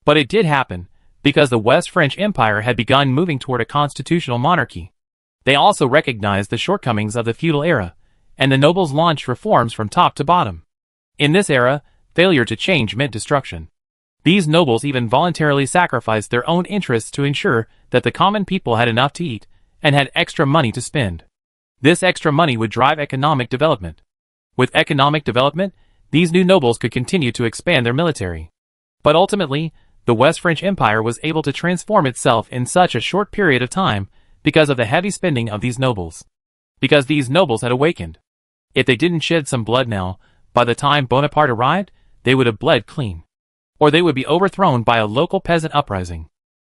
Speaker 1: But it did happen, because the West French Empire had begun moving toward a constitutional monarchy. They also recognized the shortcomings of the feudal era, and the nobles launched reforms from top to bottom. In this era, failure to change meant destruction. These nobles even voluntarily sacrificed their own interests to ensure that the common people had enough to eat, and had extra money to spend. This extra money would drive economic development. With economic development, these new nobles could continue to expand their military. But ultimately, the West French Empire was able to transform itself in such a short period of time because of the heavy spending of these nobles. Because these nobles had awakened. If they didn't shed some blood now, by the time Bonaparte arrived, they would have bled clean. Or they would be overthrown by a local peasant uprising.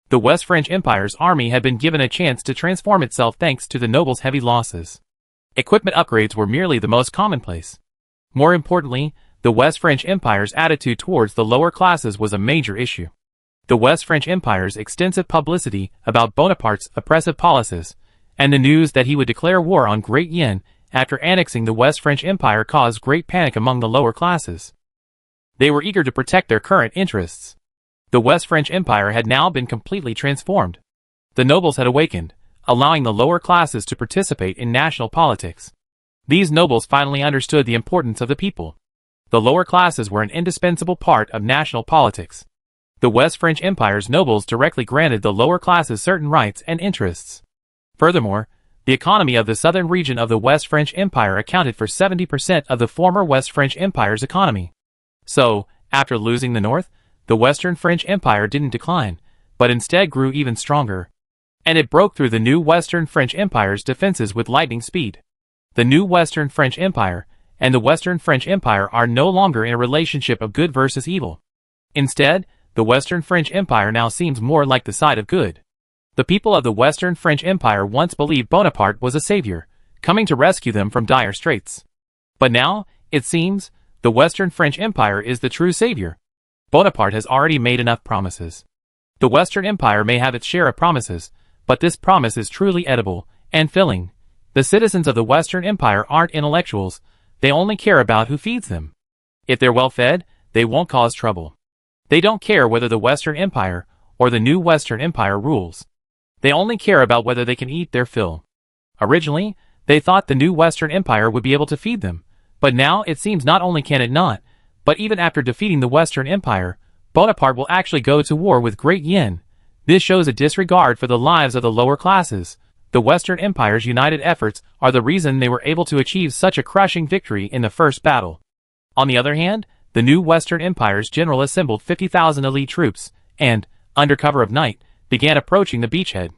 Speaker 1: The West French Empire's army had been given a chance to transform itself thanks to the nobles' heavy losses. Equipment upgrades were merely the most commonplace. More importantly, the West French Empire's attitude towards the lower classes was a major issue. The West French Empire's extensive publicity about Bonaparte's oppressive policies, and the news that he would declare war on Great Yen after annexing the West French Empire caused great panic among the lower classes. They were eager to protect their current interests. The West French Empire had now been completely transformed. The nobles had awakened, allowing the lower classes to participate in national politics. These nobles finally understood the importance of the people. The lower classes were an indispensable part of national politics. The West French Empire's nobles directly granted the lower classes certain rights and interests. Furthermore, the economy of the southern region of the West French Empire accounted for 70% of the former West French Empire's economy. So, after losing the north, the Western French Empire didn't decline, but instead grew even stronger. And it broke through the new Western French Empire's defenses with lightning speed. The new Western French Empire and the Western French Empire are no longer in a relationship of good versus evil. Instead, the Western French Empire now seems more like the side of good. The people of the Western French Empire once believed Bonaparte was a savior, coming to rescue them from dire straits. But now, it seems, the Western French Empire is the true savior. Bonaparte has already made enough promises. The Western Empire may have its share of promises, but this promise is truly edible and filling. The citizens of the Western Empire aren't intellectuals, they only care about who feeds them. If they're well fed, they won't cause trouble. They don't care whether the Western Empire or the new Western Empire rules. They only care about whether they can eat their fill. Originally, they thought the new Western Empire would be able to feed them, but now it seems not only can it not, but even after defeating the Western Empire, Bonaparte will actually go to war with Great Yen. This shows a disregard for the lives of the lower classes. The Western Empire's united efforts are the reason they were able to achieve such a crushing victory in the first battle. On the other hand, the new Western Empire's general assembled 50,000 elite troops, and, under cover of night, began approaching the beachhead.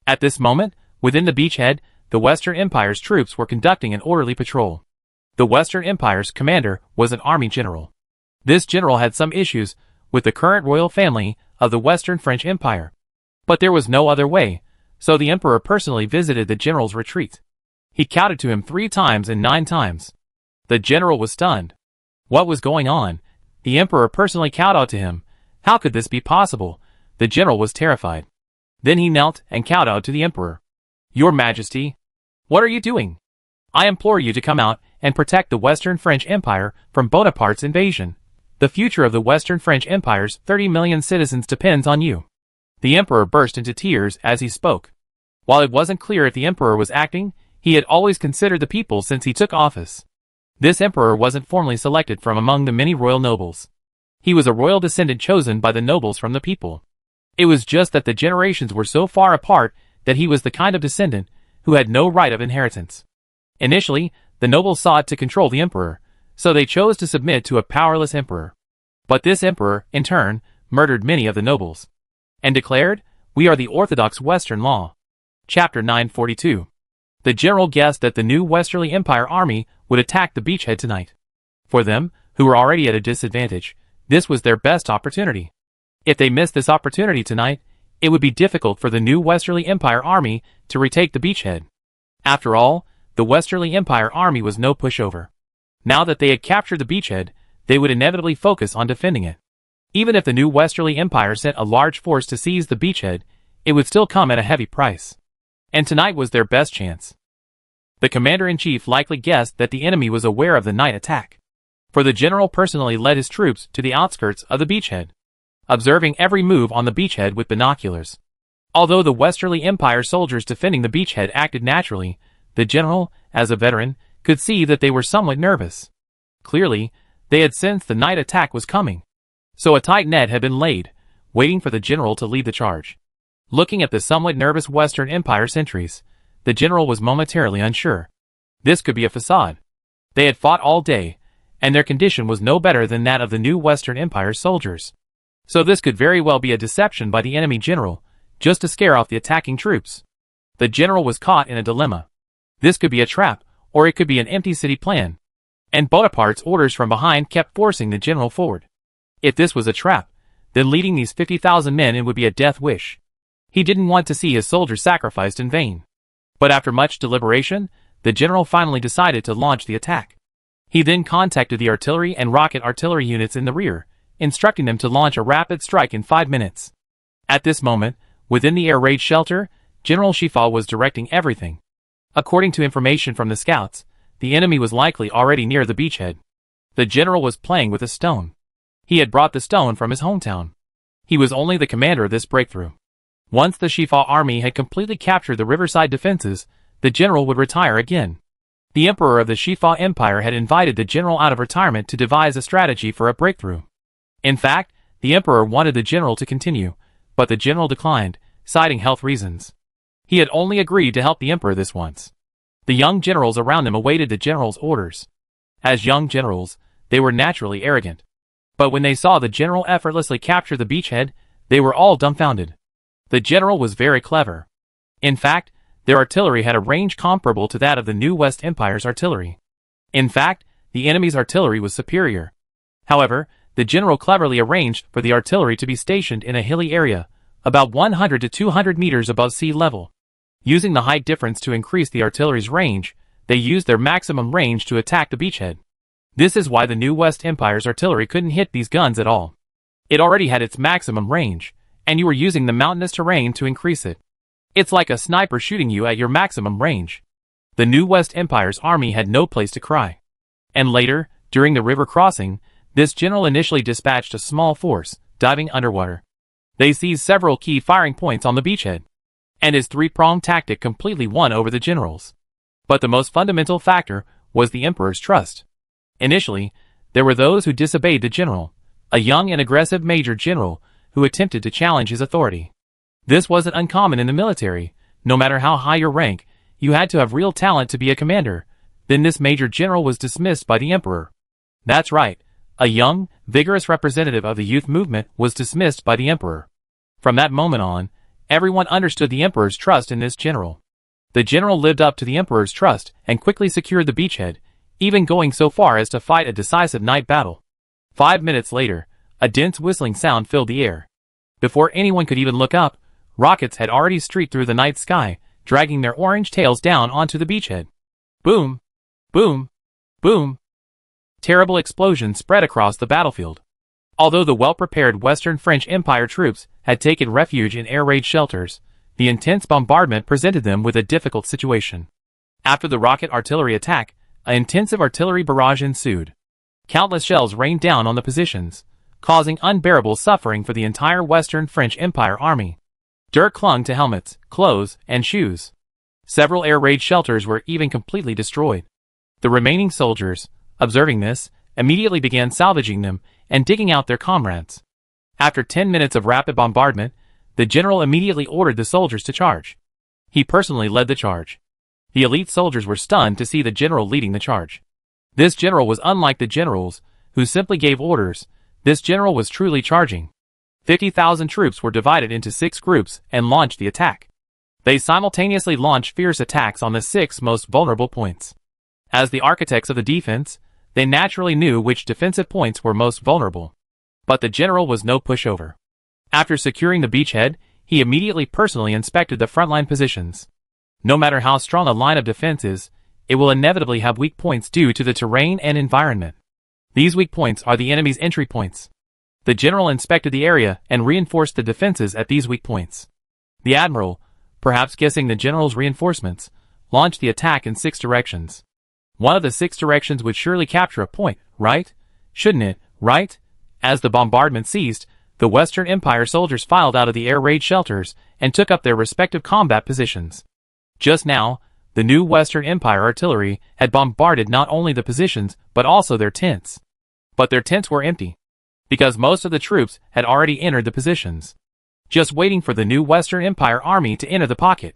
Speaker 1: At this moment, within the beachhead, the Western Empire's troops were conducting an orderly patrol. The Western Empire's commander was an army general. This general had some issues with the current royal family of the Western French Empire. But there was no other way, so the emperor personally visited the general's retreat. He counted to him 3 times and 9 times. The general was stunned. What was going on? The emperor personally kowtowed to him. How could this be possible? The general was terrified. Then he knelt and kowtowed to the emperor. Your Majesty, what are you doing? I implore you to come out and protect the Western French Empire from Bonaparte's invasion. The future of the Western French Empire's 30 million citizens depends on you. The emperor burst into tears as he spoke. While it wasn't clear if the emperor was acting, he had always considered the people since he took office. This emperor wasn't formally selected from among the many royal nobles. He was a royal descendant chosen by the nobles from the people. It was just that the generations were so far apart that he was the kind of descendant who had no right of inheritance. Initially, the nobles sought to control the emperor, so they chose to submit to a powerless emperor. But this emperor, in turn, murdered many of the nobles, and declared, "We are the orthodox Western law." Chapter 942. The general guessed that the new Westerly Empire army would attack the beachhead tonight. For them, who were already at a disadvantage, this was their best opportunity. If they missed this opportunity tonight, it would be difficult for the new Westerly Empire army to retake the beachhead. After all, the Westerly Empire army was no pushover. Now that they had captured the beachhead, they would inevitably focus on defending it. Even if the new Westerly Empire sent a large force to seize the beachhead, it would still come at a heavy price. And tonight was their best chance. The commander-in-chief likely guessed that the enemy was aware of the night attack, for the general personally led his troops to the outskirts of the beachhead, observing every move on the beachhead with binoculars. Although the Westerly Empire soldiers defending the beachhead acted naturally, the general, as a veteran, could see that they were somewhat nervous. Clearly, they had sensed the night attack was coming. So a tight net had been laid, waiting for the general to lead the charge. Looking at the somewhat nervous Western Empire sentries, the general was momentarily unsure. This could be a facade. They had fought all day, and their condition was no better than that of the new Western Empire soldiers. So this could very well be a deception by the enemy general, just to scare off the attacking troops. The general was caught in a dilemma. This could be a trap, or it could be an empty city plan. And Bonaparte's orders from behind kept forcing the general forward. If this was a trap, then leading these 50,000 men in would be a death wish. He didn't want to see his soldiers sacrificed in vain. But after much deliberation, the general finally decided to launch the attack. He then contacted the artillery and rocket artillery units in the rear, instructing them to launch a rapid strike in 5 minutes. At this moment, within the air raid shelter, General Chiffon was directing everything. According to information from the scouts, the enemy was likely already near the beachhead. The general was playing with a stone. He had brought the stone from his hometown. He was only the commander of this breakthrough. Once the Chiffon army had completely captured the riverside defenses, the general would retire again. The emperor of the Chiffon Empire had invited the general out of retirement to devise a strategy for a breakthrough. In fact, the emperor wanted the general to continue, but the general declined, citing health reasons. He had only agreed to help the emperor this once. The young generals around him awaited the general's orders. As young generals, they were naturally arrogant. But when they saw the general effortlessly capture the beachhead, they were all dumbfounded. The general was very clever. In fact, their artillery had a range comparable to that of the new West Empire's artillery. In fact, the enemy's artillery was superior. However, the general cleverly arranged for the artillery to be stationed in a hilly area, about 100 to 200 meters above sea level. Using the height difference to increase the artillery's range, they used their maximum range to attack the beachhead. This is why the new West Empire's artillery couldn't hit these guns at all. It already had its maximum range, and you were using the mountainous terrain to increase it. It's like a sniper shooting you at your maximum range. The new West Empire's army had no place to cry. And later, during the river crossing, this general initially dispatched a small force, diving underwater. They seized several key firing points on the beachhead, and his three-pronged tactic completely won over the generals. But the most fundamental factor was the emperor's trust. Initially, there were those who disobeyed the general, a young and aggressive major general who attempted to challenge his authority. This wasn't uncommon in the military. No matter how high your rank, you had to have real talent to be a commander. Then this major general was dismissed by the emperor. That's right, a young, vigorous representative of the youth movement was dismissed by the emperor. From that moment on, everyone understood the emperor's trust in this general. The general lived up to the emperor's trust and quickly secured the beachhead, even going so far as to fight a decisive night battle. 5 minutes later, a dense whistling sound filled the air. Before anyone could even look up, rockets had already streaked through the night sky, dragging their orange tails down onto the beachhead. Boom! Boom! Boom! Terrible explosions spread across the battlefield. Although the well-prepared Western French Empire troops had taken refuge in air raid shelters, the intense bombardment presented them with a difficult situation. After the rocket artillery attack, an intensive artillery barrage ensued. Countless shells rained down on the positions, causing unbearable suffering for the entire Western French Empire army. Dirt clung to helmets, clothes, and shoes. Several air raid shelters were even completely destroyed. The remaining soldiers, observing this, immediately began salvaging them and digging out their comrades. After 10 minutes of rapid bombardment, the general immediately ordered the soldiers to charge. He personally led the charge. The elite soldiers were stunned to see the general leading the charge. This general was unlike the generals, who simply gave orders. This general was truly charging. 50,000 troops were divided into 6 groups and launched the attack. They simultaneously launched fierce attacks on the 6 most vulnerable points. As the architects of the defense, they naturally knew which defensive points were most vulnerable. But the general was no pushover. After securing the beachhead, he immediately personally inspected the frontline positions. No matter how strong a line of defense is, it will inevitably have weak points due to the terrain and environment. These weak points are the enemy's entry points. The general inspected the area and reinforced the defenses at these weak points. The admiral, perhaps guessing the general's reinforcements, launched the attack in 6 directions. One of the 6 directions would surely capture a point, right? Shouldn't it, right? As the bombardment ceased, the Western Empire soldiers filed out of the air raid shelters and took up their respective combat positions. Just now, the new Western Empire artillery had bombarded not only the positions but also their tents. But their tents were empty, because most of the troops had already entered the positions, just waiting for the new Western Empire army to enter the pocket.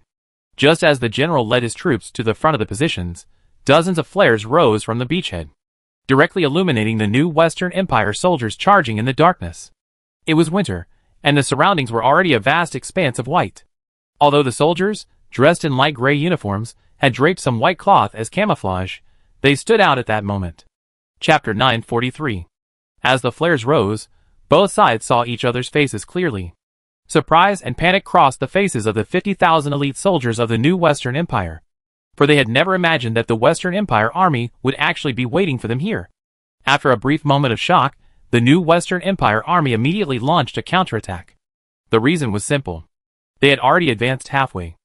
Speaker 1: Just as the general led his troops to the front of the positions, dozens of flares rose from the beachhead, directly illuminating the new Western Empire soldiers charging in the darkness. It was winter, and the surroundings were already a vast expanse of white. Although the soldiers, dressed in light gray uniforms, had draped some white cloth as camouflage, they stood out at that moment. Chapter 943. As the flares rose, both sides saw each other's faces clearly. Surprise and panic crossed the faces of the 50,000 elite soldiers of the new Western Empire, for they had never imagined that the Western Empire army would actually be waiting for them here. After a brief moment of shock, the new Western Empire army immediately launched a counterattack. The reason was simple. They had already advanced halfway.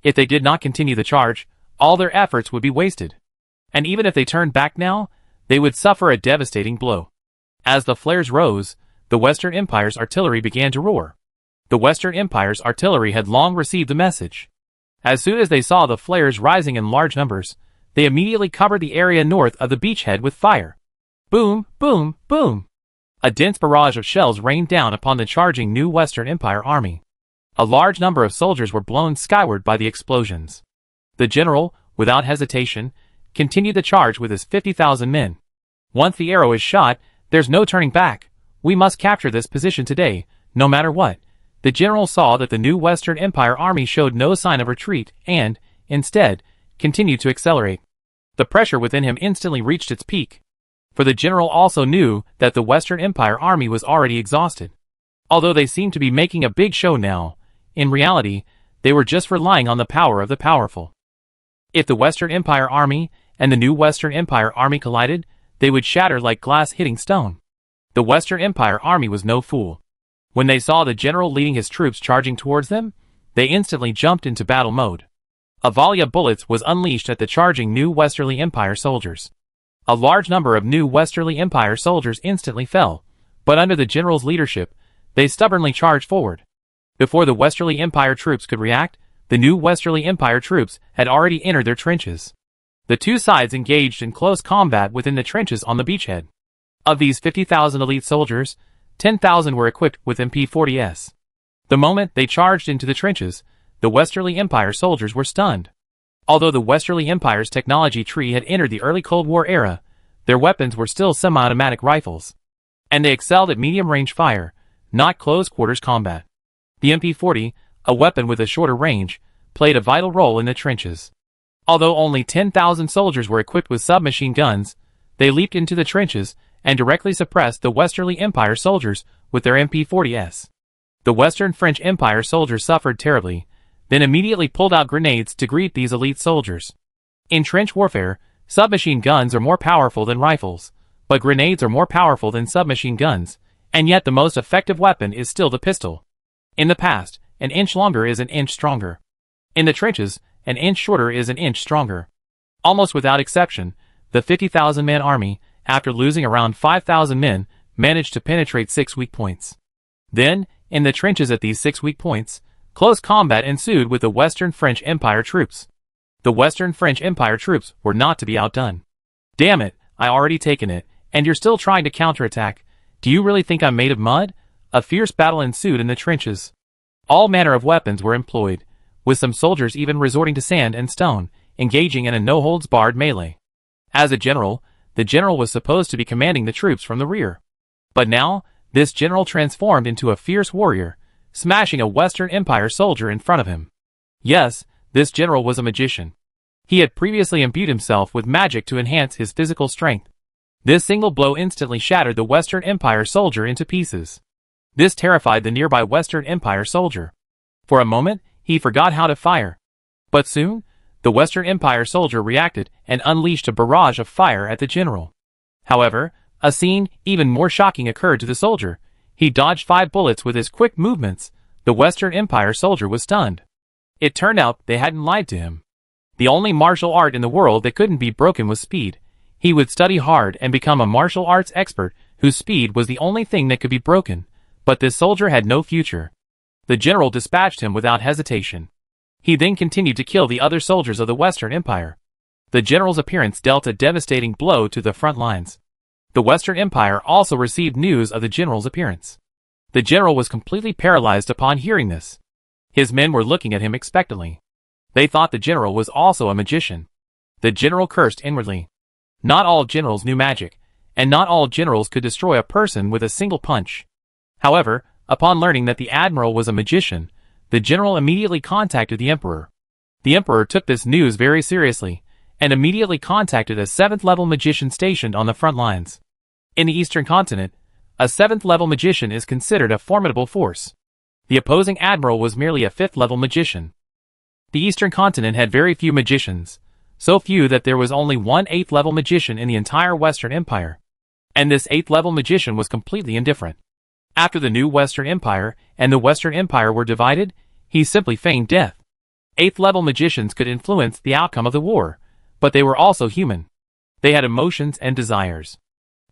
Speaker 1: If they did not continue the charge, all their efforts would be wasted. And even if they turned back now, they would suffer a devastating blow. As the flares rose, the Western Empire's artillery began to roar. The Western Empire's artillery had long received the message. As soon as they saw the flares rising in large numbers, they immediately covered the area north of the beachhead with fire. Boom, boom, boom! A dense barrage of shells rained down upon the charging new Western Empire army. A large number of soldiers were blown skyward by the explosions. The general, without hesitation, continued the charge with his 50,000 men. Once the arrow is shot, there's no turning back. We must capture this position today, no matter what. The general saw that the new Western Empire army showed no sign of retreat and, instead, continued to accelerate. The pressure within him instantly reached its peak, for the general also knew that the Western Empire army was already exhausted. Although they seemed to be making a big show now, in reality, they were just relying on the power of the powerful. If the Western Empire army and the new Western Empire army collided, they would shatter like glass hitting stone. The Western Empire army was no fool. When they saw the general leading his troops charging towards them, they instantly jumped into battle mode. A volley of bullets was unleashed at the charging new Westerly Empire soldiers. A large number of new Westerly Empire soldiers instantly fell, but under the general's leadership, they stubbornly charged forward. Before the Westerly Empire troops could react, the new Westerly Empire troops had already entered their trenches. The two sides engaged in close combat within the trenches on the beachhead. Of these 50,000 elite soldiers, 10,000 were equipped with MP40s. The moment they charged into the trenches, the Westerly Empire soldiers were stunned. Although the Westerly Empire's technology tree had entered the early Cold War era, their weapons were still semi-automatic rifles. And they excelled at medium-range fire, not close-quarters combat. The MP40, a weapon with a shorter range, played a vital role in the trenches. Although only 10,000 soldiers were equipped with submachine guns, they leaped into the trenches and directly suppressed the Westerly Empire soldiers with their MP40s. The Western French Empire soldiers suffered terribly, then immediately pulled out grenades to greet these elite soldiers. In trench warfare, submachine guns are more powerful than rifles, but grenades are more powerful than submachine guns, and yet the most effective weapon is still the pistol. In the past, an inch longer is an inch stronger. In the trenches, an inch shorter is an inch stronger. Almost without exception, the 50,000-man army, after losing around 5,000 men, managed to penetrate 6 weak points. Then, in the trenches at these 6 weak points, close combat ensued with the Western French Empire troops. The Western French Empire troops were not to be outdone. "Damn it, I already taken it, and you're still trying to counterattack. Do you really think I'm made of mud?" A fierce battle ensued in the trenches. All manner of weapons were employed, with some soldiers even resorting to sand and stone, engaging in a no-holds-barred melee. As a general, the general was supposed to be commanding the troops from the rear. But now, this general transformed into a fierce warrior, smashing a Western Empire soldier in front of him. Yes, this general was a magician. He had previously imbued himself with magic to enhance his physical strength. This single blow instantly shattered the Western Empire soldier into pieces. This terrified the nearby Western Empire soldier. For a moment, he forgot how to fire. But soon, the Western Empire soldier reacted and unleashed a barrage of fire at the general. However, a scene even more shocking occurred to the soldier. He dodged 5 bullets with his quick movements. The Western Empire soldier was stunned. It turned out they hadn't lied to him. The only martial art in the world that couldn't be broken was speed. He would study hard and become a martial arts expert whose speed was the only thing that could be broken. But this soldier had no future. The general dispatched him without hesitation. He then continued to kill the other soldiers of the Western Empire. The general's appearance dealt a devastating blow to the front lines. The Western Empire also received news of the general's appearance. The general was completely paralyzed upon hearing this. His men were looking at him expectantly. They thought the general was also a magician. The general cursed inwardly. Not all generals knew magic, and not all generals could destroy a person with a single punch. However, upon learning that the admiral was a magician, the general immediately contacted the emperor. The emperor took this news very seriously, and immediately contacted a 7th-level magician stationed on the front lines. In the Eastern continent, a 7th-level magician is considered a formidable force. The opposing admiral was merely a 5th-level magician. The Eastern continent had very few magicians, so few that there was only one 8th-level magician in the entire Western Empire. And this 8th-level magician was completely indifferent. After the new Western Empire and the Western Empire were divided, he simply feigned death. 8th-level magicians could influence the outcome of the war, but they were also human. They had emotions and desires.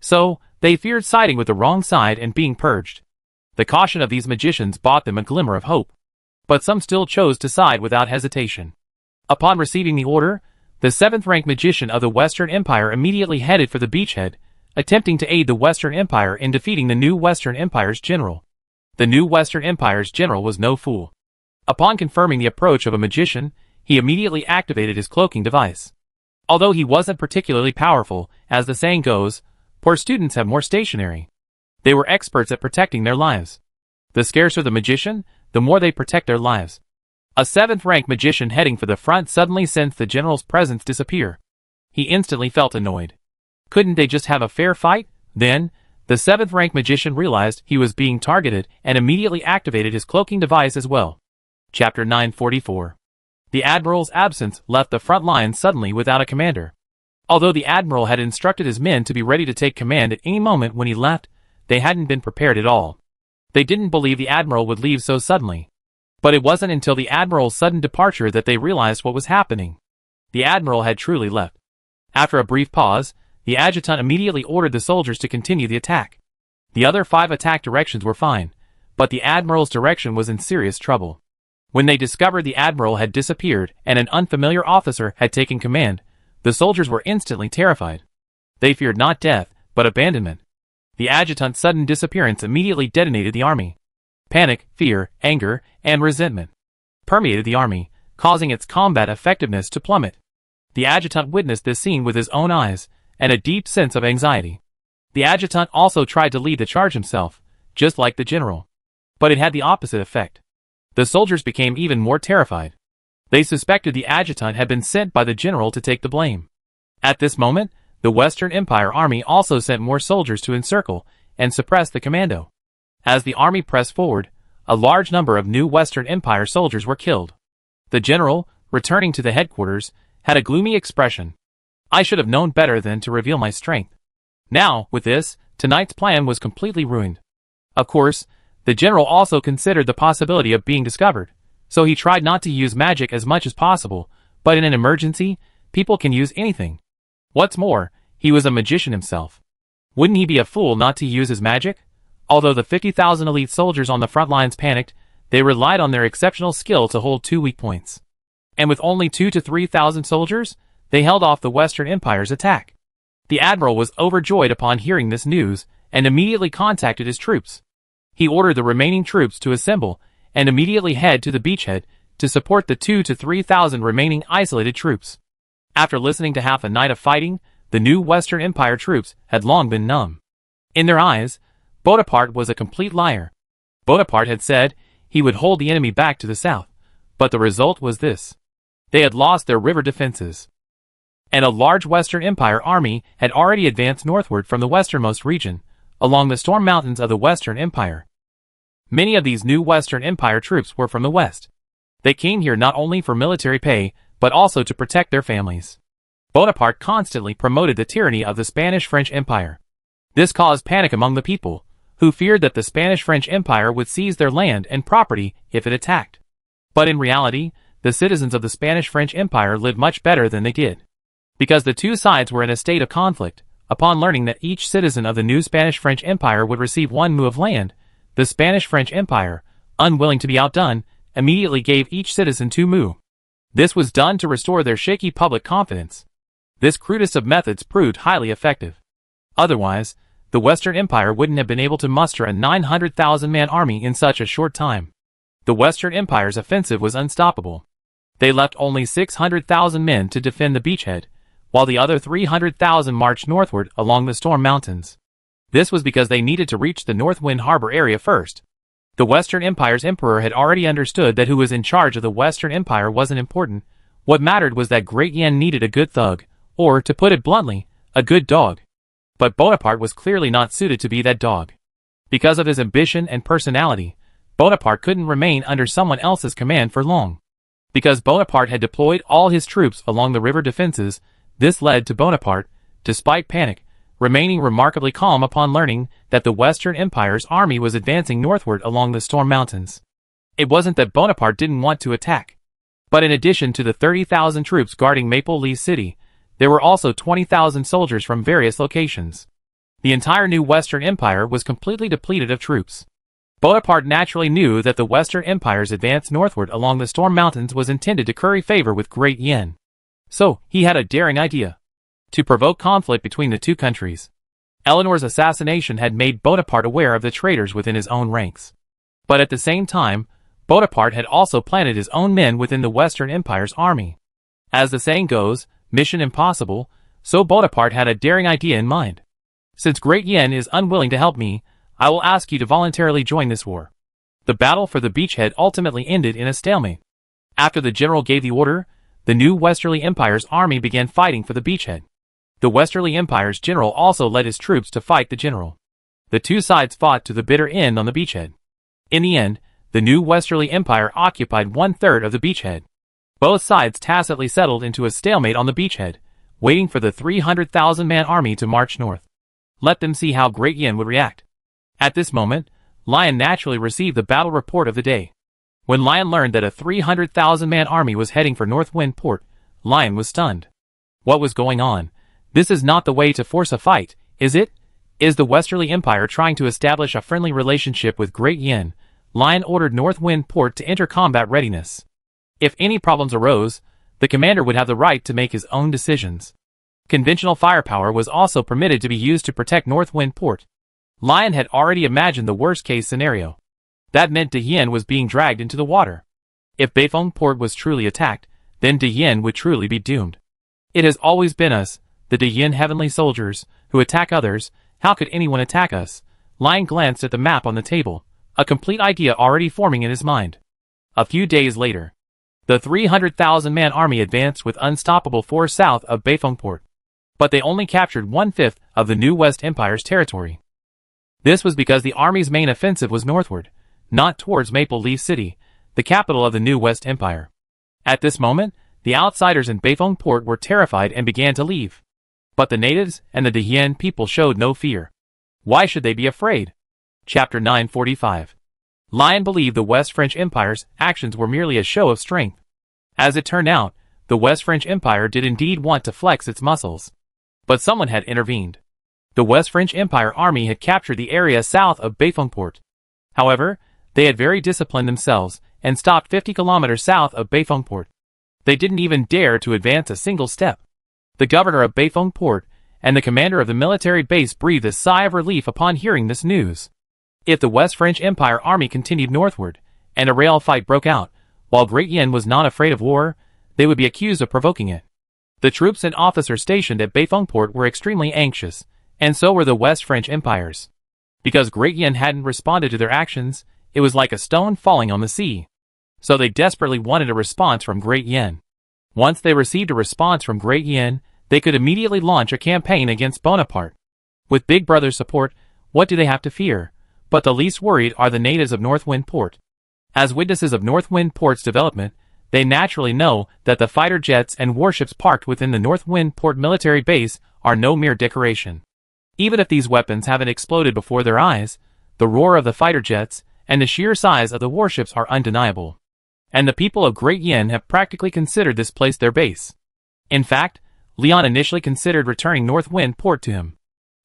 Speaker 1: So, they feared siding with the wrong side and being purged. The caution of these magicians bought them a glimmer of hope. But some still chose to side without hesitation. Upon receiving the order, the 7th-rank magician of the Western Empire immediately headed for the beachhead, attempting to aid the Western Empire in defeating the new Western Empire's general. The new Western Empire's general was no fool. Upon confirming the approach of a magician, he immediately activated his cloaking device. Although he wasn't particularly powerful, as the saying goes, poor students have more stationery. They were experts at protecting their lives. The scarcer the magician, the more they protect their lives. A 7th-rank magician heading for the front suddenly sensed the general's presence disappear. He instantly felt annoyed. Couldn't they just have a fair fight? Then, the 7th-rank magician realized he was being targeted and immediately activated his cloaking device as well. Chapter 944. The admiral's absence left the front line suddenly without a commander. Although the admiral had instructed his men to be ready to take command at any moment when he left, they hadn't been prepared at all. They didn't believe the admiral would leave so suddenly. But it wasn't until the admiral's sudden departure that they realized what was happening. The admiral had truly left. After a brief pause, the adjutant immediately ordered the soldiers to continue the attack. The other 5 attack directions were fine, but the admiral's direction was in serious trouble. When they discovered the admiral had disappeared and an unfamiliar officer had taken command, the soldiers were instantly terrified. They feared not death, but abandonment. The adjutant's sudden disappearance immediately detonated the army. Panic, fear, anger, and resentment permeated the army, causing its combat effectiveness to plummet. The adjutant witnessed this scene with his own eyes, and a deep sense of anxiety. The adjutant also tried to lead the charge himself, just like the general. But it had the opposite effect. The soldiers became even more terrified. They suspected the adjutant had been sent by the general to take the blame. At this moment, the Western Empire army also sent more soldiers to encircle and suppress the commando. As the army pressed forward, a large number of new Western Empire soldiers were killed. The general, returning to the headquarters, had a gloomy expression. I should have known better than to reveal my strength. Now, with this, tonight's plan was completely ruined. Of course, the general also considered the possibility of being discovered, so he tried not to use magic as much as possible, but in an emergency, people can use anything. What's more, he was a magician himself. Wouldn't he be a fool not to use his magic? Although the 50,000 elite soldiers on the front lines panicked, they relied on their exceptional skill to hold 2 weak points. And with only 2,000 to 3,000 soldiers, they held off the Western Empire's attack. The admiral was overjoyed upon hearing this news and immediately contacted his troops. He ordered the remaining troops to assemble and immediately head to the beachhead to support the 2,000 to 3,000 remaining isolated troops. After listening to half a night of fighting, the new Western Empire troops had long been numb. In their eyes, Bonaparte was a complete liar. Bonaparte had said he would hold the enemy back to the south, but the result was this. They had lost their river defenses. And a large Western Empire army had already advanced northward from the westernmost region, along the storm mountains of the Western Empire. Many of these new Western Empire troops were from the west. They came here not only for military pay, but also to protect their families. Bonaparte constantly promoted the tyranny of the Spanish-French Empire. This caused panic among the people, who feared that the Spanish-French Empire would seize their land and property if it attacked. But in reality, the citizens of the Spanish-French Empire lived much better than they did. Because the two sides were in a state of conflict, upon learning that each citizen of the new Spanish-French Empire would receive 1 mu of land, the Spanish-French Empire, unwilling to be outdone, immediately gave each citizen 2 mu. This was done to restore their shaky public confidence. This crudest of methods proved highly effective. Otherwise, the Western Empire wouldn't have been able to muster a 900,000-man army in such a short time. The Western Empire's offensive was unstoppable. They left only 600,000 men to defend the beachhead, while the other 300,000 marched northward along the storm mountains. This was because they needed to reach the Northwind Harbor area first. The Western Empire's emperor had already understood that who was in charge of the Western Empire wasn't important. What mattered was that Great Yen needed a good thug, or, to put it bluntly, a good dog. But Bonaparte was clearly not suited to be that dog. Because of his ambition and personality, Bonaparte couldn't remain under someone else's command for long. Because Bonaparte had deployed all his troops along the river defenses, this led to Bonaparte, despite panic, remaining remarkably calm upon learning that the Western Empire's army was advancing northward along the storm mountains. It wasn't that Bonaparte didn't want to attack. But in addition to the 30,000 troops guarding Maple Leaf City, there were also 20,000 soldiers from various locations. The entire new Western Empire was completely depleted of troops. Bonaparte naturally knew that the Western Empire's advance northward along the storm mountains was intended to curry favor with Great Yen. So, he had a daring idea. To provoke conflict between the two countries. Eleanor's assassination had made Bonaparte aware of the traitors within his own ranks. But at the same time, Bonaparte had also planted his own men within the Western Empire's army. As the saying goes, mission impossible, so Bonaparte had a daring idea in mind. Since Great Yen is unwilling to help me, I will ask you to voluntarily join this war. The battle for the beachhead ultimately ended in a stalemate. After the general gave the order, the new Westerly Empire's army began fighting for the beachhead. The Westerly Empire's general also led his troops to fight the general. The two sides fought to the bitter end on the beachhead. In the end, the new Westerly Empire occupied 1/3 of the beachhead. Both sides tacitly settled into a stalemate on the beachhead, waiting for the 300,000-man army to march north. Let them see how Great Yen would react. At this moment, Lion naturally received the battle report of the day. When Lion learned that a 300,000-man army was heading for Northwind Port, Lion was stunned. What was going on? This is not the way to force a fight, is it? Is the Westerly Empire trying to establish a friendly relationship with Great Yen? Lion ordered Northwind Port to enter combat readiness. If any problems arose, the commander would have the right to make his own decisions. Conventional firepower was also permitted to be used to protect Northwind Port. Lion had already imagined the worst-case scenario. That meant De Yen was being dragged into the water. If Beifeng Port was truly attacked, then De Yen would truly be doomed. It has always been us, the De Yen heavenly soldiers, who attack others. How could anyone attack us? Lion glanced at the map on the table, a complete idea already forming in his mind. A few days later, The 300,000-man army advanced with unstoppable force south of Beifuengport, but they only captured 1/5 of the new West Empire's territory. This was because the army's main offensive was northward, not towards Maple Leaf City, the capital of the new West Empire. At this moment, the outsiders in Beifuengport were terrified and began to leave. But the natives and the Dehien people showed no fear. Why should they be afraid? Chapter 945. Lion believed the West French Empire's actions were merely a show of strength. As it turned out, the West French Empire did indeed want to flex its muscles. But someone had intervened. The West French Empire army had captured the area south of Beifuengport. However, they had very disciplined themselves and stopped 50 kilometers south of Beifuengport. They didn't even dare to advance a single step. The governor of Beifuengport and the commander of the military base breathed a sigh of relief upon hearing this news. If the West French Empire army continued northward, and a rail fight broke out, while Great Yin was not afraid of war, they would be accused of provoking it. The troops and officers stationed at Beifuengport were extremely anxious, and so were the West French Empires. Because Great Yin hadn't responded to their actions, it was like a stone falling on the sea. So they desperately wanted a response from Great Yin. Once they received a response from Great Yin, they could immediately launch a campaign against Bonaparte. With Big Brother's support, what do they have to fear? But the least worried are the natives of Northwind Port. As witnesses of Northwind Port's development, they naturally know that the fighter jets and warships parked within the Northwind Port military base are no mere decoration. Even if these weapons haven't exploded before their eyes, the roar of the fighter jets and the sheer size of the warships are undeniable. And the people of Great Yin have practically considered this place their base. In fact, Leon initially considered returning Northwind Port to him.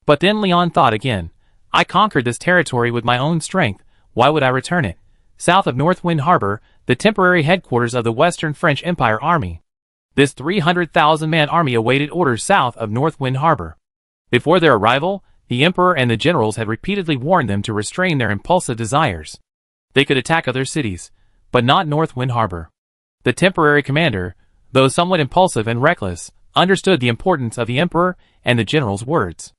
Speaker 1: But then Leon thought again, I conquered this territory with my own strength, why would I return it? South of Northwind Harbor, the temporary headquarters of the Western French Empire Army. This 300,000-man army awaited orders south of Northwind Harbor. Before their arrival, the Emperor and the generals had repeatedly warned them to restrain their impulsive desires. They could attack other cities, but not Northwind Harbor. The temporary commander, though somewhat impulsive and reckless, understood the importance of the Emperor and the general's words.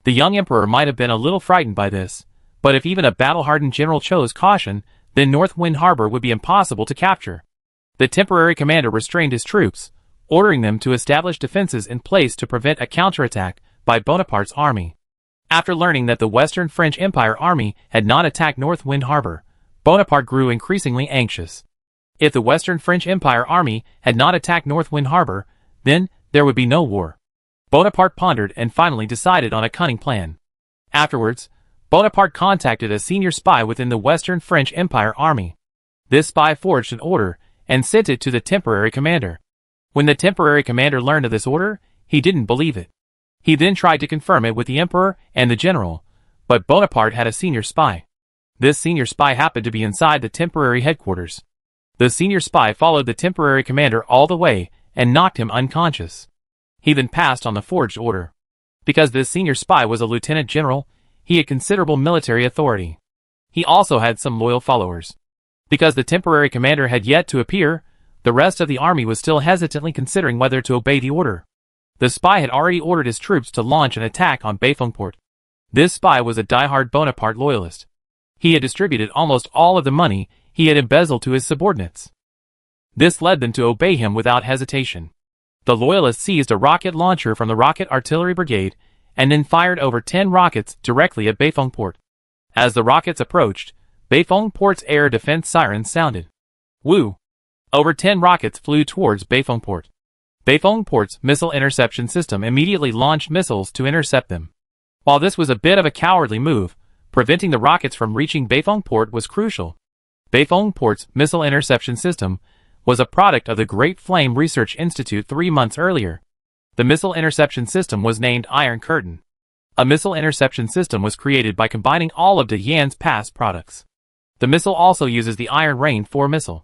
Speaker 1: The young Emperor might have been a little frightened by this, but if even a battle-hardened general chose caution, then Northwind Harbor would be impossible to capture. The temporary commander restrained his troops, ordering them to establish defenses in place to prevent a counterattack by Bonaparte's army. After learning that the Western French Empire army had not attacked Northwind Harbor, Bonaparte grew increasingly anxious. If the Western French Empire army had not attacked Northwind Harbor, then there would be no war. Bonaparte pondered and finally decided on a cunning plan. Afterwards, Bonaparte contacted a senior spy within the Western French Empire army. This spy forged an order and sent it to the temporary commander. When the temporary commander learned of this order, he didn't believe it. He then tried to confirm it with the emperor and the general, but Bonaparte had a senior spy. This senior spy happened to be inside the temporary headquarters. The senior spy followed the temporary commander all the way and knocked him unconscious. He then passed on the forged order. Because this senior spy was a lieutenant general, he had considerable military authority. He also had some loyal followers. Because the temporary commander had yet to appear, the rest of the army was still hesitantly considering whether to obey the order. The spy had already ordered his troops to launch an attack on Beifuengport. This spy was a die-hard Bonaparte loyalist. He had distributed almost all of the money he had embezzled to his subordinates. This led them to obey him without hesitation. The loyalists seized a rocket launcher from the Rocket Artillery Brigade and then fired over 10 rockets directly at Beifuengport. As the rockets approached, Beifuengport's air defense sirens sounded. Woo! Over 10 rockets flew towards Beifuengport. Beifuengport's missile interception system immediately launched missiles to intercept them. While this was a bit of a cowardly move, preventing the rockets from reaching Beifuengport was crucial. Beifuengport's missile interception system was a product of the Great Flame Research Institute 3 months earlier. The missile interception system was named Iron Curtain. A missile interception system was created by combining all of De Yan's past products. The missile also uses the Iron Rain 4 missile.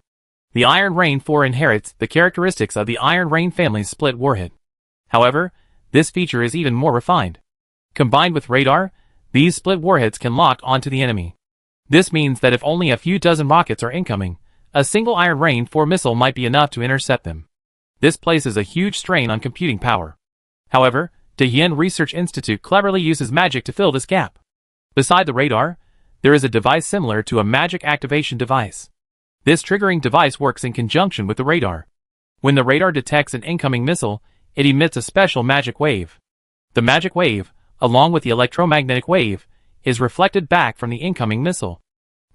Speaker 1: The Iron Rain 4 inherits the characteristics of the Iron Rain family's split warhead. However, this feature is even more refined. Combined with radar, these split warheads can lock onto the enemy. This means that if only a few dozen rockets are incoming, a single Iron Rain 4 missile might be enough to intercept them. This places a huge strain on computing power. However, De Yen Research Institute cleverly uses magic to fill this gap. Beside the radar, there is a device similar to a magic activation device. This triggering device works in conjunction with the radar. When the radar detects an incoming missile, it emits a special magic wave. The magic wave, along with the electromagnetic wave, is reflected back from the incoming missile.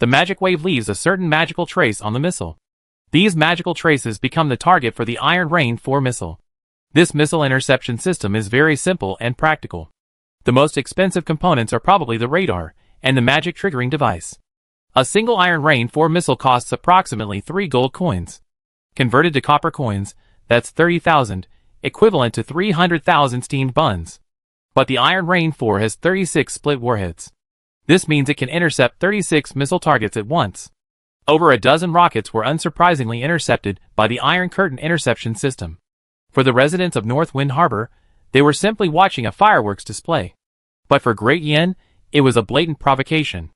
Speaker 1: The magic wave leaves a certain magical trace on the missile. These magical traces become the target for the Iron Rain 4 missile. This missile interception system is very simple and practical. The most expensive components are probably the radar and the magic triggering device. A single Iron Rain 4 missile costs approximately 3 gold coins. Converted to copper coins, that's 30,000, equivalent to 300,000 steamed buns. But the Iron Rain 4 has 36 split warheads. This means it can intercept 36 missile targets at once. Over a dozen rockets were unsurprisingly intercepted by the Iron Curtain interception system. For the residents of North Wind Harbor, they were simply watching a fireworks display. But for Great Yin, it was a blatant provocation.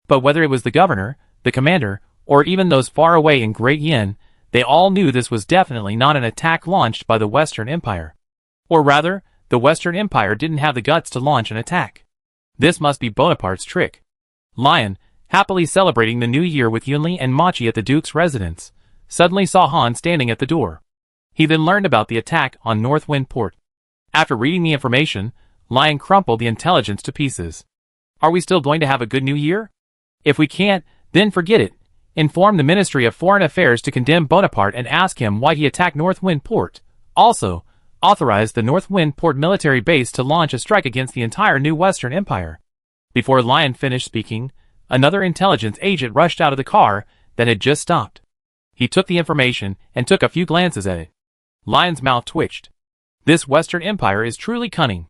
Speaker 1: But whether it was the governor, the commander, or even those far away in Great Yin, they all knew this was definitely not an attack launched by the Western Empire. Or rather, the Western Empire didn't have the guts to launch an attack. This must be Bonaparte's trick. Lion, happily celebrating the new year with Yunli and Machi at the Duke's residence, suddenly saw Han standing at the door. He then learned about the attack on North Wind Port. After reading the information, Lion crumpled the intelligence to pieces. Are we still going to have a good new year? If we can't, then forget it. Inform the Ministry of Foreign Affairs to condemn Bonaparte and ask him why he attacked North Wind Port. Also, authorize the North Wind Port military base to launch a strike against the entire new Western Empire. Before Lion finished speaking, another intelligence agent rushed out of the car that had just stopped. He took the information and took a few glances at it. Lion's mouth twitched. This Western Empire is truly cunning.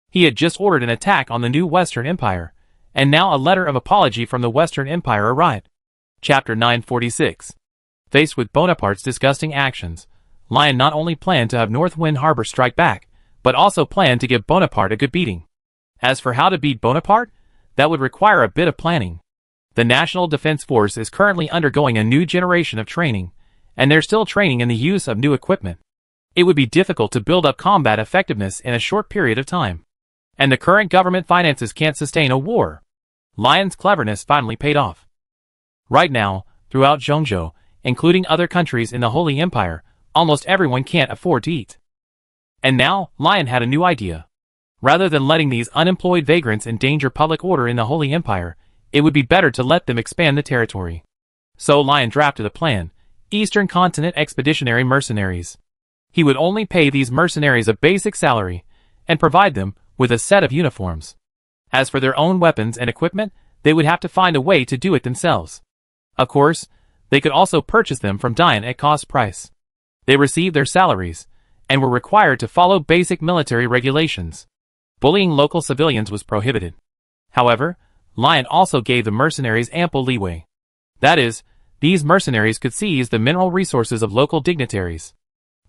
Speaker 1: He had just ordered an attack on the new Western Empire, and now a letter of apology from the Western Empire arrived. Chapter 946. Faced with Bonaparte's disgusting actions, Lion not only planned to have North Wind Harbor strike back, but also planned to give Bonaparte a good beating. As for how to beat Bonaparte, that would require a bit of planning. The National Defense Force is currently undergoing a new generation of training, and they're still training in the use of new equipment. It would be difficult to build up combat effectiveness in a short period of time. And the current government finances can't sustain a war. Lion's cleverness finally paid off. Right now, throughout Zhongzhou, including other countries in the Holy Empire, almost everyone can't afford to eat. And now, Lion had a new idea. Rather than letting these unemployed vagrants endanger public order in the Holy Empire, it would be better to let them expand the territory. So Lion drafted a plan: Eastern Continent Expeditionary Mercenaries. He would only pay these mercenaries a basic salary, and provide them with a set of uniforms. As for their own weapons and equipment, they would have to find a way to do it themselves. Of course, they could also purchase them from Dian at cost price. They received their salaries, and were required to follow basic military regulations. Bullying local civilians was prohibited. However, Lion also gave the mercenaries ample leeway. That is, these mercenaries could seize the mineral resources of local dignitaries.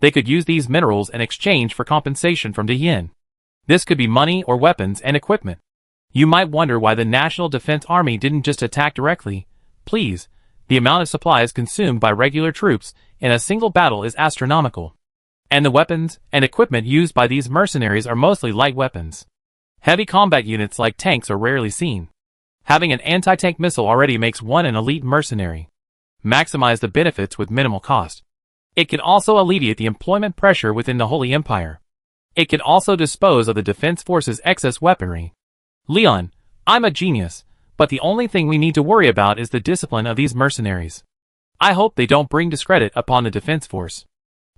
Speaker 1: They could use these minerals in exchange for compensation from the yin. This could be money or weapons and equipment. You might wonder why the National Defense Army didn't just attack directly. Please, the amount of supplies consumed by regular troops in a single battle is astronomical. And the weapons and equipment used by these mercenaries are mostly light weapons. Heavy combat units like tanks are rarely seen. Having an anti-tank missile already makes one an elite mercenary. Maximize the benefits with minimal cost. It can also alleviate the employment pressure within the Holy Empire. It can also dispose of the defense force's excess weaponry. Leon, I'm a genius, but the only thing we need to worry about is the discipline of these mercenaries. I hope they don't bring discredit upon the defense force.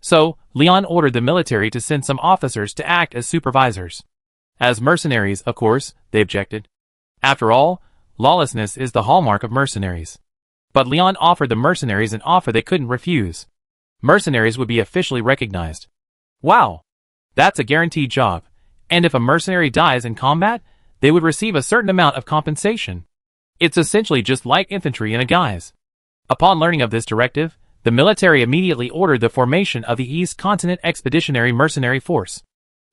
Speaker 1: So, Leon ordered the military to send some officers to act as supervisors. As mercenaries, of course, they objected. After all, lawlessness is the hallmark of mercenaries. But Leon offered the mercenaries an offer they couldn't refuse. Mercenaries would be officially recognized. Wow! That's a guaranteed job, and if a mercenary dies in combat, they would receive a certain amount of compensation. It's essentially just like infantry in a guise. Upon learning of this directive, the military immediately ordered the formation of the East Continent Expeditionary Mercenary Force.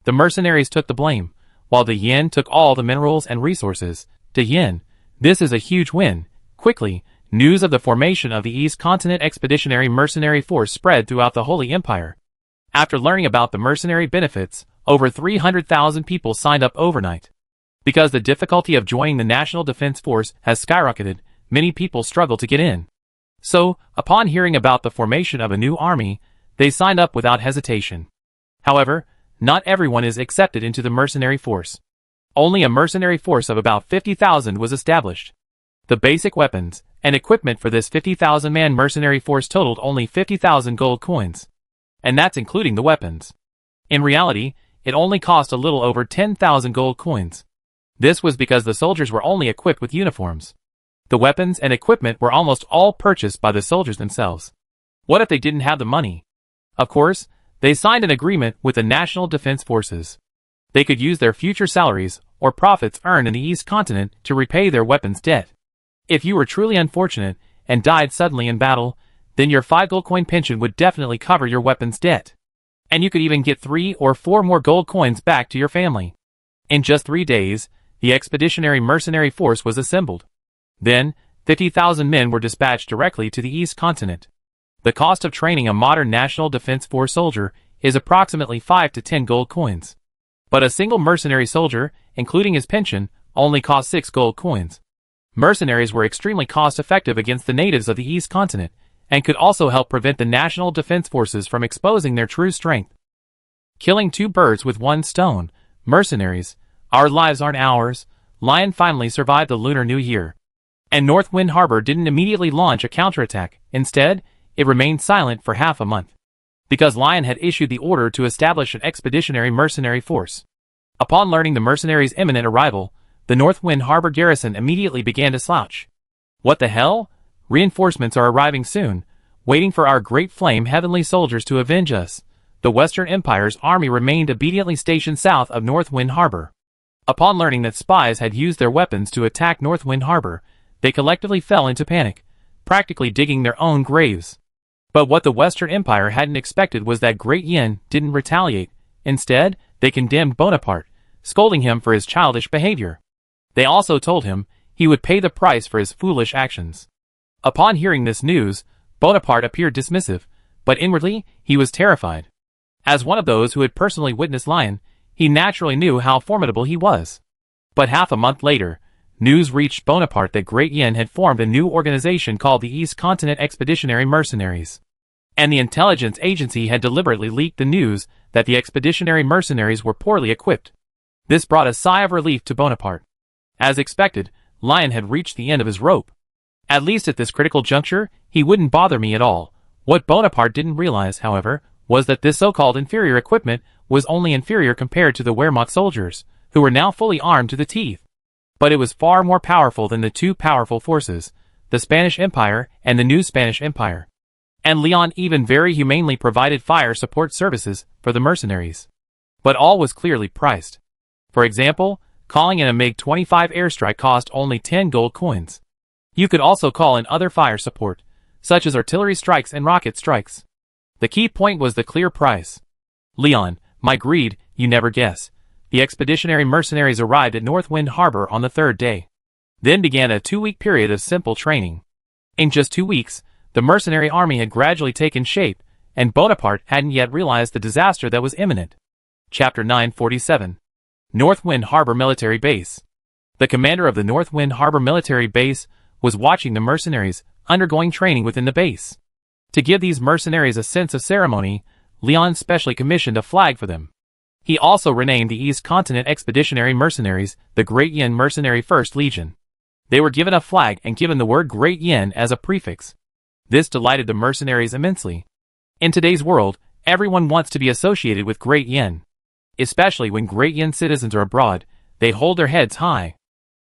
Speaker 1: The mercenaries took the blame, while the yin took all the minerals and resources. To yin, this is a huge win. Quickly, news of the formation of the East Continent Expeditionary Mercenary Force spread throughout the Holy Empire. After learning about the mercenary benefits, over 300,000 people signed up overnight. Because the difficulty of joining the National Defense Force has skyrocketed, many people struggle to get in. So, upon hearing about the formation of a new army, they signed up without hesitation. However, not everyone is accepted into the mercenary force. Only a mercenary force of about 50,000 was established. The basic weapons and equipment for this 50,000-man mercenary force totaled only 50,000 gold coins. And that's including the weapons. In reality, it only cost a little over 10,000 gold coins. This was because the soldiers were only equipped with uniforms. The weapons and equipment were almost all purchased by the soldiers themselves. What if they didn't have the money? Of course, they signed an agreement with the National Defense Forces. They could use their future salaries or profits earned in the East Continent to repay their weapons debt. If you were truly unfortunate and died suddenly in battle, then your 5 gold coin pension would definitely cover your weapons debt. And you could even get 3 or 4 more gold coins back to your family. In just 3 days, the Expeditionary Mercenary Force was assembled. Then, 50,000 men were dispatched directly to the East Continent. The cost of training a modern National Defense Force soldier is approximately 5 to 10 gold coins. But a single mercenary soldier, including his pension, only cost 6 gold coins. Mercenaries were extremely cost-effective against the natives of the East Continent, and could also help prevent the National Defense Forces from exposing their true strength. Killing 2 birds with 1 stone. Mercenaries, our lives aren't ours. Lion finally survived the Lunar New Year. And North Wind Harbor didn't immediately launch a counterattack. Instead, it remained silent for half a month. Because Lion had issued the order to establish an expeditionary mercenary force. Upon learning the mercenaries' imminent arrival, the North Wind Harbor garrison immediately began to slouch. What the hell? Reinforcements are arriving soon, waiting for our great flame heavenly soldiers to avenge us. The Western Empire's army remained obediently stationed south of North Wind Harbor. Upon learning that spies had used their weapons to attack North Wind Harbor, they collectively fell into panic, practically digging their own graves. But what the Western Empire hadn't expected was that Great Yin didn't retaliate. Instead, they condemned Bonaparte, scolding him for his childish behavior. They also told him he would pay the price for his foolish actions. Upon hearing this news, Bonaparte appeared dismissive, but inwardly, he was terrified. As one of those who had personally witnessed Lion, he naturally knew how formidable he was. But half a month later, news reached Bonaparte that Great Yin had formed a new organization called the East Continent Expeditionary Mercenaries. And the intelligence agency had deliberately leaked the news that the expeditionary mercenaries were poorly equipped. This brought a sigh of relief to Bonaparte. As expected, Lion had reached the end of his rope. At least at this critical juncture, he wouldn't bother me at all. What Bonaparte didn't realize, however, was that this so-called inferior equipment was only inferior compared to the Wehrmacht soldiers, who were now fully armed to the teeth. But it was far more powerful than the 2 powerful forces, the Spanish Empire and the New Spanish Empire. And Leon even very humanely provided fire support services for the mercenaries. But all was clearly priced. For example, calling in a MiG-25 airstrike cost only 10 gold coins. You could also call in other fire support, such as artillery strikes and rocket strikes. The key point was the clear price. Leon, my greed, you never guess. The expeditionary mercenaries arrived at North Wind Harbor on the 3rd day. Then began a 2-week period of simple training. In just 2 weeks, the mercenary army had gradually taken shape, and Bonaparte hadn't yet realized the disaster that was imminent. Chapter 947. North Wind Harbor Military Base. The commander of the North Wind Harbor Military Base was watching the mercenaries undergoing training within the base. To give these mercenaries a sense of ceremony, Leon specially commissioned a flag for them. He also renamed the East Continent Expeditionary Mercenaries the Great Yin Mercenary 1st Legion. They were given a flag and given the word Great Yin as a prefix. This delighted the mercenaries immensely. In today's world, everyone wants to be associated with Great Yin. Especially when Great Yin citizens are abroad, they hold their heads high.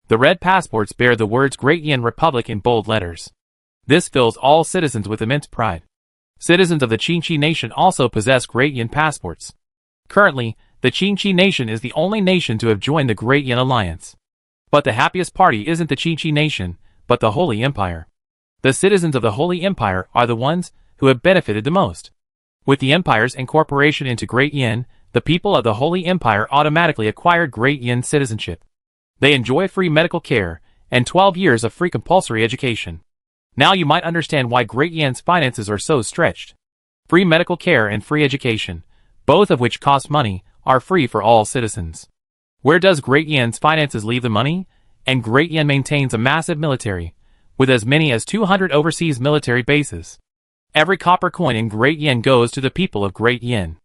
Speaker 1: The red passports bear the words Great Yin Republic in bold letters. This fills all citizens with immense pride. Citizens of the Qingqi nation also possess Great Yin passports. Currently, the Qingqi nation is the only nation to have joined the Great Yin Alliance. But the happiest party isn't the Qingqi nation, but the Holy Empire. The citizens of the Holy Empire are the ones who have benefited the most. With the empire's incorporation into Great Yin, the people of the Holy Empire automatically acquired Great Yin citizenship. They enjoy free medical care and 12 years of free compulsory education. Now you might understand why Great Yin's finances are so stretched. Free medical care and free education, both of which cost money, are free for all citizens. Where does Great Yin's finances leave the money? And Great Yin maintains a massive military, with as many as 200 overseas military bases. Every copper coin in Great Yin goes to the people of Great Yin.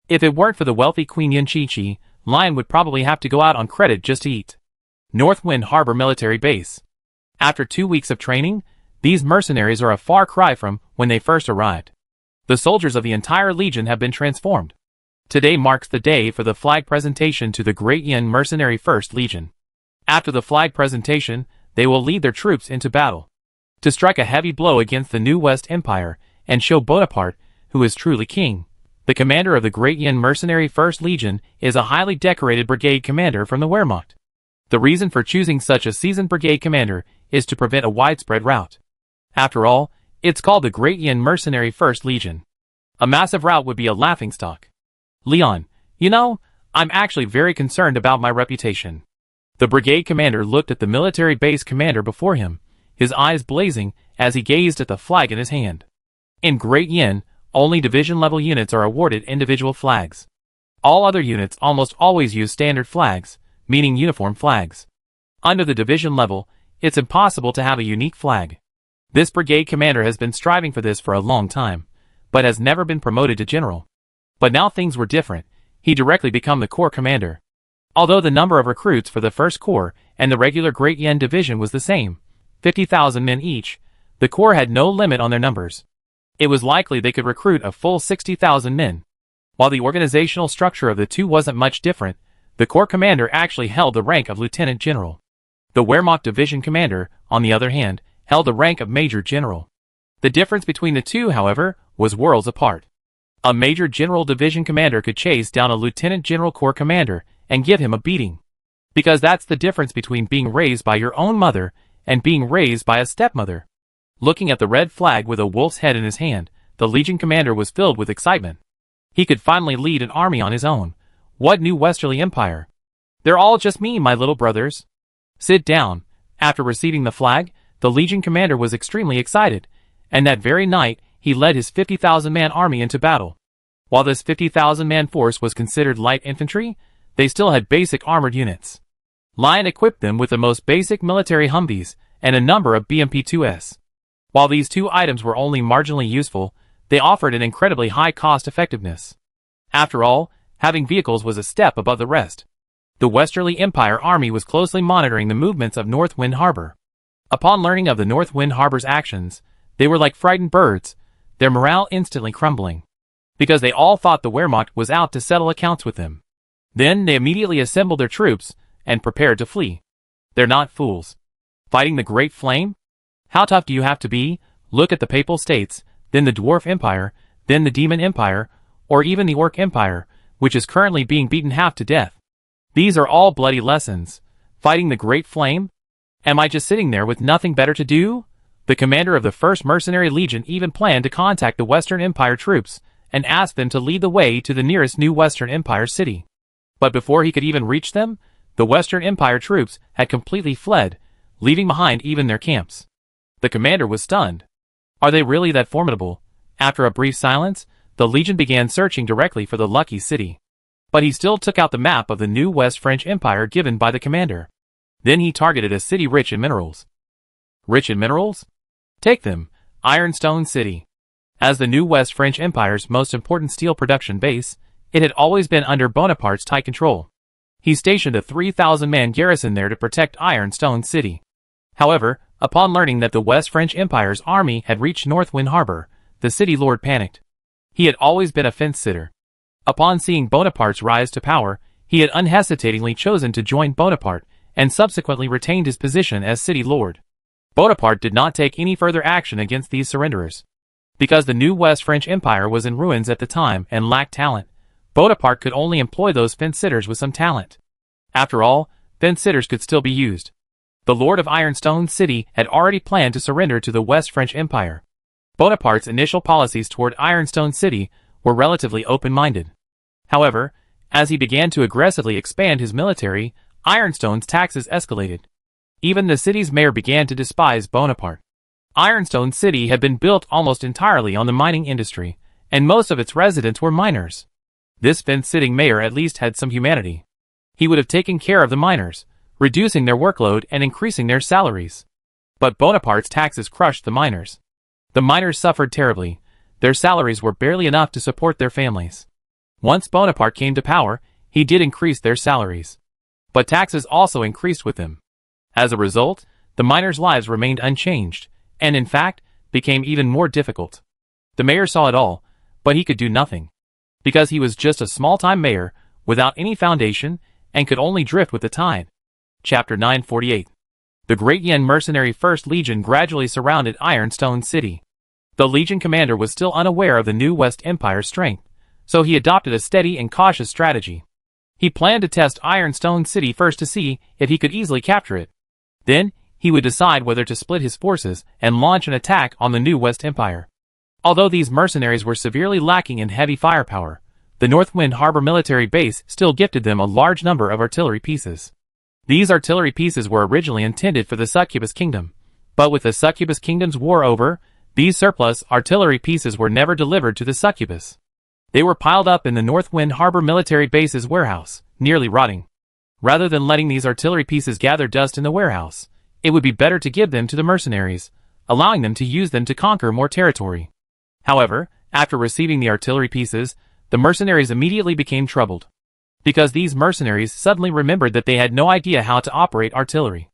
Speaker 1: If it weren't for the wealthy Queen Yin Chi-Chi, Lion would probably have to go out on credit just to eat. North Wind Harbor Military Base. After 2 weeks of training, these mercenaries are a far cry from when they first arrived. The soldiers of the entire Legion have been transformed. Today marks the day for the flag presentation to the Great Yin Mercenary 1st Legion. After the flag presentation, they will lead their troops into battle to strike a heavy blow against the New West Empire and show Bonaparte who is truly king. The commander of the Great Yin Mercenary 1st Legion is a highly decorated brigade commander from the Wehrmacht. The reason for choosing such a seasoned brigade commander is to prevent a widespread rout. After all, it's called the Great Yin Mercenary 1st Legion. A massive rout would be a laughingstock. Leon, you know, I'm actually very concerned about my reputation. The brigade commander looked at the military base commander before him, his eyes blazing as he gazed at the flag in his hand. In Great Yin, only division-level units are awarded individual flags. All other units almost always use standard flags, meaning uniform flags. Under the division level, it's impossible to have a unique flag. This brigade commander has been striving for this for a long time, but has never been promoted to general. But now things were different. He directly became the corps commander. Although the number of recruits for the 1st Corps and the regular Great Yin Division was the same, 50,000 men each, the Corps had no limit on their numbers. It was likely they could recruit a full 60,000 men. While the organizational structure of the two wasn't much different, the Corps commander actually held the rank of lieutenant general. The Wehrmacht division commander, on the other hand, held the rank of major general. The difference between the two, however, was worlds apart. A major general division commander could chase down a lieutenant general corps commander and give him a beating. Because that's the difference between being raised by your own mother and being raised by a stepmother. Looking at the red flag with a wolf's head in his hand, the Legion commander was filled with excitement. He could finally lead an army on his own. What new westerly empire? They're all just me, my little brothers. Sit down. After receiving the flag, the Legion commander was extremely excited, and that very night, he led his 50,000-man army into battle. While this 50,000-man force was considered light infantry, they still had basic armored units. Lion equipped them with the most basic military Humvees and a number of BMP-2s. While these two items were only marginally useful, they offered an incredibly high cost-effectiveness. After all, having vehicles was a step above the rest. The Westerly Empire Army was closely monitoring the movements of North Wind Harbor. Upon learning of the North Wind Harbor's actions, they were like frightened birds, their morale instantly crumbling. Because they all thought the Wehrmacht was out to settle accounts with them. Then they immediately assembled their troops and prepared to flee. They're not fools. Fighting the Great Flame? How tough do you have to be? Look at the Papal States, then the Dwarf Empire, then the Demon Empire, or even the Orc Empire, which is currently being beaten half to death. These are all bloody lessons. Fighting the Great Flame? Am I just sitting there with nothing better to do? The commander of the 1st Mercenary Legion even planned to contact the Western Empire troops and ask them to lead the way to the nearest new Western Empire city. But before he could even reach them, the Western Empire troops had completely fled, leaving behind even their camps. The commander was stunned. Are they really that formidable? After a brief silence, the Legion began searching directly for the lucky city. But he still took out the map of the new West French Empire given by the commander. Then he targeted a city rich in minerals. Rich in minerals? Take them, Ironstone City. As the new West French Empire's most important steel production base, it had always been under Bonaparte's tight control. He stationed a 3,000-man garrison there to protect Ironstone City. However, upon learning that the West French Empire's army had reached North Wind Harbor, the city lord panicked. He had always been a fence-sitter. Upon seeing Bonaparte's rise to power, he had unhesitatingly chosen to join Bonaparte and subsequently retained his position as city lord. Bonaparte did not take any further action against these surrenderers. Because the new West French Empire was in ruins at the time and lacked talent, Bonaparte could only employ those fence-sitters with some talent. After all, fence-sitters could still be used. The Lord of Ironstone City had already planned to surrender to the West French Empire. Bonaparte's initial policies toward Ironstone City were relatively open-minded. However, as he began to aggressively expand his military, Ironstone's taxes escalated. Even the city's mayor began to despise Bonaparte. Ironstone City had been built almost entirely on the mining industry, and most of its residents were miners. This fence-sitting mayor at least had some humanity. He would have taken care of the miners, reducing their workload and increasing their salaries. But Bonaparte's taxes crushed the miners. The miners suffered terribly. Their salaries were barely enough to support their families. Once Bonaparte came to power, he did increase their salaries. But taxes also increased with them. As a result, the miners' lives remained unchanged, and in fact, became even more difficult. The mayor saw it all, but he could do nothing. Because he was just a small-time mayor, without any foundation, and could only drift with the tide. Chapter 948. The Great Yen Mercenary First Legion gradually surrounded Ironstone City. The Legion commander was still unaware of the new West Empire's strength, so he adopted a steady and cautious strategy. He planned to test Ironstone City first to see if he could easily capture it. Then, he would decide whether to split his forces and launch an attack on the new West Empire. Although these mercenaries were severely lacking in heavy firepower, the Northwind Harbor military base still gifted them a large number of artillery pieces. These artillery pieces were originally intended for the Succubus Kingdom, but with the Succubus Kingdom's war over, these surplus artillery pieces were never delivered to the Succubus. They were piled up in the Northwind Harbor military base's warehouse, nearly rotting. Rather than letting these artillery pieces gather dust in the warehouse, it would be better to give them to the mercenaries, allowing them to use them to conquer more territory. However, after receiving the artillery pieces, the mercenaries immediately became troubled. Because these mercenaries suddenly remembered that they had no idea how to operate artillery.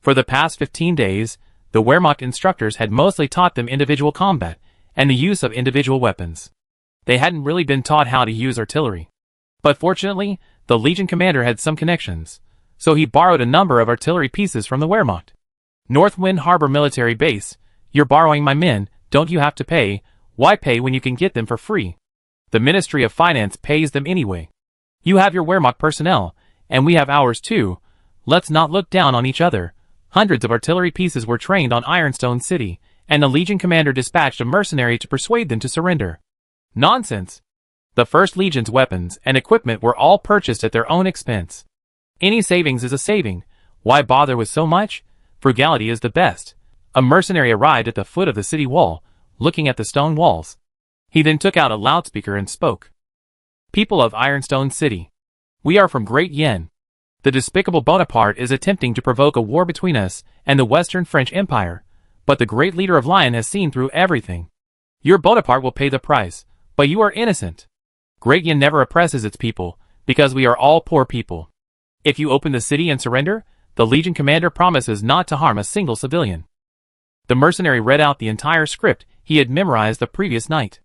Speaker 1: For the past 15 days, the Wehrmacht instructors had mostly taught them individual combat and the use of individual weapons. They hadn't really been taught how to use artillery. But fortunately, the Legion commander had some connections, so he borrowed a number of artillery pieces from the Wehrmacht. Northwind Harbor military base, you're borrowing my men, don't you have to pay? Why pay when you can get them for free? The Ministry of Finance pays them anyway. You have your Wehrmacht personnel, and we have ours too. Let's not look down on each other. Hundreds of artillery pieces were trained on Ironstone City, and the Legion commander dispatched a mercenary to persuade them to surrender. Nonsense! The First Legion's weapons and equipment were all purchased at their own expense. Any savings is a saving. Why bother with so much? Frugality is the best. A mercenary arrived at the foot of the city wall, looking at the stone walls. He then took out a loudspeaker and spoke. People of Ironstone City. We are from Great Yen. The despicable Bonaparte is attempting to provoke a war between us and the Western French Empire, but the great leader of Lion has seen through everything. Your Bonaparte will pay the price, but you are innocent. Great Yen never oppresses its people, because we are all poor people. If you open the city and surrender, the Legion commander promises not to harm a single civilian. The mercenary read out the entire script he had memorized the previous night.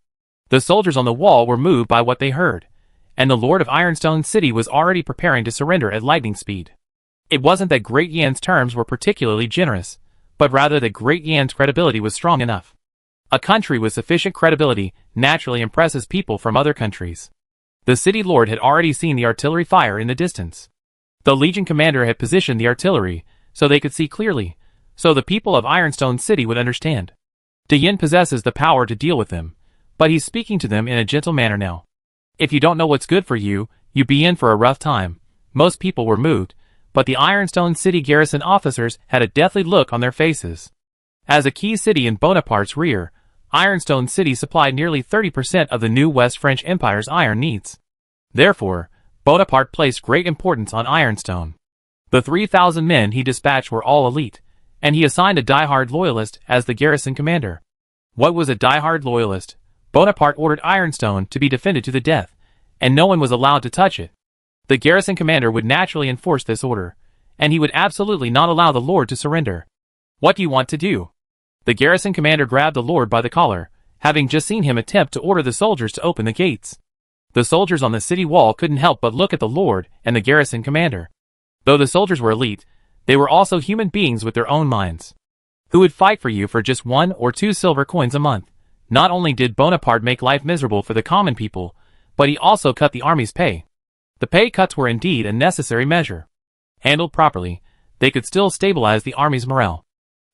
Speaker 1: The soldiers on the wall were moved by what they heard, and the Lord of Ironstone City was already preparing to surrender at lightning speed. It wasn't that Great Yan's terms were particularly generous, but rather that Great Yan's credibility was strong enough. A country with sufficient credibility naturally impresses people from other countries. The city lord had already seen the artillery fire in the distance. The Legion commander had positioned the artillery so they could see clearly, so the people of Ironstone City would understand. De Yen possesses the power to deal with them, but he's speaking to them in a gentle manner now. If you don't know what's good for you, you be in for a rough time. Most people were moved, but the Ironstone City garrison officers had a deathly look on their faces. As a key city in Bonaparte's rear, Ironstone City supplied nearly 30% of the new West French Empire's iron needs. Therefore, Bonaparte placed great importance on Ironstone. The 3,000 men he dispatched were all elite, and he assigned a die-hard loyalist as the garrison commander. What was a die-hard loyalist? Bonaparte ordered Ironstone to be defended to the death, and no one was allowed to touch it. The garrison commander would naturally enforce this order, and he would absolutely not allow the lord to surrender. What do you want to do? The garrison commander grabbed the lord by the collar, having just seen him attempt to order the soldiers to open the gates. The soldiers on the city wall couldn't help but look at the lord and the garrison commander. Though the soldiers were elite, they were also human beings with their own minds. Who would fight for you for just 1 or 2 silver coins a month? Not only did Bonaparte make life miserable for the common people, but he also cut the army's pay. The pay cuts were indeed a necessary measure. Handled properly, they could still stabilize the army's morale.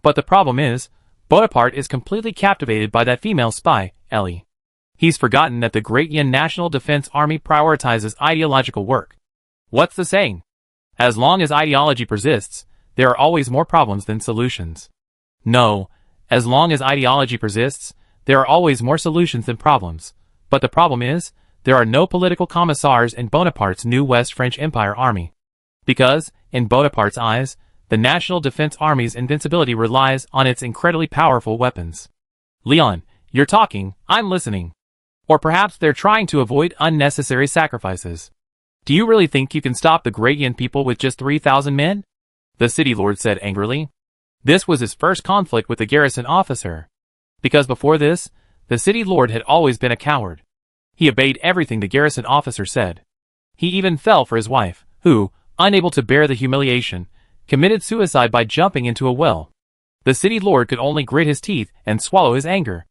Speaker 1: But the problem is, Bonaparte is completely captivated by that female spy, Ellie. He's forgotten that the Great Yen National Defense Army prioritizes ideological work. What's the saying? As long as ideology persists, there are always more problems than solutions. No, as long as ideology persists, there are always more solutions than problems. But the problem is, there are no political commissars in Bonaparte's new West French Empire army. Because, in Bonaparte's eyes, the National Defense Army's invincibility relies on its incredibly powerful weapons. Leon, you're talking, I'm listening. Or perhaps they're trying to avoid unnecessary sacrifices. Do you really think you can stop the Gradian people with just 3,000 men? The city lord said angrily. This was his first conflict with the garrison officer. Because before this, the city lord had always been a coward. He obeyed everything the garrison officer said. He even fell for his wife, who, unable to bear the humiliation, committed suicide by jumping into a well. The city lord could only grit his teeth and swallow his anger.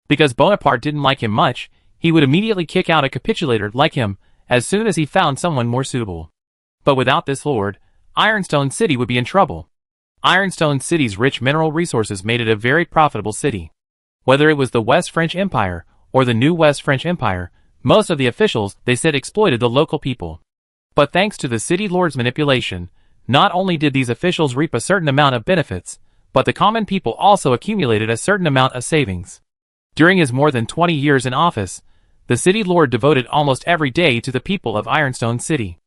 Speaker 1: Because Bonaparte didn't like him much, he would immediately kick out a capitulator like him as soon as he found someone more suitable. But without this lord, Ironstone City would be in trouble. Ironstone City's rich mineral resources made it a very profitable city. Whether it was the West French Empire or the new West French Empire, most of the officials, they said, exploited the local people. But thanks to the city lord's manipulation, not only did these officials reap a certain amount of benefits, but the common people also accumulated a certain amount of savings. During his more than 20 years in office, the city lord devoted almost every day to the people of Ironstone City.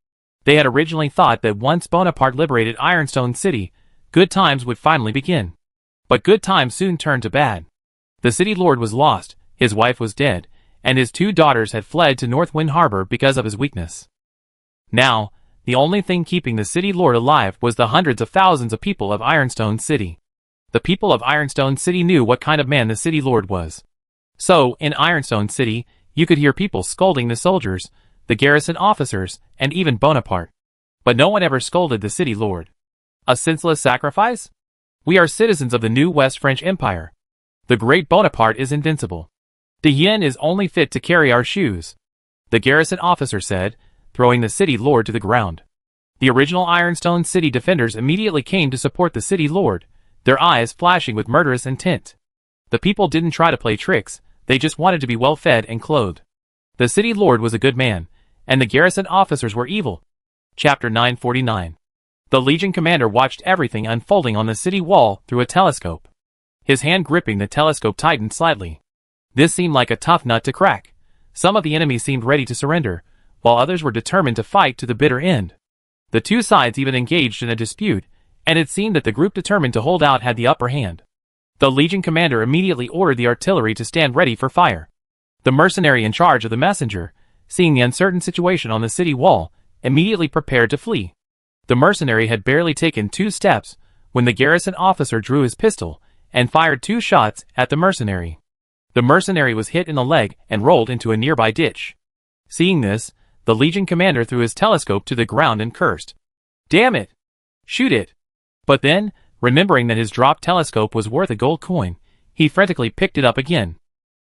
Speaker 1: They had originally thought that once Bonaparte liberated Ironstone City, good times would finally begin. But good times soon turned to bad. The city lord was lost, his wife was dead, and his 2 daughters had fled to Northwind Harbor because of his weakness. Now, the only thing keeping the city lord alive was the hundreds of thousands of people of Ironstone City. The people of Ironstone City knew what kind of man the city lord was. So, in Ironstone City, you could hear people scolding the soldiers, the garrison officers, and even Bonaparte. But no one ever scolded the city lord. A senseless sacrifice? We are citizens of the new West French Empire. The great Bonaparte is invincible. The yen is only fit to carry our shoes, the garrison officer said, throwing the city lord to the ground. The original Ironstone City defenders immediately came to support the city lord, their eyes flashing with murderous intent. The people didn't try to play tricks, they just wanted to be well fed and clothed. The city lord was a good man, and the garrison officers were evil. Chapter 949. The Legion commander watched everything unfolding on the city wall through a telescope. His hand gripping the telescope tightened slightly. This seemed like a tough nut to crack. Some of the enemy seemed ready to surrender, while others were determined to fight to the bitter end. The two sides even engaged in a dispute, and it seemed that the group determined to hold out had the upper hand. The Legion commander immediately ordered the artillery to stand ready for fire. The mercenary in charge of the messenger, seeing the uncertain situation on the city wall, immediately prepared to flee. The mercenary had barely taken 2 steps when the garrison officer drew his pistol and fired 2 shots at the mercenary. The mercenary was hit in the leg and rolled into a nearby ditch. Seeing this, the Legion commander threw his telescope to the ground and cursed. "Damn it! Shoot it!" But then, remembering that his dropped telescope was worth a gold coin, he frantically picked it up again.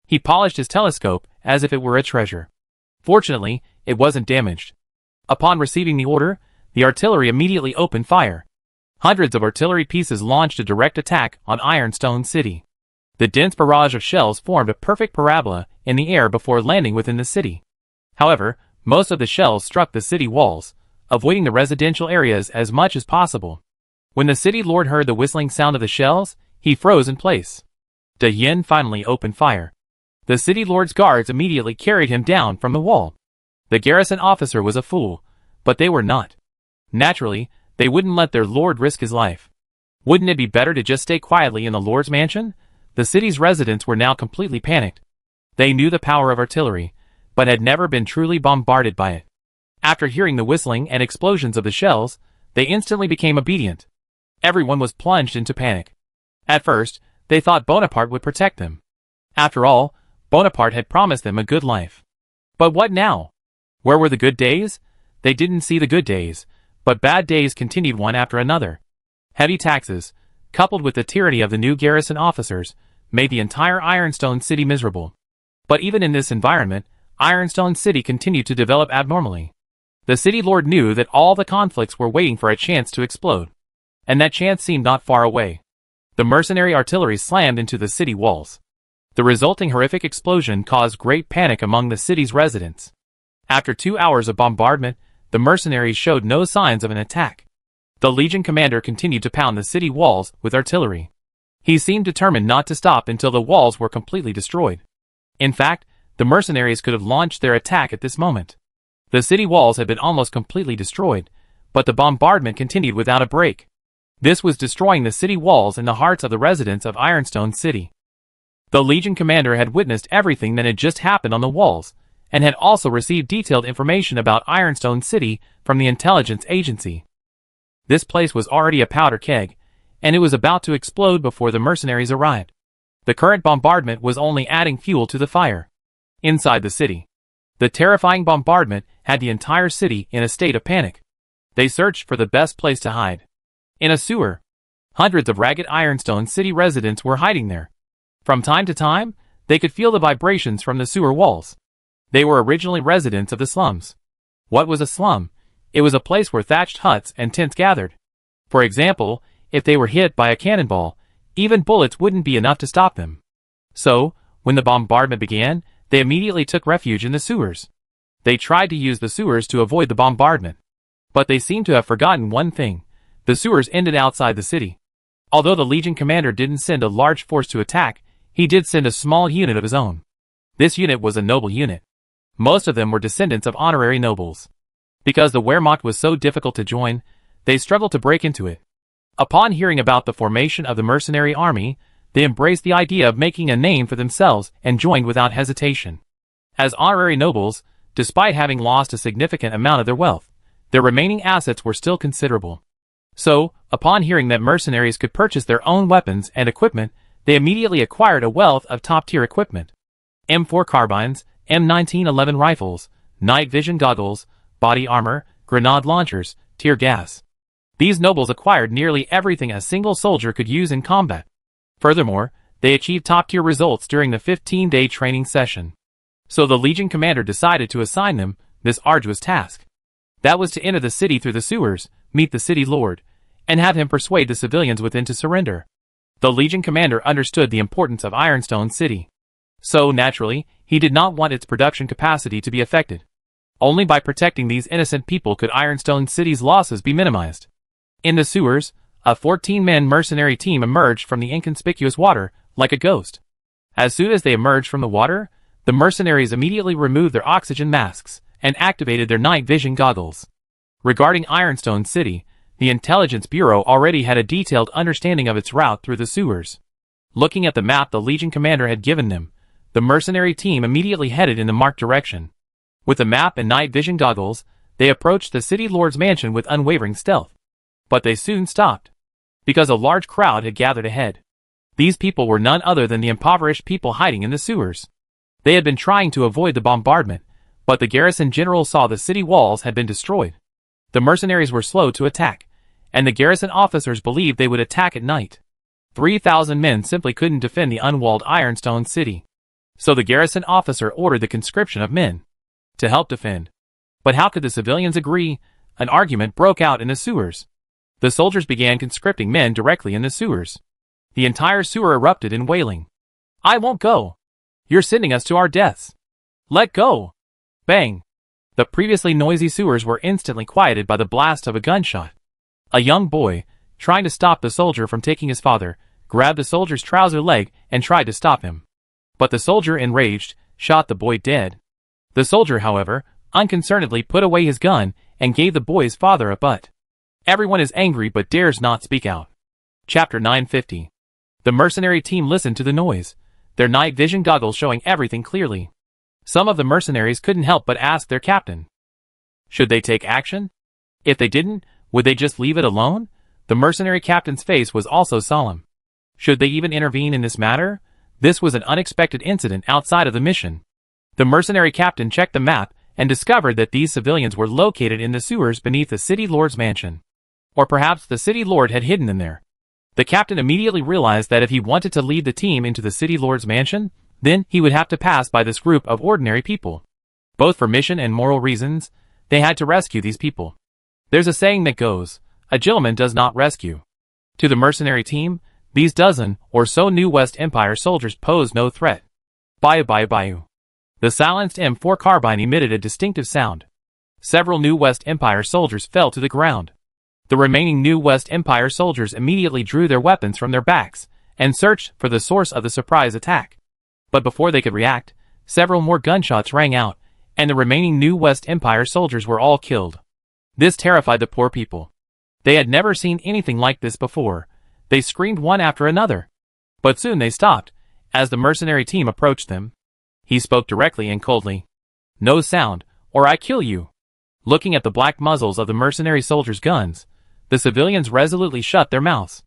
Speaker 1: He polished his telescope as if it were a treasure. Fortunately, it wasn't damaged. Upon receiving the order, the artillery immediately opened fire. Hundreds of artillery pieces launched a direct attack on Ironstone City. The dense barrage of shells formed a perfect parabola in the air before landing within the city. However, most of the shells struck the city walls, avoiding the residential areas as much as possible. When the city lord heard the whistling sound of the shells, he froze in place. De Yen finally opened fire. The city lord's guards immediately carried him down from the wall. The garrison officer was a fool, but they were not. Naturally, they wouldn't let their lord risk his life. Wouldn't it be better to just stay quietly in the lord's mansion? The city's residents were now completely panicked. They knew the power of artillery, but had never been truly bombarded by it. After hearing the whistling and explosions of the shells, they instantly became obedient. Everyone was plunged into panic. At first, they thought Bonaparte would protect them. After all, Bonaparte had promised them a good life. But what now? Where were the good days? They didn't see the good days, but bad days continued one after another. Heavy taxes, coupled with the tyranny of the new garrison officers, made the entire Ironstone City miserable. But even in this environment, Ironstone City continued to develop abnormally. The city lord knew that all the conflicts were waiting for a chance to explode. And that chance seemed not far away. The mercenary artillery slammed into the city walls. The resulting horrific explosion caused great panic among the city's residents. After 2 hours of bombardment, the mercenaries showed no signs of an attack. The Legion commander continued to pound the city walls with artillery. He seemed determined not to stop until the walls were completely destroyed. In fact, the mercenaries could have launched their attack at this moment. The city walls had been almost completely destroyed, but the bombardment continued without a break. This was destroying the city walls and the hearts of the residents of Ironstone City. The Legion commander had witnessed everything that had just happened on the walls, and had also received detailed information about Ironstone City from the intelligence agency. This place was already a powder keg, and it was about to explode before the mercenaries arrived. The current bombardment was only adding fuel to the fire. Inside the city, the terrifying bombardment had the entire city in a state of panic. They searched for the best place to hide. In a sewer, hundreds of ragged Ironstone City residents were hiding there. From time to time, they could feel the vibrations from the sewer walls. They were originally residents of the slums. What was a slum? It was a place where thatched huts and tents gathered. For example, if they were hit by a cannonball, even bullets wouldn't be enough to stop them. So, when the bombardment began, they immediately took refuge in the sewers. They tried to use the sewers to avoid the bombardment. But they seemed to have forgotten one thing. The sewers ended outside the city. Although the Legion commander didn't send a large force to attack, he did send a small unit of his own. This unit was a noble unit. Most of them were descendants of honorary nobles. Because the Wehrmacht was so difficult to join, they struggled to break into it. Upon hearing about the formation of the mercenary army, they embraced the idea of making a name for themselves and joined without hesitation. As honorary nobles, despite having lost a significant amount of their wealth, their remaining assets were still considerable. So, upon hearing that mercenaries could purchase their own weapons and equipment, they immediately acquired a wealth of top-tier equipment. M4 carbines, M1911 rifles, night vision goggles, body armor, grenade launchers, tear gas. These nobles acquired nearly everything a single soldier could use in combat. Furthermore, they achieved top-tier results during the 15-day training session. So the Legion commander decided to assign them this arduous task. That was to enter the city through the sewers, meet the city lord, and have him persuade the civilians within to surrender. The Legion commander understood the importance of Ironstone City. So, naturally, he did not want its production capacity to be affected. Only by protecting these innocent people could Ironstone City's losses be minimized. In the sewers, a 14-man mercenary team emerged from the inconspicuous water, like a ghost. As soon as they emerged from the water, the mercenaries immediately removed their oxygen masks and activated their night vision goggles. Regarding Ironstone City, the Intelligence Bureau already had a detailed understanding of its route through the sewers. Looking at the map the Legion commander had given them, the mercenary team immediately headed in the marked direction. With the map and night vision goggles, they approached the city lord's mansion with unwavering stealth. But they soon stopped, because a large crowd had gathered ahead. These people were none other than the impoverished people hiding in the sewers. They had been trying to avoid the bombardment, but the garrison general saw the city walls had been destroyed. The mercenaries were slow to attack, and the garrison officers believed they would attack at night. 3,000 men simply couldn't defend the unwalled Ironstone City. So the garrison officer ordered the conscription of men to help defend. But how could the civilians agree? An argument broke out in the sewers. The soldiers began conscripting men directly in the sewers. The entire sewer erupted in wailing. "I won't go. You're sending us to our deaths. Let go." Bang! The previously noisy sewers were instantly quieted by the blast of a gunshot. A young boy, trying to stop the soldier from taking his father, grabbed the soldier's trouser leg and tried to stop him. But the soldier, enraged, shot the boy dead. The soldier, however, unconcernedly put away his gun and gave the boy's father a butt. Everyone is angry but dares not speak out. Chapter 950. The mercenary team listened to the noise, their night vision goggles showing everything clearly. Some of the mercenaries couldn't help but ask their captain, should they take action? If they didn't, would they just leave it alone? The mercenary captain's face was also solemn. Should they even intervene in this matter? This was an unexpected incident outside of the mission. The mercenary captain checked the map and discovered that these civilians were located in the sewers beneath the city lord's mansion. Or perhaps the city lord had hidden them there. The captain immediately realized that if he wanted to lead the team into the city lord's mansion, then he would have to pass by this group of ordinary people. Both for mission and moral reasons, they had to rescue these people. There's a saying that goes, a gentleman does not rescue. To the mercenary team, these dozen or so New West Empire soldiers posed no threat. Bayou bayou bayou. The silenced M4 carbine emitted a distinctive sound. Several New West Empire soldiers fell to the ground. The remaining New West Empire soldiers immediately drew their weapons from their backs and searched for the source of the surprise attack. But before they could react, several more gunshots rang out, and the remaining New West Empire soldiers were all killed. This terrified the poor people. They had never seen anything like this before. They screamed one after another. But soon they stopped, as the mercenary team approached them. He spoke directly and coldly. "No sound, or I kill you." Looking at the black muzzles of the mercenary soldiers' guns, the civilians resolutely shut their mouths.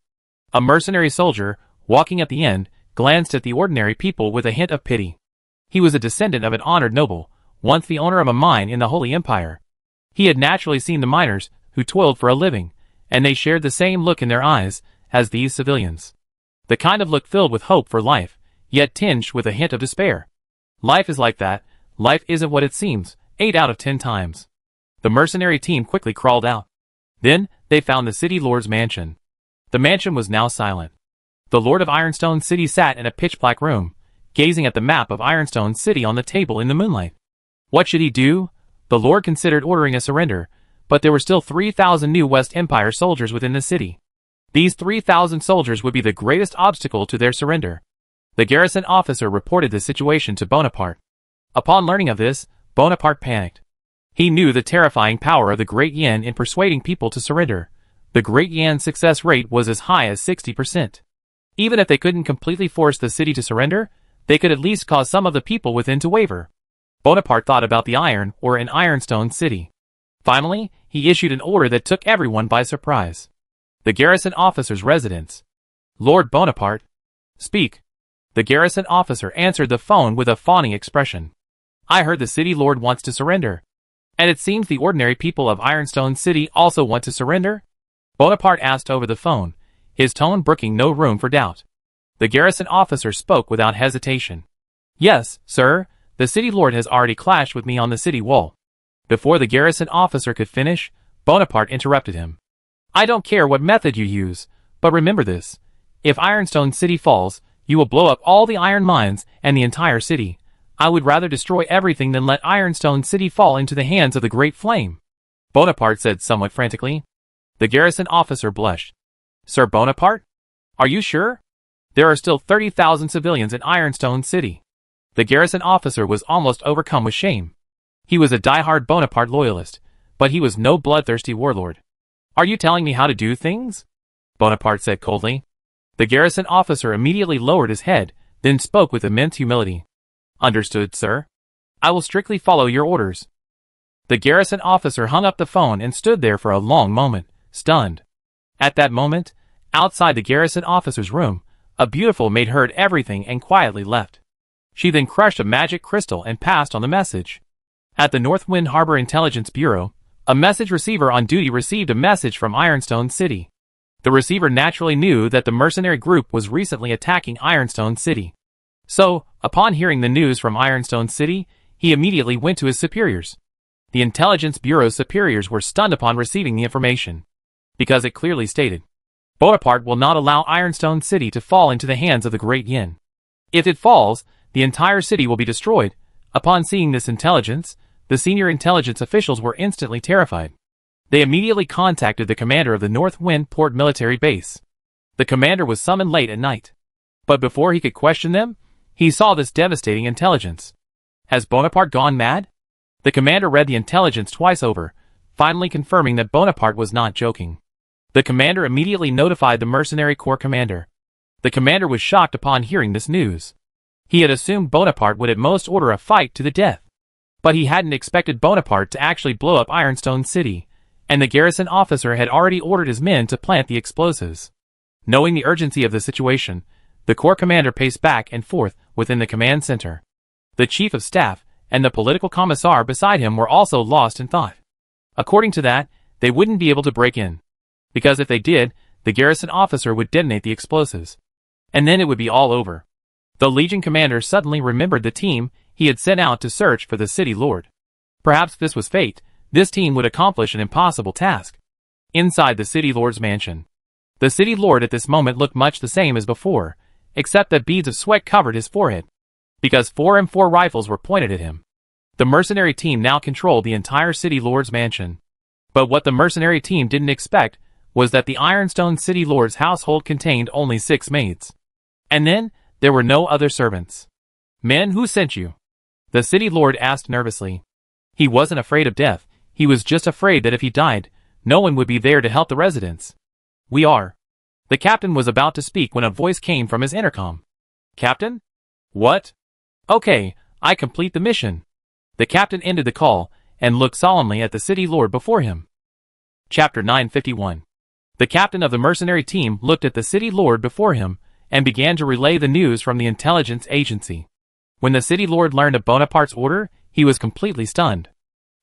Speaker 1: A mercenary soldier, walking at the end, glanced at the ordinary people with a hint of pity. He was a descendant of an honored noble, once the owner of a mine in the Holy Empire. He had naturally seen the miners, who toiled for a living, and they shared the same look in their eyes as these civilians. The kind of look filled with hope for life, yet tinged with a hint of despair. Life is like that. Life isn't what it seems, 8 out of 10 times. The mercenary team quickly crawled out. Then, they found the city lord's mansion. The mansion was now silent. The lord of Ironstone City sat in a pitch-black room, gazing at the map of Ironstone City on the table in the moonlight. What should he do? The lord considered ordering a surrender, but there were still 3,000 new West Empire soldiers within the city. These 3,000 soldiers would be the greatest obstacle to their surrender. The garrison officer reported the situation to Bonaparte. Upon learning of this, Bonaparte panicked. He knew the terrifying power of the Great Yan in persuading people to surrender. The Great Yan's success rate was as high as 60%. Even if they couldn't completely force the city to surrender, they could at least cause some of the people within to waver. Bonaparte thought about the iron ore in Ironstone City. Finally, he issued an order that took everyone by surprise. The garrison officer's residence. "Lord Bonaparte." "Speak." The garrison officer answered the phone with a fawning expression. "I heard the city lord wants to surrender. And it seems the ordinary people of Ironstone City also want to surrender?" Bonaparte asked over the phone, his tone brooking no room for doubt. The garrison officer spoke without hesitation. "Yes, sir, the city lord has already clashed with me on the city wall." Before the garrison officer could finish, Bonaparte interrupted him. "I don't care what method you use, but remember this. If Ironstone City falls, you will blow up all the iron mines and the entire city. I would rather destroy everything than let Ironstone City fall into the hands of the Great Flame," Bonaparte said somewhat frantically. The garrison officer blushed. "Sir Bonaparte? Are you sure? There are still 30,000 civilians in Ironstone City." The garrison officer was almost overcome with shame. He was a die-hard Bonaparte loyalist, but he was no bloodthirsty warlord. "Are you telling me how to do things?" Bonaparte said coldly. The garrison officer immediately lowered his head, then spoke with immense humility. "Understood, sir. I will strictly follow your orders." The garrison officer hung up the phone and stood there for a long moment, stunned. At that moment, outside the garrison officer's room, a beautiful maid heard everything and quietly left. She then crushed a magic crystal and passed on the message. At the Northwind Harbor Intelligence Bureau, a message receiver on duty received a message from Ironstone City. The receiver naturally knew that the mercenary group was recently attacking Ironstone City. So, upon hearing the news from Ironstone City, he immediately went to his superiors. The Intelligence Bureau's superiors were stunned upon receiving the information, because it clearly stated, "Bonaparte will not allow Ironstone City to fall into the hands of the Great Yin. If it falls, the entire city will be destroyed." Upon seeing this intelligence, the senior intelligence officials were instantly terrified. They immediately contacted the commander of the Northwind Port Military Base. The commander was summoned late at night. But before he could question them, he saw this devastating intelligence. Has Bonaparte gone mad? The commander read the intelligence twice over, finally confirming that Bonaparte was not joking. The commander immediately notified the mercenary corps commander. The commander was shocked upon hearing this news. He had assumed Bonaparte would at most order a fight to the death. But he hadn't expected Bonaparte to actually blow up Ironstone City, and the garrison officer had already ordered his men to plant the explosives. Knowing the urgency of the situation, the corps commander paced back and forth within the command center. The chief of staff and the political commissar beside him were also lost in thought. According to that, they wouldn't be able to break in. Because if they did, the garrison officer would detonate the explosives. And then it would be all over. The Legion commander suddenly remembered the team he had sent out to search for the city lord. Perhaps this was fate. This team would accomplish an impossible task. Inside the city lord's mansion. The city lord at this moment looked much the same as before, except that beads of sweat covered his forehead. Because 4M4 rifles were pointed at him. The mercenary team now controlled the entire city lord's mansion. But what the mercenary team didn't expect was that the Ironstone City Lord's household contained only 6 maids. And then, there were no other servants. "Men, who sent you?" The city lord asked nervously. He wasn't afraid of death, he was just afraid that if he died, No one would be there to help the residents. We are. The captain was about to speak when a voice came from his intercom. Captain? What? Okay, I complete the mission. The captain ended the call and looked solemnly at the city lord before him. Chapter 951. The captain of the mercenary team looked at the city lord before him and began to relay the news from the intelligence agency. When the city lord learned of Bonaparte's order, he was completely stunned.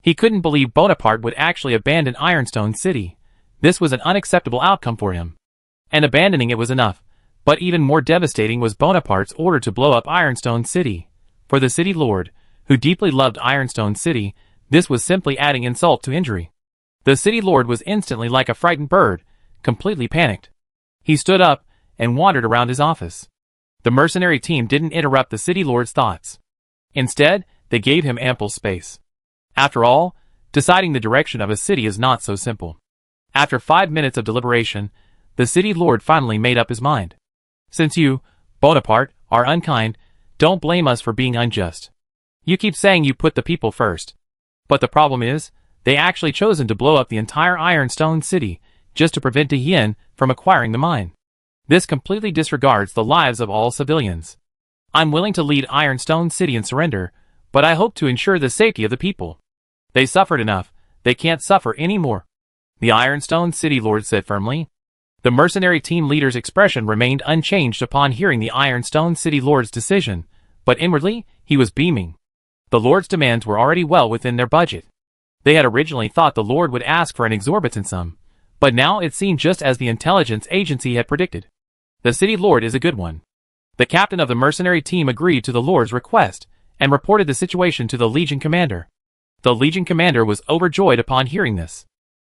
Speaker 1: He couldn't believe Bonaparte would actually abandon Ironstone City. This was an unacceptable outcome for him. And abandoning it was enough, but even more devastating was Bonaparte's order to blow up Ironstone City. For the city lord, who deeply loved Ironstone City, this was simply adding insult to injury. The city lord was instantly like a frightened bird, completely panicked. He stood up and wandered around his office. The mercenary team didn't interrupt the city lord's thoughts. Instead, they gave him ample space. After all, deciding the direction of a city is not so simple. After 5 minutes of deliberation, the city lord finally made up his mind. Since you, Bonaparte, are unkind, don't blame us for being unjust. You keep saying you put the people first. But the problem is, they actually chosen to blow up the entire Ironstone City just to prevent Tian from acquiring the mine. This completely disregards the lives of all civilians. I'm willing to lead Ironstone City in surrender, but I hope to ensure the safety of the people. They suffered enough, they can't suffer any more. The Ironstone City Lord said firmly. The mercenary team leader's expression remained unchanged upon hearing the Ironstone City Lord's decision, but inwardly, he was beaming. The Lord's demands were already well within their budget. They had originally thought the Lord would ask for an exorbitant sum, but now it seemed just as the intelligence agency had predicted. The city lord is a good one. The captain of the mercenary team agreed to the Lord's request and reported the situation to the Legion commander. The Legion commander was overjoyed upon hearing this.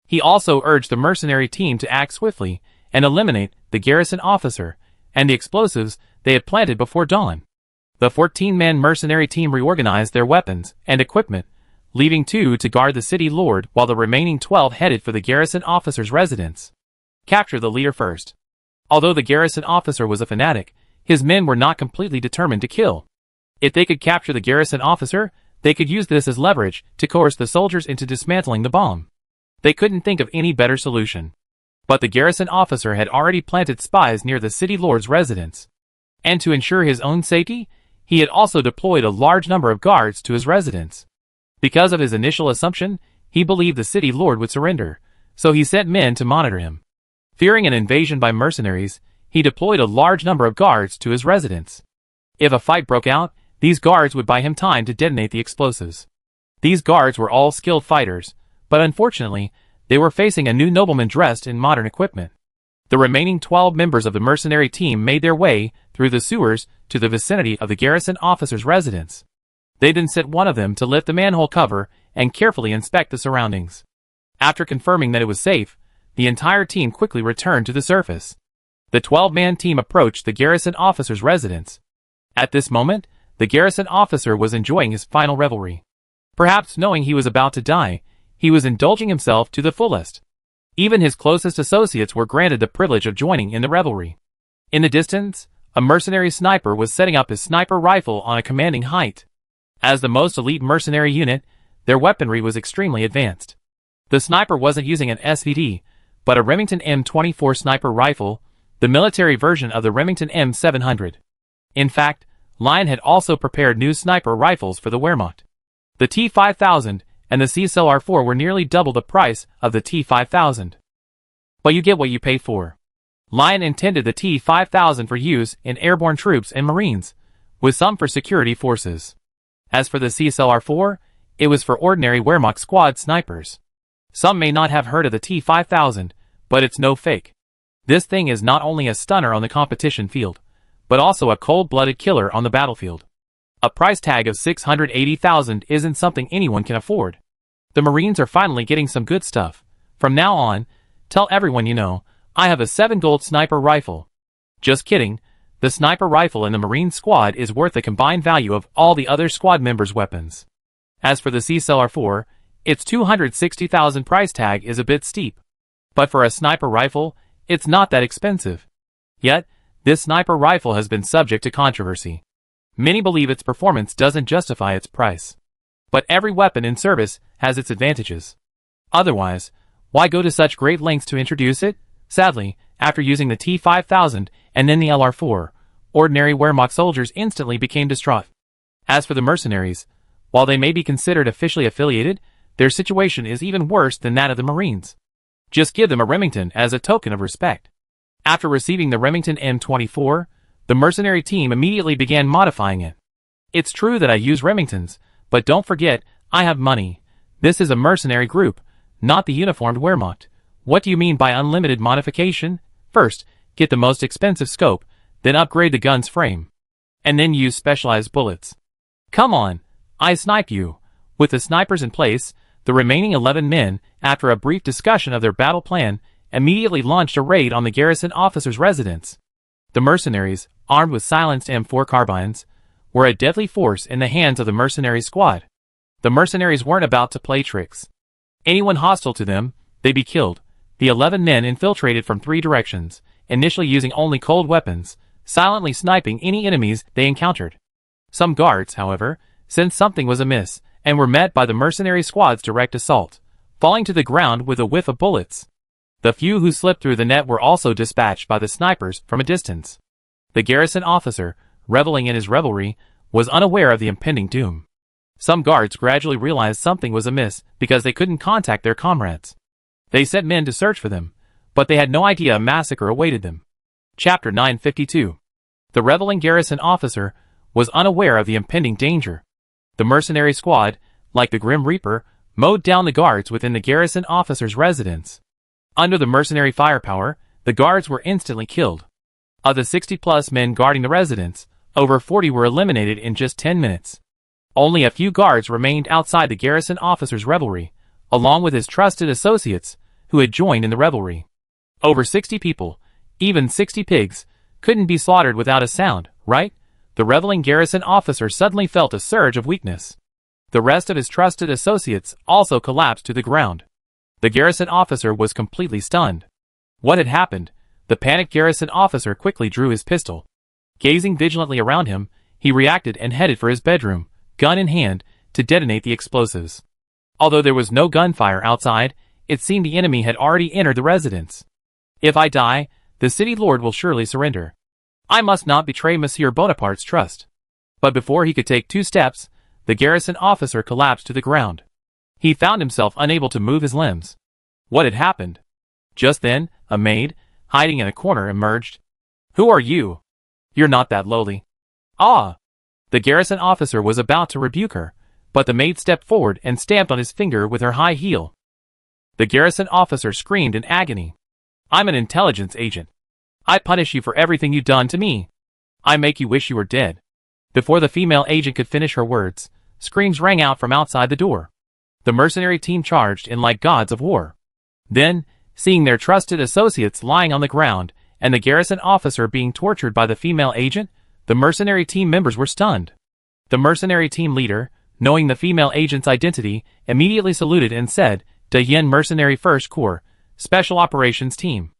Speaker 1: He also urged the mercenary team to act swiftly and eliminate the garrison officer and the explosives they had planted before dawn. The 14-man mercenary team reorganized their weapons and equipment, leaving 2 to guard the city lord while the remaining 12 headed for the garrison officer's residence. Capture the leader first. Although the garrison officer was a fanatic, his men were not completely determined to kill. If they could capture the garrison officer, they could use this as leverage to coerce the soldiers into dismantling the bomb. They couldn't think of any better solution. But the garrison officer had already planted spies near the city lord's residence. And to ensure his own safety, he had also deployed a large number of guards to his residence. Because of his initial assumption, he believed the city lord would surrender, so he sent men to monitor him. Fearing an invasion by mercenaries, he deployed a large number of guards to his residence. If a fight broke out, these guards would buy him time to detonate the explosives. These guards were all skilled fighters, but unfortunately, they were facing a new nobleman dressed in modern equipment. The remaining 12 members of the mercenary team made their way through the sewers to the vicinity of the garrison officer's residence. They then sent one of them to lift the manhole cover and carefully inspect the surroundings. After confirming that it was safe, the entire team quickly returned to the surface. The 12-man team approached the garrison officer's residence. At this moment, the garrison officer was enjoying his final revelry. Perhaps knowing he was about to die, he was indulging himself to the fullest. Even his closest associates were granted the privilege of joining in the revelry. In the distance, a mercenary sniper was setting up his sniper rifle on a commanding height. As the most elite mercenary unit, their weaponry was extremely advanced. The sniper wasn't using an SVD, but a Remington M24 sniper rifle, the military version of the Remington M700. In fact, Lion had also prepared new sniper rifles for the Wehrmacht. The T5000 and the CSLR-4 were nearly double the price of the T5000. But you get what you pay for. Lion intended the T5000 for use in airborne troops and Marines, with some for security forces. As for the CSLR-4, it was for ordinary Wehrmacht squad snipers. Some may not have heard of the T5000, but it's no fake. This thing is not only a stunner on the competition field, but also a cold-blooded killer on the battlefield. A price tag of $680,000 isn't something anyone can afford. The Marines are finally getting some good stuff. From now on, tell everyone you know, I have a 7 gold sniper rifle. Just kidding, the sniper rifle in the Marine squad is worth the combined value of all the other squad members' weapons. As for the CSLR-4, its $260,000 price tag is a bit steep. But for a sniper rifle, it's not that expensive. Yet, this sniper rifle has been subject to controversy. Many believe its performance doesn't justify its price. But every weapon in service has its advantages. Otherwise, Why go to such great lengths to introduce it? Sadly, after using the T-5000 and then the LR-4, ordinary Wehrmacht soldiers instantly became distraught. As for the mercenaries, while they may be considered officially affiliated, their situation is even worse than that of the Marines. Just give them a Remington as a token of respect. After receiving the Remington M24, the mercenary team immediately began modifying it. It's true that I use Remingtons, but don't forget, I have money. This is a mercenary group, not the uniformed Wehrmacht. What do you mean by unlimited modification? First, get the most expensive scope, then upgrade the gun's frame. And then use specialized bullets. Come on, I snipe you. With the snipers in place, the remaining 11 men, after a brief discussion of their battle plan, immediately launched a raid on the garrison officer's residence. The mercenaries, armed with silenced M4 carbines, were a deadly force in the hands of the mercenary squad. The mercenaries weren't about to play tricks. Anyone hostile to them, they'd be killed. The 11 men infiltrated from 3 directions, initially using only cold weapons, silently sniping any enemies they encountered. Some guards, however, sensed something was amiss, and were met by the mercenary squad's direct assault, falling to the ground with a whiff of bullets. The few who slipped through the net were also dispatched by the snipers from a distance. The garrison officer, reveling in his revelry, was unaware of the impending doom. Some guards gradually realized something was amiss because they couldn't contact their comrades. They sent men to search for them, but they had no idea a massacre awaited them. Chapter 952. The reveling garrison officer was unaware of the impending danger. The mercenary squad, like the Grim Reaper, mowed down the guards within the garrison officer's residence. Under the mercenary firepower, the guards were instantly killed. Of the 60-plus men guarding the residence, over 40 were eliminated in just 10 minutes. Only a few guards remained outside the garrison officer's revelry, along with his trusted associates, who had joined in the revelry. Over 60 people, even 60 pigs, couldn't be slaughtered without a sound, right? The reveling garrison officer suddenly felt a surge of weakness. The rest of his trusted associates also collapsed to the ground. The garrison officer was completely stunned. What had happened? The panicked garrison officer quickly drew his pistol. Gazing vigilantly around him, he reacted and headed for his bedroom, gun in hand, to detonate the explosives. Although there was no gunfire outside, it seemed the enemy had already entered the residence. If I die, the city lord will surely surrender. I must not betray Monsieur Bonaparte's trust. But before he could take 2 steps, the garrison officer collapsed to the ground. He found himself unable to move his limbs. What had happened? Just then, a maid, hiding in a corner, emerged. Who are you? You're not that lowly. Ah! The garrison officer was about to rebuke her, but the maid stepped forward and stamped on his finger with her high heel. The garrison officer screamed in agony. I'm an intelligence agent. I punish you for everything you've done to me. I make you wish you were dead. Before the female agent could finish her words, screams rang out from outside the door. The mercenary team charged in like gods of war. Then, seeing their trusted associates lying on the ground and the garrison officer being tortured by the female agent, the mercenary team members were stunned. The mercenary team leader, knowing the female agent's identity, immediately saluted and said, "De Yen Mercenary 1st Corps, Special Operations Team."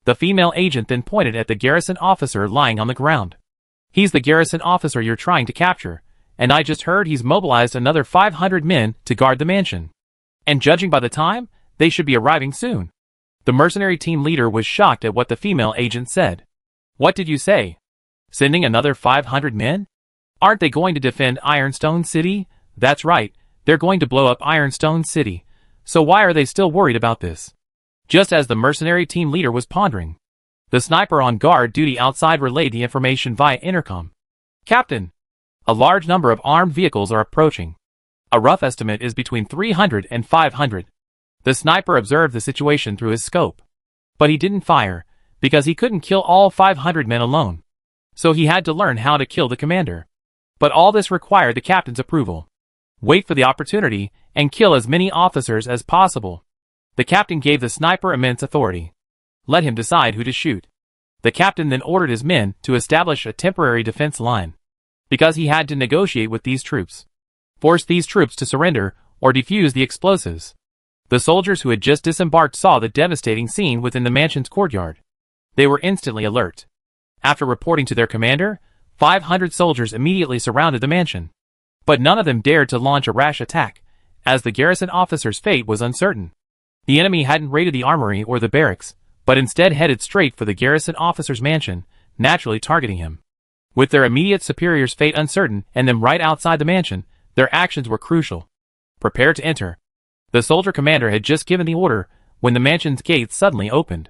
Speaker 1: The female agent then pointed at the garrison officer lying on the ground. "He's the garrison officer you're trying to capture, and I just heard he's mobilized another 500 men to guard the mansion. And judging by the time, they should be arriving soon." The mercenary team leader was shocked at what the female agent said. "What did you say? Sending another 500 men? Aren't they going to defend Ironstone City?" "That's right, they're going to blow up Ironstone City. So why are they still worried about this?" Just as the mercenary team leader was pondering, the sniper on guard duty outside relayed the information via intercom. "Captain, a large number of armed vehicles are approaching. A rough estimate is between 300 and 500. The sniper observed the situation through his scope. But he didn't fire, because he couldn't kill all 500 men alone. So he had to learn how to kill the commander. But all this required the captain's approval. Wait for the opportunity, and kill as many officers as possible. The captain gave the sniper immense authority. Let him decide who to shoot. The captain then ordered his men to establish a temporary defense line. Because he had to negotiate with these troops. Force these troops to surrender, or defuse the explosives. The soldiers who had just disembarked saw the devastating scene within the mansion's courtyard. They were instantly alert. After reporting to their commander, 500 soldiers immediately surrounded the mansion. But none of them dared to launch a rash attack, as the garrison officer's fate was uncertain. The enemy hadn't raided the armory or the barracks, but instead headed straight for the garrison officer's mansion, naturally targeting him. With their immediate superior's fate uncertain and them right outside the mansion, their actions were crucial. Prepare to enter. The soldier commander had just given the order when the mansion's gates suddenly opened.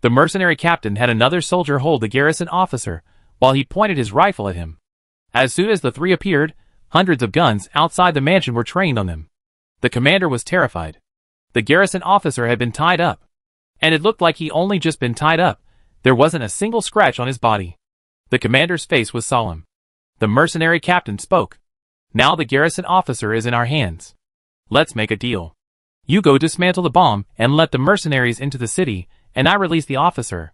Speaker 1: The mercenary captain had another soldier hold the garrison officer while he pointed his rifle at him. As soon as the three appeared, hundreds of guns outside the mansion were trained on them. The commander was terrified. The garrison officer had been tied up. And it looked like he only just been tied up. There wasn't a single scratch on his body. The commander's face was solemn. The mercenary captain spoke. Now the garrison officer is in our hands. Let's make a deal. You go dismantle the bomb and let the mercenaries into the city, and I release the officer.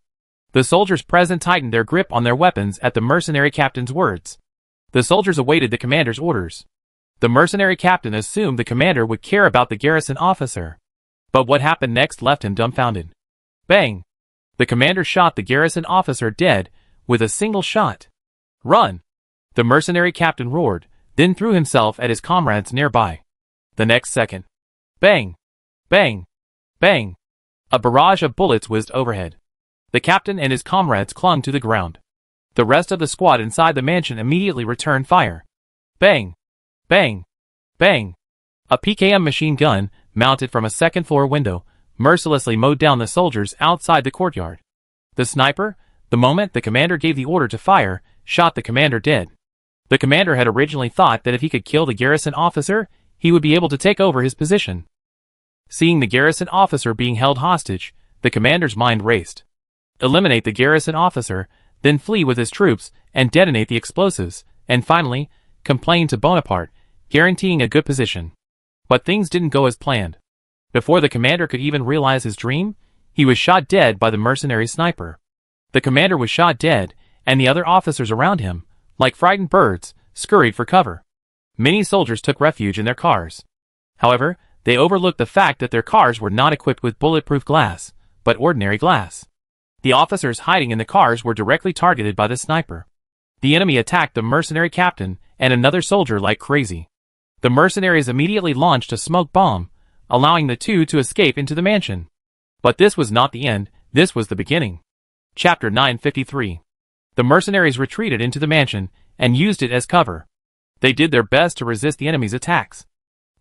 Speaker 1: The soldiers present tightened their grip on their weapons at the mercenary captain's words. The soldiers awaited the commander's orders. The mercenary captain assumed the commander would care about the garrison officer. But what happened next left him dumbfounded. Bang! The commander shot the garrison officer dead with a single shot. Run! The mercenary captain roared, then threw himself at his comrades nearby. The next second. Bang! Bang! Bang! A barrage of bullets whizzed overhead. The captain and his comrades clung to the ground. The rest of the squad inside the mansion immediately returned fire. Bang! Bang! Bang! A PKM machine gun, mounted from a second-floor window, mercilessly mowed down the soldiers outside the courtyard. The sniper, the moment the commander gave the order to fire, shot the commander dead. The commander had originally thought that if he could kill the garrison officer, he would be able to take over his position. Seeing the garrison officer being held hostage, the commander's mind raced. Eliminate the garrison officer, then flee with his troops and detonate the explosives, and finally, complain to Bonaparte, guaranteeing a good position. But things didn't go as planned. Before the commander could even realize his dream, he was shot dead by the mercenary sniper. The commander was shot dead, and the other officers around him, like frightened birds, scurried for cover. Many soldiers took refuge in their cars. However, they overlooked the fact that their cars were not equipped with bulletproof glass, but ordinary glass. The officers hiding in the cars were directly targeted by the sniper. The enemy attacked the mercenary captain and another soldier like crazy. The mercenaries immediately launched a smoke bomb, allowing the two to escape into the mansion. But this was not the end, this was the beginning. Chapter 953. The mercenaries retreated into the mansion and used it as cover. They did their best to resist the enemy's attacks.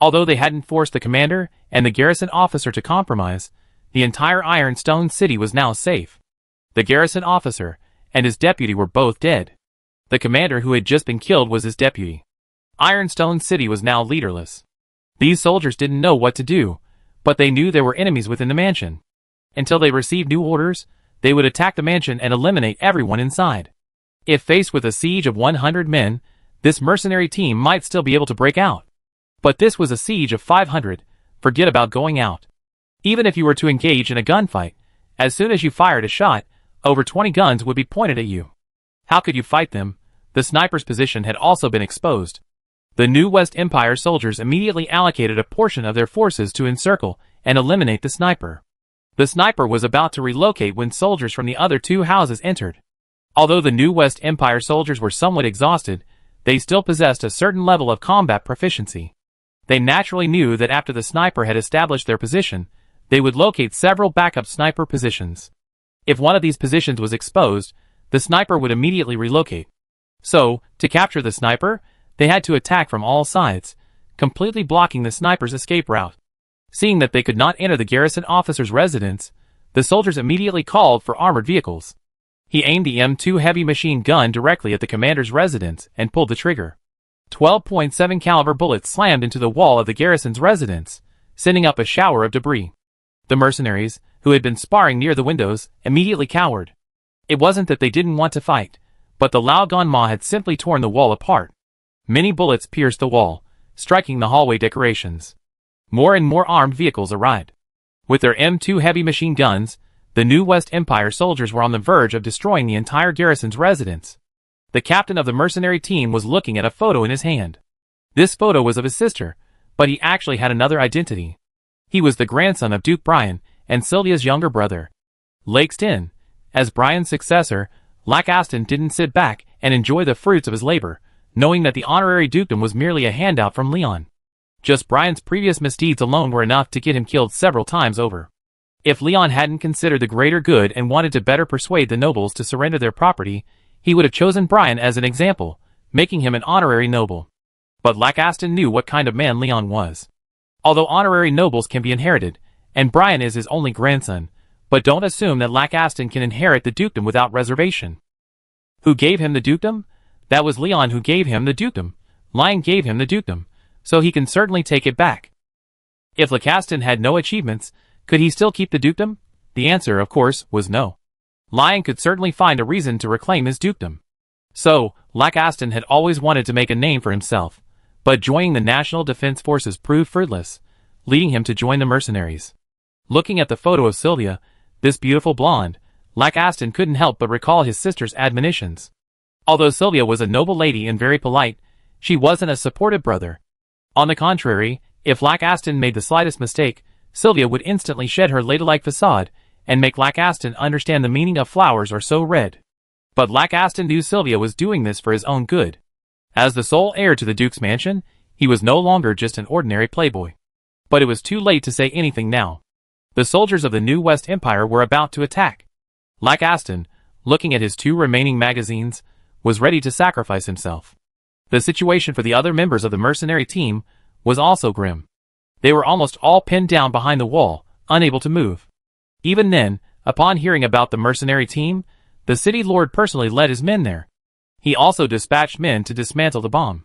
Speaker 1: Although they hadn't forced the commander and the garrison officer to compromise, the entire Ironstone city was now safe. The garrison officer and his deputy were both dead. The commander who had just been killed was his deputy. Ironstone city was now leaderless. These soldiers didn't know what to do, but they knew there were enemies within the mansion. Until they received new orders, they would attack the mansion and eliminate everyone inside. If faced with a siege of 100 men, this mercenary team might still be able to break out. But this was a siege of 500, forget about going out. Even if you were to engage in a gunfight, as soon as you fired a shot, over 20 guns would be pointed at you. How could you fight them? The sniper's position had also been exposed. The new West Empire soldiers immediately allocated a portion of their forces to encircle and eliminate the sniper. The sniper was about to relocate when soldiers from the other two houses entered. Although the new West Empire soldiers were somewhat exhausted, they still possessed a certain level of combat proficiency. They naturally knew that after the sniper had established their position, they would locate several backup sniper positions. If one of these positions was exposed, the sniper would immediately relocate. So, to capture the sniper, they had to attack from all sides, completely blocking the sniper's escape route. Seeing that they could not enter the garrison officer's residence, the soldiers immediately called for armored vehicles. He aimed the M2 heavy machine gun directly at the commander's residence and pulled the trigger. 12.7 caliber bullets slammed into the wall of the garrison's residence, sending up a shower of debris. The mercenaries, who had been sparring near the windows, immediately cowered. It wasn't that they didn't want to fight, but the Laoganma had simply torn the wall apart. Many bullets pierced the wall, striking the hallway decorations. More and more armed vehicles arrived. With their M2 heavy machine guns, the new West Empire soldiers were on the verge of destroying the entire garrison's residence. The captain of the mercenary team was looking at a photo in his hand. This photo was of his sister, but he actually had another identity. He was the grandson of Duke Brian and Sylvia's younger brother. Lakeston, as Brian's successor, Lackaston didn't sit back and enjoy the fruits of his labor, knowing that the honorary dukedom was merely a handout from Leon. Just Brian's previous misdeeds alone were enough to get him killed several times over. If Leon hadn't considered the greater good and wanted to better persuade the nobles to surrender their property, he would have chosen Brian as an example, making him an honorary noble. But Lackaston knew what kind of man Leon was. Although honorary nobles can be inherited, and Brian is his only grandson, but don't assume that Lackaston can inherit the dukedom without reservation. Who gave him the dukedom? That was Leon who gave him the dukedom. Lion gave him the dukedom, so he can certainly take it back. If Lackaston had no achievements, could he still keep the dukedom? The answer, of course, was no. Lion could certainly find a reason to reclaim his dukedom. So, Lackaston had always wanted to make a name for himself, but joining the National Defense Forces proved fruitless, leading him to join the mercenaries. Looking at the photo of Sylvia, this beautiful blonde, Lackaston couldn't help but recall his sister's admonitions. Although Sylvia was a noble lady and very polite, she wasn't a supportive brother. On the contrary, if Lackaston made the slightest mistake, Sylvia would instantly shed her ladylike facade and make Lackaston understand the meaning of flowers are so red. But Lackaston knew Sylvia was doing this for his own good. As the sole heir to the Duke's mansion, he was no longer just an ordinary playboy. But it was too late to say anything now. The soldiers of the New West Empire were about to attack. Lackaston, looking at his 2 remaining magazines, was ready to sacrifice himself. The situation for the other members of the mercenary team was also grim. They were almost all pinned down behind the wall, unable to move. Even then, upon hearing about the mercenary team, the city lord personally led his men there. He also dispatched men to dismantle the bomb.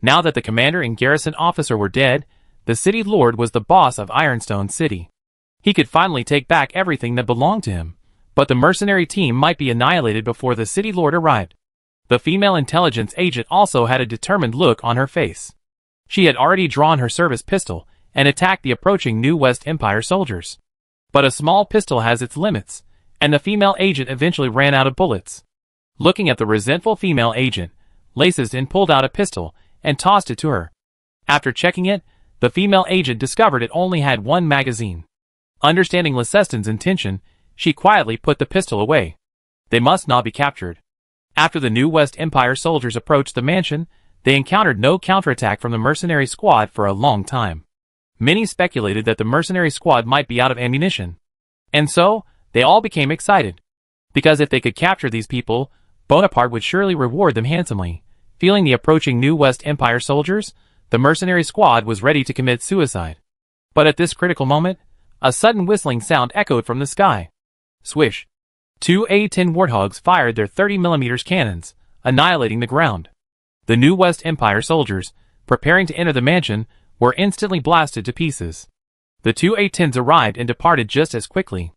Speaker 1: Now that the commander and garrison officer were dead, the city lord was the boss of Ironstone City. He could finally take back everything that belonged to him, but the mercenary team might be annihilated before the city lord arrived. The female intelligence agent also had a determined look on her face. She had already drawn her service pistol and attacked the approaching New West Empire soldiers. But a small pistol has its limits, and the female agent eventually ran out of bullets. Looking at the resentful female agent, Lacesden pulled out a pistol and tossed it to her. After checking it, the female agent discovered it only had 1 magazine. Understanding Lacesden's intention, she quietly put the pistol away. They must not be captured. After the New West Empire soldiers approached the mansion, they encountered no counterattack from the mercenary squad for a long time. Many speculated that the mercenary squad might be out of ammunition. And so, they all became excited. Because if they could capture these people, Bonaparte would surely reward them handsomely. Feeling the approaching New West Empire soldiers, the mercenary squad was ready to commit suicide. But at this critical moment, a sudden whistling sound echoed from the sky. Swish! 2 A-10 Warthogs fired their 30mm cannons, annihilating the ground. The New West Empire soldiers, preparing to enter the mansion, were instantly blasted to pieces. The 2 A-10s arrived and departed just as quickly.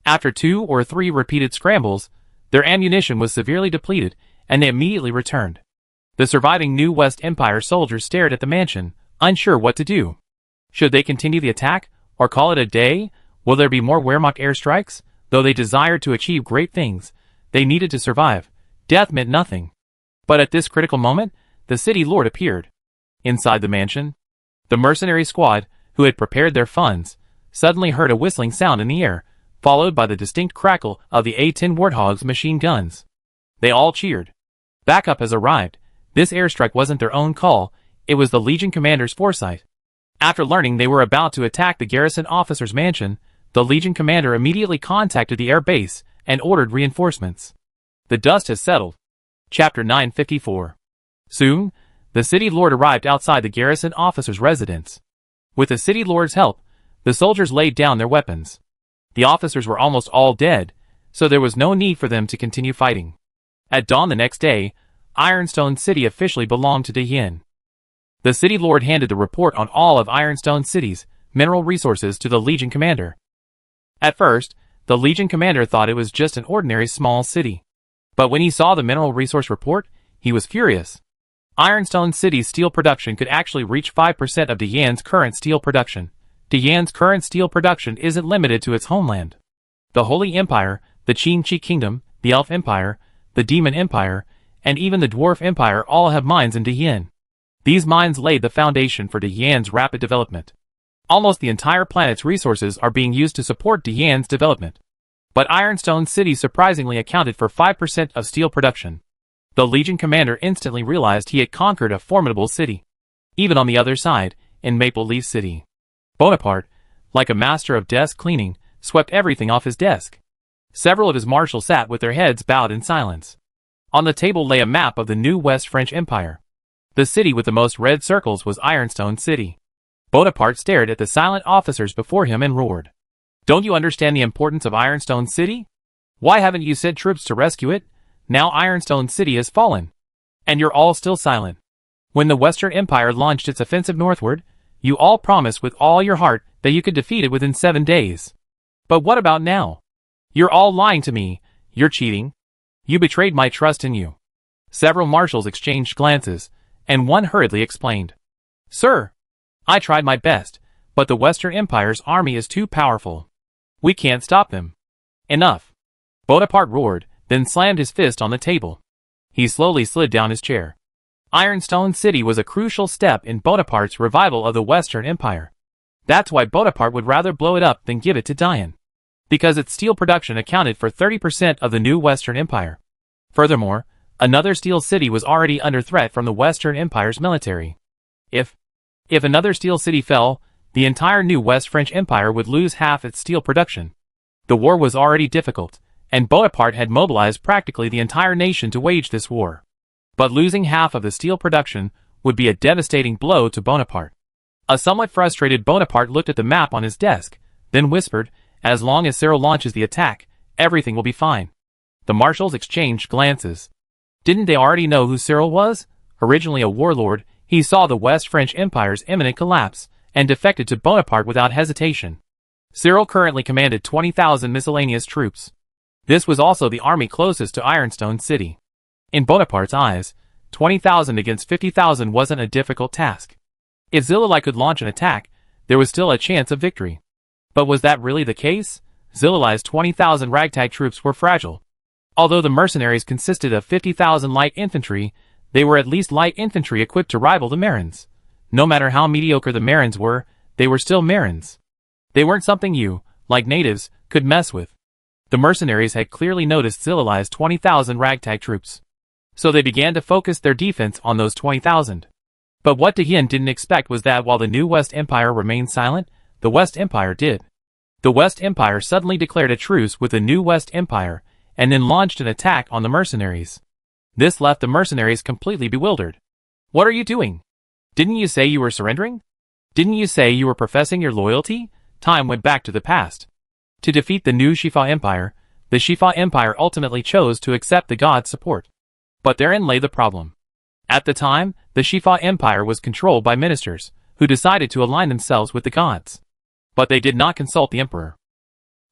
Speaker 1: After 2 or 3 repeated scrambles, their ammunition was severely depleted, and they immediately returned. The surviving New West Empire soldiers stared at the mansion, unsure what to do. Should they continue the attack, or call it a day? Will there be more Wehrmacht airstrikes? Though they desired to achieve great things, they needed to survive. Death meant nothing. But at this critical moment, the city lord appeared. Inside the mansion, the mercenary squad, who had prepared their funds, suddenly heard a whistling sound in the air, followed by the distinct crackle of the A-10 Warthog's machine guns. They all cheered. Backup has arrived. This airstrike wasn't their own call, it was the Legion commander's foresight. After learning they were about to attack the garrison officer's mansion, the Legion commander immediately contacted the air base and ordered reinforcements. The dust has settled. Chapter 954. Soon, the city lord arrived outside the garrison officer's residence. With the city lord's help, the soldiers laid down their weapons. The officers were almost all dead, so there was no need for them to continue fighting. At dawn the next day, Ironstone City officially belonged to Diane. The city lord handed the report on all of Ironstone City's mineral resources to the Legion commander. At first, the Legion commander thought it was just an ordinary small city. But when he saw the mineral resource report, he was furious. Ironstone City's steel production could actually reach 5% of Diane's current steel production. Diane's current steel production isn't limited to its homeland. The Holy Empire, the Qin-Chi Kingdom, the Elf Empire, the Demon Empire, and even the Dwarf Empire all have mines in Diane. These mines laid the foundation for Diane's rapid development. Almost the entire planet's resources are being used to support Diane's development. But Ironstone City surprisingly accounted for 5% of steel production. The Legion commander instantly realized he had conquered a formidable city. Even on the other side, in Maple Leaf City. Bonaparte, like a master of desk cleaning, swept everything off his desk. Several of his marshals sat with their heads bowed in silence. On the table lay a map of the new West French Empire. The city with the most red circles was Ironstone City. Bonaparte stared at the silent officers before him and roared. "Don't you understand the importance of Ironstone City? Why haven't you sent troops to rescue it? Now Ironstone City has fallen. And you're all still silent. When the Western Empire launched its offensive northward, you all promised with all your heart that you could defeat it within 7 days. But what about now? You're all lying to me, you're cheating. You betrayed my trust in you." Several marshals exchanged glances, and one hurriedly explained. "Sir, I tried my best, but the Western Empire's army is too powerful. We can't stop them." "Enough!" Bonaparte roared, then slammed his fist on the table. He slowly slid down his chair. Ironstone City was a crucial step in Bonaparte's revival of the Western Empire. That's why Bonaparte would rather blow it up than give it to Diane. Because its steel production accounted for 30% of the new Western Empire. Furthermore, another steel city was already under threat from the Western Empire's military. If another steel city fell, the entire new West French Empire would lose half its steel production. The war was already difficult, and Bonaparte had mobilized practically the entire nation to wage this war. But losing half of the steel production would be a devastating blow to Bonaparte. A somewhat frustrated Bonaparte looked at the map on his desk, then whispered, "As long as Cyril launches the attack, everything will be fine." The marshals exchanged glances. Didn't they already know who Cyril was? Originally a warlord, he saw the West French Empire's imminent collapse, and defected to Bonaparte without hesitation. Cyril currently commanded 20,000 miscellaneous troops. This was also the army closest to Ironstone City. In Bonaparte's eyes, 20,000 against 50,000 wasn't a difficult task. If Xilili could launch an attack, there was still a chance of victory. But was that really the case? Xilili's 20,000 ragtag troops were fragile. Although the mercenaries consisted of 50,000 light infantry, they were at least light infantry equipped to rival the Marins. No matter how mediocre the Marins were, they were still Marins. They weren't something you, like natives, could mess with. The mercenaries had clearly noticed Xilili's 20,000 ragtag troops. So they began to focus their defense on those 20,000. But what Diane didn't expect was that while the new West Empire remained silent, the West Empire did. The West Empire suddenly declared a truce with the new West Empire, and then launched an attack on the mercenaries. This left the mercenaries completely bewildered. "What are you doing? Didn't you say you were surrendering? Didn't you say you were professing your loyalty?" Time went back to the past. To defeat the new Shifa Empire, the Shifa Empire ultimately chose to accept the gods' support. But therein lay the problem. At the time, the Shifa Empire was controlled by ministers, who decided to align themselves with the gods. But they did not consult the emperor.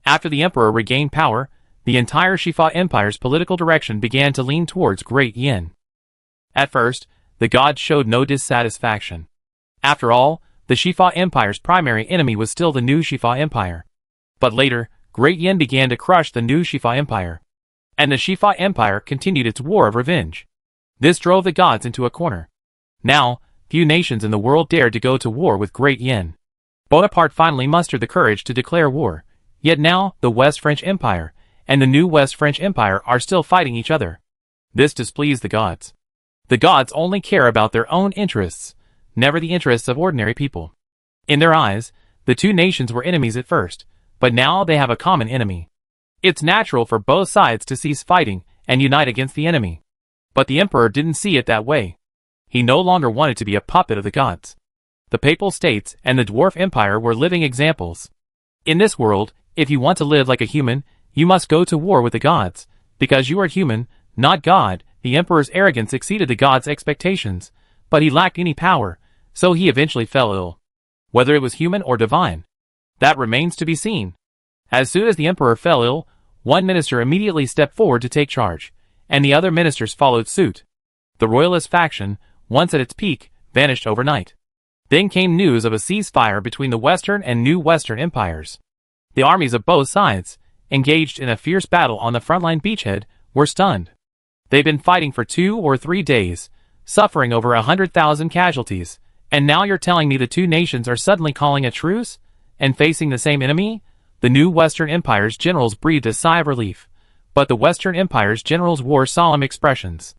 Speaker 1: After the emperor regained power, the entire Shifa Empire's political direction began to lean towards Great Yin. At first, the gods showed no dissatisfaction. After all, the Shifa Empire's primary enemy was still the new Shifa Empire. But later, Great Yin began to crush the new Shifa Empire. And the Shifa Empire continued its war of revenge. This drove the gods into a corner. Now, few nations in the world dared to go to war with Great Yin. Bonaparte finally mustered the courage to declare war. Yet now, the West French Empire and the new West French Empire are still fighting each other. This displeased the gods. The gods only care about their own interests, never the interests of ordinary people. In their eyes, the two nations were enemies at first, but now they have a common enemy. It's natural for both sides to cease fighting and unite against the enemy. But the emperor didn't see it that way. He no longer wanted to be a puppet of the gods. The Papal States and the Dwarf Empire were living examples. In this world, if you want to live like a human, you must go to war with the gods. Because you are human, not God, the emperor's arrogance exceeded the gods' expectations, but he lacked any power, so he eventually fell ill. Whether it was human or divine, that remains to be seen. As soon as the emperor fell ill, one minister immediately stepped forward to take charge, and the other ministers followed suit. The royalist faction, once at its peak, vanished overnight. Then came news of a ceasefire between the Western and New Western empires. The armies of both sides, engaged in a fierce battle on the frontline beachhead, were stunned. They've been fighting for 2 or 3 days, suffering over 100,000 casualties, and now you're telling me the two nations are suddenly calling a truce, and facing the same enemy? The new Western Empire's generals breathed a sigh of relief, but the Western Empire's generals wore solemn expressions.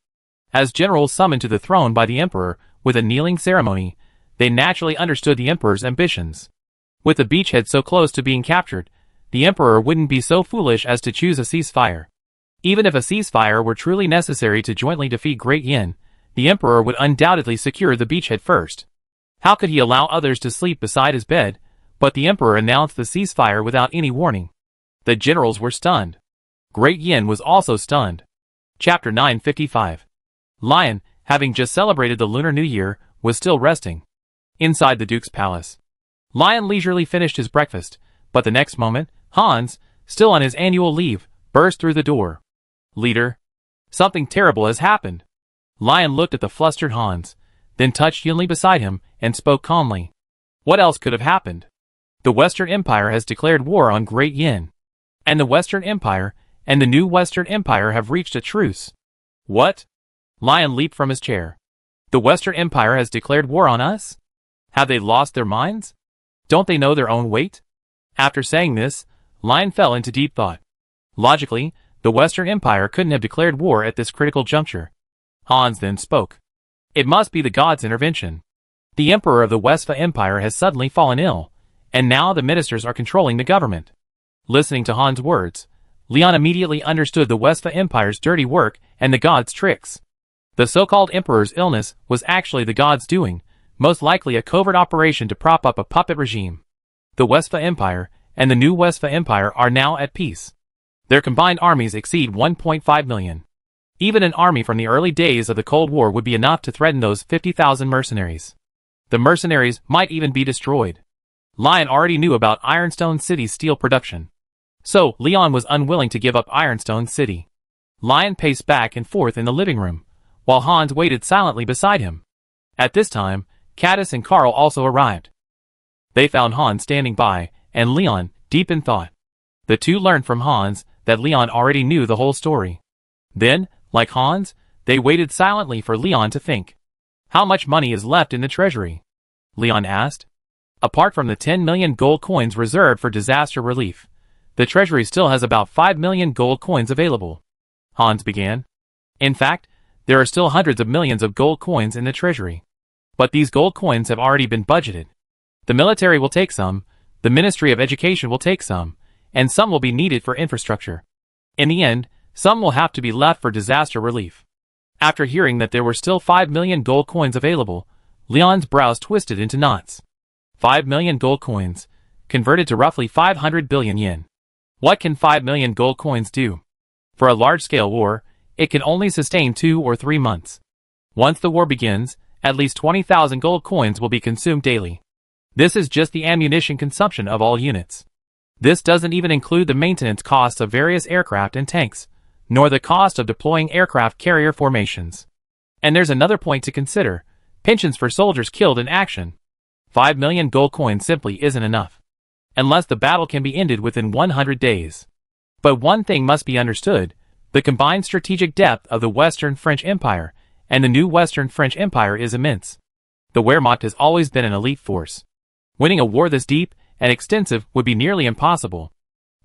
Speaker 1: As generals summoned to the throne by the emperor with a kneeling ceremony, They naturally understood the Emperor's ambitions. With the beachhead so close to being captured, the Emperor wouldn't be so foolish as to choose a ceasefire. Even if a ceasefire were truly necessary to jointly defeat Great Yin, the Emperor would undoubtedly secure the beachhead first. How could he allow others to sleep beside his bed? But the Emperor announced the ceasefire without any warning. The generals were stunned. Great Yin was also stunned. Chapter 955. Lion, having just celebrated the Lunar New Year, was still resting inside the Duke's palace. Lion leisurely finished his breakfast, but the next moment, Hans, still on his annual leave, burst through the door. Leader, something terrible has happened. Lion looked at the flustered Hans, then touched Yunli beside him and spoke calmly. What else could have happened? The Western Empire has declared war on Great Yin. And the Western Empire and the new Western Empire have reached a truce. What? Lion leaped from his chair. The Western Empire has declared war on us? Have they lost their minds? Don't they know their own weight? After saying this, Lion fell into deep thought. Logically, the Western Empire couldn't have declared war at this critical juncture. Hans then spoke. It must be the gods' intervention. The Emperor of the Westfa Empire has suddenly fallen ill, and now the ministers are controlling the government. Listening to Hans' words, Leon immediately understood the Westfa Empire's dirty work and the gods' tricks. The so-called Emperor's illness was actually the gods' doing, most likely a covert operation to prop up a puppet regime. The Westfa Empire and the new Westfa Empire are now at peace. Their combined armies exceed 1.5 million. Even an army from the early days of the Cold War would be enough to threaten those 50,000 mercenaries. The mercenaries might even be destroyed. Lion already knew about Ironstone City's steel production. So, Leon was unwilling to give up Ironstone City. Lion paced back and forth in the living room, while Hans waited silently beside him. At this time, Caddis and Carl also arrived. They found Hans standing by, and Leon, deep in thought. The two learned from Hans that Leon already knew the whole story. Then, like Hans, they waited silently for Leon to think. How much money is left in the treasury? Leon asked. Apart from the 10 million gold coins reserved for disaster relief, the treasury still has about 5 million gold coins available. Hans began. In fact, there are still hundreds of millions of gold coins in the treasury. But these gold coins have already been budgeted. The military will take some, the Ministry of Education will take some, and some will be needed for infrastructure. In the end, some will have to be left for disaster relief. After hearing that there were still 5 million gold coins available, Leon's brows twisted into knots. 5 million gold coins, converted to roughly 500 billion yen. What can 5 million gold coins do? For a large-scale war, it can only sustain 2 or 3 months. Once the war begins, at least 20,000 gold coins will be consumed daily. This is just the ammunition consumption of all units. This doesn't even include the maintenance costs of various aircraft and tanks, nor the cost of deploying aircraft carrier formations. And there's another point to consider: pensions for soldiers killed in action. 5 million gold coins simply isn't enough, unless the battle can be ended within 100 days. But one thing must be understood: the combined strategic depth of the Western French Empire and the new Western French Empire is immense. The Wehrmacht has always been an elite force. Winning a war this deep and extensive would be nearly impossible.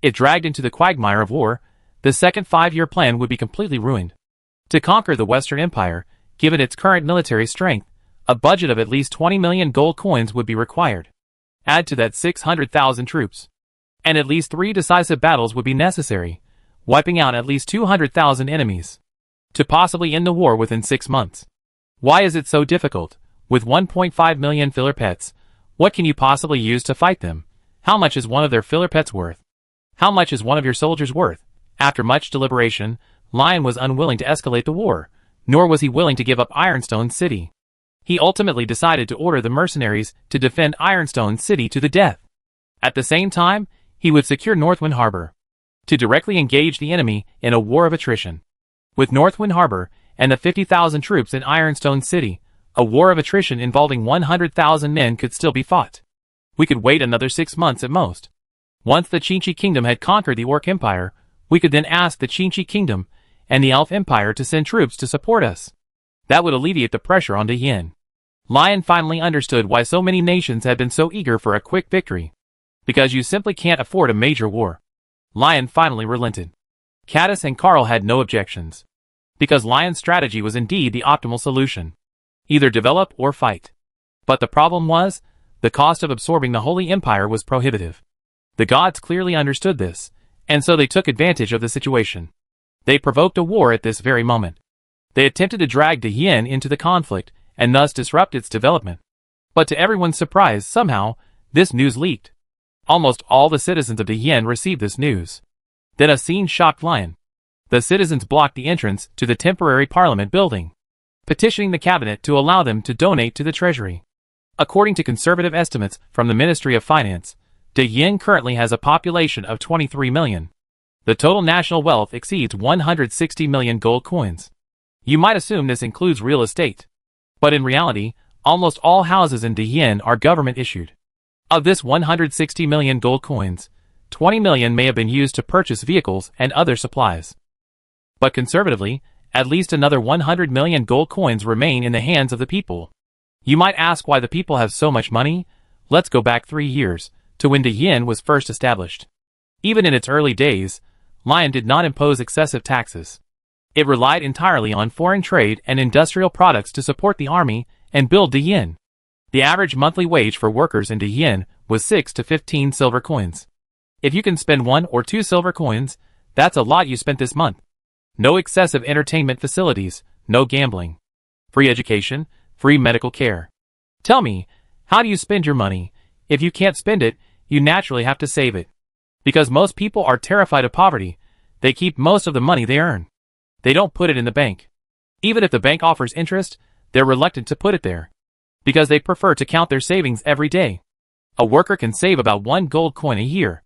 Speaker 1: If dragged into the quagmire of war, the second 5-year plan would be completely ruined. To conquer the Western Empire, given its current military strength, a budget of at least 20 million gold coins would be required. Add to that 600,000 troops, and at least 3 decisive battles would be necessary, wiping out at least 200,000 enemies, to possibly end the war within 6 months. Why is it so difficult? With 1.5 million filler pets, what can you possibly use to fight them? How much is one of their filler pets worth? How much is one of your soldiers worth? After much deliberation, Lion was unwilling to escalate the war, nor was he willing to give up Ironstone City. He ultimately decided to order the mercenaries to defend Ironstone City to the death. At the same time, he would secure Northwind Harbor, to directly engage the enemy in a war of attrition. With Northwind Harbor and the 50,000 troops in Ironstone City, a war of attrition involving 100,000 men could still be fought. We could wait another 6 months at most. Once the Qinchi Kingdom had conquered the Orc Empire, we could then ask the Qinchi Kingdom and the Elf Empire to send troops to support us. That would alleviate the pressure on the Yin. Lion finally understood why so many nations had been so eager for a quick victory. Because you simply can't afford a major war. Lion finally relented. Caddis and Carl had no objections. Because Lion's strategy was indeed the optimal solution. Either develop or fight. But the problem was, the cost of absorbing the Holy Empire was prohibitive. The gods clearly understood this, and so they took advantage of the situation. They provoked a war at this very moment. They attempted to drag Dayin into the conflict, and thus disrupt its development. But to everyone's surprise, somehow, this news leaked. Almost all the citizens of Dayin received this news. Then a scene shocked Lion. The citizens blocked the entrance to the temporary parliament building, petitioning the cabinet to allow them to donate to the treasury. According to conservative estimates from the Ministry of Finance, Dayin currently has a population of 23 million. The total national wealth exceeds 160 million gold coins. You might assume this includes real estate. But in reality, almost all houses in Dayin are government-issued. Of this 160 million gold coins, 20 million may have been used to purchase vehicles and other supplies. But conservatively, at least another 100 million gold coins remain in the hands of the people. You might ask why the people have so much money? Let's go back 3 years, to when Dayin was first established. Even in its early days, Lion did not impose excessive taxes. It relied entirely on foreign trade and industrial products to support the army and build Dayin. The average monthly wage for workers in Dayin was 6 to 15 silver coins. If you can spend 1 or 2 silver coins, that's a lot you spent this month. No excessive entertainment facilities, no gambling. Free education, free medical care. Tell me, how do you spend your money? If you can't spend it, you naturally have to save it. Because most people are terrified of poverty, they keep most of the money they earn. They don't put it in the bank. Even if the bank offers interest, they're reluctant to put it there. Because they prefer to count their savings every day. A worker can save about 1 gold coin a year.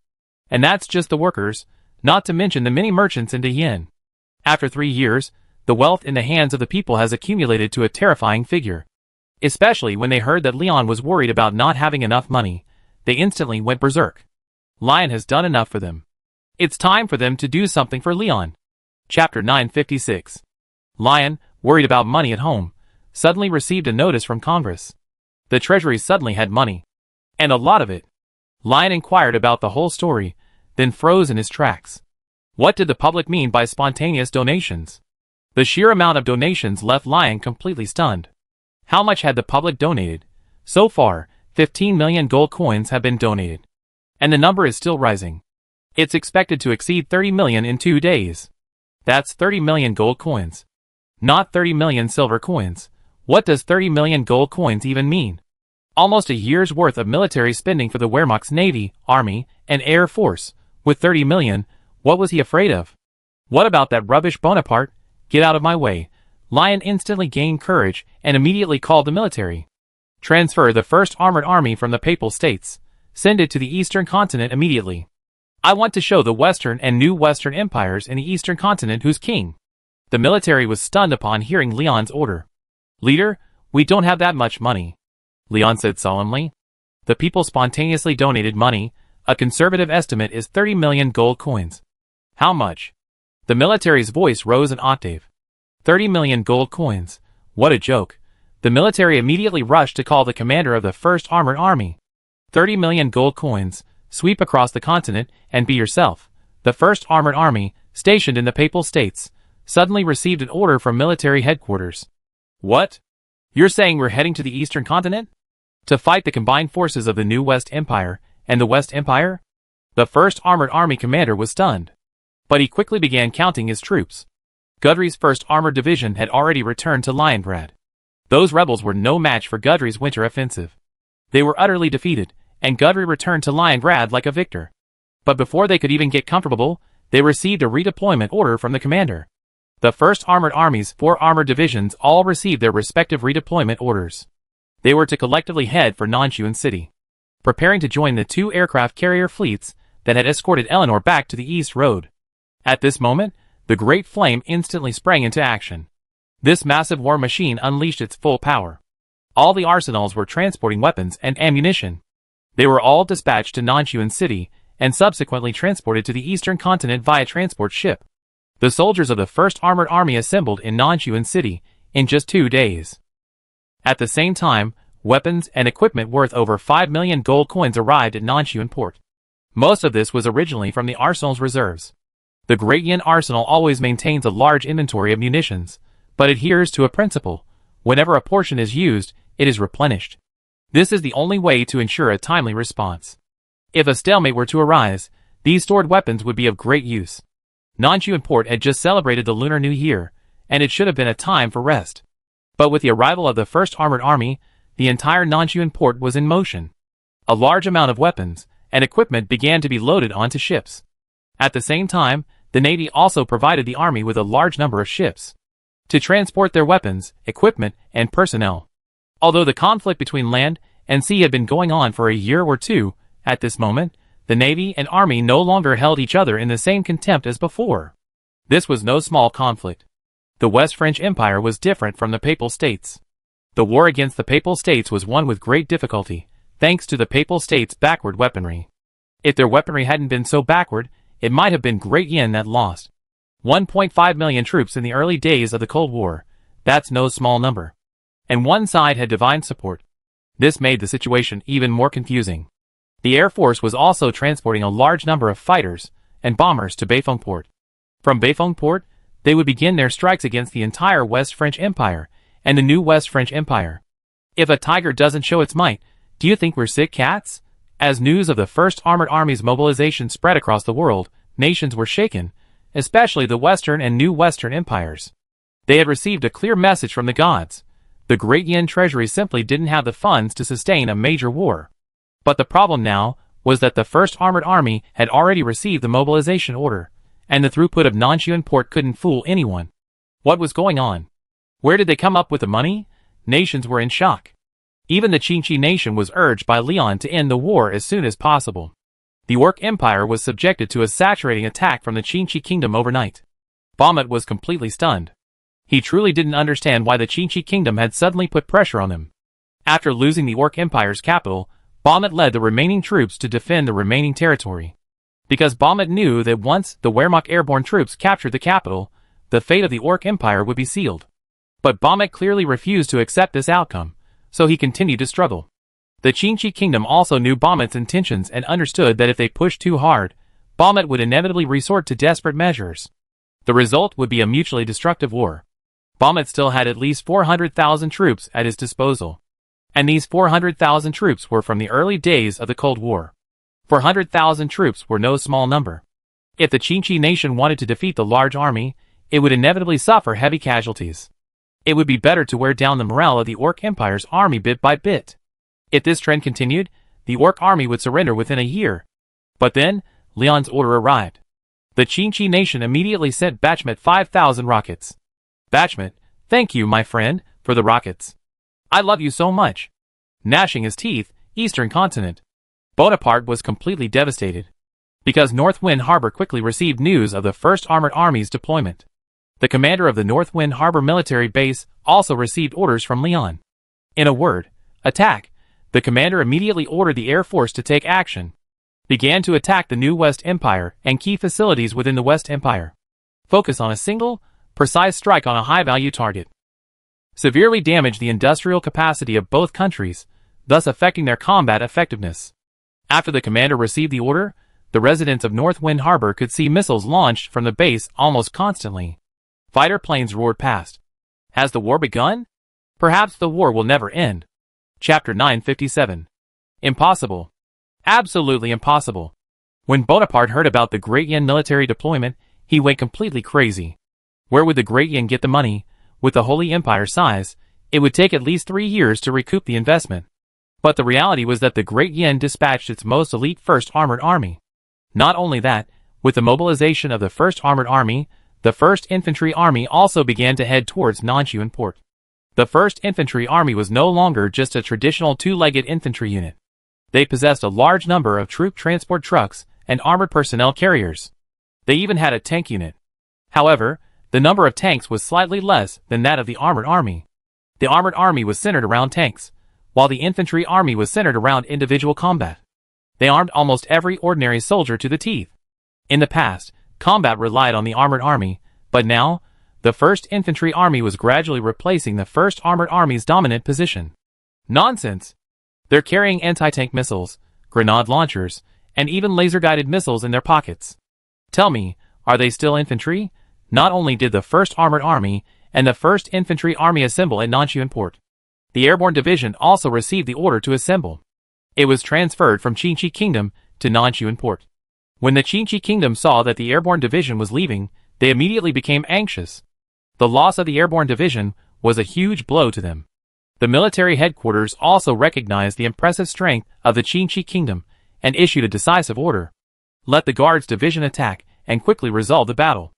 Speaker 1: And that's just the workers, not to mention the many merchants in Dayin. After 3 years, the wealth in the hands of the people has accumulated to a terrifying figure. Especially when they heard that Leon was worried about not having enough money, they instantly went berserk. Lion has done enough for them. It's time for them to do something for Leon. Chapter 956. Lion, worried about money at home, suddenly received a notice from Congress. The treasury suddenly had money. And a lot of it. Lion inquired about the whole story, then froze in his tracks. What did the public mean by spontaneous donations? The sheer amount of donations left Lion completely stunned. How much had the public donated? So far, 15 million gold coins have been donated. And the number is still rising. It's expected to exceed 30 million in 2 days. That's 30 million gold coins. Not 30 million silver coins. What does 30 million gold coins even mean? Almost a year's worth of military spending for the Wehrmacht's Navy, Army, and Air Force. With 30 million, what was he afraid of? What about that rubbish Bonaparte? Get out of my way. Lion instantly gained courage and immediately called the military. Transfer the 1st Armored Army from the Papal States. Send it to the Eastern Continent immediately. I want to show the Western and New Western empires in the Eastern Continent who's king. The military was stunned upon hearing Leon's order. Leader, we don't have that much money, Leon said solemnly. The people spontaneously donated money. A conservative estimate is 30 million gold coins. How much? The military's voice rose an octave. 30 million gold coins. What a joke. The military immediately rushed to call the commander of the 1st Armored Army. 30 million gold coins. Sweep across the continent and be yourself. The 1st Armored Army, stationed in the Papal States, suddenly received an order from military headquarters. What? You're saying we're heading to the Eastern Continent? To fight the combined forces of the New West Empire and the West Empire? The 1st Armored Army commander was stunned. But he quickly began counting his troops. Gudry's 1st Armored Division had already returned to Leningrad. Those rebels were no match for Gudry's winter offensive. They were utterly defeated, and Gudry returned to Leningrad like a victor. But before they could even get comfortable, they received a redeployment order from the commander. The 1st Armored Army's 4 armored divisions all received their respective redeployment orders. They were to collectively head for Nanchuan City, preparing to join the 2 aircraft carrier fleets that had escorted Eleanor back to the East Road. At this moment, the Great Flame instantly sprang into action. This massive war machine unleashed its full power. All the arsenals were transporting weapons and ammunition. They were all dispatched to Nanchuan City and subsequently transported to the Eastern Continent via transport ship. The soldiers of the 1st Armored Army assembled in Nanchuan City in just 2 days. At the same time, weapons and equipment worth over 5 million gold coins arrived at Nanchuan port. Most of this was originally from the arsenal's reserves. The Great Yin Arsenal always maintains a large inventory of munitions, but adheres to a principle: whenever a portion is used, it is replenished. This is the only way to ensure a timely response. If a stalemate were to arise, these stored weapons would be of great use. Nanchuan Port had just celebrated the Lunar New Year, and it should have been a time for rest. But with the arrival of the First Armored Army, the entire Nanchuan Port was in motion. A large amount of weapons and equipment began to be loaded onto ships. At the same time, the Navy also provided the Army with a large number of ships to transport their weapons, equipment, and personnel. Although the conflict between land and sea had been going on for a year or two, at this moment, the Navy and Army no longer held each other in the same contempt as before. This was no small conflict. The West French Empire was different from the Papal States. The war against the Papal States was won with great difficulty, thanks to the Papal States' backward weaponry. If their weaponry hadn't been so backward, it might have been Great Yin that lost. 1.5 million troops in the early days of the Cold War. That's no small number. And one side had divine support. This made the situation even more confusing. The Air Force was also transporting a large number of fighters and bombers to Baiphong Port. From Baiphong Port, they would begin their strikes against the entire West French Empire and the new West French Empire. If a tiger doesn't show its might, do you think we're sick cats? As news of the First Armored Army's mobilization spread across the world, nations were shaken, especially the Western and New Western empires. They had received a clear message from the gods. The Great Yin treasury simply didn't have the funds to sustain a major war. But the problem now was that the First Armored Army had already received the mobilization order, and the throughput of Nanchuan Port couldn't fool anyone. What was going on? Where did they come up with the money? Nations were in shock. Even the Qingqi nation was urged by Leon to end the war as soon as possible. The Orc Empire was subjected to a saturating attack from the Qingqi kingdom overnight. Bahamut was completely stunned. He truly didn't understand why the Qingqi kingdom had suddenly put pressure on them. After losing the Orc Empire's capital, Bahamut led the remaining troops to defend the remaining territory. Because Bahamut knew that once the Wehrmacht airborne troops captured the capital, the fate of the Orc Empire would be sealed. But Bahamut clearly refused to accept this outcome, so he continued to struggle. The Qingqi kingdom also knew Bahamut's intentions and understood that if they pushed too hard, Bahamut would inevitably resort to desperate measures. The result would be a mutually destructive war. Bahamut still had at least 400,000 troops at his disposal. And these 400,000 troops were from the early days of the Cold War. 400,000 troops were no small number. If the Qingqi nation wanted to defeat the large army, it would inevitably suffer heavy casualties. It would be better to wear down the morale of the Orc Empire's army bit by bit. If this trend continued, the Orc army would surrender within a year. But then, Leon's order arrived. The Qingqi nation immediately sent Bachmet 5,000 rockets. Bachmet, thank you, my friend, for the rockets. I love you so much. Gnashing his teeth, Eastern Continent. Bonaparte was completely devastated. Because North Wind Harbor quickly received news of the First Armored Army's deployment. The commander of the North Wind Harbor military base also received orders from Leon. In a word, attack. The commander immediately ordered the Air Force to take action. Began to attack the new West Empire and key facilities within the West Empire. Focus on a single, precise strike on a high-value target. Severely damaged the industrial capacity of both countries, thus affecting their combat effectiveness. After the commander received the order, the residents of North Wind Harbor could see missiles launched from the base almost constantly. Fighter planes roared past. Has the war begun? Perhaps the war will never end. Chapter 957. Impossible. Absolutely impossible. When Bonaparte heard about the Great Yin military deployment, he went completely crazy. Where would the Great Yin get the money? With the Holy Empire's size, it would take at least 3 years to recoup the investment. But the reality was that the Great Yin dispatched its most elite First Armored Army. Not only that, with the mobilization of the First Armored Army, the 1st Infantry Army also began to head towards Nanchuan Port. The 1st Infantry Army was no longer just a traditional two-legged infantry unit. They possessed a large number of troop transport trucks and armored personnel carriers. They even had a tank unit. However, the number of tanks was slightly less than that of the Armored Army. The Armored Army was centered around tanks, while the Infantry Army was centered around individual combat. They armed almost every ordinary soldier to the teeth. In the past, combat relied on the Armored Army, but now, the 1st Infantry Army was gradually replacing the 1st Armored Army's dominant position. Nonsense! They're carrying anti-tank missiles, grenade launchers, and even laser-guided missiles in their pockets. Tell me, are they still infantry? Not only did the 1st Armored Army and the 1st Infantry Army assemble at Nanchuan Port, The airborne division also received the order to assemble. It was transferred from Qinchi Kingdom to Nanchuan Port. When the Qinchi Kingdom saw that the airborne division was leaving, they immediately became anxious. The loss of the airborne division was a huge blow to them. The military headquarters also recognized the impressive strength of the Qinchi Kingdom and issued a decisive order. Let the Guards Division attack and quickly resolve the battle.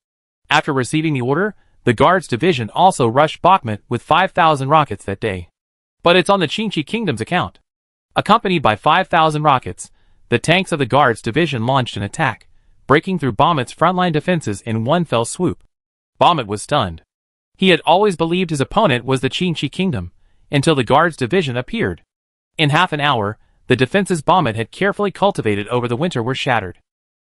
Speaker 1: After receiving the order, the Guards Division also rushed Bakhmut with 5,000 rockets that day. But it's on the Qinchi Kingdom's account. Accompanied by 5,000 rockets, the tanks of the Guards Division launched an attack, breaking through Bakhmut's frontline defenses in one fell swoop. Bakhmut was stunned. He had always believed his opponent was the Qinchi Kingdom, until the Guards Division appeared. In half an hour, the defenses Bakhmut had carefully cultivated over the winter were shattered.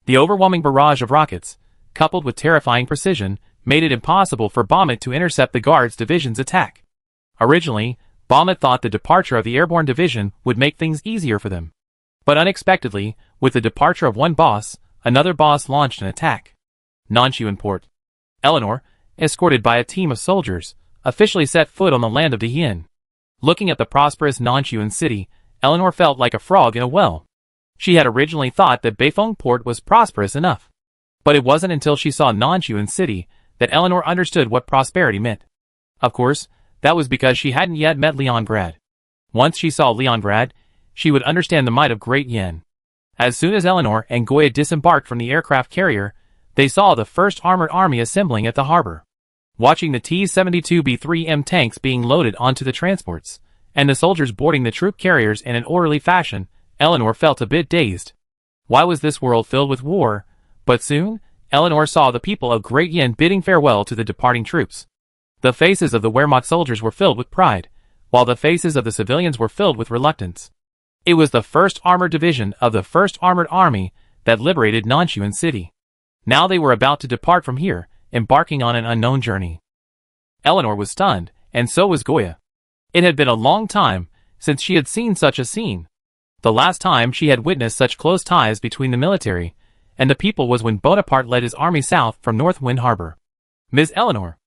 Speaker 1: The overwhelming barrage of rockets, coupled with terrifying precision, made it impossible for Bakhmut to intercept the Guards Division's attack. Originally, Bakhmut thought the departure of the airborne division would make things easier for them. But unexpectedly, with the departure of one boss, another boss launched an attack. Nanchuan Port. Eleanor, escorted by a team of soldiers, officially set foot on the land of Diyin. Looking at the prosperous Nanchuan city, Eleanor felt like a frog in a well. She had originally thought that Beifeng Port was prosperous enough. But it wasn't until she saw Nanchuan city that Eleanor understood what prosperity meant. Of course, that was because she hadn't yet met Leongrad. Once she saw Leongrad, she would understand the might of Great Yen. As soon as Eleanor and Goya disembarked from the aircraft carrier, they saw the first armored army assembling at the harbor. Watching the T-72B3M tanks being loaded onto the transports, and the soldiers boarding the troop carriers in an orderly fashion, Eleanor felt a bit dazed. Why was this world filled with war? But soon, Eleanor saw the people of Great Yen bidding farewell to the departing troops. The faces of the Wehrmacht soldiers were filled with pride, while the faces of the civilians were filled with reluctance. It was the 1st Armored Division of the 1st Armored Army that liberated Nanchuan City. Now they were about to depart from here, embarking on an unknown journey. Eleanor was stunned, and so was Goya. It had been a long time since she had seen such a scene. The last time she had witnessed such close ties between the military and the people was when Bonaparte led his army south from North Wind Harbor. Ms. Eleanor.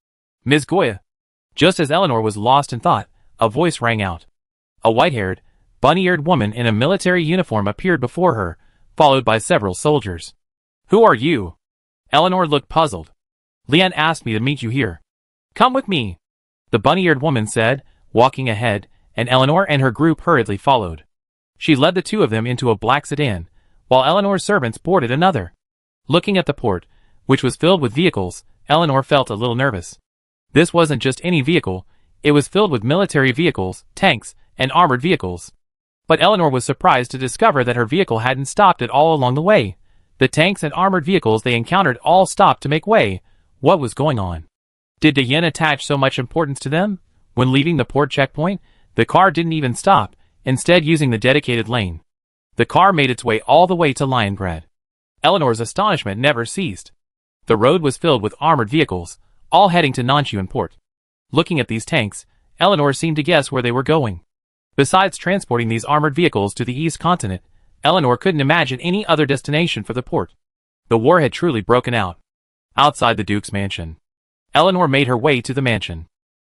Speaker 1: Ms. Goya. Just as Eleanor was lost in thought, a voice rang out. A white-haired, bunny-eared woman in a military uniform appeared before her, followed by several soldiers. Who are you? Eleanor looked puzzled. Lian asked me to meet you here. Come with me, the bunny-eared woman said, walking ahead, and Eleanor and her group hurriedly followed. She led the two of them into a black sedan, while Eleanor's servants boarded another. Looking at the port, which was filled with vehicles, Eleanor felt a little nervous. This wasn't just any vehicle, it was filled with military vehicles, tanks, and armored vehicles. But Eleanor was surprised to discover that her vehicle hadn't stopped at all along the way. The tanks and armored vehicles they encountered all stopped to make way. What was going on? Did Diyin attach so much importance to them? When leaving the port checkpoint, the car didn't even stop, instead using the dedicated lane. The car made its way all the way to Leongrad. Eleanor's astonishment never ceased. The road was filled with armored vehicles, all heading to Nanchuan Port. Looking at these tanks, Eleanor seemed to guess where they were going. Besides transporting these armored vehicles to the East Continent, Eleanor couldn't imagine any other destination for the port. The war had truly broken out. Outside the Duke's mansion, Eleanor made her way to the mansion.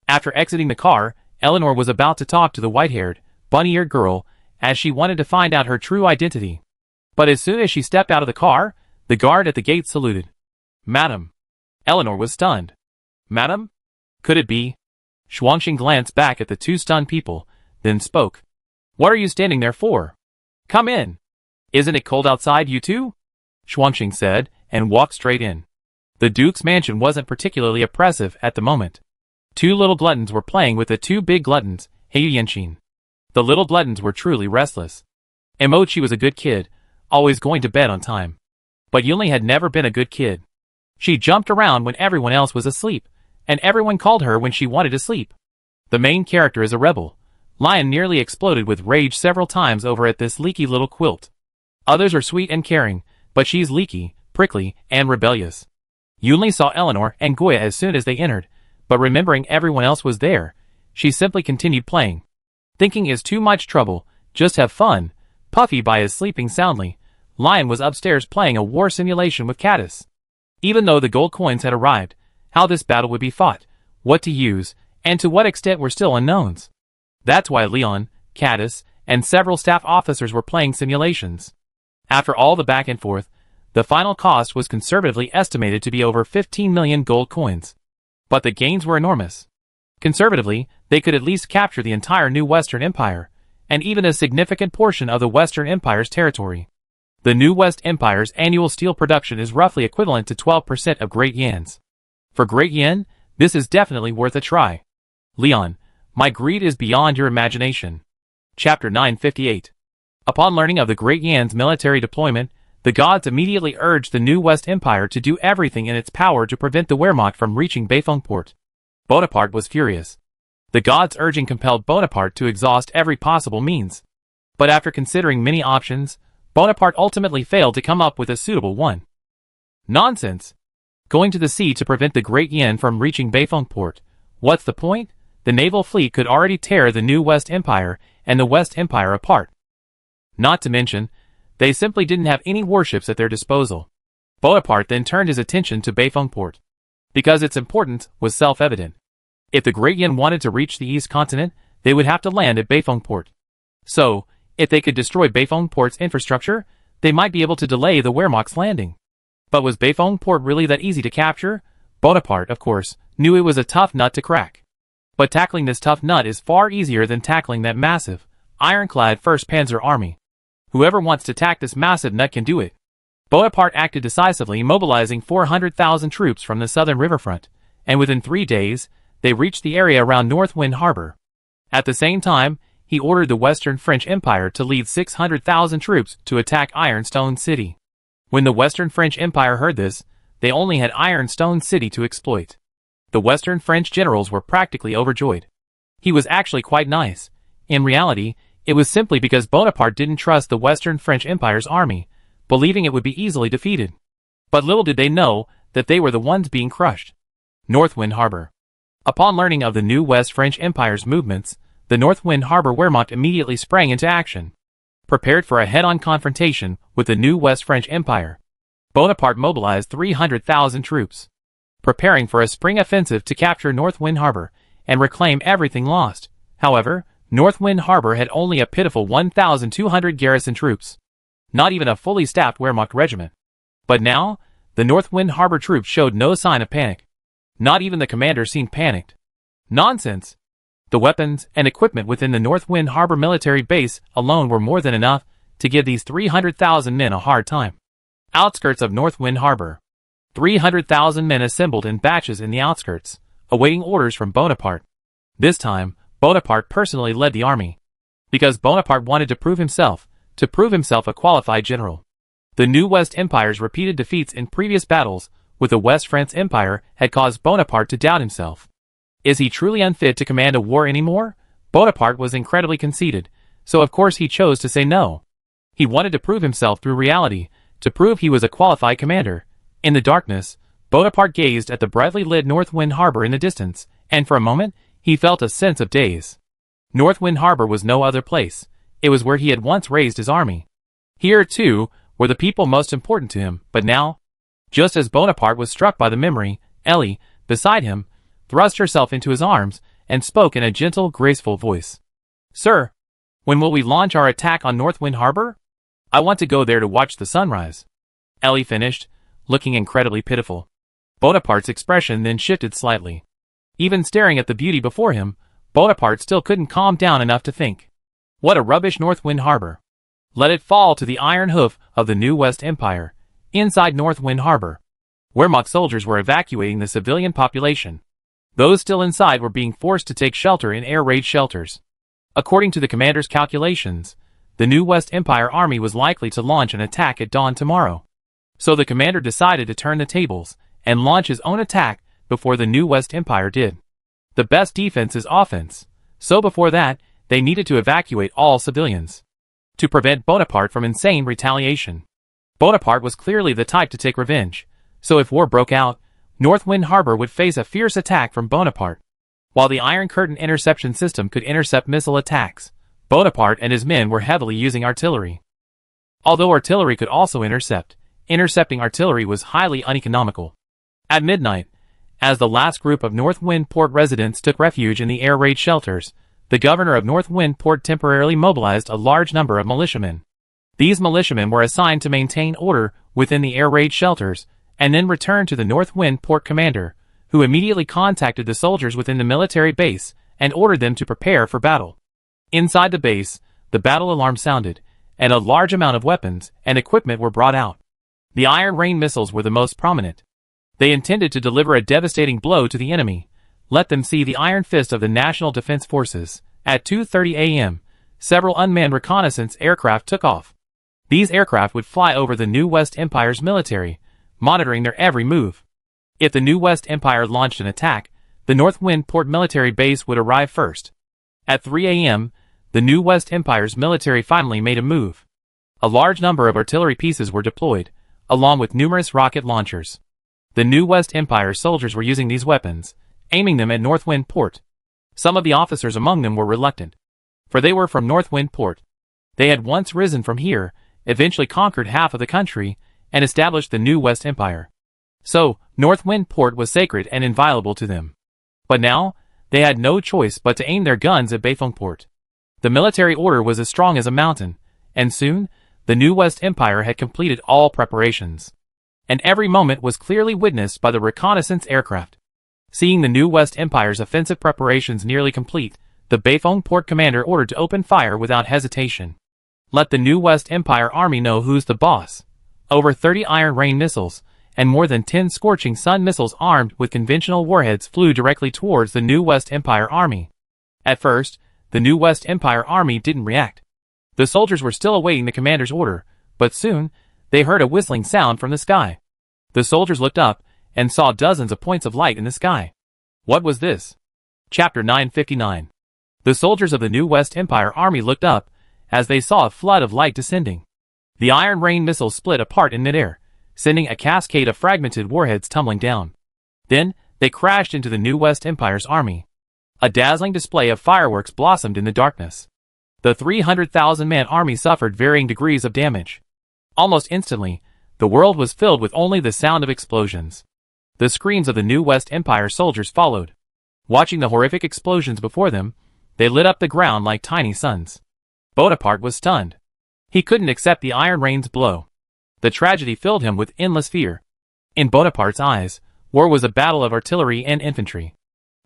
Speaker 1: After exiting the car, Eleanor was about to talk to the white-haired, bunny-eared girl, as she wanted to find out her true identity. But as soon as she stepped out of the car, the guard at the gate saluted. Madam. Eleanor was stunned. Madam? Could it be? Xuanxing glanced back at the two stunned people, then spoke. What are you standing there for? Come in. Isn't it cold outside, you two? Xuanxing said, and walked straight in. The Duke's mansion wasn't particularly oppressive at the moment. Two little gluttons were playing with the two big gluttons, He Yanxin. The little gluttons were truly restless. Emochi was a good kid, always going to bed on time. But Yunli had never been a good kid. She jumped around when everyone else was asleep, and everyone called her when she wanted to sleep. The main character is a rebel. Lion nearly exploded with rage several times over at this leaky little quilt. Others are sweet and caring, but she's leaky, prickly, and rebellious. Yunli saw Eleanor and Goya as soon as they entered, but remembering everyone else was there, she simply continued playing. Thinking is too much trouble, just have fun. Puffy by is sleeping soundly. Lion was upstairs playing a war simulation with Caddis. Even though the gold coins had arrived, how this battle would be fought, what to use, and to what extent were still unknowns. That's why Leon, Caddis, and several staff officers were playing simulations. After all the back and forth, the final cost was conservatively estimated to be over 15 million gold coins. But the gains were enormous. Conservatively, they could at least capture the entire New Western Empire, and even a significant portion of the Western Empire's territory. The New West Empire's annual steel production is roughly equivalent to 12% of Great Yan's. For Great Yan, this is definitely worth a try. Leon, my greed is beyond your imagination. Chapter 958. Upon learning of the Great Yan's military deployment, the gods immediately urged the New West Empire to do everything in its power to prevent the Wehrmacht from reaching Beifeng port. Bonaparte was furious. The gods' urging compelled Bonaparte to exhaust every possible means. But after considering many options, Bonaparte ultimately failed to come up with a suitable one. Nonsense! Going to the sea to prevent the Great Yan from reaching Beifeng port. What's the point? The naval fleet could already tear the New West Empire and the West Empire apart. Not to mention, they simply didn't have any warships at their disposal. Bonaparte then turned his attention to Beifeng port. Because its importance was self-evident. If the Great Yan wanted to reach the East Continent, they would have to land at Beifeng port. So, if they could destroy Beifeng port's infrastructure, they might be able to delay the Wehrmacht's landing. But was Beifeng port really that easy to capture? Bonaparte, of course, knew it was a tough nut to crack. But tackling this tough nut is far easier than tackling that massive, ironclad 1st Panzer Army. Whoever wants to attack this massive nut can do it. Bonaparte acted decisively, mobilizing 400,000 troops from the southern riverfront, and within 3 days, they reached the area around North Wind Harbor. At the same time, he ordered the Western French Empire to lead 600,000 troops to attack Ironstone City. When the Western French Empire heard this, they only had Ironstone City to exploit. The Western French generals were practically overjoyed. He was actually quite nice. In reality, it was simply because Bonaparte didn't trust the Western French Empire's army, believing it would be easily defeated. But little did they know that they were the ones being crushed. North Wind Harbor. Upon learning of the New West French Empire's movements, the North Wind Harbor Wehrmacht immediately sprang into action. Prepared for a head-on confrontation with the New West French Empire, Bonaparte mobilized 300,000 troops, preparing for a spring offensive to capture North Wind Harbor and reclaim everything lost. However, North Wind Harbor had only a pitiful 1,200 garrison troops, not even a fully staffed Wehrmacht regiment. But now, the North Wind Harbor troops showed no sign of panic. Not even the commander seemed panicked. Nonsense! The weapons and equipment within the North Wind Harbor military base alone were more than enough to give these 300,000 men a hard time. Outskirts of North Wind Harbor. 300,000 men assembled in batches in the outskirts, awaiting orders from Bonaparte. This time, Bonaparte personally led the army. Because Bonaparte wanted to prove himself a qualified general. The New West Empire's repeated defeats in previous battles with the West French Empire had caused Bonaparte to doubt himself. Is he truly unfit to command a war anymore? Bonaparte was incredibly conceited, so of course he chose to say no. He wanted to prove himself through reality, to prove he was a qualified commander. In the darkness, Bonaparte gazed at the brightly lit North Wind Harbor in the distance, and for a moment, he felt a sense of daze. North Wind Harbor was no other place. It was where he had once raised his army. Here, too, were the people most important to him, but now, just as Bonaparte was struck by the memory, Ellie, beside him, thrust herself into his arms and spoke in a gentle, graceful voice. "Sir, when will we launch our attack on North Wind Harbor? I want to go there to watch the sunrise." Ellie finished, looking incredibly pitiful. Bonaparte's expression then shifted slightly. Even staring at the beauty before him, Bonaparte still couldn't calm down enough to think. What a rubbish North Wind Harbor. Let it fall to the iron hoof of the New West Empire. Inside North Wind Harbor, Wehrmacht soldiers were evacuating the civilian population. Those still inside were being forced to take shelter in air raid shelters. According to the commander's calculations, the New West Empire army was likely to launch an attack at dawn tomorrow. So the commander decided to turn the tables and launch his own attack before the New West Empire did. The best defense is offense, so before that, they needed to evacuate all civilians to prevent Bonaparte from insane retaliation. Bonaparte was clearly the type to take revenge, so if war broke out, North Wind Harbor would face a fierce attack from Bonaparte. While the Iron Curtain interception system could intercept missile attacks, Bonaparte and his men were heavily using artillery. Although artillery could also intercepting artillery was highly uneconomical. At midnight, as the last group of North Wind Port residents took refuge in the air raid shelters, the governor of North Wind Port temporarily mobilized a large number of militiamen. These militiamen were assigned to maintain order within the air raid shelters, and then returned to the North Wind Port commander, who immediately contacted the soldiers within the military base and ordered them to prepare for battle. Inside the base, the battle alarm sounded, and a large amount of weapons and equipment were brought out. The Iron Rain missiles were the most prominent. They intended to deliver a devastating blow to the enemy. Let them see the iron fist of the National Defense Forces. At 2:30 a.m., several unmanned reconnaissance aircraft took off. These aircraft would fly over the New West Empire's military, monitoring their every move. If the New West Empire launched an attack, the North Wind Port military base would arrive first. At 3 a.m., the New West Empire's military finally made a move. A large number of artillery pieces were deployed, along with numerous rocket launchers. The New West Empire soldiers were using these weapons, aiming them at North Wind Port. Some of the officers among them were reluctant, for they were from North Wind Port. They had once risen from here, eventually conquered half of the country, and established the New West Empire. So, North Wind Port was sacred and inviolable to them. But now, they had no choice but to aim their guns at Beifuang Port. The military order was as strong as a mountain, and soon, the New West Empire had completed all preparations. And every moment was clearly witnessed by the reconnaissance aircraft. Seeing the New West Empire's offensive preparations nearly complete, the Beifuang Port commander ordered to open fire without hesitation. Let the New West Empire army know who's the boss. Over 30 Iron Rain missiles, and more than 10 Scorching Sun missiles armed with conventional warheads flew directly towards the New West Empire army. At first, the New West Empire army didn't react. The soldiers were still awaiting the commander's order, but soon, they heard a whistling sound from the sky. The soldiers looked up, and saw dozens of points of light in the sky. What was this? Chapter 959. The soldiers of the New West Empire army looked up, as they saw a flood of light descending. The Iron Rain missiles split apart in midair, sending a cascade of fragmented warheads tumbling down. Then, they crashed into the New West Empire's army. A dazzling display of fireworks blossomed in the darkness. The 300,000-man army suffered varying degrees of damage. Almost instantly, the world was filled with only the sound of explosions. The screams of the New West Empire soldiers followed. Watching the horrific explosions before them, they lit up the ground like tiny suns. Bonaparte was stunned. He couldn't accept the Iron Rain's blow. The tragedy filled him with endless fear. In Bonaparte's eyes, war was a battle of artillery and infantry.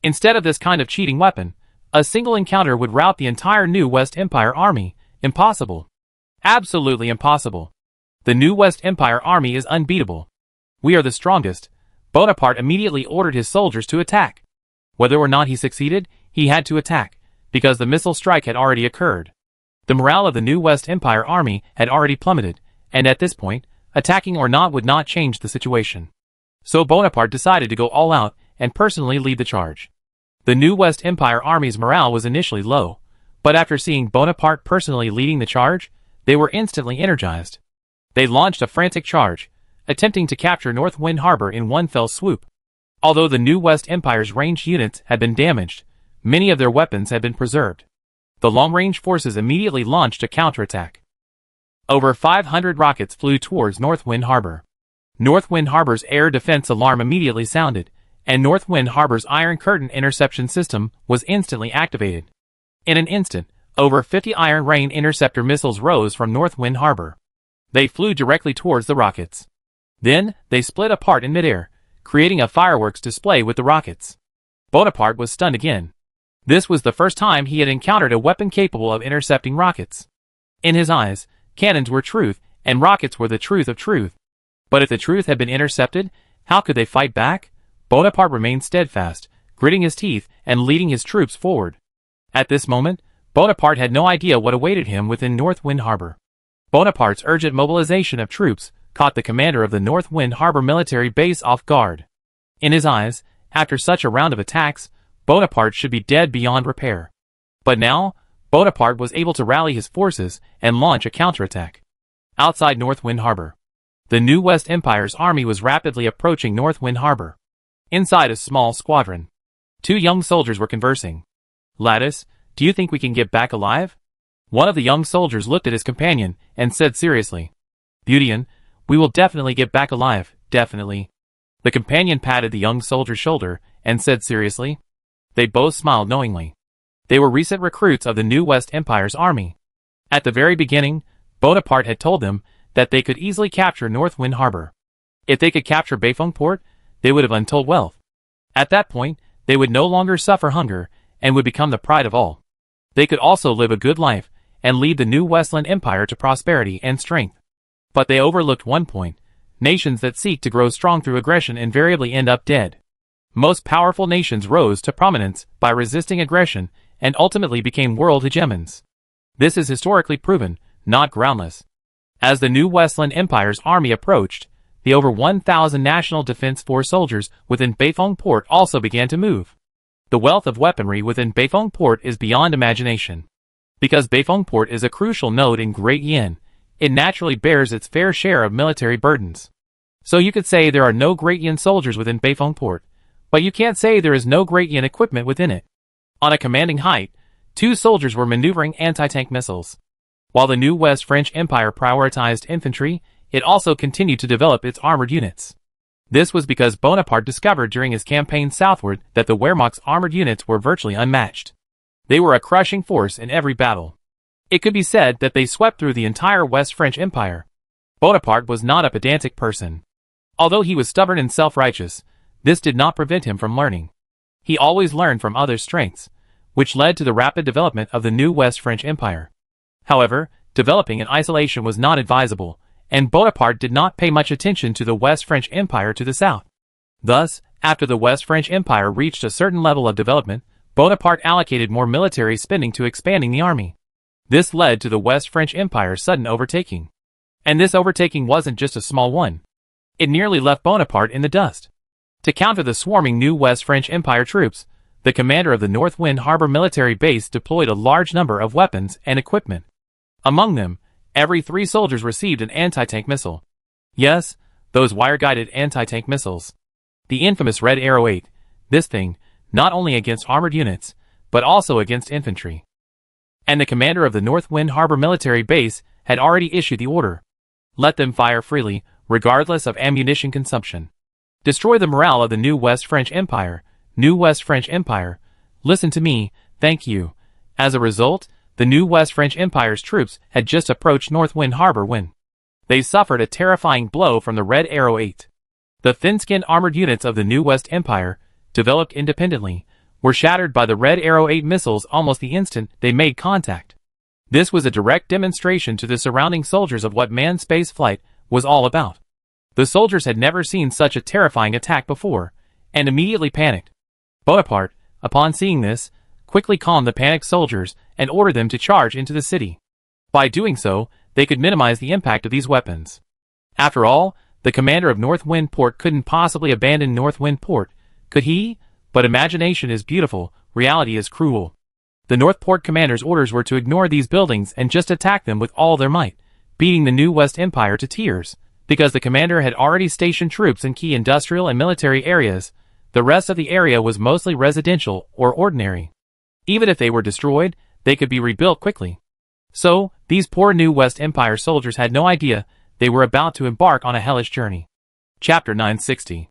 Speaker 1: Instead of this kind of cheating weapon, a single encounter would rout the entire New West Empire army. Impossible. Absolutely impossible. The New West Empire army is unbeatable. We are the strongest. Bonaparte immediately ordered his soldiers to attack. Whether or not he succeeded, he had to attack, because the missile strike had already occurred. The morale of the New West Empire army had already plummeted, and at this point, attacking or not would not change the situation. So Bonaparte decided to go all out and personally lead the charge. The New West Empire army's morale was initially low, but after seeing Bonaparte personally leading the charge, they were instantly energized. They launched a frantic charge, attempting to capture North Wind Harbor in one fell swoop. Although the New West Empire's ranged units had been damaged, many of their weapons had been preserved. The long-range forces immediately launched a counterattack. Over 500 rockets flew towards North Wind Harbor. North Wind Harbor's air defense alarm immediately sounded, and North Wind Harbor's Iron Curtain interception system was instantly activated. In an instant, over 50 Iron Rain interceptor missiles rose from North Wind Harbor. They flew directly towards the rockets. Then, they split apart in midair, creating a fireworks display with the rockets. Bonaparte was stunned again. This was the first time he had encountered a weapon capable of intercepting rockets. In his eyes, cannons were truth, and rockets were the truth of truth. But if the truth had been intercepted, how could they fight back? Bonaparte remained steadfast, gritting his teeth and leading his troops forward. At this moment, Bonaparte had no idea what awaited him within North Wind Harbor. Bonaparte's urgent mobilization of troops caught the commander of the North Wind Harbor military base off guard. In his eyes, after such a round of attacks, Bonaparte should be dead beyond repair. But now, Bonaparte was able to rally his forces and launch a counterattack. Outside North Wind Harbor, the New West Empire's army was rapidly approaching North Wind Harbor. Inside a small squadron, two young soldiers were conversing. "Lattice, do you think we can get back alive?" One of the young soldiers looked at his companion and said seriously, "Beautien, we will definitely get back alive, definitely." The companion patted the young soldier's shoulder and said seriously. They both smiled knowingly. They were recent recruits of the new West Empire's army. At the very beginning, Bonaparte had told them that they could easily capture North Wind Harbor. If they could capture Beifuang Port, they would have untold wealth. At that point, they would no longer suffer hunger and would become the pride of all. They could also live a good life and lead the new Westland Empire to prosperity and strength. But they overlooked one point: nations that seek to grow strong through aggression invariably end up dead. Most powerful nations rose to prominence by resisting aggression and ultimately became world hegemons. This is historically proven, not groundless. As the new Westland Empire's army approached, the over 1,000 National Defense Force soldiers within Beifuang Port also began to move. The wealth of weaponry within Beifuang Port is beyond imagination. Because Beifuang Port is a crucial node in Great Yin, it naturally bears its fair share of military burdens. So you could say there are no Great Yin soldiers within Beifuang Port, but you can't say there is no Great Yin equipment within it. On a commanding height, 2 soldiers were maneuvering anti-tank missiles. While the new West French Empire prioritized infantry, it also continued to develop its armored units. This was because Bonaparte discovered during his campaign southward that the Wehrmacht's armored units were virtually unmatched. They were a crushing force in every battle. It could be said that they swept through the entire West French Empire. Bonaparte was not a pedantic person. Although he was stubborn and self-righteous, this did not prevent him from learning. He always learned from others' strengths, which led to the rapid development of the new West French Empire. However, developing in isolation was not advisable, and Bonaparte did not pay much attention to the West French Empire to the south. Thus, after the West French Empire reached a certain level of development, Bonaparte allocated more military spending to expanding the army. This led to the West French Empire's sudden overtaking. And this overtaking wasn't just a small one. It nearly left Bonaparte in the dust. To counter the swarming new West French Empire troops, the commander of the North Wind Harbor military base deployed a large number of weapons and equipment. Among them, every 3 soldiers received an anti-tank missile. Yes, those wire-guided anti-tank missiles. The infamous Red Arrow 8, this thing, not only against armored units, but also against infantry. And the commander of the North Wind Harbor military base had already issued the order. Let them fire freely, regardless of ammunition consumption. Destroy the morale of the new West French Empire. New West French Empire, listen to me, thank you. As a result, the new West French Empire's troops had just approached North Wind Harbor when they suffered a terrifying blow from the Red Arrow 8. The thin-skinned armored units of the new West Empire, developed independently, were shattered by the Red Arrow 8 missiles almost the instant they made contact. This was a direct demonstration to the surrounding soldiers of what manned space flight was all about. The soldiers had never seen such a terrifying attack before, and immediately panicked. Bonaparte, upon seeing this, quickly calmed the panicked soldiers and ordered them to charge into the city. By doing so, they could minimize the impact of these weapons. After all, the commander of North Wind Port couldn't possibly abandon North Wind Port, could he? But imagination is beautiful, reality is cruel. The North Port commander's orders were to ignore these buildings and just attack them with all their might, beating the new West Empire to tears. Because the commander had already stationed troops in key industrial and military areas, the rest of the area was mostly residential or ordinary. Even if they were destroyed, they could be rebuilt quickly. So, these poor new West Empire soldiers had no idea they were about to embark on a hellish journey. Chapter 960.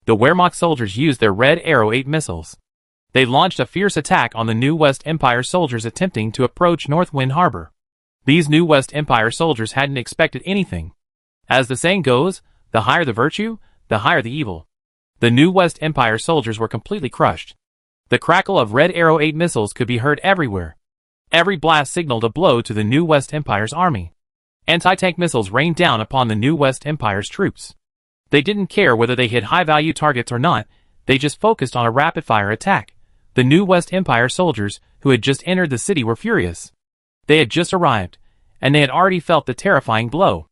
Speaker 1: The Wehrmacht soldiers used their Red Arrow 8 missiles. They launched a fierce attack on the new West Empire soldiers attempting to approach North Wind Harbor. These new West Empire soldiers hadn't expected anything. As the saying goes, the higher the virtue, the higher the evil. The new West Empire soldiers were completely crushed. The crackle of Red Arrow 8 missiles could be heard everywhere. Every blast signaled a blow to the new West Empire's army. Anti-tank missiles rained down upon the new West Empire's troops. They didn't care whether they hit high-value targets or not, they just focused on a rapid-fire attack. The new West Empire soldiers, who had just entered the city, were furious. They had just arrived, and they had already felt the terrifying blow.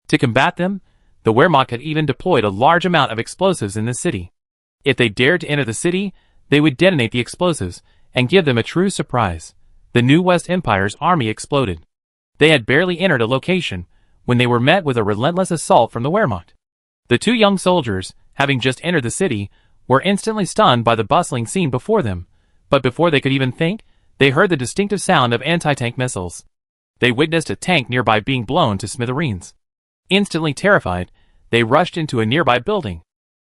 Speaker 1: To combat them, the Wehrmacht had even deployed a large amount of explosives in the city. If they dared to enter the city, they would detonate the explosives and give them a true surprise. The new West Empire's army exploded. They had barely entered a location when they were met with a relentless assault from the Wehrmacht. The 2 young soldiers, having just entered the city, were instantly stunned by the bustling scene before them, but before they could even think, they heard the distinctive sound of anti-tank missiles. They witnessed a tank nearby being blown to smithereens. Instantly terrified, they rushed into a nearby building.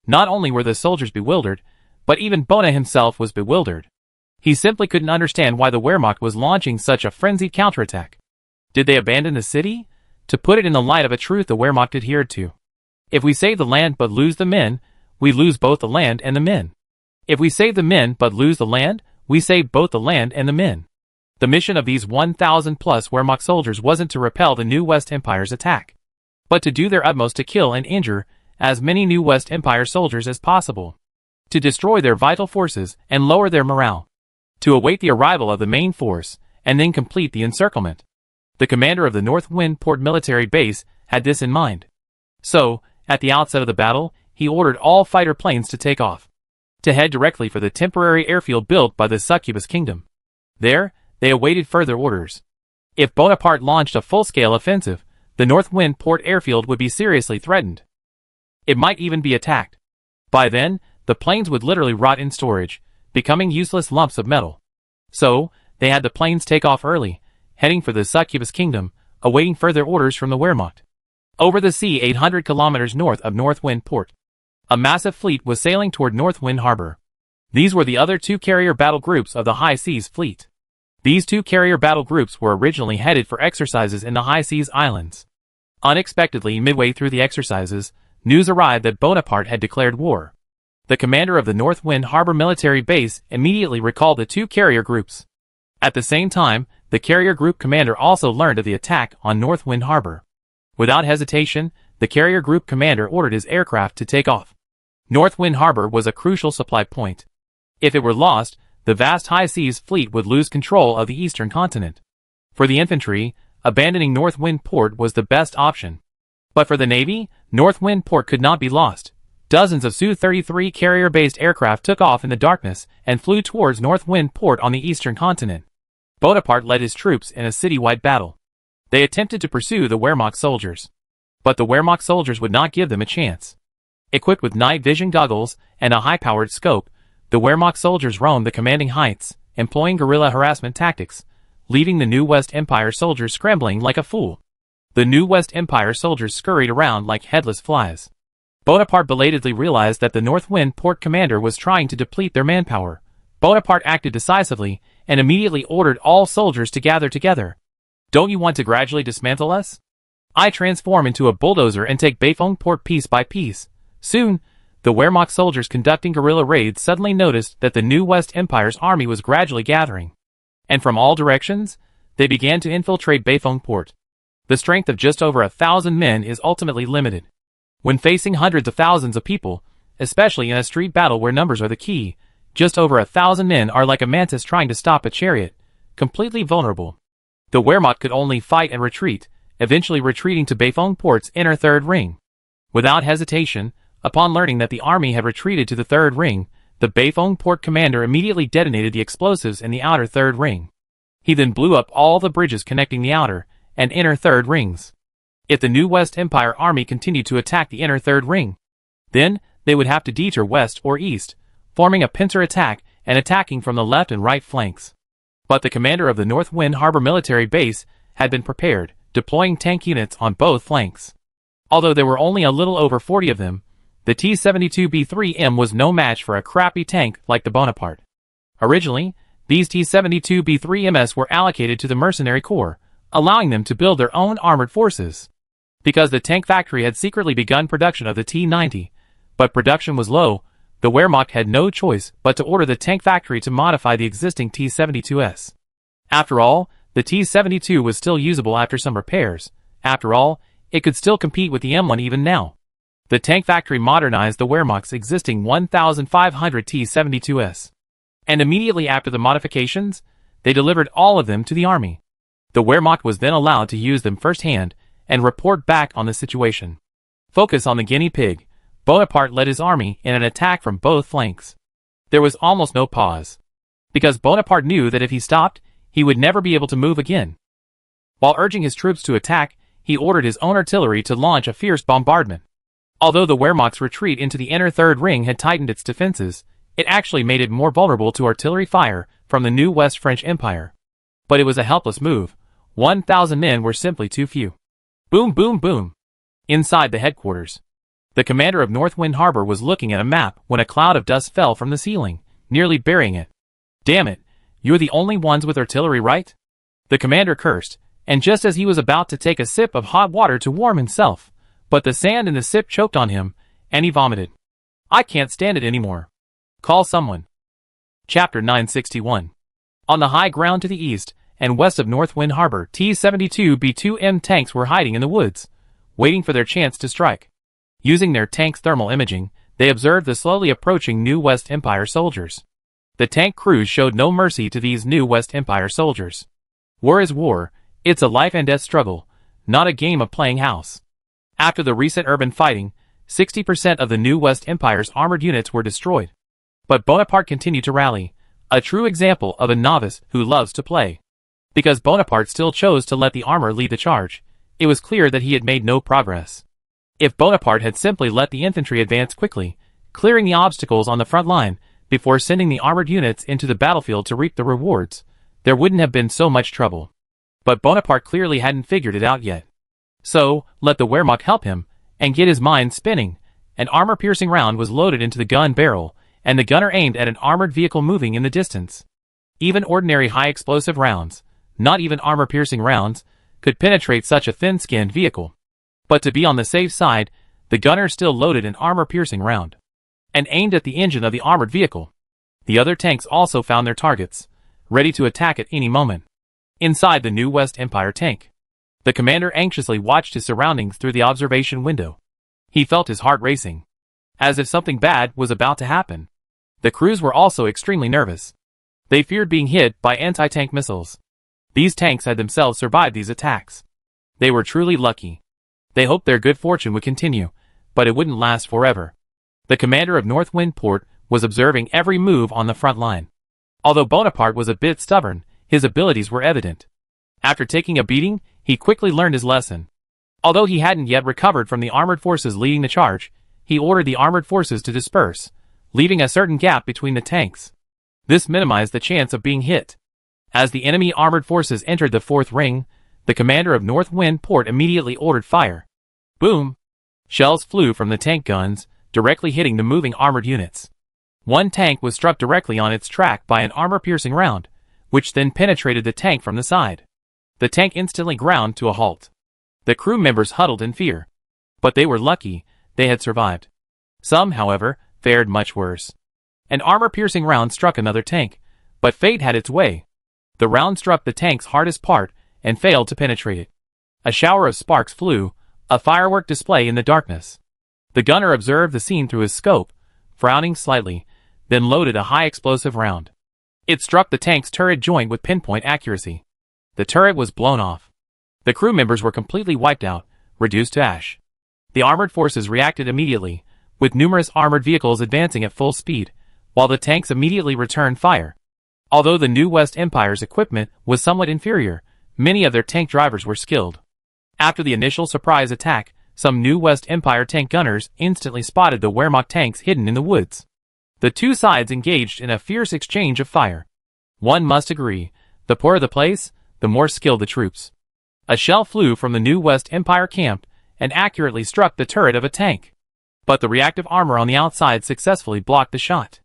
Speaker 1: Not only were the soldiers bewildered, but even Bona himself was bewildered. He simply couldn't understand why the Wehrmacht was launching such a frenzied counterattack. Did they abandon the city? To put it in the light of a truth the Wehrmacht adhered to. If we save the land but lose the men, we lose both the land and the men. If we save the men but lose the land, we save both the land and the men. The mission of these 1,000 plus Wehrmacht soldiers wasn't to repel the New West Empire's attack, but to do their utmost to kill and injure as many New West Empire soldiers as possible, to destroy their vital forces and lower their morale, to await the arrival of the main force and then complete the encirclement. The commander of the North Wind Port military base had this in mind. So, at the outset of the battle, he ordered all fighter planes to take off, to head directly for the temporary airfield built by the Succubus Kingdom. There, they awaited further orders. If Bonaparte launched a full-scale offensive, the North Wind Port airfield would be seriously threatened. It might even be attacked. By then, the planes would literally rot in storage, becoming useless lumps of metal. So, they had the planes take off early, heading for the Succubus Kingdom, awaiting further orders from the Wehrmacht. Over the sea 800 kilometers north of North Wind Port, a massive fleet was sailing toward North Wind Harbor. These were the other two carrier battle groups of the High Seas Fleet. These two carrier battle groups were originally headed for exercises in the High Seas Islands. Unexpectedly, midway through the exercises, news arrived that Bonaparte had declared war. The commander of the North Wind Harbor military base immediately recalled the two carrier groups. At the same time, the carrier group commander also learned of the attack on North Wind Harbor. Without hesitation, the carrier group commander ordered his aircraft to take off. North Wind Harbor was a crucial supply point. If it were lost, the vast high seas fleet would lose control of the eastern continent. For the infantry, abandoning North Wind Port was the best option. But for the Navy, North Wind Port could not be lost. Dozens of Su-33 carrier-based aircraft took off in the darkness and flew towards North Wind Port on the eastern continent. Bonaparte led his troops in a citywide battle. They attempted to pursue the Wehrmacht soldiers, but the Wehrmacht soldiers would not give them a chance. Equipped with night vision goggles and a high-powered scope, the Wehrmacht soldiers roamed the commanding heights, employing guerrilla harassment tactics, leaving the New West Empire soldiers scrambling like a fool. The New West Empire soldiers scurried around like headless flies. Bonaparte belatedly realized that the North Wind Port commander was trying to deplete their manpower. Bonaparte acted decisively and immediately ordered all soldiers to gather together. Don't you want to gradually dismantle us? I transform into a bulldozer and take Bafong Port piece by piece. Soon, the Wehrmacht soldiers conducting guerrilla raids suddenly noticed that the New West Empire's army was gradually gathering. And from all directions, they began to infiltrate Bafong Port. The strength of just over 1,000 men is ultimately limited. When facing hundreds of thousands of people, especially in a street battle where numbers are the key, just over 1,000 men are like a mantis trying to stop a chariot, completely vulnerable. The Wehrmacht could only fight and retreat, eventually retreating to Bafong Port's inner third ring. Without hesitation, upon learning that the army had retreated to the third ring, the Bafong Port commander immediately detonated the explosives in the outer third ring. He then blew up all the bridges connecting the outer and inner third rings. If the New West Empire army continued to attack the inner third ring, then they would have to detour west or east, forming a pincer attack and attacking from the left and right flanks. But the commander of the North Wind Harbor military base had been prepared, deploying tank units on both flanks. Although there were only a little over 40 of them, the T-72B3M was no match for a crappy tank like the Bonaparte. Originally, these T-72B3MS were allocated to the Mercenary Corps, allowing them to build their own armored forces. Because the tank factory had secretly begun production of the T-90, but production was low, the Wehrmacht had no choice but to order the tank factory to modify the existing T-72S. After all, the T-72 was still usable after some repairs. After all, it could still compete with the M1 even now. The tank factory modernized the Wehrmacht's existing 1,500 T-72S. And immediately after the modifications, they delivered all of them to the army. The Wehrmacht was then allowed to use them firsthand and report back on the situation. Focus on the guinea pig. Bonaparte led his army in an attack from both flanks. There was almost no pause, because Bonaparte knew that if he stopped, he would never be able to move again. While urging his troops to attack, he ordered his own artillery to launch a fierce bombardment. Although the Wehrmacht's retreat into the inner third ring had tightened its defenses, it actually made it more vulnerable to artillery fire from the new West French Empire. But it was a helpless move. 1,000 men were simply too few. Boom, boom, boom. Inside the headquarters, the commander of North Wind Harbor was looking at a map when a cloud of dust fell from the ceiling, nearly burying it. Damn it, You're the only ones with artillery, right? The commander cursed, and just as he was about to take a sip of hot water to warm himself, but the sand in the sip choked on him, and he vomited. I can't stand it anymore. Call someone. Chapter 961. On the high ground to the east and west of Northwind Harbor, T-72B2M tanks were hiding in the woods, waiting for their chance to strike. Using their tanks' thermal imaging, they observed the slowly approaching New West Empire soldiers. The tank crews showed no mercy to these New West Empire soldiers. War is war, it's a life and death struggle, not a game of playing house. After the recent urban fighting, 60% of the New West Empire's armored units were destroyed. But Bonaparte continued to rally, a true example of a novice who loves to play. Because Bonaparte still chose to let the armor lead the charge, it was clear that he had made no progress. If Bonaparte had simply let the infantry advance quickly, clearing the obstacles on the front line before sending the armored units into the battlefield to reap the rewards, there wouldn't have been so much trouble. But Bonaparte clearly hadn't figured it out yet. So, let the Wehrmacht help him, and get his mind spinning. An armor-piercing round was loaded into the gun barrel, and the gunner aimed at an armored vehicle moving in the distance. Even ordinary high-explosive rounds, not even armor-piercing rounds, could penetrate such a thin-skinned vehicle. But to be on the safe side, the gunner still loaded an armor-piercing round, and aimed at the engine of the armored vehicle. The other tanks also found their targets, ready to attack at any moment. Inside the New West Empire tank, the commander anxiously watched his surroundings through the observation window. He felt his heart racing, as if something bad was about to happen. The crews were also extremely nervous. They feared being hit by anti-tank missiles. These tanks had themselves survived these attacks. They were truly lucky. They hoped their good fortune would continue, but it wouldn't last forever. The commander of Northwind Port was observing every move on the front line. Although Bonaparte was a bit stubborn, his abilities were evident. After taking a beating, he quickly learned his lesson. Although he hadn't yet recovered from the armored forces leading the charge, he ordered the armored forces to disperse, leaving a certain gap between the tanks. This minimized the chance of being hit. As the enemy armored forces entered the fourth ring, the commander of Northwind Port immediately ordered fire. Boom! Shells flew from the tank guns, directly hitting the moving armored units. One tank was struck directly on its track by an armor-piercing round, which then penetrated the tank from the side. The tank instantly ground to a halt. The crew members huddled in fear. But they were lucky, they had survived. Some, however, fared much worse. An armor-piercing round struck another tank, but fate had its way. The round struck the tank's hardest part and failed to penetrate it. A shower of sparks flew, a firework display in the darkness. The gunner observed the scene through his scope, frowning slightly, then loaded a high-explosive round. It struck the tank's turret joint with pinpoint accuracy. The turret was blown off. The crew members were completely wiped out, reduced to ash. The armored forces reacted immediately, with numerous armored vehicles advancing at full speed, while the tanks immediately returned fire. Although the New West Empire's equipment was somewhat inferior, many of their tank drivers were skilled. After the initial surprise attack, some New West Empire tank gunners instantly spotted the Wehrmacht tanks hidden in the woods. The two sides engaged in a fierce exchange of fire. One must agree, the poorer the place, the more skilled the troops. A shell flew from the New West Empire camp and accurately struck the turret of a tank. But the reactive armor on the outside successfully blocked the shot.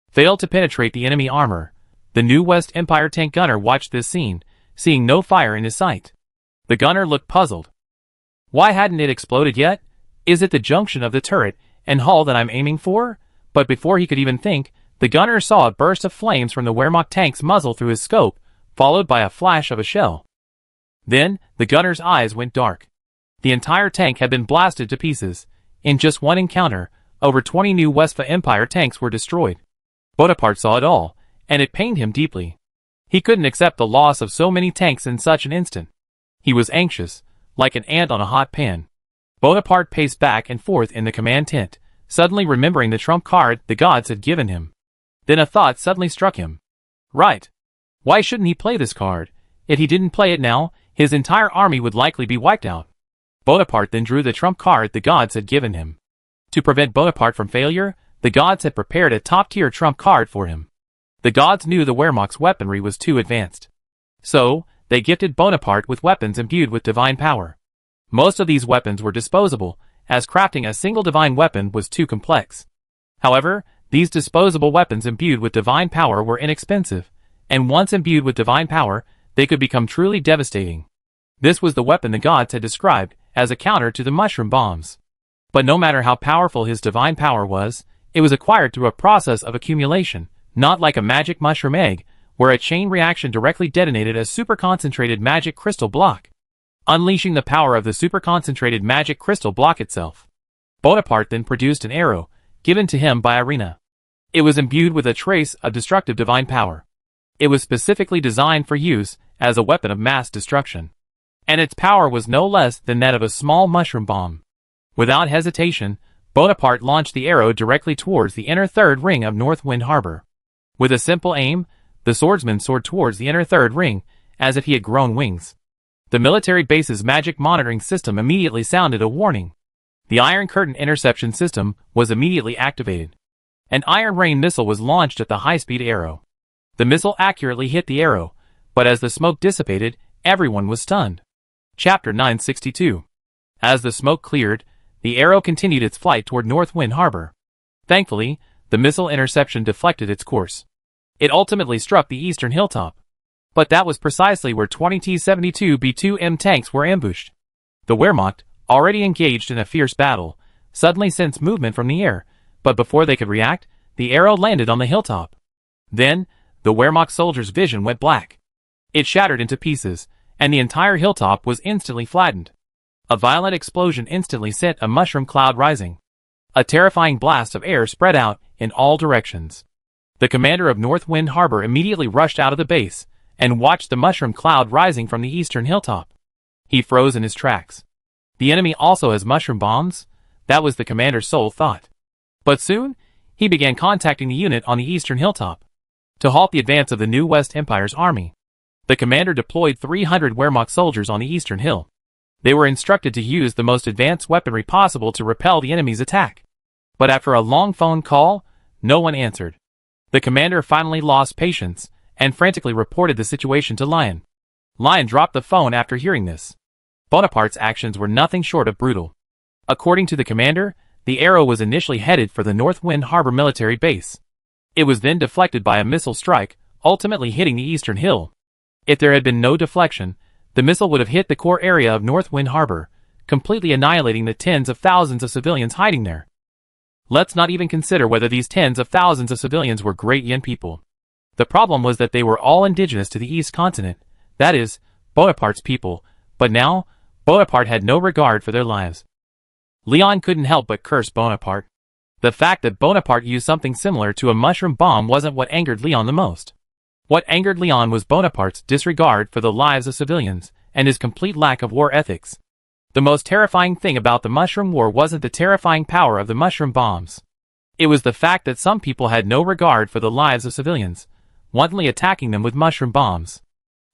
Speaker 1: Failed to penetrate the enemy armor. The New West Empire tank gunner watched this scene, seeing no fire in his sight. The gunner looked puzzled. Why hadn't it exploded yet? Is it the junction of the turret and hull that I'm aiming for? But before he could even think, the gunner saw a burst of flames from the Wehrmacht tank's muzzle through his scope, followed by a flash of a shell. Then, the gunner's eyes went dark. The entire tank had been blasted to pieces. In just one encounter, over 20 New West Empire tanks were destroyed. Bonaparte saw it all, and it pained him deeply. He couldn't accept the loss of so many tanks in such an instant. He was anxious, like an ant on a hot pan. Bonaparte paced back and forth in the command tent, suddenly remembering the trump card the gods had given him. Then a thought suddenly struck him. Right. Why shouldn't he play this card? If he didn't play it now, his entire army would likely be wiped out. Bonaparte then drew the trump card the gods had given him. To prevent Bonaparte from failure, the gods had prepared a top-tier trump card for him. The gods knew the Wehrmacht's weaponry was too advanced. So, they gifted Bonaparte with weapons imbued with divine power. Most of these weapons were disposable, as crafting a single divine weapon was too complex. However, these disposable weapons imbued with divine power were inexpensive, And once imbued with divine power, they could become truly devastating. This was the weapon the gods had described as a counter to the mushroom bombs. But no matter how powerful his divine power was, it was acquired through a process of accumulation, not like a magic mushroom egg, where a chain reaction directly detonated a super-concentrated magic crystal block, unleashing the power of the super-concentrated magic crystal block itself. Bonaparte then produced an arrow, given to him by Irina. It was imbued with a trace of destructive divine power. It was specifically designed for use as a weapon of mass destruction. And its power was no less than that of a small mushroom bomb. Without hesitation, Bonaparte launched the arrow directly towards the inner third ring of North Wind Harbor. With a simple aim, the swordsman soared towards the inner third ring, as if he had grown wings. The military base's magic monitoring system immediately sounded a warning. The Iron Curtain interception system was immediately activated. An Iron Rain missile was launched at the high-speed arrow. The missile accurately hit the arrow, but as the smoke dissipated, everyone was stunned. Chapter 962. As the smoke cleared, the arrow continued its flight toward North Wind Harbor. Thankfully, the missile interception deflected its course. It ultimately struck the eastern hilltop. But that was precisely where 20 T-72 B-2M tanks were ambushed. The Wehrmacht, already engaged in a fierce battle, suddenly sensed movement from the air, but before they could react, the arrow landed on the hilltop. Then, the Wehrmacht soldiers' vision went black. It shattered into pieces, and the entire hilltop was instantly flattened. A violent explosion instantly sent a mushroom cloud rising. A terrifying blast of air spread out in all directions. The commander of North Wind Harbor immediately rushed out of the base and watched the mushroom cloud rising from the eastern hilltop. He froze in his tracks. The enemy also has mushroom bombs? That was the commander's sole thought. But soon, he began contacting the unit on the eastern hilltop to halt the advance of the new West Empire's army. The commander deployed 300 Wehrmacht soldiers on the eastern hill. They were instructed to use the most advanced weaponry possible to repel the enemy's attack. But after a long phone call, no one answered. The commander finally lost patience and frantically reported the situation to Lion. Lion dropped the phone after hearing this. Bonaparte's actions were nothing short of brutal. According to the commander, the arrow was initially headed for the North Wind Harbor military base. It was then deflected by a missile strike, ultimately hitting the eastern hill. If there had been no deflection, the missile would have hit the core area of North Wind Harbor, completely annihilating the tens of thousands of civilians hiding there. Let's not even consider whether these tens of thousands of civilians were Great Yin people. The problem was that they were all indigenous to the East Continent, that is, Bonaparte's people, but now, Bonaparte had no regard for their lives. Leon couldn't help but curse Bonaparte. The fact that Bonaparte used something similar to a mushroom bomb wasn't what angered Leon the most. What angered Leon was Bonaparte's disregard for the lives of civilians, and his complete lack of war ethics. The most terrifying thing about the mushroom war wasn't the terrifying power of the mushroom bombs. It was the fact that some people had no regard for the lives of civilians, wantonly attacking them with mushroom bombs.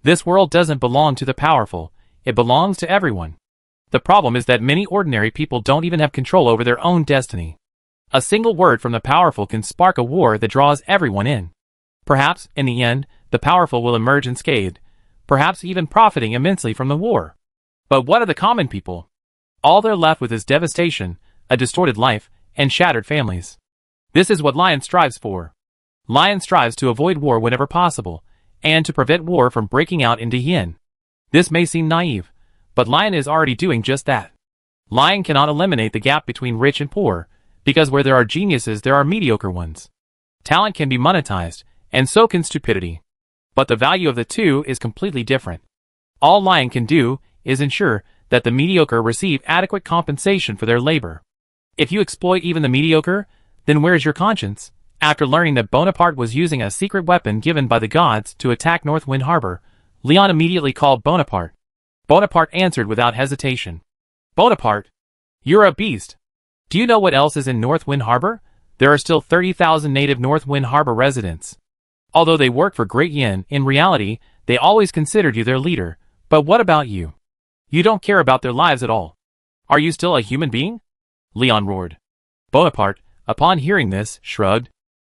Speaker 1: This world doesn't belong to the powerful, it belongs to everyone. The problem is that many ordinary people don't even have control over their own destiny. A single word from the powerful can spark a war that draws everyone in. Perhaps, in the end, the powerful will emerge unscathed, perhaps even profiting immensely from the war. But what of the common people? All they're left with is devastation, a distorted life, and shattered families. This is what Lion strives for. Lion strives to avoid war whenever possible, and to prevent war from breaking out into Yin. This may seem naive, but Lion is already doing just that. Lion cannot eliminate the gap between rich and poor, because where there are geniuses there are mediocre ones. Talent can be monetized, and so can stupidity. But the value of the two is completely different. All Lion can do is ensure that the mediocre receive adequate compensation for their labor. If you exploit even the mediocre, then where is your conscience? After learning that Bonaparte was using a secret weapon given by the gods to attack North Wind Harbor, Leon immediately called Bonaparte. Bonaparte answered without hesitation. Bonaparte, you're a beast. Do you know what else is in North Wind Harbor? There are still 30,000 native North Wind Harbor residents. Although they work for Great Yin, in reality, they always considered you their leader. But what about you? You don't care about their lives at all. Are you still a human being? Leon roared. Bonaparte, upon hearing this, shrugged.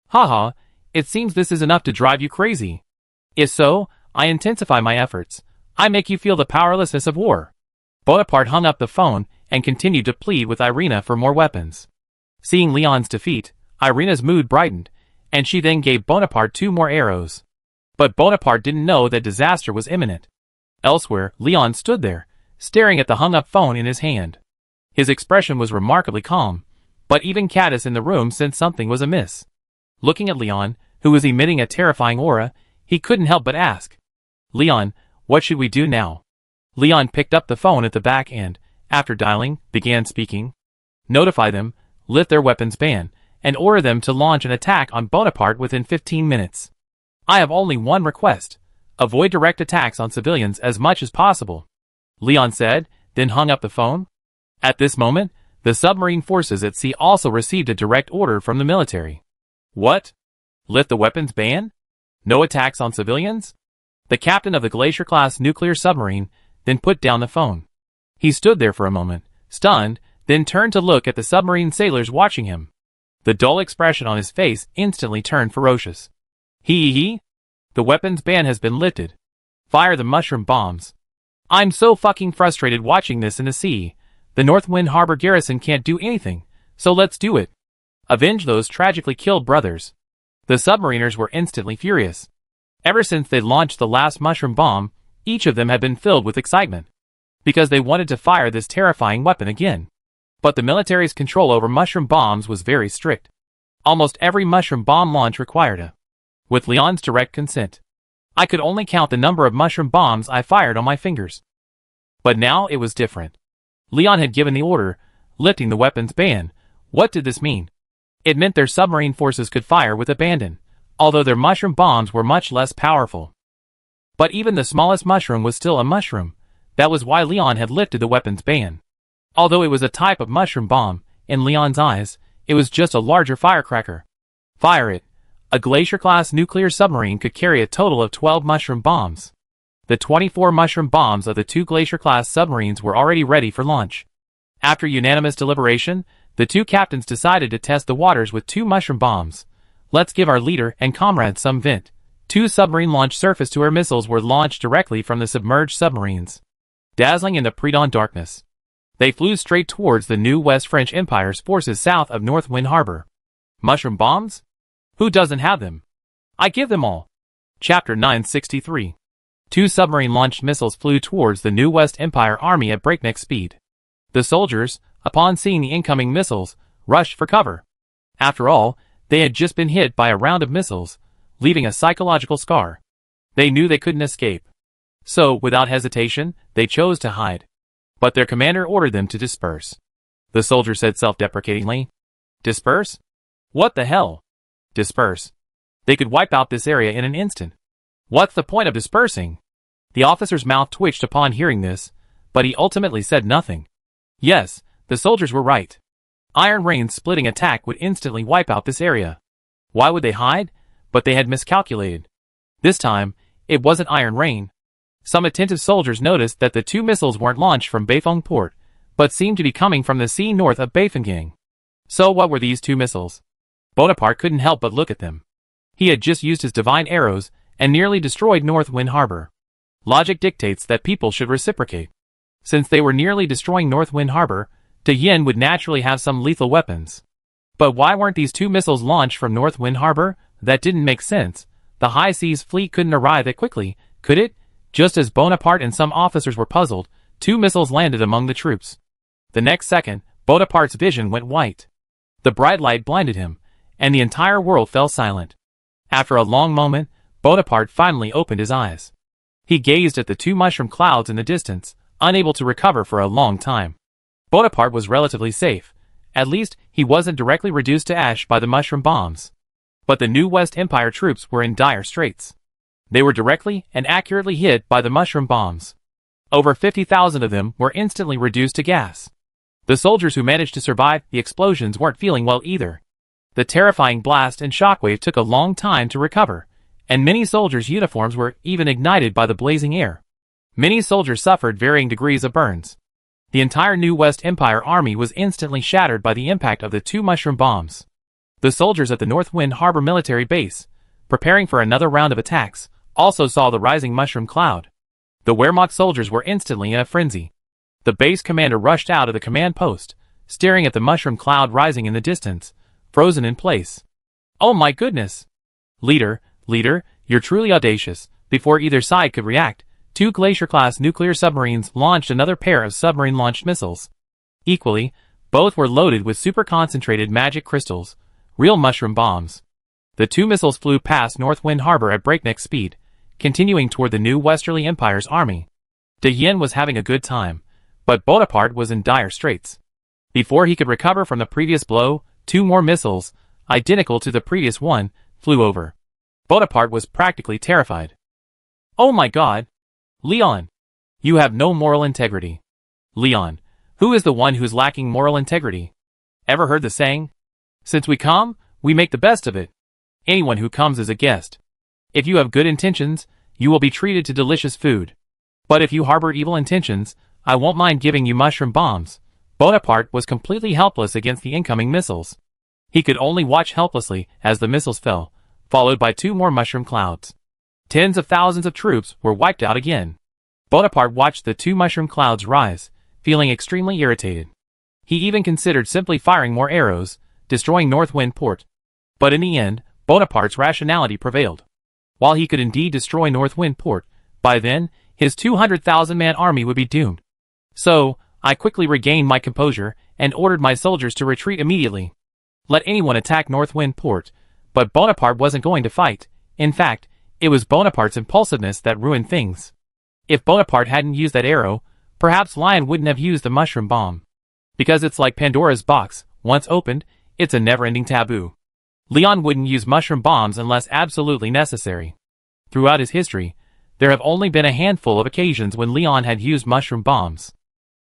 Speaker 1: Haha, it seems this is enough to drive you crazy. If so, I intensify my efforts. I make you feel the powerlessness of war. Bonaparte hung up the phone and continued to plead with Irina for more weapons. Seeing Leon's defeat, Irina's mood brightened, and she then gave Bonaparte 2 more arrows. But Bonaparte didn't know that disaster was imminent. Elsewhere, Leon stood there, staring at the hung-up phone in his hand. His expression was remarkably calm, but even Caddis in the room sensed something was amiss. Looking at Leon, who was emitting a terrifying aura, he couldn't help but ask, "Leon, what should we do now?" Leon picked up the phone at the back and, after dialing, began speaking. "Notify them, lift their weapons ban, and order them to launch an attack on Bonaparte within 15 minutes. I have only one request. Avoid direct attacks on civilians as much as possible," Leon said, then hung up the phone. At this moment, the submarine forces at sea also received a direct order from the military. What? Lift the weapons ban? No attacks on civilians? The captain of the Glacier-class nuclear submarine then put down the phone. He stood there for a moment, stunned, then turned to look at the submarine sailors watching him. The dull expression on his face instantly turned ferocious. He. The weapons ban has been lifted. Fire the mushroom bombs. I'm so fucking frustrated watching this in the sea. The Northwind Harbor garrison can't do anything, so let's do it. Avenge those tragically killed brothers. The submariners were instantly furious. Ever since they launched the last mushroom bomb, each of them had been filled with excitement, because they wanted to fire this terrifying weapon again. But the military's control over mushroom bombs was very strict. Almost every mushroom bomb launch required with Leon's direct consent. I could only count the number of mushroom bombs I fired on my fingers. But now it was different. Leon had given the order, lifting the weapons ban. What did this mean? It meant their submarine forces could fire with abandon, although their mushroom bombs were much less powerful. But even the smallest mushroom was still a mushroom. That was why Leon had lifted the weapons ban. Although it was a type of mushroom bomb, in Leon's eyes, it was just a larger firecracker. Fire it. A Glacier-class nuclear submarine could carry a total of 12 mushroom bombs. The 24 mushroom bombs of the 2 Glacier-class submarines were already ready for launch. After unanimous deliberation, the 2 captains decided to test the waters with 2 mushroom bombs. Let's give our leader and comrades some vent. 2 submarine-launched surface-to-air missiles were launched directly from the submerged submarines. Dazzling in the pre-dawn darkness, they flew straight towards the new West French Empire's forces south of Northwind Harbor. Mushroom bombs? Who doesn't have them? I give them all. Chapter 963. 2 submarine-launched missiles flew towards the new West Empire army at breakneck speed. The soldiers, upon seeing the incoming missiles, rushed for cover. After all, they had just been hit by a round of missiles, leaving a psychological scar. They knew they couldn't escape. So, without hesitation, they chose to hide. But their commander ordered them to disperse. The soldier said self-deprecatingly. Disperse? What the hell? Disperse. They could wipe out this area in an instant. What's the point of dispersing? The officer's mouth twitched upon hearing this, but he ultimately said nothing. Yes, the soldiers were right. Iron Rain's splitting attack would instantly wipe out this area. Why would they hide? But they had miscalculated. This time, it wasn't Iron Rain. Some attentive soldiers noticed that the 2 missiles weren't launched from Beifeng port, but seemed to be coming from the sea north of Beifenggang. So what were these 2 missiles? Bonaparte couldn't help but look at them. He had just used his divine arrows and nearly destroyed Northwind Harbor. Logic dictates that people should reciprocate. Since they were nearly destroying Northwind Harbor, Yin would naturally have some lethal weapons. But why weren't these 2 missiles launched from Northwind Harbor? That didn't make sense. The high seas fleet couldn't arrive that quickly, could it? Just as Bonaparte and some officers were puzzled, 2 missiles landed among the troops. The next second, Bonaparte's vision went white. The bright light blinded him, and the entire world fell silent. After a long moment, Bonaparte finally opened his eyes. He gazed at the 2 mushroom clouds in the distance, unable to recover for a long time. Bonaparte was relatively safe. At least, he wasn't directly reduced to ash by the mushroom bombs. But the new West Empire troops were in dire straits. They were directly and accurately hit by the mushroom bombs. Over 50,000 of them were instantly reduced to gas. The soldiers who managed to survive the explosions weren't feeling well either. The terrifying blast and shockwave took a long time to recover, and many soldiers' uniforms were even ignited by the blazing air. Many soldiers suffered varying degrees of burns. The entire new West Empire army was instantly shattered by the impact of the 2 mushroom bombs. The soldiers at the Northwind Harbor military base, preparing for another round of attacks, also saw the rising mushroom cloud. The Wehrmacht soldiers were instantly in a frenzy. The base commander rushed out of the command post, staring at the mushroom cloud rising in the distance, frozen in place. Oh my goodness! Leader, You're truly audacious. Before either side could react, 2 Glacier-class nuclear submarines launched another pair of submarine-launched missiles. Equally, both were loaded with super-concentrated magic crystals, real mushroom bombs. The 2 missiles flew past Northwind Harbor at breakneck speed, continuing toward the new Westerly Empire's army. De Yin was having a good time, but Bonaparte was in dire straits. Before he could recover from the previous blow, 2 more missiles, identical to the previous one, flew over. Bonaparte was practically terrified. Oh my God! Leon! You have no moral integrity. Leon, who is the one who's lacking moral integrity? Ever heard the saying? Since we come, we make the best of it. Anyone who comes is a guest. If you have good intentions, you will be treated to delicious food. But if you harbor evil intentions, I won't mind giving you mushroom bombs. Bonaparte was completely helpless against the incoming missiles. He could only watch helplessly as the missiles fell, followed by 2 more mushroom clouds. Tens of thousands of troops were wiped out again. Bonaparte watched the 2 mushroom clouds rise, feeling extremely irritated. He even considered simply firing more arrows, destroying Northwind Port. But in the end, Bonaparte's rationality prevailed. While he could indeed destroy Northwind Port, by then, his 200,000-man army would be doomed. So, I quickly regained my composure and ordered my soldiers to retreat immediately. Let anyone attack Northwind Port, but Bonaparte wasn't going to fight. In fact, it was Bonaparte's impulsiveness that ruined things. If Bonaparte hadn't used that arrow, perhaps Lion wouldn't have used the mushroom bomb. Because it's like Pandora's box, once opened, it's a never-ending taboo. Leon wouldn't use mushroom bombs unless absolutely necessary. Throughout his history, there have only been a handful of occasions when Leon had used mushroom bombs.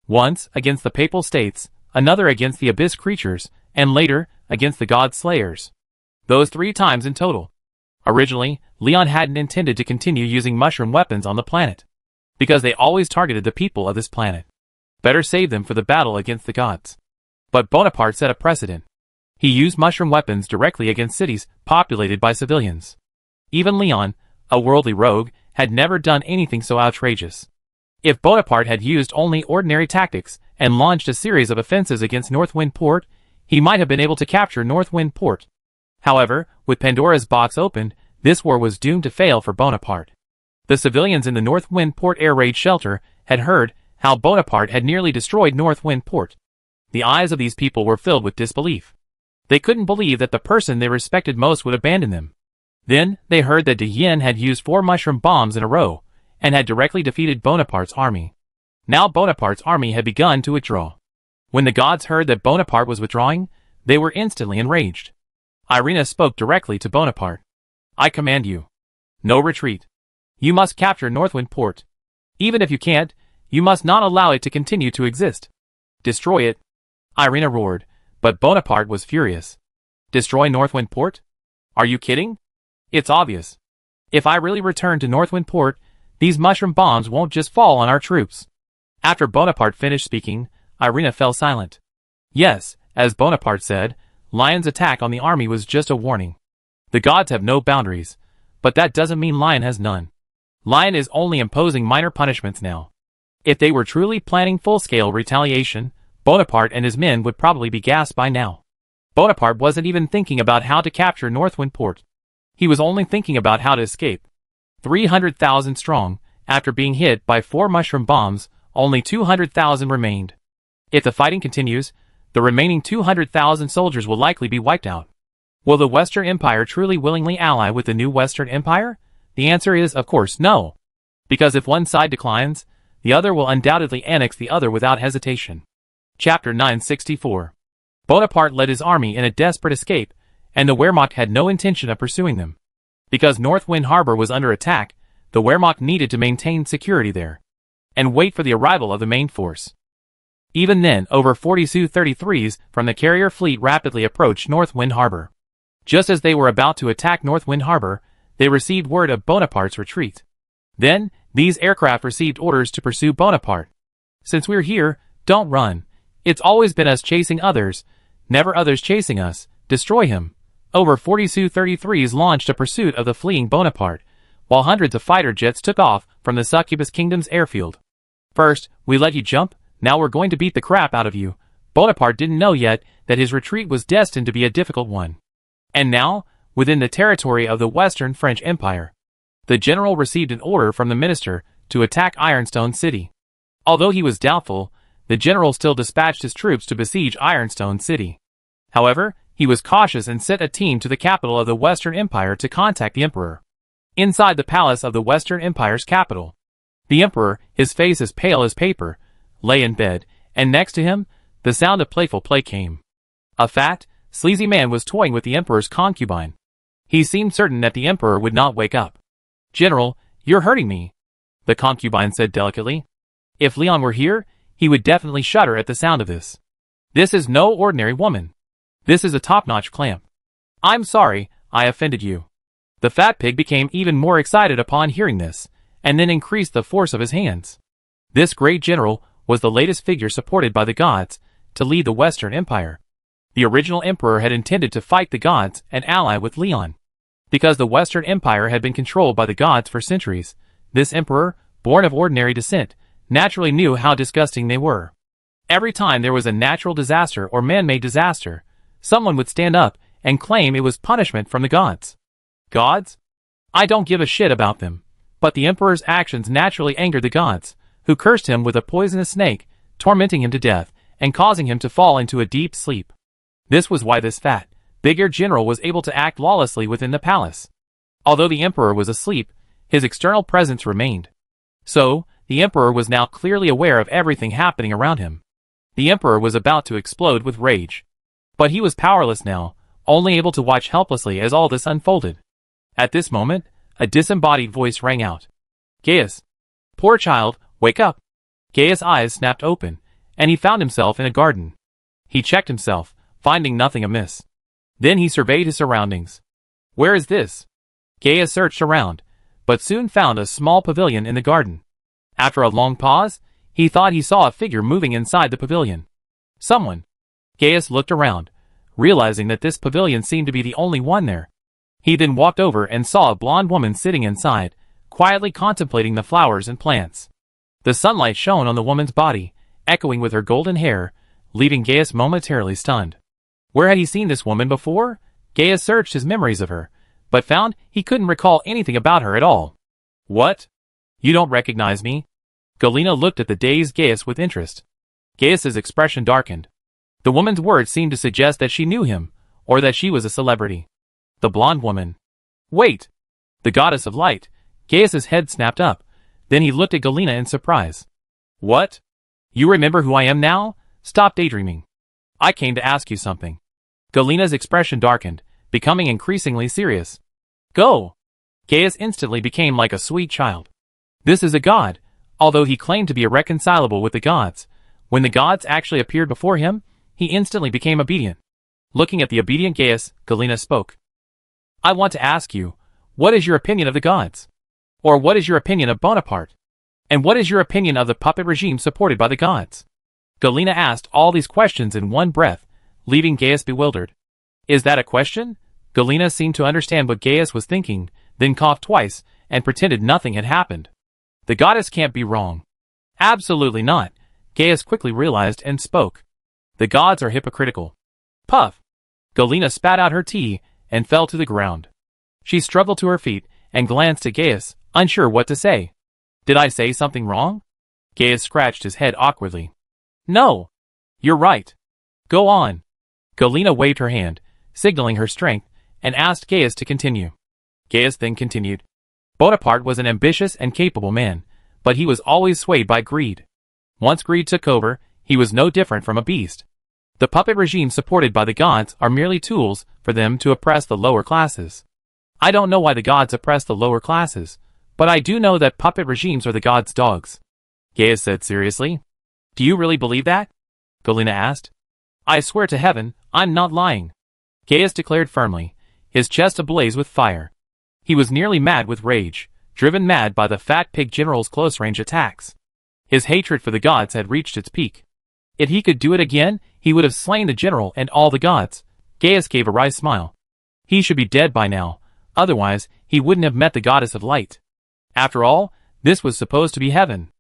Speaker 1: Once against the Papal States, another against the Abyss creatures, and later against the God Slayers. Those 3 times in total. Originally, Leon hadn't intended to continue using mushroom weapons on the planet, because they always targeted the people of this planet. Better save them for the battle against the gods. But Bonaparte set a precedent. He used mushroom weapons directly against cities populated by civilians. Even Leon, a worldly rogue, had never done anything so outrageous. If Bonaparte had used only ordinary tactics and launched a series of offensives against Northwind Port, he might have been able to capture Northwind Port. However, with Pandora's box opened, this war was doomed to fail for Bonaparte. The civilians in the Northwind Port air raid shelter had heard how Bonaparte had nearly destroyed Northwind Port. The eyes of these people were filled with disbelief. They couldn't believe that the person they respected most would abandon them. Then, they heard that De Yin had used 4 mushroom bombs in a row, and had directly defeated Bonaparte's army. Now Bonaparte's army had begun to withdraw. When the gods heard that Bonaparte was withdrawing, they were instantly enraged. Irina spoke directly to Bonaparte. I command you. No retreat. You must capture Northwind Port. Even if you can't, you must not allow it to continue to exist. Destroy it. Irina roared, but Bonaparte was furious. Destroy Northwind Port? Are you kidding? It's obvious. If I really return to Northwind Port, these mushroom bombs won't just fall on our troops. After Bonaparte finished speaking, Irina fell silent. Yes, as Bonaparte said, Lion's attack on the army was just a warning. The gods have no boundaries, but that doesn't mean Lion has none. Lion is only imposing minor punishments now. If they were truly planning full-scale retaliation, Bonaparte and his men would probably be gassed by now. Bonaparte wasn't even thinking about how to capture Northwind Port. He was only thinking about how to escape. 300,000 strong, after being hit by 4 mushroom bombs, only 200,000 remained. If the fighting continues, the remaining 200,000 soldiers will likely be wiped out. Will the Western Empire truly willingly ally with the new Western Empire? The answer is, of course, no. Because if one side declines, the other will undoubtedly annex the other without hesitation. Chapter 964. Bonaparte led his army in a desperate escape, and the Wehrmacht had no intention of pursuing them. Because Northwind Harbor was under attack, the Wehrmacht needed to maintain security there, and wait for the arrival of the main force. Even then, over 40 Su-33s from the carrier fleet rapidly approached Northwind Harbor. Just as they were about to attack Northwind Harbor, they received word of Bonaparte's retreat. Then, these aircraft received orders to pursue Bonaparte. Since we're here, don't run. It's always been us chasing others, never others chasing us. Destroy him. Over 40 Su-33s launched a pursuit of the fleeing Bonaparte, while hundreds of fighter jets took off from the Succubus Kingdom's airfield. First, we let you jump, now we're going to beat the crap out of you. Bonaparte didn't know yet that his retreat was destined to be a difficult one. And now, within the territory of the Western French Empire, The general received an order from the minister to attack Ironstone City. Although he was doubtful, the general still dispatched his troops to besiege Ironstone City. However, he was cautious and sent a team to the capital of the Western Empire to contact the emperor. Inside the palace of the Western Empire's capital, the emperor, his face as pale as paper, lay in bed, and next to him, the sound of playful play came. A fat, sleazy man was toying with the emperor's concubine. He seemed certain that the emperor would not wake up. "General, you're hurting me," the concubine said delicately. If Leon were here, he would definitely shudder at the sound of this. "This is no ordinary woman. This is a top-notch clamp. I'm sorry, I offended you." The fat pig became even more excited upon hearing this, and then increased the force of his hands. This great general was the latest figure supported by the gods to lead the Western Empire. The original emperor had intended to fight the gods and ally with Leon. Because the Western Empire had been controlled by the gods for centuries, this emperor, born of ordinary descent, naturally knew how disgusting they were. Every time there was a natural disaster or man-made disaster, someone would stand up and claim it was punishment from the gods. Gods? I don't give a shit about them. But the emperor's actions naturally angered the gods, who cursed him with a poisonous snake, tormenting him to death, and causing him to fall into a deep sleep. This was why this fat, big-eared general was able to act lawlessly within the palace. Although the emperor was asleep, his external presence remained. So, the emperor was now clearly aware of everything happening around him. The emperor was about to explode with rage. But he was powerless now, only able to watch helplessly as all this unfolded. At this moment, a disembodied voice rang out. "Gaius! Poor child, wake up!" Gaius' eyes snapped open, and he found himself in a garden. He checked himself, finding nothing amiss. Then he surveyed his surroundings. "Where is this?" Gaius searched around, but soon found a small pavilion in the garden. After a long pause, he thought he saw a figure moving inside the pavilion. Someone. Gaius looked around, realizing that this pavilion seemed to be the only one there. He then walked over and saw a blonde woman sitting inside, quietly contemplating the flowers and plants. The sunlight shone on the woman's body, echoing with her golden hair, leaving Gaius momentarily stunned. Where had he seen this woman before? Gaius searched his memories of her, but found he couldn't recall anything about her at all. "What? You don't recognize me?" Galena looked at the dazed Gaius with interest. Gaius's expression darkened. The woman's words seemed to suggest that she knew him, or that she was a celebrity. The blonde woman. "Wait! The goddess of light." Gaius's head snapped up. Then he looked at Galena in surprise. "What? You remember who I am now? Stop daydreaming. I came to ask you something." Galena's expression darkened, becoming increasingly serious. "Go!" Gaius instantly became like a sweet child. This is a god, although he claimed to be irreconcilable with the gods. When the gods actually appeared before him, he instantly became obedient. Looking at the obedient Gaius, Galena spoke. "I want to ask you, what is your opinion of the gods? Or what is your opinion of Bonaparte? And what is your opinion of the puppet regime supported by the gods?" Galena asked all these questions in one breath, leaving Gaius bewildered. "Is that a question?" Galena seemed to understand what Gaius was thinking, then coughed twice, and pretended nothing had happened. "The goddess can't be wrong." "Absolutely not," Gaius quickly realized and spoke. "The gods are hypocritical." Puff! Galena spat out her tea, and fell to the ground. She struggled to her feet, and glanced at Gaius, unsure what to say. "Did I say something wrong?" Gaius scratched his head awkwardly. "No. You're right. Go on." Galena waved her hand, signaling her strength, and asked Gaius to continue. Gaius then continued. Bonaparte was an ambitious and capable man, but he was always swayed by greed. Once greed took over, he was no different from a beast. The puppet regime supported by the gods are merely tools for them to oppress the lower classes. I don't know why the gods oppress the lower classes, but I do know that puppet regimes are the gods' dogs. Gaius said seriously. "Do you really believe that?" Galena asked. "I swear to heaven, I'm not lying," Gaius declared firmly, his chest ablaze with fire. He was nearly mad with rage, driven mad by the fat pig general's close-range attacks. His hatred for the gods had reached its peak. If he could do it again, he would have slain the general and all the gods. Gaius gave a wry smile. He should be dead by now, otherwise he wouldn't have met the goddess of light. After all, this was supposed to be heaven.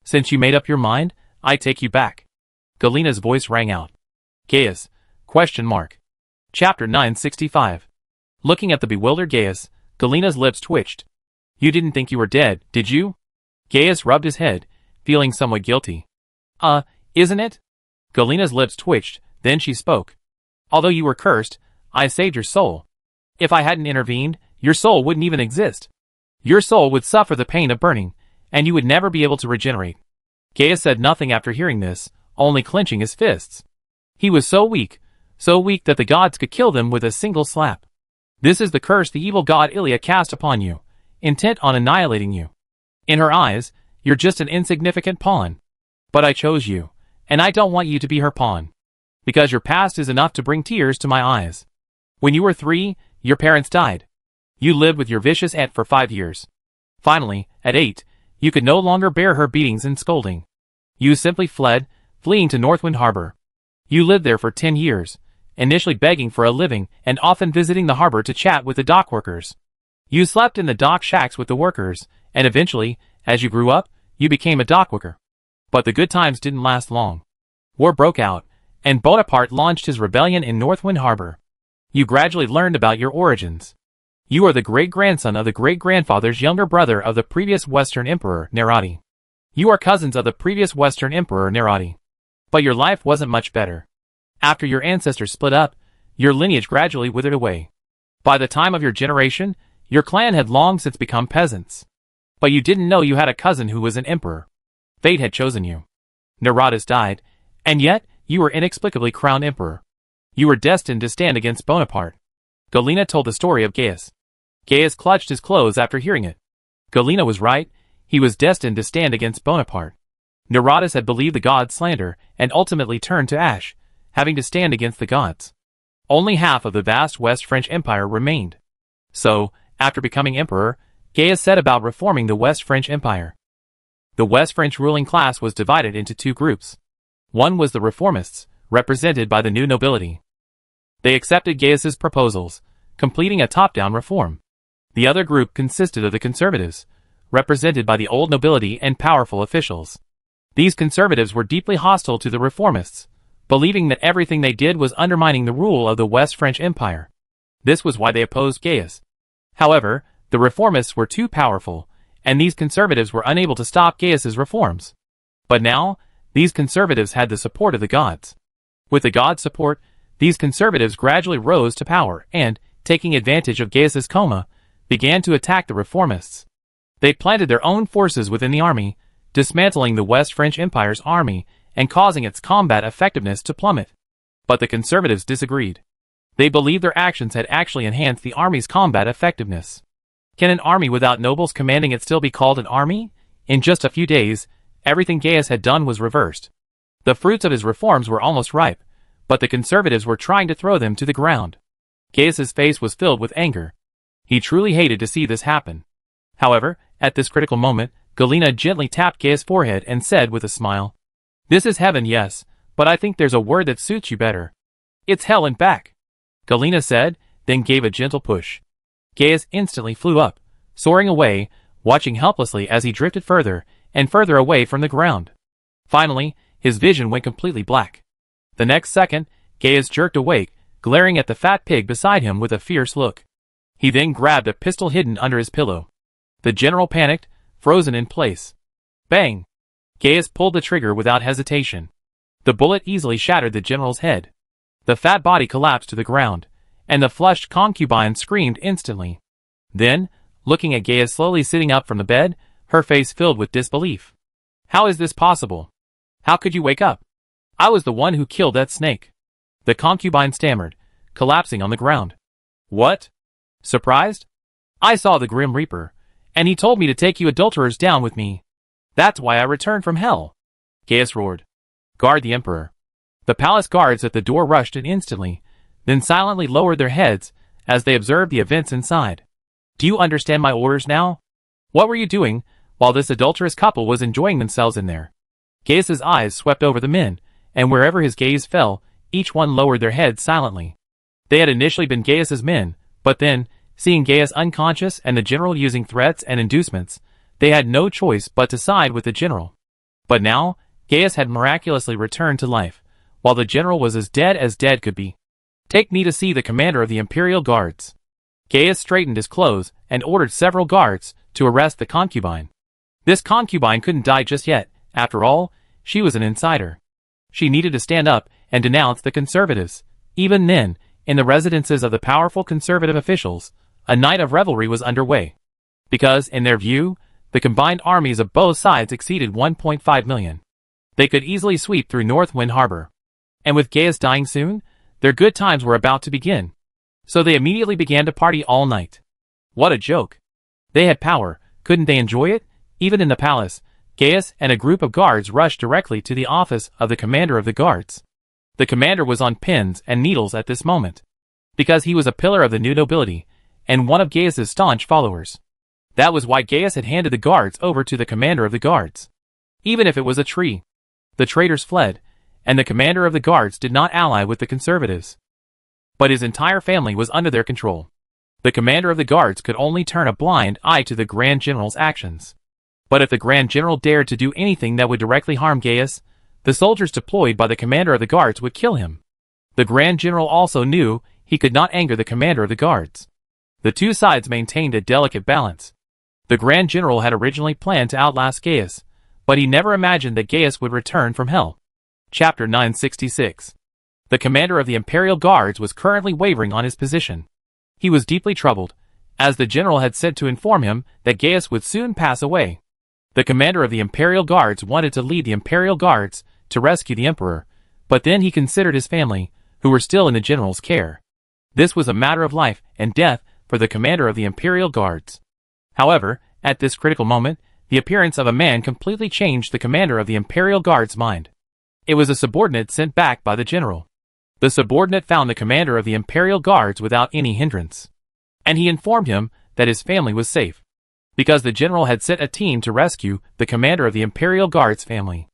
Speaker 1: "Since you made up your mind, I take you back." Galena's voice rang out. Gaius? Chapter 965. Looking at the bewildered Gaius, Galena's lips twitched. You didn't think you were dead, did you? Gaius rubbed his head, feeling somewhat guilty. Isn't it? Galena's lips twitched, then she spoke. Although you were cursed, I saved your soul. If I hadn't intervened, your soul wouldn't even exist. Your soul would suffer the pain of burning, and you would never be able to regenerate. Gaius said nothing after hearing this, only clenching his fists. He was so weak that the gods could kill them with a single slap. This is the curse the evil god Ilia cast upon you, intent on annihilating you. In her eyes, you're just an insignificant pawn. But I chose you, and I don't want you to be her pawn. Because your past is enough to bring tears to my eyes. When you were 3, your parents died. You lived with your vicious aunt for 5 years. Finally, at 8, you could no longer bear her beatings and scolding. You simply fled, fleeing to Northwind Harbor. You lived there for 10 years, initially begging for a living and often visiting the harbor to chat with the dock workers. You slept in the dock shacks with the workers, and eventually, as you grew up, you became a dock worker. But the good times didn't last long. War broke out, and Bonaparte launched his rebellion in Northwind Harbor. You gradually learned about your origins. You are the great-grandson of the great-grandfather's younger brother of the previous Western Emperor, Nerati. You are cousins of the previous Western Emperor, Nerati. But your life wasn't much better. After your ancestors split up, your lineage gradually withered away. By the time of your generation, your clan had long since become peasants. But you didn't know you had a cousin who was an emperor. Fate had chosen you. Neratus died, and yet, you were inexplicably crowned emperor. You were destined to stand against Bonaparte. Galena told the story of Gaius. Gaius clutched his clothes after hearing it. Galena was right, he was destined to stand against Bonaparte. Neratus had believed the gods' slander, and ultimately turned to ash, having to stand against the gods. Only half of the vast West French Empire remained. So, after becoming emperor, Gaius set about reforming the West French Empire. The West French ruling class was divided into 2 groups. One was the reformists, represented by the new nobility. They accepted Gaius's proposals, completing a top-down reform. The other group consisted of the conservatives, represented by the old nobility and powerful officials. These conservatives were deeply hostile to the reformists, believing that everything they did was undermining the rule of the West French Empire. This was why they opposed Gaius. However, the reformists were too powerful, and these conservatives were unable to stop Gaius's reforms. But now, these conservatives had the support of the gods. With the gods' support, these conservatives gradually rose to power and, taking advantage of Gaius's coma, began to attack the reformists. They planted their own forces within the army, dismantling the West French Empire's army and causing its combat effectiveness to plummet. But the conservatives disagreed. They believed their actions had actually enhanced the army's combat effectiveness. Can an army without nobles commanding it still be called an army? In just a few days, everything Gaius had done was reversed. The fruits of his reforms were almost ripe, but the conservatives were trying to throw them to the ground. Gaius's face was filled with anger. He truly hated to see this happen. However, at this critical moment, Galena gently tapped Gaius' forehead and said with a smile, "This is heaven, yes, but I think there's a word that suits you better. It's hell and back," Galena said, then gave a gentle push. Gaius instantly flew up, soaring away, watching helplessly as he drifted further and further away from the ground. Finally, his vision went completely black. The next second, Gaius jerked awake, glaring at the fat pig beside him with a fierce look. He then grabbed a pistol hidden under his pillow. The general panicked, frozen in place. Bang! Gaius pulled the trigger without hesitation. The bullet easily shattered the general's head. The fat body collapsed to the ground, and the flushed concubine screamed instantly. Then, looking at Gaius slowly sitting up from the bed, her face filled with disbelief. "How is this possible? How could you wake up? I was the one who killed that snake," the concubine stammered, collapsing on the ground. "What? Surprised? I saw the Grim Reaper, and he told me to take you adulterers down with me. That's why I returned from hell," Gaius roared. "Guard the Emperor." The palace guards at the door rushed in instantly, then silently lowered their heads as they observed the events inside. "Do you understand my orders now? What were you doing while this adulterous couple was enjoying themselves in there?" Gaius's eyes swept over the men, and wherever his gaze fell, each one lowered their heads silently. They had initially been Gaius's men, but then, seeing Gaius unconscious and the general using threats and inducements, they had no choice but to side with the general. But now, Gaius had miraculously returned to life, while the general was as dead could be. "Take me to see the commander of the Imperial Guards." Gaius straightened his clothes and ordered several guards to arrest the concubine. This concubine couldn't die just yet. After all, she was an insider. She needed to stand up and denounce the conservatives. Even then, in the residences of the powerful conservative officials, a night of revelry was underway. Because, in their view, the combined armies of both sides exceeded 1.5 million. They could easily sweep through Northwind Harbor. And with Gaius dying soon, their good times were about to begin. So they immediately began to party all night. What a joke. They had power, couldn't they enjoy it? Even in the palace, Gaius and a group of guards rushed directly to the office of the commander of the guards. The commander was on pins and needles at this moment, because he was a pillar of the new nobility, and one of Gaius's staunch followers. That was why Gaius had handed the guards over to the commander of the guards. Even if it was a tree. The traitors fled, and the commander of the guards did not ally with the conservatives. But his entire family was under their control. The commander of the guards could only turn a blind eye to the Grand General's actions. But if the Grand General dared to do anything that would directly harm Gaius, the soldiers deployed by the commander of the guards would kill him. The Grand General also knew he could not anger the commander of the guards. The two sides maintained a delicate balance. The Grand General had originally planned to outlast Gaius, but he never imagined that Gaius would return from hell. Chapter 966. The commander of the Imperial Guards was currently wavering on his position. He was deeply troubled, as the general had said to inform him that Gaius would soon pass away. The commander of the Imperial Guards wanted to lead the Imperial Guards to rescue the Emperor, but then he considered his family, who were still in the general's care. This was a matter of life and death for the commander of the Imperial Guards. However, at this critical moment, the appearance of a man completely changed the commander of the Imperial Guard's mind. It was a subordinate sent back by the general. The subordinate found the commander of the Imperial Guards without any hindrance. And he informed him that his family was safe, because the general had sent a team to rescue the commander of the Imperial Guard's family.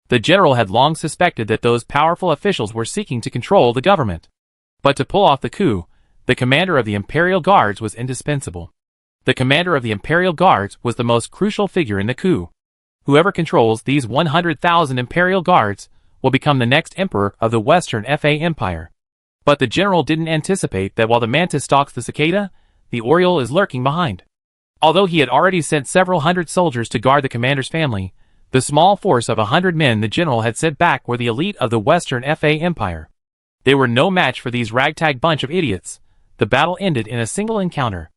Speaker 1: The general had long suspected that those powerful officials were seeking to control the government. But to pull off the coup, the commander of the Imperial Guards was indispensable. The commander of the Imperial Guards was the most crucial figure in the coup. Whoever controls these 100,000 Imperial Guards will become the next emperor of the Western FA Empire. But the general didn't anticipate that while the mantis stalks the cicada, the oriole is lurking behind. Although he had already sent several hundred soldiers to guard the commander's family, the small force of 100 men the general had sent back were the elite of the Western FA Empire. They were no match for these ragtag bunch of idiots. The battle ended in a single encounter.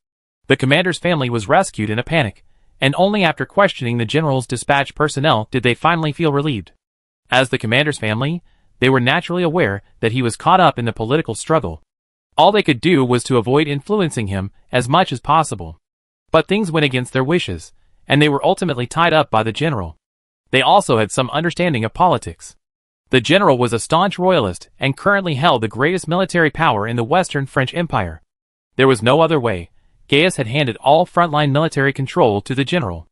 Speaker 1: The commander's family was rescued in a panic, and only after questioning the general's dispatched personnel did they finally feel relieved. As the commander's family, they were naturally aware that he was caught up in the political struggle. All they could do was to avoid influencing him as much as possible. But things went against their wishes, and they were ultimately tied up by the general. They also had some understanding of politics. The general was a staunch royalist and currently held the greatest military power in the Western French Empire. There was no other way. Gaius had handed all frontline military control to the general.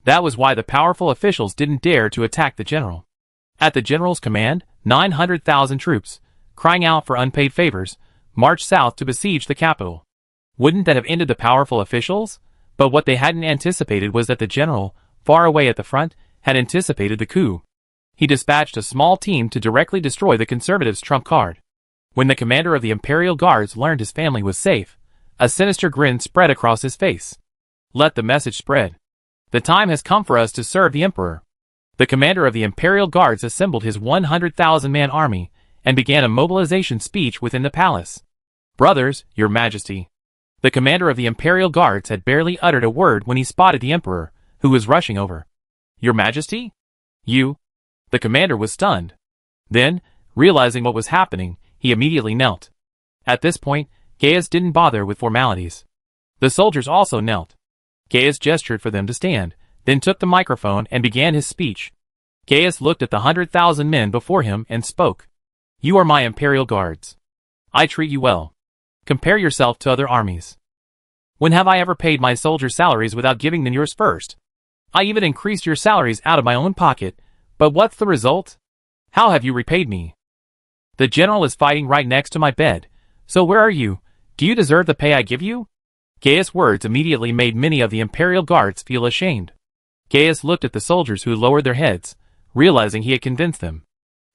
Speaker 1: That was why the powerful officials didn't dare to attack the general. At the general's command, 900,000 troops, crying out for unpaid favors, marched south to besiege the capital. Wouldn't that have ended the powerful officials? But what they hadn't anticipated was that the general, far away at the front, had anticipated the coup. He dispatched a small team to directly destroy the conservatives' trump card. When the commander of the Imperial Guards learned his family was safe, a sinister grin spread across his face. Let the message spread. The time has come for us to serve the Emperor. The commander of the Imperial Guards assembled his 100,000-man army and began a mobilization speech within the palace. Brothers, your majesty. The commander of the Imperial Guards had barely uttered a word when he spotted the Emperor, who was rushing over. Your majesty? You? The commander was stunned. Then, realizing what was happening, he immediately knelt. At this point, Gaius didn't bother with formalities. The soldiers also knelt. Gaius gestured for them to stand, then took the microphone and began his speech. Gaius looked at the 100,000 men before him and spoke. You are my Imperial Guards. I treat you well. Compare yourself to other armies. When have I ever paid my soldiers' salaries without giving them yours first? I even increased your salaries out of my own pocket, but what's the result? How have you repaid me? The general is fighting right next to my bed, so where are you? Do you deserve the pay I give you? Gaius' words immediately made many of the Imperial Guards feel ashamed. Gaius looked at the soldiers who lowered their heads, realizing he had convinced them.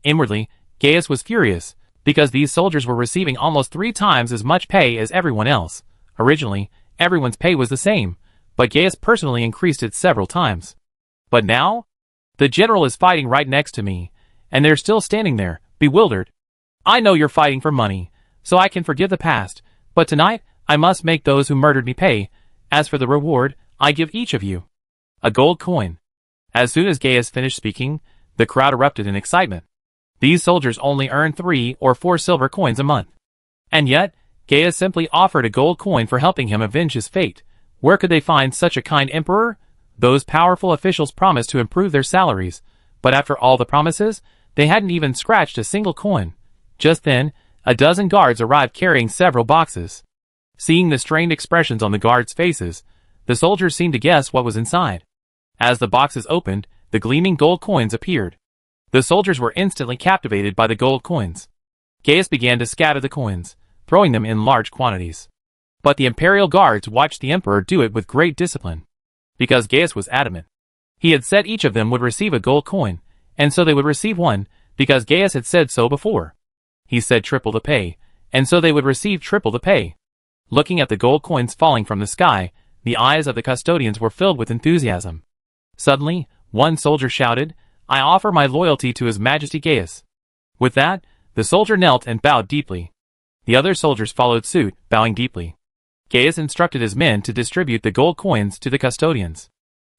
Speaker 1: Inwardly, Gaius was furious, because these soldiers were receiving almost 3 times as much pay as everyone else. Originally, everyone's pay was the same, but Gaius personally increased it several times. But now? The general is fighting right next to me, and they're still standing there, bewildered. I know you're fighting for money, so I can forgive the past, but tonight I must make those who murdered me pay. As for the reward, I give each of you a gold coin. As soon as Gaius finished speaking, the crowd erupted in excitement. These soldiers only earn 3 or 4 silver coins a month. And yet, Gaius simply offered a gold coin for helping him avenge his fate. Where could they find such a kind emperor? Those powerful officials promised to improve their salaries, but after all the promises, they hadn't even scratched a single coin. Just then, a dozen guards arrived carrying several boxes. Seeing the strained expressions on the guards' faces, the soldiers seemed to guess what was inside. As the boxes opened, the gleaming gold coins appeared. The soldiers were instantly captivated by the gold coins. Gaius began to scatter the coins, throwing them in large quantities. But the imperial guards watched the emperor do it with great discipline. Because Gaius was adamant. He had said each of them would receive a gold coin, and so they would receive one, because Gaius had said so before. He said triple the pay, and so they would receive triple the pay. Looking at the gold coins falling from the sky, the eyes of the custodians were filled with enthusiasm. Suddenly, one soldier shouted, "I offer my loyalty to His Majesty Gaius." With that, the soldier knelt and bowed deeply. The other soldiers followed suit, bowing deeply. Gaius instructed his men to distribute the gold coins to the custodians.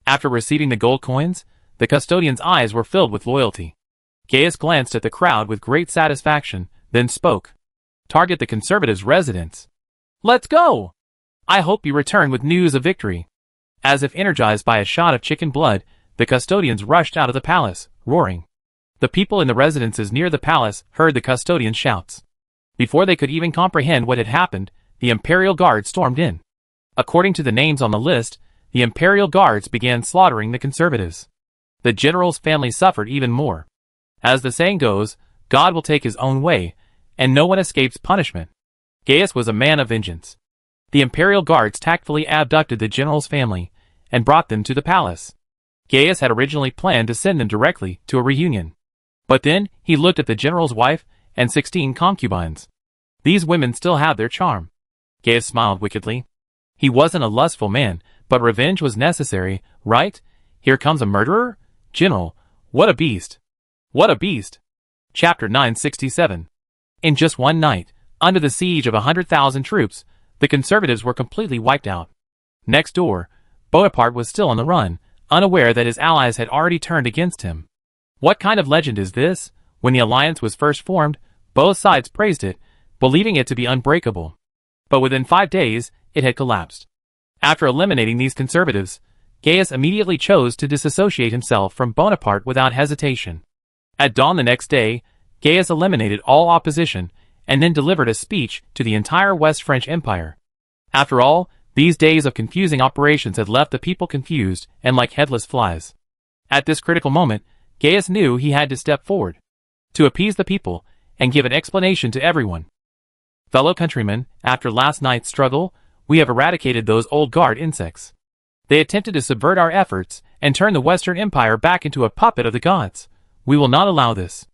Speaker 1: After receiving the gold coins, the custodians' eyes were filled with loyalty. Gaius glanced at the crowd with great satisfaction, then spoke. "Target the conservatives' residence. Let's go! I hope you return with news of victory." As if energized by a shot of chicken blood, the custodians rushed out of the palace, roaring. The people in the residences near the palace heard the custodians' shouts. Before they could even comprehend what had happened, the imperial guards stormed in. According to the names on the list, the imperial guards began slaughtering the conservatives. The general's family suffered even more. As the saying goes, God will take his own way, and no one escapes punishment. Gaius was a man of vengeance. The imperial guards tactfully abducted the general's family and brought them to the palace. Gaius had originally planned to send them directly to a reunion. But then he looked at the general's wife and 16 concubines. These women still have their charm. Gaius smiled wickedly. He wasn't a lustful man, but revenge was necessary, right? Here comes a murderer? General, what a beast! What a beast! Chapter 967. In just one night, under the siege of 100,000 troops, the conservatives were completely wiped out. Next door, Bonaparte was still on the run, unaware that his allies had already turned against him. What kind of legend is this? When the alliance was first formed, both sides praised it, believing it to be unbreakable. But within 5 days, it had collapsed. After eliminating these conservatives, Gaius immediately chose to disassociate himself from Bonaparte without hesitation. At dawn the next day, Gaius eliminated all opposition, and then delivered a speech to the entire West French Empire. After all, these days of confusing operations had left the people confused and like headless flies. At this critical moment, Gaius knew he had to step forward, to appease the people, and give an explanation to everyone. Fellow countrymen, after last night's struggle, we have eradicated those old guard insects. They attempted to subvert our efforts and turn the Western Empire back into a puppet of the gods. We will not allow this.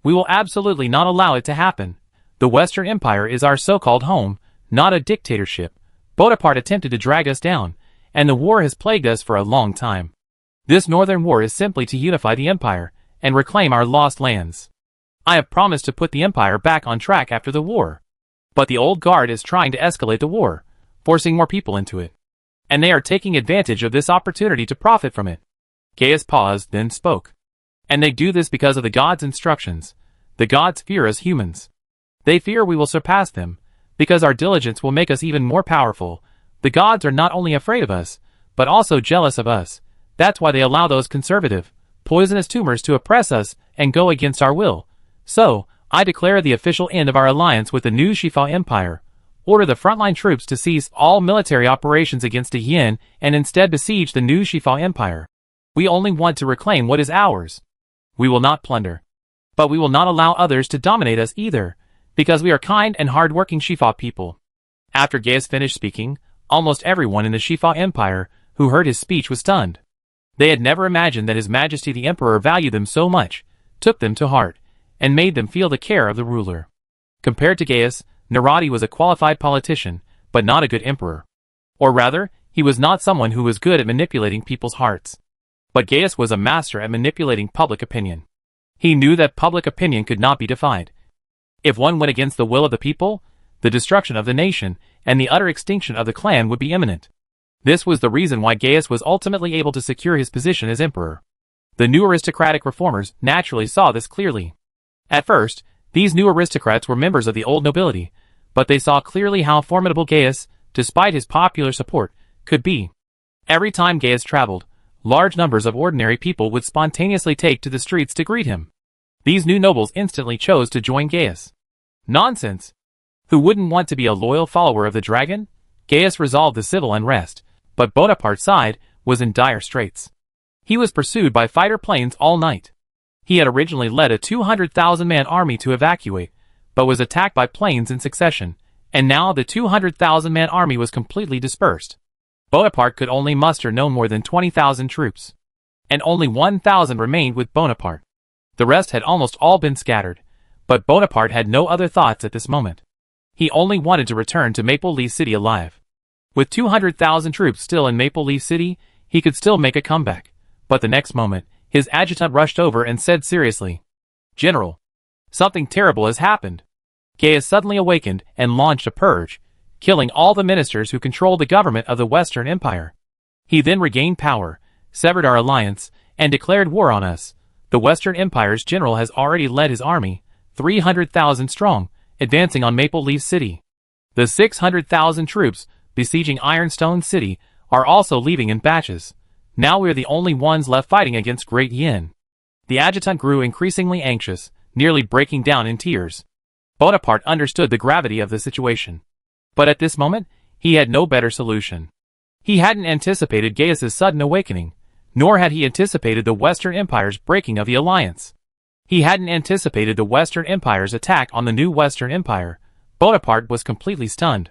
Speaker 1: We will absolutely not allow it to happen. The Western Empire is our so-called home, not a dictatorship. Bonaparte attempted to drag us down, and the war has plagued us for a long time. This northern war is simply to unify the empire and reclaim our lost lands. I have promised to put the empire back on track after the war. But the old guard is trying to escalate the war, forcing more people into it. And they are taking advantage of this opportunity to profit from it. Gaius paused, then spoke. And they do this because of the gods' instructions. The gods fear us humans. They fear we will surpass them, because our diligence will make us even more powerful. The gods are not only afraid of us, but also jealous of us. That's why they allow those conservative, poisonous tumors to oppress us and go against our will. So, I declare the official end of our alliance with the new Shifa Empire. Order the frontline troops to cease all military operations against the Yin and instead besiege the new Shifa Empire. We only want to reclaim what is ours. We will not plunder. But we will not allow others to dominate us either, because we are kind and hard-working Shifa people. After Gaius finished speaking, almost everyone in the Shifa Empire who heard his speech was stunned. They had never imagined that His Majesty the Emperor valued them so much, took them to heart, and made them feel the care of the ruler. Compared to Gaius, Narati was a qualified politician, but not a good emperor. Or rather, He was not someone who was good at manipulating people's hearts. But Gaius was a master at manipulating public opinion. He knew that public opinion could not be defied. If one went against the will of the people, the destruction of the nation and the utter extinction of the clan would be imminent. This was the reason why Gaius was ultimately able to secure his position as emperor. The new aristocratic reformers naturally saw this clearly. At first, these new aristocrats were members of the old nobility, but they saw clearly how formidable Gaius, despite his popular support, could be. Every time Gaius traveled, large numbers of ordinary people would spontaneously take to the streets to greet him. These new nobles instantly chose to join Gaius. Nonsense! Who wouldn't want to be a loyal follower of the dragon? Gaius resolved the civil unrest, but Bonaparte's side was in dire straits. He was pursued by fighter planes all night. He had originally led a 200,000-man army to evacuate, but was attacked by planes in succession, and now the 200,000-man army was completely dispersed. Bonaparte could only muster no more than 20,000 troops, and only 1,000 remained with Bonaparte. The rest had almost all been scattered, but Bonaparte had no other thoughts at this moment. He only wanted to return to Maple Leaf City alive. With 200,000 troops still in Maple Leaf City, he could still make a comeback, but the next moment, his adjutant rushed over and said seriously, "General, something terrible has happened." Gaius suddenly awakened and launched a purge, killing all the ministers who controlled the government of the Western Empire. He then regained power, severed our alliance, and declared war on us. The Western Empire's general has already led his army, 300,000 strong, advancing on Maple Leaf City. The 600,000 troops besieging Ironstone City are also leaving in batches. Now we are the only ones left fighting against Great Yin. The adjutant grew increasingly anxious, nearly breaking down in tears. Bonaparte understood the gravity of the situation. But at this moment, he had no better solution. He hadn't anticipated Gaius's sudden awakening, nor had he anticipated the Western Empire's breaking of the alliance. He hadn't anticipated the Western Empire's attack on the new Western Empire. Bonaparte was completely stunned.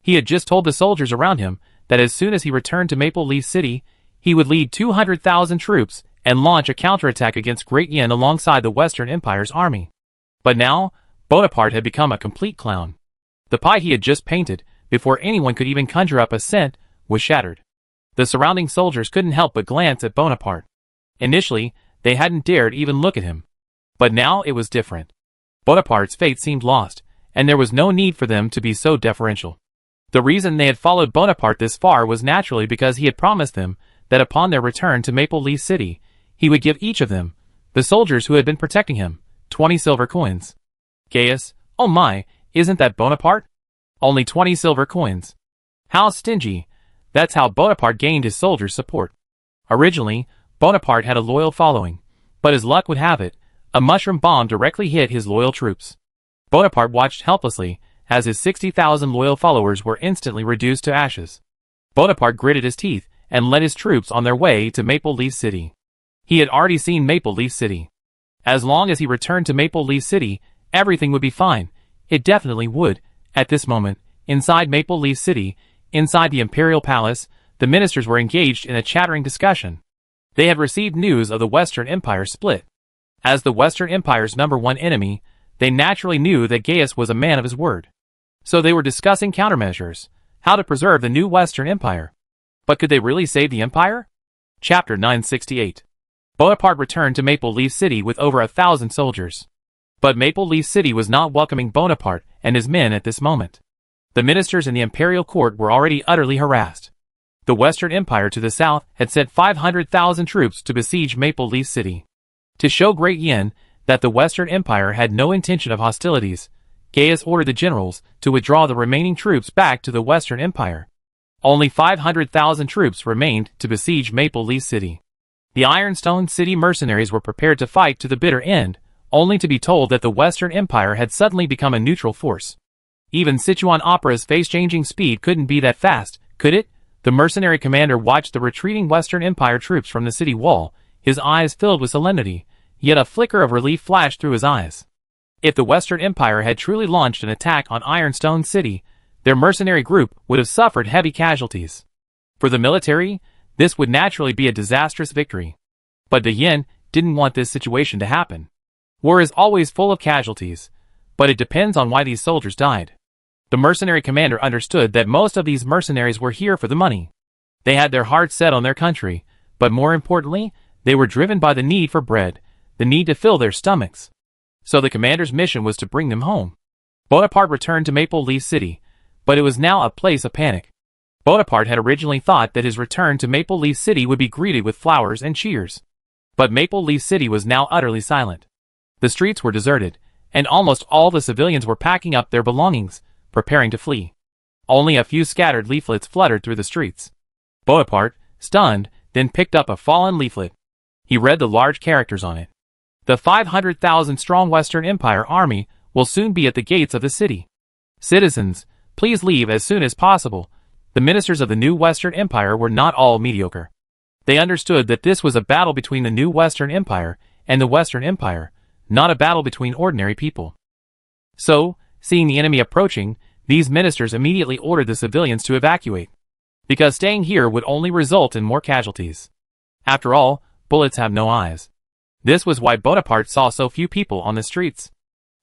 Speaker 1: He had just told the soldiers around him that as soon as he returned to Maple Leaf City, he would lead 200,000 troops and launch a counterattack against Great Yin alongside the Western Empire's army. But now, Bonaparte had become a complete clown. The pie he had just painted, before anyone could even conjure up a scent, was shattered. The surrounding soldiers couldn't help but glance at Bonaparte. Initially, they hadn't dared even look at him. But now it was different. Bonaparte's fate seemed lost, and there was no need for them to be so deferential. The reason they had followed Bonaparte this far was naturally because he had promised them that upon their return to Maple Leaf City, he would give each of them, the soldiers who had been protecting him, 20 silver coins. Gaius, oh my, isn't that Bonaparte? Only 20 silver coins. How stingy. That's how Bonaparte gained his soldiers' support. Originally, Bonaparte had a loyal following, but as luck would have it, a mushroom bomb directly hit his loyal troops. Bonaparte watched helplessly as his 60,000 loyal followers were instantly reduced to ashes. Bonaparte gritted his teeth and led his troops on their way to Maple Leaf City. He had already seen Maple Leaf City. As long as he returned to Maple Leaf City, everything would be fine. It definitely would. At this moment, inside Maple Leaf City, inside the Imperial Palace, the ministers were engaged in a chattering discussion. They had received news of the Western Empire split. As the Western Empire's #1 enemy, they naturally knew that Gaius was a man of his word. So they were discussing countermeasures, how to preserve the new Western Empire. But could they really save the empire? Chapter 968. Bonaparte returned to Maple Leaf City with over 1,000 soldiers. But Maple Leaf City was not welcoming Bonaparte and his men at this moment. The ministers in the imperial court were already utterly harassed. The Western Empire to the south had sent 500,000 troops to besiege Maple Leaf City. To show Great Yin that the Western Empire had no intention of hostilities, Gaius ordered the generals to withdraw the remaining troops back to the Western Empire. Only 500,000 troops remained to besiege Maple Leaf City. The Ironstone City mercenaries were prepared to fight to the bitter end, only to be told that the Western Empire had suddenly become a neutral force. Even Sichuan Opera's face-changing speed couldn't be that fast, could it? The mercenary commander watched the retreating Western Empire troops from the city wall, his eyes filled with solemnity, yet a flicker of relief flashed through his eyes. If the Western Empire had truly launched an attack on Ironstone City, their mercenary group would have suffered heavy casualties. For the military, this would naturally be a disastrous victory. But the Yin didn't want this situation to happen. War is always full of casualties, but it depends on why these soldiers died. The mercenary commander understood that most of these mercenaries were here for the money. They had their hearts set on their country, but more importantly, they were driven by the need for bread, the need to fill their stomachs. So the commander's mission was to bring them home. Bonaparte returned to Maple Leaf City, but it was now a place of panic. Bonaparte had originally thought that his return to Maple Leaf City would be greeted with flowers and cheers. But Maple Leaf City was now utterly silent. The streets were deserted, and almost all the civilians were packing up their belongings, preparing to flee. Only a few scattered leaflets fluttered through the streets. Bonaparte, stunned, then picked up a fallen leaflet. He read the large characters on it. The 500,000-strong Western Empire army will soon be at the gates of the city. Citizens, please leave as soon as possible. The ministers of the new Western Empire were not all mediocre. They understood that this was a battle between the new Western Empire and the Western Empire, not a battle between ordinary people. So, seeing the enemy approaching, these ministers immediately ordered the civilians to evacuate, because staying here would only result in more casualties. After all, bullets have no eyes. This was why Bonaparte saw so few people on the streets.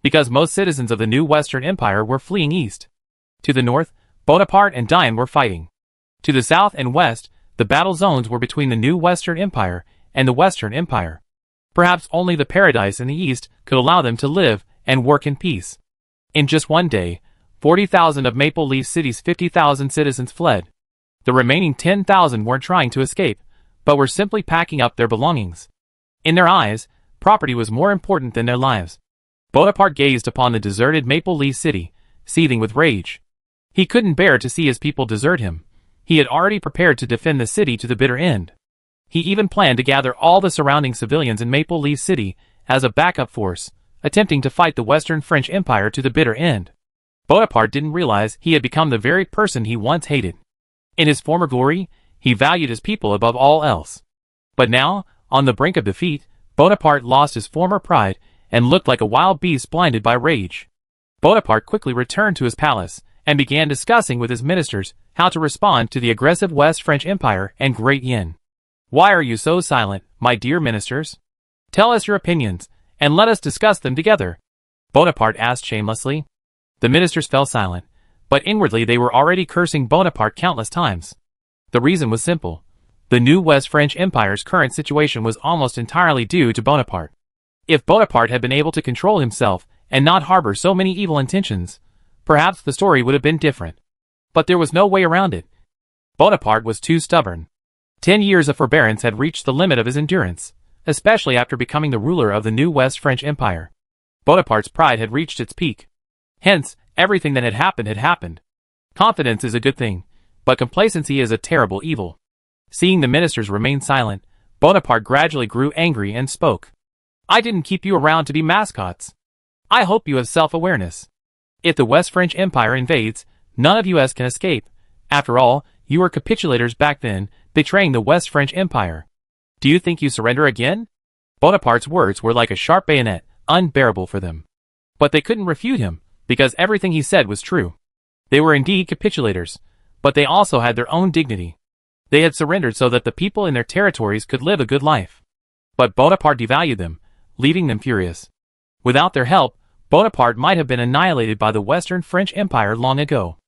Speaker 1: Because most citizens of the new Western Empire were fleeing east. To the north, Bonaparte and Diane were fighting. To the south and west, the battle zones were between the new Western Empire and the Western Empire. Perhaps only the paradise in the east could allow them to live and work in peace. In just one day, 40,000 of Maple Leaf City's 50,000 citizens fled. The remaining 10,000 weren't trying to escape, but were simply packing up their belongings. In their eyes, property was more important than their lives. Bonaparte gazed upon the deserted Maple Leaf City, seething with rage. He couldn't bear to see his people desert him. He had already prepared to defend the city to the bitter end. He even planned to gather all the surrounding civilians in Maple Leaf City as a backup force, attempting to fight the Western French Empire to the bitter end. Bonaparte didn't realize he had become the very person he once hated. In his former glory, he valued his people above all else. But now, on the brink of defeat, Bonaparte lost his former pride and looked like a wild beast blinded by rage. Bonaparte quickly returned to his palace and began discussing with his ministers how to respond to the aggressive West French Empire and Great Yin. "Why are you so silent, my dear ministers? Tell us your opinions, and let us discuss them together," Bonaparte asked shamelessly. The ministers fell silent, but inwardly they were already cursing Bonaparte countless times. The reason was simple. The new West French Empire's current situation was almost entirely due to Bonaparte. If Bonaparte had been able to control himself and not harbor so many evil intentions, perhaps the story would have been different. But there was no way around it. Bonaparte was too stubborn. 10 years of forbearance had reached the limit of his endurance, especially after becoming the ruler of the new West French Empire. Bonaparte's pride had reached its peak. Hence, everything that had happened. Confidence is a good thing, but complacency is a terrible evil. Seeing the ministers remain silent, Bonaparte gradually grew angry and spoke. "I didn't keep you around to be mascots. I hope you have self-awareness. If the West French Empire invades, none of us can escape. After all, you were capitulators back then, betraying the West French Empire. Do you think you surrender again?" Bonaparte's words were like a sharp bayonet, unbearable for them. But they couldn't refute him, because everything he said was true. They were indeed capitulators, but they also had their own dignity. They had surrendered so that the people in their territories could live a good life. But Bonaparte devalued them, leaving them furious. Without their help, Bonaparte might have been annihilated by the Western French Empire long ago.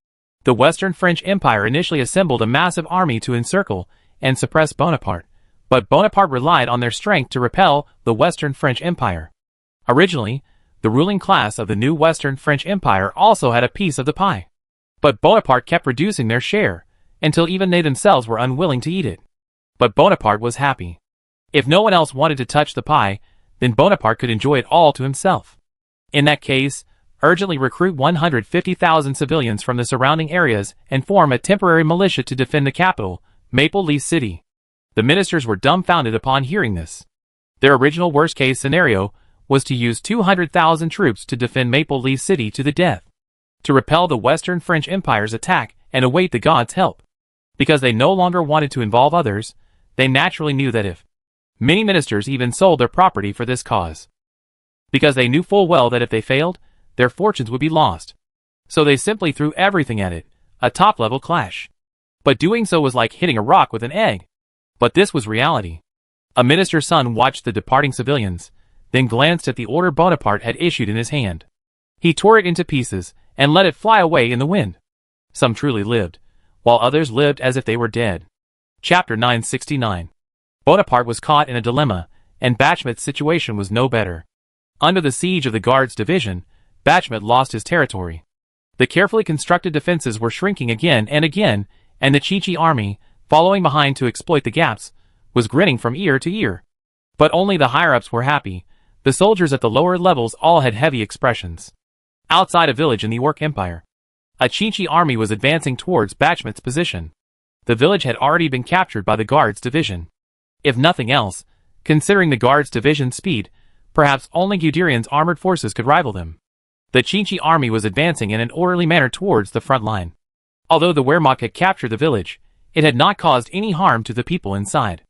Speaker 1: The Western French Empire initially assembled a massive army to encircle and suppress Bonaparte, but Bonaparte relied on their strength to repel the Western French Empire. Originally, the ruling class of the new Western French Empire also had a piece of the pie. But Bonaparte kept reducing their share, until even they themselves were unwilling to eat it. But Bonaparte was happy. If no one else wanted to touch the pie, then Bonaparte could enjoy it all to himself. In that case, urgently recruit 150,000 civilians from the surrounding areas and form a temporary militia to defend the capital, Maple Leaf City. The ministers were dumbfounded upon hearing this. Their original worst-case scenario was to use 200,000 troops to defend Maple Leaf City to the death, to repel the Western French Empire's attack and await the gods' help. Because they no longer wanted to involve others, they naturally knew that if many ministers even sold their property for this cause. Because they knew full well that if they failed, their fortunes would be lost. So they simply threw everything at it, a top-level clash. But doing so was like hitting a rock with an egg. But this was reality. A minister's son watched the departing civilians, then glanced at the order Bonaparte had issued in his hand. He tore it into pieces, and let it fly away in the wind. Some truly lived, while others lived as if they were dead. Chapter 969. Bonaparte was caught in a dilemma, and Bachmet's situation was no better. Under the siege of the Guards division, Bachmet lost his territory. The carefully constructed defenses were shrinking again, and the Chechen army, following behind to exploit the gaps, was grinning from ear to ear. But only the higher-ups were happy. The soldiers at the lower levels all had heavy expressions. Outside a village in the Orc Empire, a Chechen army was advancing towards Bachmet's position. The village had already been captured by the Guards division. If nothing else, considering the Guards division's speed, perhaps only Guderian's armored forces could rival them. The Chechen army was advancing in an orderly manner towards the front line. Although the Wehrmacht had captured the village, it had not caused any harm to the people inside.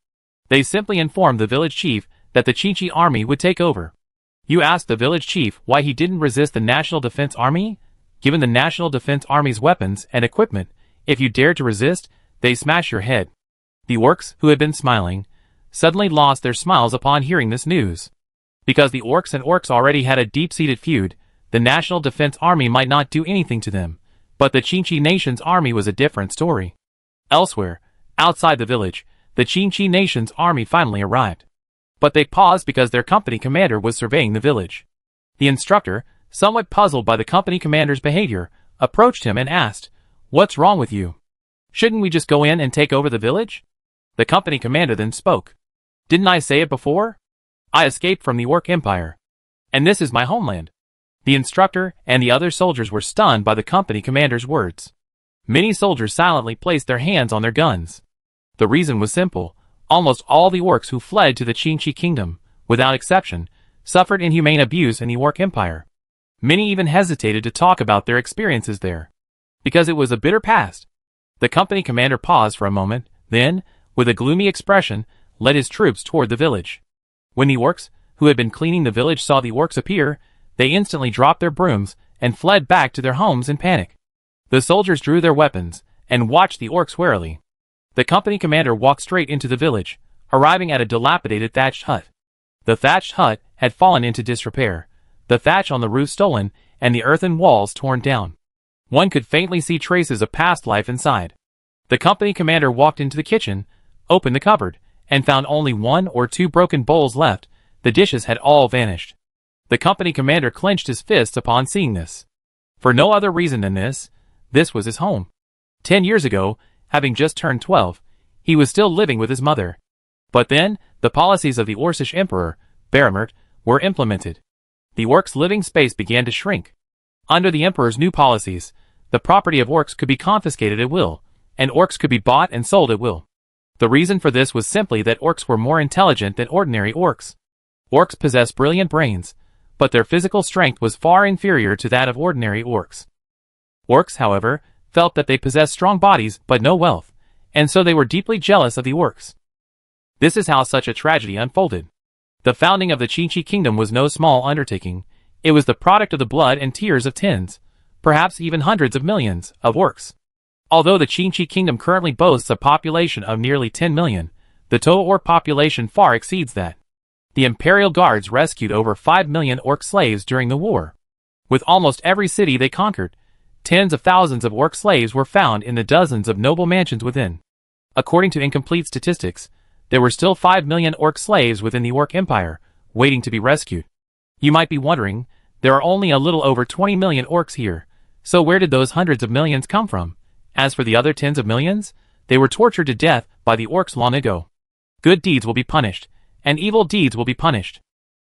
Speaker 1: They simply informed the village chief that the Chechen army would take over. You asked the village chief why he didn't resist the National Defense Army? Given the National Defense Army's weapons and equipment, if you dared to resist, they smash your head. The orcs, who had been smiling, suddenly lost their smiles upon hearing this news. Because the orcs and orcs already had a deep-seated feud, the National Defense Army might not do anything to them, but the Chechen nation's army was a different story. Elsewhere, outside the village, the Chechen nation's army finally arrived. But they paused because their company commander was surveying the village. The instructor, somewhat puzzled by the company commander's behavior, approached him and asked, "What's wrong with you? Shouldn't we just go in and take over the village?" The company commander then spoke. "Didn't I say it before? I escaped from the Orc Empire. And this is my homeland." The instructor and the other soldiers were stunned by the company commander's words. Many soldiers silently placed their hands on their guns. The reason was simple. Almost all the orcs who fled to the Chechen kingdom, without exception, suffered inhumane abuse in the Orc Empire. Many even hesitated to talk about their experiences there, because it was a bitter past. The company commander paused for a moment, then, with a gloomy expression, led his troops toward the village. When the orcs, who had been cleaning the village, saw the orcs appear, they instantly dropped their brooms and fled back to their homes in panic. The soldiers drew their weapons and watched the orcs warily. The company commander walked straight into the village, arriving at a dilapidated thatched hut. The thatched hut had fallen into disrepair, the thatch on the roof stolen, and the earthen walls torn down. One could faintly see traces of past life inside. The company commander walked into the kitchen, opened the cupboard, and found only 1 or 2 broken bowls left. The dishes had all vanished. The company commander clenched his fists upon seeing this. For no other reason than this was his home. 10 years ago, having just turned 12, he was still living with his mother. But then, the policies of the Orcish emperor, Baramert, were implemented. The orcs' living space began to shrink. Under the emperor's new policies, the property of orcs could be confiscated at will, and orcs could be bought and sold at will. The reason for this was simply that orcs were more intelligent than ordinary orcs. Orcs possessed brilliant brains, but their physical strength was far inferior to that of ordinary orcs. Orcs, however, felt that they possessed strong bodies but no wealth, and so they were deeply jealous of the orcs. This is how such a tragedy unfolded. The founding of the Chechen kingdom was no small undertaking. It was the product of the blood and tears of tens, perhaps even hundreds of millions, of orcs. Although the Chechen kingdom currently boasts a population of nearly 10 million, the total orc population far exceeds that. The Imperial Guards rescued over 5 million orc slaves during the war. With almost every city they conquered, tens of thousands of orc slaves were found in the dozens of noble mansions within. According to incomplete statistics, there were still 5 million orc slaves within the Orc Empire, waiting to be rescued. You might be wondering, there are only a little over 20 million orcs here, so where did those hundreds of millions come from? As for the other tens of millions, they were tortured to death by the orcs long ago. Good deeds will be punished, and evil deeds will be punished.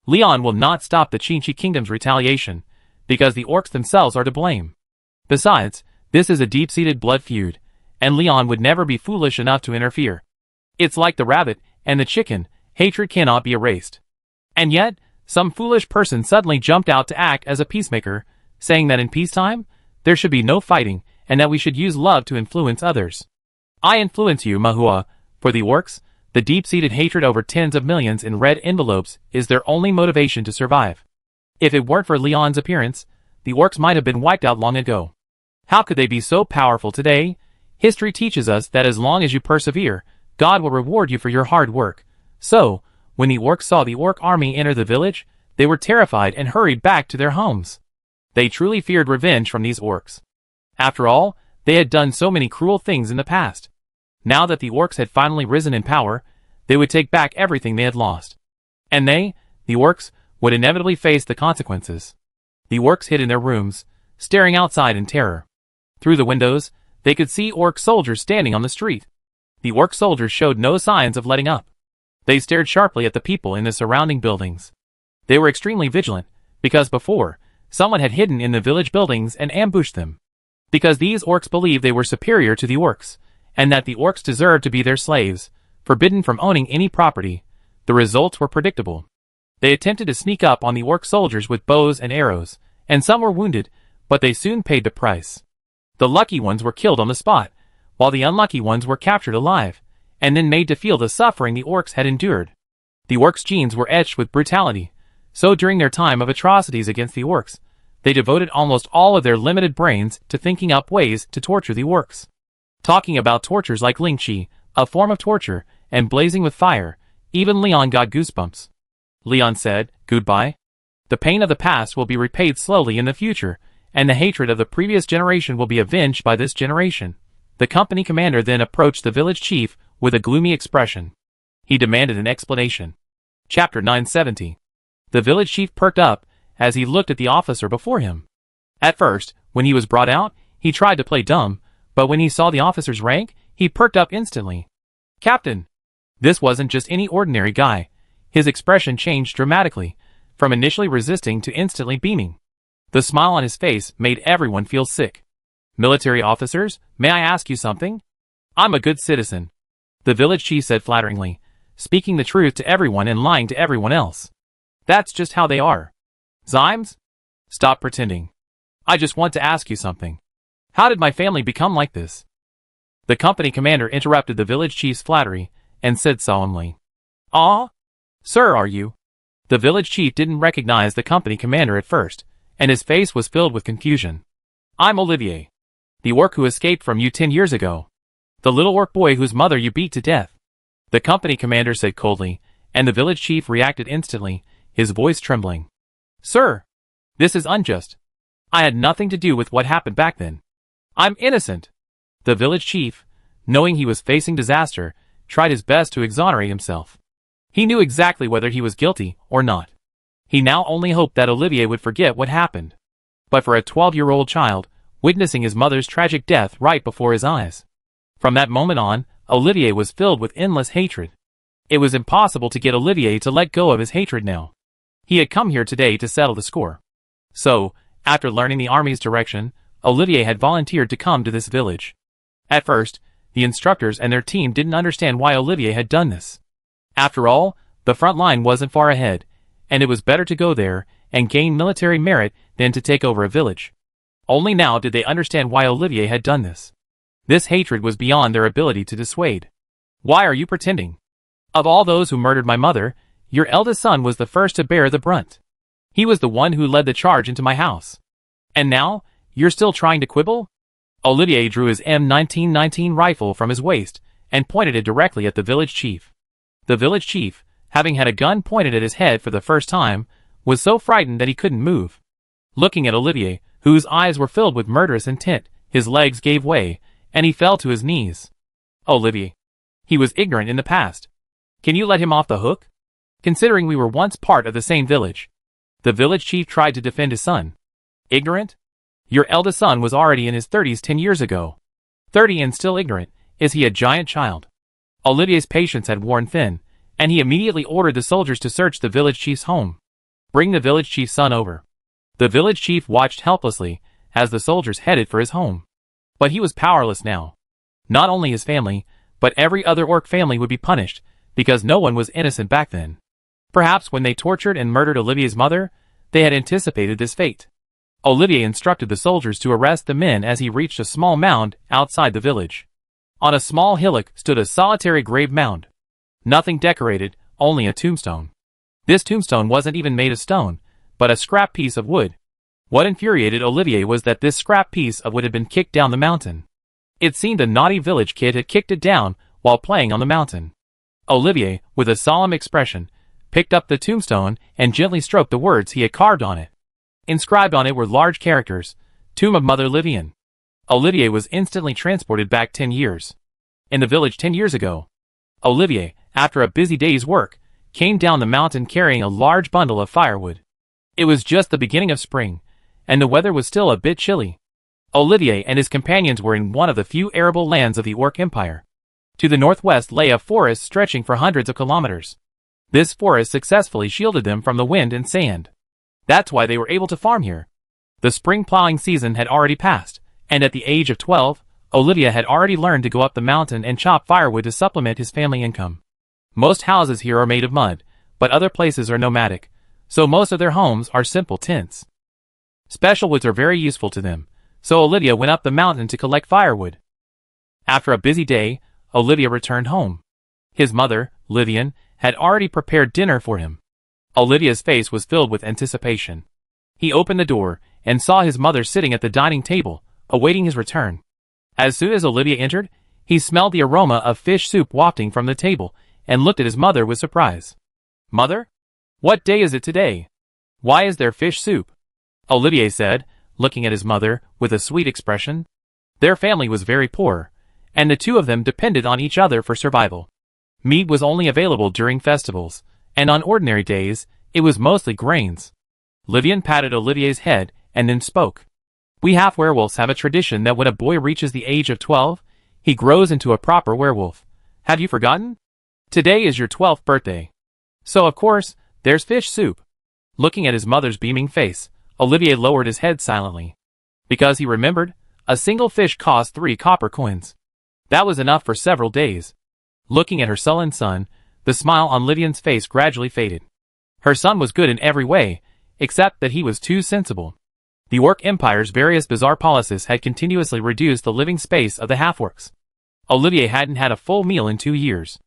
Speaker 1: Leon will not stop the Chechen kingdom's retaliation, because the orcs themselves are to blame. Besides, this is a deep-seated blood feud, and Leon would never be foolish enough to interfere. It's like the rabbit and the chicken, hatred cannot be erased. And yet, some foolish person suddenly jumped out to act as a peacemaker, saying that in peacetime, there should be no fighting, and that we should use love to influence others. I influence you, Mahua. For the orcs, the deep-seated hatred over tens of millions in red envelopes is their only motivation to survive. If it weren't for Leon's appearance, the orcs might have been wiped out long ago. How could they be so powerful today? History teaches us that as long as you persevere, God will reward you for your hard work. So, when the orcs saw the orc army enter the village, they were terrified and hurried back to their homes. They truly feared revenge from these orcs. After all, they had done so many cruel things in the past. Now that the orcs had finally risen in power, they would take back everything they had lost. And they, the orcs, would inevitably face the consequences. The orcs hid in their rooms, staring outside in terror. Through the windows, they could see orc soldiers standing on the street. The orc soldiers showed no signs of letting up. They stared sharply at the people in the surrounding buildings. They were extremely vigilant, because before, someone had hidden in the village buildings and ambushed them. Because these orcs believed they were superior to the orcs, and that the orcs deserved to be their slaves, forbidden from owning any property, the results were predictable. They attempted to sneak up on the orc soldiers with bows and arrows, and some were wounded, but they soon paid the price. The lucky ones were killed on the spot, while the unlucky ones were captured alive, and then made to feel the suffering the orcs had endured. The orcs' genes were etched with brutality, so during their time of atrocities against the orcs, they devoted almost all of their limited brains to thinking up ways to torture the orcs. Talking about tortures like lynching, a form of torture, and blazing with fire, even Leon got goosebumps. Leon said, "Goodbye. The pain of the past will be repaid slowly in the future, and the hatred of the previous generation will be avenged by this generation." The company commander then approached the village chief with a gloomy expression. He demanded an explanation. Chapter 970. The village chief perked up as he looked at the officer before him. At first, when he was brought out, he tried to play dumb, but when he saw the officer's rank, he perked up instantly. "Captain!" This wasn't just any ordinary guy. His expression changed dramatically, from initially resisting to instantly beaming. The smile on his face made everyone feel sick. "Military officers, may I ask you something?" "I'm a good citizen," the village chief said flatteringly, speaking the truth to everyone and lying to everyone else. "That's just how they are. Zymes? Stop pretending. I just want to ask you something. How did my family become like this?" The company commander interrupted the village chief's flattery and said solemnly, "Ah? Sir, are you?" The village chief didn't recognize the company commander at first, and his face was filled with confusion. "I'm Olivier, the orc who escaped from you 10 years ago. The little orc boy whose mother you beat to death," the company commander said coldly, and the village chief reacted instantly, his voice trembling. "Sir, this is unjust. I had nothing to do with what happened back then. I'm innocent." The village chief, knowing he was facing disaster, tried his best to exonerate himself. He knew exactly whether he was guilty or not. He now only hoped that Olivier would forget what happened. But for a 12-year-old child, witnessing his mother's tragic death right before his eyes. From that moment on, Olivier was filled with endless hatred. It was impossible to get Olivier to let go of his hatred now. He had come here today to settle the score. So, after learning the army's direction, Olivier had volunteered to come to this village. At first, the instructors and their team didn't understand why Olivier had done this. After all, the front line wasn't far ahead, and it was better to go there and gain military merit than to take over a village. Only now did they understand why Olivier had done this. This hatred was beyond their ability to dissuade. "Why are you pretending? Of all those who murdered my mother, your eldest son was the first to bear the brunt. He was the one who led the charge into my house. And now, you're still trying to quibble?" Olivier drew his M1919 rifle from his waist and pointed it directly at the village chief. The village chief, having had a gun pointed at his head for the first time, was so frightened that he couldn't move. Looking at Olivier, whose eyes were filled with murderous intent, his legs gave way, and he fell to his knees. "Olivier. He was ignorant in the past. Can you let him off the hook? Considering we were once part of the same village." The village chief tried to defend his son. "Ignorant? Your eldest son was already in his 30s 10 years ago. 30 and still ignorant, is he a giant child?" Olivier's patience had worn thin, and he immediately ordered the soldiers to search the village chief's home. "Bring the village chief's son over." The village chief watched helplessly as the soldiers headed for his home. But he was powerless now. Not only his family, but every other orc family would be punished, because no one was innocent back then. Perhaps when they tortured and murdered Olivier's mother, they had anticipated this fate. Olivier instructed the soldiers to arrest the men as he reached a small mound outside the village. On a small hillock stood a solitary grave mound. Nothing decorated, only a tombstone. This tombstone wasn't even made of stone, but a scrap piece of wood. What infuriated Olivier was that this scrap piece of wood had been kicked down the mountain. It seemed a naughty village kid had kicked it down while playing on the mountain. Olivier, with a solemn expression, picked up the tombstone and gently stroked the words he had carved on it. Inscribed on it were large characters, Tomb of Mother Livian. Olivier was instantly transported back 10 years. In the village 10 years ago. Olivier, after a busy day's work, came down the mountain carrying a large bundle of firewood. It was just the beginning of spring, and the weather was still a bit chilly. Olivier and his companions were in one of the few arable lands of the Orc Empire. To the northwest lay a forest stretching for hundreds of kilometers. This forest successfully shielded them from the wind and sand. That's why they were able to farm here. The spring plowing season had already passed, and at the age of 12, Olivier had already learned to go up the mountain and chop firewood to supplement his family income. Most houses here are made of mud, but other places are nomadic, so most of their homes are simple tents. Special woods are very useful to them, so Olivier went up the mountain to collect firewood. After a busy day, Olivier returned home. His mother, Livian, had already prepared dinner for him. Olivier's face was filled with anticipation. He opened the door and saw his mother sitting at the dining table, awaiting his return. As soon as Olivier entered, he smelled the aroma of fish soup wafting from the table and looked at his mother with surprise. "Mother? What day is it today? Why is there fish soup?" Olivier said, looking at his mother with a sweet expression. Their family was very poor, and the two of them depended on each other for survival. Meat was only available during festivals, and on ordinary days, it was mostly grains. Livian patted Olivier's head and then spoke. "We half werewolves have a tradition that when a boy reaches the age of 12, he grows into a proper werewolf. Have you forgotten? Today is your 12th birthday. So of course, there's fish soup." Looking at his mother's beaming face, Olivier lowered his head silently. Because he remembered, a single fish cost 3 copper coins. That was enough for several days. Looking at her sullen son, the smile on Livian's face gradually faded. Her son was good in every way, except that he was too sensible. The Orc Empire's various bizarre policies had continuously reduced the living space of the half-orcs. Olivier hadn't had a full meal in 2 years.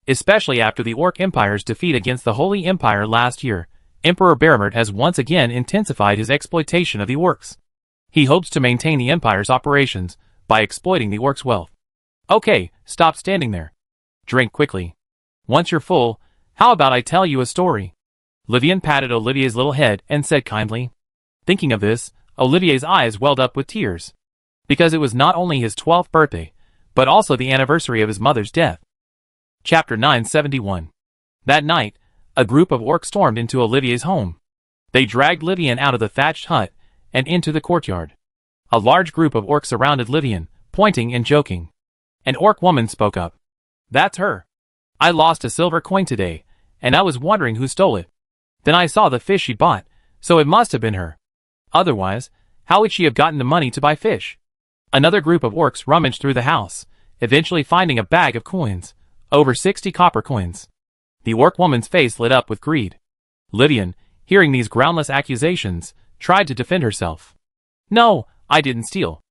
Speaker 1: Especially after the Orc Empire's defeat against the Holy Empire last year, Emperor Baramert has once again intensified his exploitation of the orcs. He hopes to maintain the Empire's operations by exploiting the orcs' wealth. "Okay, stop standing there. Drink quickly. Once you're full, how about I tell you a story?" Livian patted Olivier's little head and said kindly. Thinking of this, Olivier's eyes welled up with tears. Because it was not only his 12th birthday, but also the anniversary of his mother's death. Chapter 971. That night, a group of orcs stormed into Olivier's home. They dragged Livian out of the thatched hut and into the courtyard. A large group of orcs surrounded Livian, pointing and joking. An orc woman spoke up. "That's her. I lost a silver coin today, and I was wondering who stole it. Then I saw the fish she bought, so it must have been her. Otherwise, how would she have gotten the money to buy fish?" Another group of orcs rummaged through the house, eventually finding a bag of coins, over 60 copper coins. The orc woman's face lit up with greed. Livian, hearing these groundless accusations, tried to defend herself. "No, I didn't steal.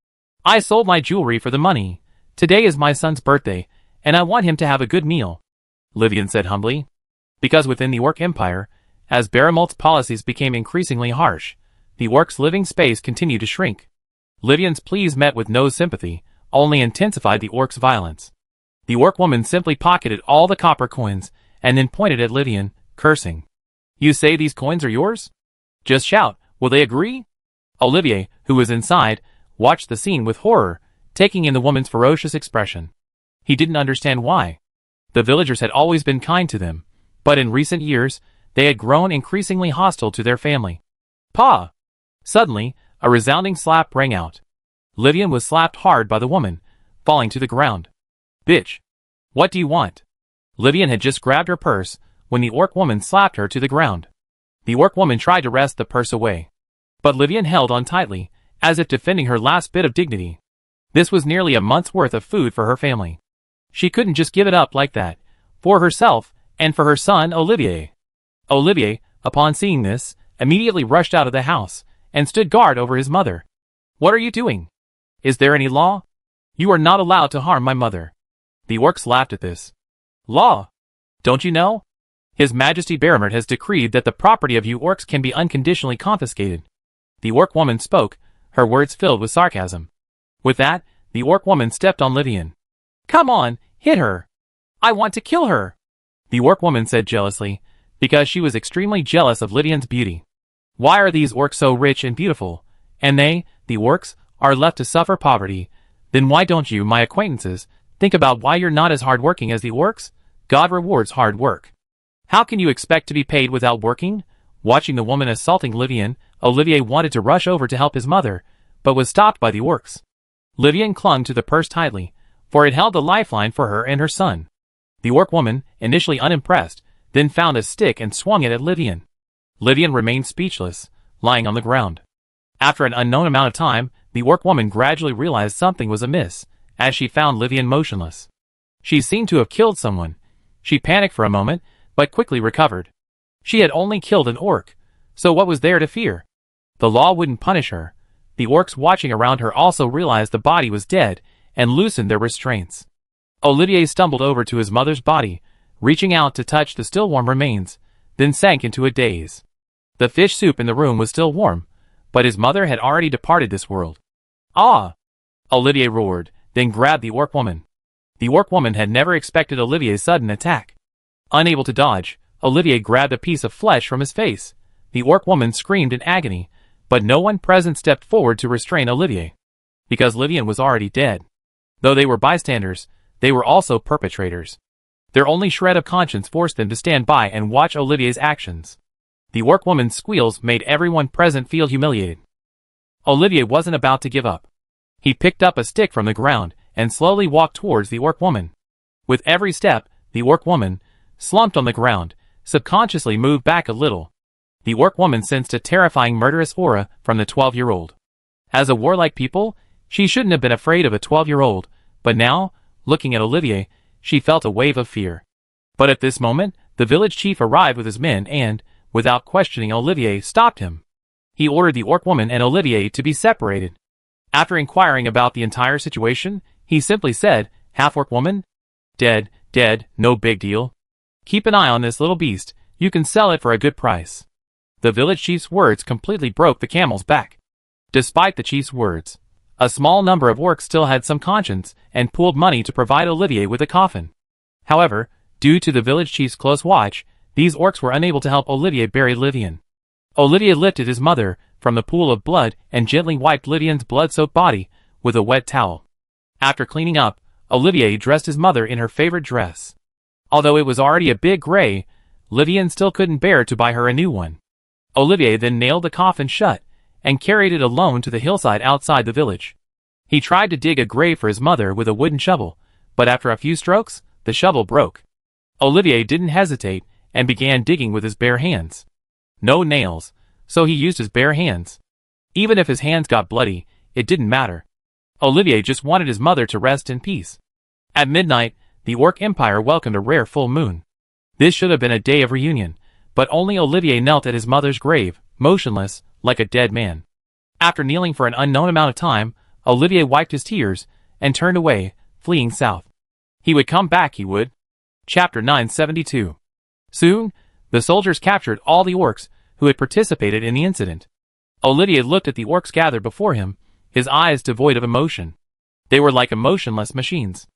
Speaker 1: I sold my jewelry for the money. Today is my son's birthday, and I want him to have a good meal," Livian said humbly. Because within the Orc Empire, as Baramult's policies became increasingly harsh, the orcs' living space continued to shrink. Livian's pleas met with no sympathy, only intensified the orcs' violence. The orc woman simply pocketed all the copper coins and then pointed at Livian, cursing. "You say these coins are yours? Just shout, will they agree?" Olivier, who was inside, watched the scene with horror, taking in the woman's ferocious expression. He didn't understand why. The villagers had always been kind to them, but in recent years, they had grown increasingly hostile to their family. "Pa!" Suddenly, a resounding slap rang out. Livian was slapped hard by the woman, falling to the ground. "Bitch! What do you want?" Livian had just grabbed her purse when the orc woman slapped her to the ground. The orc woman tried to wrest the purse away, but Livian held on tightly, as if defending her last bit of dignity. This was nearly a month's worth of food for her family. She couldn't just give it up like that, for herself and for her son Olivier. Olivier, upon seeing this, immediately rushed out of the house and stood guard over his mother. "What are you doing? Is there any law? You are not allowed to harm my mother." The orcs laughed at this. "Law? Don't you know? His Majesty Baramert has decreed that the property of you orcs can be unconditionally confiscated." The orc woman spoke, her words filled with sarcasm. With that, the orc woman stepped on Livian. "Come on, hit her. I want to kill her," the orc woman said jealously, because she was extremely jealous of Livian's beauty. Why are these orcs so rich and beautiful, and they, the orcs, are left to suffer poverty? Then why don't you, my acquaintances, think about why you're not as hard-working as the orcs? God rewards hard work. How can you expect to be paid without working? Watching the woman assaulting Livian, Olivier wanted to rush over to help his mother, but was stopped by the orcs. Livian clung to the purse tightly, for it held the lifeline for her and her son. The orc woman, initially unimpressed, then found a stick and swung it at Livian. Livian remained speechless, lying on the ground. After an unknown amount of time, the orc woman gradually realized something was amiss, as she found Livian motionless. She seemed to have killed someone. She panicked for a moment, but quickly recovered. She had only killed an orc, so what was there to fear? The law wouldn't punish her. The orcs watching around her also realized the body was dead, and loosened their restraints. Olivier stumbled over to his mother's body, reaching out to touch the still warm remains, then sank into a daze. The fish soup in the room was still warm, but his mother had already departed this world. Ah! Olivier roared, then grabbed the orc woman. The orc woman had never expected Olivier's sudden attack. Unable to dodge, Olivier grabbed a piece of flesh from his face. The orc woman screamed in agony, but no one present stepped forward to restrain Olivier, because Livian was already dead. Though they were bystanders, they were also perpetrators. Their only shred of conscience forced them to stand by and watch Olivier's actions. The orc woman's squeals made everyone present feel humiliated. Olivier wasn't about to give up. He picked up a stick from the ground and slowly walked towards the orc woman. With every step, the orc woman, slumped on the ground, subconsciously moved back a little. The orc woman sensed a terrifying murderous aura from the 12-year-old. As a warlike people, she shouldn't have been afraid of a 12-year-old, but now, looking at Olivier, she felt a wave of fear. But at this moment, the village chief arrived with his men and, without questioning Olivier, stopped him. He ordered the orc woman and Olivier to be separated. After inquiring about the entire situation, he simply said, "Half-orc woman? Dead, no big deal. Keep an eye on this little beast, you can sell it for a good price." The village chief's words completely broke the camel's back. Despite the chief's words, a small number of orcs still had some conscience and pooled money to provide Olivier with a coffin. However, due to the village chief's close watch, these orcs were unable to help Olivier bury Livian. Olivier lifted his mother from the pool of blood and gently wiped Livian's blood-soaked body with a wet towel. After cleaning up, Olivier dressed his mother in her favorite dress. Although it was already a bit gray, Livian still couldn't bear to buy her a new one. Olivier then nailed the coffin shut and carried it alone to the hillside outside the village. He tried to dig a grave for his mother with a wooden shovel, but after a few strokes, the shovel broke. Olivier didn't hesitate and began digging with his bare hands. No nails, so he used his bare hands. Even if his hands got bloody, it didn't matter. Olivier just wanted his mother to rest in peace. At midnight, the Orc Empire welcomed a rare full moon. This should have been a day of reunion, but only Olivier knelt at his mother's grave, motionless, like a dead man. After kneeling for an unknown amount of time, Olivier wiped his tears and turned away, fleeing south. He would come back, he would. Chapter 972. Soon, the soldiers captured all the orcs who had participated in the incident. Olivier looked at the orcs gathered before him, his eyes devoid of emotion. They were like emotionless machines.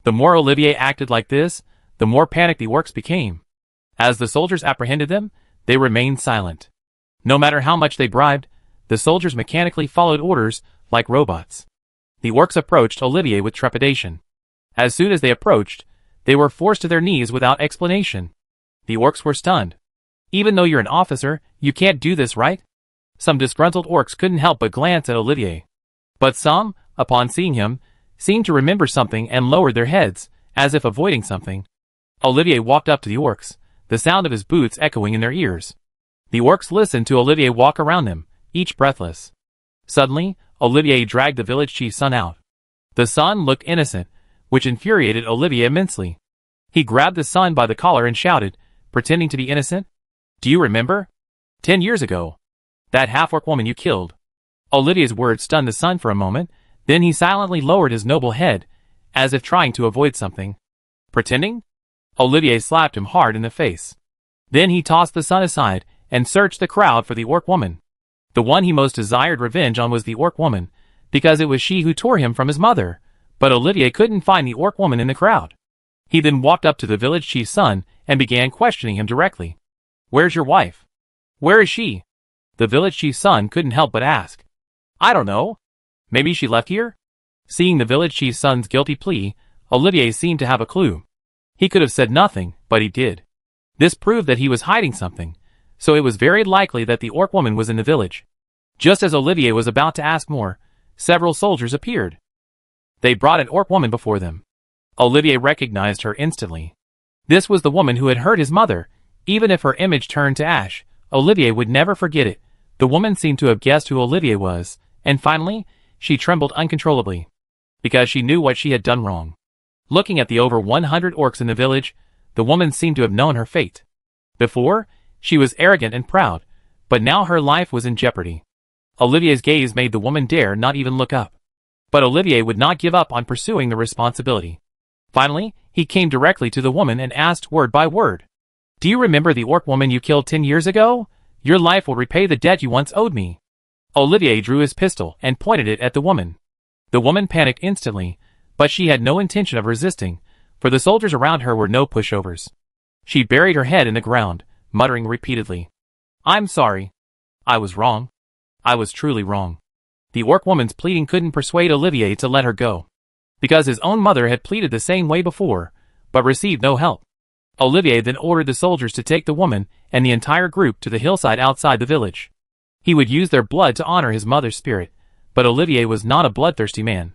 Speaker 1: The more Olivier acted like this, the more panicked the orcs became. As the soldiers apprehended them, they remained silent. No matter how much they bribed, the soldiers mechanically followed orders like robots. The orcs approached Olivier with trepidation. As soon as they approached, they were forced to their knees without explanation. The orcs were stunned. Even though you're an officer, you can't do this, right? Some disgruntled orcs couldn't help but glance at Olivier. But some, upon seeing him, seemed to remember something and lowered their heads, as if avoiding something. Olivier walked up to the orcs, the sound of his boots echoing in their ears. The orcs listened to Olivier walk around them, each breathless. Suddenly, Olivier dragged the village chief's son out. The son looked innocent, which infuriated Olivier immensely. He grabbed the son by the collar and shouted, pretending to be innocent, "Do you remember? 10 years ago. That half-orc woman you killed." Olivier's words stunned the son for a moment, then he silently lowered his noble head, as if trying to avoid something. Pretending? Olivier slapped him hard in the face. Then he tossed the son aside and searched the crowd for the orc woman. The one he most desired revenge on was the orc woman, because it was she who tore him from his mother, but Olivier couldn't find the orc woman in the crowd. He then walked up to the village chief's son and began questioning him directly. "Where's your wife? Where is she? The village chief's son couldn't help but ask. I don't know. Maybe she left here? Seeing the village chief's son's guilty plea, Olivier seemed to have a clue. He could have said nothing, but he did. This proved that he was hiding something, so it was very likely that the orc woman was in the village. Just as Olivier was about to ask more, several soldiers appeared. They brought an orc woman before them. Olivier recognized her instantly. This was the woman who had hurt his mother. Even if her image turned to ash, Olivier would never forget it. The woman seemed to have guessed who Olivier was, and finally, she trembled uncontrollably. Because she knew what she had done wrong. Looking at the over 100 orcs in the village, the woman seemed to have known her fate. Before, she was arrogant and proud, but now her life was in jeopardy. Olivier's gaze made the woman dare not even look up. But Olivier would not give up on pursuing the responsibility. Finally, he came directly to the woman and asked word by word. Do you remember the orc woman you killed 10 years ago? Your life will repay the debt you once owed me. Olivier drew his pistol and pointed it at the woman. The woman panicked instantly, but she had no intention of resisting, for the soldiers around her were no pushovers. She buried her head in the ground, muttering repeatedly. I'm sorry. I was wrong. I was truly wrong. The orc woman's pleading couldn't persuade Olivier to let her go. Because his own mother had pleaded the same way before, but received no help. Olivier then ordered the soldiers to take the woman and the entire group to the hillside outside the village. He would use their blood to honor his mother's spirit, but Olivier was not a bloodthirsty man.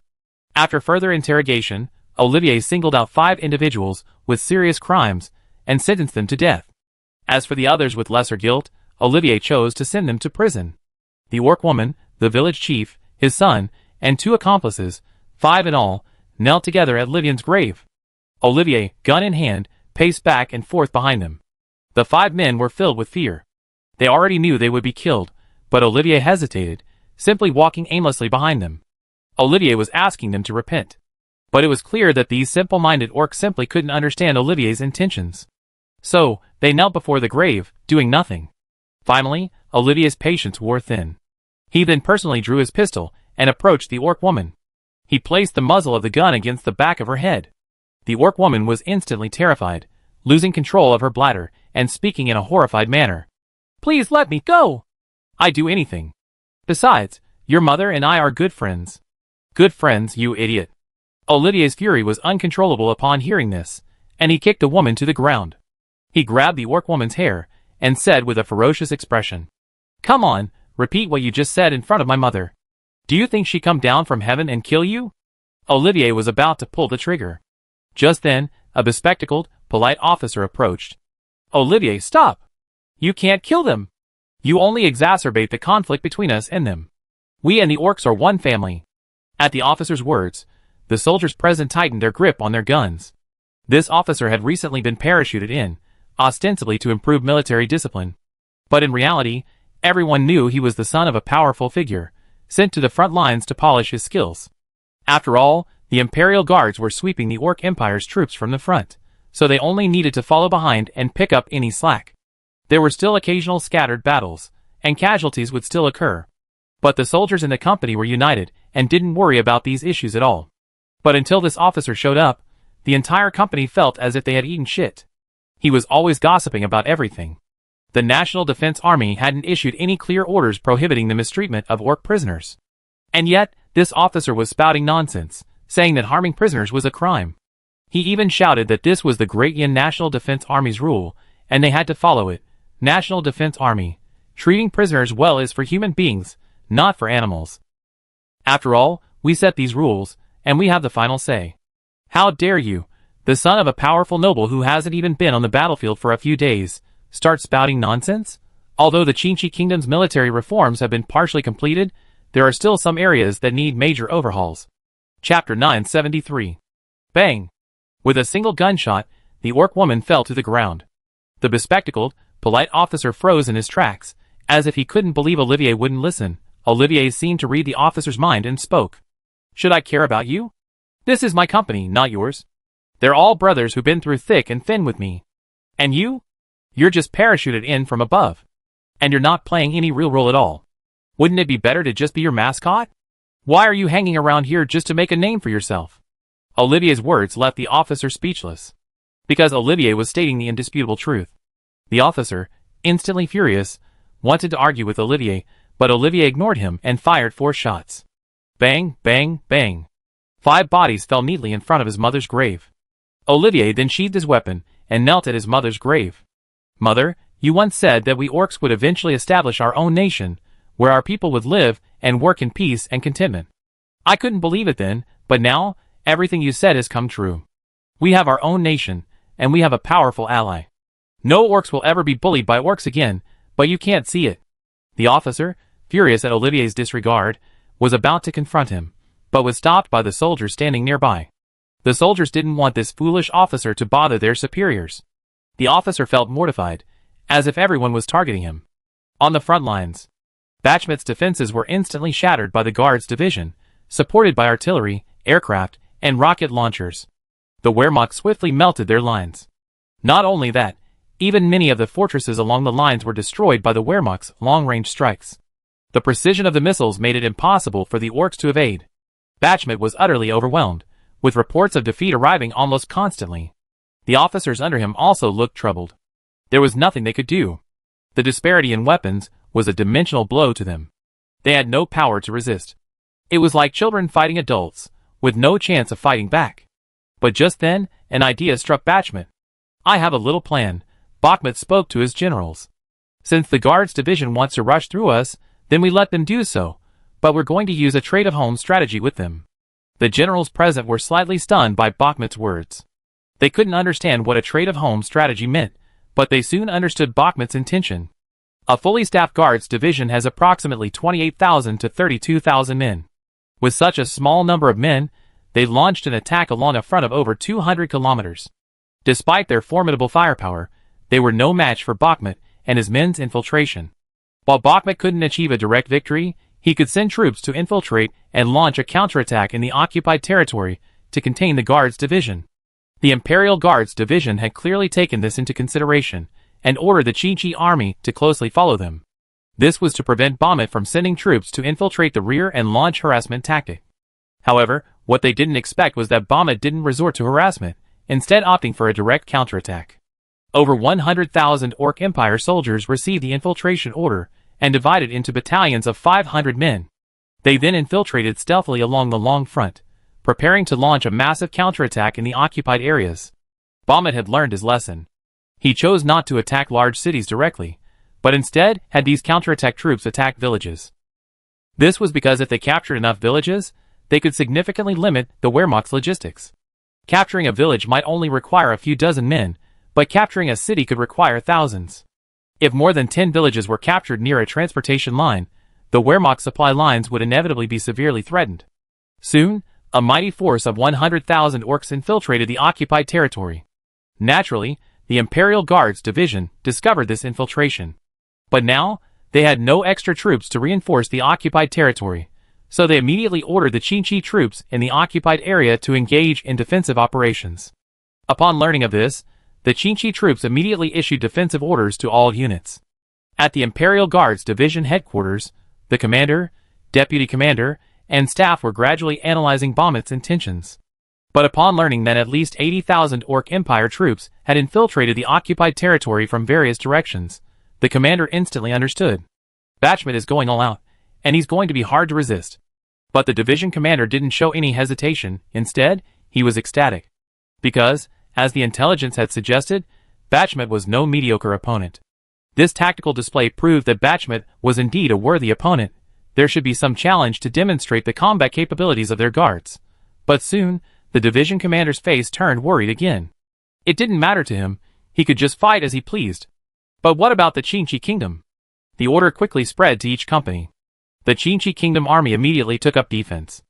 Speaker 1: After further interrogation, Olivier singled out 5 individuals with serious crimes and sentenced them to death. As for the others with lesser guilt, Olivier chose to send them to prison. The orc woman, the village chief, his son, and 2 accomplices, 5 in all, knelt together at Livian's grave. Olivier, gun in hand, paced back and forth behind them. The 5 men were filled with fear. They already knew they would be killed, but Olivier hesitated, simply walking aimlessly behind them. Olivier was asking them to repent. But it was clear that these simple-minded orcs simply couldn't understand Olivier's intentions. So, they knelt before the grave, doing nothing. Finally, Olivier's patience wore thin. He then personally drew his pistol and approached the orc woman. He placed the muzzle of the gun against the back of her head. The orc woman was instantly terrified, losing control of her bladder and speaking in a horrified manner. Please let me go! I'd do anything. Besides, your mother and I are good friends. Good friends, you idiot. Olivier's fury was uncontrollable upon hearing this, and he kicked the woman to the ground. He grabbed the orc woman's hair and said with a ferocious expression, Come on, repeat what you just said in front of my mother. Do you think she'd come down from heaven and kill you? Olivier was about to pull the trigger. Just then, a bespectacled, polite officer approached. Olivier, stop! You can't kill them! You only exacerbate the conflict between us and them. We and the orcs are one family. At the officer's words, the soldiers present tightened their grip on their guns. This officer had recently been parachuted in, ostensibly to improve military discipline. But in reality, everyone knew he was the son of a powerful figure, sent to the front lines to polish his skills. After all, the Imperial Guards were sweeping the Orc Empire's troops from the front, so they only needed to follow behind and pick up any slack. There were still occasional scattered battles, and casualties would still occur. But the soldiers in the company were united and didn't worry about these issues at all. But until this officer showed up, the entire company felt as if they had eaten shit. He was always gossiping about everything. The National Defense Army hadn't issued any clear orders prohibiting the mistreatment of orc prisoners. And yet, this officer was spouting nonsense, saying that harming prisoners was a crime. He even shouted that this was the Great Yin National Defense Army's rule, and they had to follow it. National Defense Army. Treating prisoners well is for human beings, not for animals. After all, we set these rules, and we have the final say. How dare you, the son of a powerful noble who hasn't even been on the battlefield for a few days, start spouting nonsense? Although the Qinchi Kingdom's military reforms have been partially completed, there are still some areas that need major overhauls. Chapter 973. Bang! With a single gunshot, the orc woman fell to the ground. The bespectacled, polite officer froze in his tracks, as if he couldn't believe Olivier wouldn't listen. Olivier seemed to read the officer's mind and spoke. Should I care about you? This is my company, not yours. They're all brothers who've been through thick and thin with me. And you? You're just parachuted in from above. And you're not playing any real role at all. Wouldn't it be better to just be your mascot? Why are you hanging around here just to make a name for yourself? Olivier's words left the officer speechless. Because Olivier was stating the indisputable truth. The officer, instantly furious, wanted to argue with Olivier, but Olivier ignored him and fired 4 shots. Bang, bang, bang. 5 bodies fell neatly in front of his mother's grave. Olivier then sheathed his weapon and knelt at his mother's grave. "Mother, you once said that we orcs would eventually establish our own nation, where our people would live and work in peace and contentment. I couldn't believe it then, but now, everything you said has come true. We have our own nation, and we have a powerful ally. No orcs will ever be bullied by orcs again, but you can't see it." The officer, furious at Olivier's disregard, was about to confront him, but was stopped by the soldiers standing nearby. The soldiers didn't want this foolish officer to bother their superiors. The officer felt mortified, as if everyone was targeting him. On the front lines, Bachmet's defenses were instantly shattered by the Guards division, supported by artillery, aircraft, and rocket launchers. The Wehrmacht swiftly melted their lines. Not only that, even many of the fortresses along the lines were destroyed by the Wehrmacht's long-range strikes. The precision of the missiles made it impossible for the orcs to evade. Bachmet was utterly overwhelmed, with reports of defeat arriving almost constantly. The officers under him also looked troubled. There was nothing they could do. The disparity in weapons was a dimensional blow to them. They had no power to resist. It was like children fighting adults, with no chance of fighting back. But just then, an idea struck Bachmet. "I have a little plan," Bachmet spoke to his generals. "Since the Guards division wants to rush through us, then we let them do so, but we're going to use a trade-of-home strategy with them." The generals present were slightly stunned by Bachmet's words. They couldn't understand what a trade-of-home strategy meant, but they soon understood Bachmet's intention. A fully staffed Guards division has approximately 28,000 to 32,000 men. With such a small number of men, they launched an attack along a front of over 200 kilometers. Despite their formidable firepower, they were no match for Bachmet and his men's infiltration. While Bachmet couldn't achieve a direct victory, he could send troops to infiltrate and launch a counterattack in the occupied territory to contain the Guards division. The Imperial Guards division had clearly taken this into consideration and ordered the Qinji army to closely follow them. This was to prevent Bachmet from sending troops to infiltrate the rear and launch harassment tactic. However, what they didn't expect was that Bachmet didn't resort to harassment, instead opting for a direct counterattack. Over 100,000 Orc Empire soldiers received the infiltration order and divided into battalions of 500 men. They then infiltrated stealthily along the long front, preparing to launch a massive counterattack in the occupied areas. Bachmet had learned his lesson. He chose not to attack large cities directly, but instead had these counterattack troops attack villages. This was because if they captured enough villages, they could significantly limit the Wehrmacht's logistics. Capturing a village might only require a few dozen men, but capturing a city could require thousands. If more than 10 villages were captured near a transportation line, the Wehrmacht supply lines would inevitably be severely threatened. Soon, a mighty force of 100,000 orcs infiltrated the occupied territory. Naturally, the Imperial Guards division discovered this infiltration. But now, they had no extra troops to reinforce the occupied territory, so they immediately ordered the Qinji troops in the occupied area to engage in defensive operations. Upon learning of this, the Qinji troops immediately issued defensive orders to all units. At the Imperial Guards division headquarters, the commander, deputy commander, and staff were gradually analyzing Bachmet's intentions. But upon learning that at least 80,000 Orc Empire troops had infiltrated the occupied territory from various directions, the commander instantly understood. Bachmet is going all out, and he's going to be hard to resist. But the division commander didn't show any hesitation. Instead, he was ecstatic. Because, as the intelligence had suggested, Bachmet was no mediocre opponent. This tactical display proved that Bachmet was indeed a worthy opponent. There should be some challenge to demonstrate the combat capabilities of their guards. But soon, the division commander's face turned worried again. It didn't matter to him, he could just fight as he pleased. But what about the Qinji kingdom? The order quickly spread to each company. The Qinji kingdom army immediately took up defense.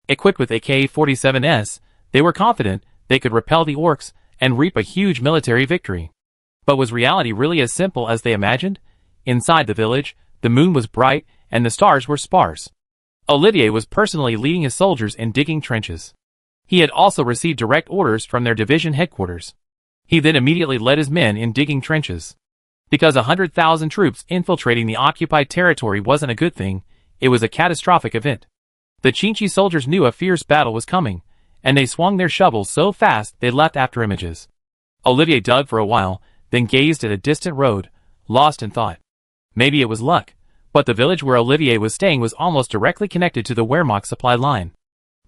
Speaker 1: Equipped with AK-47s, they were confident they could repel the orcs and reap a huge military victory. But was reality really as simple as they imagined? Inside the village, the moon was bright and the stars were sparse. Olivier was personally leading his soldiers in digging trenches. He had also received direct orders from their division headquarters. He then immediately led his men in digging trenches. Because 100,000 troops infiltrating the occupied territory wasn't a good thing, it was a catastrophic event. The Qinji soldiers knew a fierce battle was coming, and they swung their shovels so fast they left after images. Olivier dug for a while, then gazed at a distant road, lost in thought. Maybe it was luck, but the village where Olivier was staying was almost directly connected to the Wehrmacht supply line.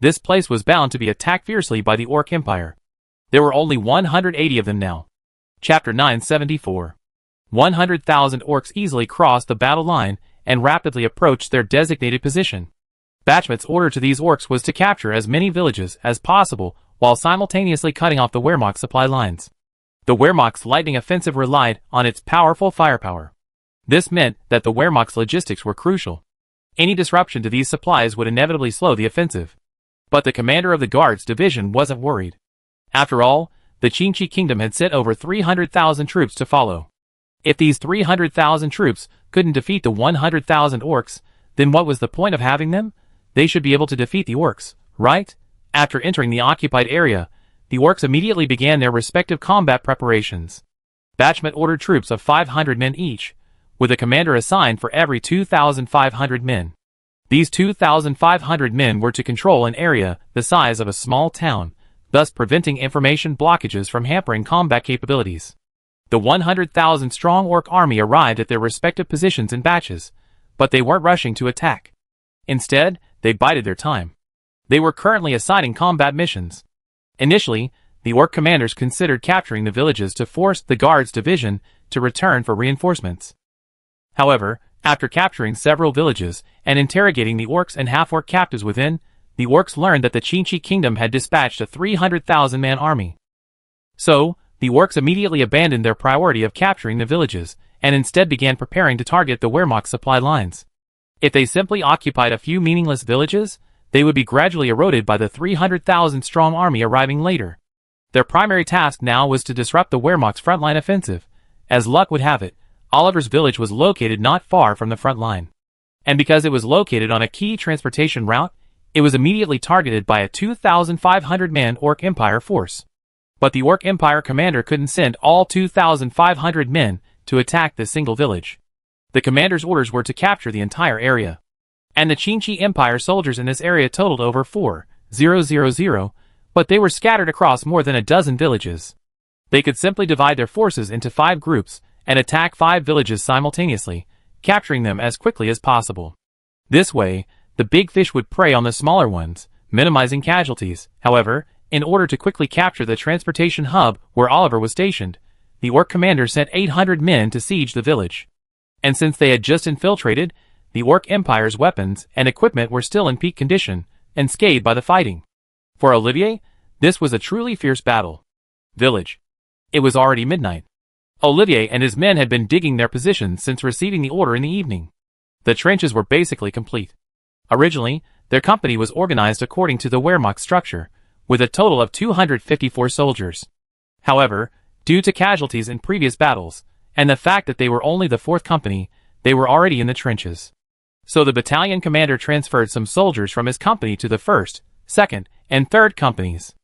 Speaker 1: This place was bound to be attacked fiercely by the Orc Empire. There were only 180 of them now. Chapter 974. 100,000 orcs easily crossed the battle line and rapidly approached their designated position. Bachmet's order to these orcs was to capture as many villages as possible while simultaneously cutting off the Wehrmacht supply lines. The Wehrmacht's lightning offensive relied on its powerful firepower. This meant that the Wehrmacht's logistics were crucial. Any disruption to these supplies would inevitably slow the offensive. But the commander of the Guards division wasn't worried. After all, the Qingqi kingdom had sent over 300,000 troops to follow. If these 300,000 troops couldn't defeat the 100,000 orcs, then what was the point of having them? They should be able to defeat the orcs, right? After entering the occupied area, the orcs immediately began their respective combat preparations. Bachmet ordered troops of 500 men each, with a commander assigned for every 2,500 men. These 2,500 men were to control an area the size of a small town, thus preventing information blockages from hampering combat capabilities. The 100,000-strong orc army arrived at their respective positions in batches, but they weren't rushing to attack. Instead, they bided their time. They were currently assigning combat missions. Initially, the orc commanders considered capturing the villages to force the Guards division to return for reinforcements. However, after capturing several villages and interrogating the orcs and half-orc captives within, the orcs learned that the Qingqi kingdom had dispatched a 300,000-man army. So, the orcs immediately abandoned their priority of capturing the villages, and instead began preparing to target the Wehrmacht supply lines. If they simply occupied a few meaningless villages, they would be gradually eroded by the 300,000-strong army arriving later. Their primary task now was to disrupt the Wehrmacht's frontline offensive. As luck would have it, Oliver's village was located not far from the front line. And because it was located on a key transportation route, it was immediately targeted by a 2,500-man Orc Empire force. But the Orc Empire commander couldn't send all 2,500 men to attack this single village. The commander's orders were to capture the entire area. And the Qingqi Empire soldiers in this area totaled over 4,000, but they were scattered across more than a dozen villages. They could simply divide their forces into 5 groups and attack 5 villages simultaneously, capturing them as quickly as possible. This way, the big fish would prey on the smaller ones, minimizing casualties. However, in order to quickly capture the transportation hub where Oliver was stationed, the Orc commander sent 800 men to siege the village. And since they had just infiltrated, the Orc Empire's weapons and equipment were still in peak condition, unscathed by the fighting. For Olivier, this was a truly fierce battle. Village. It was already midnight. Olivier and his men had been digging their positions since receiving the order in the evening. The trenches were basically complete. Originally, their company was organized according to the Wehrmacht structure, with a total of 254 soldiers. However, due to casualties in previous battles, and the fact that they were only the 4th company, they were already in the trenches. So the battalion commander transferred some soldiers from his company to the 1st, 2nd, and 3rd companies.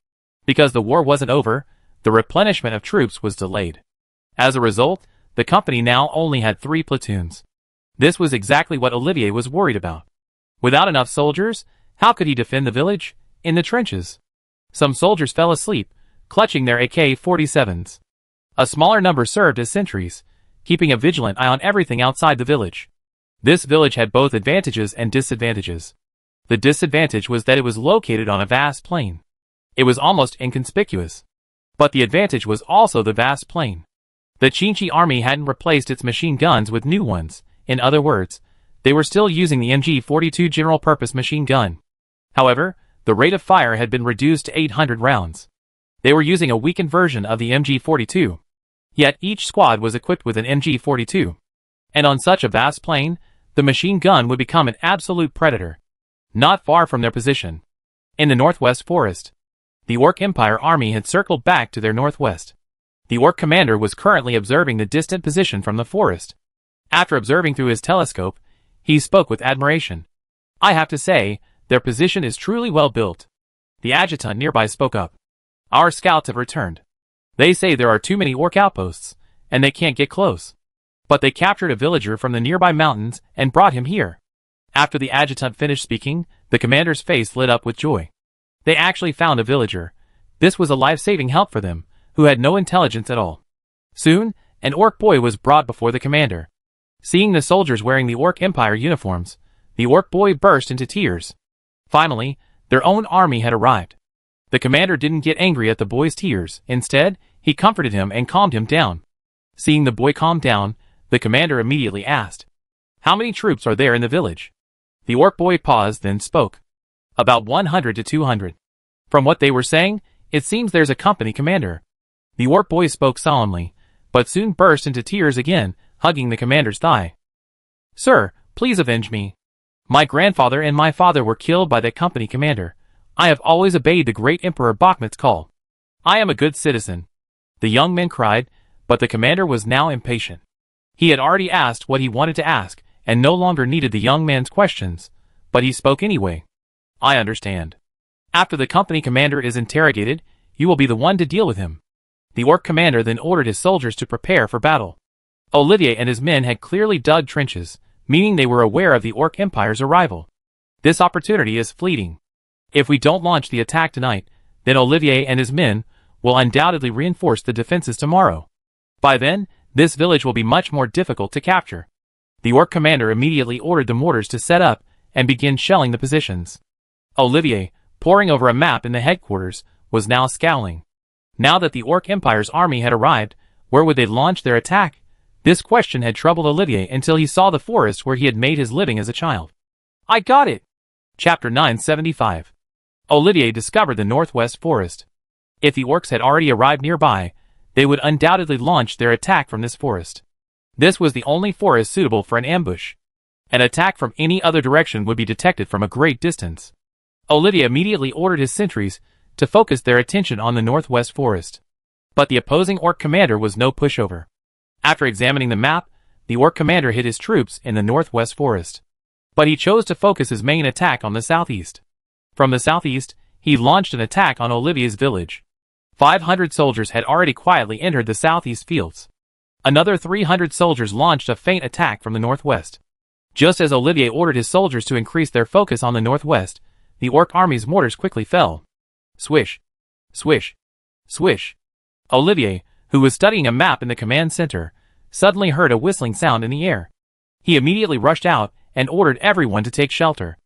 Speaker 1: Because the war wasn't over, the replenishment of troops was delayed. As a result, the company now only had 3 platoons. This was exactly what Olivier was worried about. Without enough soldiers, how could he defend the village? In the trenches. Some soldiers fell asleep, clutching their AK-47s. A smaller number served as sentries, keeping a vigilant eye on everything outside the village. This village had both advantages and disadvantages. The disadvantage was that it was located on a vast plain. It was almost inconspicuous. But the advantage was also the vast plain. The Qingqi army hadn't replaced its machine guns with new ones. In other words, they were still using the MG-42 general-purpose machine gun. However, the rate of fire had been reduced to 800 rounds. They were using a weakened version of the MG-42. Yet each squad was equipped with an MG-42. And on such a vast plain, the machine gun would become an absolute predator. Not far from their position. In the northwest forest. The Orc Empire army had circled back to their northwest. The Orc commander was currently observing the distant position from the forest. After observing through his telescope, he spoke with admiration. "I have to say, their position is truly well built." The adjutant nearby spoke up. "Our scouts have returned. They say there are too many Orc outposts, and they can't get close. But they captured a villager from the nearby mountains and brought him here." After the adjutant finished speaking, the commander's face lit up with joy. They actually found a villager. This was a life-saving help for them, who had no intelligence at all. Soon, an Orc boy was brought before the commander. Seeing the soldiers wearing the Orc Empire uniforms, the Orc boy burst into tears. Finally, their own army had arrived. The commander didn't get angry at the boy's tears. Instead, he comforted him and calmed him down. Seeing the boy calm down, the commander immediately asked, "How many troops are there in the village?" The Orc boy paused, then spoke. "About 100 to 200. From what they were saying, it seems there's a company commander." The Orc boy spoke solemnly, but soon burst into tears again, hugging the commander's thigh. "Sir, please avenge me. My grandfather and my father were killed by that company commander. I have always obeyed the great Emperor Bakhmut's call. I am a good citizen." The young man cried, but the commander was now impatient. He had already asked what he wanted to ask, and no longer needed the young man's questions, but he spoke anyway. "I understand. After the company commander is interrogated, you will be the one to deal with him." The Orc commander then ordered his soldiers to prepare for battle. Olivier and his men had clearly dug trenches, meaning they were aware of the Orc Empire's arrival. This opportunity is fleeting. If we don't launch the attack tonight, then Olivier and his men will undoubtedly reinforce the defenses tomorrow. By then, this village will be much more difficult to capture. The Orc commander immediately ordered the mortars to set up and begin shelling the positions. Olivier, poring over a map in the headquarters, was now scowling. Now that the Orc Empire's army had arrived, where would they launch their attack? This question had troubled Olivier until he saw the forest where he had made his living as a child. "I got it!" Chapter 975. Olivier discovered the northwest forest. If the orcs had already arrived nearby, they would undoubtedly launch their attack from this forest. This was the only forest suitable for an ambush. An attack from any other direction would be detected from a great distance. Olivier immediately ordered his sentries to focus their attention on the northwest forest. But the opposing Orc commander was no pushover. After examining the map, the Orc commander hid his troops in the northwest forest. But he chose to focus his main attack on the southeast. From the southeast, he launched an attack on Olivier's village. 500 soldiers had already quietly entered the southeast fields. Another 300 soldiers launched a feint attack from the northwest. Just as Olivier ordered his soldiers to increase their focus on the northwest, the Orc army's mortars quickly fell. Swish, swish, swish. Olivier, who was studying a map in the command center, suddenly heard a whistling sound in the air. He immediately rushed out and ordered everyone to take shelter.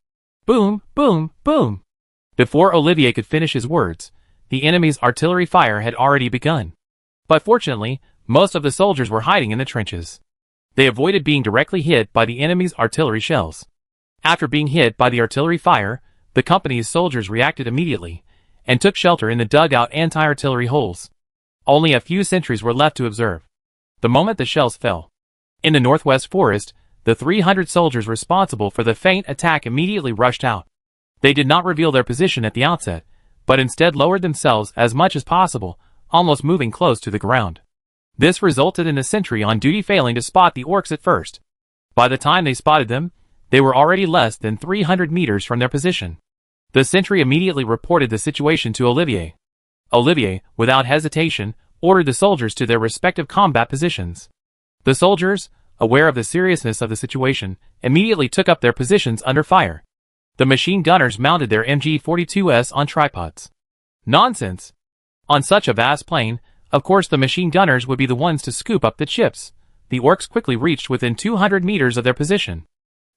Speaker 1: Boom, boom, boom. Before Olivier could finish his words, the enemy's artillery fire had already begun. But fortunately, most of the soldiers were hiding in the trenches. They avoided being directly hit by the enemy's artillery shells. After being hit by the artillery fire, the company's soldiers reacted immediately and took shelter in the dugout anti-artillery holes. Only a few sentries were left to observe. The moment the shells fell in the northwest forest, the 300 soldiers responsible for the feint attack immediately rushed out. They did not reveal their position at the outset, but instead lowered themselves as much as possible, almost moving close to the ground. This resulted in the sentry on duty failing to spot the orcs at first. By the time they spotted them, they were already less than 300 meters from their position. The sentry immediately reported the situation to Olivier. Olivier, without hesitation, ordered the soldiers to their respective combat positions. The soldiers, aware of the seriousness of the situation, immediately took up their positions under fire. The machine gunners mounted their MG-42s on tripods. Nonsense! On such a vast plain, of course the machine gunners would be the ones to scoop up the chips. The orcs quickly reached within 200 meters of their position.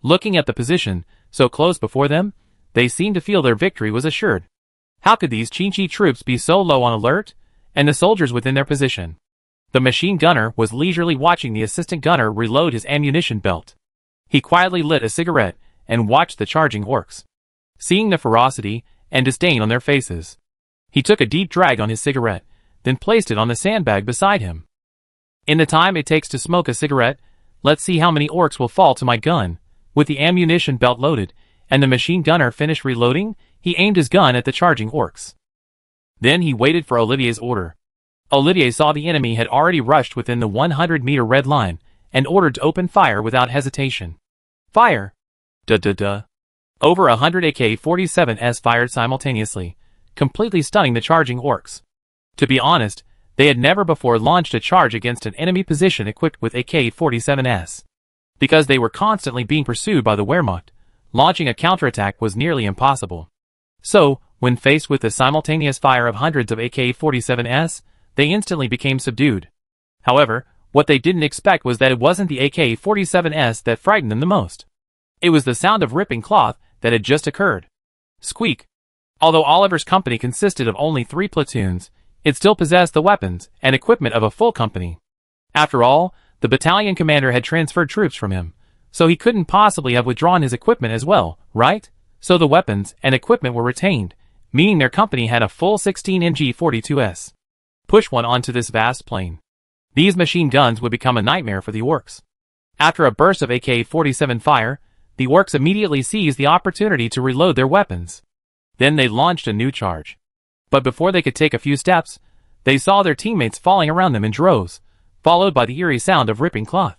Speaker 1: Looking at the position, so close before them, they seemed to feel their victory was assured. How could these Chinchi troops be so low on alert? And the soldiers within their position. The machine gunner was leisurely watching the assistant gunner reload his ammunition belt. He quietly lit a cigarette and watched the charging orcs. Seeing the ferocity and disdain on their faces, he took a deep drag on his cigarette, then placed it on the sandbag beside him. In the time it takes to smoke a cigarette, let's see how many orcs will fall to my gun. With the ammunition belt loaded, and the machine gunner finished reloading, he aimed his gun at the charging orcs. Then he waited for Olivier's order. Olivier saw the enemy had already rushed within the 100-meter red line, and ordered to open fire without hesitation. Fire! Duh. Over 100 AK-47s fired simultaneously, completely stunning the charging orcs. To be honest, they had never before launched a charge against an enemy position equipped with AK-47s. Because they were constantly being pursued by the Wehrmacht, launching a counterattack was nearly impossible. So, when faced with the simultaneous fire of hundreds of AK-47s, they instantly became subdued. However, What they didn't expect was that it wasn't the AK-47s that frightened them the most. It was the sound of ripping cloth that had just occurred. Squeak. Although Oliver's company consisted of only 3 platoons, it still possessed the weapons and equipment of a full company. After all, the battalion commander had transferred troops from him, so he couldn't possibly have withdrawn his equipment as well, right? So the weapons and equipment were retained, meaning their company had a full 16 MG42s. Push one onto this vast plain. These machine guns would become a nightmare for the orcs. After a burst of AK-47 fire, the orcs immediately seized the opportunity to reload their weapons. Then they launched a new charge. But before they could take a few steps, they saw their teammates falling around them in droves, followed by the eerie sound of ripping cloth.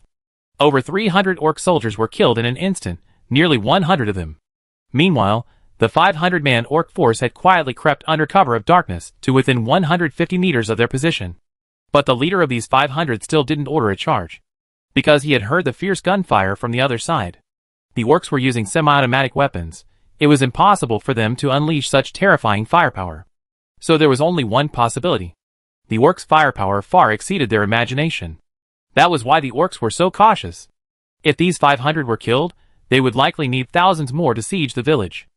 Speaker 1: Over 300 orc soldiers were killed in an instant, nearly 100 of them. Meanwhile, the 500-man orc force had quietly crept under cover of darkness to within 150 meters of their position. But the leader of these 500 still didn't order a charge, because he had heard the fierce gunfire from the other side. The orcs were using semi-automatic weapons. It was impossible for them to unleash such terrifying firepower. So there was only one possibility. The orcs' firepower far exceeded their imagination. That was why the orcs were so cautious. If these 500 were killed, they would likely need thousands more to siege the village.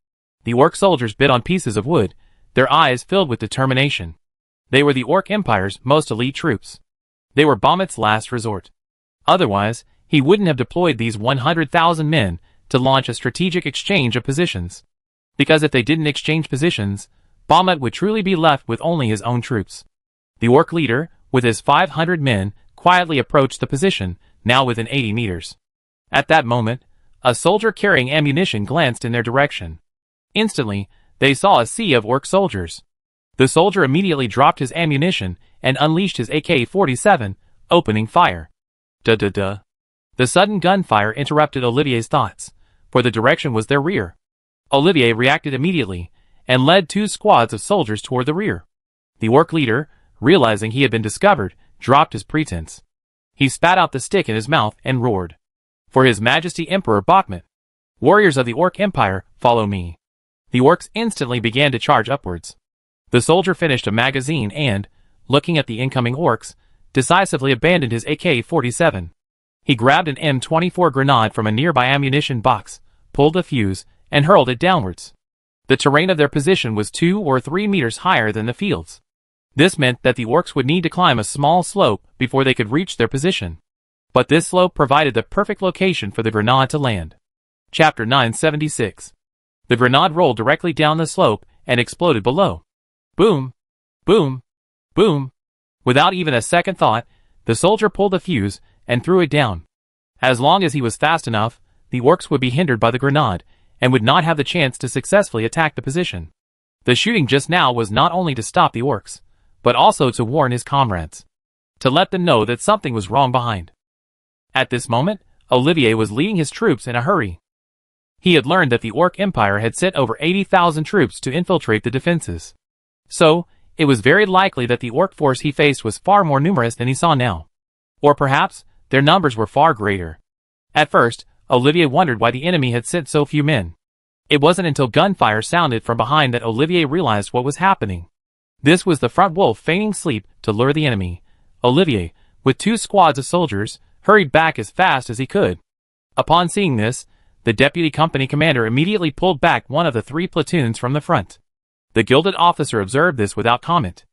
Speaker 1: The orc soldiers bit on pieces of wood, their eyes filled with determination. They were the Orc Empire's most elite troops. They were Bahamut's last resort. Otherwise, he wouldn't have deployed these 100,000 men to launch a strategic exchange of positions. Because if they didn't exchange positions, Bahamut would truly be left with only his own troops. The orc leader, with his 500 men, quietly approached the position, now within 80 meters. At that moment, a soldier carrying ammunition glanced in their direction. Instantly, they saw a sea of orc soldiers. The soldier immediately dropped his ammunition and unleashed his AK-47, opening fire. The sudden gunfire interrupted Olivier's thoughts, for the direction was their rear. Olivier reacted immediately, and led 2 squads of soldiers toward the rear. The orc leader, realizing he had been discovered, dropped his pretense. He spat out the stick in his mouth and roared. For His Majesty Emperor Bahamut. Warriors of the Orc Empire, follow me. The orcs instantly began to charge upwards. The soldier finished a magazine and, looking at the incoming orcs, decisively abandoned his AK-47. He grabbed an M24 grenade from a nearby ammunition box, pulled the fuse, and hurled it downwards. The terrain of their position was 2 or 3 meters higher than the fields. This meant that the orcs would need to climb a small slope before they could reach their position. But this slope provided the perfect location for the grenade to land. Chapter 976. The grenade rolled directly down the slope and exploded below. Boom! Boom! Boom! Without even a second thought, the soldier pulled the fuse and threw it down. As long as he was fast enough, the orcs would be hindered by the grenade and would not have the chance to successfully attack the position. The shooting just now was not only to stop the orcs, but also to warn his comrades. To let them know that something was wrong behind. At this moment, Olivier was leading his troops in a hurry. He had learned that the Orc Empire had sent over 80,000 troops to infiltrate the defenses. So, it was very likely that the orc force he faced was far more numerous than he saw now. Or perhaps, their numbers were far greater. At first, Olivier wondered why the enemy had sent so few men. It wasn't until gunfire sounded from behind that Olivier realized what was happening. This was the front wolf feigning sleep to lure the enemy. Olivier, with 2 squads of soldiers, hurried back as fast as he could. Upon seeing this, the deputy company commander immediately pulled back one of the 3 platoons from the front. The gilded officer observed this without comment.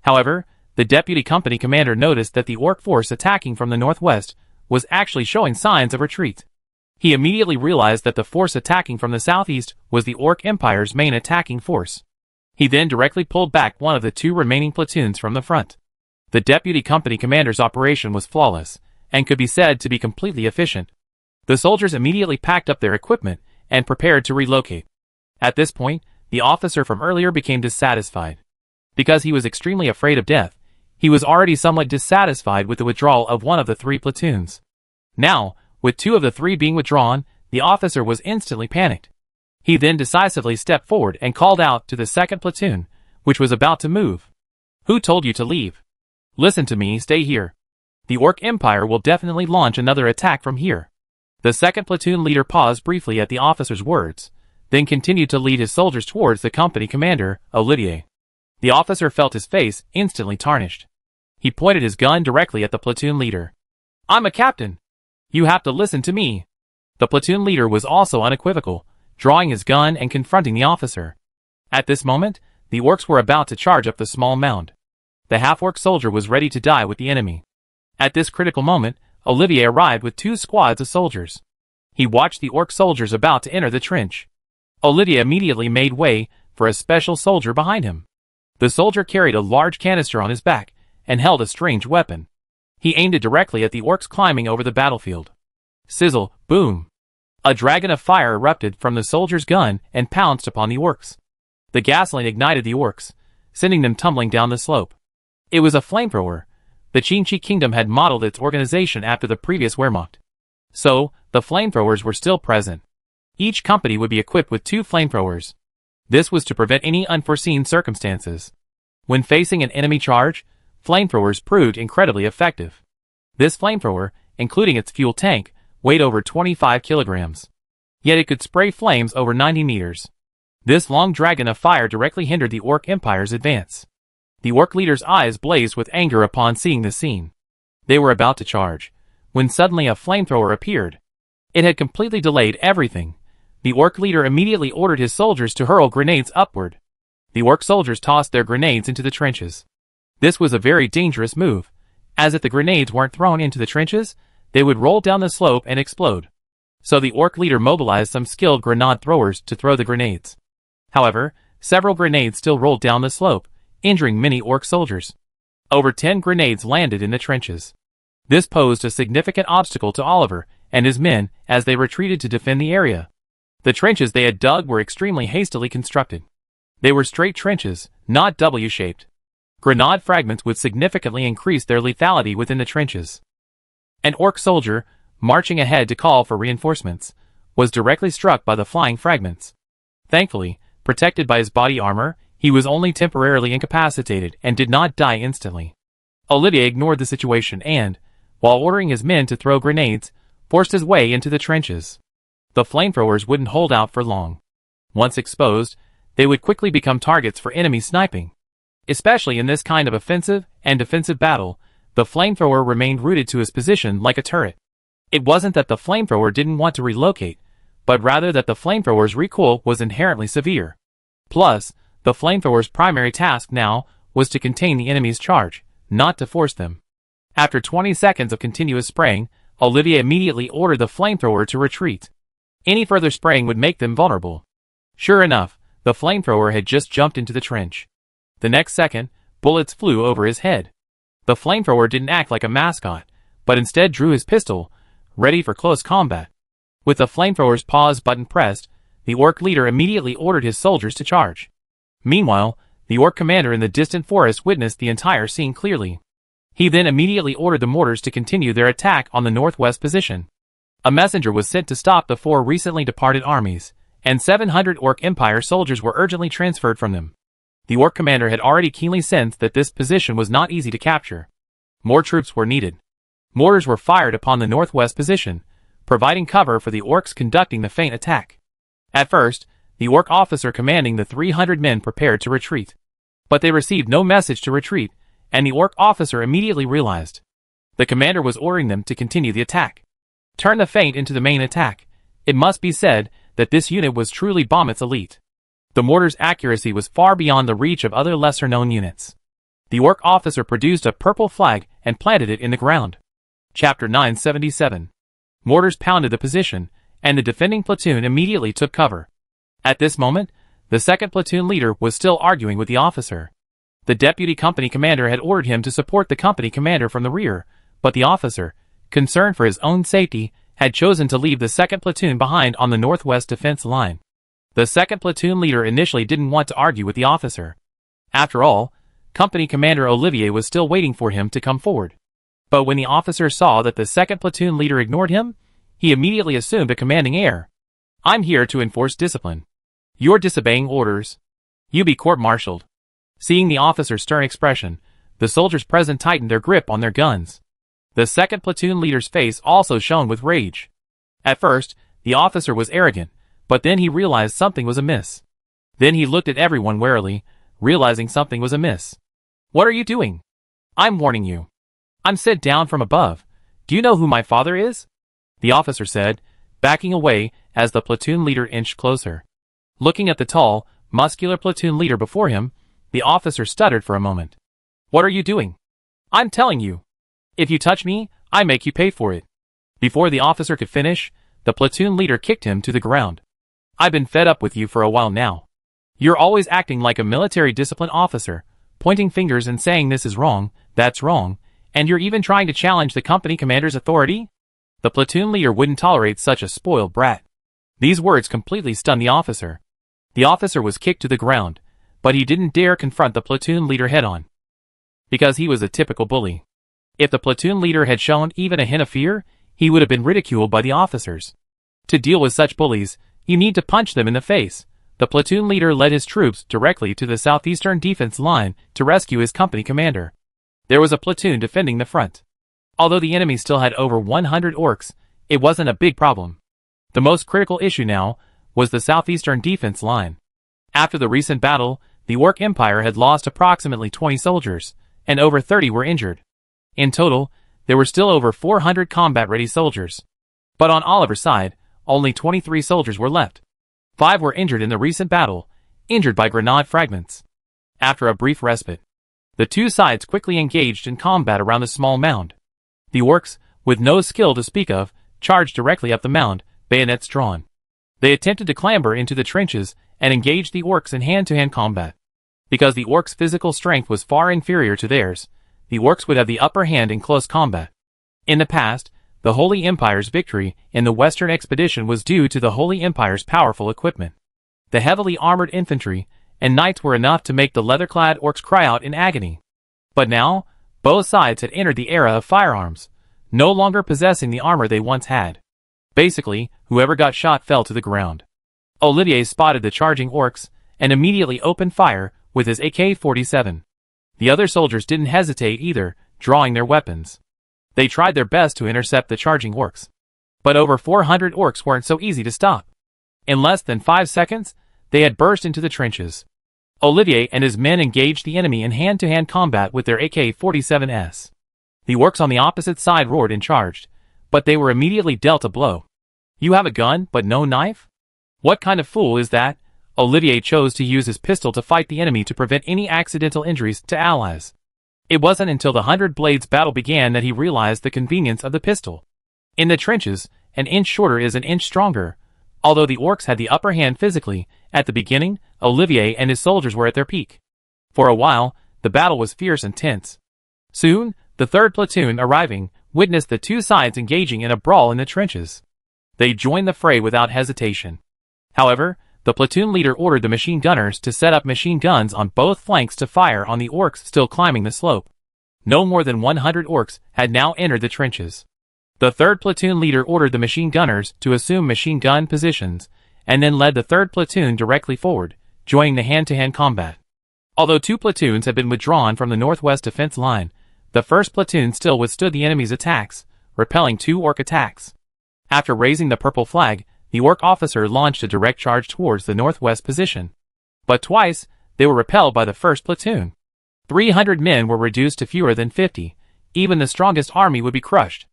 Speaker 1: However, the deputy company commander noticed that the orc force attacking from the northwest was actually showing signs of retreat. He immediately realized that the force attacking from the southeast was the Orc Empire's main attacking force. He then directly pulled back one of the 2 remaining platoons from the front. The deputy company commander's operation was flawless, and could be said to be completely efficient. The soldiers immediately packed up their equipment and prepared to relocate. At this point, the officer from earlier became dissatisfied. Because he was extremely afraid of death, he was already somewhat dissatisfied with the withdrawal of one of the 3 platoons. Now, with 2 of the 3 being withdrawn, the officer was instantly panicked. He then decisively stepped forward and called out to the 2nd platoon, which was about to move. "Who told you to leave? Listen to me, stay here. The Orc Empire will definitely launch another attack from here." The 2nd platoon leader paused briefly at the officer's words, then continued to lead his soldiers towards the company commander, Olivier. The officer felt his face instantly tarnished. He pointed his gun directly at the platoon leader. I'm a captain. You have to listen to me. The platoon leader was also unequivocal, drawing his gun and confronting the officer. At this moment, the orcs were about to charge up the small mound. The half-orc soldier was ready to die with the enemy. At this critical moment, Olivier arrived with 2 squads of soldiers. He watched the orc soldiers about to enter the trench. Olivier immediately made way for a special soldier behind him. The soldier carried a large canister on his back and held a strange weapon. He aimed it directly at the orcs climbing over the battlefield. Sizzle, boom! A dragon of fire erupted from the soldier's gun and pounced upon the orcs. The gasoline ignited the orcs, sending them tumbling down the slope. It was a flamethrower. The Qingqi Kingdom had modeled its organization after the previous Wehrmacht. So, the flamethrowers were still present. Each company would be equipped with 2 flamethrowers. This was to prevent any unforeseen circumstances. When facing an enemy charge, flamethrowers proved incredibly effective. This flamethrower, including its fuel tank, weighed over 25 kilograms. Yet it could spray flames over 90 meters. This long dragon of fire directly hindered the Orc Empire's advance. The Orc leader's eyes blazed with anger upon seeing the scene. They were about to charge, when suddenly a flamethrower appeared. It had completely delayed everything. The Orc leader immediately ordered his soldiers to hurl grenades upward. The Orc soldiers tossed their grenades into the trenches. This was a very dangerous move, as if the grenades weren't thrown into the trenches, they would roll down the slope and explode. So the Orc leader mobilized some skilled grenade throwers to throw the grenades. However, several grenades still rolled down the slope, injuring many Orc soldiers. Over 10 grenades landed in the trenches. This posed a significant obstacle to Oliver and his men as they retreated to defend the area. The trenches they had dug were extremely hastily constructed. They were straight trenches, not W-shaped. Grenade fragments would significantly increase their lethality within the trenches. An Orc soldier, marching ahead to call for reinforcements, was directly struck by the flying fragments. Thankfully, protected by his body armor, he was only temporarily incapacitated and did not die instantly. Olivier ignored the situation and, while ordering his men to throw grenades, forced his way into the trenches. The flamethrowers wouldn't hold out for long. Once exposed, they would quickly become targets for enemy sniping. Especially in this kind of offensive and defensive battle, the flamethrower remained rooted to his position like a turret. It wasn't that the flamethrower didn't want to relocate, but rather that the flamethrower's recoil was inherently severe. Plus, the flamethrower's primary task now was to contain the enemy's charge, not to force them. After 20 seconds of continuous spraying, Olivier immediately ordered the flamethrower to retreat. Any further spraying would make them vulnerable. Sure enough, the flamethrower had just jumped into the trench. The next second, bullets flew over his head. The flamethrower didn't act like a mascot, but instead drew his pistol, ready for close combat. With the flamethrower's pause button pressed, the Orc leader immediately ordered his soldiers to charge. Meanwhile, the Orc commander in the distant forest witnessed the entire scene clearly. He then immediately ordered the mortars to continue their attack on the northwest position. A messenger was sent to stop the 4 recently departed armies, and 700 Orc Empire soldiers were urgently transferred from them. The Orc commander had already keenly sensed that this position was not easy to capture. More troops were needed. Mortars were fired upon the northwest position, providing cover for the Orcs conducting the feint attack. At first, the Orc officer commanding the 300 men prepared to retreat. But they received no message to retreat, and the Orc officer immediately realized. The commander was ordering them to continue the attack. Turn the feint into the main attack. It must be said that this unit was truly Bahamut's elite. The mortar's accuracy was far beyond the reach of other lesser-known units. The Orc officer produced a purple flag and planted it in the ground. Chapter 977. Mortars pounded the position, and the defending platoon immediately took cover. At this moment, the second platoon leader was still arguing with the officer. The deputy company commander had ordered him to support the company commander from the rear, but the officer, concerned for his own safety, had chosen to leave the second platoon behind on the northwest defense line. The second platoon leader initially didn't want to argue with the officer. After all, company commander Olivier was still waiting for him to come forward. But when the officer saw that the second platoon leader ignored him, he immediately assumed a commanding air. I'm here to enforce discipline. You're disobeying orders. You be court-martialed. Seeing the officer's stern expression, the soldiers present tightened their grip on their guns. The second platoon leader's face also shone with rage. At first, the officer was arrogant, but then he realized something was amiss. Then he looked at everyone warily, realizing something was amiss. What are you doing? I'm warning you. I'm sent down from above. Do you know who my father is? The officer said, backing away as the platoon leader inched closer. Looking at the tall, muscular platoon leader before him, the officer stuttered for a moment. What are you doing? I'm telling you. If you touch me, I make you pay for it. Before the officer could finish, the platoon leader kicked him to the ground. I've been fed up with you for a while now. You're always acting like a military discipline officer, pointing fingers and saying this is wrong, that's wrong, and you're even trying to challenge the company commander's authority? The platoon leader wouldn't tolerate such a spoiled brat. These words completely stunned the officer. The officer was kicked to the ground, but he didn't dare confront the platoon leader head-on. Because he was a typical bully. If the platoon leader had shown even a hint of fear, he would have been ridiculed by the officers. To deal with such bullies, you need to punch them in the face. The platoon leader led his troops directly to the southeastern defense line to rescue his company commander. There was a platoon defending the front. Although the enemy still had over 100 orcs, it wasn't a big problem. The most critical issue now was the southeastern defense line. After the recent battle, the Orc Empire had lost approximately 20 soldiers, and over 30 were injured. In total, there were still over 400 combat-ready soldiers. But on Oliver's side, only 23 soldiers were left. 5 were injured in the recent battle, injured by grenade fragments. After a brief respite, the two sides quickly engaged in combat around the small mound. The orcs, with no skill to speak of, charged directly up the mound, bayonets drawn. They attempted to clamber into the trenches and engage the orcs in hand-to-hand combat. Because the orcs' physical strength was far inferior to theirs, the orcs would have the upper hand in close combat. In the past, the Holy Empire's victory in the Western Expedition was due to the Holy Empire's powerful equipment. The heavily armored infantry and knights were enough to make the leather-clad orcs cry out in agony. But now, both sides had entered the era of firearms, no longer possessing the armor they once had. Basically, whoever got shot fell to the ground. Olivier spotted the charging orcs and immediately opened fire with his AK-47. The other soldiers didn't hesitate either, drawing their weapons. They tried their best to intercept the charging orcs. But over 400 orcs weren't so easy to stop. In less than 5 seconds, they had burst into the trenches. Olivier and his men engaged the enemy in hand-to-hand combat with their AK-47s. The orcs on the opposite side roared and charged, but they were immediately dealt a blow. You have a gun, but no knife? What kind of fool is that? Olivier chose to use his pistol to fight the enemy to prevent any accidental injuries to allies. It wasn't until the 100 Blades battle began that he realized the convenience of the pistol. In the trenches, an inch shorter is an inch stronger. Although the orcs had the upper hand physically, at the beginning, Olivier and his soldiers were at their peak. For a while, the battle was fierce and tense. Soon, the third platoon, arriving, witnessed the two sides engaging in a brawl in the trenches. They joined the fray without hesitation. However, the platoon leader ordered the machine gunners to set up machine guns on both flanks to fire on the orcs still climbing the slope. No more than 100 orcs had now entered the trenches. The third platoon leader ordered the machine gunners to assume machine gun positions, and then led the third platoon directly forward, joining the hand-to-hand combat. Although 2 platoons had been withdrawn from the northwest defense line, the first platoon still withstood the enemy's attacks, repelling 2 orc attacks. After raising the purple flag, the orc officer launched a direct charge towards the northwest position. But twice, they were repelled by the first platoon. 300 men were reduced to fewer than 50. Even the strongest army would be crushed.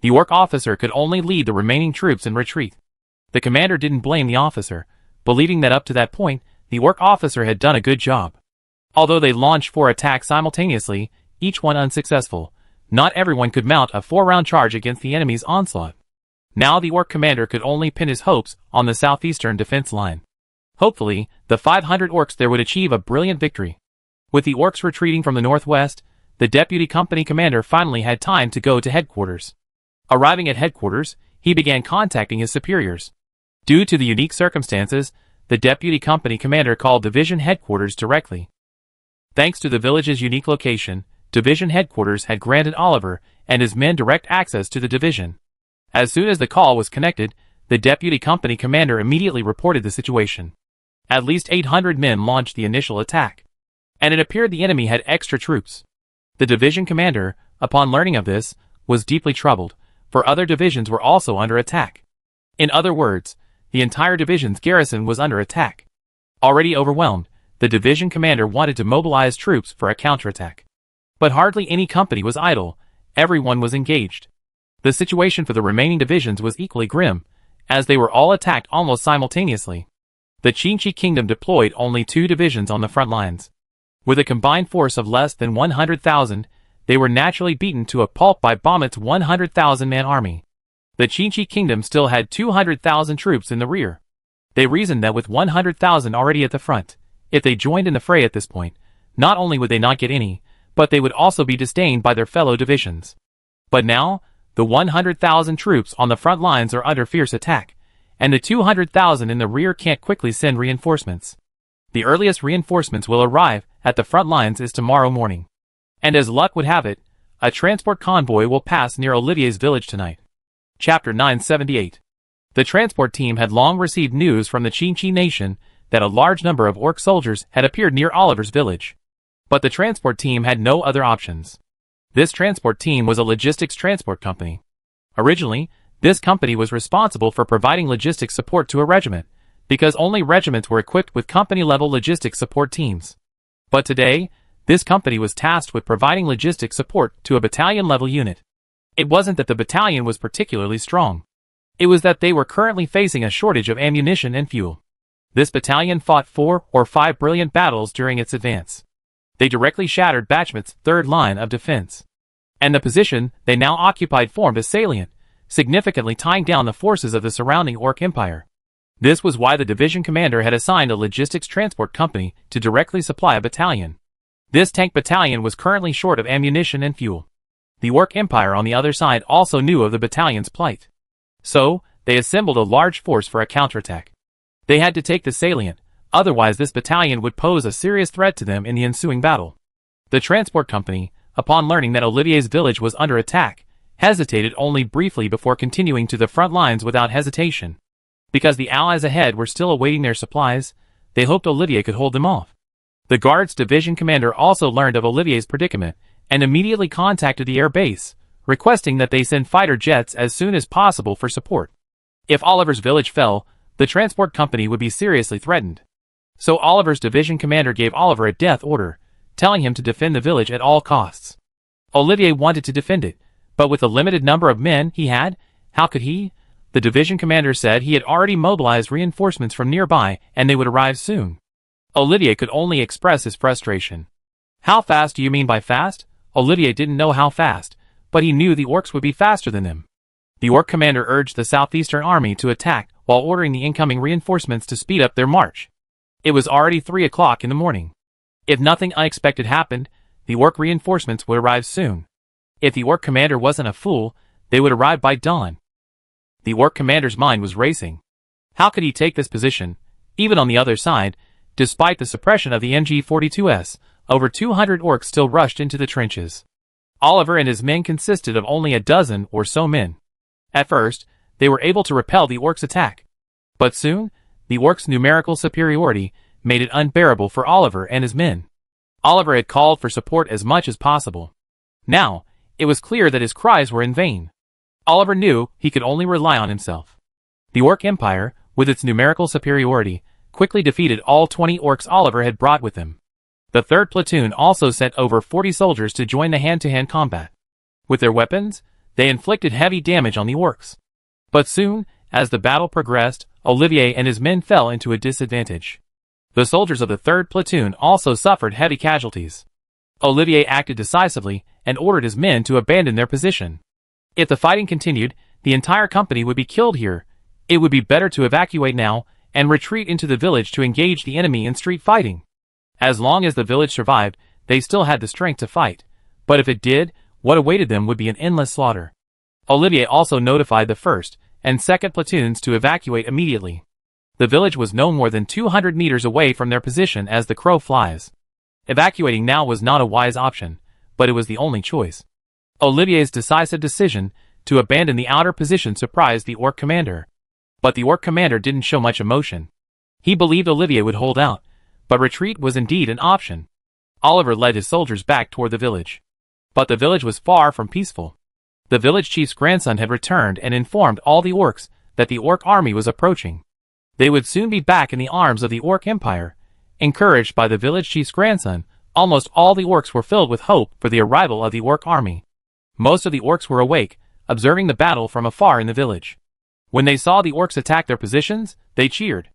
Speaker 1: The orc officer could only lead the remaining troops in retreat. The commander didn't blame the officer, believing that up to that point, the orc officer had done a good job. Although they launched 4 attacks simultaneously, each one unsuccessful, not everyone could mount a 4-round charge against the enemy's onslaught. Now the orc commander could only pin his hopes on the southeastern defense line. Hopefully, the 500 orcs there would achieve a brilliant victory. With the orcs retreating from the northwest, the deputy company commander finally had time to go to headquarters. Arriving at headquarters, he began contacting his superiors. Due to the unique circumstances, the deputy company commander called division headquarters directly. Thanks to the village's unique location, division headquarters had granted Oliver and his men direct access to the division. As soon as the call was connected, the deputy company commander immediately reported the situation. At least 800 men launched the initial attack. And it appeared the enemy had extra troops. The division commander, upon learning of this, was deeply troubled, for other divisions were also under attack. In other words, the entire division's garrison was under attack. Already overwhelmed, the division commander wanted to mobilize troops for a counterattack. But hardly any company was idle, everyone was engaged. The situation for the remaining divisions was equally grim, as they were all attacked almost simultaneously. The Qinji Kingdom deployed only 2 divisions on the front lines. With a combined force of less than 100,000, they were naturally beaten to a pulp by Baumut's 100,000-man army. The Qinji Kingdom still had 200,000 troops in the rear. They reasoned that with 100,000 already at the front, if they joined in the fray at this point, not only would they not get any, but they would also be disdained by their fellow divisions. But now, the 100,000 troops on the front lines are under fierce attack, and the 200,000 in the rear can't quickly send reinforcements. The earliest reinforcements will arrive at the front lines is tomorrow morning. And as luck would have it, a transport convoy will pass near Olivier's village tonight. Chapter 978. The transport team had long received news from the Qinji nation that a large number of orc soldiers had appeared near Oliver's village. But the transport team had no other options. This transport team was a logistics transport company. Originally, this company was responsible for providing logistics support to a regiment, because only regiments were equipped with company-level logistics support teams. But today, this company was tasked with providing logistics support to a battalion-level unit. It wasn't that the battalion was particularly strong. It was that they were currently facing a shortage of ammunition and fuel. This battalion fought 4 or 5 brilliant battles during its advance. They directly shattered Bachmut's third line of defense. And the position they now occupied formed a salient, significantly tying down the forces of the surrounding Orc Empire. This was why the division commander had assigned a logistics transport company to directly supply a battalion. This tank battalion was currently short of ammunition and fuel. The Orc Empire on the other side also knew of the battalion's plight. So, they assembled a large force for a counterattack. They had to take the salient, otherwise this battalion would pose a serious threat to them in the ensuing battle. The transport company, upon learning that Olivier's village was under attack, hesitated only briefly before continuing to the front lines without hesitation. Because the allies ahead were still awaiting their supplies, they hoped Olivier could hold them off. The Guards division commander also learned of Olivier's predicament, and immediately contacted the air base, requesting that they send fighter jets as soon as possible for support. If Oliver's village fell, the transport company would be seriously threatened. So Oliver's division commander gave Oliver a death order, telling him to defend the village at all costs. Olivier wanted to defend it, but with the limited number of men he had, how could he? The division commander said he had already mobilized reinforcements from nearby and they would arrive soon. Olivier could only express his frustration. How fast do you mean by fast? Olivier didn't know how fast, but he knew the orcs would be faster than them. The orc commander urged the southeastern army to attack while ordering the incoming reinforcements to speed up their march. It was already 3 o'clock in the morning. If nothing unexpected happened, the orc reinforcements would arrive soon. If the orc commander wasn't a fool, they would arrive by dawn. The orc commander's mind was racing. How could he take this position, even on the other side? Despite the suppression of the MG-42s, over 200 orcs still rushed into the trenches. Oliver and his men consisted of only a dozen or so men. At first, they were able to repel the orcs' attack. But soon, the orcs' numerical superiority made it unbearable for Oliver and his men. Oliver had called for support as much as possible. Now, it was clear that his cries were in vain. Oliver knew he could only rely on himself. The Orc Empire, with its numerical superiority, quickly defeated all 20 orcs Oliver had brought with him. The 3rd platoon also sent over 40 soldiers to join the hand-to-hand combat. With their weapons, they inflicted heavy damage on the orcs. But soon, as the battle progressed, Olivier and his men fell into a disadvantage. The soldiers of the 3rd platoon also suffered heavy casualties. Olivier acted decisively and ordered his men to abandon their position. If the fighting continued, the entire company would be killed here. It would be better to evacuate now and retreat into the village to engage the enemy in street fighting. As long as the village survived, they still had the strength to fight. But if it did, what awaited them would be an endless slaughter. Olivier also notified the 1st and 2nd platoons to evacuate immediately. The village was no more than 200 meters away from their position as the crow flies. Evacuating now was not a wise option, but it was the only choice. Olivier's decisive decision to abandon the outer position surprised the orc commander. But the orc commander didn't show much emotion. He believed Olivier would hold out, but retreat was indeed an option. Oliver led his soldiers back toward the village. But the village was far from peaceful. The village chief's grandson had returned and informed all the orcs that the orc army was approaching. They would soon be back in the arms of the Orc Empire. Encouraged by the village chief's grandson, almost all the orcs were filled with hope for the arrival of the orc army. Most of the orcs were awake, observing the battle from afar in the village. When they saw the orcs attack their positions, they cheered.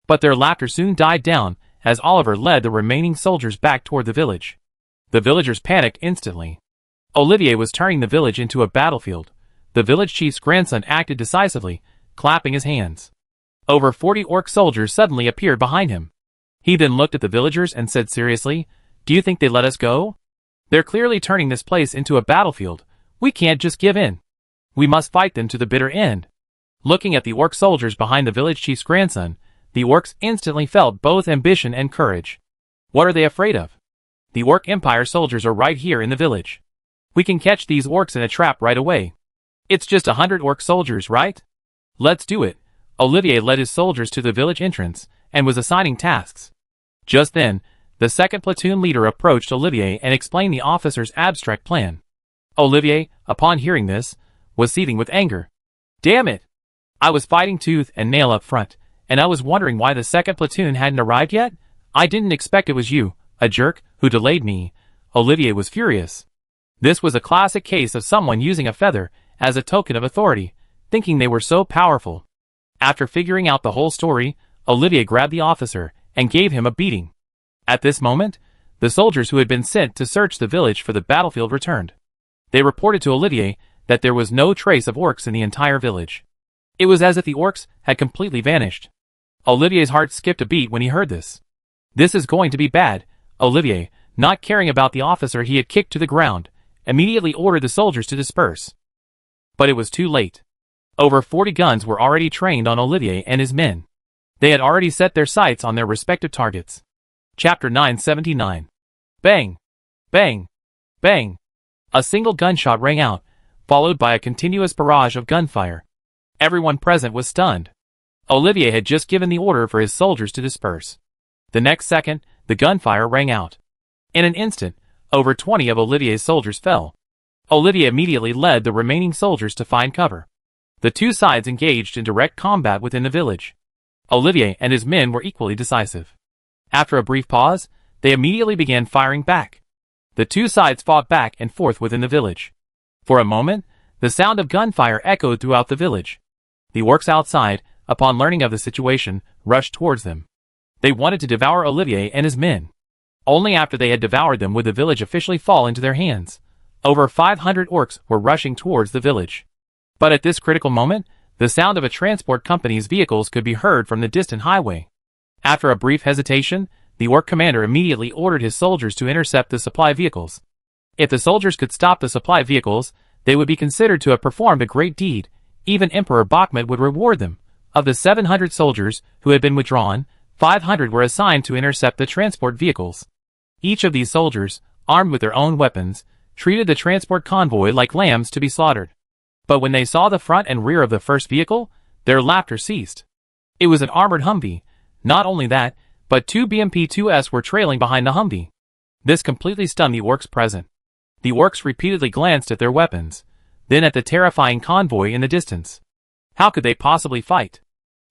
Speaker 1: But their laughter soon died down as Oliver led the remaining soldiers back toward the village. The villagers panicked instantly. Olivier was turning the village into a battlefield. The village chief's grandson acted decisively, clapping his hands. Over 40 orc soldiers suddenly appeared behind him. He then looked at the villagers and said seriously, "Do you think they let us go? They're clearly turning this place into a battlefield. We can't just give in. We must fight them to the bitter end." Looking at the orc soldiers behind the village chief's grandson, the orcs instantly felt both ambition and courage. What are they afraid of? The Orc Empire soldiers are right here in the village. We can catch these orcs in a trap right away. It's just 100 orc soldiers, right? Let's do it. Olivier led his soldiers to the village entrance and was assigning tasks. Just then, the second platoon leader approached Olivier and explained the officer's abstract plan. Olivier, upon hearing this, was seething with anger. Damn it! I was fighting tooth and nail up front, and I was wondering why the second platoon hadn't arrived yet. I didn't expect it was you, a jerk, who delayed me. Olivier was furious. This was a classic case of someone using a feather as a token of authority, thinking they were so powerful. After figuring out the whole story, Olivier grabbed the officer and gave him a beating. At this moment, the soldiers who had been sent to search the village for the battlefield returned. They reported to Olivier that there was no trace of orcs in the entire village. It was as if the orcs had completely vanished. Olivier's heart skipped a beat when he heard this. This is going to be bad. Olivier, not caring about the officer he had kicked to the ground, immediately ordered the soldiers to disperse. But it was too late. Over 40 guns were already trained on Olivier and his men. They had already set their sights on their respective targets. Chapter 979. Bang! Bang! Bang! A single gunshot rang out, followed by a continuous barrage of gunfire. Everyone present was stunned. Olivier had just given the order for his soldiers to disperse. The next second, the gunfire rang out. In an instant, over 20 of Olivier's soldiers fell. Olivier immediately led the remaining soldiers to find cover. The two sides engaged in direct combat within the village. Olivier and his men were equally decisive. After a brief pause, they immediately began firing back. The two sides fought back and forth within the village. For a moment, the sound of gunfire echoed throughout the village. The orcs outside, upon learning of the situation, rushed towards them. They wanted to devour Olivier and his men. Only after they had devoured them would the village officially fall into their hands. Over 500 orcs were rushing towards the village. But at this critical moment, the sound of a transport company's vehicles could be heard from the distant highway. After a brief hesitation, the orc commander immediately ordered his soldiers to intercept the supply vehicles. If the soldiers could stop the supply vehicles, they would be considered to have performed a great deed. Even Emperor Bakhmut would reward them. Of the 700 soldiers who had been withdrawn, 500 were assigned to intercept the transport vehicles. Each of these soldiers, armed with their own weapons, treated the transport convoy like lambs to be slaughtered. But when they saw the front and rear of the first vehicle, their laughter ceased. It was an armored Humvee. Not only that, but two BMP-2s were trailing behind the Humvee. This completely stunned the orcs present. The orcs repeatedly glanced at their weapons, then at the terrifying convoy in the distance. How could they possibly fight?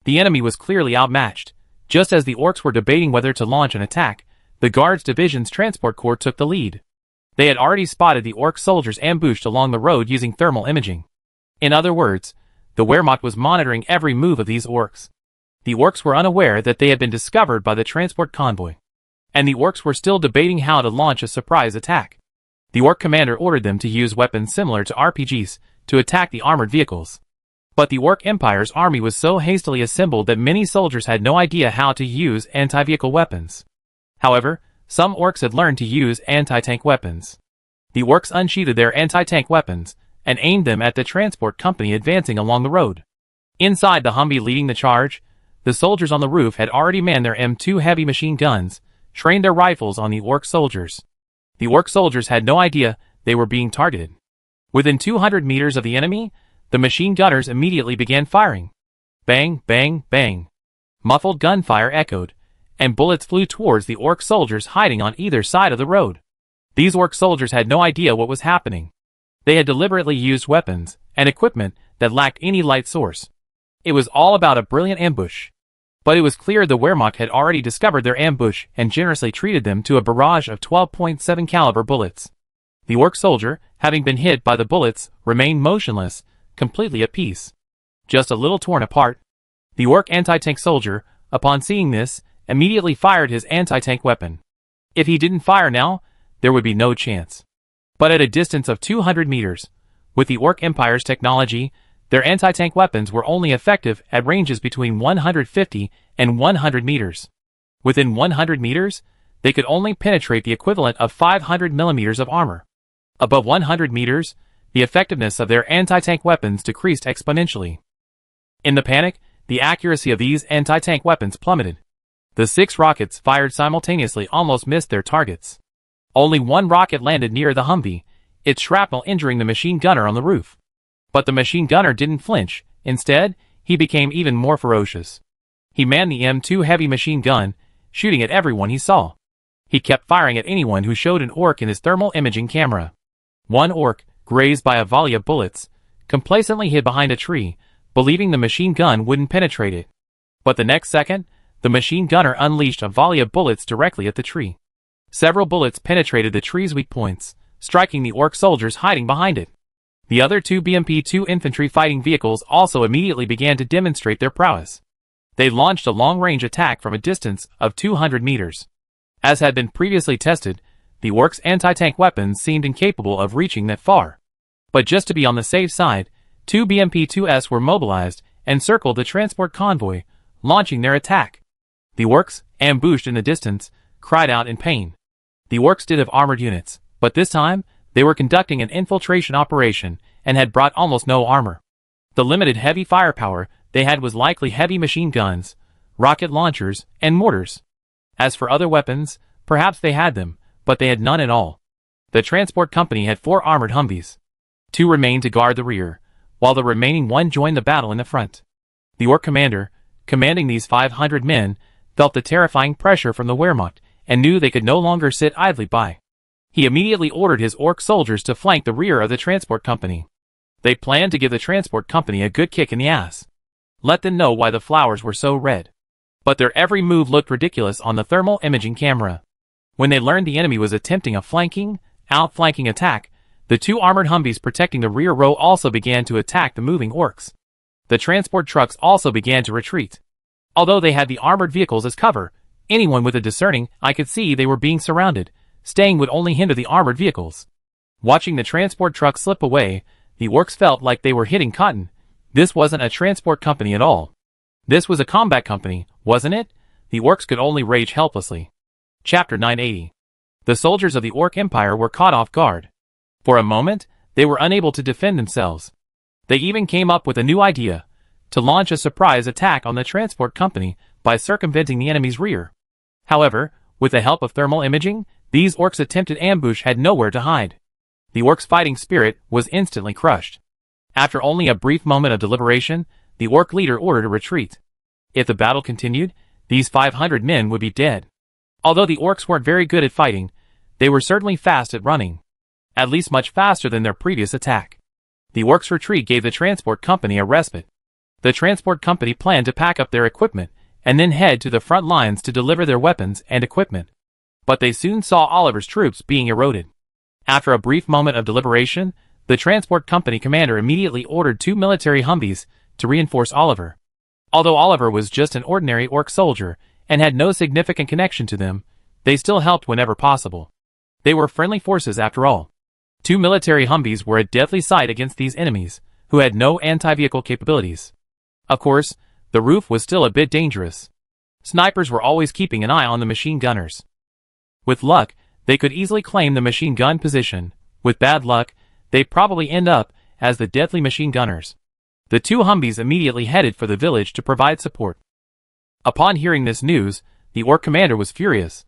Speaker 1: The enemy was clearly outmatched. Just as the orcs were debating whether to launch an attack, the Guards Division's transport corps took the lead. They had already spotted the orc soldiers ambushed along the road using thermal imaging. In other words, the Wehrmacht was monitoring every move of these orcs. The orcs were unaware that they had been discovered by the transport convoy. And the orcs were still debating how to launch a surprise attack. The orc commander ordered them to use weapons similar to RPGs to attack the armored vehicles. But the Orc Empire's army was so hastily assembled that many soldiers had no idea how to use anti-vehicle weapons. However, some orcs had learned to use anti-tank weapons. The orcs unsheathed their anti-tank weapons and aimed them at the transport company advancing along the road. Inside the Humvee leading the charge, the soldiers on the roof had already manned their M2 heavy machine guns, trained their rifles on the orc soldiers. The orc soldiers had no idea they were being targeted. Within 200 meters of the enemy, the machine gunners immediately began firing. Bang, bang, bang. Muffled gunfire echoed, and bullets flew towards the orc soldiers hiding on either side of the road. These orc soldiers had no idea what was happening. They had deliberately used weapons and equipment that lacked any light source. It was all about a brilliant ambush. But it was clear the Wehrmacht had already discovered their ambush and generously treated them to a barrage of 12.7 caliber bullets. The orc soldier, having been hit by the bullets, remained motionless, completely at peace. Just a little torn apart. The orc anti-tank soldier, upon seeing this, immediately fired his anti-tank weapon. If he didn't fire now, there would be no chance. But at a distance of 200 meters, with the Orc Empire's technology, their anti-tank weapons were only effective at ranges between 150 and 100 meters. Within 100 meters, they could only penetrate the equivalent of 500 millimeters of armor. Above 100 meters, the effectiveness of their anti-tank weapons decreased exponentially. In the panic, the accuracy of these anti-tank weapons plummeted. The 6 rockets fired simultaneously almost missed their targets. Only one rocket landed near the Humvee, its shrapnel injuring the machine gunner on the roof. But the machine gunner didn't flinch. Instead, he became even more ferocious. He manned the M2 heavy machine gun, shooting at everyone he saw. He kept firing at anyone who showed an orc in his thermal imaging camera. One orc, grazed by a volley of bullets, complacently hid behind a tree, believing the machine gun wouldn't penetrate it. But the next second, the machine gunner unleashed a volley of bullets directly at the tree. Several bullets penetrated the tree's weak points, striking the orc soldiers hiding behind it. The other 2 BMP-2 infantry fighting vehicles also immediately began to demonstrate their prowess. They launched a long-range attack from a distance of 200 meters. As had been previously tested, the orcs' anti-tank weapons seemed incapable of reaching that far. But just to be on the safe side, 2 BMP-2s were mobilized and circled the transport convoy, launching their attack. The orcs, ambushed in the distance, cried out in pain. The orcs did have armored units, but this time, they were conducting an infiltration operation and had brought almost no armor. The limited heavy firepower they had was likely heavy machine guns, rocket launchers, and mortars. As for other weapons, perhaps they had them, but they had none at all. The transport company had 4 armored Humvees. 2 remained to guard the rear, while the remaining 1 joined the battle in the front. The orc commander, commanding these 500 men, felt the terrifying pressure from the Wehrmacht and knew they could no longer sit idly by. He immediately ordered his orc soldiers to flank the rear of the transport company. They planned to give the transport company a good kick in the ass. Let them know why the flowers were so red. But their every move looked ridiculous on the thermal imaging camera. When they learned the enemy was attempting a outflanking attack, the 2 armored Humvees protecting the rear row also began to attack the moving orcs. The transport trucks also began to retreat. Although they had the armored vehicles as cover, anyone with a discerning eye could see they were being surrounded. Staying would only hinder the armored vehicles. Watching the transport trucks slip away, the orcs felt like they were hitting cotton. This wasn't a transport company at all. This was a combat company, wasn't it? The orcs could only rage helplessly. Chapter 980. The soldiers of the Orc Empire were caught off guard. For a moment, they were unable to defend themselves. They even came up with a new idea, to launch a surprise attack on the transport company by circumventing the enemy's rear. However, with the help of thermal imaging, these orcs' attempted ambush had nowhere to hide. The orcs' fighting spirit was instantly crushed. After only a brief moment of deliberation, the orc leader ordered a retreat. If the battle continued, these 500 men would be dead. Although the orcs weren't very good at fighting, they were certainly fast at running. At least much faster than their previous attack. The orcs' retreat gave the transport company a respite. The transport company planned to pack up their equipment and then head to the front lines to deliver their weapons and equipment. But they soon saw Oliver's troops being eroded. After a brief moment of deliberation, the transport company commander immediately ordered 2 military Humvees to reinforce Oliver. Although Oliver was just an ordinary orc soldier and had no significant connection to them, they still helped whenever possible. They were friendly forces after all. 2 military Humvees were a deadly sight against these enemies, who had no anti-vehicle capabilities. Of course, the roof was still a bit dangerous. Snipers were always keeping an eye on the machine gunners. With luck, they could easily claim the machine gun position. With bad luck, they'd probably end up as the deadly machine gunners. The 2 Humvees immediately headed for the village to provide support. Upon hearing this news, the orc commander was furious.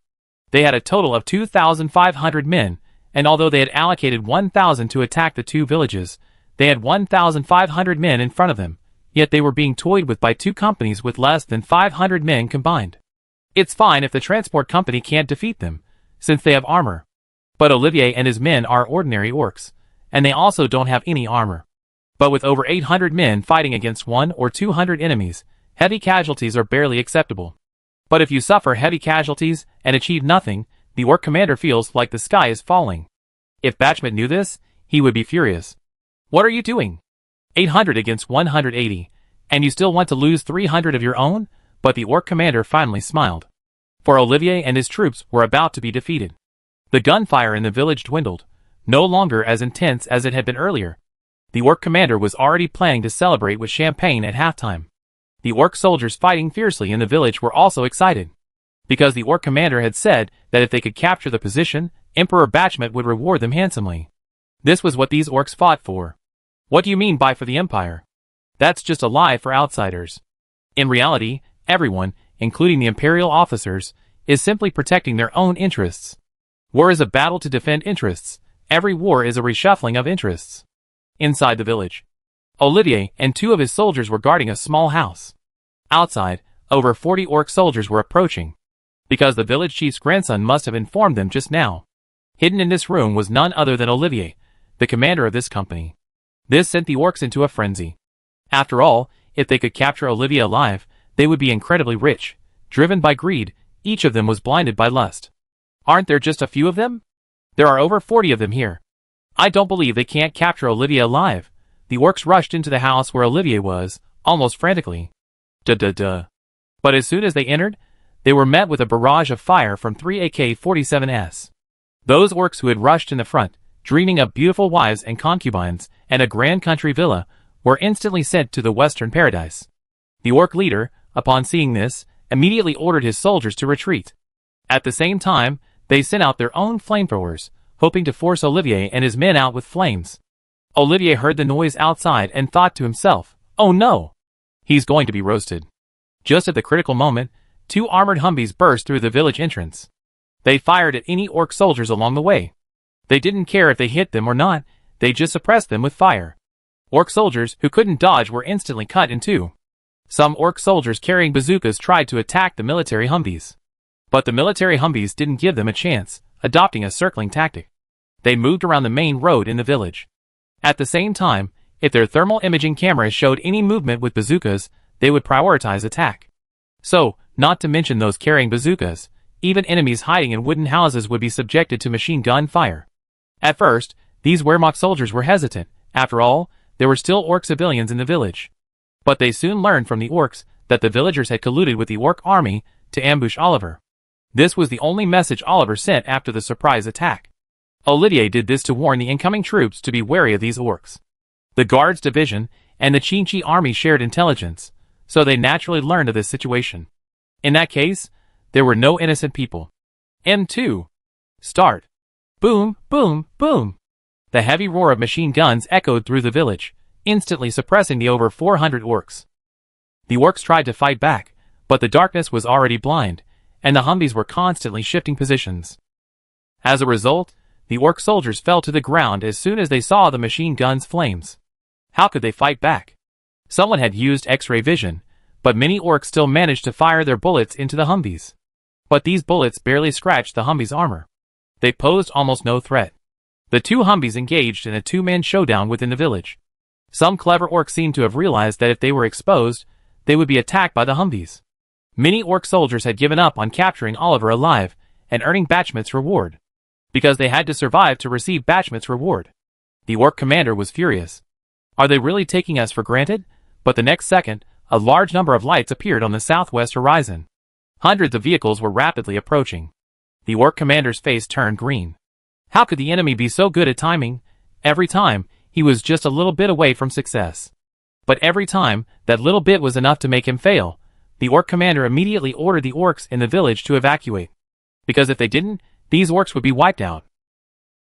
Speaker 1: They had a total of 2,500 men, and although they had allocated 1,000 to attack the 2 villages, they had 1,500 men in front of them, yet they were being toyed with by 2 companies with less than 500 men combined. It's fine if the transport company can't defeat them, since they have armor. But Olivier and his men are ordinary orcs, and they also don't have any armor. But with over 800 men fighting against 100 or 200 enemies, heavy casualties are barely acceptable. But if you suffer heavy casualties and achieve nothing, the orc commander feels like the sky is falling. If Bachmet knew this, He would be furious. What are you doing? 800 against 180, and you still want to lose 300 of your own? But the orc commander finally smiled. For Olivier and his troops were about to be defeated. The gunfire in the village dwindled, no longer as intense as it had been earlier. The orc commander was already planning to celebrate with champagne at halftime. The orc soldiers fighting fiercely in the village were also excited. Because the orc commander had said that if they could capture the position, Emperor Bachmet would reward them handsomely. This was what these orcs fought for. What do you mean by for the empire? That's just a lie for outsiders. In reality, everyone, including the imperial officers, is simply protecting their own interests. War is a battle to defend interests. Every war is a reshuffling of interests. Inside the village, Olivier and 2 of his soldiers were guarding a small house. Outside, over 40 orc soldiers were approaching. Because the village chief's grandson must have informed them just now. Hidden in this room was none other than Olivier, the commander of this company. This sent the orcs into a frenzy. After all, if they could capture Olivier alive, they would be incredibly rich. Driven by greed, each of them was blinded by lust. Aren't there just a few of them? There are over 40 of them here. I don't believe they can't capture Olivier alive. The orcs rushed into the house where Olivier was, almost frantically. Duh. But as soon as they entered, they were met with a barrage of fire from 3 AK-47s. Those orcs who had rushed in the front, dreaming of beautiful wives and concubines, and a grand country villa, were instantly sent to the western paradise. The orc leader, upon seeing this, immediately ordered his soldiers to retreat. At the same time, they sent out their own flamethrowers, hoping to force Olivier and his men out with flames. Olivier heard the noise outside and thought to himself, oh no! He's going to be roasted. Just at the critical moment, 2 armored Humvees burst through the village entrance. They fired at any orc soldiers along the way. They didn't care if they hit them or not, they just suppressed them with fire. Orc soldiers who couldn't dodge were instantly cut in 2. Some orc soldiers carrying bazookas tried to attack the military Humvees. But the military Humvees didn't give them a chance, adopting a circling tactic. They moved around the main road in the village. At the same time, if their thermal imaging cameras showed any movement with bazookas, they would prioritize attack. So, not to mention those carrying bazookas, even enemies hiding in wooden houses would be subjected to machine gun fire. At first, these Wehrmacht soldiers were hesitant. After all, there were still orc civilians in the village. But they soon learned from the orcs that the villagers had colluded with the orc army to ambush Oliver. This was the only message Oliver sent after the surprise attack. Olivier did this to warn the incoming troops to be wary of these orcs. The Guards Division and the Qingqi army shared intelligence, so they naturally learned of this situation. In that case, there were no innocent people. M2. Start. Boom, boom, boom. The heavy roar of machine guns echoed through the village, instantly suppressing the over 400 orcs. The orcs tried to fight back, but the darkness was already blind, and the Humvees were constantly shifting positions. As a result, the orc soldiers fell to the ground as soon as they saw the machine guns' flames. How could they fight back? Someone had used X-ray vision, but many orcs still managed to fire their bullets into the Humvees. But these bullets barely scratched the Humvees' armor. They posed almost no threat. The 2 Humvees engaged in a 2-man showdown within the village. Some clever orcs seemed to have realized that if they were exposed, they would be attacked by the Humvees. Many orc soldiers had given up on capturing Oliver alive and earning Bachmet's reward. Because they had to survive to receive Bachmet's reward. The orc commander was furious. Are they really taking us for granted? But the next second, a large number of lights appeared on the southwest horizon. Hundreds of vehicles were rapidly approaching. The orc commander's face turned green. How could the enemy be so good at timing? Every time, he was just a little bit away from success. But every time, that little bit was enough to make him fail. The orc commander immediately ordered the orcs in the village to evacuate. Because if they didn't, these orcs would be wiped out.